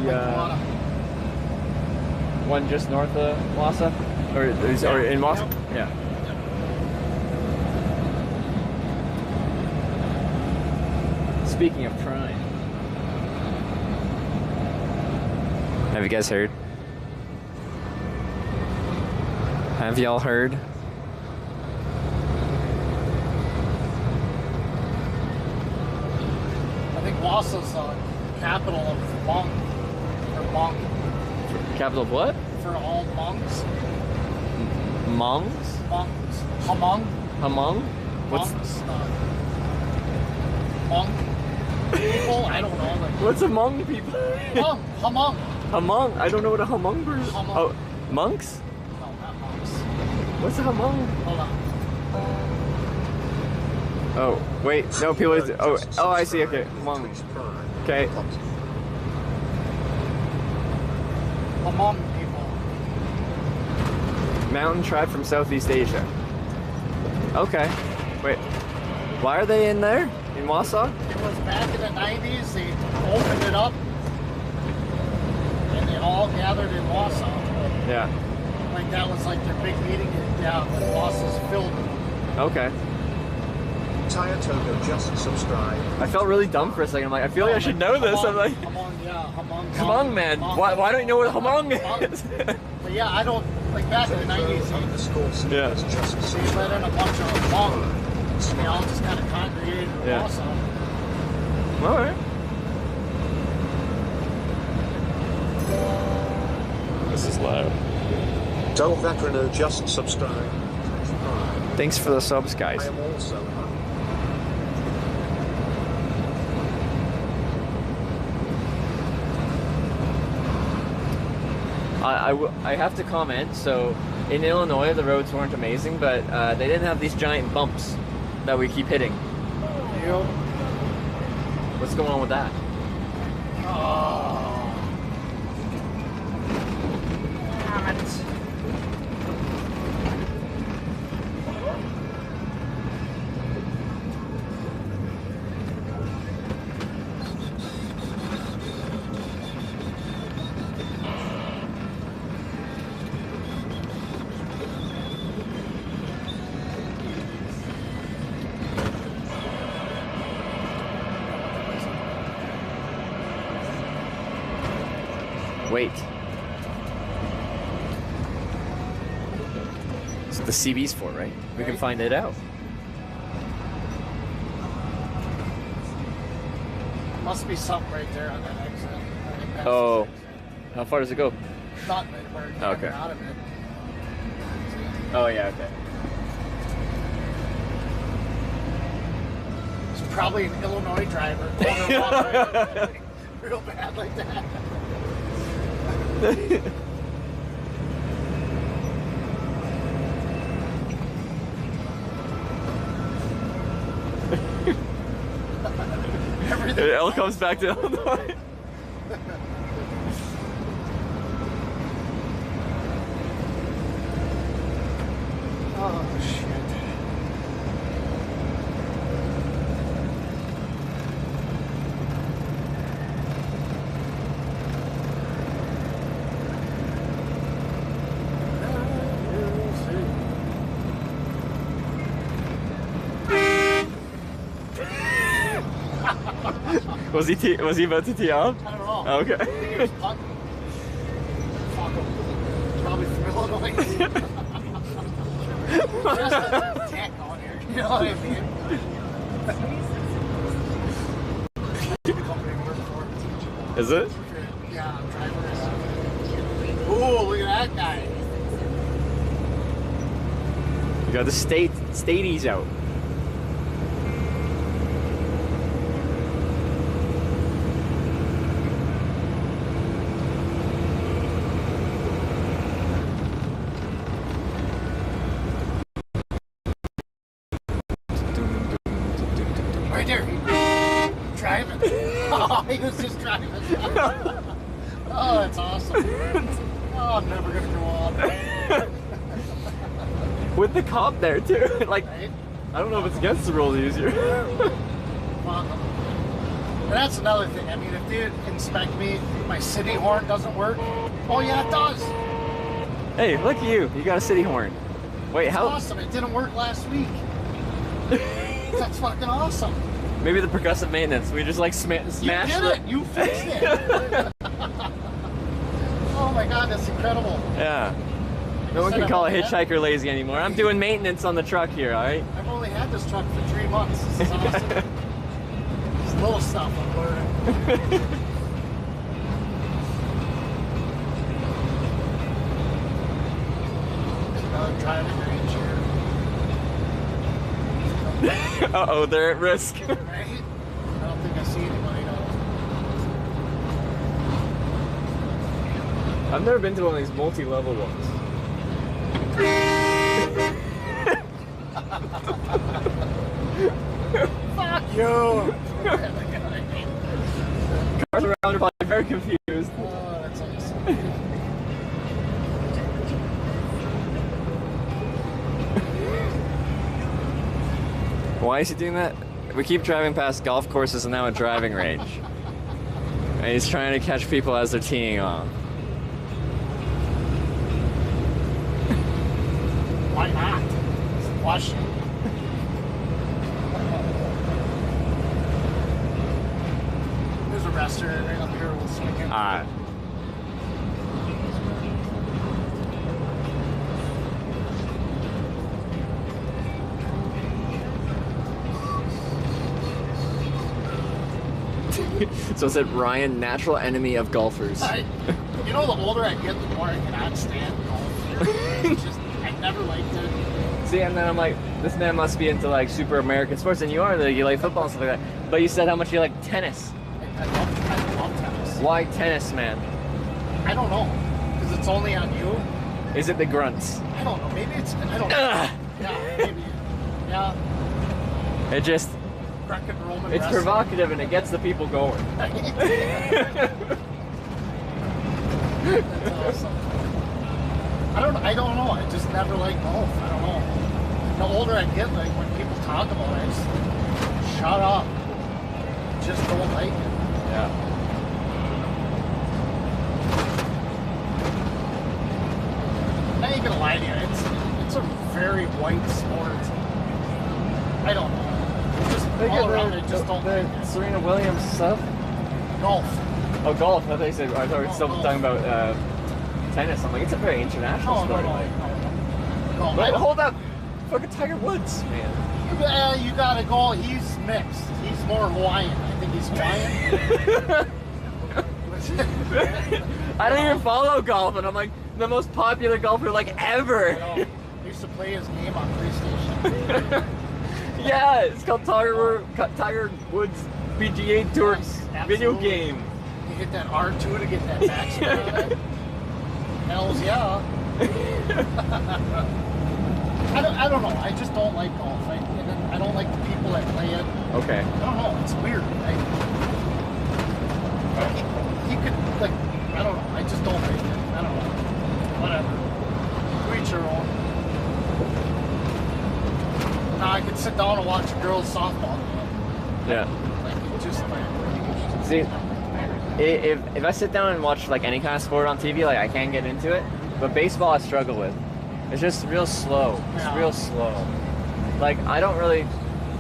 The one just north of Wassa? Or in Wassa? Yeah. Speaking of crime. Have you guys heard? Have y'all heard? I think Wassa's the capital of Monk. Or Monk. Capital of what? For all monks. Monks? Monks. Hamong. Hamong? What's Monks. Monk people? I don't know. Like, what's Hmong people? Hamong. Hmong? I don't know what a Hmong is. Oh, monks? No, not monks. What's a Hmong? Hold on. Oh, wait. No, people. Oh, I see. Okay, Hmong. Okay. Hamong people. Mountain tribe from Southeast Asia. Okay. Wait. Why are they in there? In Wausau? It was back in the 90s. They opened it up. And they all gathered in Wausau. Yeah. Like that was like their big meeting. Yeah, when Wausau's filled. Okay. Tire Togo just subscribed. I felt really dumb for a second. I'm like, I feel like I should know this. I'm like, Hmong man. Why don't you know what Hmong is? But yeah, I don't, like back in the 90s, Yeah. they let in a bunch of Hmong. They all just kind of congregated in Yeah. Wausau. Alright. This is loud. Dol Veterano just subscribed. Thanks for the subs, guys. I am also I have to comment. So in Illinois, the roads weren't amazing, but they didn't have these giant bumps that we keep hitting. Yep. What's going on with that? Oh. Damn it. Wait. It's the CB's for, right? We can find it out. Must be something right there on that exit. Oh. How far does it go? Not right where you Okay. get out of it. Oh, yeah, okay. It's probably an Illinois driver. Right, real bad like that. It all comes back to Illinois. Oh, shit. Was he about to tee off? I don't know. Oh, okay. I think he was punting. Fuck him. Probably from Illinois. Just a tack on here. You know what I mean? The company I work for. Is it? Yeah, drivers. Ooh, look at that guy. You got the Stadies out. Right there. Driving. Oh, he was just driving. Oh, that's awesome. Oh, I'm never gonna go on. With the cop there too. Like, Right? I don't know if it's against the rules easier. And that's another thing. I mean, if they inspect me, my city horn doesn't work. Oh yeah, it does. Hey, look at you. You got a city horn. Wait, It's how? awesome. It didn't work last week. That's fucking awesome. Maybe the progressive maintenance. We just like smash You did it. You fixed it. Oh my god, that's incredible. Yeah. No one can call a hitchhiker lazy anymore. I'm doing maintenance on the truck here, alright? I've only had this truck for 3 months. This is awesome. It's little stuff I'm learning. Another driving range here. Uh-oh, they're at risk. Right? I don't think I see anybody else. I've never been to one of these multi-level ones. Fuck you! Cars around are probably very confused. Oh, that's awesome. Why is he doing that? We keep driving past golf courses and now a driving range. And he's trying to catch people as they're teeing off. Why not? It's a question. There's a restaurant right up here. We'll swing in. Alright. So it said Ryan, natural enemy of golfers. You know, the older I get, the more I cannot stand golf. It's just, I never liked it. See, and then I'm like, this man must be into like super American sports, and you are, like, you like football and stuff like that. But you said how much you like tennis. I love tennis. Why tennis, man? I don't know. Because it's only on you? Is it the grunts? I don't know. Maybe it's. I don't know. Yeah, maybe. Yeah. It just. Greco-Roman It's wrestling. provocative and it gets the people going. That's awesome. I don't know. I just never liked golf. I don't know. The older I get, like when people talk about it, I just shut up. Just don't like it. Yeah. I ain't gonna lie to you. It's a very white sport. I don't know. Just all around, I just don't like it. Serena Williams stuff? Golf. Oh, golf. I thought you said. I thought we were still talking about tennis. I'm like, it's a very international sport. No. But hold up. Fucking Tiger Woods, man. You gotta go. He's mixed. He's more Hawaiian. I think he's Hawaiian. I don't even follow golf, and I'm like the most popular golfer like ever. I used to play his game on PlayStation. Yeah, it's called Tiger Woods PGA Tour video game. You hit that R2 to get that backspin on it. Hells yeah. I don't know. I just don't like golf. I don't like the people that play it. Okay. I don't know. It's weird. He could, like, I don't know. I just don't like it. I don't know. Whatever. To each your own. Now I could sit down and watch a girls' softball game. Yeah. Like, it just, like... See, if I sit down and watch, like, any kind of sport on TV, like, I can get into it. But baseball I struggle with. It's just real slow. It's real slow. Like, I don't really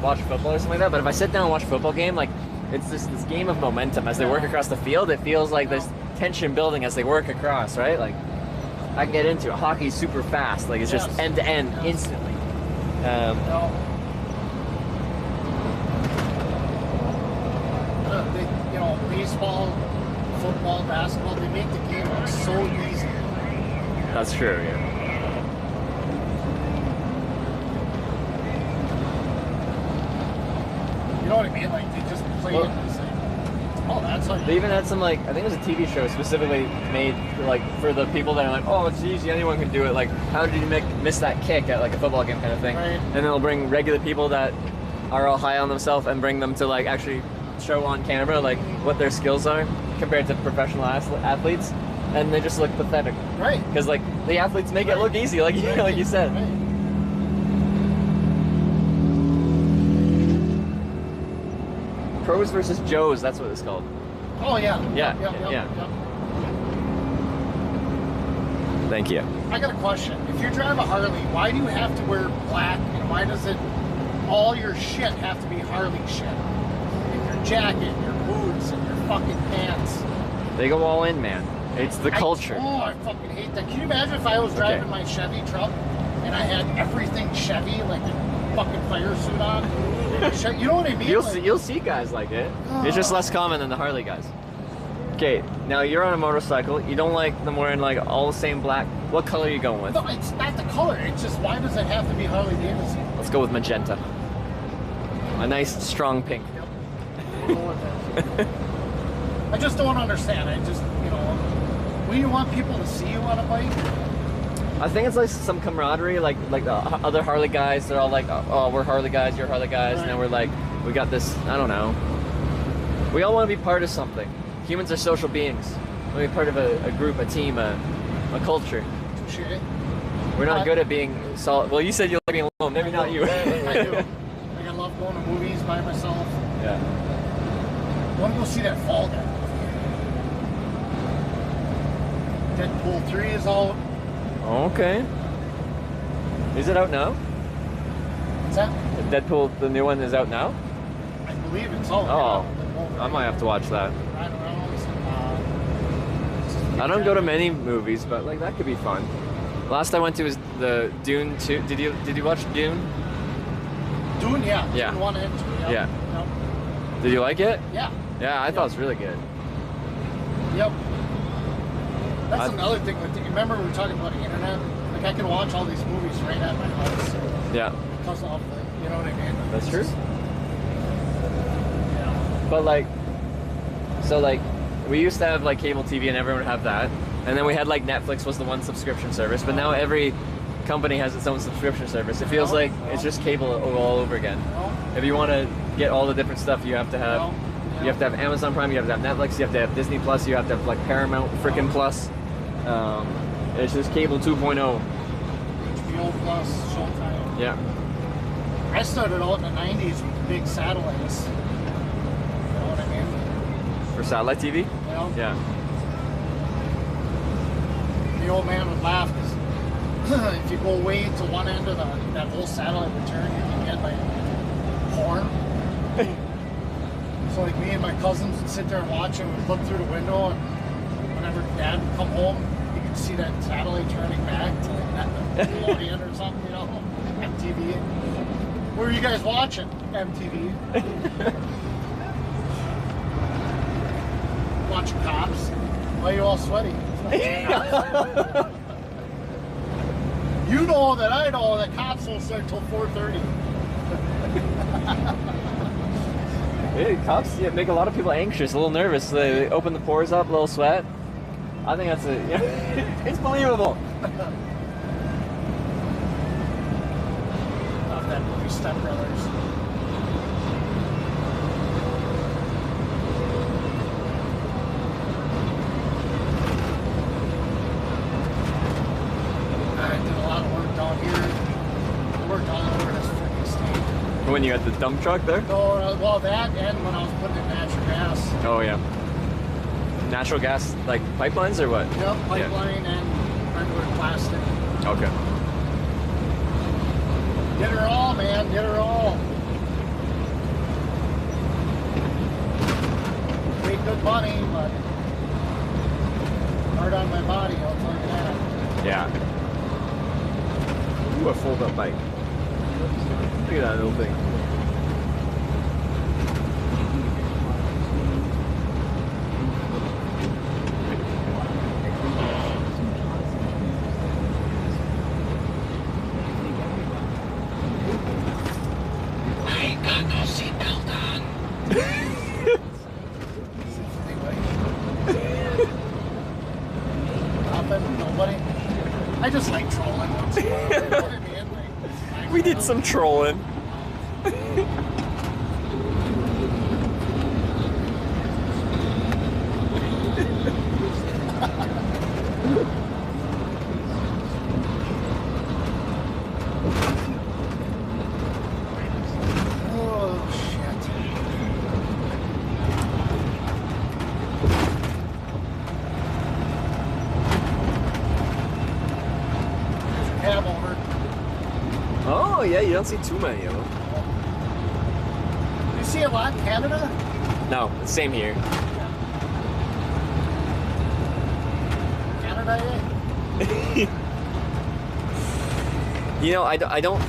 watch football or something like that, but if I sit down and watch a football game, like, it's this game of momentum. As they work across the field, it feels like there's tension building as they work across, right? Like, I can get into it. Hockey's super fast. Like, it's just end to end instantly. You know, baseball, football, basketball, they make the game look so easy. That's true, yeah. You know what I mean? Like, they just play it and say, oh, that's how you... They even had some, like, I think it was a TV show specifically made for, like, for the people that are like, oh, it's easy, anyone can do it. Like, how did you miss that kick at, like, a football game kind of thing? Right. And they'll bring regular people that are all high on themselves and bring them to, like, actually show on camera, like, what their skills are compared to professional athletes. And they just look pathetic. Right. Because, like, the athletes make it look easy, like, like you said. Right. Pros versus Joes, that's what it's called. Oh, yeah. Yeah. Thank you. I got a question. If you drive a Harley, why do you have to wear black, and why does all your shit have to be Harley shit? And your jacket, your boots, and your fucking pants. They go all in, man. It's the culture. I fucking hate that. Can you imagine if I was driving my Chevy truck and I had everything Chevy, like a fucking fire suit on? You know what I mean? You'll see guys like it. It's just less common than the Harley guys. Okay, now you're on a motorcycle. You don't like them wearing like all the same black. What color are you going with? No, it's not the color. It's just, why does it have to be Harley Davidson? Let's go with magenta. A nice strong pink. I just don't understand. I just, you know, when you want people to see you on a bike. I think it's like some camaraderie, like the other Harley guys. They're all like, oh, we're Harley guys, you're Harley guys, and then we're like, we got this. I don't know. We all want to be part of something. Humans are social beings. We want to be part of a group, a team, a culture. Touché. We're not good at being solid. Well, you said you like being alone. Maybe not you. I do. Like, I love going to movies by myself. Yeah. I want to go see that Fall Guy. Deadpool 3 is out. Okay. Is it out now? What's that? Deadpool, the new one, is out now? I believe it's out. Oh, I might have to watch that. Ryan Reynolds. I don't go to many movies, but like that could be fun. Last I went to was the Dune 2. Did you watch Dune? Dune, yeah. Yeah. Dune 1 and 2. Yep. Yeah. Yep. Did you like it? Yeah. Yeah, I thought it was really good. Yep. That's another thing. With remember we were talking about the internet? Like, I can watch all these movies right at my house. Yeah. Because of the, you know what I mean? That's true. Yeah. But like, so like, we used to have like cable TV and everyone would have that. And then we had like Netflix was the one subscription service, but now every company has its own subscription service. It feels like it's just cable all over again. If you want to get all the different stuff, you have to have Amazon Prime, you have to have Netflix, you have to have Disney Plus, you have to have like Paramount freaking Plus. It's just cable 2.0. HBO Plus, Showtime. Yeah. I started out in the 90s with big satellites. You know what I mean? For satellite TV? Yeah. The old man would laugh because if you go way to one end of that whole satellite return, you can get like porn. So like me and my cousins would sit there and watch and we'd look through the window, and whenever Dad would come home, you could see that satellite turning back to like that Nickelodeon or something, you know, MTV. What are you guys watching? MTV. Watching Cops. Why are you all sweaty? You know that I know that Cops won't start till 4:30. Yeah, Cops make a lot of people anxious, a little nervous. They open the pores up, a little sweat. I think that's it's believable. Love that movie, Step Brothers. I did a lot of work down here. I worked all over this freaking state. When you had the dump truck there? No, well, that and when I was putting in natural gas. Oh yeah. Natural gas, like pipelines or what? Yep, pipeline and regular plastic. Okay. Get her all, man. Get her all. Made good money, but hard on my body, I'll tell you that. Yeah. Ooh, a fold-up bike. Look at that little thing. I ain't got no seatbelt on. Nothing, nobody. I just like trolling. You know what I mean? We did some trolling. Oh, shit. Cab over. Oh yeah, you don't see too many of them. You see a lot in Canada? No, same here. Canada, eh? You know, I don't,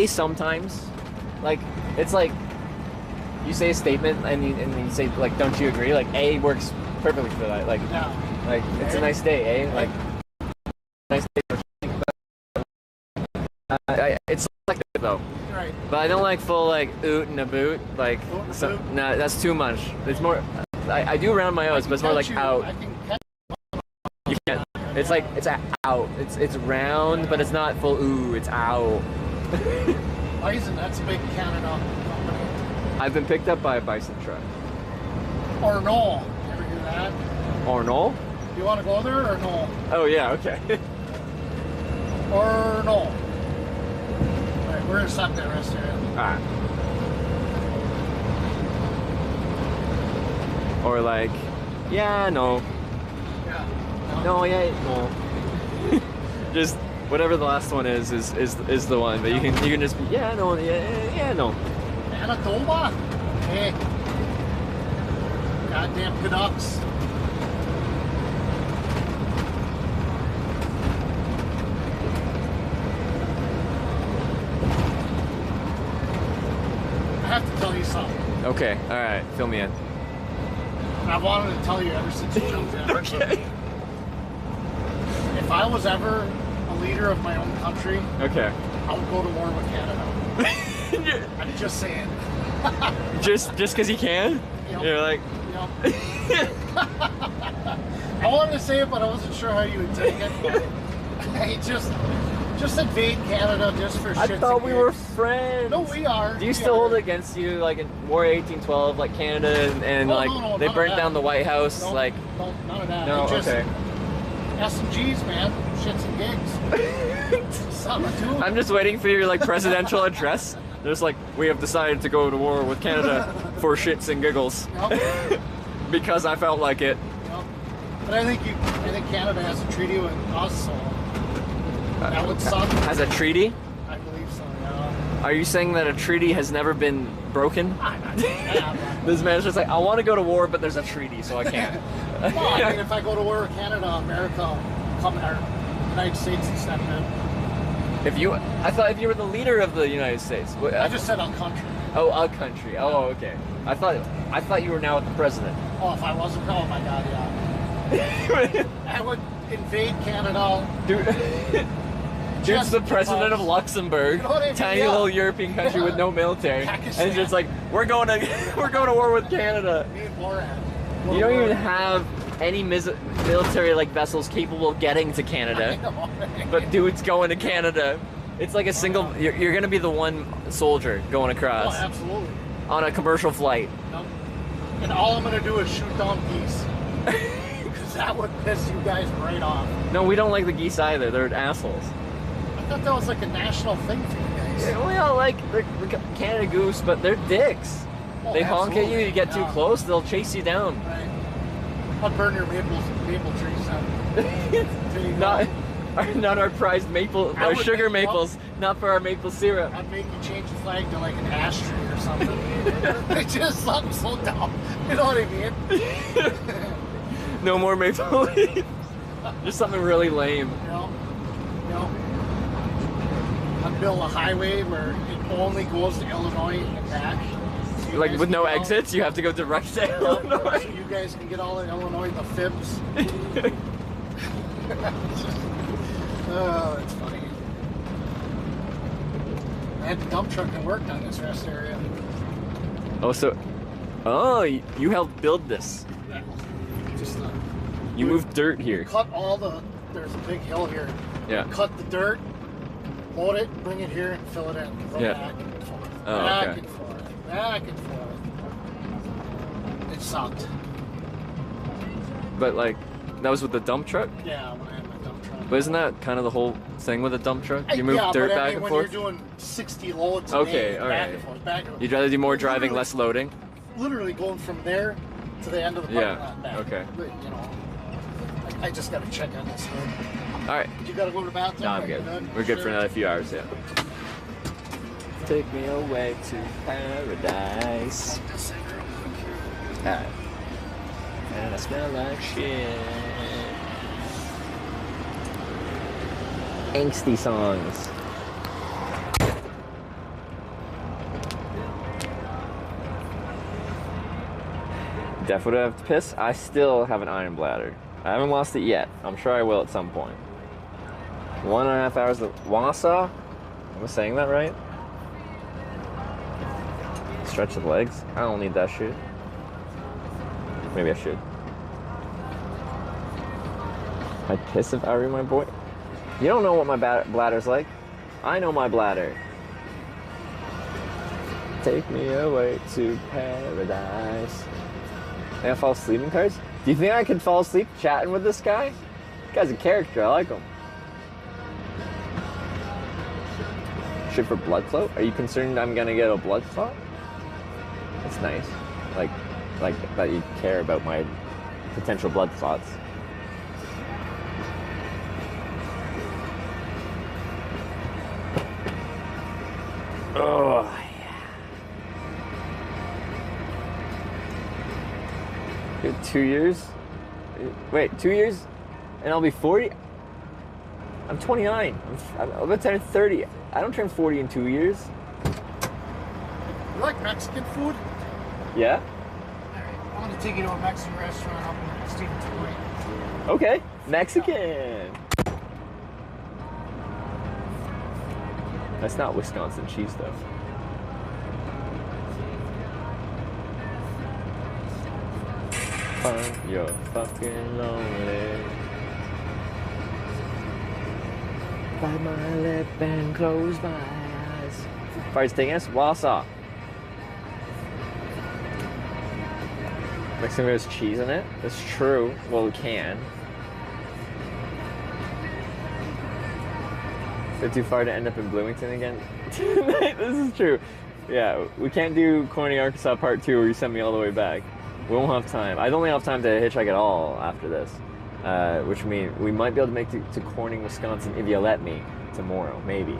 sometimes, like, it's like, you say a statement and you say, like, don't you agree? Like, A works perfectly for that. Like, like it's a nice day, eh? Like, nice day. It's like that though. Right. But I don't like full like oot and a boot. Like, nah, that's too much. It's more, I do round my O's, but it's more like out. You can't. It's like it's out. It's round, but it's not full ooh. It's out. Bison, that's a big Canada company. I've been picked up by a bison truck. Or no. You ever hear that? Or no? You want to go there or no? Oh yeah, okay. Or no. Alright, we're gonna stop that rest area. Alright. Or like, yeah, no. Yeah. No, yeah, no. Just whatever the last one is the one. But you can just be yeah, no, yeah, no. Manitoba? Hey. Goddamn Canucks. I have to tell you something. Okay, alright, fill me in. And I've wanted to tell you ever since you jumped in. Okay. If I was ever a leader of my own country, Okay. I would go to war with Canada. I'm just saying. just because you can? Yep. You're like Yep. I wanted to say it, but I wasn't sure how you would take it. Hey, just invade Canada just for shits I thought and we gigs. were friends. No, we are. Do you still hold it against you, like in War 1812, like Canada and Oh, like no, they none of burnt that. down the White House? No, like no, none of that. no, It just, okay. S&Gs, man. Shits and gigs. Something to do. I'm just waiting for your like presidential address. There's like, we have decided to go to war with Canada for shits and giggles. Yep. Because I felt like it. Yep. But I think Canada has a treaty with us, so that would suck. Has a treaty? I believe so, yeah. Are you saying that a treaty has never been broken? I'm not saying that. This man's just like, I want to go to war, but there's a treaty, so I can't. Well, I mean, if I go to war with Canada, America, or United States and step in. I thought if you were the leader of the United States. I just said a country. Oh, a country. Oh, okay. I thought you were now the president. Oh, if I wasn't, oh my God, yeah. I would invade Canada. Dude's the president of Luxembourg, You know what I mean? tiny Yeah. little European country with no military, Pakistan. and it's just like we're going to war with Canada. Me and Borat. You don't even have any military like vessels capable of getting to Canada, but dude's going to Canada. It's like a single. You're gonna be the one soldier going Oh, across absolutely. on a commercial flight. Nope. And all I'm gonna do is shoot down geese. Because that would piss you guys right off. No, we don't like the geese either. They're assholes. I thought that was like a national thing for you guys. Yeah, we all like they're Canada goose, but they're dicks. Oh, They honk at you. absolutely. You get too Yeah. close, they'll chase you down. Right. I'll burn your maple trees down. There you go. Not our prized maple, I our would sugar make- maples, not for our maple syrup. I'd make you change the flag to like an ash tree or something. It's just something so dumb. You know what I mean? No more maple leaf. Just something really lame. You know? I'd build a highway where it only goes to Illinois and back. So you Like guys with can no get all- exits, you have to go direct to Illinois. So you guys can get all in Illinois, the fibs. Oh, that's funny. I had the dump truck that worked on this rest area. You helped build this. Yeah. Just You moved dirt here. cut there's a big hill here. Yeah. Cut the dirt, load it, bring it here, and fill it in. Go Yeah. back and forth. Oh, back okay. and forth. Back and forth. It sucked. But like, that was with the dump truck? Yeah, when I had my dump truck. But isn't that kind of the whole thing with a dump truck? You move yeah, dirt but I back mean, and when forth? you're doing 60 loads a Okay, day, all back right. and forth, back and forth. You'd rather do more driving, Literally- less loading? Literally going from there to the end of the parking Yeah, lot back. okay. But, you know, I just got to check on this hood. All right. You got to go to the bathroom? No, I'm Are you good. We're good for another few hours, yeah. Take me away to paradise. Alright. And I smell like shit. Angsty songs. Def would have to piss. I still have an iron bladder. I haven't lost it yet. I'm sure I will at some point. 1.5 hours of Wausau? Am I saying that right? Stretch the legs? I don't need that shit. Maybe I should. I'd piss if I were my boy. You don't know what my bladder's like. I know my bladder. Take me away to paradise. Think I fall asleep in cars? Do you think I could fall asleep chatting with this guy? This guy's a character, I like him. Shit for blood flow? Are you concerned I'm gonna get a blood clot? That's nice. Like that you care about my potential blood clots. Oh, yeah. 2 years? Wait, 2 years? And I'll be 40? I'm 29. I'm about to turn 30. I don't turn 40 in 2 years. You like Mexican food? Yeah? I'm going to take you to a Mexican restaurant up in Stevens Point. Okay. Mexican. That's not Wisconsin cheese, though. fun. You're fucking lonely. Bite my lip and close my eyes. Fart's taking us Wausau. Next thing there's cheese in it. That's true. Well, we can. Is it too far to end up in Bloomington again? Tonight, this is true. Yeah, we can't do Corny, Arkansas Part 2 where you send me all the way back. We won't have time. I don't have time to hitchhike at all after this. Which means we might be able to make to Corning, Wisconsin if you let me tomorrow, maybe.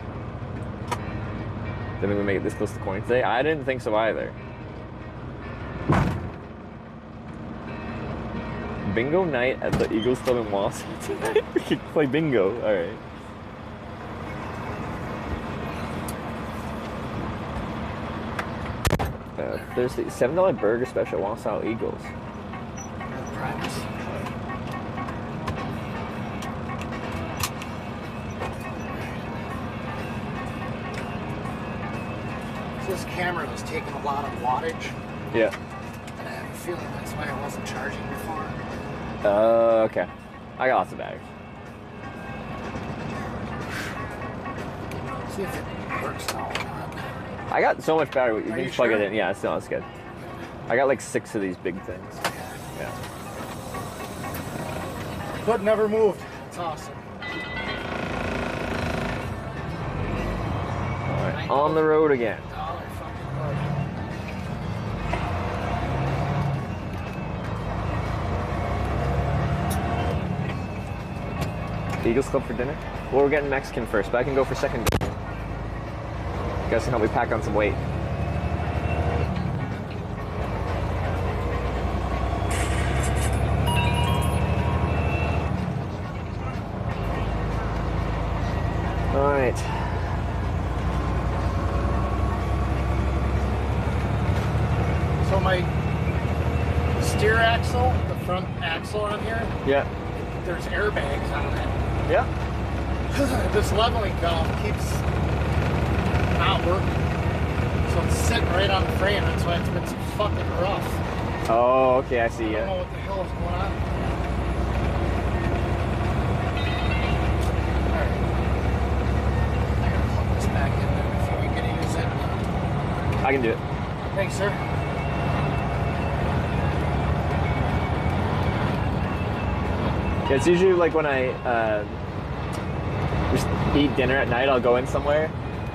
Then we make it this close to Corning today? I didn't think so either. Bingo night at the Eagles Club in Wausau tonight? We could play bingo, alright. Thursday, $7 burger special, Wausau Eagles. This camera was taking a lot of wattage. Yeah. And I have a feeling that's why I wasn't charging before. Okay. I got lots of batteries. See if it works now or not. I got so much battery, you Are can you just plug sure? it in. Yeah, it's good. I got like 6 of these big things. Yeah. But never moved. It's awesome. Alright, on the road again. Eagles Club for dinner? Well, we're getting Mexican first, but I can go for second. You guys can help me pack on some weight. Alright. So my steer axle, the front axle on here, Yeah. there's airbags on it. Yeah. This leveling valve keeps not working. So it's sitting right on the frame. That's why it's been so fucking rough. Oh, okay, I see. I don't Yeah. know what the hell is going on. Alright. I gotta plug this back in there before we can use it. I can do it. Thanks, sir. Yeah, it's usually like when I just eat dinner at night, I'll go in somewhere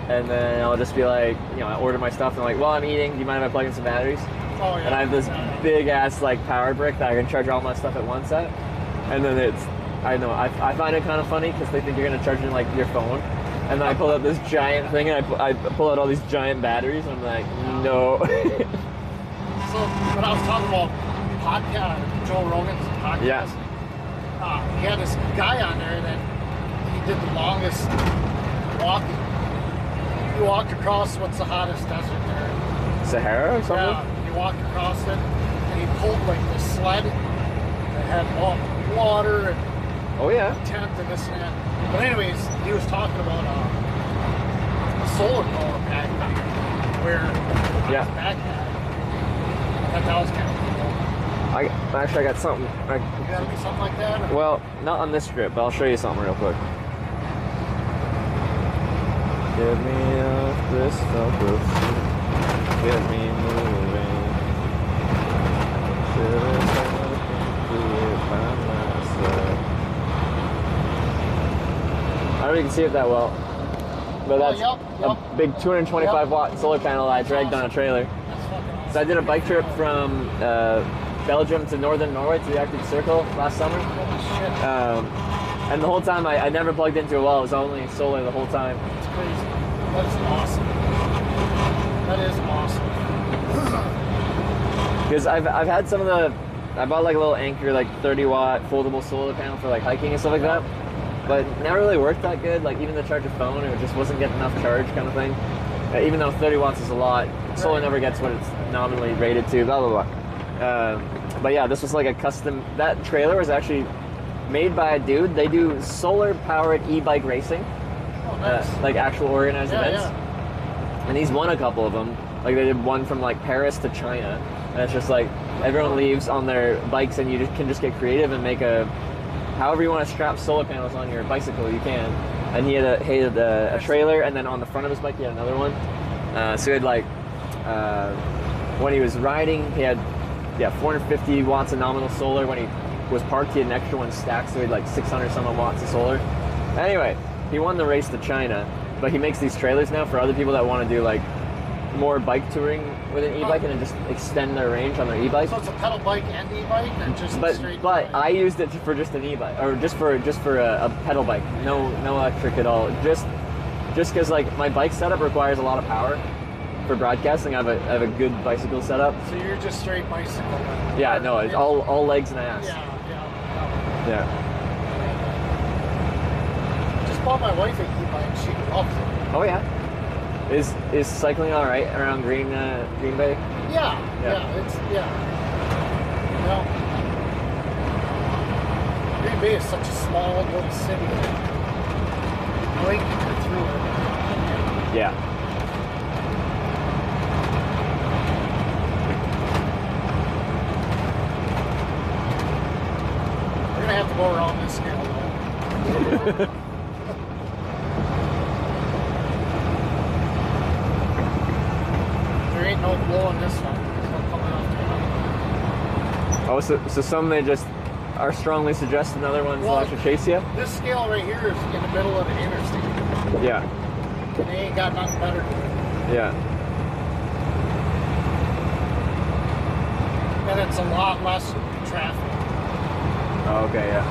and then I'll just be like, you know, I order my stuff and I'm like, well, I'm eating, do you mind if I plug in some batteries? Oh, yeah. And I have this big ass like power brick that I can charge all my stuff at once at. And then it's, I don't know, I find it kind of funny because they think you're gonna charge it in like your phone. And then I pull out this giant thing and I pull out all these giant batteries and I'm like, no. So when I was talking about podcast, Joe Rogan's podcast, Yeah. He had this guy on there that he did the longest walking. He walked across what's the hottest desert there? Sahara or something? Yeah, he walked across it and he pulled like this sled that had water and oh yeah, tent and this and that. But anyways, he was talking about a solar power pack where Yeah. backpack. I thought that was kind of cool. Actually, I got something. You gotta be something like that? Or? Well, not on this strip, but I'll show you something real quick. Get me off this fucker. Get me moving. Should've do it by myself. I don't know if you can see it that well, but that's a big 225 watt solar panel I dragged on a trailer. So I did a bike trip from Belgium to northern Norway to the Arctic Circle last summer. And the whole time I never plugged into a well, it was only solar the whole time. That's crazy. That is awesome. That is awesome. Because I've had some of the, I bought like a little Anchor like 30 watt foldable solar panel for like hiking and stuff like that. But it never really worked that good. Like even to charge a phone, it just wasn't getting enough charge kind of thing. Even though 30 watts is a lot, solar never gets what it's nominally rated to, blah, blah, blah. But yeah, this was like a custom, that trailer was actually made by a dude. They do solar powered e-bike racing, like actual organized events. Yeah. And he's won a couple of them. Like they did one from like Paris to China. And it's just like everyone leaves on their bikes, and you can just get creative and make however you want to strap solar panels on your bicycle, you can. And he had a trailer, and then on the front of his bike he had another one. So he had like, when he was riding, he had 450 watts of nominal solar. When he was parked, he had an extra one stacked, so he had like 600 some watts of solar. Anyway, he won the race to China, but he makes these trailers now for other people that want to do like more bike touring with an e-bike and then just extend their range on their e-bike. So it's a pedal bike and e-bike, or just a straight But I used it for just an e-bike, or just for a pedal bike. No electric at all. Just because like my bike setup requires a lot of power for broadcasting. I have a good bicycle setup. So you're just straight bicycle then? Yeah, no, it's all legs and ass. Yeah. Just bought my wife an e-bike. She loves it. Oh yeah. Is cycling all right around Green Bay? Yeah. Well, Green Bay is such a small little city. Blink and through it. Yeah. We're gonna have to go around this scale though. There ain't no blowing this one. There's no coming off there. Oh, so some they just are strongly suggesting, other ones will actually chase you? This scale right here is in the middle of the interstate. Yeah. And they ain't got nothing better to do. Yeah. And it's a lot less traffic. Oh, okay, yeah.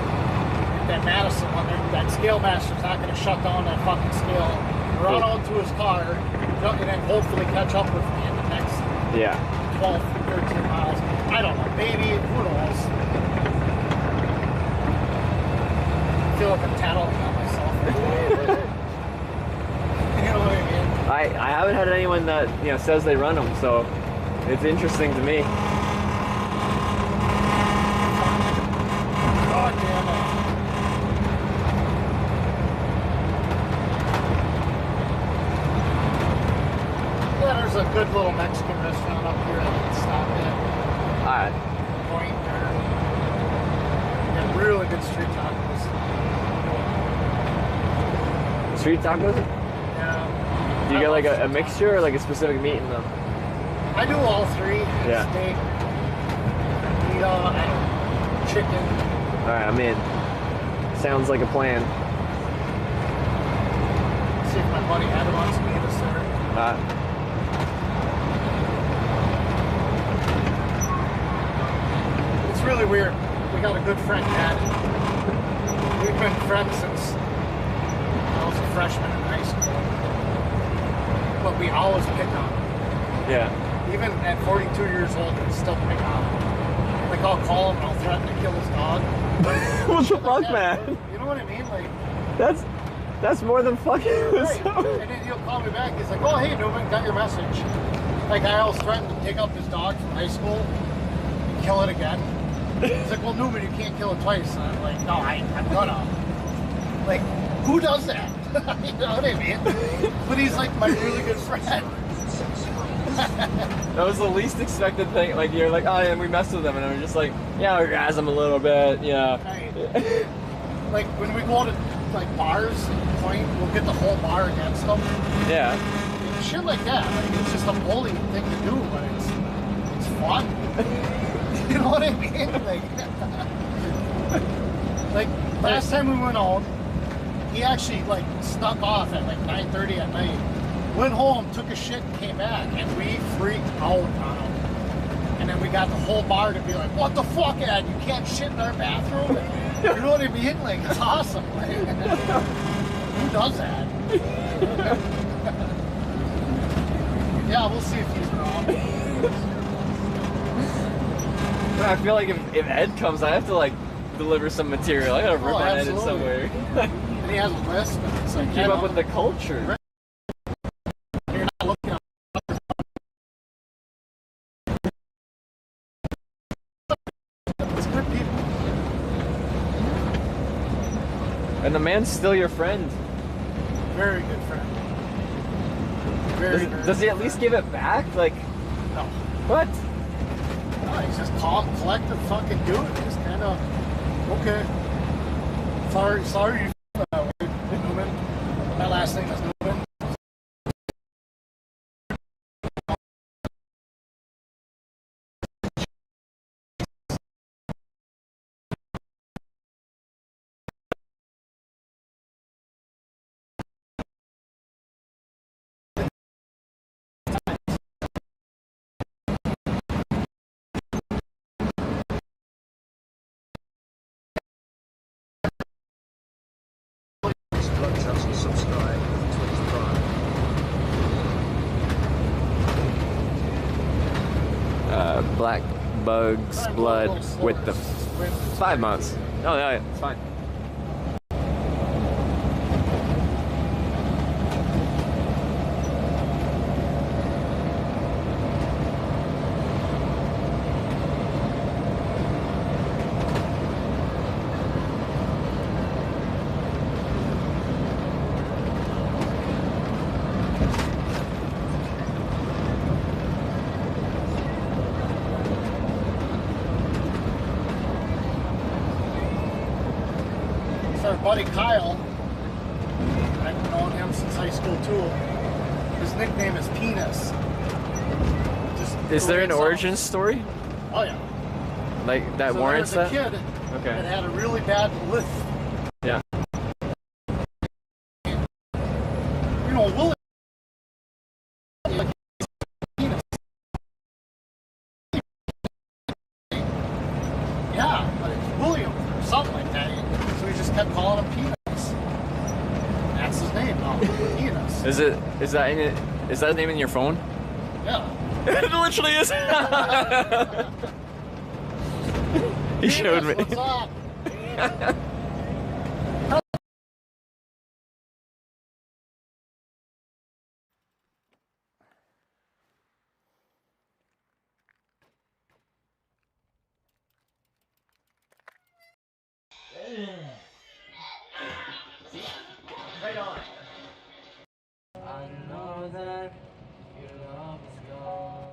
That Madison one, that scale master's not going to shut down that fucking scale, run out to his car, and then hopefully catch up with me in the next 12, 13 miles. I don't know, maybe, who knows? I feel like I'm tattling on myself. You know what I mean? I haven't had anyone that says they run them, so it's interesting to me. God damn it. Yeah, there's a good little Mexican restaurant up here I can stop at. Alright. Point there. Yeah, really good street tacos. Street tacos? Yeah. Do you get like a mixture or like a specific meat in them? I do all three. Yeah. Steak, and chicken. Alright, I'm in. Sounds like a plan. See if my buddy Adam wants to meet us there. It's really weird. We got a good friend, Dad. We've been friends since I was a freshman in high school. But we always pick on him. Yeah. Even at 42 years old, we still pick on him. Like, I'll call him and I'll threaten to kill his dog. What the fuck, man? You know what I mean? Like, that's more than fucking. Right. And then he'll call me back. He's like, "Oh, hey, Newman, got your message." Like, I always threatened to take up his dog from high school and kill it again. He's like, "Well, Newman, you can't kill it twice." And I'm like, "No, I'm gonna." Like, who does that? You know what I mean? But he's like my really good friend. That was the least expected thing. Like, you're like, "Oh, yeah, we messed with them," and I'm just like, "Yeah, we gas them a little bit." Yeah. Right. Like, when we go to like bars, we'll get the whole bar against them. Yeah. And shit like that. Like, it's just a bully thing to do, but it's fun. You know what I mean? Like last time we went out, he actually like snuck off at like 9:30 at night. Went home, took a shit, and came back, and we freaked out on him. And then we got the whole bar to be like, "What the fuck, Ed? You can't shit in our bathroom?" You know what I mean? Like, it's awesome. Like, who does that? Yeah, we'll see if he's wrong. I feel like if Ed comes, I have to like deliver some material. I gotta rip on Ed in somewhere. And he has a list, and it's like, keep up with the culture. You're not looking at it's good people. And the man's still your friend. Very good friend. Very Does he at least give it back? Like, no. What? No, he's just calm, collected fucking dude. Just kind of, okay. Sorry you feel that way, Newman. My last name is Newman. Subscribe with Twitch Prime. Black Bug's Blood with the 5 months. Oh, no, it's fine. Our buddy Kyle, I've known him since high school too. His nickname is Penis. Is there an origin story? Oh yeah. Like that so warrants that? There was a kid Okay. that had a really bad lisp. Yeah. You know, Willie. Yeah, but it's William or something like that. So we just kept calling him Penis. That's his name now. Penis. Is that his name in your phone? Yeah. It literally is. He showed me. What's up? Right on. I know that your love is gone.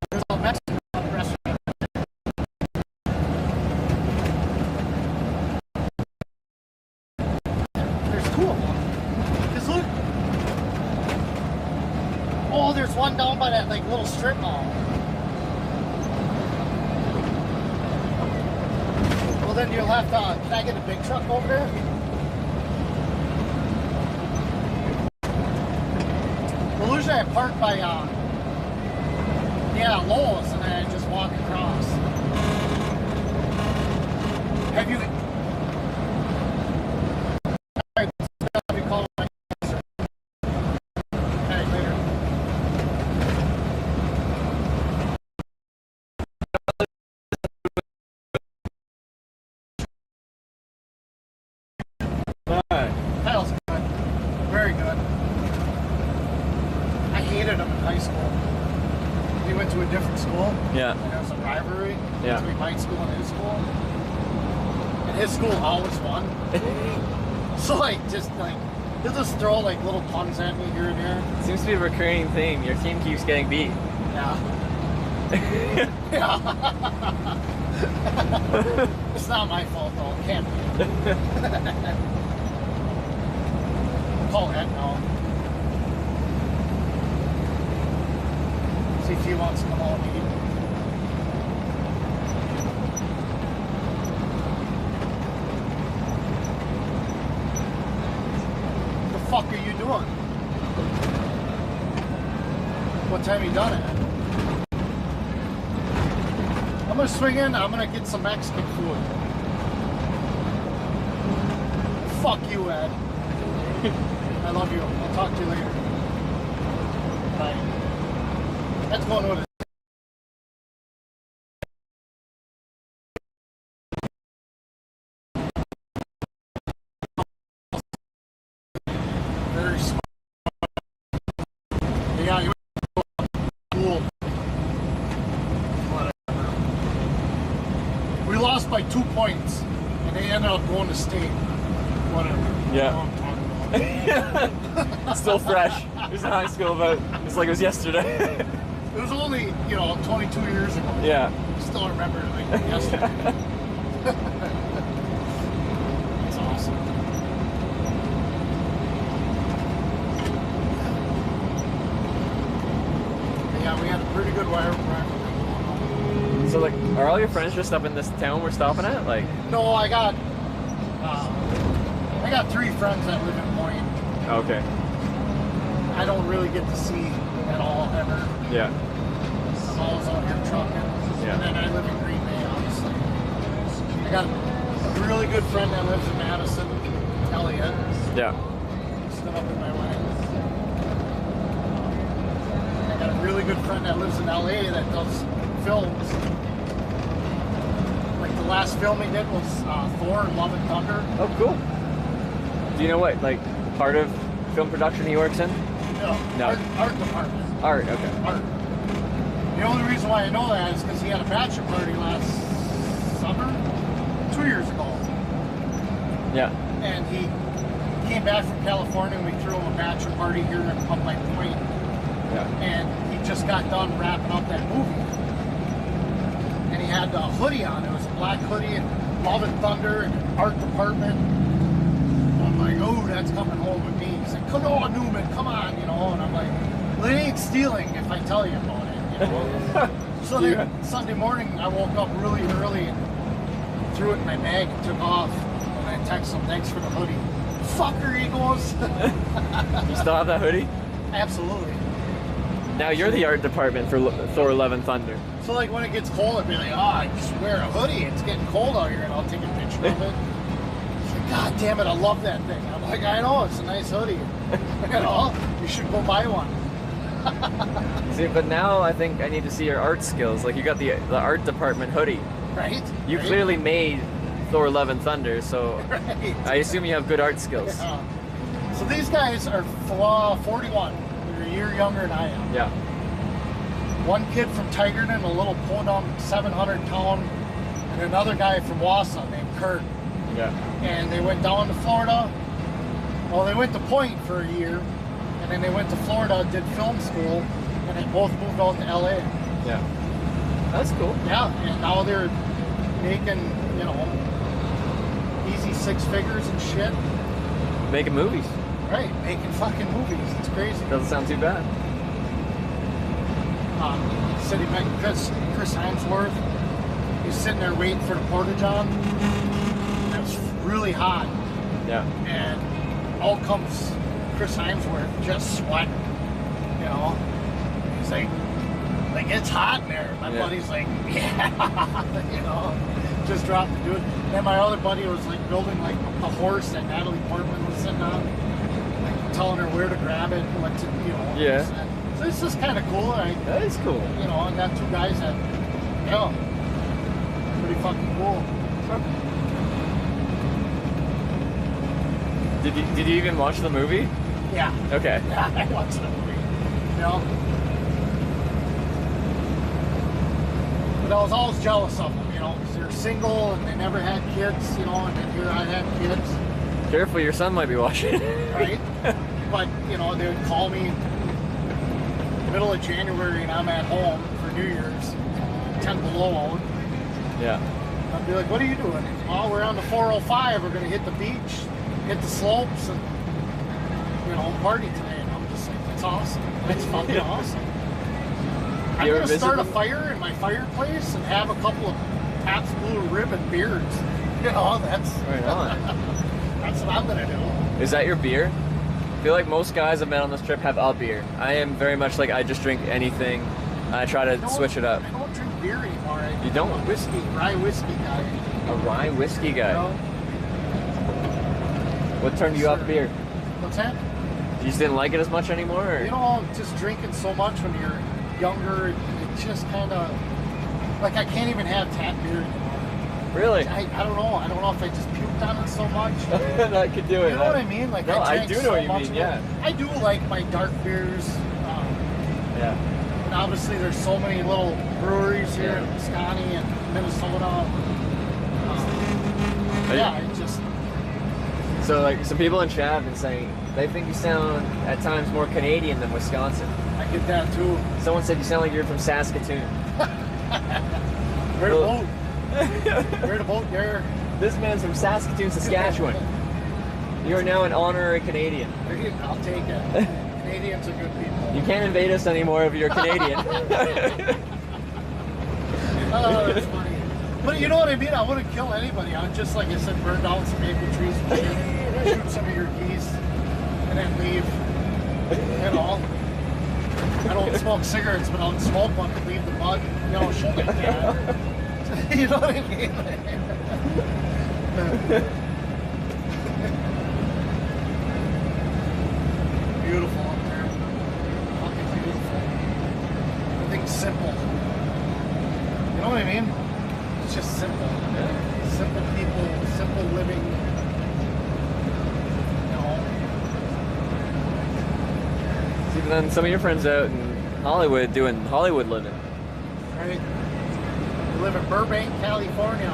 There's a Mexican restaurant. There's two of them. Just look. Oh, there's one down by that like little strip mall. Well, then you'll have to. Can I get a big truck over there? Well, usually I park by Lowe's, and then I just walk across. Have you? Alright, let me call my answer. Alright, later. Kyle's good. Very good. I hated him in high school. He went to a different school. Yeah. And there was a rivalry Yeah. between my school and his school. And his school always won. So like, just like, he'll just throw like little puns at me here and there. Seems to be a recurring theme. Your team keeps getting beat. Yeah. Yeah. It's not my fault though. It can't be. Call Ed now. See if he wants to come out and eat. What the fuck are you doing? What time you done it? I'm gonna swing in, I'm gonna get some Mexican food. Fuck you, Ed. I love you. I'll talk to you later. Bye. That's going with it. Very smart. Yeah, you cool. Whatever. We lost by 2 points, and they ended up going to state. Whatever. Yeah. I don't know what I'm talking about. It's still fresh. It was in high school, but it's like it was yesterday. It was only, 22 years ago. Yeah. I still remember it like yesterday. It's awesome. Yeah, we had a pretty good wire practice. So like, are all your friends just up in this town we're stopping at? Like, No, I got 3 friends that live in Point. okay. I don't really get to see at all ever. Yeah. I'm always out here trucking. Yeah. And then I live in Green Bay, obviously. I got a really good friend that lives in Madison, Elliot. Yeah. Stood up in my wedding. I got a really good friend that lives in LA that does films. Like the last film he did was Thor, Love and Thunder. Oh, cool. Do you know what, like, part of film production he works in? No. No. Art department. Art, okay. Art. The only reason why I know that is because he had a bachelor party last summer, 2 years ago. Yeah. And he came back from California and we threw him a bachelor party here in Point. Yeah. And he just got done wrapping up that movie. And he had a hoodie on. It was a black hoodie and Love and Thunder and Art Department. I'm like, oh, that's coming home with me. He's like, come on, Newman, come on, And I'm like, well, it ain't stealing if I tell you about it, So then, Sunday morning, I woke up really early and threw it in my bag and took off. And I texted him, thanks for the hoodie. Fucker, he goes. You still have that hoodie? Absolutely. Now you're the art department for Thor: Love and Thunder. So like when it gets cold, I'd be like, I just wear a hoodie. It's getting cold out here, and I'll take a picture of it. He's like, God damn it, I love that thing. I'm like, I know, it's a nice hoodie. You should go buy one. See, but now I think I need to see your art skills. Like you got the art department hoodie. Right? You clearly made Thor: Love and Thunder, so Right. I assume you have good art skills. Yeah. So these guys are 41. They're a year younger than I am. Yeah. One kid from Tigerton, a little Podunk 700 town, and another guy from Wausau named Kurt. Yeah. And they went down to Florida. Well, they went to Point for a year, and then they went to Florida, did film school, and they both moved out to LA. Yeah. That's cool. Yeah, and now they're making, easy 6 figures and shit. Making movies. Right, making fucking movies. It's crazy. Doesn't sound too bad. Said he met Chris Hemsworth. He's sitting there waiting for the porta-john. It was really hot. Yeah. And out comes Chris Hemsworth just sweating. He's like it's hot in there. My buddy's like, yeah, just dropped to do it. Then my other buddy was like building like a horse that Natalie Portman was sitting on, like telling her where to grab it, what to, Yeah. So it's just kind of cool. That is cool. I got 2 guys that, pretty fucking cool. Did you even watch the movie? Yeah. Okay. Yeah, I watched the movie. But I was always jealous of them, because they're single and they never had kids, and then here I had kids. Careful, your son might be watching. Right? But, they would call me middle of January and I'm at home for New Year's, 10 below out. Yeah. I'd be like, what are you doing? Well, we're on the 405. We're going to hit the beach, hit the slopes, and, party today. And I'm just like, that's awesome. That's fucking awesome. I'm going to start a fire in my fireplace and have a couple of Pabst Blue Ribbon beers. That's... Right on. That's what I'm going to do. Is that your beer? I feel like most guys I've met on this trip have a beer. I am very much like I just drink anything. I try to switch it up. I don't drink beer anymore. You don't? I'm a rye whiskey guy. A rye whiskey guy? What turned you off beer? What's that? You just didn't like it as much anymore? Or? Just drinking so much when you're younger, it just kind of, like I can't even have tap beer anymore. Really? I don't know. I don't know if I just puked on it so much. That could do it. You know what I mean? Like no, I do know what you mean, yeah. I do like my dark beers. Yeah. And obviously there's so many little breweries here in Wisconsin and Minnesota. Yeah, it just... So like some people in chat have been saying they think you sound at times more Canadian than Wisconsin. I get that too. Someone said you sound like you're from Saskatoon. Where the boat? Where the boat there? This man's from Saskatoon, Saskatchewan. You are now an honorary Canadian. I'll take it. Canadians are good people. You can't invade us anymore if you're Canadian. Oh, that's funny. But you know what I mean? I wouldn't kill anybody. I would just, like I said, burn down some maple trees and shoot some of your geese and then leave. You know? I don't smoke cigarettes, but I'll smoke one and leave the bud. You know, shit like that. You know what I mean? Beautiful up there. Fucking beautiful. Everything's simple. You know what I mean? It's just simple. Yeah. Simple people, simple living. You know. See, but then some of your friends out in Hollywood doing Hollywood living. Right? We live in Burbank, California.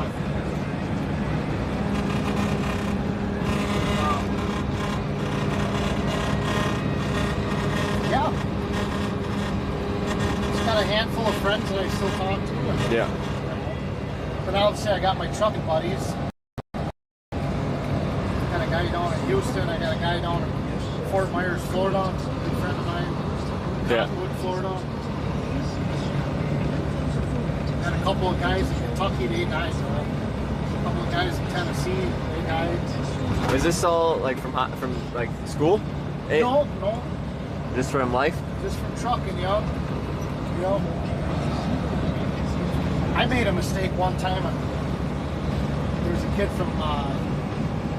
Yeah. Just got a handful of friends that I still talk to. Yeah. But obviously I got my trucking buddies. Got a guy down in Houston. I got a guy down in Fort Myers, Florida. A good friend of mine. Yeah. Cottonwood, Florida. Got a couple of guys in Kentucky, they died. A couple of guys in Tennessee, they died. Is this all like from like school? No. Just from life? Just from trucking, yup. I made a mistake one time. There was a kid from,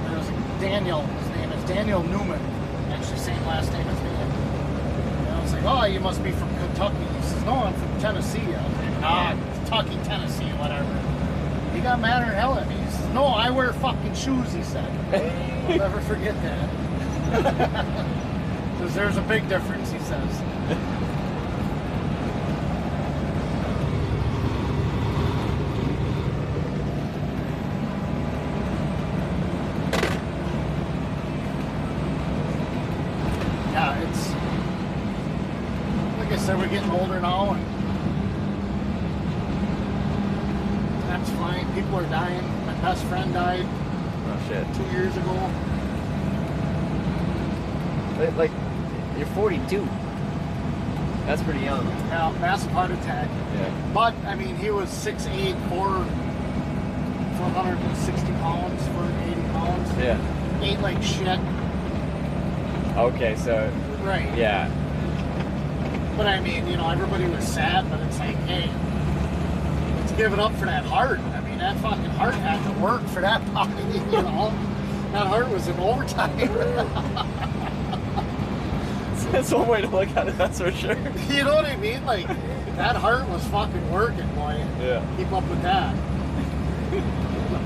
there was Daniel, his name is Daniel Newman. Actually, same last name as me. And I was like, oh, you must be from Kentucky. He says, no, I'm from Tennessee. I was like, Kentucky, Tennessee, whatever. He got madder than hell at me. He says, no, I wear fucking shoes, he said. I'll never forget that. Because there's a big difference, he says. Yeah, it's, like I said, we're getting older now, and that's fine. People are dying. My best friend died. Oh shit. 2 years ago. Like, you're 42. That's pretty young. Yeah, massive heart attack. Yeah. But, I mean, he was 6'8", 460 pounds, 480 pounds. Yeah. Ate like shit. Okay, so. Right. Yeah. But I mean, you know, everybody was sad, but it's like, hey, let's give it up for that heart. I mean, that fucking heart had to work for that fucking, you know. That heart was in overtime. That's one way to look at it, that's for sure. You know what I mean? Like, that heart was fucking working, boy. Yeah. Keep up with that. A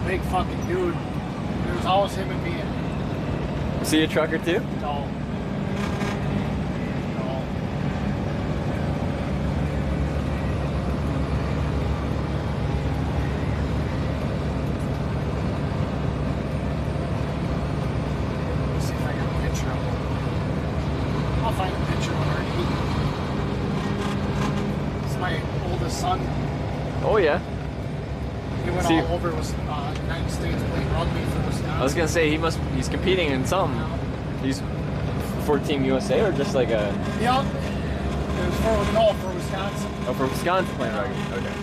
big fucking dude. There was always him and me. Was he a trucker too? No. Let's see if I got a picture of him. I'll find a picture of her. It's my oldest son. Oh yeah. He went all over with United States playing rugby for Wisconsin. I was gonna say he's competing in some. He's for Team USA or just like a. Yeah. It was for Wisconsin. Oh, for Wisconsin playing rugby. Okay.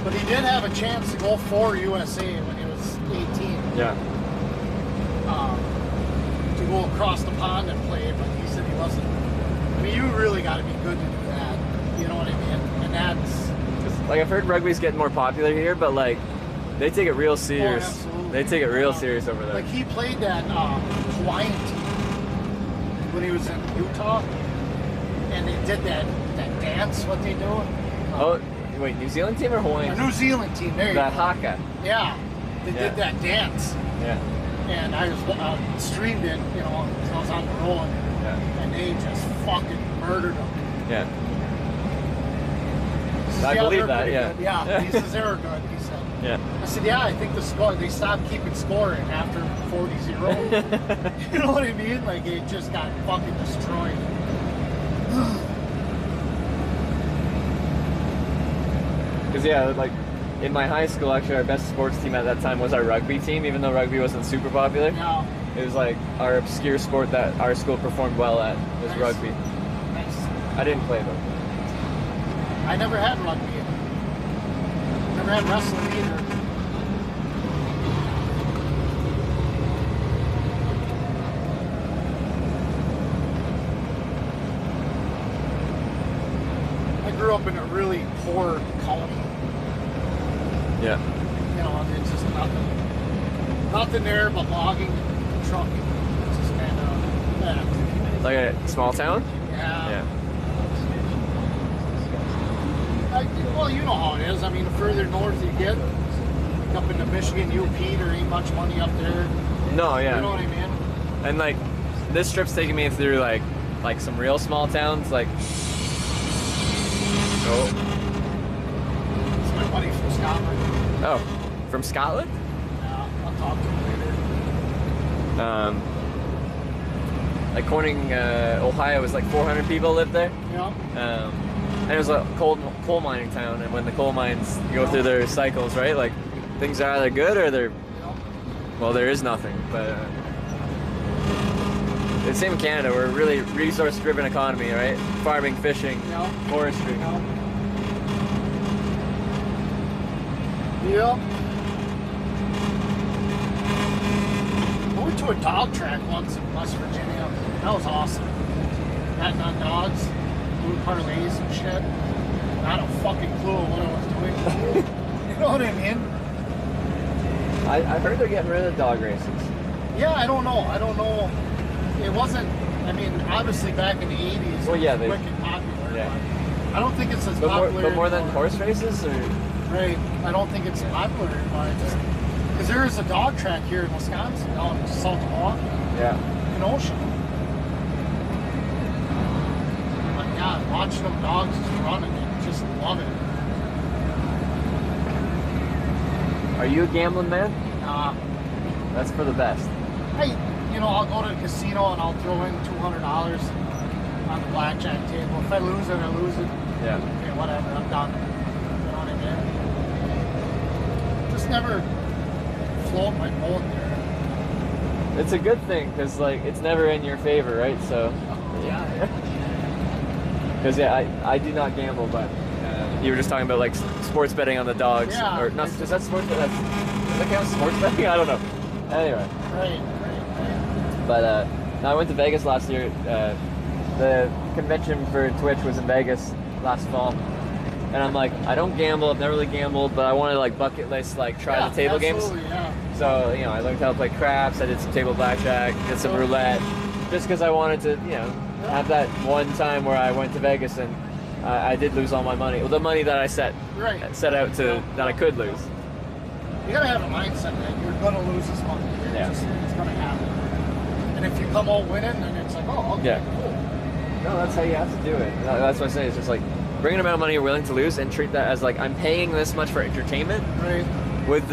But he did have a chance to go for USA when he was 18. Yeah. To go across the pond and play, but he said he wasn't. I mean, you really got to be good to do that. You know what I mean? And that's. Like I've heard rugby's getting more popular here, but like they take it real serious. Oh, absolutely. They take it real serious over there. Like he played that Hawaiian team when he was in Utah, and they did that dance. What they do? Oh, wait, New Zealand team or Hawaiian? A New Zealand team. There you go. The haka. Yeah, they did that dance. Yeah. And I was streamed it, you know, so I was on the road, and they just fucking murdered them. Yeah. I believe that. Yeah. Good. Yeah. He says they were good. He said. Yeah. I said, yeah, I think the score, they stopped keeping score after 40-0. You know what I mean? Like, it just got fucking destroyed. Because, yeah, like, in my high school, actually, our best sports team at that time was our rugby team, even though rugby wasn't super popular. Yeah. It was, like, our obscure sport that our school performed well at was rugby. Nice. I didn't play, though. I never had rugby. Never had wrestling either. I grew up in a really poor county. Yeah. You know, it's just nothing there but logging and trucking. It's just kind of, yeah. Like a small town? Yeah. Well, you know how it is. I mean, the further north you get, like up into Michigan, UP, there ain't much money up there. No, yeah. You know what I mean? And, like, this trip's taking me through, like some real small towns, like... Oh. It's my buddy from Scotland. Oh, from Scotland? Yeah, I'll talk to him later. Like Corning, Ohio was like 400 people lived there. Yeah. And it was a coal mining town, and when the coal mines go through their cycles, right? Like things are either good or they're, well, there is nothing. But it's the same in Canada. We're a really resource-driven economy, right? Farming, fishing, forestry. Yeah. I went to a dog track once in West Virginia. That was awesome. Betting on dogs, doing parlays and shit. Not a fucking clue what I was doing. You know what I mean? I heard they're getting rid of dog races. Yeah, I don't know. It wasn't, I mean, obviously back in the 80s, well, yeah, it was wicked popular. Yeah. I don't think it's as popular. But more than horse races? Or? Right. I don't think it's popular anymore. Because there is a dog track here in Wisconsin, down in South Milwaukee. Yeah. In Ocean. My God, watching them dogs just running, I just love it. Are you a gambling man? Nah. That's for the best. I'll go to the casino and I'll throw in $200 on the blackjack table. If I lose it, I lose it. Yeah. Okay, whatever, I'm done. You know what I mean? Just never float my boat there. It's a good thing, because, like, it's never in your favor, right? So... Yeah. Because, yeah, I do not gamble, but you were just talking about, like, sports betting on the dogs. Yeah. Or, not, is that sports betting? Does that count as sports betting? I don't know. Anyway. Right. But I went to Vegas last year. The convention for Twitch was in Vegas last fall. And I'm like, I don't gamble, I've never really gambled, but I want to, like, bucket list, like, try the table games. Yeah. So, I learned how to play craps, I did some table blackjack, did some roulette, just because I wanted to, have that one time where I went to Vegas and I did lose all my money. Well, the money that I set out to, that I could lose. You gotta have a mindset that you're gonna lose this money. It's gonna happen. And if you come out winning, then it's like, oh, okay, cool. No, that's how you have to do it. That's what I say. It's just like, bring an amount of money you're willing to lose and treat that as like, I'm paying this much for entertainment. Right. With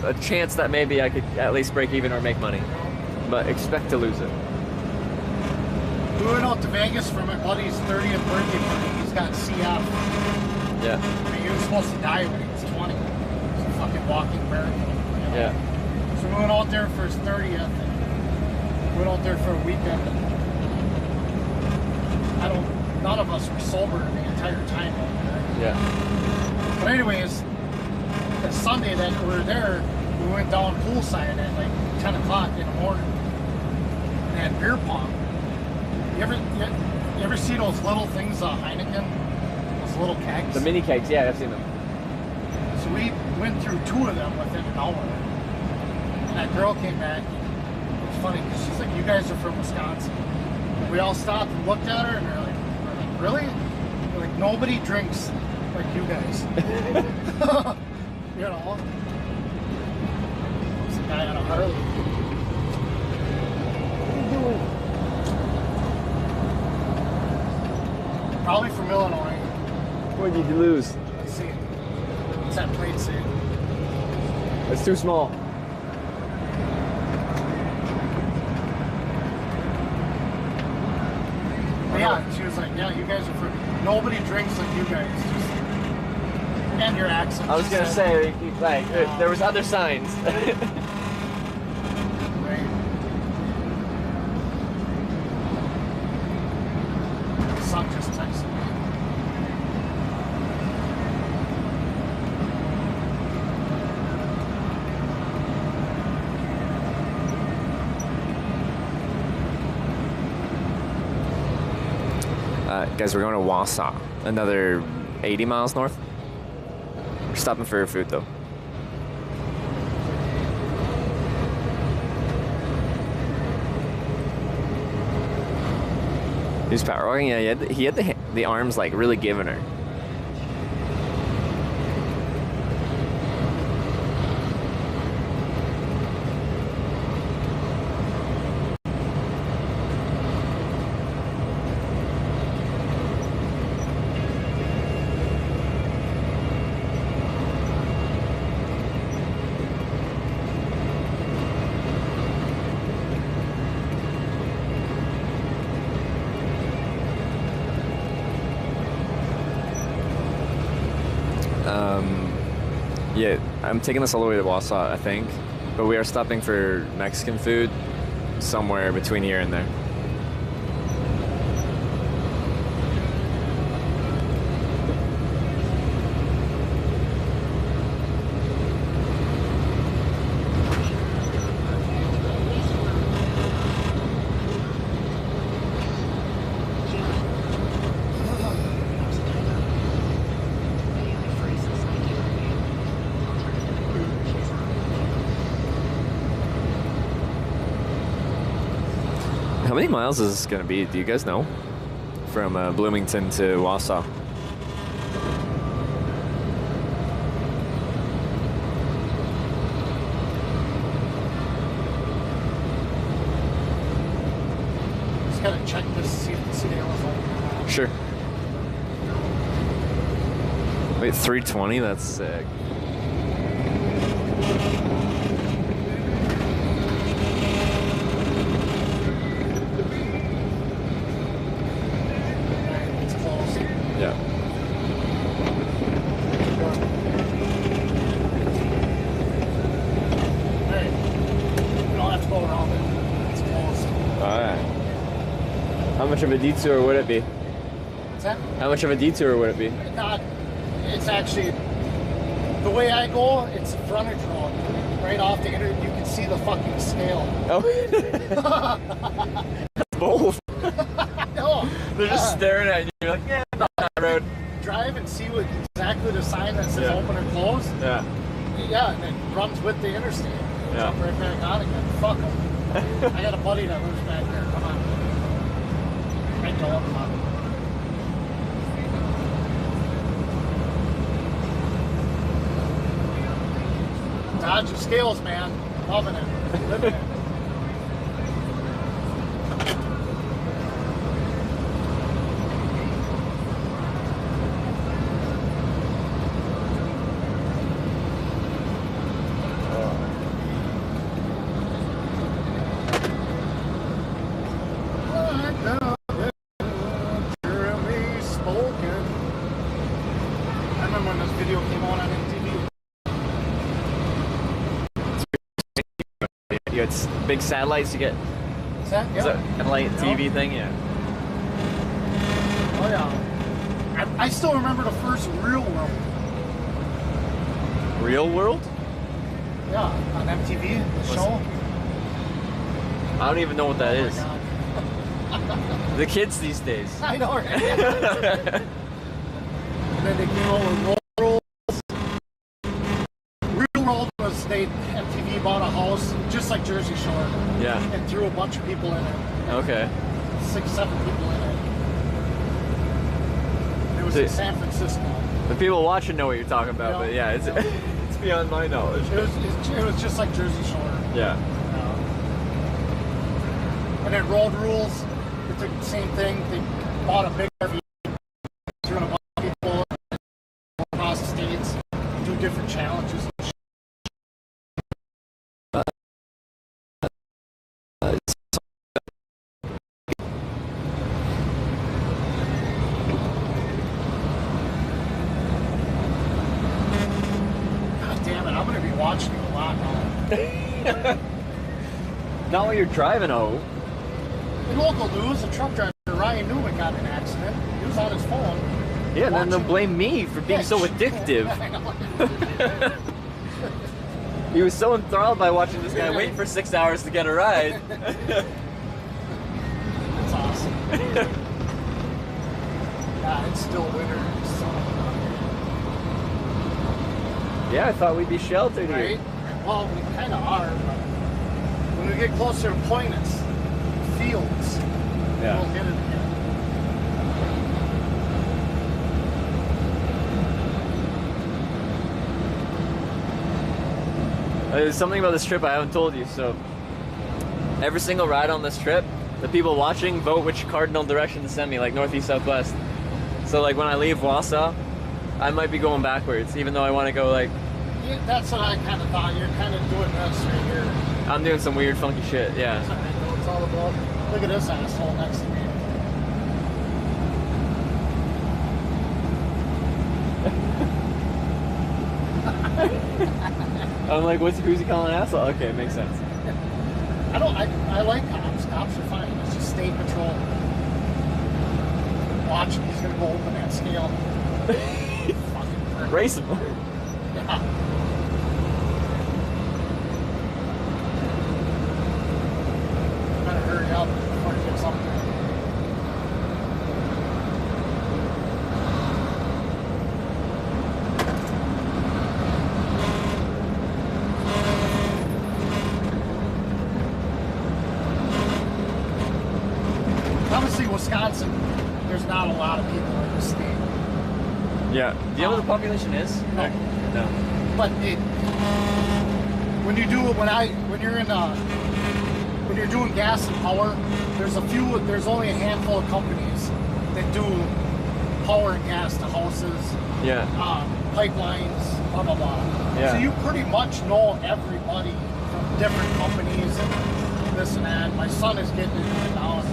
a chance that maybe I could at least break even or make money. But expect to lose it. We went out to Vegas for my buddy's 30th birthday party. He's got CF. Yeah. I mean, he was supposed to die when he was 20. He was a fucking walking miracle. Yeah. So we went out there for his 30th. Went out there for a weekend. None of us were sober the entire time out there. Yeah. But anyways, that Sunday that we were there, we went down poolside at like 10 o'clock in the morning. And they had beer pong. You ever see those little things, Heineken? Those little kegs? The mini kegs, yeah, I've seen them. So we went through 2 of them within an hour. And that girl came back. It was funny because she's like, you guys are from Wisconsin. And we all stopped and looked at her and we're like, really? We're like, nobody drinks like you guys. You know? There's a guy on a Harley. What are you doing? Probably from Illinois. What did you lose? Let's see. What's that plate say? It's too small. Yeah, she was like, yeah, you guys are for nobody drinks like you guys. Just and your accent. I was gonna say, like, there was other signs. Son just texted me. Guys, we're going to Wausau, another 80 miles north. We're stopping for food though. He's power walking. Yeah, he had the arms like really giving her. Yeah, I'm taking this all the way to Wausau, I think, but we are stopping for Mexican food somewhere between here and there. How many miles is this going to be? Do you guys know? From Bloomington to Wausau. Just gotta check this, see if the scale is like. Sure. Wait, 320? That's sick. Yeah. Hey, you don't have to go around it. It's closed. Alright. How much of a detour would it be? What's that? How much of a detour would it be? Not. It's actually the way I go. It's a frontage road, right off the internet. You can see the fucking scale. Oh. That's bold. No. They're just staring at you. You're like, yeah, not that road. Drive and see what exactly the sign that says open or close. Yeah. Yeah, and it runs with the interstate. Yeah. Jump right back on again. Fuck them. I got a buddy that lives back there. Come on. I told him about it. Dodge your scales, man. Loving it. Living it. It's big satellites you get. What's that? Yeah. Is that kind of like TV thing? Yeah. Oh yeah. I still remember the first Real World. Real World? Yeah, on MTV, the show. I don't even know what that is. God. The kids these days. I know, right? And then they came over with Roll Rules. Real World was MTV bought a house just like Jersey Shore. Yeah. And threw a bunch of people in it. Okay. 6, 7 people in it. It was in San Francisco. The people watching know what you're talking about, but yeah, it's it's beyond my knowledge. It was just like Jersey Shore. Yeah. And then Road Rules, it's the same thing. They bought a big RV, threw in a bunch of people across the states, do different challenges. Not while you're driving, oh. In local news, a truck driver, Ryan Newman, got in an accident. He was on his phone. Yeah, and then they'll blame me for being so addictive. He was so enthralled by watching this guy wait for 6 hours to get a ride. That's awesome. Yeah, it's still winter. So. Yeah, I thought we'd be sheltered Right? here. Well, we kind of are, but when we get closer to Pointus, fields, Yeah. we'll get it again. There's something about this trip I haven't told you. So, every single ride on this trip, the people watching vote which cardinal direction to send me, like northeast, southwest. So, like when I leave Wausau, I might be going backwards, even though I want to go like. Yeah, that's what I kind of thought. You're kind of doing this right here. I'm doing some weird, funky shit. Yeah. That's what I know it's all about. Look at this asshole next to me. I'm like, who's he calling an asshole? Okay, it makes sense. I like cops. Cops are fine. It's just state patrol. Watch, he's gonna go open that scale. Race him. Yeah. Better hurry up before he gets up there. Obviously, Wisconsin, there's not a lot of people in the state. Yeah. Do you know what the population is? No. No. But when you're doing gas and power, there's only a handful of companies that do power and gas to houses, Yeah. pipelines, blah blah blah. Yeah. So you pretty much know everybody from different companies and this and that. My son is getting into it now, and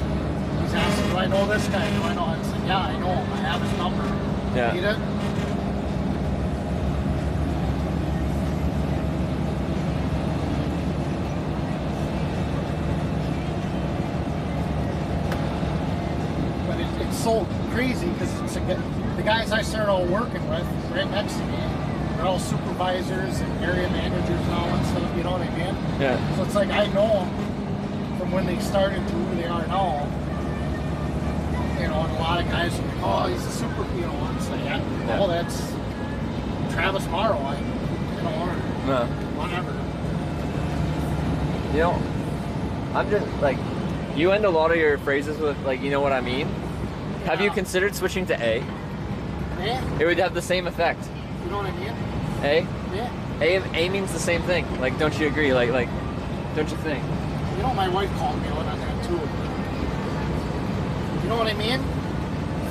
he's asking, "Do I know this guy? Do I know?" I said, "Yeah, I know him. I have his number." Yeah. Need it? It's so crazy because the guys I started all working with right next to me, they're all supervisors and area managers and all that stuff, you know what I mean? Yeah. So it's like I know them from when they started to who they are now. You know, and a lot of guys are like, oh, he's a super, you know, and it's like, yeah. Oh, that's Travis Morrow, or whatever. You know, I'm just like, you end a lot of your phrases with like, you know what I mean? Yeah. Have you considered switching to A? Yeah. It would have the same effect. You know what I mean? A? Yeah. A means the same thing. Like, don't you agree? Like, don't you think? You know, my wife called me out on that too. You know what I mean?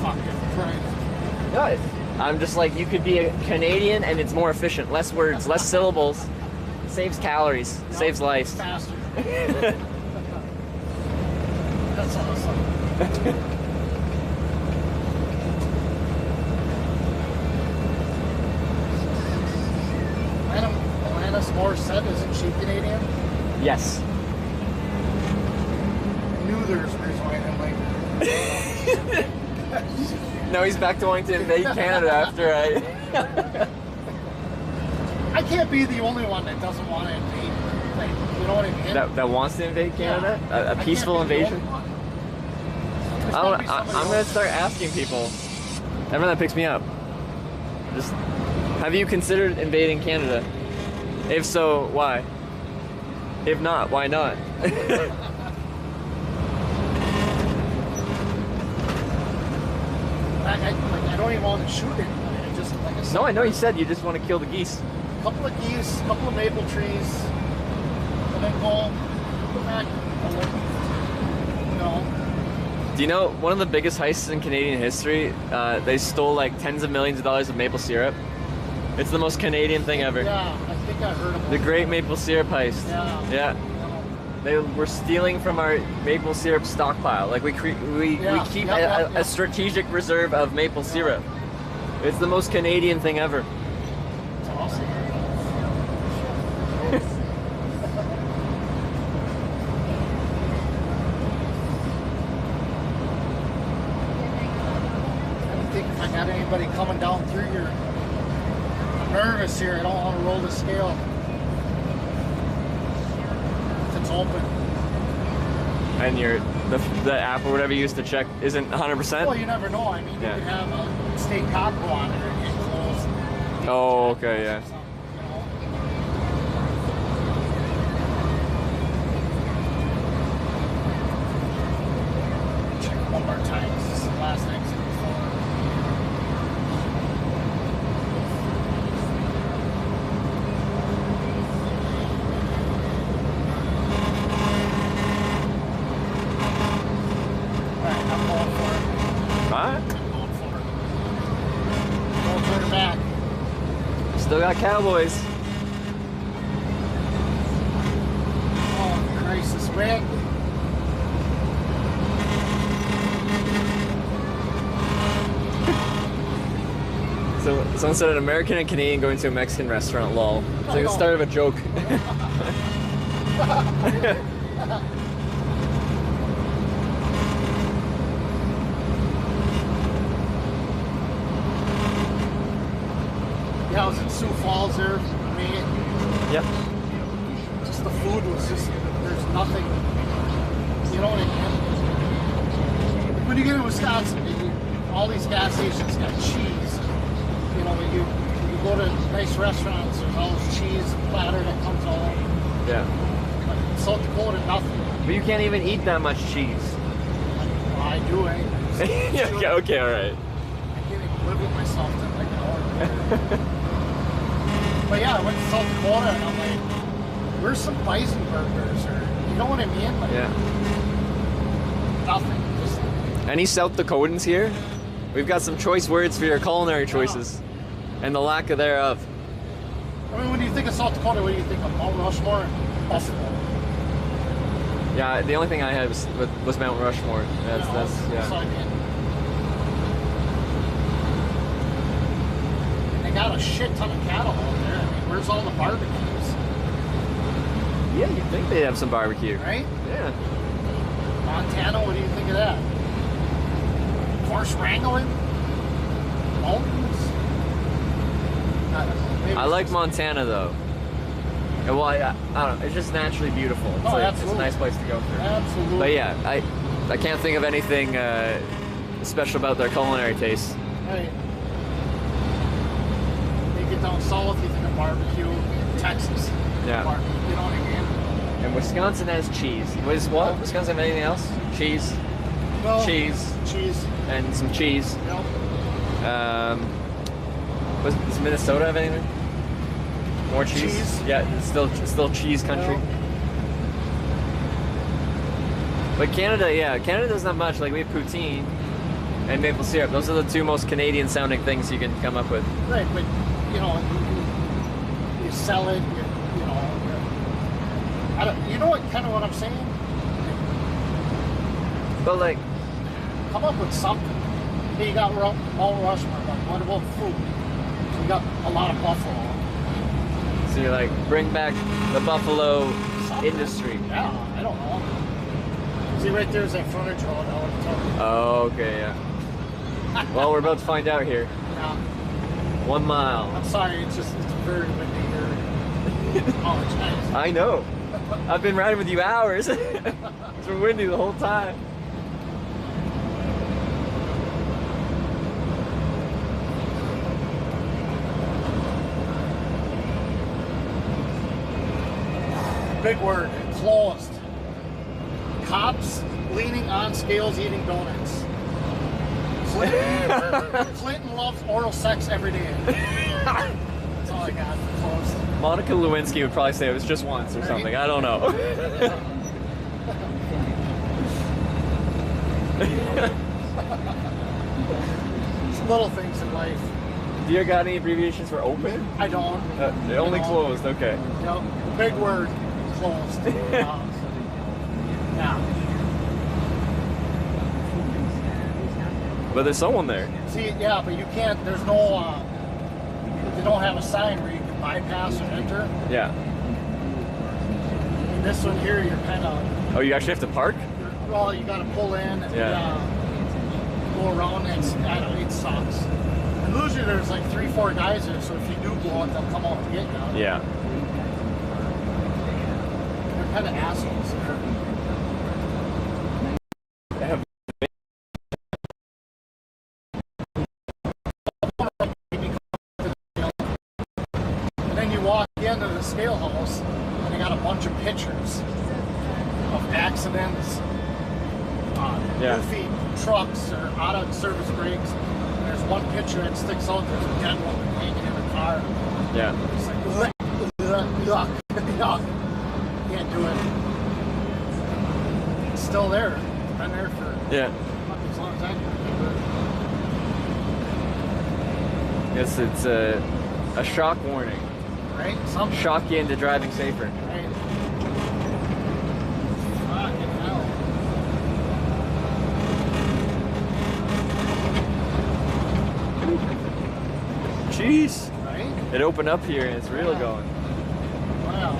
Fuck it, right. Yeah. I'm just like, you could be a Canadian and it's more efficient. Less words, less syllables. Saves calories, saves lives. Faster. That's awesome. Alanis Morissette, isn't she Canadian? Yes. I knew there was a reason why I didn't like her. No, he's back to wanting to invade Canada after I can't be the only one that doesn't want to invade. Like, you know what I mean? That wants to invade Canada? Yeah. A peaceful invasion? I'm gonna start asking people. Everyone that picks me up. Just, have you considered invading Canada? If so, why? If not, why not? I don't even want to shoot it. I just, like I said, no, I know you said you just want to kill the geese. A couple of geese, a couple of maple trees, and then go back. You know. Do you know one of the biggest heists in Canadian history? They stole like tens of millions of dollars of maple syrup. It's the most Canadian thing ever. Yeah, I think I heard about the Great Maple Syrup Heist. Yeah. They were stealing from our maple syrup stockpile. Like we keep a strategic reserve of maple syrup. It's the most Canadian thing ever. It's awesome. anybody coming down through here. I'm nervous here. I don't want to roll the scale. If it's open. And the app or whatever you used to check isn't 100%? Well, you never know. I mean, you could have a state cop go on there and get closed. Oh, okay, yeah. Check one more time. This is the last exit before. Still got Cowboys. Oh, Christ, this way. So someone said an American and Canadian going to a Mexican restaurant, lol. It's like the start of a joke. Yeah, I was in Sioux Falls there for me. Yep. Just the food was just, there's nothing, you know what I mean? When you get in Wisconsin, all these gas stations got cheese. You know, when you go to nice restaurants, there's all this cheese platter that comes all. Yeah. But in South Dakota, nothing. But you can't even eat that much cheese. Well, I do, eh? Yeah, okay, alright. I can't even live with myself to like an hour. But yeah, I went to South Dakota and I'm like, where's some bison burgers? Or, you know what I mean? Like, yeah. Nothing. Just, any South Dakotans here? We've got some choice words for your culinary choices. And the lack of thereof. I mean, when you think of South Dakota, what do you think of? Mount Rushmore and Buffalo? Yeah, the only thing I had was Mount Rushmore. That's yeah. So I mean, and they got a shit ton of cattle out there. I mean, where's all the barbecues? Yeah, you'd think they'd have some barbecue. Right? Yeah. Montana, what do you think of that? Horse wrangling? Mountains? I don't know. I like Montana though. And well, I don't know. It's just naturally beautiful. It's, it's a nice place to go through. Absolutely. But yeah, I can't think of anything special about their culinary tastes. Right. You get down south, you think of barbecue. Texas. Yeah. Barbecue, you know what I mean? And Wisconsin has cheese. What? Wisconsin have anything else? Cheese. No. Cheese. Cheese. And some cheese. Yep. Does Minnesota have anything? More cheese? Yeah, it's still cheese country. Yep. But Canada, yeah, Canada doesn't have much. Like we have poutine and maple syrup. Those are the two most Canadian sounding things you can come up with. Right, but you know, you sell it. You know, I don't. You know what? Kind of what I'm saying. But like, come up with something. Hey, you got Mount Rushmore, but what about food? So you got a lot of buffalo. So you're like, bring back the buffalo industry. Yeah, I don't know. See, right there's that frontage road. I want to tell you. Oh, okay, yeah. Well, we're about to find out here. Yeah. 1 mile. I'm sorry, it's very windy here. Apologize. I know. I've been riding with you hours. It's been windy the whole time. Big word, closed. Cops leaning on scales eating donuts. Clinton loves oral sex every day. That's all I got for closed. Monica Lewinsky would probably say it was just once or something. I don't know. It's little things in life. Do you got any abbreviations for open? I don't. Only closed, okay. No, big word, closed. Yeah. But there's someone there. See, yeah, but you can't, there's no, they don't have a sign where you can bypass or enter. Yeah. And this one here, you're kind of... Oh, you actually have to park? Well, you got to pull in and yeah. go around. I don't know, it sucks. And Usually there's like 3-4 guys there, so if you do go out, they'll come out and get you. Yeah. They're kind of assholes there. And then you walk into the scale house, and they got a bunch of pictures of accidents, goofy trucks or out of service brakes. And there's one picture that sticks out. There's a dead woman hanging in a car. Yeah. It's like, yuck, yuck. Can't do it. It's still there. It's been there for as long as I can remember. Yes, it's a shock warning. Right? Shock you into driving safer. Right. Fucking hell. Jeez. Right? It opened up here and it's really going. Wow.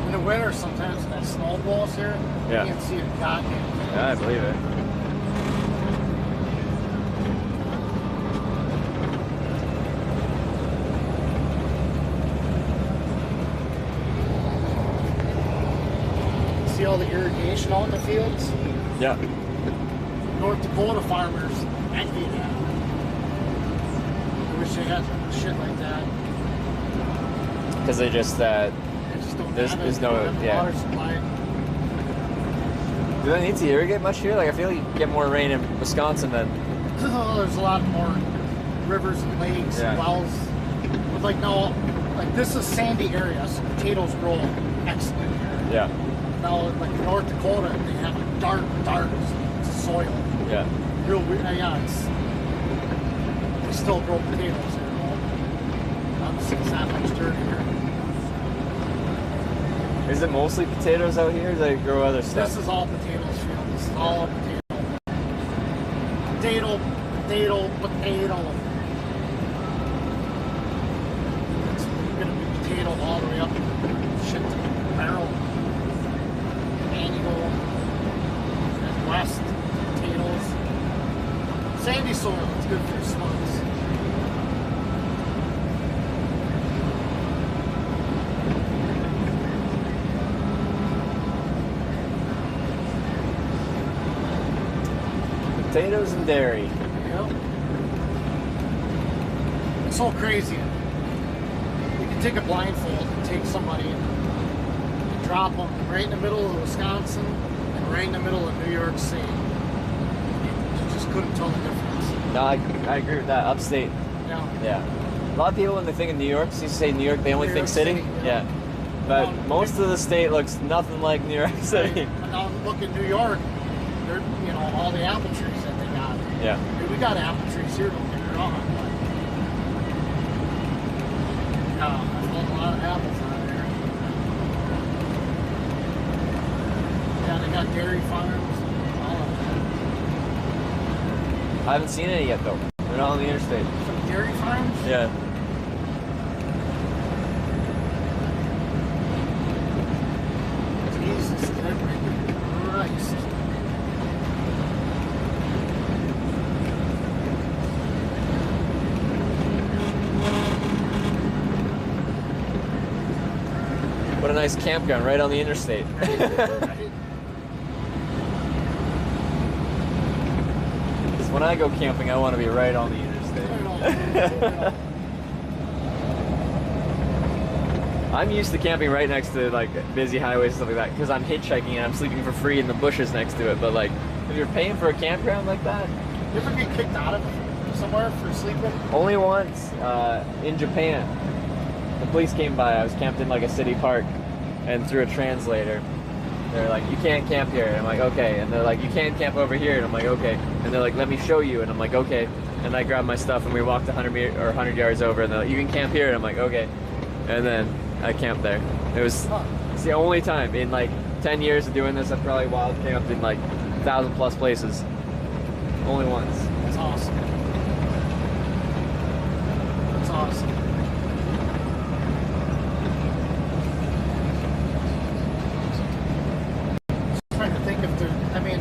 In the winter, sometimes when that snow blows here, you can't see a goddamn thing. Yeah, I believe it. See all the irrigation out in the fields? Yeah. North Dakota farmers envy that. I wish they had shit like that. Because they just, They just don't have there's it. no, They don't have water supply. Do they need to irrigate much here? Like, I feel like you get more rain in Wisconsin than... There's a lot more rivers and lakes and wells. But like, no, like this is sandy area, so potatoes grow excellent here. Yeah. Now, like North Dakota, they have a dark soil. Yeah. Real weird. Yeah, they still grow potatoes there. Obviously, it's not much dirt here. Is it mostly potatoes out here, or do they grow other stuff? This is all potatoes field. This is all potato. Potato. It's gonna be potato all the way up. Shit to barrel. Annual. And west. Potatoes. Sandy soil. It's good for slugs. Potatoes and dairy. Yep. It's so crazy. You can take a blindfold and take somebody and drop them right in the middle of Wisconsin and right in the middle of New York City. You just couldn't tell the difference. No, I agree with that. Upstate. Yeah. Yeah. A lot of people, when they think of New York, so you say New York, they only think city. Yeah. But most of the state looks nothing like New York City. And now look at New York. They're, all the apple trees that they got. Yeah. I mean, we got apple trees here, don't get me wrong. But, there's a lot of apples out there. Yeah, they got dairy farms and all of that. I haven't seen any yet, though. They're not on the interstate. Some dairy farms? Yeah. Jesus Christ. What a nice campground right on the interstate. When I go camping, I want to be right on the interstate. I'm used to camping right next to like busy highways and stuff like that because I'm hitchhiking and I'm sleeping for free in the bushes next to it. But like, if you're paying for a campground like that, you ever get kicked out of somewhere for sleeping? Only once in Japan. The police came by. I was camped in like a city park, and through a translator, they're like, "You can't camp here." And I'm like, "Okay." And they're like, "You can't camp over here." And I'm like, "Okay." And they're like, "Let me show you." And I'm like, "Okay." And I grabbed my stuff and we walked 100 yards over. And they're like, "You can camp here." And I'm like, "Okay." And then I camped there. It's the only time in like 10 years of doing this I've probably wild camped in like 1,000+ places. Only once. That's awesome. That's awesome. Just trying to think if there, I mean,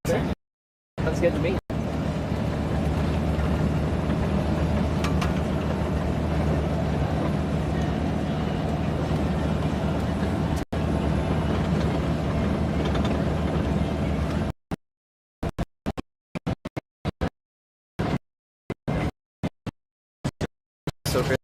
Sounds good to me. So great.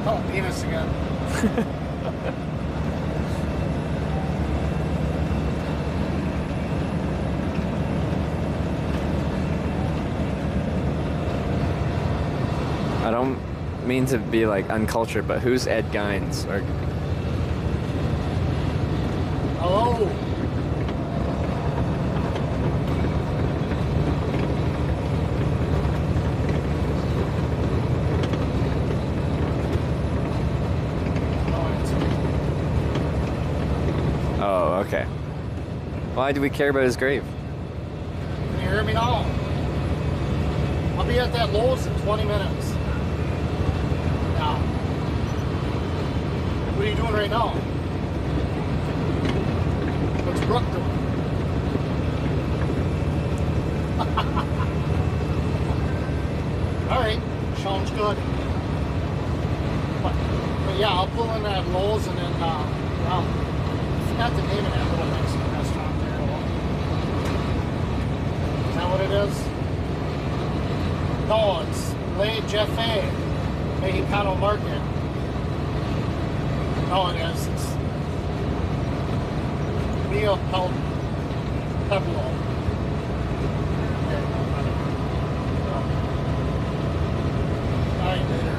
Oh, penis again. I don't mean to be like uncultured, but who's Ed Geins? Or Hello. oh, okay. Why do we care about his grave? Can you hear me now? I'll be at that Lowe's in 20 minutes. Now. What are you doing right now? What's Brooke doing? Alright, sounds good. But yeah, I'll pull in at Lowe's and then, well, I forgot the name of that little Mexican restaurant there. Is that what it is? No, it's Le Jefe Mexicano Market. No, it is. It's Mio Pueblo. Alright, later.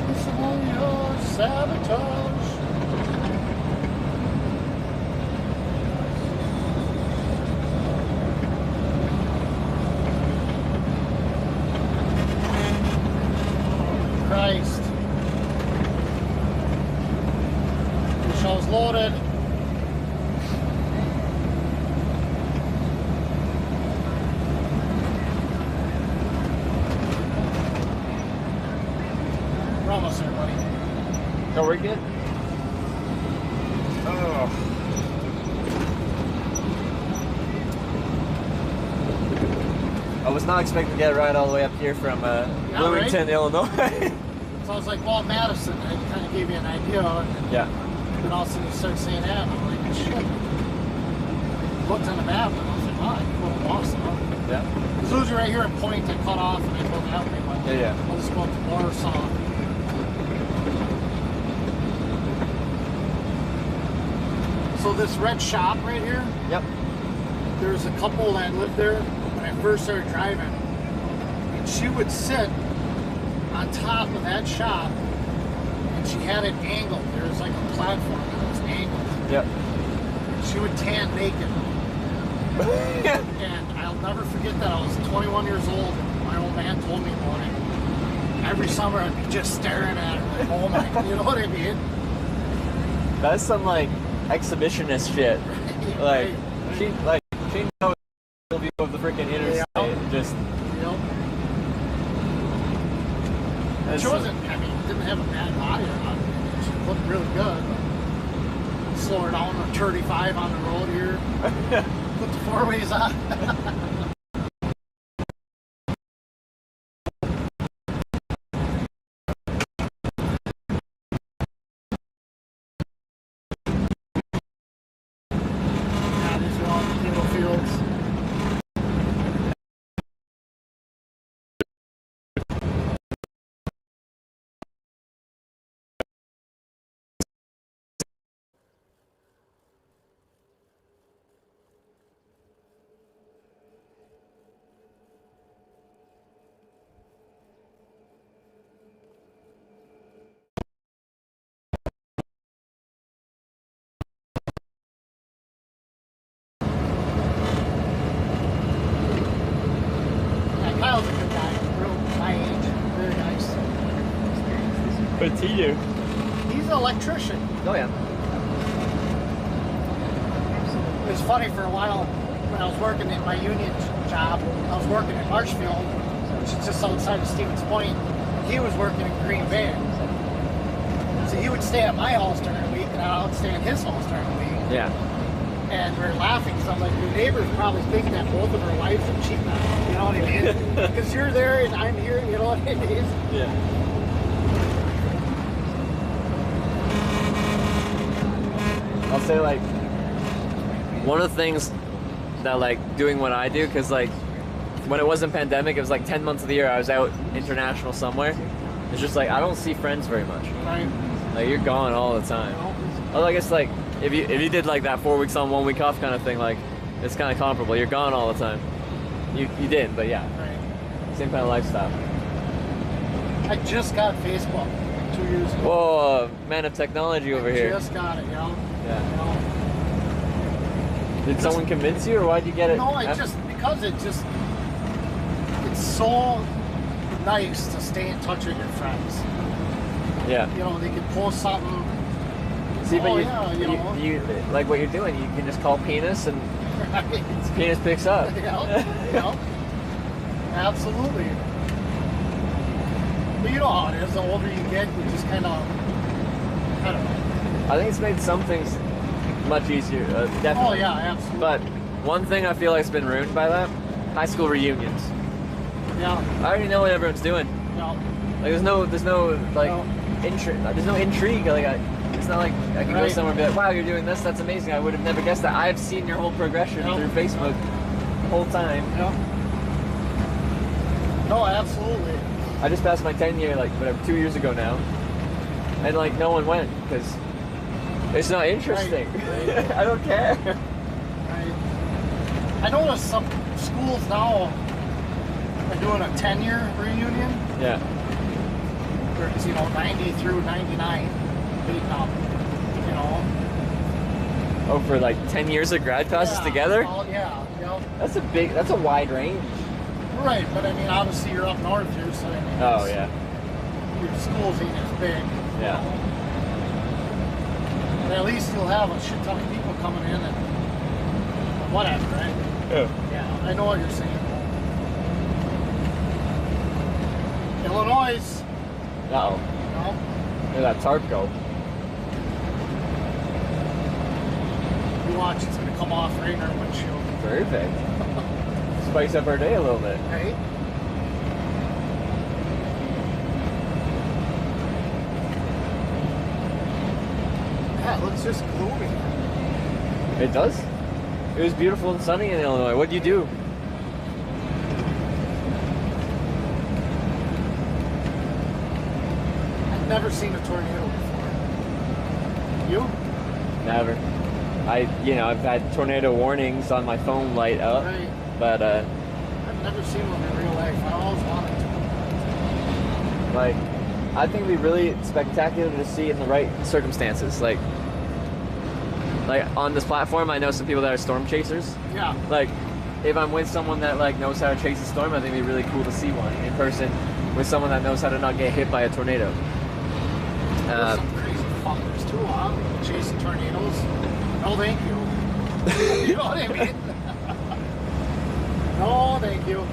It's all your sabotage. Christ. The show's loaded. We're almost there, buddy. No, we're good. Oh. I was not expecting to get a ride all the way up here from Bloomington, right? Illinois. So I was like, well, Madison, I kind of gave you an idea. And yeah. then all of a sudden you start saying that, and I'm like, shit. Looked on the map, and I was like, wow, I can go to Boston, huh? Yeah. Because those are right here in Point, I cut off, and I go that way, but yeah. I'll just go up to Warsaw. So this red shop right here, yep. There's a couple that lived there when I first started driving, and she would sit on top of that shop, and she had it angled. There was like a platform that was angled. Yep. She would tan naked. And I'll never forget that. I was 21 years old, and my old man told me about it. Every summer I'd be just staring at her, like, oh my, you know what I mean? That's some like exhibitionist shit. Like she knows the view of the freaking interstate. Yeah. Just she wasn't, I mean, didn't have a bad body or nothing. She looked really good. Slow her down to 35 on the road here. Put the four-ways on. What's he do? He's an electrician. Oh yeah. It was funny for a while when I was working at my union job. I was working in Marshfield, which is just outside of Stevens Point. He was working in Green Bay. So he would stay at my house during the week, and I would stay at his house during the week. Yeah. And we were laughing because I'm like, your neighbors probably think that both of our wives are cheating on us. You know what I mean? Because you're there and I'm here, you know what I mean? Yeah. I'll say like one of the things that like doing what I do, because like when it wasn't pandemic, it was like 10 months of the year I was out international somewhere. It's just like I don't see friends very much. Right. Like you're gone all the time. Although I guess like if you did like that 4 weeks on 1 week off kind of thing, like it's kind of comparable. You're gone all the time. You didn't, but yeah. Right. Same kind of lifestyle. I just got Facebook 2 years ago. Whoa, man of technology over here. Just got it, you know? Yeah. You know? Did someone convince you, or why'd you get it? No, because it's so nice to stay in touch with your friends. Yeah. You know, they can post something. See, but you like what you're doing, you can just call penis and penis picks up. Yeah. Absolutely. But you know how it is, the older you get, you just kind of, I don't know. I think it's made some things much easier, definitely. Oh yeah, absolutely. But one thing I feel like has been ruined by that, high school reunions. Yeah. I already know what everyone's doing. No. Like there's no like there's no intrigue. Like it's not like I can go somewhere and be like, wow, you're doing this, that's amazing. I would have never guessed that. I've seen your whole progression through Facebook the whole time. Yeah. No, absolutely. I just passed my 10-year, like whatever, 2 years ago now, and like no one went because it's not interesting. Right. I don't care. Right. I noticed some schools now are doing a 10-year reunion. Yeah. Where it's 90 through 99, beating up. Oh, for like 10 years of grad classes together? Yeah. That's a wide range. Right, but I mean, obviously you're up north here, so I mean, oh yeah, your schools ain't as big. Yeah. But at least you'll have a shit ton of people coming in and whatever, right? Yeah, I know what you're saying. Illinois. Uh-oh. No? Where'd that tarp go? You watch, it's gonna come off right in our windshield. Perfect. Spice up our day a little bit. Right? Yeah, it looks just gloomy. It does? It was beautiful and sunny in Illinois. What'd you do? I've never seen a tornado before. You? Never. I've had tornado warnings on my phone light up. Right. But I've never seen one in real life. I always wanted to. Like, I think it'd be really spectacular to see in the right circumstances. Like on this platform, I know some people that are storm chasers. Yeah. Like, if I'm with someone that like knows how to chase a storm, I think it'd be really cool to see one in person with someone that knows how to not get hit by a tornado. There's some crazy fuckers too, huh? Chasing tornadoes. No, thank you. You know what I mean? No, thank you.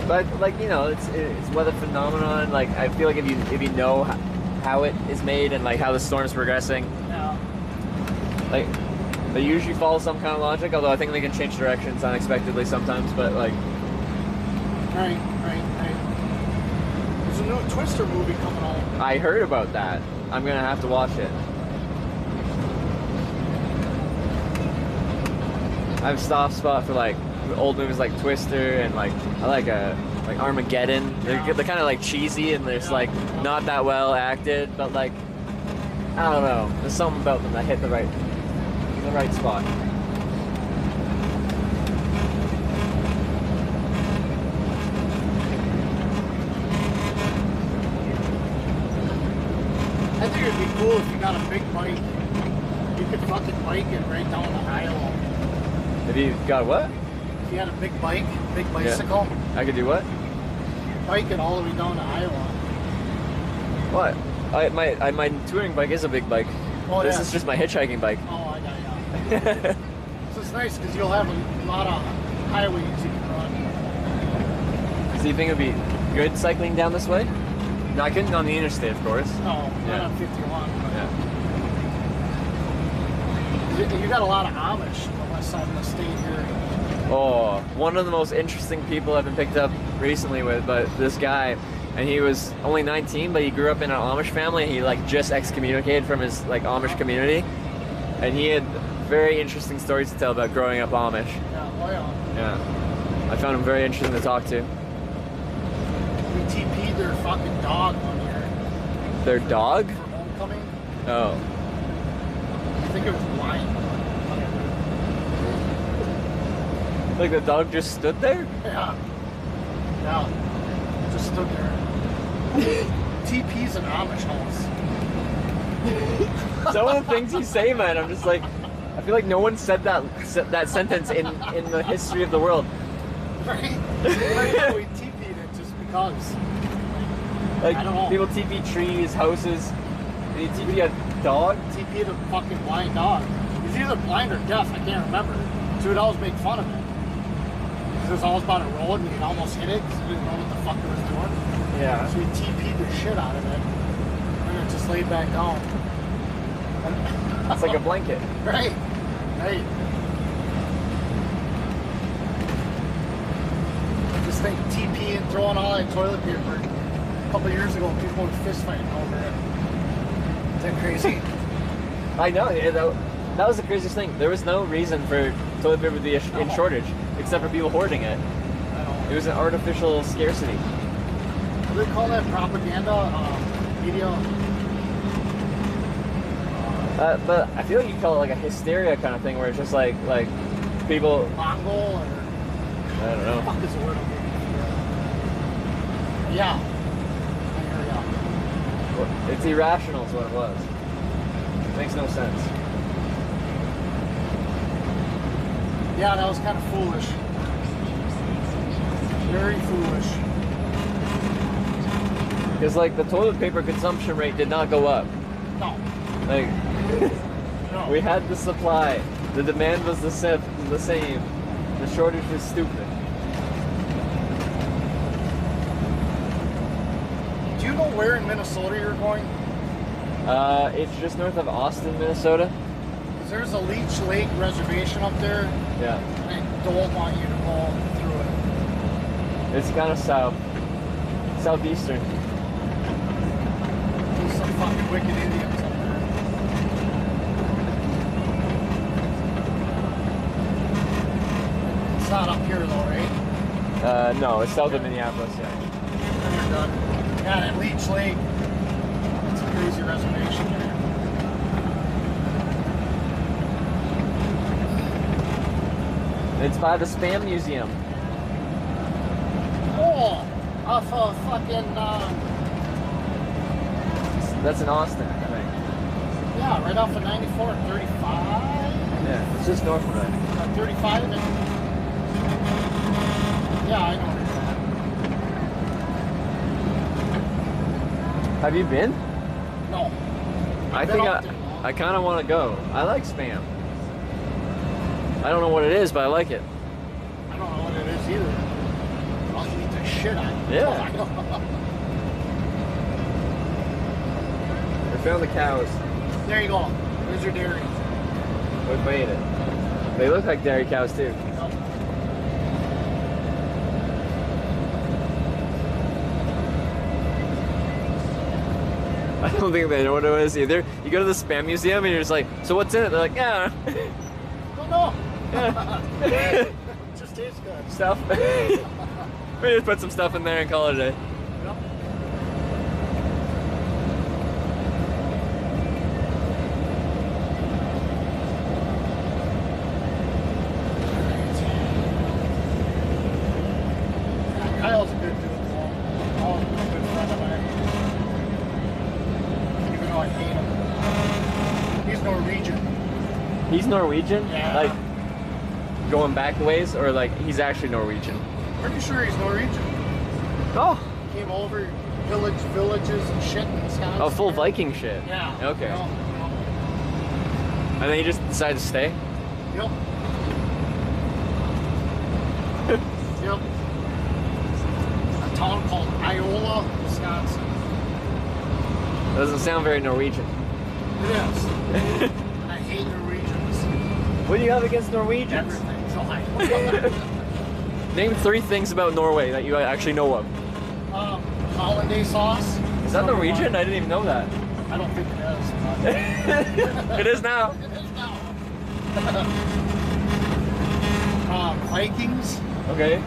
But like it's weather phenomenon. Like I feel like if you know how it is made and like how the storm's progressing, yeah. Like they usually follow some kind of logic. Although I think they can change directions unexpectedly sometimes. But like, right. There's a new Twister movie coming on. I heard about that. I'm gonna have to watch it. I have a soft spot for like old movies like Twister and like I like Armageddon. They're kind of like cheesy and there's like not that well acted, but like I don't know. There's something about them that hit the right spot. I think it'd be cool if you got a big bike. You could fucking bike it right down the aisle. If you got what? If you had a big bike, big bicycle. Yeah. I could do what? Bike it all the way down to Iowa. What? My touring bike is a big bike. Oh, This yeah. is just my hitchhiking bike. Oh, I got you. So it's nice because you'll have a lot of highways you can run. So you think it would be good cycling down this way? No, I couldn't on the interstate, of course. No, Yeah. not on 51. Yeah. You got a lot of Amish on the west side of the state here. Oh, one of the most interesting people I've been picked up recently with, but this guy, and he was only 19, but he grew up in an Amish family. He like just excommunicated from his like Amish community, and he had very interesting stories to tell about growing up Amish. Yeah, oh yeah. Yeah, I found him very interesting to talk to. We TP'd their fucking dog one year Their dog? for homecoming. Oh. I think it was blind. Like the dog just stood there? Yeah. Yeah. Just stood there. TP's an Amish house. Some of the things you say, man, I'm just like, I feel like no one said that sentence in the history of the world. Right? Like, we TP'd it just because. Like, I don't know. people TP trees, houses. And you TP a dog? TP'd a fucking blind dog. He's either blind or deaf, I can't remember. So we'd always make fun of it. Because it was always about a road and he'd almost hit it because we didn't know what the fuck it was doing. Yeah. So we TP'd the shit out of it. And it just laid back down. It's like a blanket. Right. Right. Just think TP and throwing all that toilet paper. A couple of years ago, people were fist fighting over it. Is that crazy? I know, yeah, that was the craziest thing. There was no reason for toilet paper to be in shortage, except for people hoarding it. It was an artificial scarcity. What do they call that? Propaganda? Media? But I feel like you call it like a hysteria kind of thing, where it's just like people. Mongol or I don't know. what the fuck is the word I'm looking for? Yeah. It's irrational, is what it was. It makes no sense. Yeah, that was kind of foolish. Very foolish. Because like the toilet paper consumption rate did not go up. No. Like No. we had the supply, the demand was the same. The shortage was stupid. Do you know where in Minnesota you're going? It's just north of Austin, Minnesota. Because there's a Leech Lake reservation up there. Yeah. I don't want you to go through it. It's kind of southeastern. There's some fucking wicked Indians up there. It's not up here though, right? No, it's south of Minneapolis, yeah. Then you're done. Yeah, that Leech Lake. It's a crazy reservation there. It's by the Spam Museum. Oh, off of fucking, That's in Austin, I think. yeah, right off of 94 and 35. Yeah, it's just north of that. 35 and then, yeah, I know where it's Have you been? at. No. I Been think up there. I kind of want to go. I like Spam. I don't know what it is, but I like it. I don't know what it is either. I'll eat the shit out of it. Yeah. We found the cows. There you go. There's your dairy. We made it. They look like dairy cows too. I don't think they know what it is either. You go to the Spam Museum and you're just like, so what's in it? They're like, yeah. Don't know. Yeah. Just tastes good. Stuff. We just put some stuff in there and call it a day. Yep. Kyle's a good dude. Oh, a good friend of mine. Even though I hate him. He's Norwegian. He's Norwegian? Yeah. Like, going back a ways, or like he's actually Norwegian? Pretty sure he's Norwegian. Oh. He came over, villages and shit in Wisconsin. Oh, full Viking shit. Yeah. Okay. Yep. And then you just decided to stay? Yep. Yep. A town called Iola, Wisconsin. Doesn't sound very Norwegian. It is. I hate Norwegians. What do you have against Norwegians? Everything. So I Name 3 things about Norway that you actually know of. hollandaise sauce. Is that Norwegian? I didn't even know that. I don't think it is. It is now. It is now. Vikings. Okay.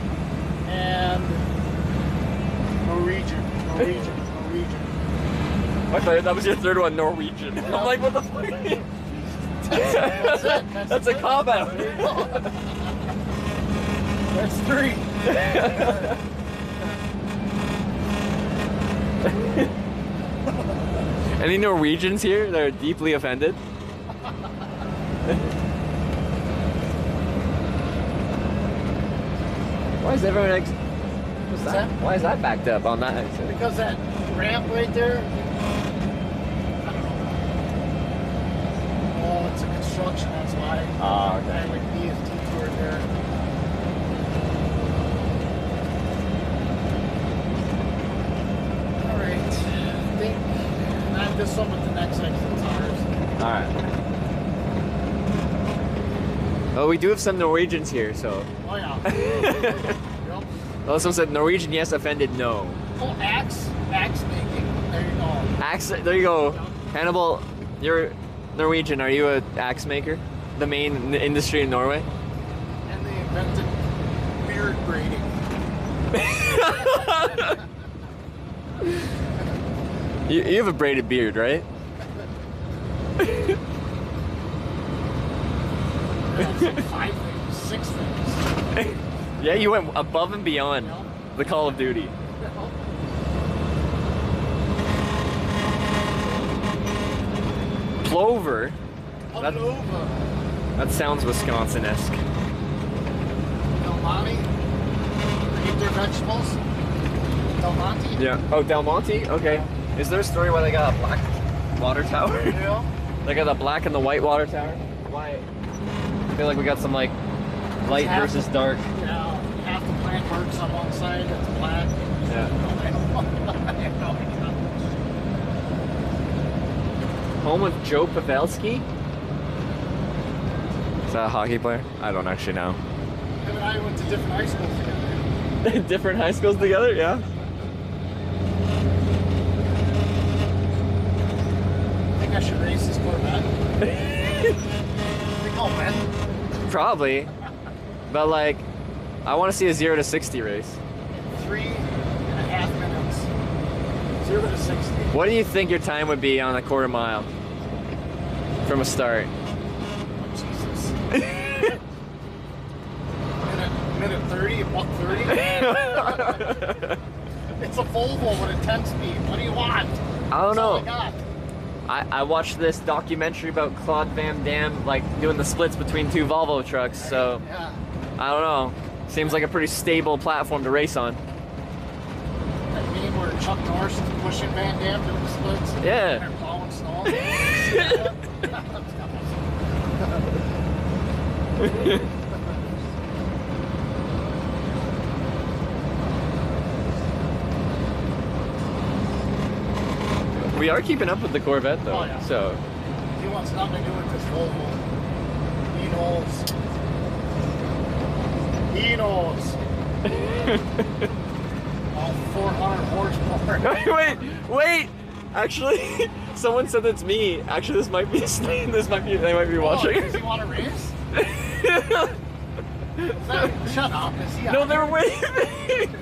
And Norwegian. I thought that was your 3rd one, Norwegian. I'm like, what the fuck? That's it. That's a cop out. That's 3. Any Norwegians here that are deeply offended? Why is everyone like? What's that? Why is that backed up on that? Because that ramp right there. I don't know. Oh, it's a construction. That's why. Oh, okay. I would be a detour there. All right. I think not this one, but the next exit's ours. All right. Well, we do have some Norwegians here, so. Oh yeah. Yep. Well, someone said Norwegian, yes. Offended, no. Oh, axe making. There you go. Axe. There you go. Hannibal, you're Norwegian. Are you an axe maker? The main industry in Norway. And they invented beard braiding. You have a braided beard, right? That's like 5 things, 6 things. Yeah, you went above and beyond the Call of Duty. Plover. That sounds Wisconsin-esque. Del Monte. Eat their vegetables. Del Monte. Yeah. Oh, Del Monte? Okay. Is there a story why they got a black water tower? Yeah. They got the black and the white water tower? Why? I feel like we got some like light versus dark. Yeah. Half the plant works on one side, it's black. Yeah. I have no idea. Home of Joe Pavelski? Is that a hockey player? I don't actually know. Him and I went to different high schools together. Different high schools together? Yeah. I think I should race this Corvette. Think I'll win. Probably. But like, I want to see a 0 to 60 race. 3.5 minutes. 0 to 60. What do you think your time would be on a quarter mile? From a start? Jesus. minute 30, buck 30. It's a Volvo with a 10-speed. What do you want? I don't know. That's all I got. I watched this documentary about Claude Van Damme like doing the splits between 2 Volvo trucks, so Yeah. I don't know. Seems like a pretty stable platform to race on. That meme where Chuck Norris is pushing Van Damme doing the splits. Yeah. And they're plowing snow. We are keeping up with the Corvette though, Oh, yeah. so. He wants nothing to do with this Volvo. He knows. All 400 horsepower. Wait! Actually, someone said it's me. Actually, this might be they might be watching. Does he want to race? Shut up. Is he No, out they're here? waving.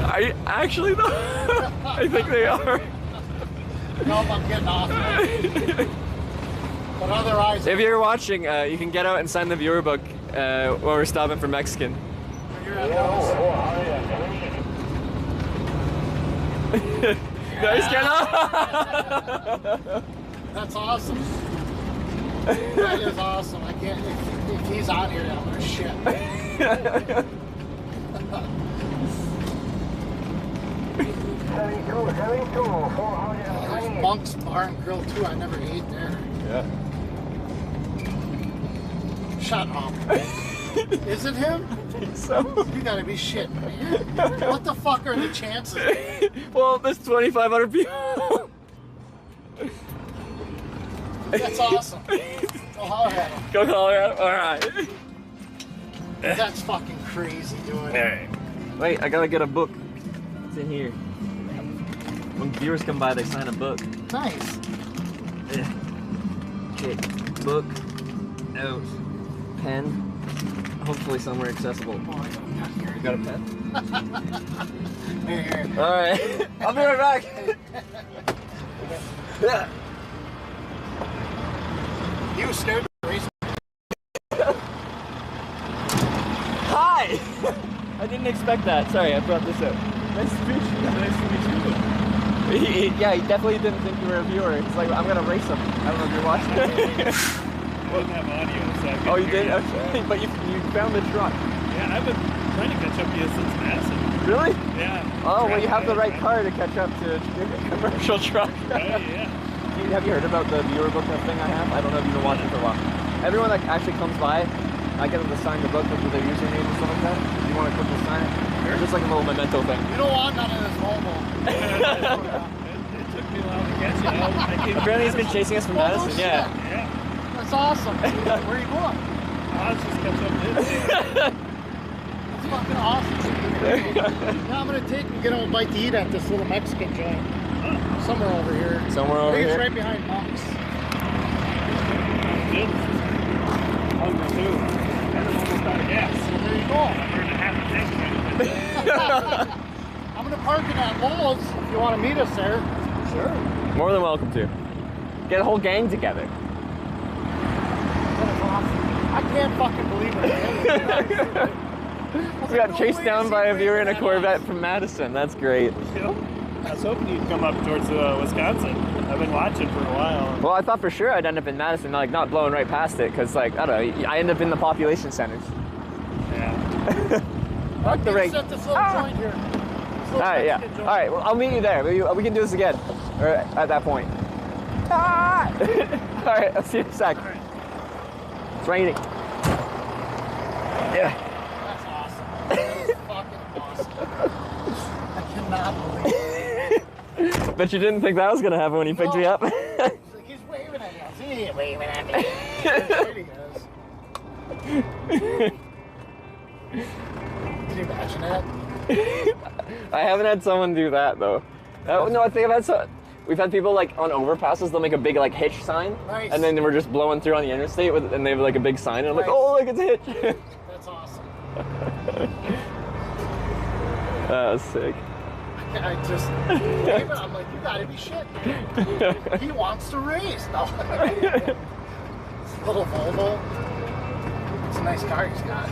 I actually though. I think they are. No, I'm getting off. But otherwise, If you're watching, you can get out and sign the viewer book when we're stopping for Mexican. you're at those. Nice, Kenna. That's awesome. That is awesome. I can't. If he's on here, I'm gonna shit. There's Monk's Bar and Grill too. I never ate there. Yeah. Shut up. Is it him? I think so. You gotta be shitting me. What the fuck are the chances? Well, there's 2,500 people. That's awesome. Go holler at him. Go holler at him? Alright. That's fucking crazy, dude. Alright. Wait, I gotta get a book. It's in here. When viewers come by, they sign a book. Nice. Okay, book, out, pen, hopefully somewhere accessible. You got a pen? Here. Alright, I'll be right back. Yeah. You scared the race. Hi! I didn't expect that. Sorry, I brought this up. Nice to meet you. Nice to meet you. Yeah, he definitely didn't think you were a viewer. He's like, I'm gonna race him. I don't know if you're watching. I didn't have audio, so I Oh, you did? Okay. But you found the truck. Yeah, I've been trying to catch up to you since Madison. Really? Yeah. Oh, well, you have the right car to catch up to a commercial truck. Right, yeah. Have you heard about the viewer book thing I have? I don't know if you've been watching for a while. Everyone that actually comes by, I get them to sign the book with their username and stuff like that. If you want to quickly sign it, it's just like a little memento thing. You don't want none of this Volvo. It took me a while to catch you. Apparently he's been chasing us from Madison, yeah. Yeah. That's awesome. Where are you going? I'll just catch up to this. It's fucking awesome. Now I'm gonna take and get him a bite to eat at this little Mexican joint. Somewhere over here. Somewhere over here? here? It's right behind Monk's. Hungry too. And I'm almost out of gas. So there you go. I burned a half a tank. I'm gonna park in that Lowe's if you want to meet us there. Sure. More than welcome to. Get a whole gang together. That is awesome. I can't fucking believe it. We got chased down by a viewer in a Corvette from Madison. That's great. I was hoping you'd come up towards Wisconsin. I've been watching for a while. Well, I thought for sure I'd end up in Madison, like not blowing right past it, because like, I don't know, I end up in the population centers. Yeah. Fuck the rate. Set this little joint here. All right, yeah. All right, well, I'll meet you there. We can do this again, or at that point. Ah! All right, I'll see you in a sec. Right. It's raining. Yeah. That's awesome. That is fucking awesome. I cannot believe it. Bet you didn't think that was gonna happen when you picked me up. He's waving at me. I see him waving at me. There he goes. Can you imagine that? I haven't had someone do that though. No, I think we've had people like on overpasses. They'll make a big like Hitch sign, nice. And then we're just blowing through on the interstate and they have like a big sign, and I'm like, oh look, it's a Hitch. That's awesome. That was sick. I just, I'm like, you gotta be shit. He wants to race. No. Little Volvo. It's a nice car he's got.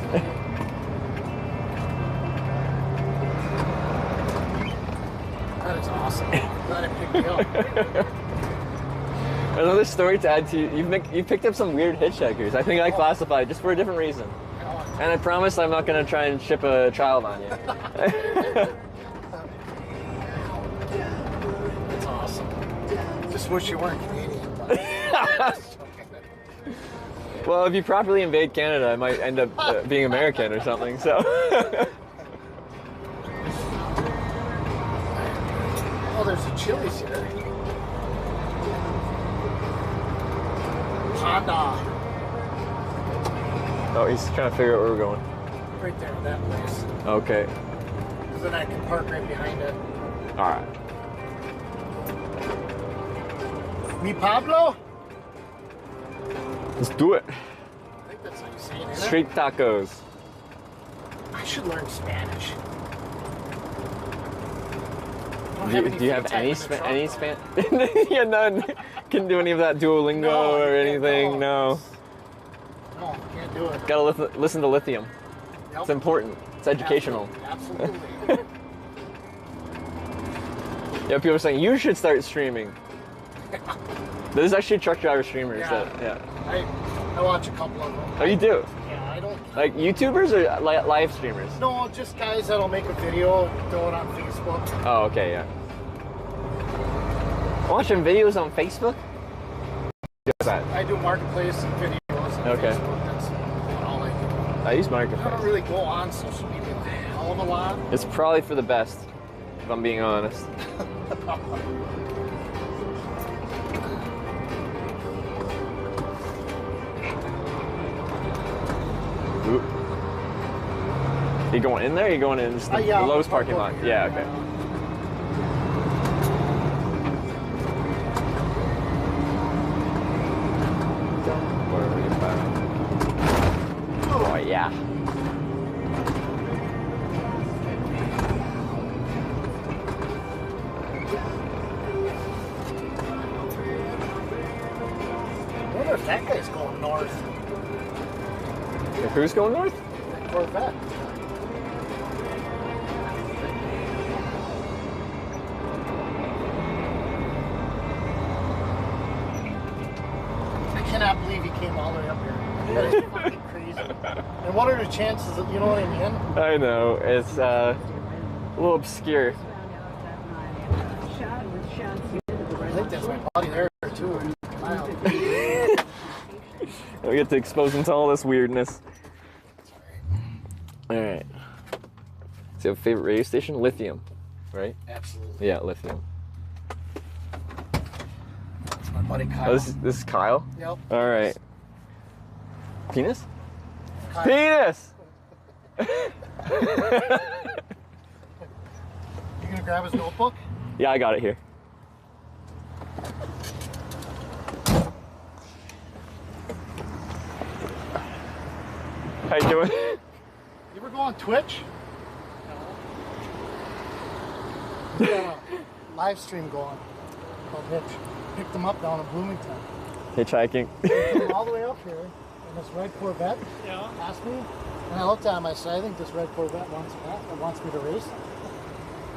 That is awesome. Glad I picked you up. Another story to add to you. You picked up some weird hitchhikers. I think I classified just for a different reason. And I promise I'm not going to try and ship a child on you. That's awesome. Just wish you weren't Canadian. Well, if you properly invade Canada, I might end up being American or something, so. Oh, there's a Chili's here. Honda. Oh, he's trying to figure out where we're going. Right there, that place. Okay. Because then I can park right behind it. All right. Mi Pablo? Let's do it. I think that's how you say it. Street tacos. I should learn Spanish. Do you have any Spanish? Yeah, none. Couldn't do any of that Duolingo or anything. No. No, can't do it. Gotta listen to Lithium. Yep. It's important. It's educational. Absolutely. Yeah, people are saying you should start streaming. There's actually truck driver streamers that, I watch a couple of them. Oh, you do? Yeah, I don't. Like YouTubers or live streamers? No, just guys that'll make a video and throw it on Facebook. Oh, okay, yeah. Watching videos on Facebook? What's that? I do marketplace videos on Okay. Facebook. That's all I do. I use I Marketplace. don't really go on social media a hell of a lot. It's probably for the best, if I'm being honest. Ooh. You going in there? Or you going in just the Yeah, Lowe's parking lot? Yeah, okay. Oh yeah. I wonder if that guy's going north. If who's going north? Corvette. I cannot believe he came all the way up here. That is fucking crazy. And what are the chances that, you know what I mean? I know, it's a little obscure. I think that's my body there too. Wow. We get to expose them to all this weirdness. All right. So you have a favorite radio station? Lithium, right? Absolutely. Yeah, Lithium. That's my buddy Kyle. Oh, this is Kyle? Yep. All right. Penis? Kyle. Penis! You gonna grab his notebook? Yeah, I got it here. How you doing? You ever go on Twitch? No. He's got a live stream going called Hitch. Picked him up down in Bloomington. Hitchhiking. Came all the way up here in this red Corvette. Yeah. Asked me, and I looked at him. I said, "I think this red Corvette wants me to race."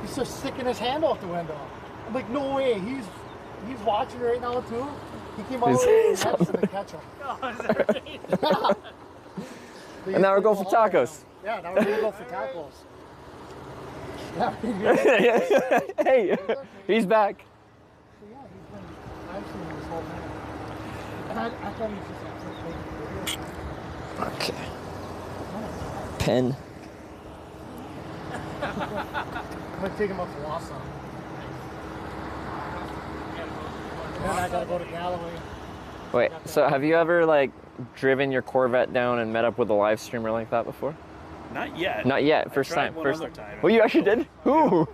He's just sticking his hand out the window. I'm like, "No way! He's watching right now too." He came all the way to Madison to catch him. Oh, is that right? And now we're going for tacos. Yeah, now we're gonna go for tacos. Yeah. Hey, he's back. So yeah, he's been live streaming this whole time. And I thought he was just absolutely Okay. Pen. I'm gonna take him up to Wausau. Then I gotta go to Galloway. Wait, so have you ever like driven your Corvette down and met up with a live streamer like that before? Not yet. Not yet. First I tried time. one First other time. Well, you actually did? Who?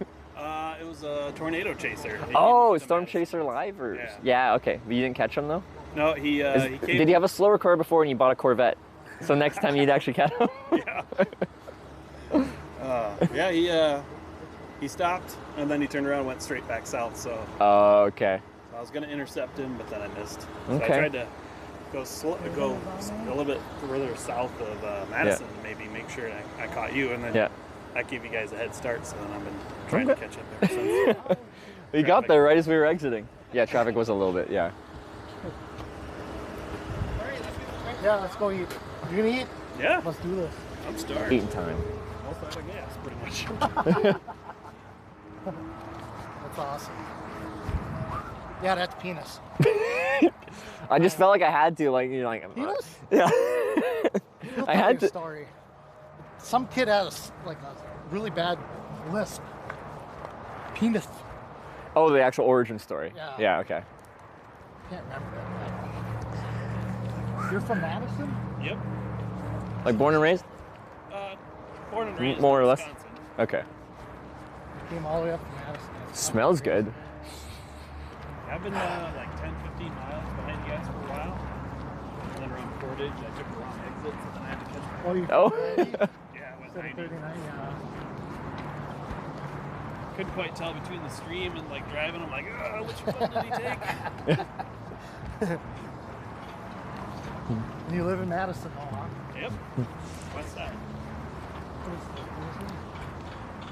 It was a tornado chaser. Oh, Storm Chaser Livers. Yeah. Okay. But you didn't catch him though. No, he came. Did he have a slower car before and you bought a Corvette? So next time you'd actually catch him. Yeah. He stopped and then he turned around and went straight back south. So. Oh, okay. So I was gonna intercept him, but then I missed. So Okay. I tried to go a little bit further south of Madison, maybe make sure I caught you, and then that gave you guys a head start. So then I've been trying to catch up ever since. We got there right as we were exiting. Yeah, traffic was a little bit. Yeah. Yeah, let's go eat. You gonna eat? Yeah. Let's do this. I'm starved. Eating time. Most out of gas, pretty much. That's awesome. Yeah, that's penis. I just felt like I had to, like, you know, like. Penis? Yeah. I had to. Story. Some kid has like a really bad lisp. Penis. Oh, the actual origin story. Yeah. Yeah. Okay. Can't remember that. You're from Madison? Yep. Like born and raised? Born and raised. More or in less. Wisconsin. Okay. Came all the way up to Madison. Smells good. I've been like 10, 15 miles behind you guys for a while. And then around Portage, I took the wrong exit, so then I had to catch Oh, you Oh. Yeah, it went 90. 39, yeah. Couldn't quite tell between the stream and like driving. I'm like, which one did he take? And you live in Madison, huh? Yep. West side.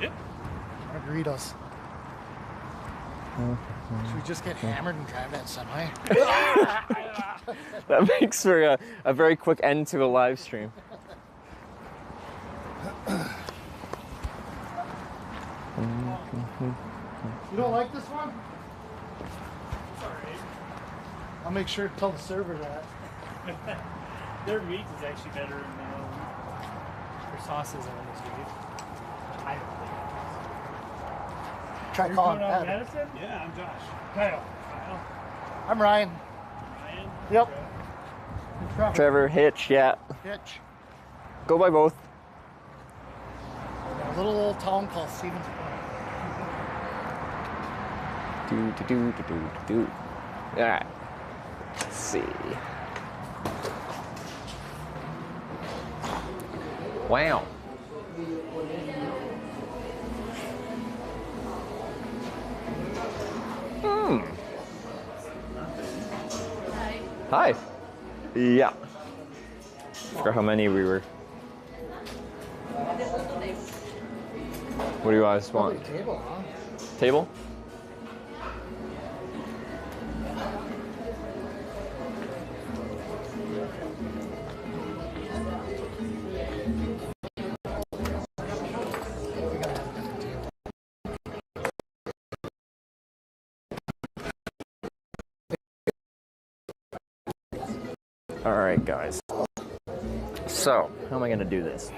Yep. Margaritas. Should we just get hammered and drive that semi? That makes for a very quick end to a live stream. You don't like this one? I'll make sure to tell the server that. Their meat is actually better than their sauces on this meat. I don't think. Try calling out Ed. Madison? Yeah, I'm Josh. Kyle. I'm Ryan. Ryan? Yep. Trevor, Hitch, yeah. Hitch. Go by both. A little old town called Stevens Point. Do. All right. Let's see. Wow. Hi. Yeah. Forgot how many we were. What do you guys want? Table, huh? Table? All right, guys. So, how am I gonna do this?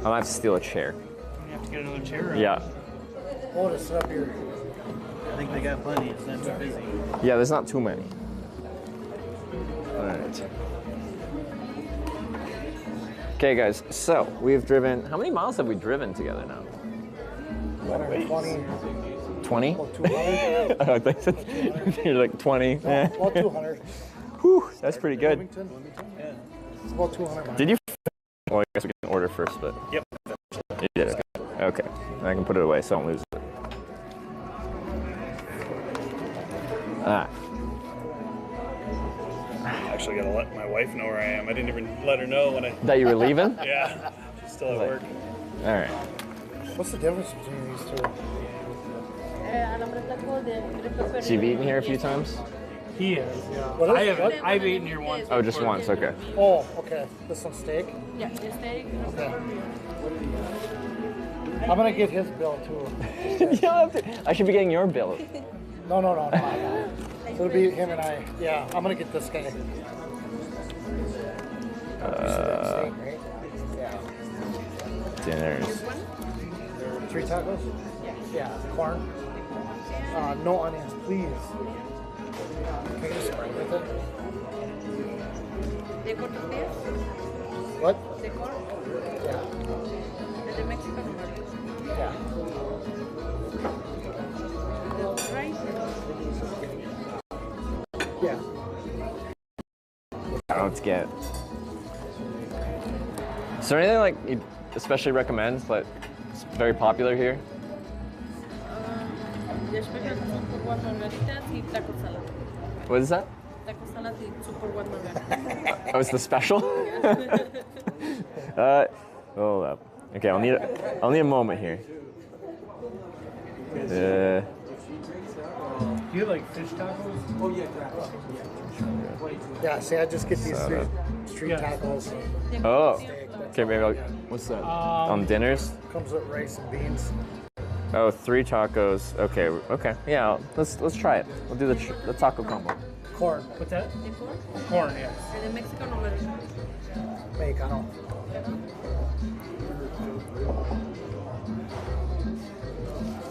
I might have to steal a chair. You have to get another chair. Yeah. Hold it up here. I think they got plenty. It's not too busy. Yeah, there's not too many. All right. Okay, guys. So we've driven. How many miles have we driven together now? 120. 20? About 200. I think you're like 20. No, about 200. Whew, that's pretty good. Bloomington? Yeah. It's about 200 miles. Did you? Well, I guess we can order first, but. Yep. You did. Okay. I can put it away so I don't lose it. Ah. Actually, gotta let my wife know where I am. I didn't even let her know when I. That you were leaving? Yeah. She's still at work. All right. What's the difference between these two? So you've eaten here a few times? He is. Yeah. What is I I've eaten here once. Oh, just once. Okay. Oh, okay. This one's steak? Yeah, the steak. Okay. I'm gonna get his bill too. I should be getting your bill. No. So it'll be him and I. Yeah, I'm gonna get this guy. Steak, right? Yeah. Dinners. 3 tacos? Yeah. Corn? No onions, please. Can you just spray with it? ¿De tortillas? What? ¿De corn? Yeah. ¿De Mexican? Yeah. Rice? Yeah. Let's get. Is there anything like you especially recommend, but it's very popular here? The special super one margaritas y taco salad. What is that? Taco salad y super one margarita. Oh, it's the special. Hold up. Okay, I'll need a moment here. Do you like fish tacos? Oh yeah. Yeah, see, I just get these street tacos. Oh. Okay, maybe I'll. What's that? On dinners? Comes with rice and beans. Oh, 3 tacos. Okay. Yeah, let's try it. We'll do the taco combo. Corn. What's that? ¿De corn? Corn, yes. ¿De Mexican o americano? Mexicano.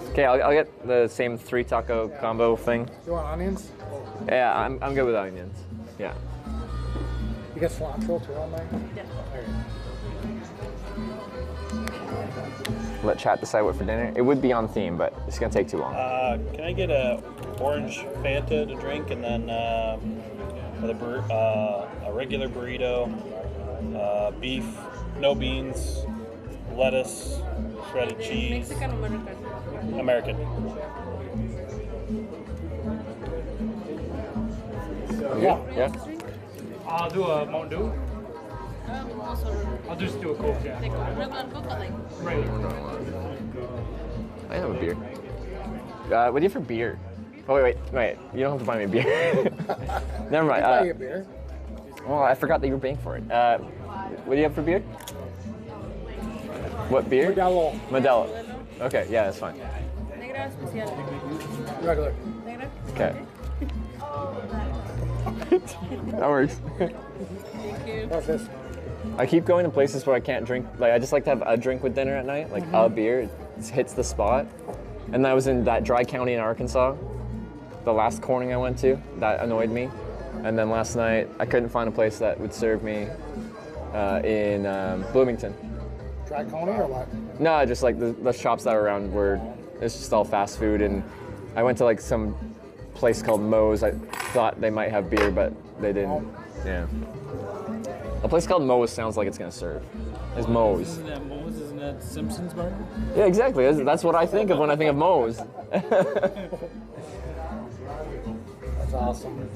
Okay, I'll get the same 3 taco combo thing. You want onions? Yeah, I'm good with onions. Yeah. You got cilantro too on there? Yeah. Let chat decide what for dinner. It would be on theme, but it's gonna take too long. Can I get a orange Fanta to drink and then a regular burrito, beef, no beans, lettuce, shredded cheese. Mexican or American? American. Yeah. I'll do a Mountain Dew. I'll just do a Coke, yeah. Regular Coke or like? Regular. I have a beer. What do you have for beer? Oh wait. You don't have to buy me a beer. Never mind. Buy you a beer. Well, I forgot that you were paying for it. What do you have for beer? What beer? Modelo. Okay, yeah, that's fine. Negra especial. Regular. Negra? Okay. That works. What's this? I keep going to places where I can't drink. Like, I just like to have a drink with dinner at night, like a beer. It hits the spot. And I was in that dry county in Arkansas. The last corning I went to, that annoyed me. And then last night, I couldn't find a place that would serve me in Bloomington. Dry county or what? No, just like the shops that were around were, it's just all fast food. And I went to like some place called Moe's. I thought they might have beer, but they didn't. Yeah. A place called Moe's sounds like it's gonna serve. It's Moe's. Isn't that Moe's? Isn't that Simpsons burger? Yeah, exactly. That's what I think of when I think of Moe's. That's awesome.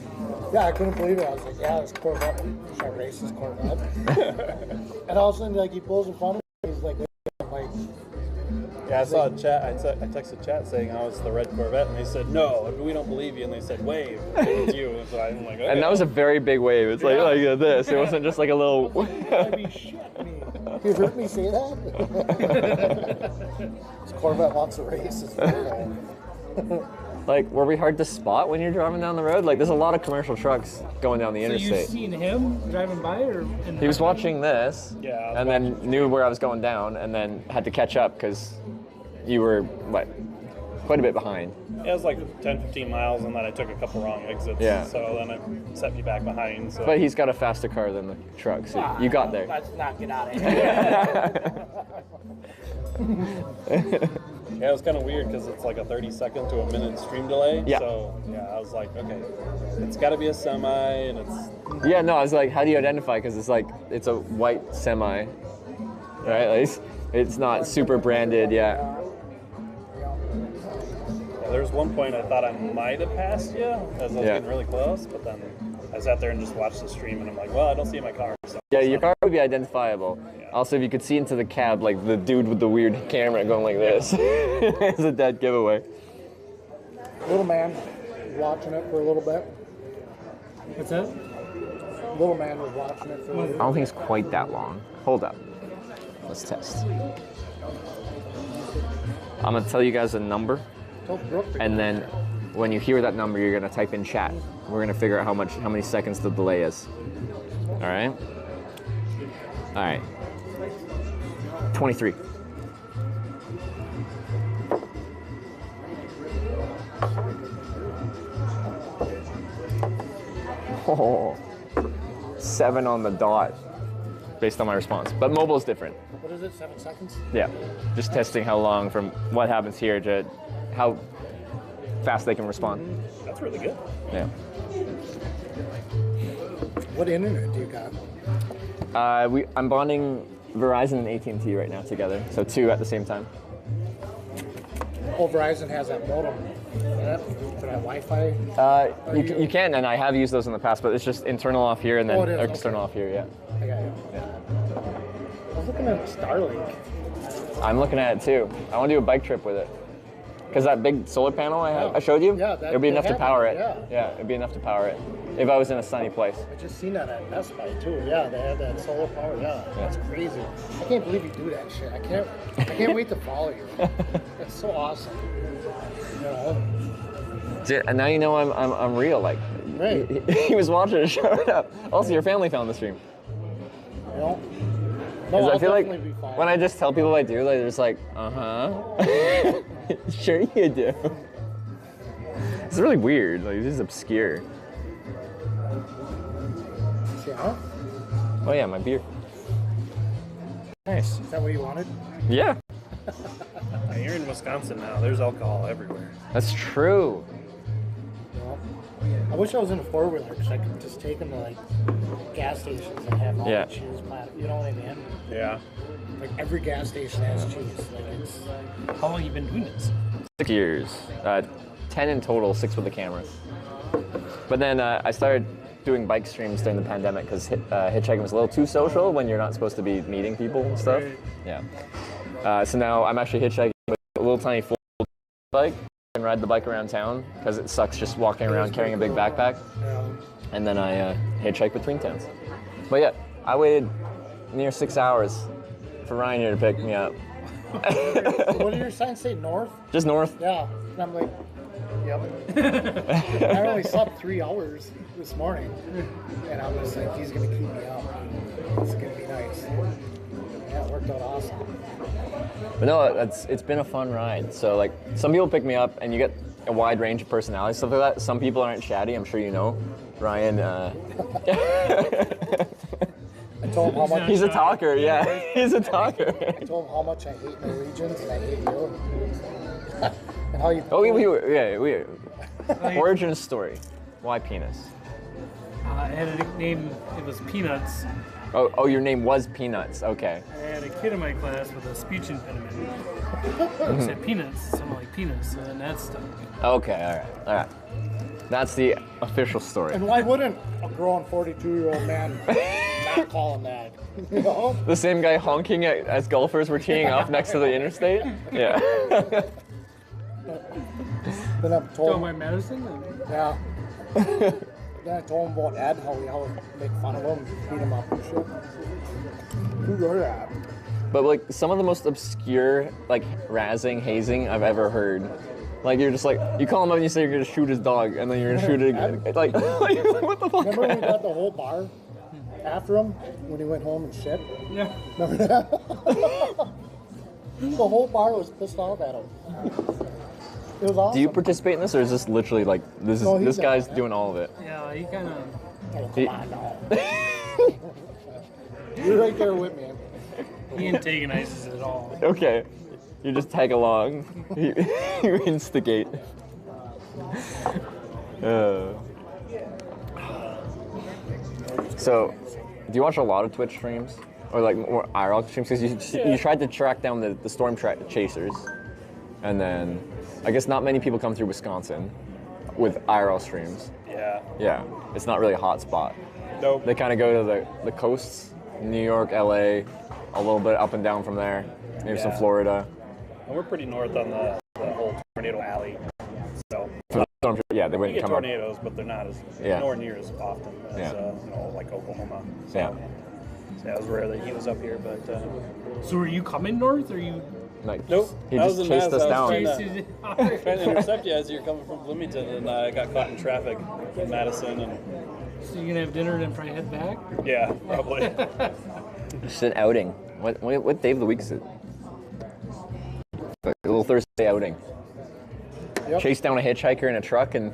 Yeah, I couldn't believe it. I was like, yeah, it's Corvette. It's a racist Corvette. And all of a sudden, like, he pulls in front of me. He's like, Yeah, I saw a chat. I texted chat saying I was the red Corvette, and they said no, we don't believe you. And they said wave, it's you. And so I'm like, okay. And that was a very big wave. It's like this. It wasn't just like a little. You heard me say that? This Corvette wants a race. Like, were we hard to spot when you're driving down the road? Like, there's a lot of commercial trucks going down the interstate. So you've seen him driving by, or? He was watching this, yeah, and then knew where I was going down, and then had to catch up because you were, quite a bit behind. Yeah, it was like 10, 15 miles, and then I took a couple wrong exits. Yeah. So then it set me back behind. So. But he's got a faster car than the truck, so you got there. Let's not get out of here. Yeah, it was kind of weird because it's like a 30-second to a minute stream delay. Yeah. So, yeah, I was like, okay, it's got to be a semi, and it's... Yeah, no, I was like, how do you identify? Because it's like, it's a white semi, right? Like, it's not super branded, yeah. There was one point I thought I might have passed you as I was getting really close, but then I sat there and just watched the stream, and I'm like, well, I don't see my car. So Yeah, your car would be identifiable. Yeah. Also, if you could see into the cab, like the dude with the weird camera going like this, it's a dead giveaway. Little man was watching it for a little bit. What's that? Little man was watching it for a little I bit. don't think it's quite that long. Hold up. Let's test. I'm going to tell you guys a number, and then when you hear that number, you're going to type in chat. We're going to figure out how many seconds the delay is. All right? All right. 23. Oh, 7 on the dot, based on my response. But mobile's different. What is it, 7 seconds? Yeah, just testing how long from what happens here to how fast they can respond. That's really good. Yeah. What internet do you got? I'm bonding Verizon and AT&T right now together, so 2 at the same time. Oh, Verizon has that modem for that Wi-Fi? You can, and I have used those in the past, but it's just internal off here and then external off here, yeah. I got you. Yeah. I was looking at Starlink. I'm looking at it too. I want to do a bike trip with it. Because that big solar panel I showed you, it'll be enough to power it. Yeah, it'd be enough to power it if I was in a sunny place. I just seen that at Best Buy too. Yeah, they have that solar power. Yeah, that's crazy. I can't believe you do that shit. I can't wait to follow you. It's so awesome. You know. Dude, and now you know I'm real. Like, right. He was watching it, showed up. Also, your family found the stream. You know. No, I feel like when I just tell people I do, they're just like, sure you do. It's really weird. Like, this is obscure. Yeah. Oh yeah, my beer. Nice. Is that what you wanted? Yeah. You're in Wisconsin now. There's alcohol everywhere. That's true. Well, I wish I was in a four-wheeler because I could just take them to like gas stations and have all the cheese platter. You know what I mean? Yeah. Like every gas station has cheese. Like it's. How long have you been doing this? 6 years. 10 in total, 6 with the cameras. But then I started doing bike streams during the pandemic because hitchhiking was a little too social when you're not supposed to be meeting people and stuff. Right. Yeah. So now I'm actually hitchhiking with a little tiny fold bike and ride the bike around town because it sucks just walking around carrying a big backpack. And then I hitchhike between towns. But yeah, I waited near 6 hours for Ryan here to pick me up. What did your sign say? North? Just north. Yeah. And I'm like, Yep. I only slept 3 hours this morning, and I'm just like, he's gonna keep me up. It's gonna be nice. Yeah, it worked out awesome. But no, it's been a fun ride. So like, some people pick me up, and you get a wide range of personalities, stuff like that. Some people aren't chatty. I'm sure you know. Ryan. I told him how much. He's a talker. Yeah, he's a talker. I told him how much I hate Norwegians and I hate you. And how you. Oh, we origin story. Why penis? I had a nickname. It was Peanuts. Oh, your name was Peanuts. Okay. I had a kid in my class with a speech impediment. He said peanuts, something like penis, and that stuck. Okay, all right. That's the official story. And why wouldn't a grown 42-year-old man not call him that? You know? The same guy honking as golfers were teeing off next to the interstate? Yeah. Then I told him my medicine? Yeah. Then I told him about Ed, how we make fun of him, beat him up and shit. Who wrote that? But like some of the most obscure like razzing, hazing I've ever heard. Like you're just like, you call him up and you say you're gonna shoot his dog, and then you're gonna shoot it again. Like what the fuck? Remember when we got the whole bar after him when he went home and shit? Yeah. Remember that? The whole bar was pissed off at him. It was awesome. Do you participate in this, or is this literally like this guy's doing all of it? Yeah, he kind of. Oh, come on now. You're right there with me. He antagonizes it all. Okay. You just tag along. You instigate. So, do you watch a lot of Twitch streams? Or like more IRL streams? Because you tried to track down the storm chasers. And then, I guess not many people come through Wisconsin with IRL streams. Yeah. Yeah. It's not really a hot spot. Nope. They kind of go to the coasts, New York, LA, a little bit up and down from there. Maybe some Florida. And we're pretty north on the whole tornado alley. So yeah, they we wouldn't get come tornadoes, but they're not as nowhere near as often as like Oklahoma. So, yeah, it was rare that he was up here, but. So are you coming north, or you? Like, nope. He just chased us down. Trying to intercept you as you're coming from Bloomington, and I got caught in traffic in Madison. And so you're gonna have dinner and then probably head back? Yeah, probably. Just an outing. What day of the week is it? A little Thursday outing. Yep. Chase down a hitchhiker in a truck and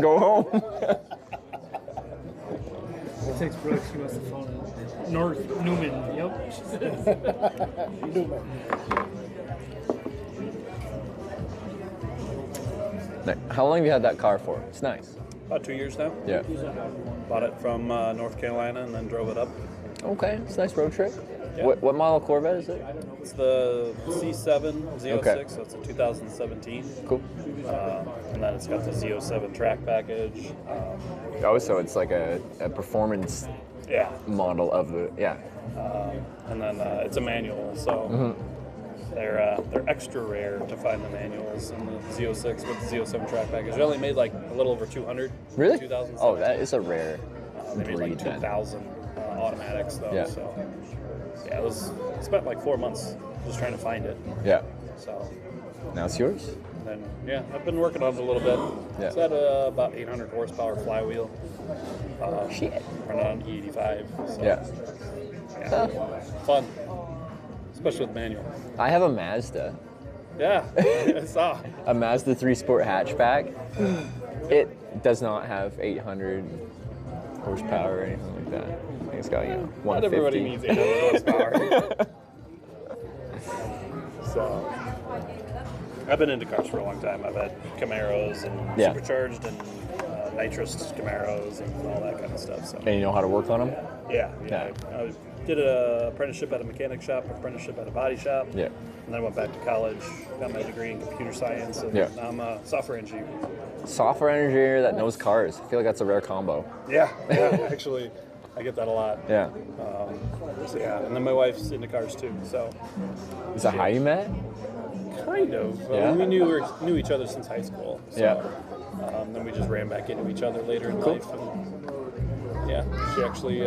go home. Thanks, Brooks. She must have phoned it. North Newman. Yep. Newman. How long have you had that car for? It's nice. About 2 years now. Yeah. Bought it from North Carolina and then drove it up. Okay, it's a nice road trip. Yeah. What model Corvette is it? It's the C7 Z06, Okay. so it's a 2017. Cool. And then it's got the Z07 track package. So it's like a performance model of the, And then it's a manual, so they're extra rare to find the manuals in the Z06 with the Z07 track package. They only made like a little over 200. Really? 2007. Oh, that is a rare They made like breed then. 2,000 automatics though. Yeah. So yeah, I spent like 4 months just trying to find it. Yeah. So now it's yours? then I've been working on it a little bit. Yeah. It's got about 800 horsepower flywheel. Shit. Running on E85. So, Yeah. Fun. Especially with manual. I have a Mazda. Yeah, I saw. A Mazda 3 Sport hatchback. It does not have 800 horsepower or anything like that. I think it's got, 150. Not everybody needs 800 horsepower. So, I've been into cars for a long time. I've had Camaros and supercharged and nitrous Camaros and all that kind of stuff. So. And you know how to work on them? Yeah. I did an apprenticeship at a mechanic shop, apprenticeship at a body shop. Yeah. And then I went back to college, got my degree in computer science, and now I'm a software engineer. Software engineer that knows cars. I feel like that's a rare combo. Yeah, actually, I get that a lot. Yeah. And then my wife's into cars too, so. Is that how you met? Kind of. Yeah. We knew each other since high school. So, Yeah. Then we just ran back into each other later in life. And, she actually,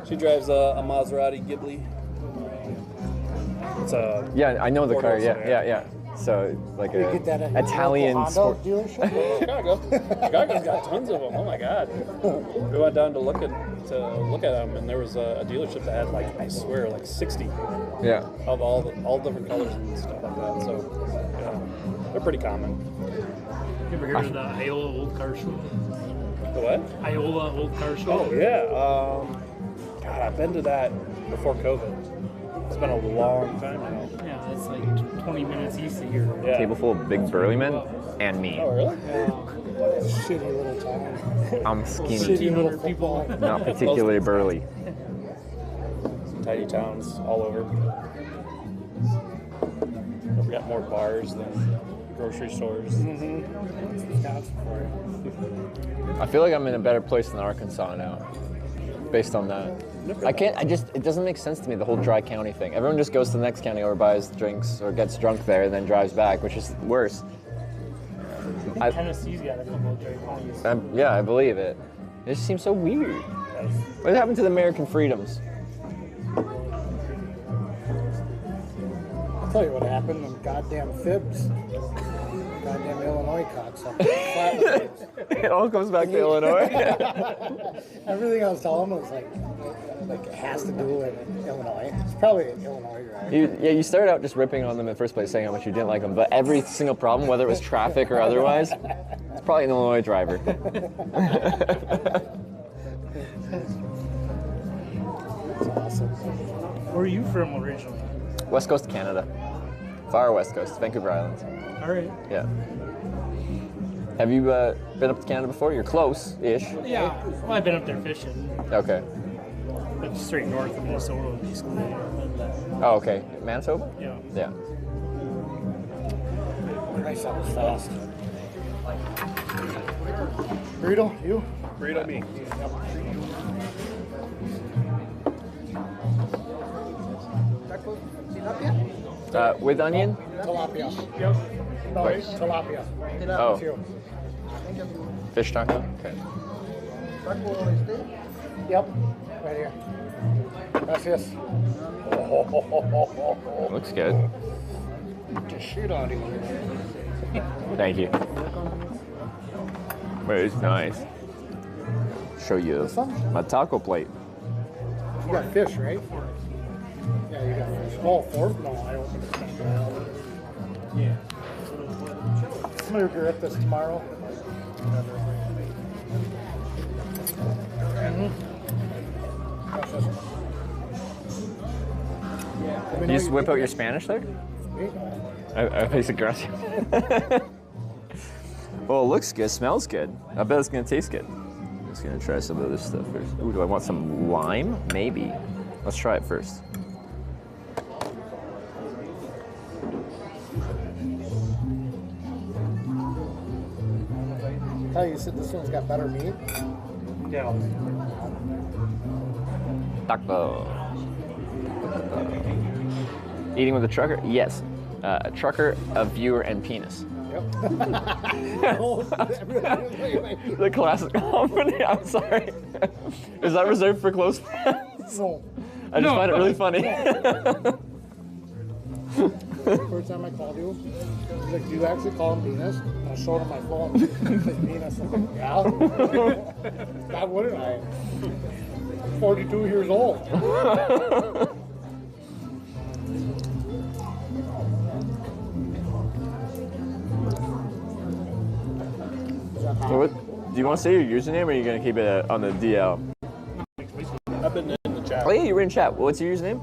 she drives a Maserati Ghibli. It's a I know the car. four-door sedan. Yeah. So like You a get that at your Italian local sport. Honda dealership? Chicago. Chicago's got tons of them. Oh my God. We went down to look at them, and there was a dealership that had like, I swear, like 60. Yeah. Of all different colors and stuff like that. So yeah, they're pretty common. You ever heard of the Iowa Old Car Show? The what? Iowa Old Car Show. Oh yeah. God, I've been to that before COVID. It's been a long time now. Yeah, it's like 20 minutes east of here. Yeah. Table full of big burly men and me. Oh really? Yeah. Shitty little town. I'm skinny. Shitty little people. Not particularly burly. Tiny towns all over. We got more bars than grocery stores. I feel like I'm in a better place than Arkansas now, based on that. It doesn't make sense to me, the whole dry county thing. Everyone just goes to the next county or buys drinks or gets drunk there and then drives back, which is worse. Tennessee's got a couple of dry counties. Yeah, I believe it. It just seems so weird. What happened to the American freedoms? I'll tell you what happened. Them goddamn fibs. Goddamn Illinois cocksuckers. It all comes back to Illinois. Everything I was telling them was like it has to do with Illinois. It's probably an Illinois driver. You started out just ripping on them in the first place, saying how much you didn't like them, but every single problem, whether it was traffic or otherwise, it's probably an Illinois driver. That's awesome. Where are you from originally? West Coast Canada. Far West Coast, Vancouver Island. All right. Yeah. Have you been up to Canada before? You're close-ish. Yeah. Well, I've been up there fishing. Okay. But straight north of Minnesota, basically. Oh, okay. Manitoba? Yeah. Yeah. Nice, that was fast. Burrito, you? Burrito, me. With onion? Tilapia. Yep. No, Wait. tilapia. Oh. It's you. Fish taco? Okay. Yep. Right here. Gracias. Looks good. Just shoot on him. Thank you. Very nice. Show you my taco plate. You got fish, right? Yeah, you got fish. Oh, fork? No, I opened it. Yeah. I'm going to regret this tomorrow. You just whip out your Spanish there? I think it's aggressive. Well, it looks good, smells good. I bet it's gonna taste good. I'm just gonna try some of this stuff first. Ooh, do I want some lime? Maybe. Let's try it first. Tell you said this one's got better meat? Yeah. Taco. Eating with a trucker? Yes. A trucker, a viewer, and penis. Yep. The classic company. I'm sorry. Is that reserved for close friends? No. I just find it really funny. First time I called you, he's like, do you actually call him penis? And I showed him my phone. He said, penis. I'm like, yeah. God, wouldn't I? 42 years old. So what, do you want to say your username, or are you going to keep it on the DL? I've been in the chat. Oh yeah, you were in chat. What's your username?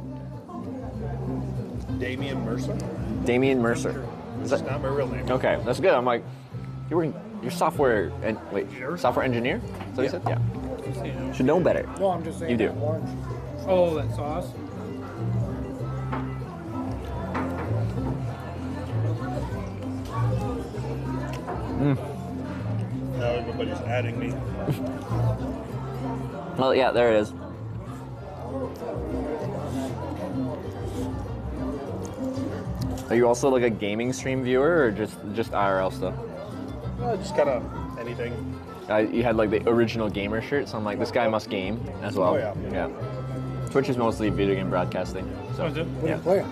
Damian Mercer. Damian Mercer. Is that not my real name? Okay, that's good. I'm like, you're software software engineer? So you said, yeah. Should know better. No, I'm just saying. You do. that orange. Oh, that sauce? Now everybody's adding me. Well, yeah, there it is. Are you also like a gaming stream viewer, or just IRL stuff? Just kind of anything. You had like the original gamer shirt, so I'm like, this guy must game as well. Oh, yeah. Yeah. Twitch is mostly video game broadcasting. So, What do you yeah. play?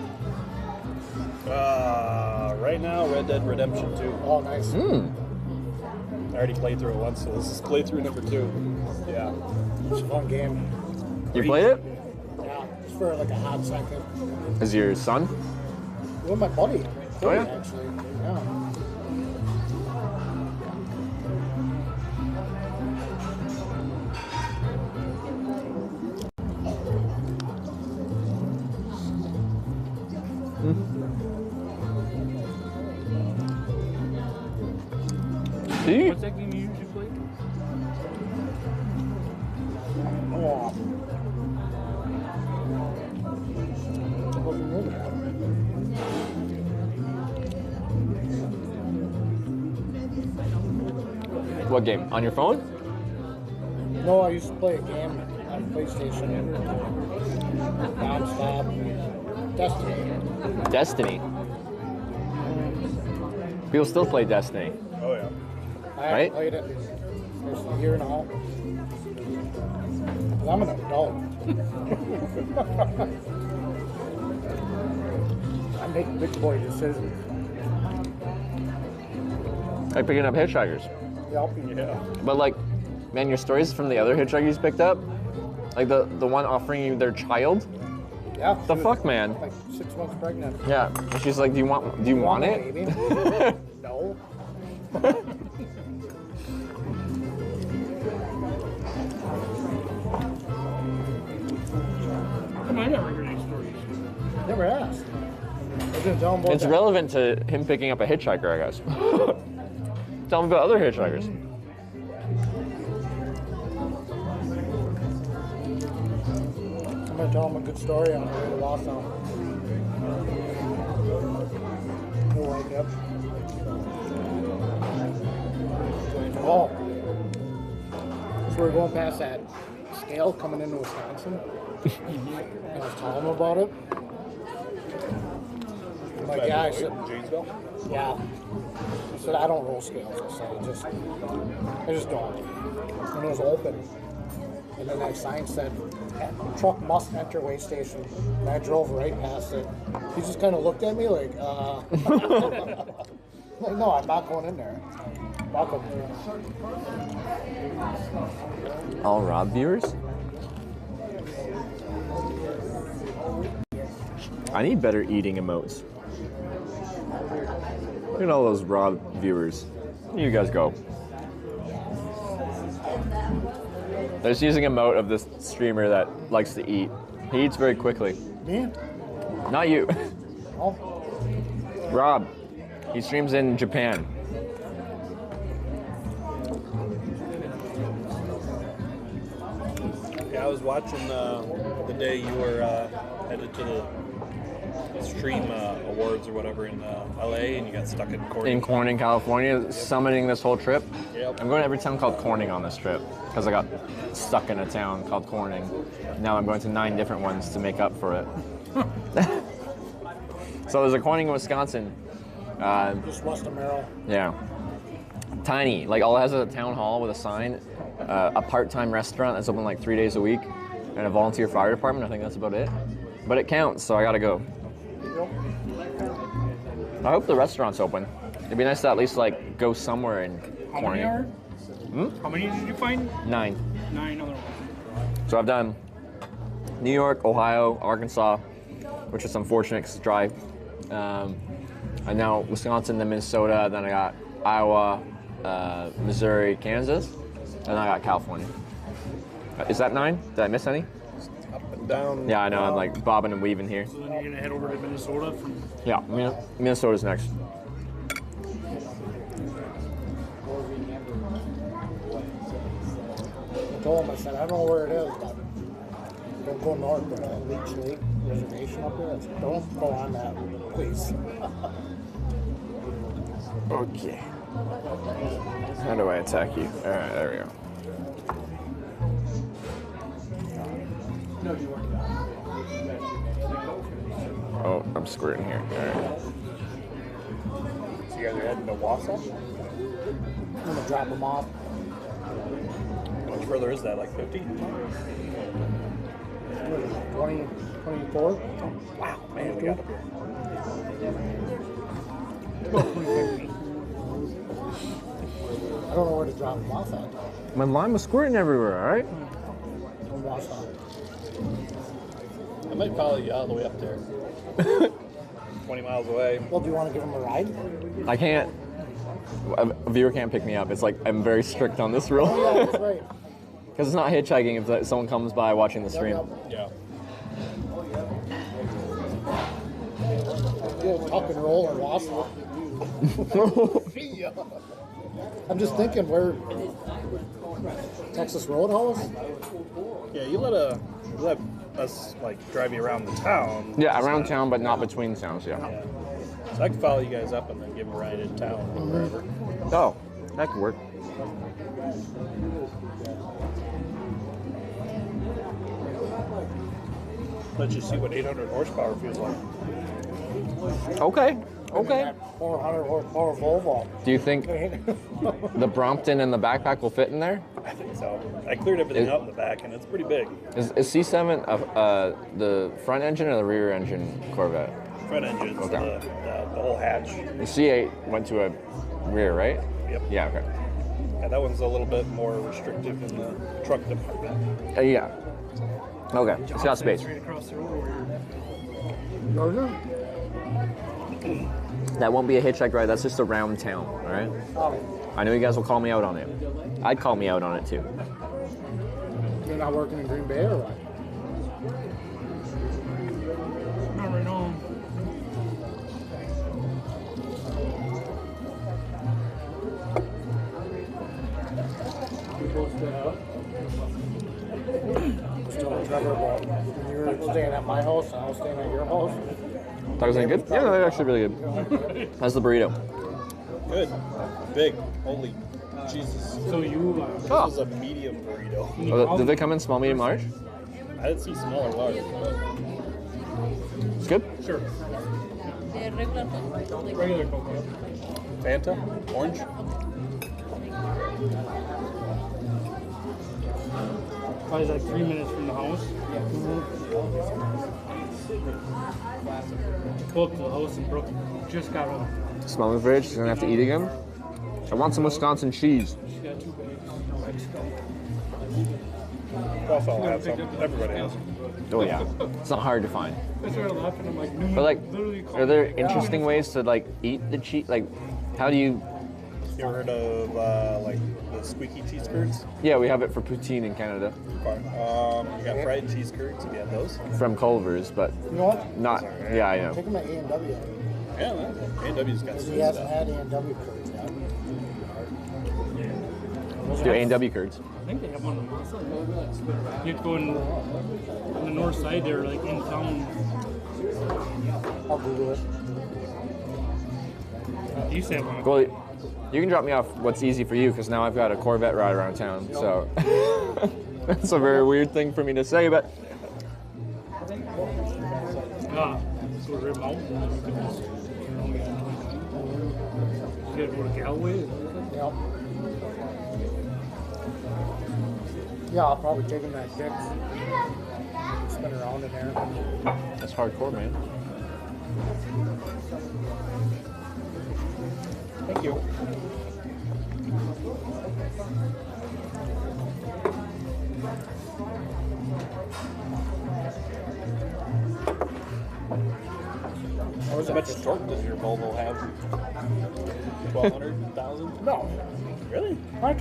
Right now, Red Dead Redemption 2. Oh, nice. I already played through it once, so this is playthrough number 2. Yeah. It's a fun game. You played it? Yeah, just for like a hot second. Is your son? With my buddy. Oh, yeah? Actually, yeah. What's that game you usually play? Oh. What game? On your phone? No, I used to play a game on PlayStation. Non-stop. Destiny. Destiny. People still play Destiny. Oh, yeah. I haven't played it. There's a year now. I'm an adult. I make big boy decisions. Like picking up Hitchhikers. Yep. Yeah. But like, man, your stories from the other Hitchhikers picked up, like the one offering you their child. Yeah. The fuck, man. Like 6 months pregnant. Yeah. And she's like, do you want it? Baby? No. Come on, I never heard any stories. Never asked. I was gonna tell him about It's that. relevant to him picking up a hitchhiker, I guess. Tell him about other hitchhikers. I'm gonna tell him a good story on the way to Wausau. He'll like it. Oh. So we're going past that scale coming into Wisconsin. And I was telling him about it. I'm like, yeah, I said, Janesville? yeah. I said, I don't roll scales. I said, I just don't. And it was open. And then that sign said, truck must enter weigh station. And I drove right past it. He just kind of looked at me like, like, no, I'm not going in there. Welcome. All Rob viewers? I need better eating emotes. Look at all those Rob viewers. Where you guys go? They're just using a emote of this streamer that likes to eat. He eats very quickly. Me? Not you. Oh. Rob. He streams in Japan. Yeah, I was watching the day you were headed to the Stream Awards or whatever in LA, and you got stuck in Corning. In Corning, California, summiting this whole trip. Yep. I'm going to every town called Corning on this trip because I got stuck in a town called Corning. Now I'm going to 9 different ones to make up for it. So there's a Corning, Wisconsin. Just west of Merrill. Yeah. Tiny. Like all it has is a town hall with a sign, a part-time restaurant that's open like 3 days a week, and a volunteer fire department. I think that's about it. But it counts, so I gotta go. I hope the restaurant's open. It'd be nice to at least like go somewhere in Corning. How many are? How many did you find? 9. 9 other ones. So I've done New York, Ohio, Arkansas, which is unfortunate because it's dry. And now Wisconsin, then Minnesota, then I got Iowa, Missouri, Kansas, and I got California. Is that 9? Did I miss any? Up and down. Yeah, I know. I'm like bobbing and weaving here. So then you're gonna head over to Minnesota from. Yeah, Minnesota's next. I told him, I said, I don't know where it is, but don't go north, but Leech Lake reservation up there. I said, don't go on that, please. Okay. How do I attack you? All right, there we go. Oh, I'm squirting here. All right. So you guys are heading to Wausau? I'm gonna drop them off. How much further is that? Like 50? 20, 24. Wow, man, we got up here. I don't know where to drop them off at. My line was squirting everywhere, all right? Don't wash off. I might follow you all the way up there. 20 miles away. Well, do you want to give them a ride? I can't. A viewer can't pick me up. It's like I'm very strict on this rule. Oh, yeah, that's right. Because it's not hitchhiking if someone comes by watching the stream. Yeah. You'll tuck and roll and waffle. I'm just thinking, where Texas Roadhouse? Yeah, you let us like drive you around the town. Yeah, around town, but not between towns. Yeah. So I can follow you guys up and then give a ride in town or wherever. Oh, that could work. Let you see what 800 horsepower feels like. Okay. Okay. 400 horsepower Volvo. Do you think the Brompton and the backpack will fit in there? I think so. I cleared everything out in the back, and it's pretty big. Is C7 the front engine or the rear engine Corvette? Front engine, Okay. the whole hatch. The C8 went to a rear, right? Yep. Yeah, okay. Yeah, that one's a little bit more restrictive in the truck department. Yeah. Okay, it's got space. Straight across the road. That won't be a hitchhike ride, that's just around town, all right? I know you guys will call me out on it. I'd call me out on it too. You're not working in Green Bay or what? Not right now. Still Trevor, but when you were staying at my house and I was staying at your house. That was any good? Yeah, they're actually really good. How's the burrito? Good. Big. Holy Jesus. So you... This was a medium burrito. Oh, did they come in small, medium, large? I didn't see small or large. It's good? Sure. Regular Coke. Fanta? Orange? I was like 3 minutes from the house. Pulled up to the house and Brooke just got home. Smell the fridge, she's gonna have to eat again. I want some Wisconsin cheese. She got 2 bags. I'll have some. Everybody has. Oh yeah, it's not hard to find. I started laughing. I'm like, no, But like, literally are there interesting ways to like eat the cheese? Like, how do you? You ever heard of like the squeaky cheese curds? Yeah, we have it for poutine in Canada. You got fried cheese curds. Have you had those? From Culver's, but You know what? not. Yeah, I know. Take him at A&W. Yeah, A&W's got some He hasn't stuff. had A&W curds yet. Do A&W curds. I think they have one on the north side. You have to go on the north side there, like in town. I'll Google it. You used to have one. Well, you can drop me off what's easy for you because now I've got a Corvette ride around town. So that's a very weird thing for me to say, but So Rib Mountain. You gotta go to Galway. Yep. Yeah, I'll probably take him that dick. Spin around in there. that's hardcore, man. Thank you. How much torque does your Volvo have? 1,200, 1,000? No. Really? What?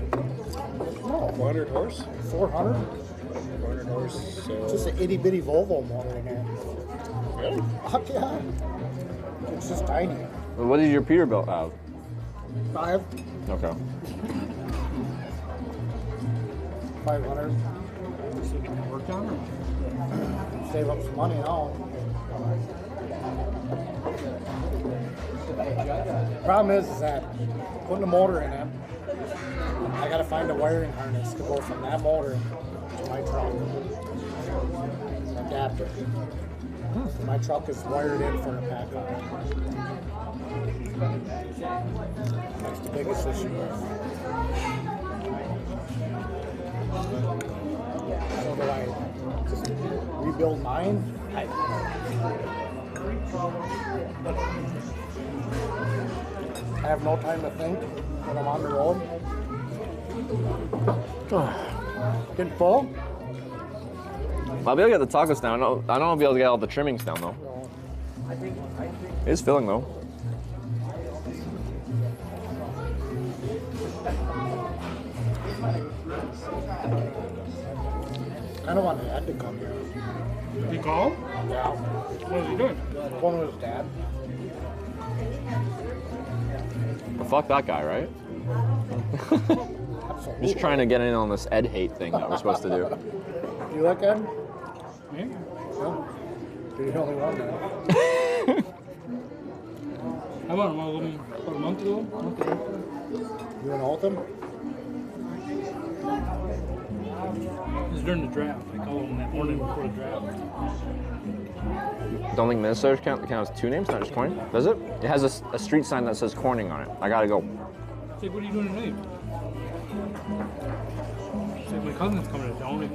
No. 400 horse? 400? 400 horse, so... Just an itty bitty Volvo motor in there. Really? Fuck yeah. It's just tiny. Well, what did your Peterbilt have? 500. Okay. 500. So we can work on it. Save up some money now. Problem is that putting a motor in it, I gotta find a wiring harness to go from that motor to my truck. An adapter. My truck is wired in for a pack car. That's the biggest issue. So do I just build mine. I have no time to think when I'm on the road. Getting full? I'll be able to get the tacos down. I don't know if I'll be able to get all the trimmings down though. It is filling though. I don't want Dad to come here. You call him? Yeah. What is he doing? Going with his dad. Well, fuck that guy, right? Just trying to get in on this Ed hate thing that we're supposed to do. You like Ed? Me? No. You're the only one there. How about him about a month ago? You went out with him? It was during the draft. I called him that morning before the draft. Don't think Minnesota counts two names, not just Corning? Does it? It has a street sign that says Corning on it. I gotta go. It's like, what are you doing tonight? It's like, my cousin's coming to town. You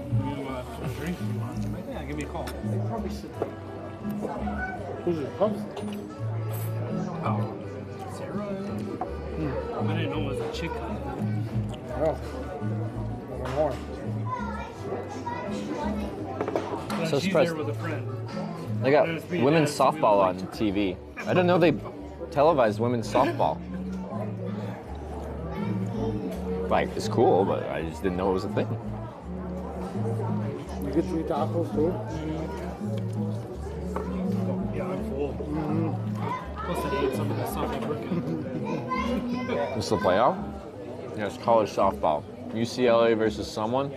some drinks if you want. I'm like, yeah, give me a call. They probably sit there. Who's your cousin? Oh, Sarah? I didn't know it was a chick. Oh. Never more. Yeah, So she's surprised. there with a friend. They got women's softball on TV. I didn't know they televised women's softball. Like, it's cool, but I just didn't know it was a thing. You get 3 tacos too? Yeah, I'm full. Plus I ate some of that stuff at working. This is the playoff? Yeah, it's college softball. UCLA versus someone.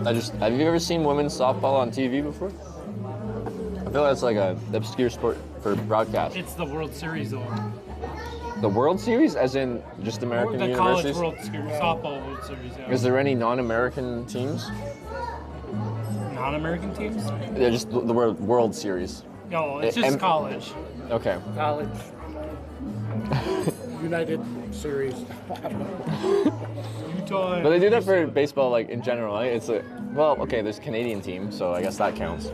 Have you ever seen women's softball on TV before? I feel like it's like a obscure sport for broadcast. It's the World Series though. The World Series, as in just American The universities? College World Series, softball World Series, yeah. Is there any non-American teams? Non-American teams? Yeah, just the World Series. No, it's just college. Okay. College. United Series. Utah. But they do that for baseball, like in general, right? It's a okay. There's a Canadian team, so I guess that counts.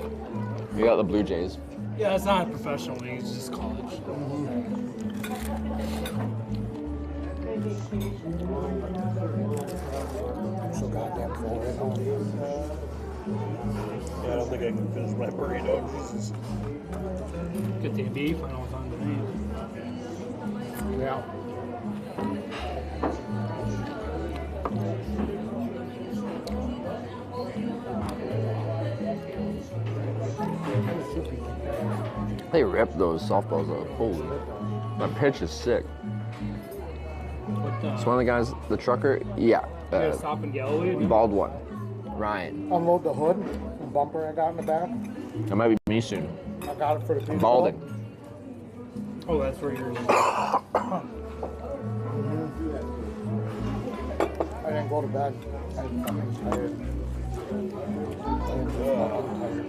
You got the Blue Jays. Yeah, it's not a professional league. It's just college. So goddamn full right now. Yeah, I don't think I can finish my burrito. Get the beef. I know it's on tonight. Yeah. They rip those softballs up. Holy. That pitch is sick. It's one of the guys, the trucker. Yeah. You gotta stop in Galloway? Bald one. Ryan. Unload the hood and bumper I got in the back. That might be me soon. I got it for the people. I'm balding. Oh, that's where yours is. I didn't go to bed. I'm fucking tired. I'm fucking tired.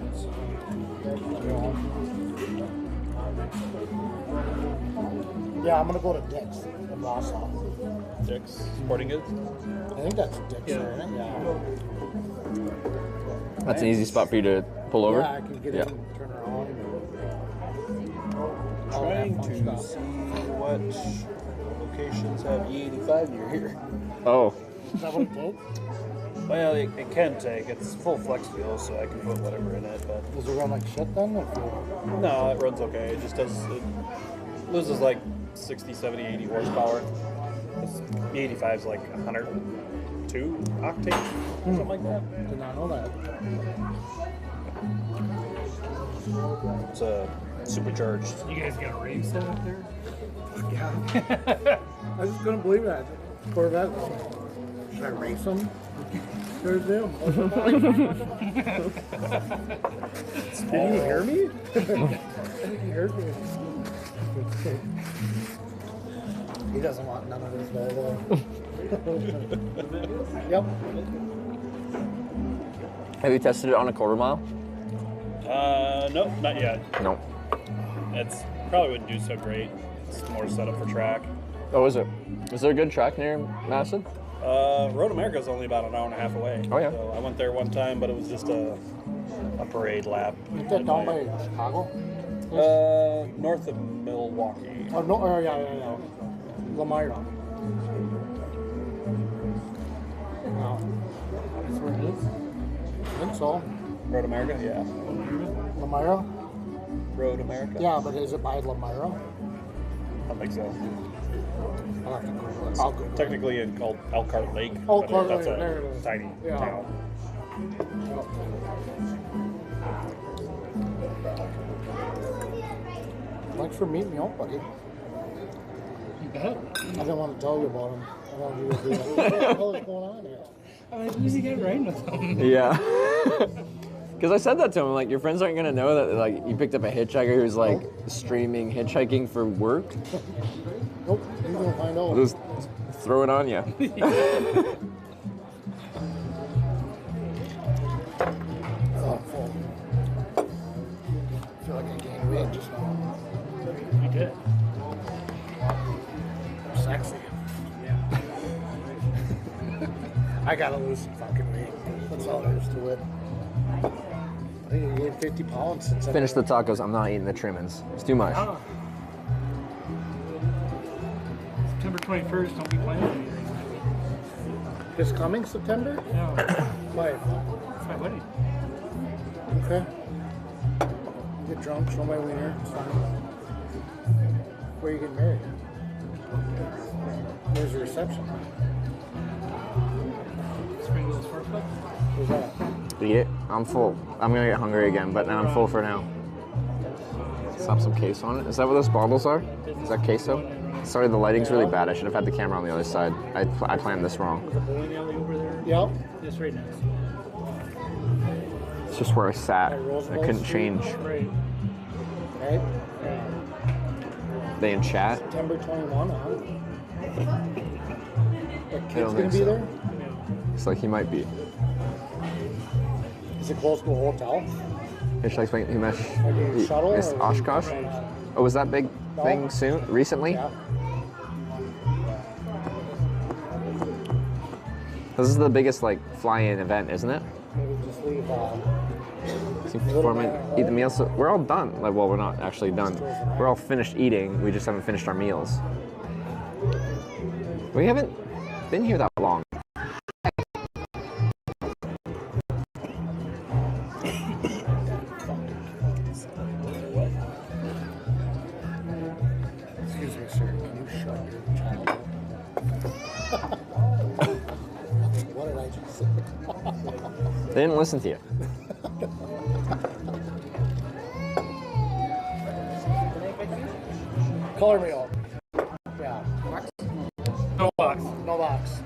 Yeah, I'm gonna go to Dick's in Wausau. Dick's Sporting Goods? I think that's Dick's there, isn't it? Yeah. That's an easy spot for you to pull over? Yeah, I can get in and turn around. Trying to see what locations have E85 near here. Oh. Is that what it takes? Well, it can take. It's full flex fuel, so I can put whatever in it. But does it run like shit then? No, it runs okay. It just does. It loses like 60, 70, 80 horsepower. The 85 is like 102 octane, something like that. Did not know that. It's supercharged. You guys got a race set up there? Yeah. I just couldn't believe that. Corvette. Should I race them? There's them. Did you hear me? I think he heard me. He doesn't want none of this Volvo. Yep. Have you tested it on a quarter mile? No, not yet. No. It's probably wouldn't do so great. It's more set up for track. Oh, is it? Is there a good track near Madison? Road America is only about an hour and a half away. Oh, yeah. So I went there one time, but it was just a parade lap. Is that down by Chicago? North of Milwaukee. Oh, no, yeah. Lamira. Wow. That's where it is? I think so. Road America, yeah. Lamira? Road America. Yeah, but is it by Lamira? I think so. I'll have to Google it. I'll Google it. Technically in called Elkhart Lake. Elkhart That's Lake, a there it is. tiny Yeah. town. Thanks for meeting me up, buddy. You bet. I didn't want to tell you about him. I wanted you to be like, what the hell is going on here? I'm like, who's he getting riding with him? Yeah. Because I said that to him, like, your friends aren't gonna know that, like, you picked up a hitchhiker who's like streaming hitchhiking for work. Nope, you're gonna find out. I'll just throw it on you. Oh, full. I feel like I gained weight just now. You did. I'm sexy. Yeah. I gotta lose some fucking weight. That's all there is to it. I think I gained 50 pounds since Finish the tacos. I'm not eating the trimmings. It's too much. Ah. September 21st, don't be playing with me. This coming September? Yeah. Why? It's my wedding. Okay. Get drunk, show my wiener. It's fine. Where are you getting married? Where's the reception? Spring Hills Sports Club? Where's that? Eat it. I'm full. I'm gonna get hungry again, but now I'm full for now. Slap some queso on it. Is that what those bottles are? Is that queso? Sorry, the lighting's really bad. I should have had the camera on the other side. I planned this wrong. There's a bowling alley over there. Yep. Just right next. It's just where I sat. I couldn't change. Right. Right? They in chat? September 21, huh? The I kid's don't gonna think be so. there? It's like he might be. Is it close to a hotel? Hitchhiking Himesh. Like a shuttle? It's or- Oshkosh? Oh, was that big thing soon? Recently? Yeah. This is the biggest like fly-in event, isn't it? Maybe just leave. Eat the meals. So we're all done. Like, well, we're not actually done. We're all finished eating. We just haven't finished our meals. We haven't been here that long. Excuse me, sir. Can you shut your child up? What did I just say? They didn't listen to you. Color me out. Yeah. No box. No box.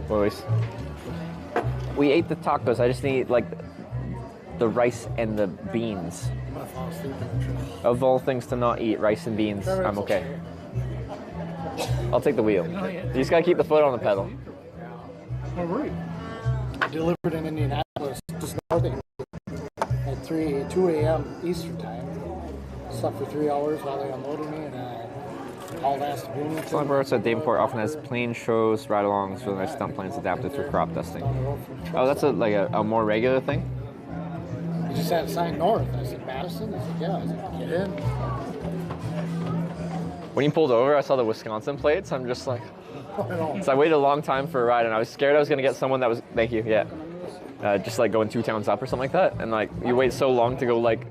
Boys. We ate the tacos. I just need like the rice and the beans. I'm gonna fall asleep in the truck. Of all things to not eat, rice and beans, I'm okay. I'll take the wheel. You just gotta keep the foot on the pedal. Where were you? Delivered in Indianapolis, just north of at 2 a.m. Eastern time. Slept for 3 hours while they unloaded me, and hauled ass to Bloomington. Celebrate said Davenport often has plane shows, ride-alongs for their stunt planes adapted for crop dusting. Oh, that's a more regular thing? You just had to sign north. I said, Madison? I said, yeah. I said, get in. When you pulled over, I saw the Wisconsin plates. I'm just like, so I waited a long time for a ride, and I was scared I was gonna get someone that was, thank you, yeah, just like going 2 towns up or something like that. And like, you wait so long to go like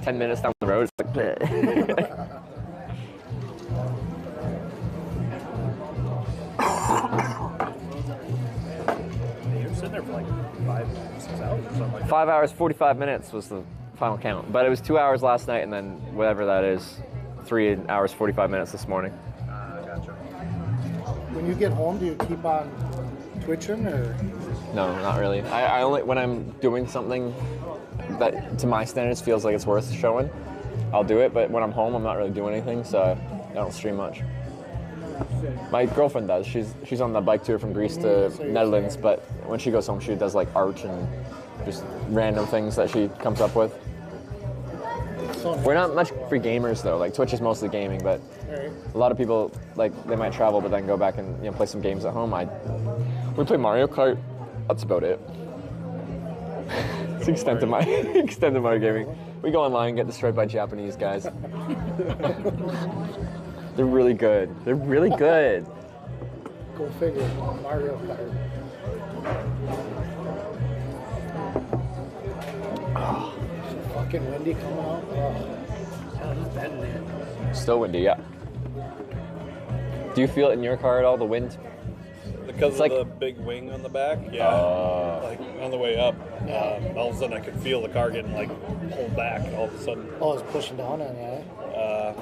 10 minutes down the road. It's like, bleh. You were sitting there for like 5, 6 hours or something like that. 5 hours, 45 minutes was the final count. But it was 2 hours last night, and then whatever that is, 3 hours, 45 minutes this morning. Gotcha. When you get home, do you keep on twitching, or? No, not really. I only, when I'm doing something that to my standards feels like it's worth showing, I'll do it. But when I'm home, I'm not really doing anything, so I don't stream much. My girlfriend does. She's on the bike tour from Greece to Netherlands, but when she goes home, she does like art and just random things that she comes up with. We're not much for gamers though. Like Twitch is mostly gaming, but Right. a lot of people like they might travel, but then go back and play some games at home. We play Mario Kart. That's about it. It's the extent of my gaming. We go online and get destroyed by Japanese guys. They're really good. They're really good. Go figure. Mario Kart. Oh. Fucking windy coming out. Still windy, yeah. Do you feel it in your car at all, the wind? Because of the big wing on the back, yeah. Like on the way up, all of a sudden I could feel the car getting like pulled back all of a sudden. Oh, it's pushing down on you, eh?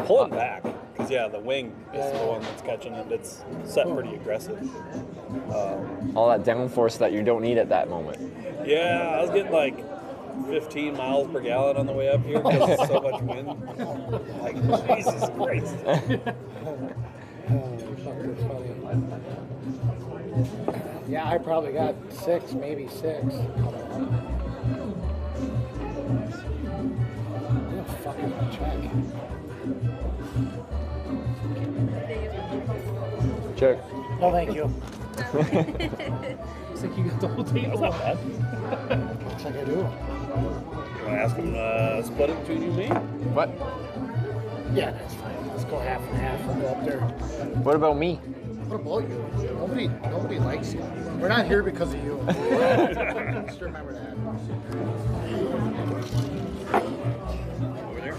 Pulling back, because the wing is the one that's catching it. It's set pretty aggressive. All that downforce that you don't need at that moment. Yeah, I was getting like 15 miles per gallon on the way up here because there's so much wind. Like, Jesus Christ. Yeah, I probably got 6, maybe 6. I'm gonna fucking check. Check. No, thank you. Looks like you got the whole thing. That's not bad. Looks like I do. You want to ask him split it between you and me? What? Yeah, that's fine. Let's go half and half. We'll go up there. What about me? What about you? Nobody likes you. We're not here because of you. Just remember that. Over there?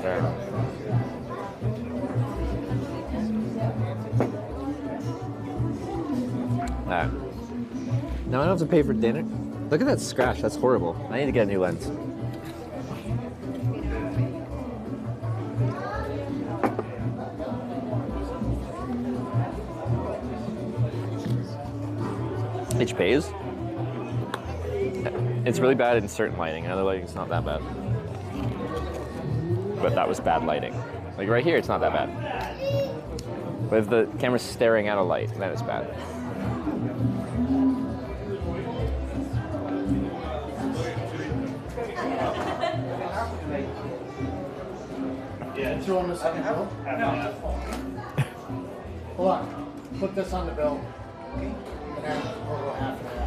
Fair enough. Now I don't have to pay for dinner. Look at that scratch. That's horrible. I need to get a new lens. It pays. It's really bad in certain lighting. In other lighting, it's not that bad. But that was bad lighting. Like right here, it's not that bad. But if the camera's staring at a light, then it's bad. Yeah, throw on this on the bill. Hold on. Put this on the bill. And then we'll go half and half.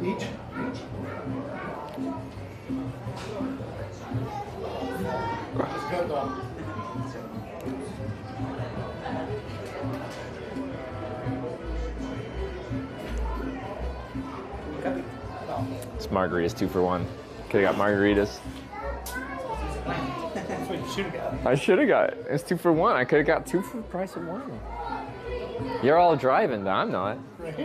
Each? It's good though. This margarita's 2 for 1. Could have got margaritas. That's what you should have got. I should have got it. It's 2 for 1. I could have got 2 for the price of 1. You're all driving, but I'm not. Right?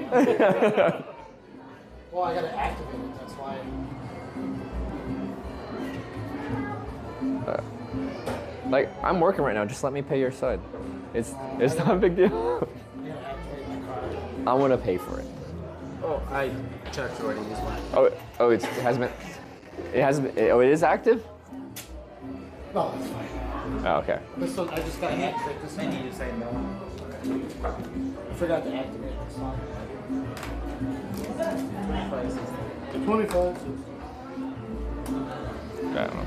Well, I gotta activate it, that's why. Like, I'm working right now. Just let me pay your side. It's not a big deal. I gotta activate my car. I want to pay for it. Oh, I checked already. He's fine. Oh, it hasn't been. Oh, it is active. No, that's fine. Oh, okay. This one, I just gotta activate this one. I need to say no. I forgot to activate this one. 25. I don't know.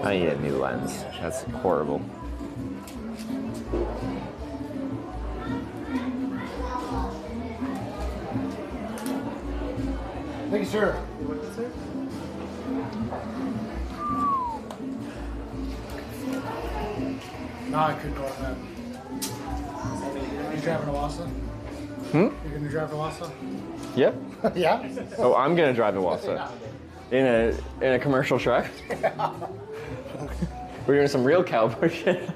I need a new lens. That's horrible. Thank you, sir. No, I couldn't go with that. You driving to Wassa? You're gonna drive to Wassa? Yep. Yeah? Oh, I'm gonna drive to Wassa in a commercial truck. We're doing some real cowboy shit.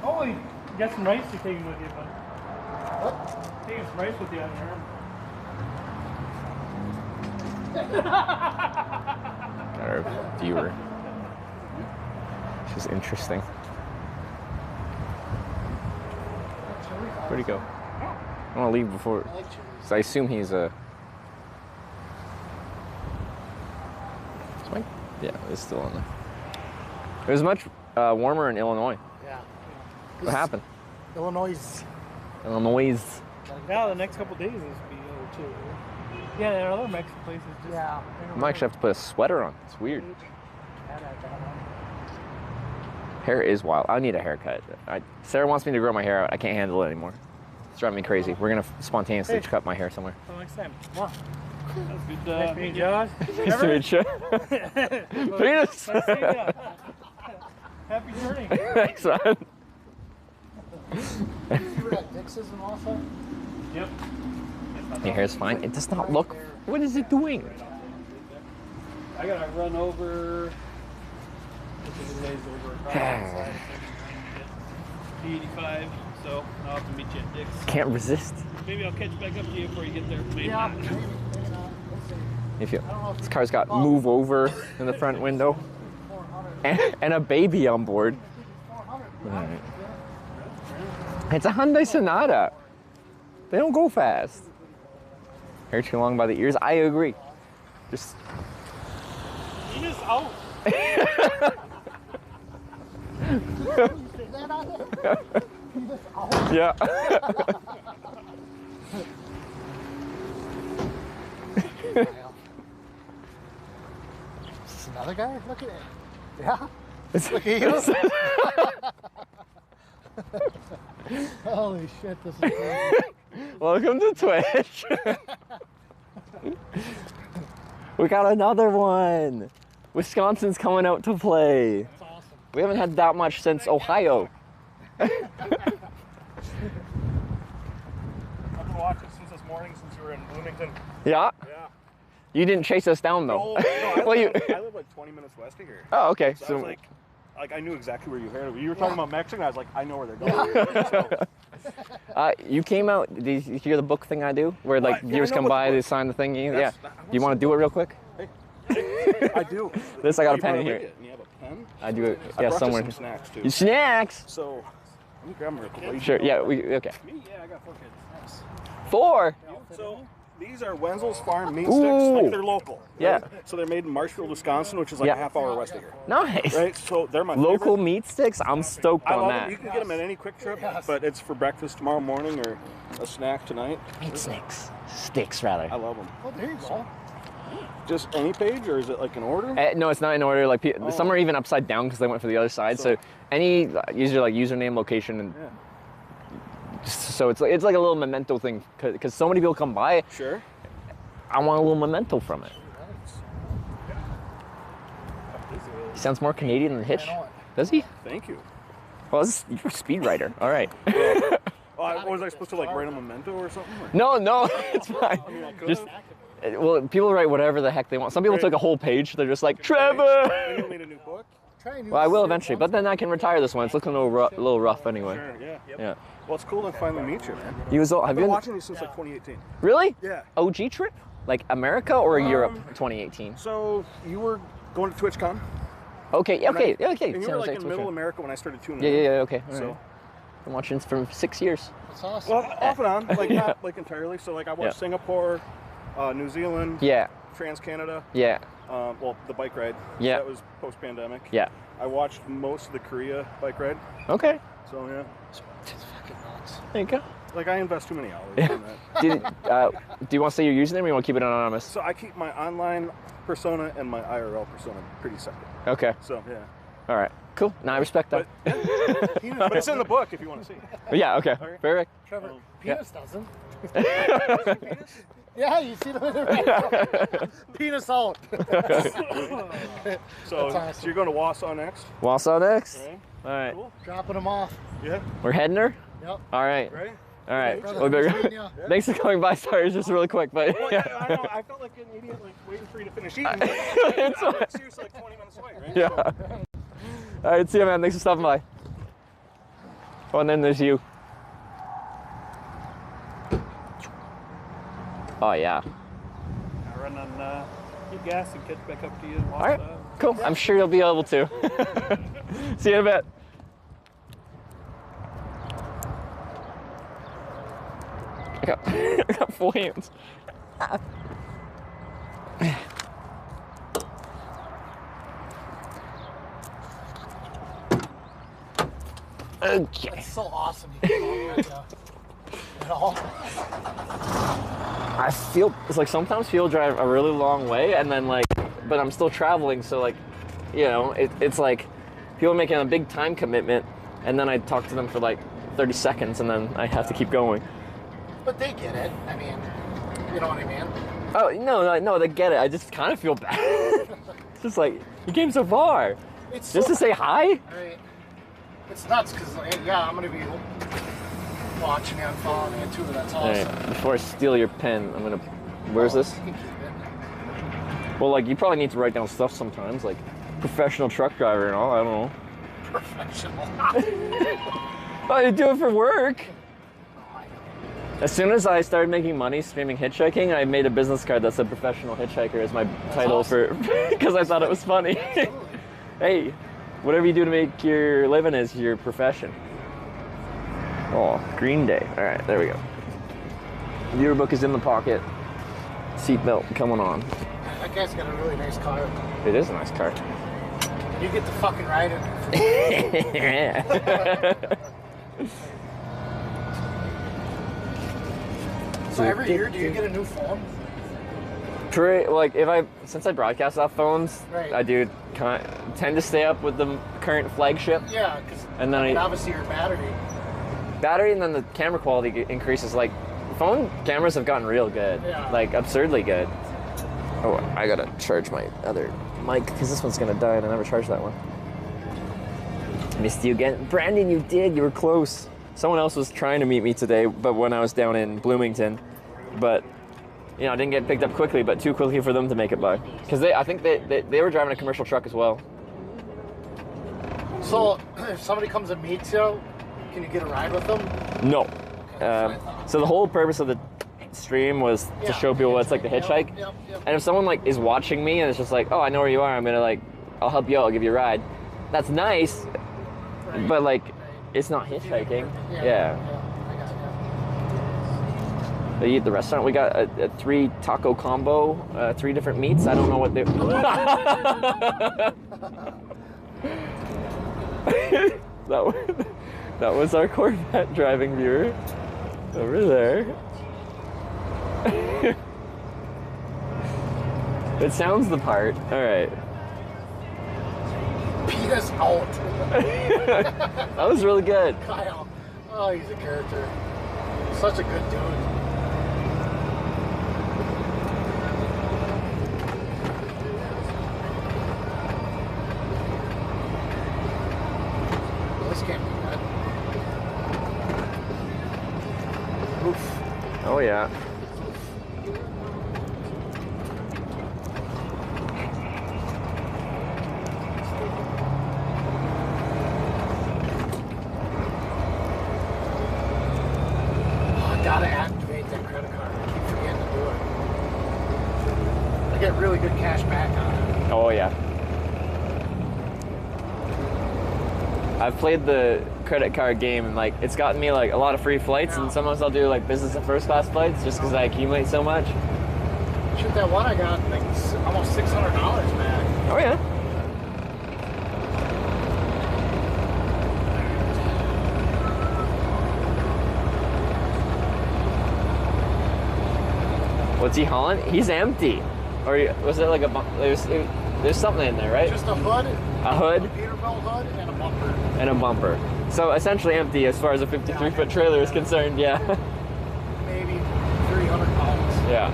Oh, you got some rice you're taking with you, bud. What? Taking some rice with you on your arm. Our viewer. This is interesting. Where'd he go? I want to leave before. So I assume he's a. Yeah, it's still on there. It was much warmer in Illinois. Yeah. What happened? Illinois. Yeah, the next couple days is be too. Yeah, there are other Mexican places. Just Yeah. I might actually have to put a sweater on. It's weird. Hair is wild. I need a haircut. Sarah wants me to grow my hair out. I can't handle it anymore. It's driving me crazy. We're gonna spontaneously cut my hair somewhere. Until next time. Wow. That's good. Nice to meet you, Josh. Nice to meet you. Penis. Nice to meet you. Happy journey. Thanks, man. You were at Dix's and also? Yep. Your hair's fine. It does not look. What is it doing? I gotta run over. This is a ways over across the side. 85, so I'll have to meet you at Dick's. Can't resist. Maybe I'll catch back up to you before you get there. Maybe Yeah. not. If you, this car's got move over in the front window, and a baby on board. Right. It's a Hyundai Sonata. They don't go fast. Hair too long by the ears. I agree. Just. You just out. Yeah. Is this another guy? Look at it. Yeah? Look at you. Holy shit, this is crazy. Welcome to Twitch. We got another one. Wisconsin's coming out to play. That's awesome. We haven't had that much since Ohio. I've been watching since this morning, since you were in Bloomington. Yeah? Yeah. You didn't chase us down though. No, I Well, live like 20 minutes west of here. Oh, okay. So I was like I knew exactly where you heard it. You were talking about Mexican. I was like, I know where they're going. You came out. Did you hear the book thing I do, where like viewers come by, they sign the thing? Yeah. Do you want to do it real quick? I do. This I got a You pen wanna in read here. it? You have a pen? I do it. I Yeah, brought you somewhere. some snacks too. You snacks. So let me grab them real quick. Sure. Yeah. Okay. Me? Yeah, I got 4 kids. Nice. 4. So these are Wenzel's Farm meat Ooh. sticks. Like they're local. Yeah. Right? So they're made in Marshfield, Wisconsin, which is like Yeah. a half hour west of here. Nice. Right. So they're my Local favorite. meat sticks. I'm stoked I on love that. them. You can get them at any Quick Trip, but it's for breakfast tomorrow morning or a snack tonight. Meat sticks. Sticks rather. I love them. Oh, there you go. Just any page, or is it like an order? No, it's not in order. Like some are even upside down because they went for the other side. So any user like username, location, and so it's like a little memento thing because so many people come by. Sure. I want a little memento from it. He sounds more Canadian than Hitch. Does he? Thank you. Well, you're a speed writer. All right. Was I supposed to like write a memento or something? Or? No, it's fine. I mean, I could Just have. well, people write whatever the heck they want. Some people took a whole page. They're just like Trevor. Then you'll need a new book. Well, I will eventually, but then I can retire this one. It's looking a little rough anyway. Sure. Yeah. Yeah. Well, it's cool to finally meet you, man. Have I've been you watching these since like 2018. Really? Yeah. OG trip? Like America or Europe 2018? So you were going to TwitchCon. Okay, okay. And San you were Jose, like in Twitch, middle yeah. America when I started tuning Yeah, in. yeah, okay. All So, right. I'm watching for 6 years. That's awesome. well, off and on, like Yeah. not like entirely. So like I watched Yeah. Singapore, New Zealand, Yeah. Trans-Canada. Yeah. Well, the bike ride. Yeah. That was post-pandemic. Yeah. I watched most of the Korea bike ride. Okay. So yeah. There you go. Like I invest too many hours Yeah. in that. Do you want to say your username or you want to keep it anonymous? So I keep my online persona and my IRL persona pretty separate. Okay. So yeah. All right. Cool. No, I respect that. But it's in the book if you want to see it. Yeah, okay. All right. Perfect. Trevor, Yeah. penis doesn't. Yeah, you see them in the penis out. So you're going to Wausau next? Wausau next? Right. All right. Cool. Dropping them off. Yeah. We're heading her? Yep. All right. Right. All right. Brother, Well, nice meeting ya. thanks for coming by. Sorry, it's just really quick, but Well, yeah. I know. I felt like an idiot, like waiting for you to finish eating. It's I'm like, seriously, like 20 minutes away, right? Yeah. So, All right, see you, man. Thanks for stopping by. Oh, and then there's you. Oh, yeah. I run on keep gas and catch back up to you. All right, cool. I'm sure you'll be able to. See you in a bit. I got full hands. Okay. That's so awesome. You came all with at all. I feel it's like sometimes people drive a really long way and then like, but I'm still traveling, so like, you know, it's like people are making a big time commitment, and then I talk to them for like 30 seconds, and then I have to keep going. But they get it. I mean, you know what I mean? Oh no, they get it. I just kind of feel bad. It's just like you came so far, It's just so, to say hi. I mean, it's nuts because yeah, I'm gonna be watching you and following you too. That's awesome. Right, before I steal your pen, I'm gonna. Where's this? You can keep it. Well, like you probably need to write down stuff sometimes, like professional truck driver and all. I don't know. Professional. Oh, you do it for work. As soon as I started making money streaming hitchhiking, I made a business card that said professional hitchhiker as my title for, because I thought it was funny. Hey, whatever you do to make your living is your profession. Oh, Green Day. All right, there we go. Yearbook is in the pocket. Seatbelt coming on. That guy's got a really nice car. It is a nice car. You get to fucking ride in it. Yeah. So every year, do you get a new phone? Like since I broadcast off phones, Right. I do tend to stay up with the current flagship. Yeah, because And then obviously your battery, and then the camera quality increases. Like phone cameras have gotten real good, Yeah. like absurdly good. Oh, I gotta charge my other mic because this one's gonna die, and I never charged that one. Missed you again, Brandon. You did. You were close. Someone else was trying to meet me today, but when I was down in Bloomington, but you know, I didn't get picked up quickly, but too quickly for them to make it by. Because I think they were driving a commercial truck as well. So if somebody comes and meets you, can you get a ride with them? No. So the whole purpose of the stream was to show people what it's like to hitchhike. Yep. And if someone like is watching me and it's just like, oh, I know where you are, I'm gonna like, I'll help you out, I'll give you a ride. That's nice, but like, it's not hitchhiking. Yeah. They eat at the restaurant. We got a 3 taco combo, 3 different meats. I don't know what they. that was our Corvette driving viewer over there. It sounds the part. All right. Penis out. That was really good. Kyle. Oh, he's a character. Such a good dude. This can't be good. Oof. Oh yeah. Gotta activate that credit card. I keep forgetting to do it. I get really good cash back on it. Oh yeah. I've played the credit card game and like it's gotten me like a lot of free flights, and sometimes I'll do like business and first class flights just because I accumulate so much. Shit, that one I got like almost $600 back. Oh yeah. What's he hauling? He's empty. Or was it like a there's something in there, right? Just a hood. A hood. A Peterbilt hood and a bumper. And a bumper. So essentially empty as far as a 53-foot trailer is concerned, yeah. Maybe 300 pounds. Yeah.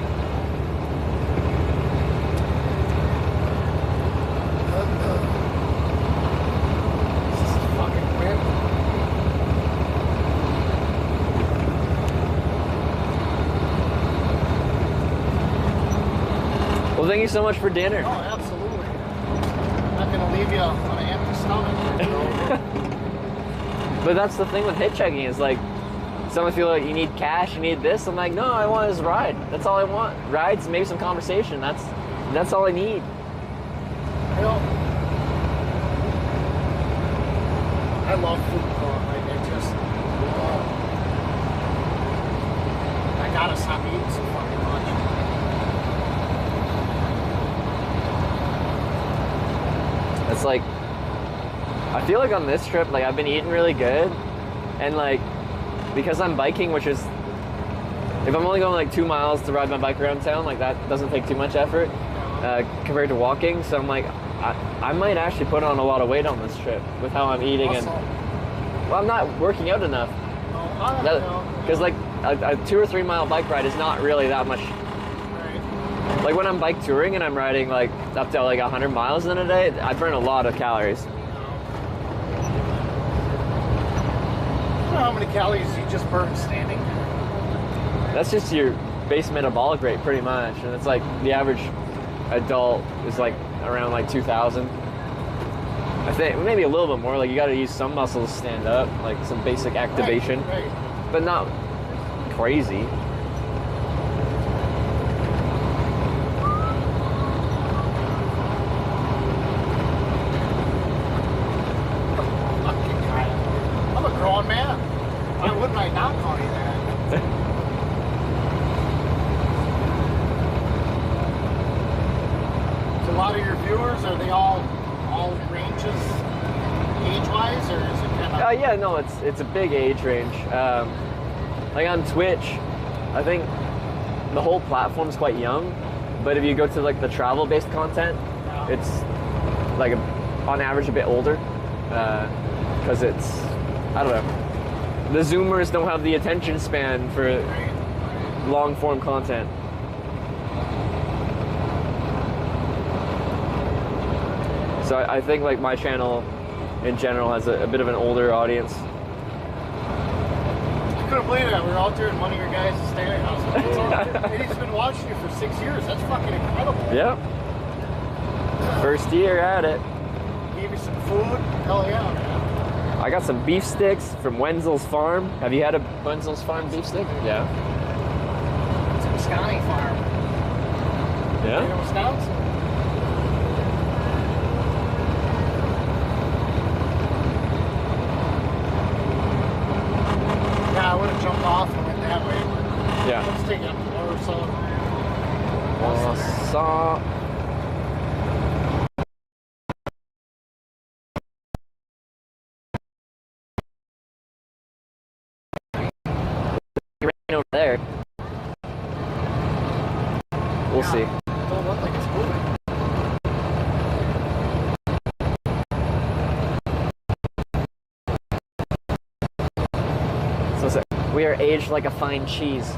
This is fucking weird. Well, thank you so much for dinner. Oh, absolutely. I'm not gonna leave you on an empty stomach. You know? But that's the thing with hitchhiking is like, someone feel like you need cash, you need this. I'm like, no, I want is a ride. That's all I want. Rides, maybe some conversation. That's all I need. You know, I love food porn. Like it just, I gotta stop eating so fucking much. It's like, I feel like on this trip, like I've been eating really good, and like because I'm biking, which is if I'm only going like 2 miles to ride my bike around town, like that doesn't take too much effort compared to walking. So I'm like, I might actually put on a lot of weight on this trip with how I'm eating and well, I'm not working out enough. Because like a 2 or 3 mile bike ride is not really that much. Like when I'm bike touring and I'm riding like up to like 100 miles in a day, I burn a lot of calories. I don't know how many calories you just burn standing. That's just your base metabolic rate pretty much, and it's like the average adult is like around like 2,000. I think maybe a little bit more. Like you got to use some muscles to stand up, like some basic activation, but not crazy. I'm a grown man. Why wouldn't I not call you that? So a lot of your viewers, are they all ranges age-wise, or is it kind of? Yeah, no, it's a big age range. Like on Twitch, I think the whole platform is quite young, but if you go to like the travel-based content, it's like on average a bit older, because it's, I don't know, the Zoomers don't have the attention span for long-form content. So I think like my channel in general has a bit of an older audience. I couldn't believe that. We were out there in one of your guys' staying house. And he's been watching you for 6 years. That's fucking incredible. Yep. First year at it. Gave you some food. Hell yeah, man. I got some beef sticks from Wenzel's Farm. Have you had a Wenzel's Farm beef stick? Yeah. It's a Wisconsin farm. Yeah? You know Wisconsin? Yeah, I would have jumped off and went that way. Yeah. Let's take it up to Warsaw. Warsaw. Right over there. We'll see. Don't look like it's moving. So we are aged like a fine cheese.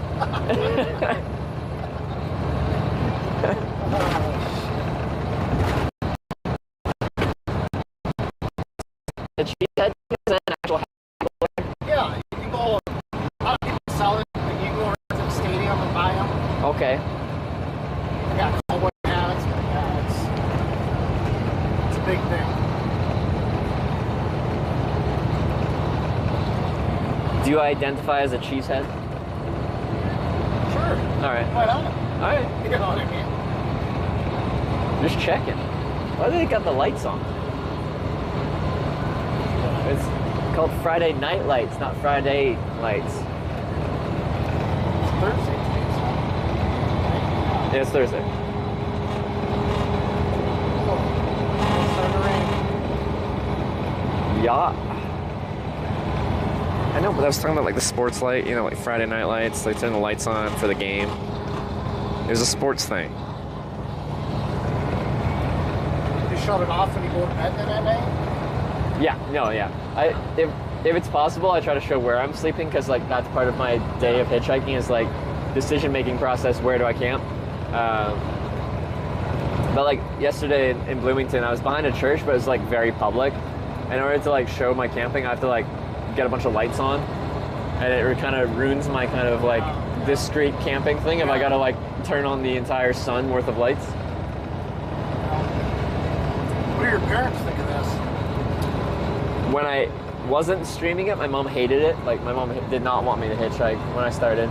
The cheese head is an actual. Yeah, you can go. A lot of people sell it. You can go to the stadium and buy them. Okay. I got cowboy hats, but yeah, it's a big thing. Do you identify as a cheesehead? Sure. All right. Why not? All right. You know what I mean? Just checking. Why do they got the lights on? It's called Friday Night Lights, not Friday Lights. It's Thursday. Yeah, it's Thursday. Yeah. I know, but I was talking about like the sports light, you know, like Friday Night Lights. They turn the lights on for the game. It was a sports thing. You shut it off when you go to bed that night? Yeah, no, yeah. If it's possible, I try to show where I'm sleeping because like that's part of my day of hitchhiking is like decision-making process. Where do I camp? But like yesterday in Bloomington, I was behind a church, but it was like very public. In order to like show my camping, I have to like get a bunch of lights on, and it kind of ruins my kind of like discreet camping thing if I gotta like turn on the entire sun worth of lights. What do your parents think of this? When I wasn't streaming it, my mom hated it. Like my mom did not want me to hitchhike when I started.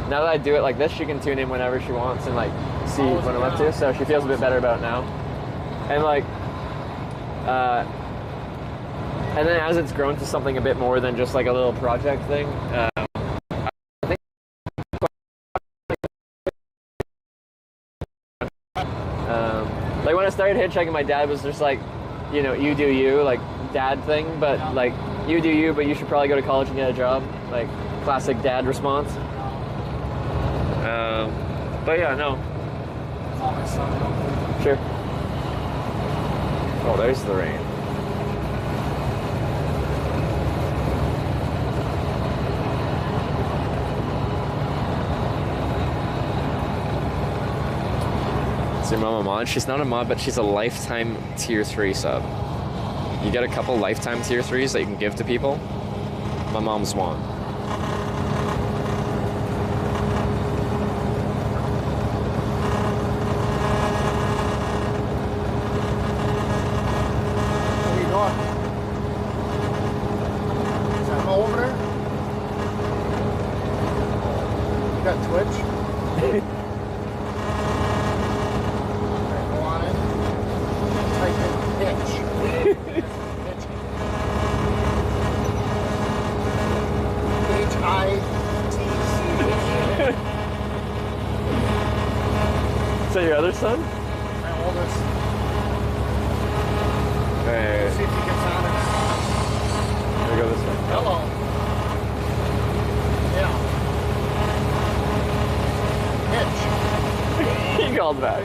Now that I do it like this, she can tune in whenever she wants and like see what I'm up to. So she feels a bit better about it now. And like, and then as it's grown to something a bit more than just like a little project thing, I think like when I started hitchhiking, my dad was just like, you know, you do you, like dad thing, but like you do you, but you should probably go to college and get a job, like classic dad response. But yeah, no. Sure. Oh, there's the rain. Is your mom a mod? She's not a mod, but she's a lifetime tier 3 sub. You get a couple lifetime tier 3s that you can give to people. My mom's one. What are you doing? Is that Mo over there? You got Twitch? Okay, go on in. Type in Hitch. Hitch. Is that your other son? My oldest. Hey, See if he gets on it. we go this way. Hello. Yeah. Hitch. He called back.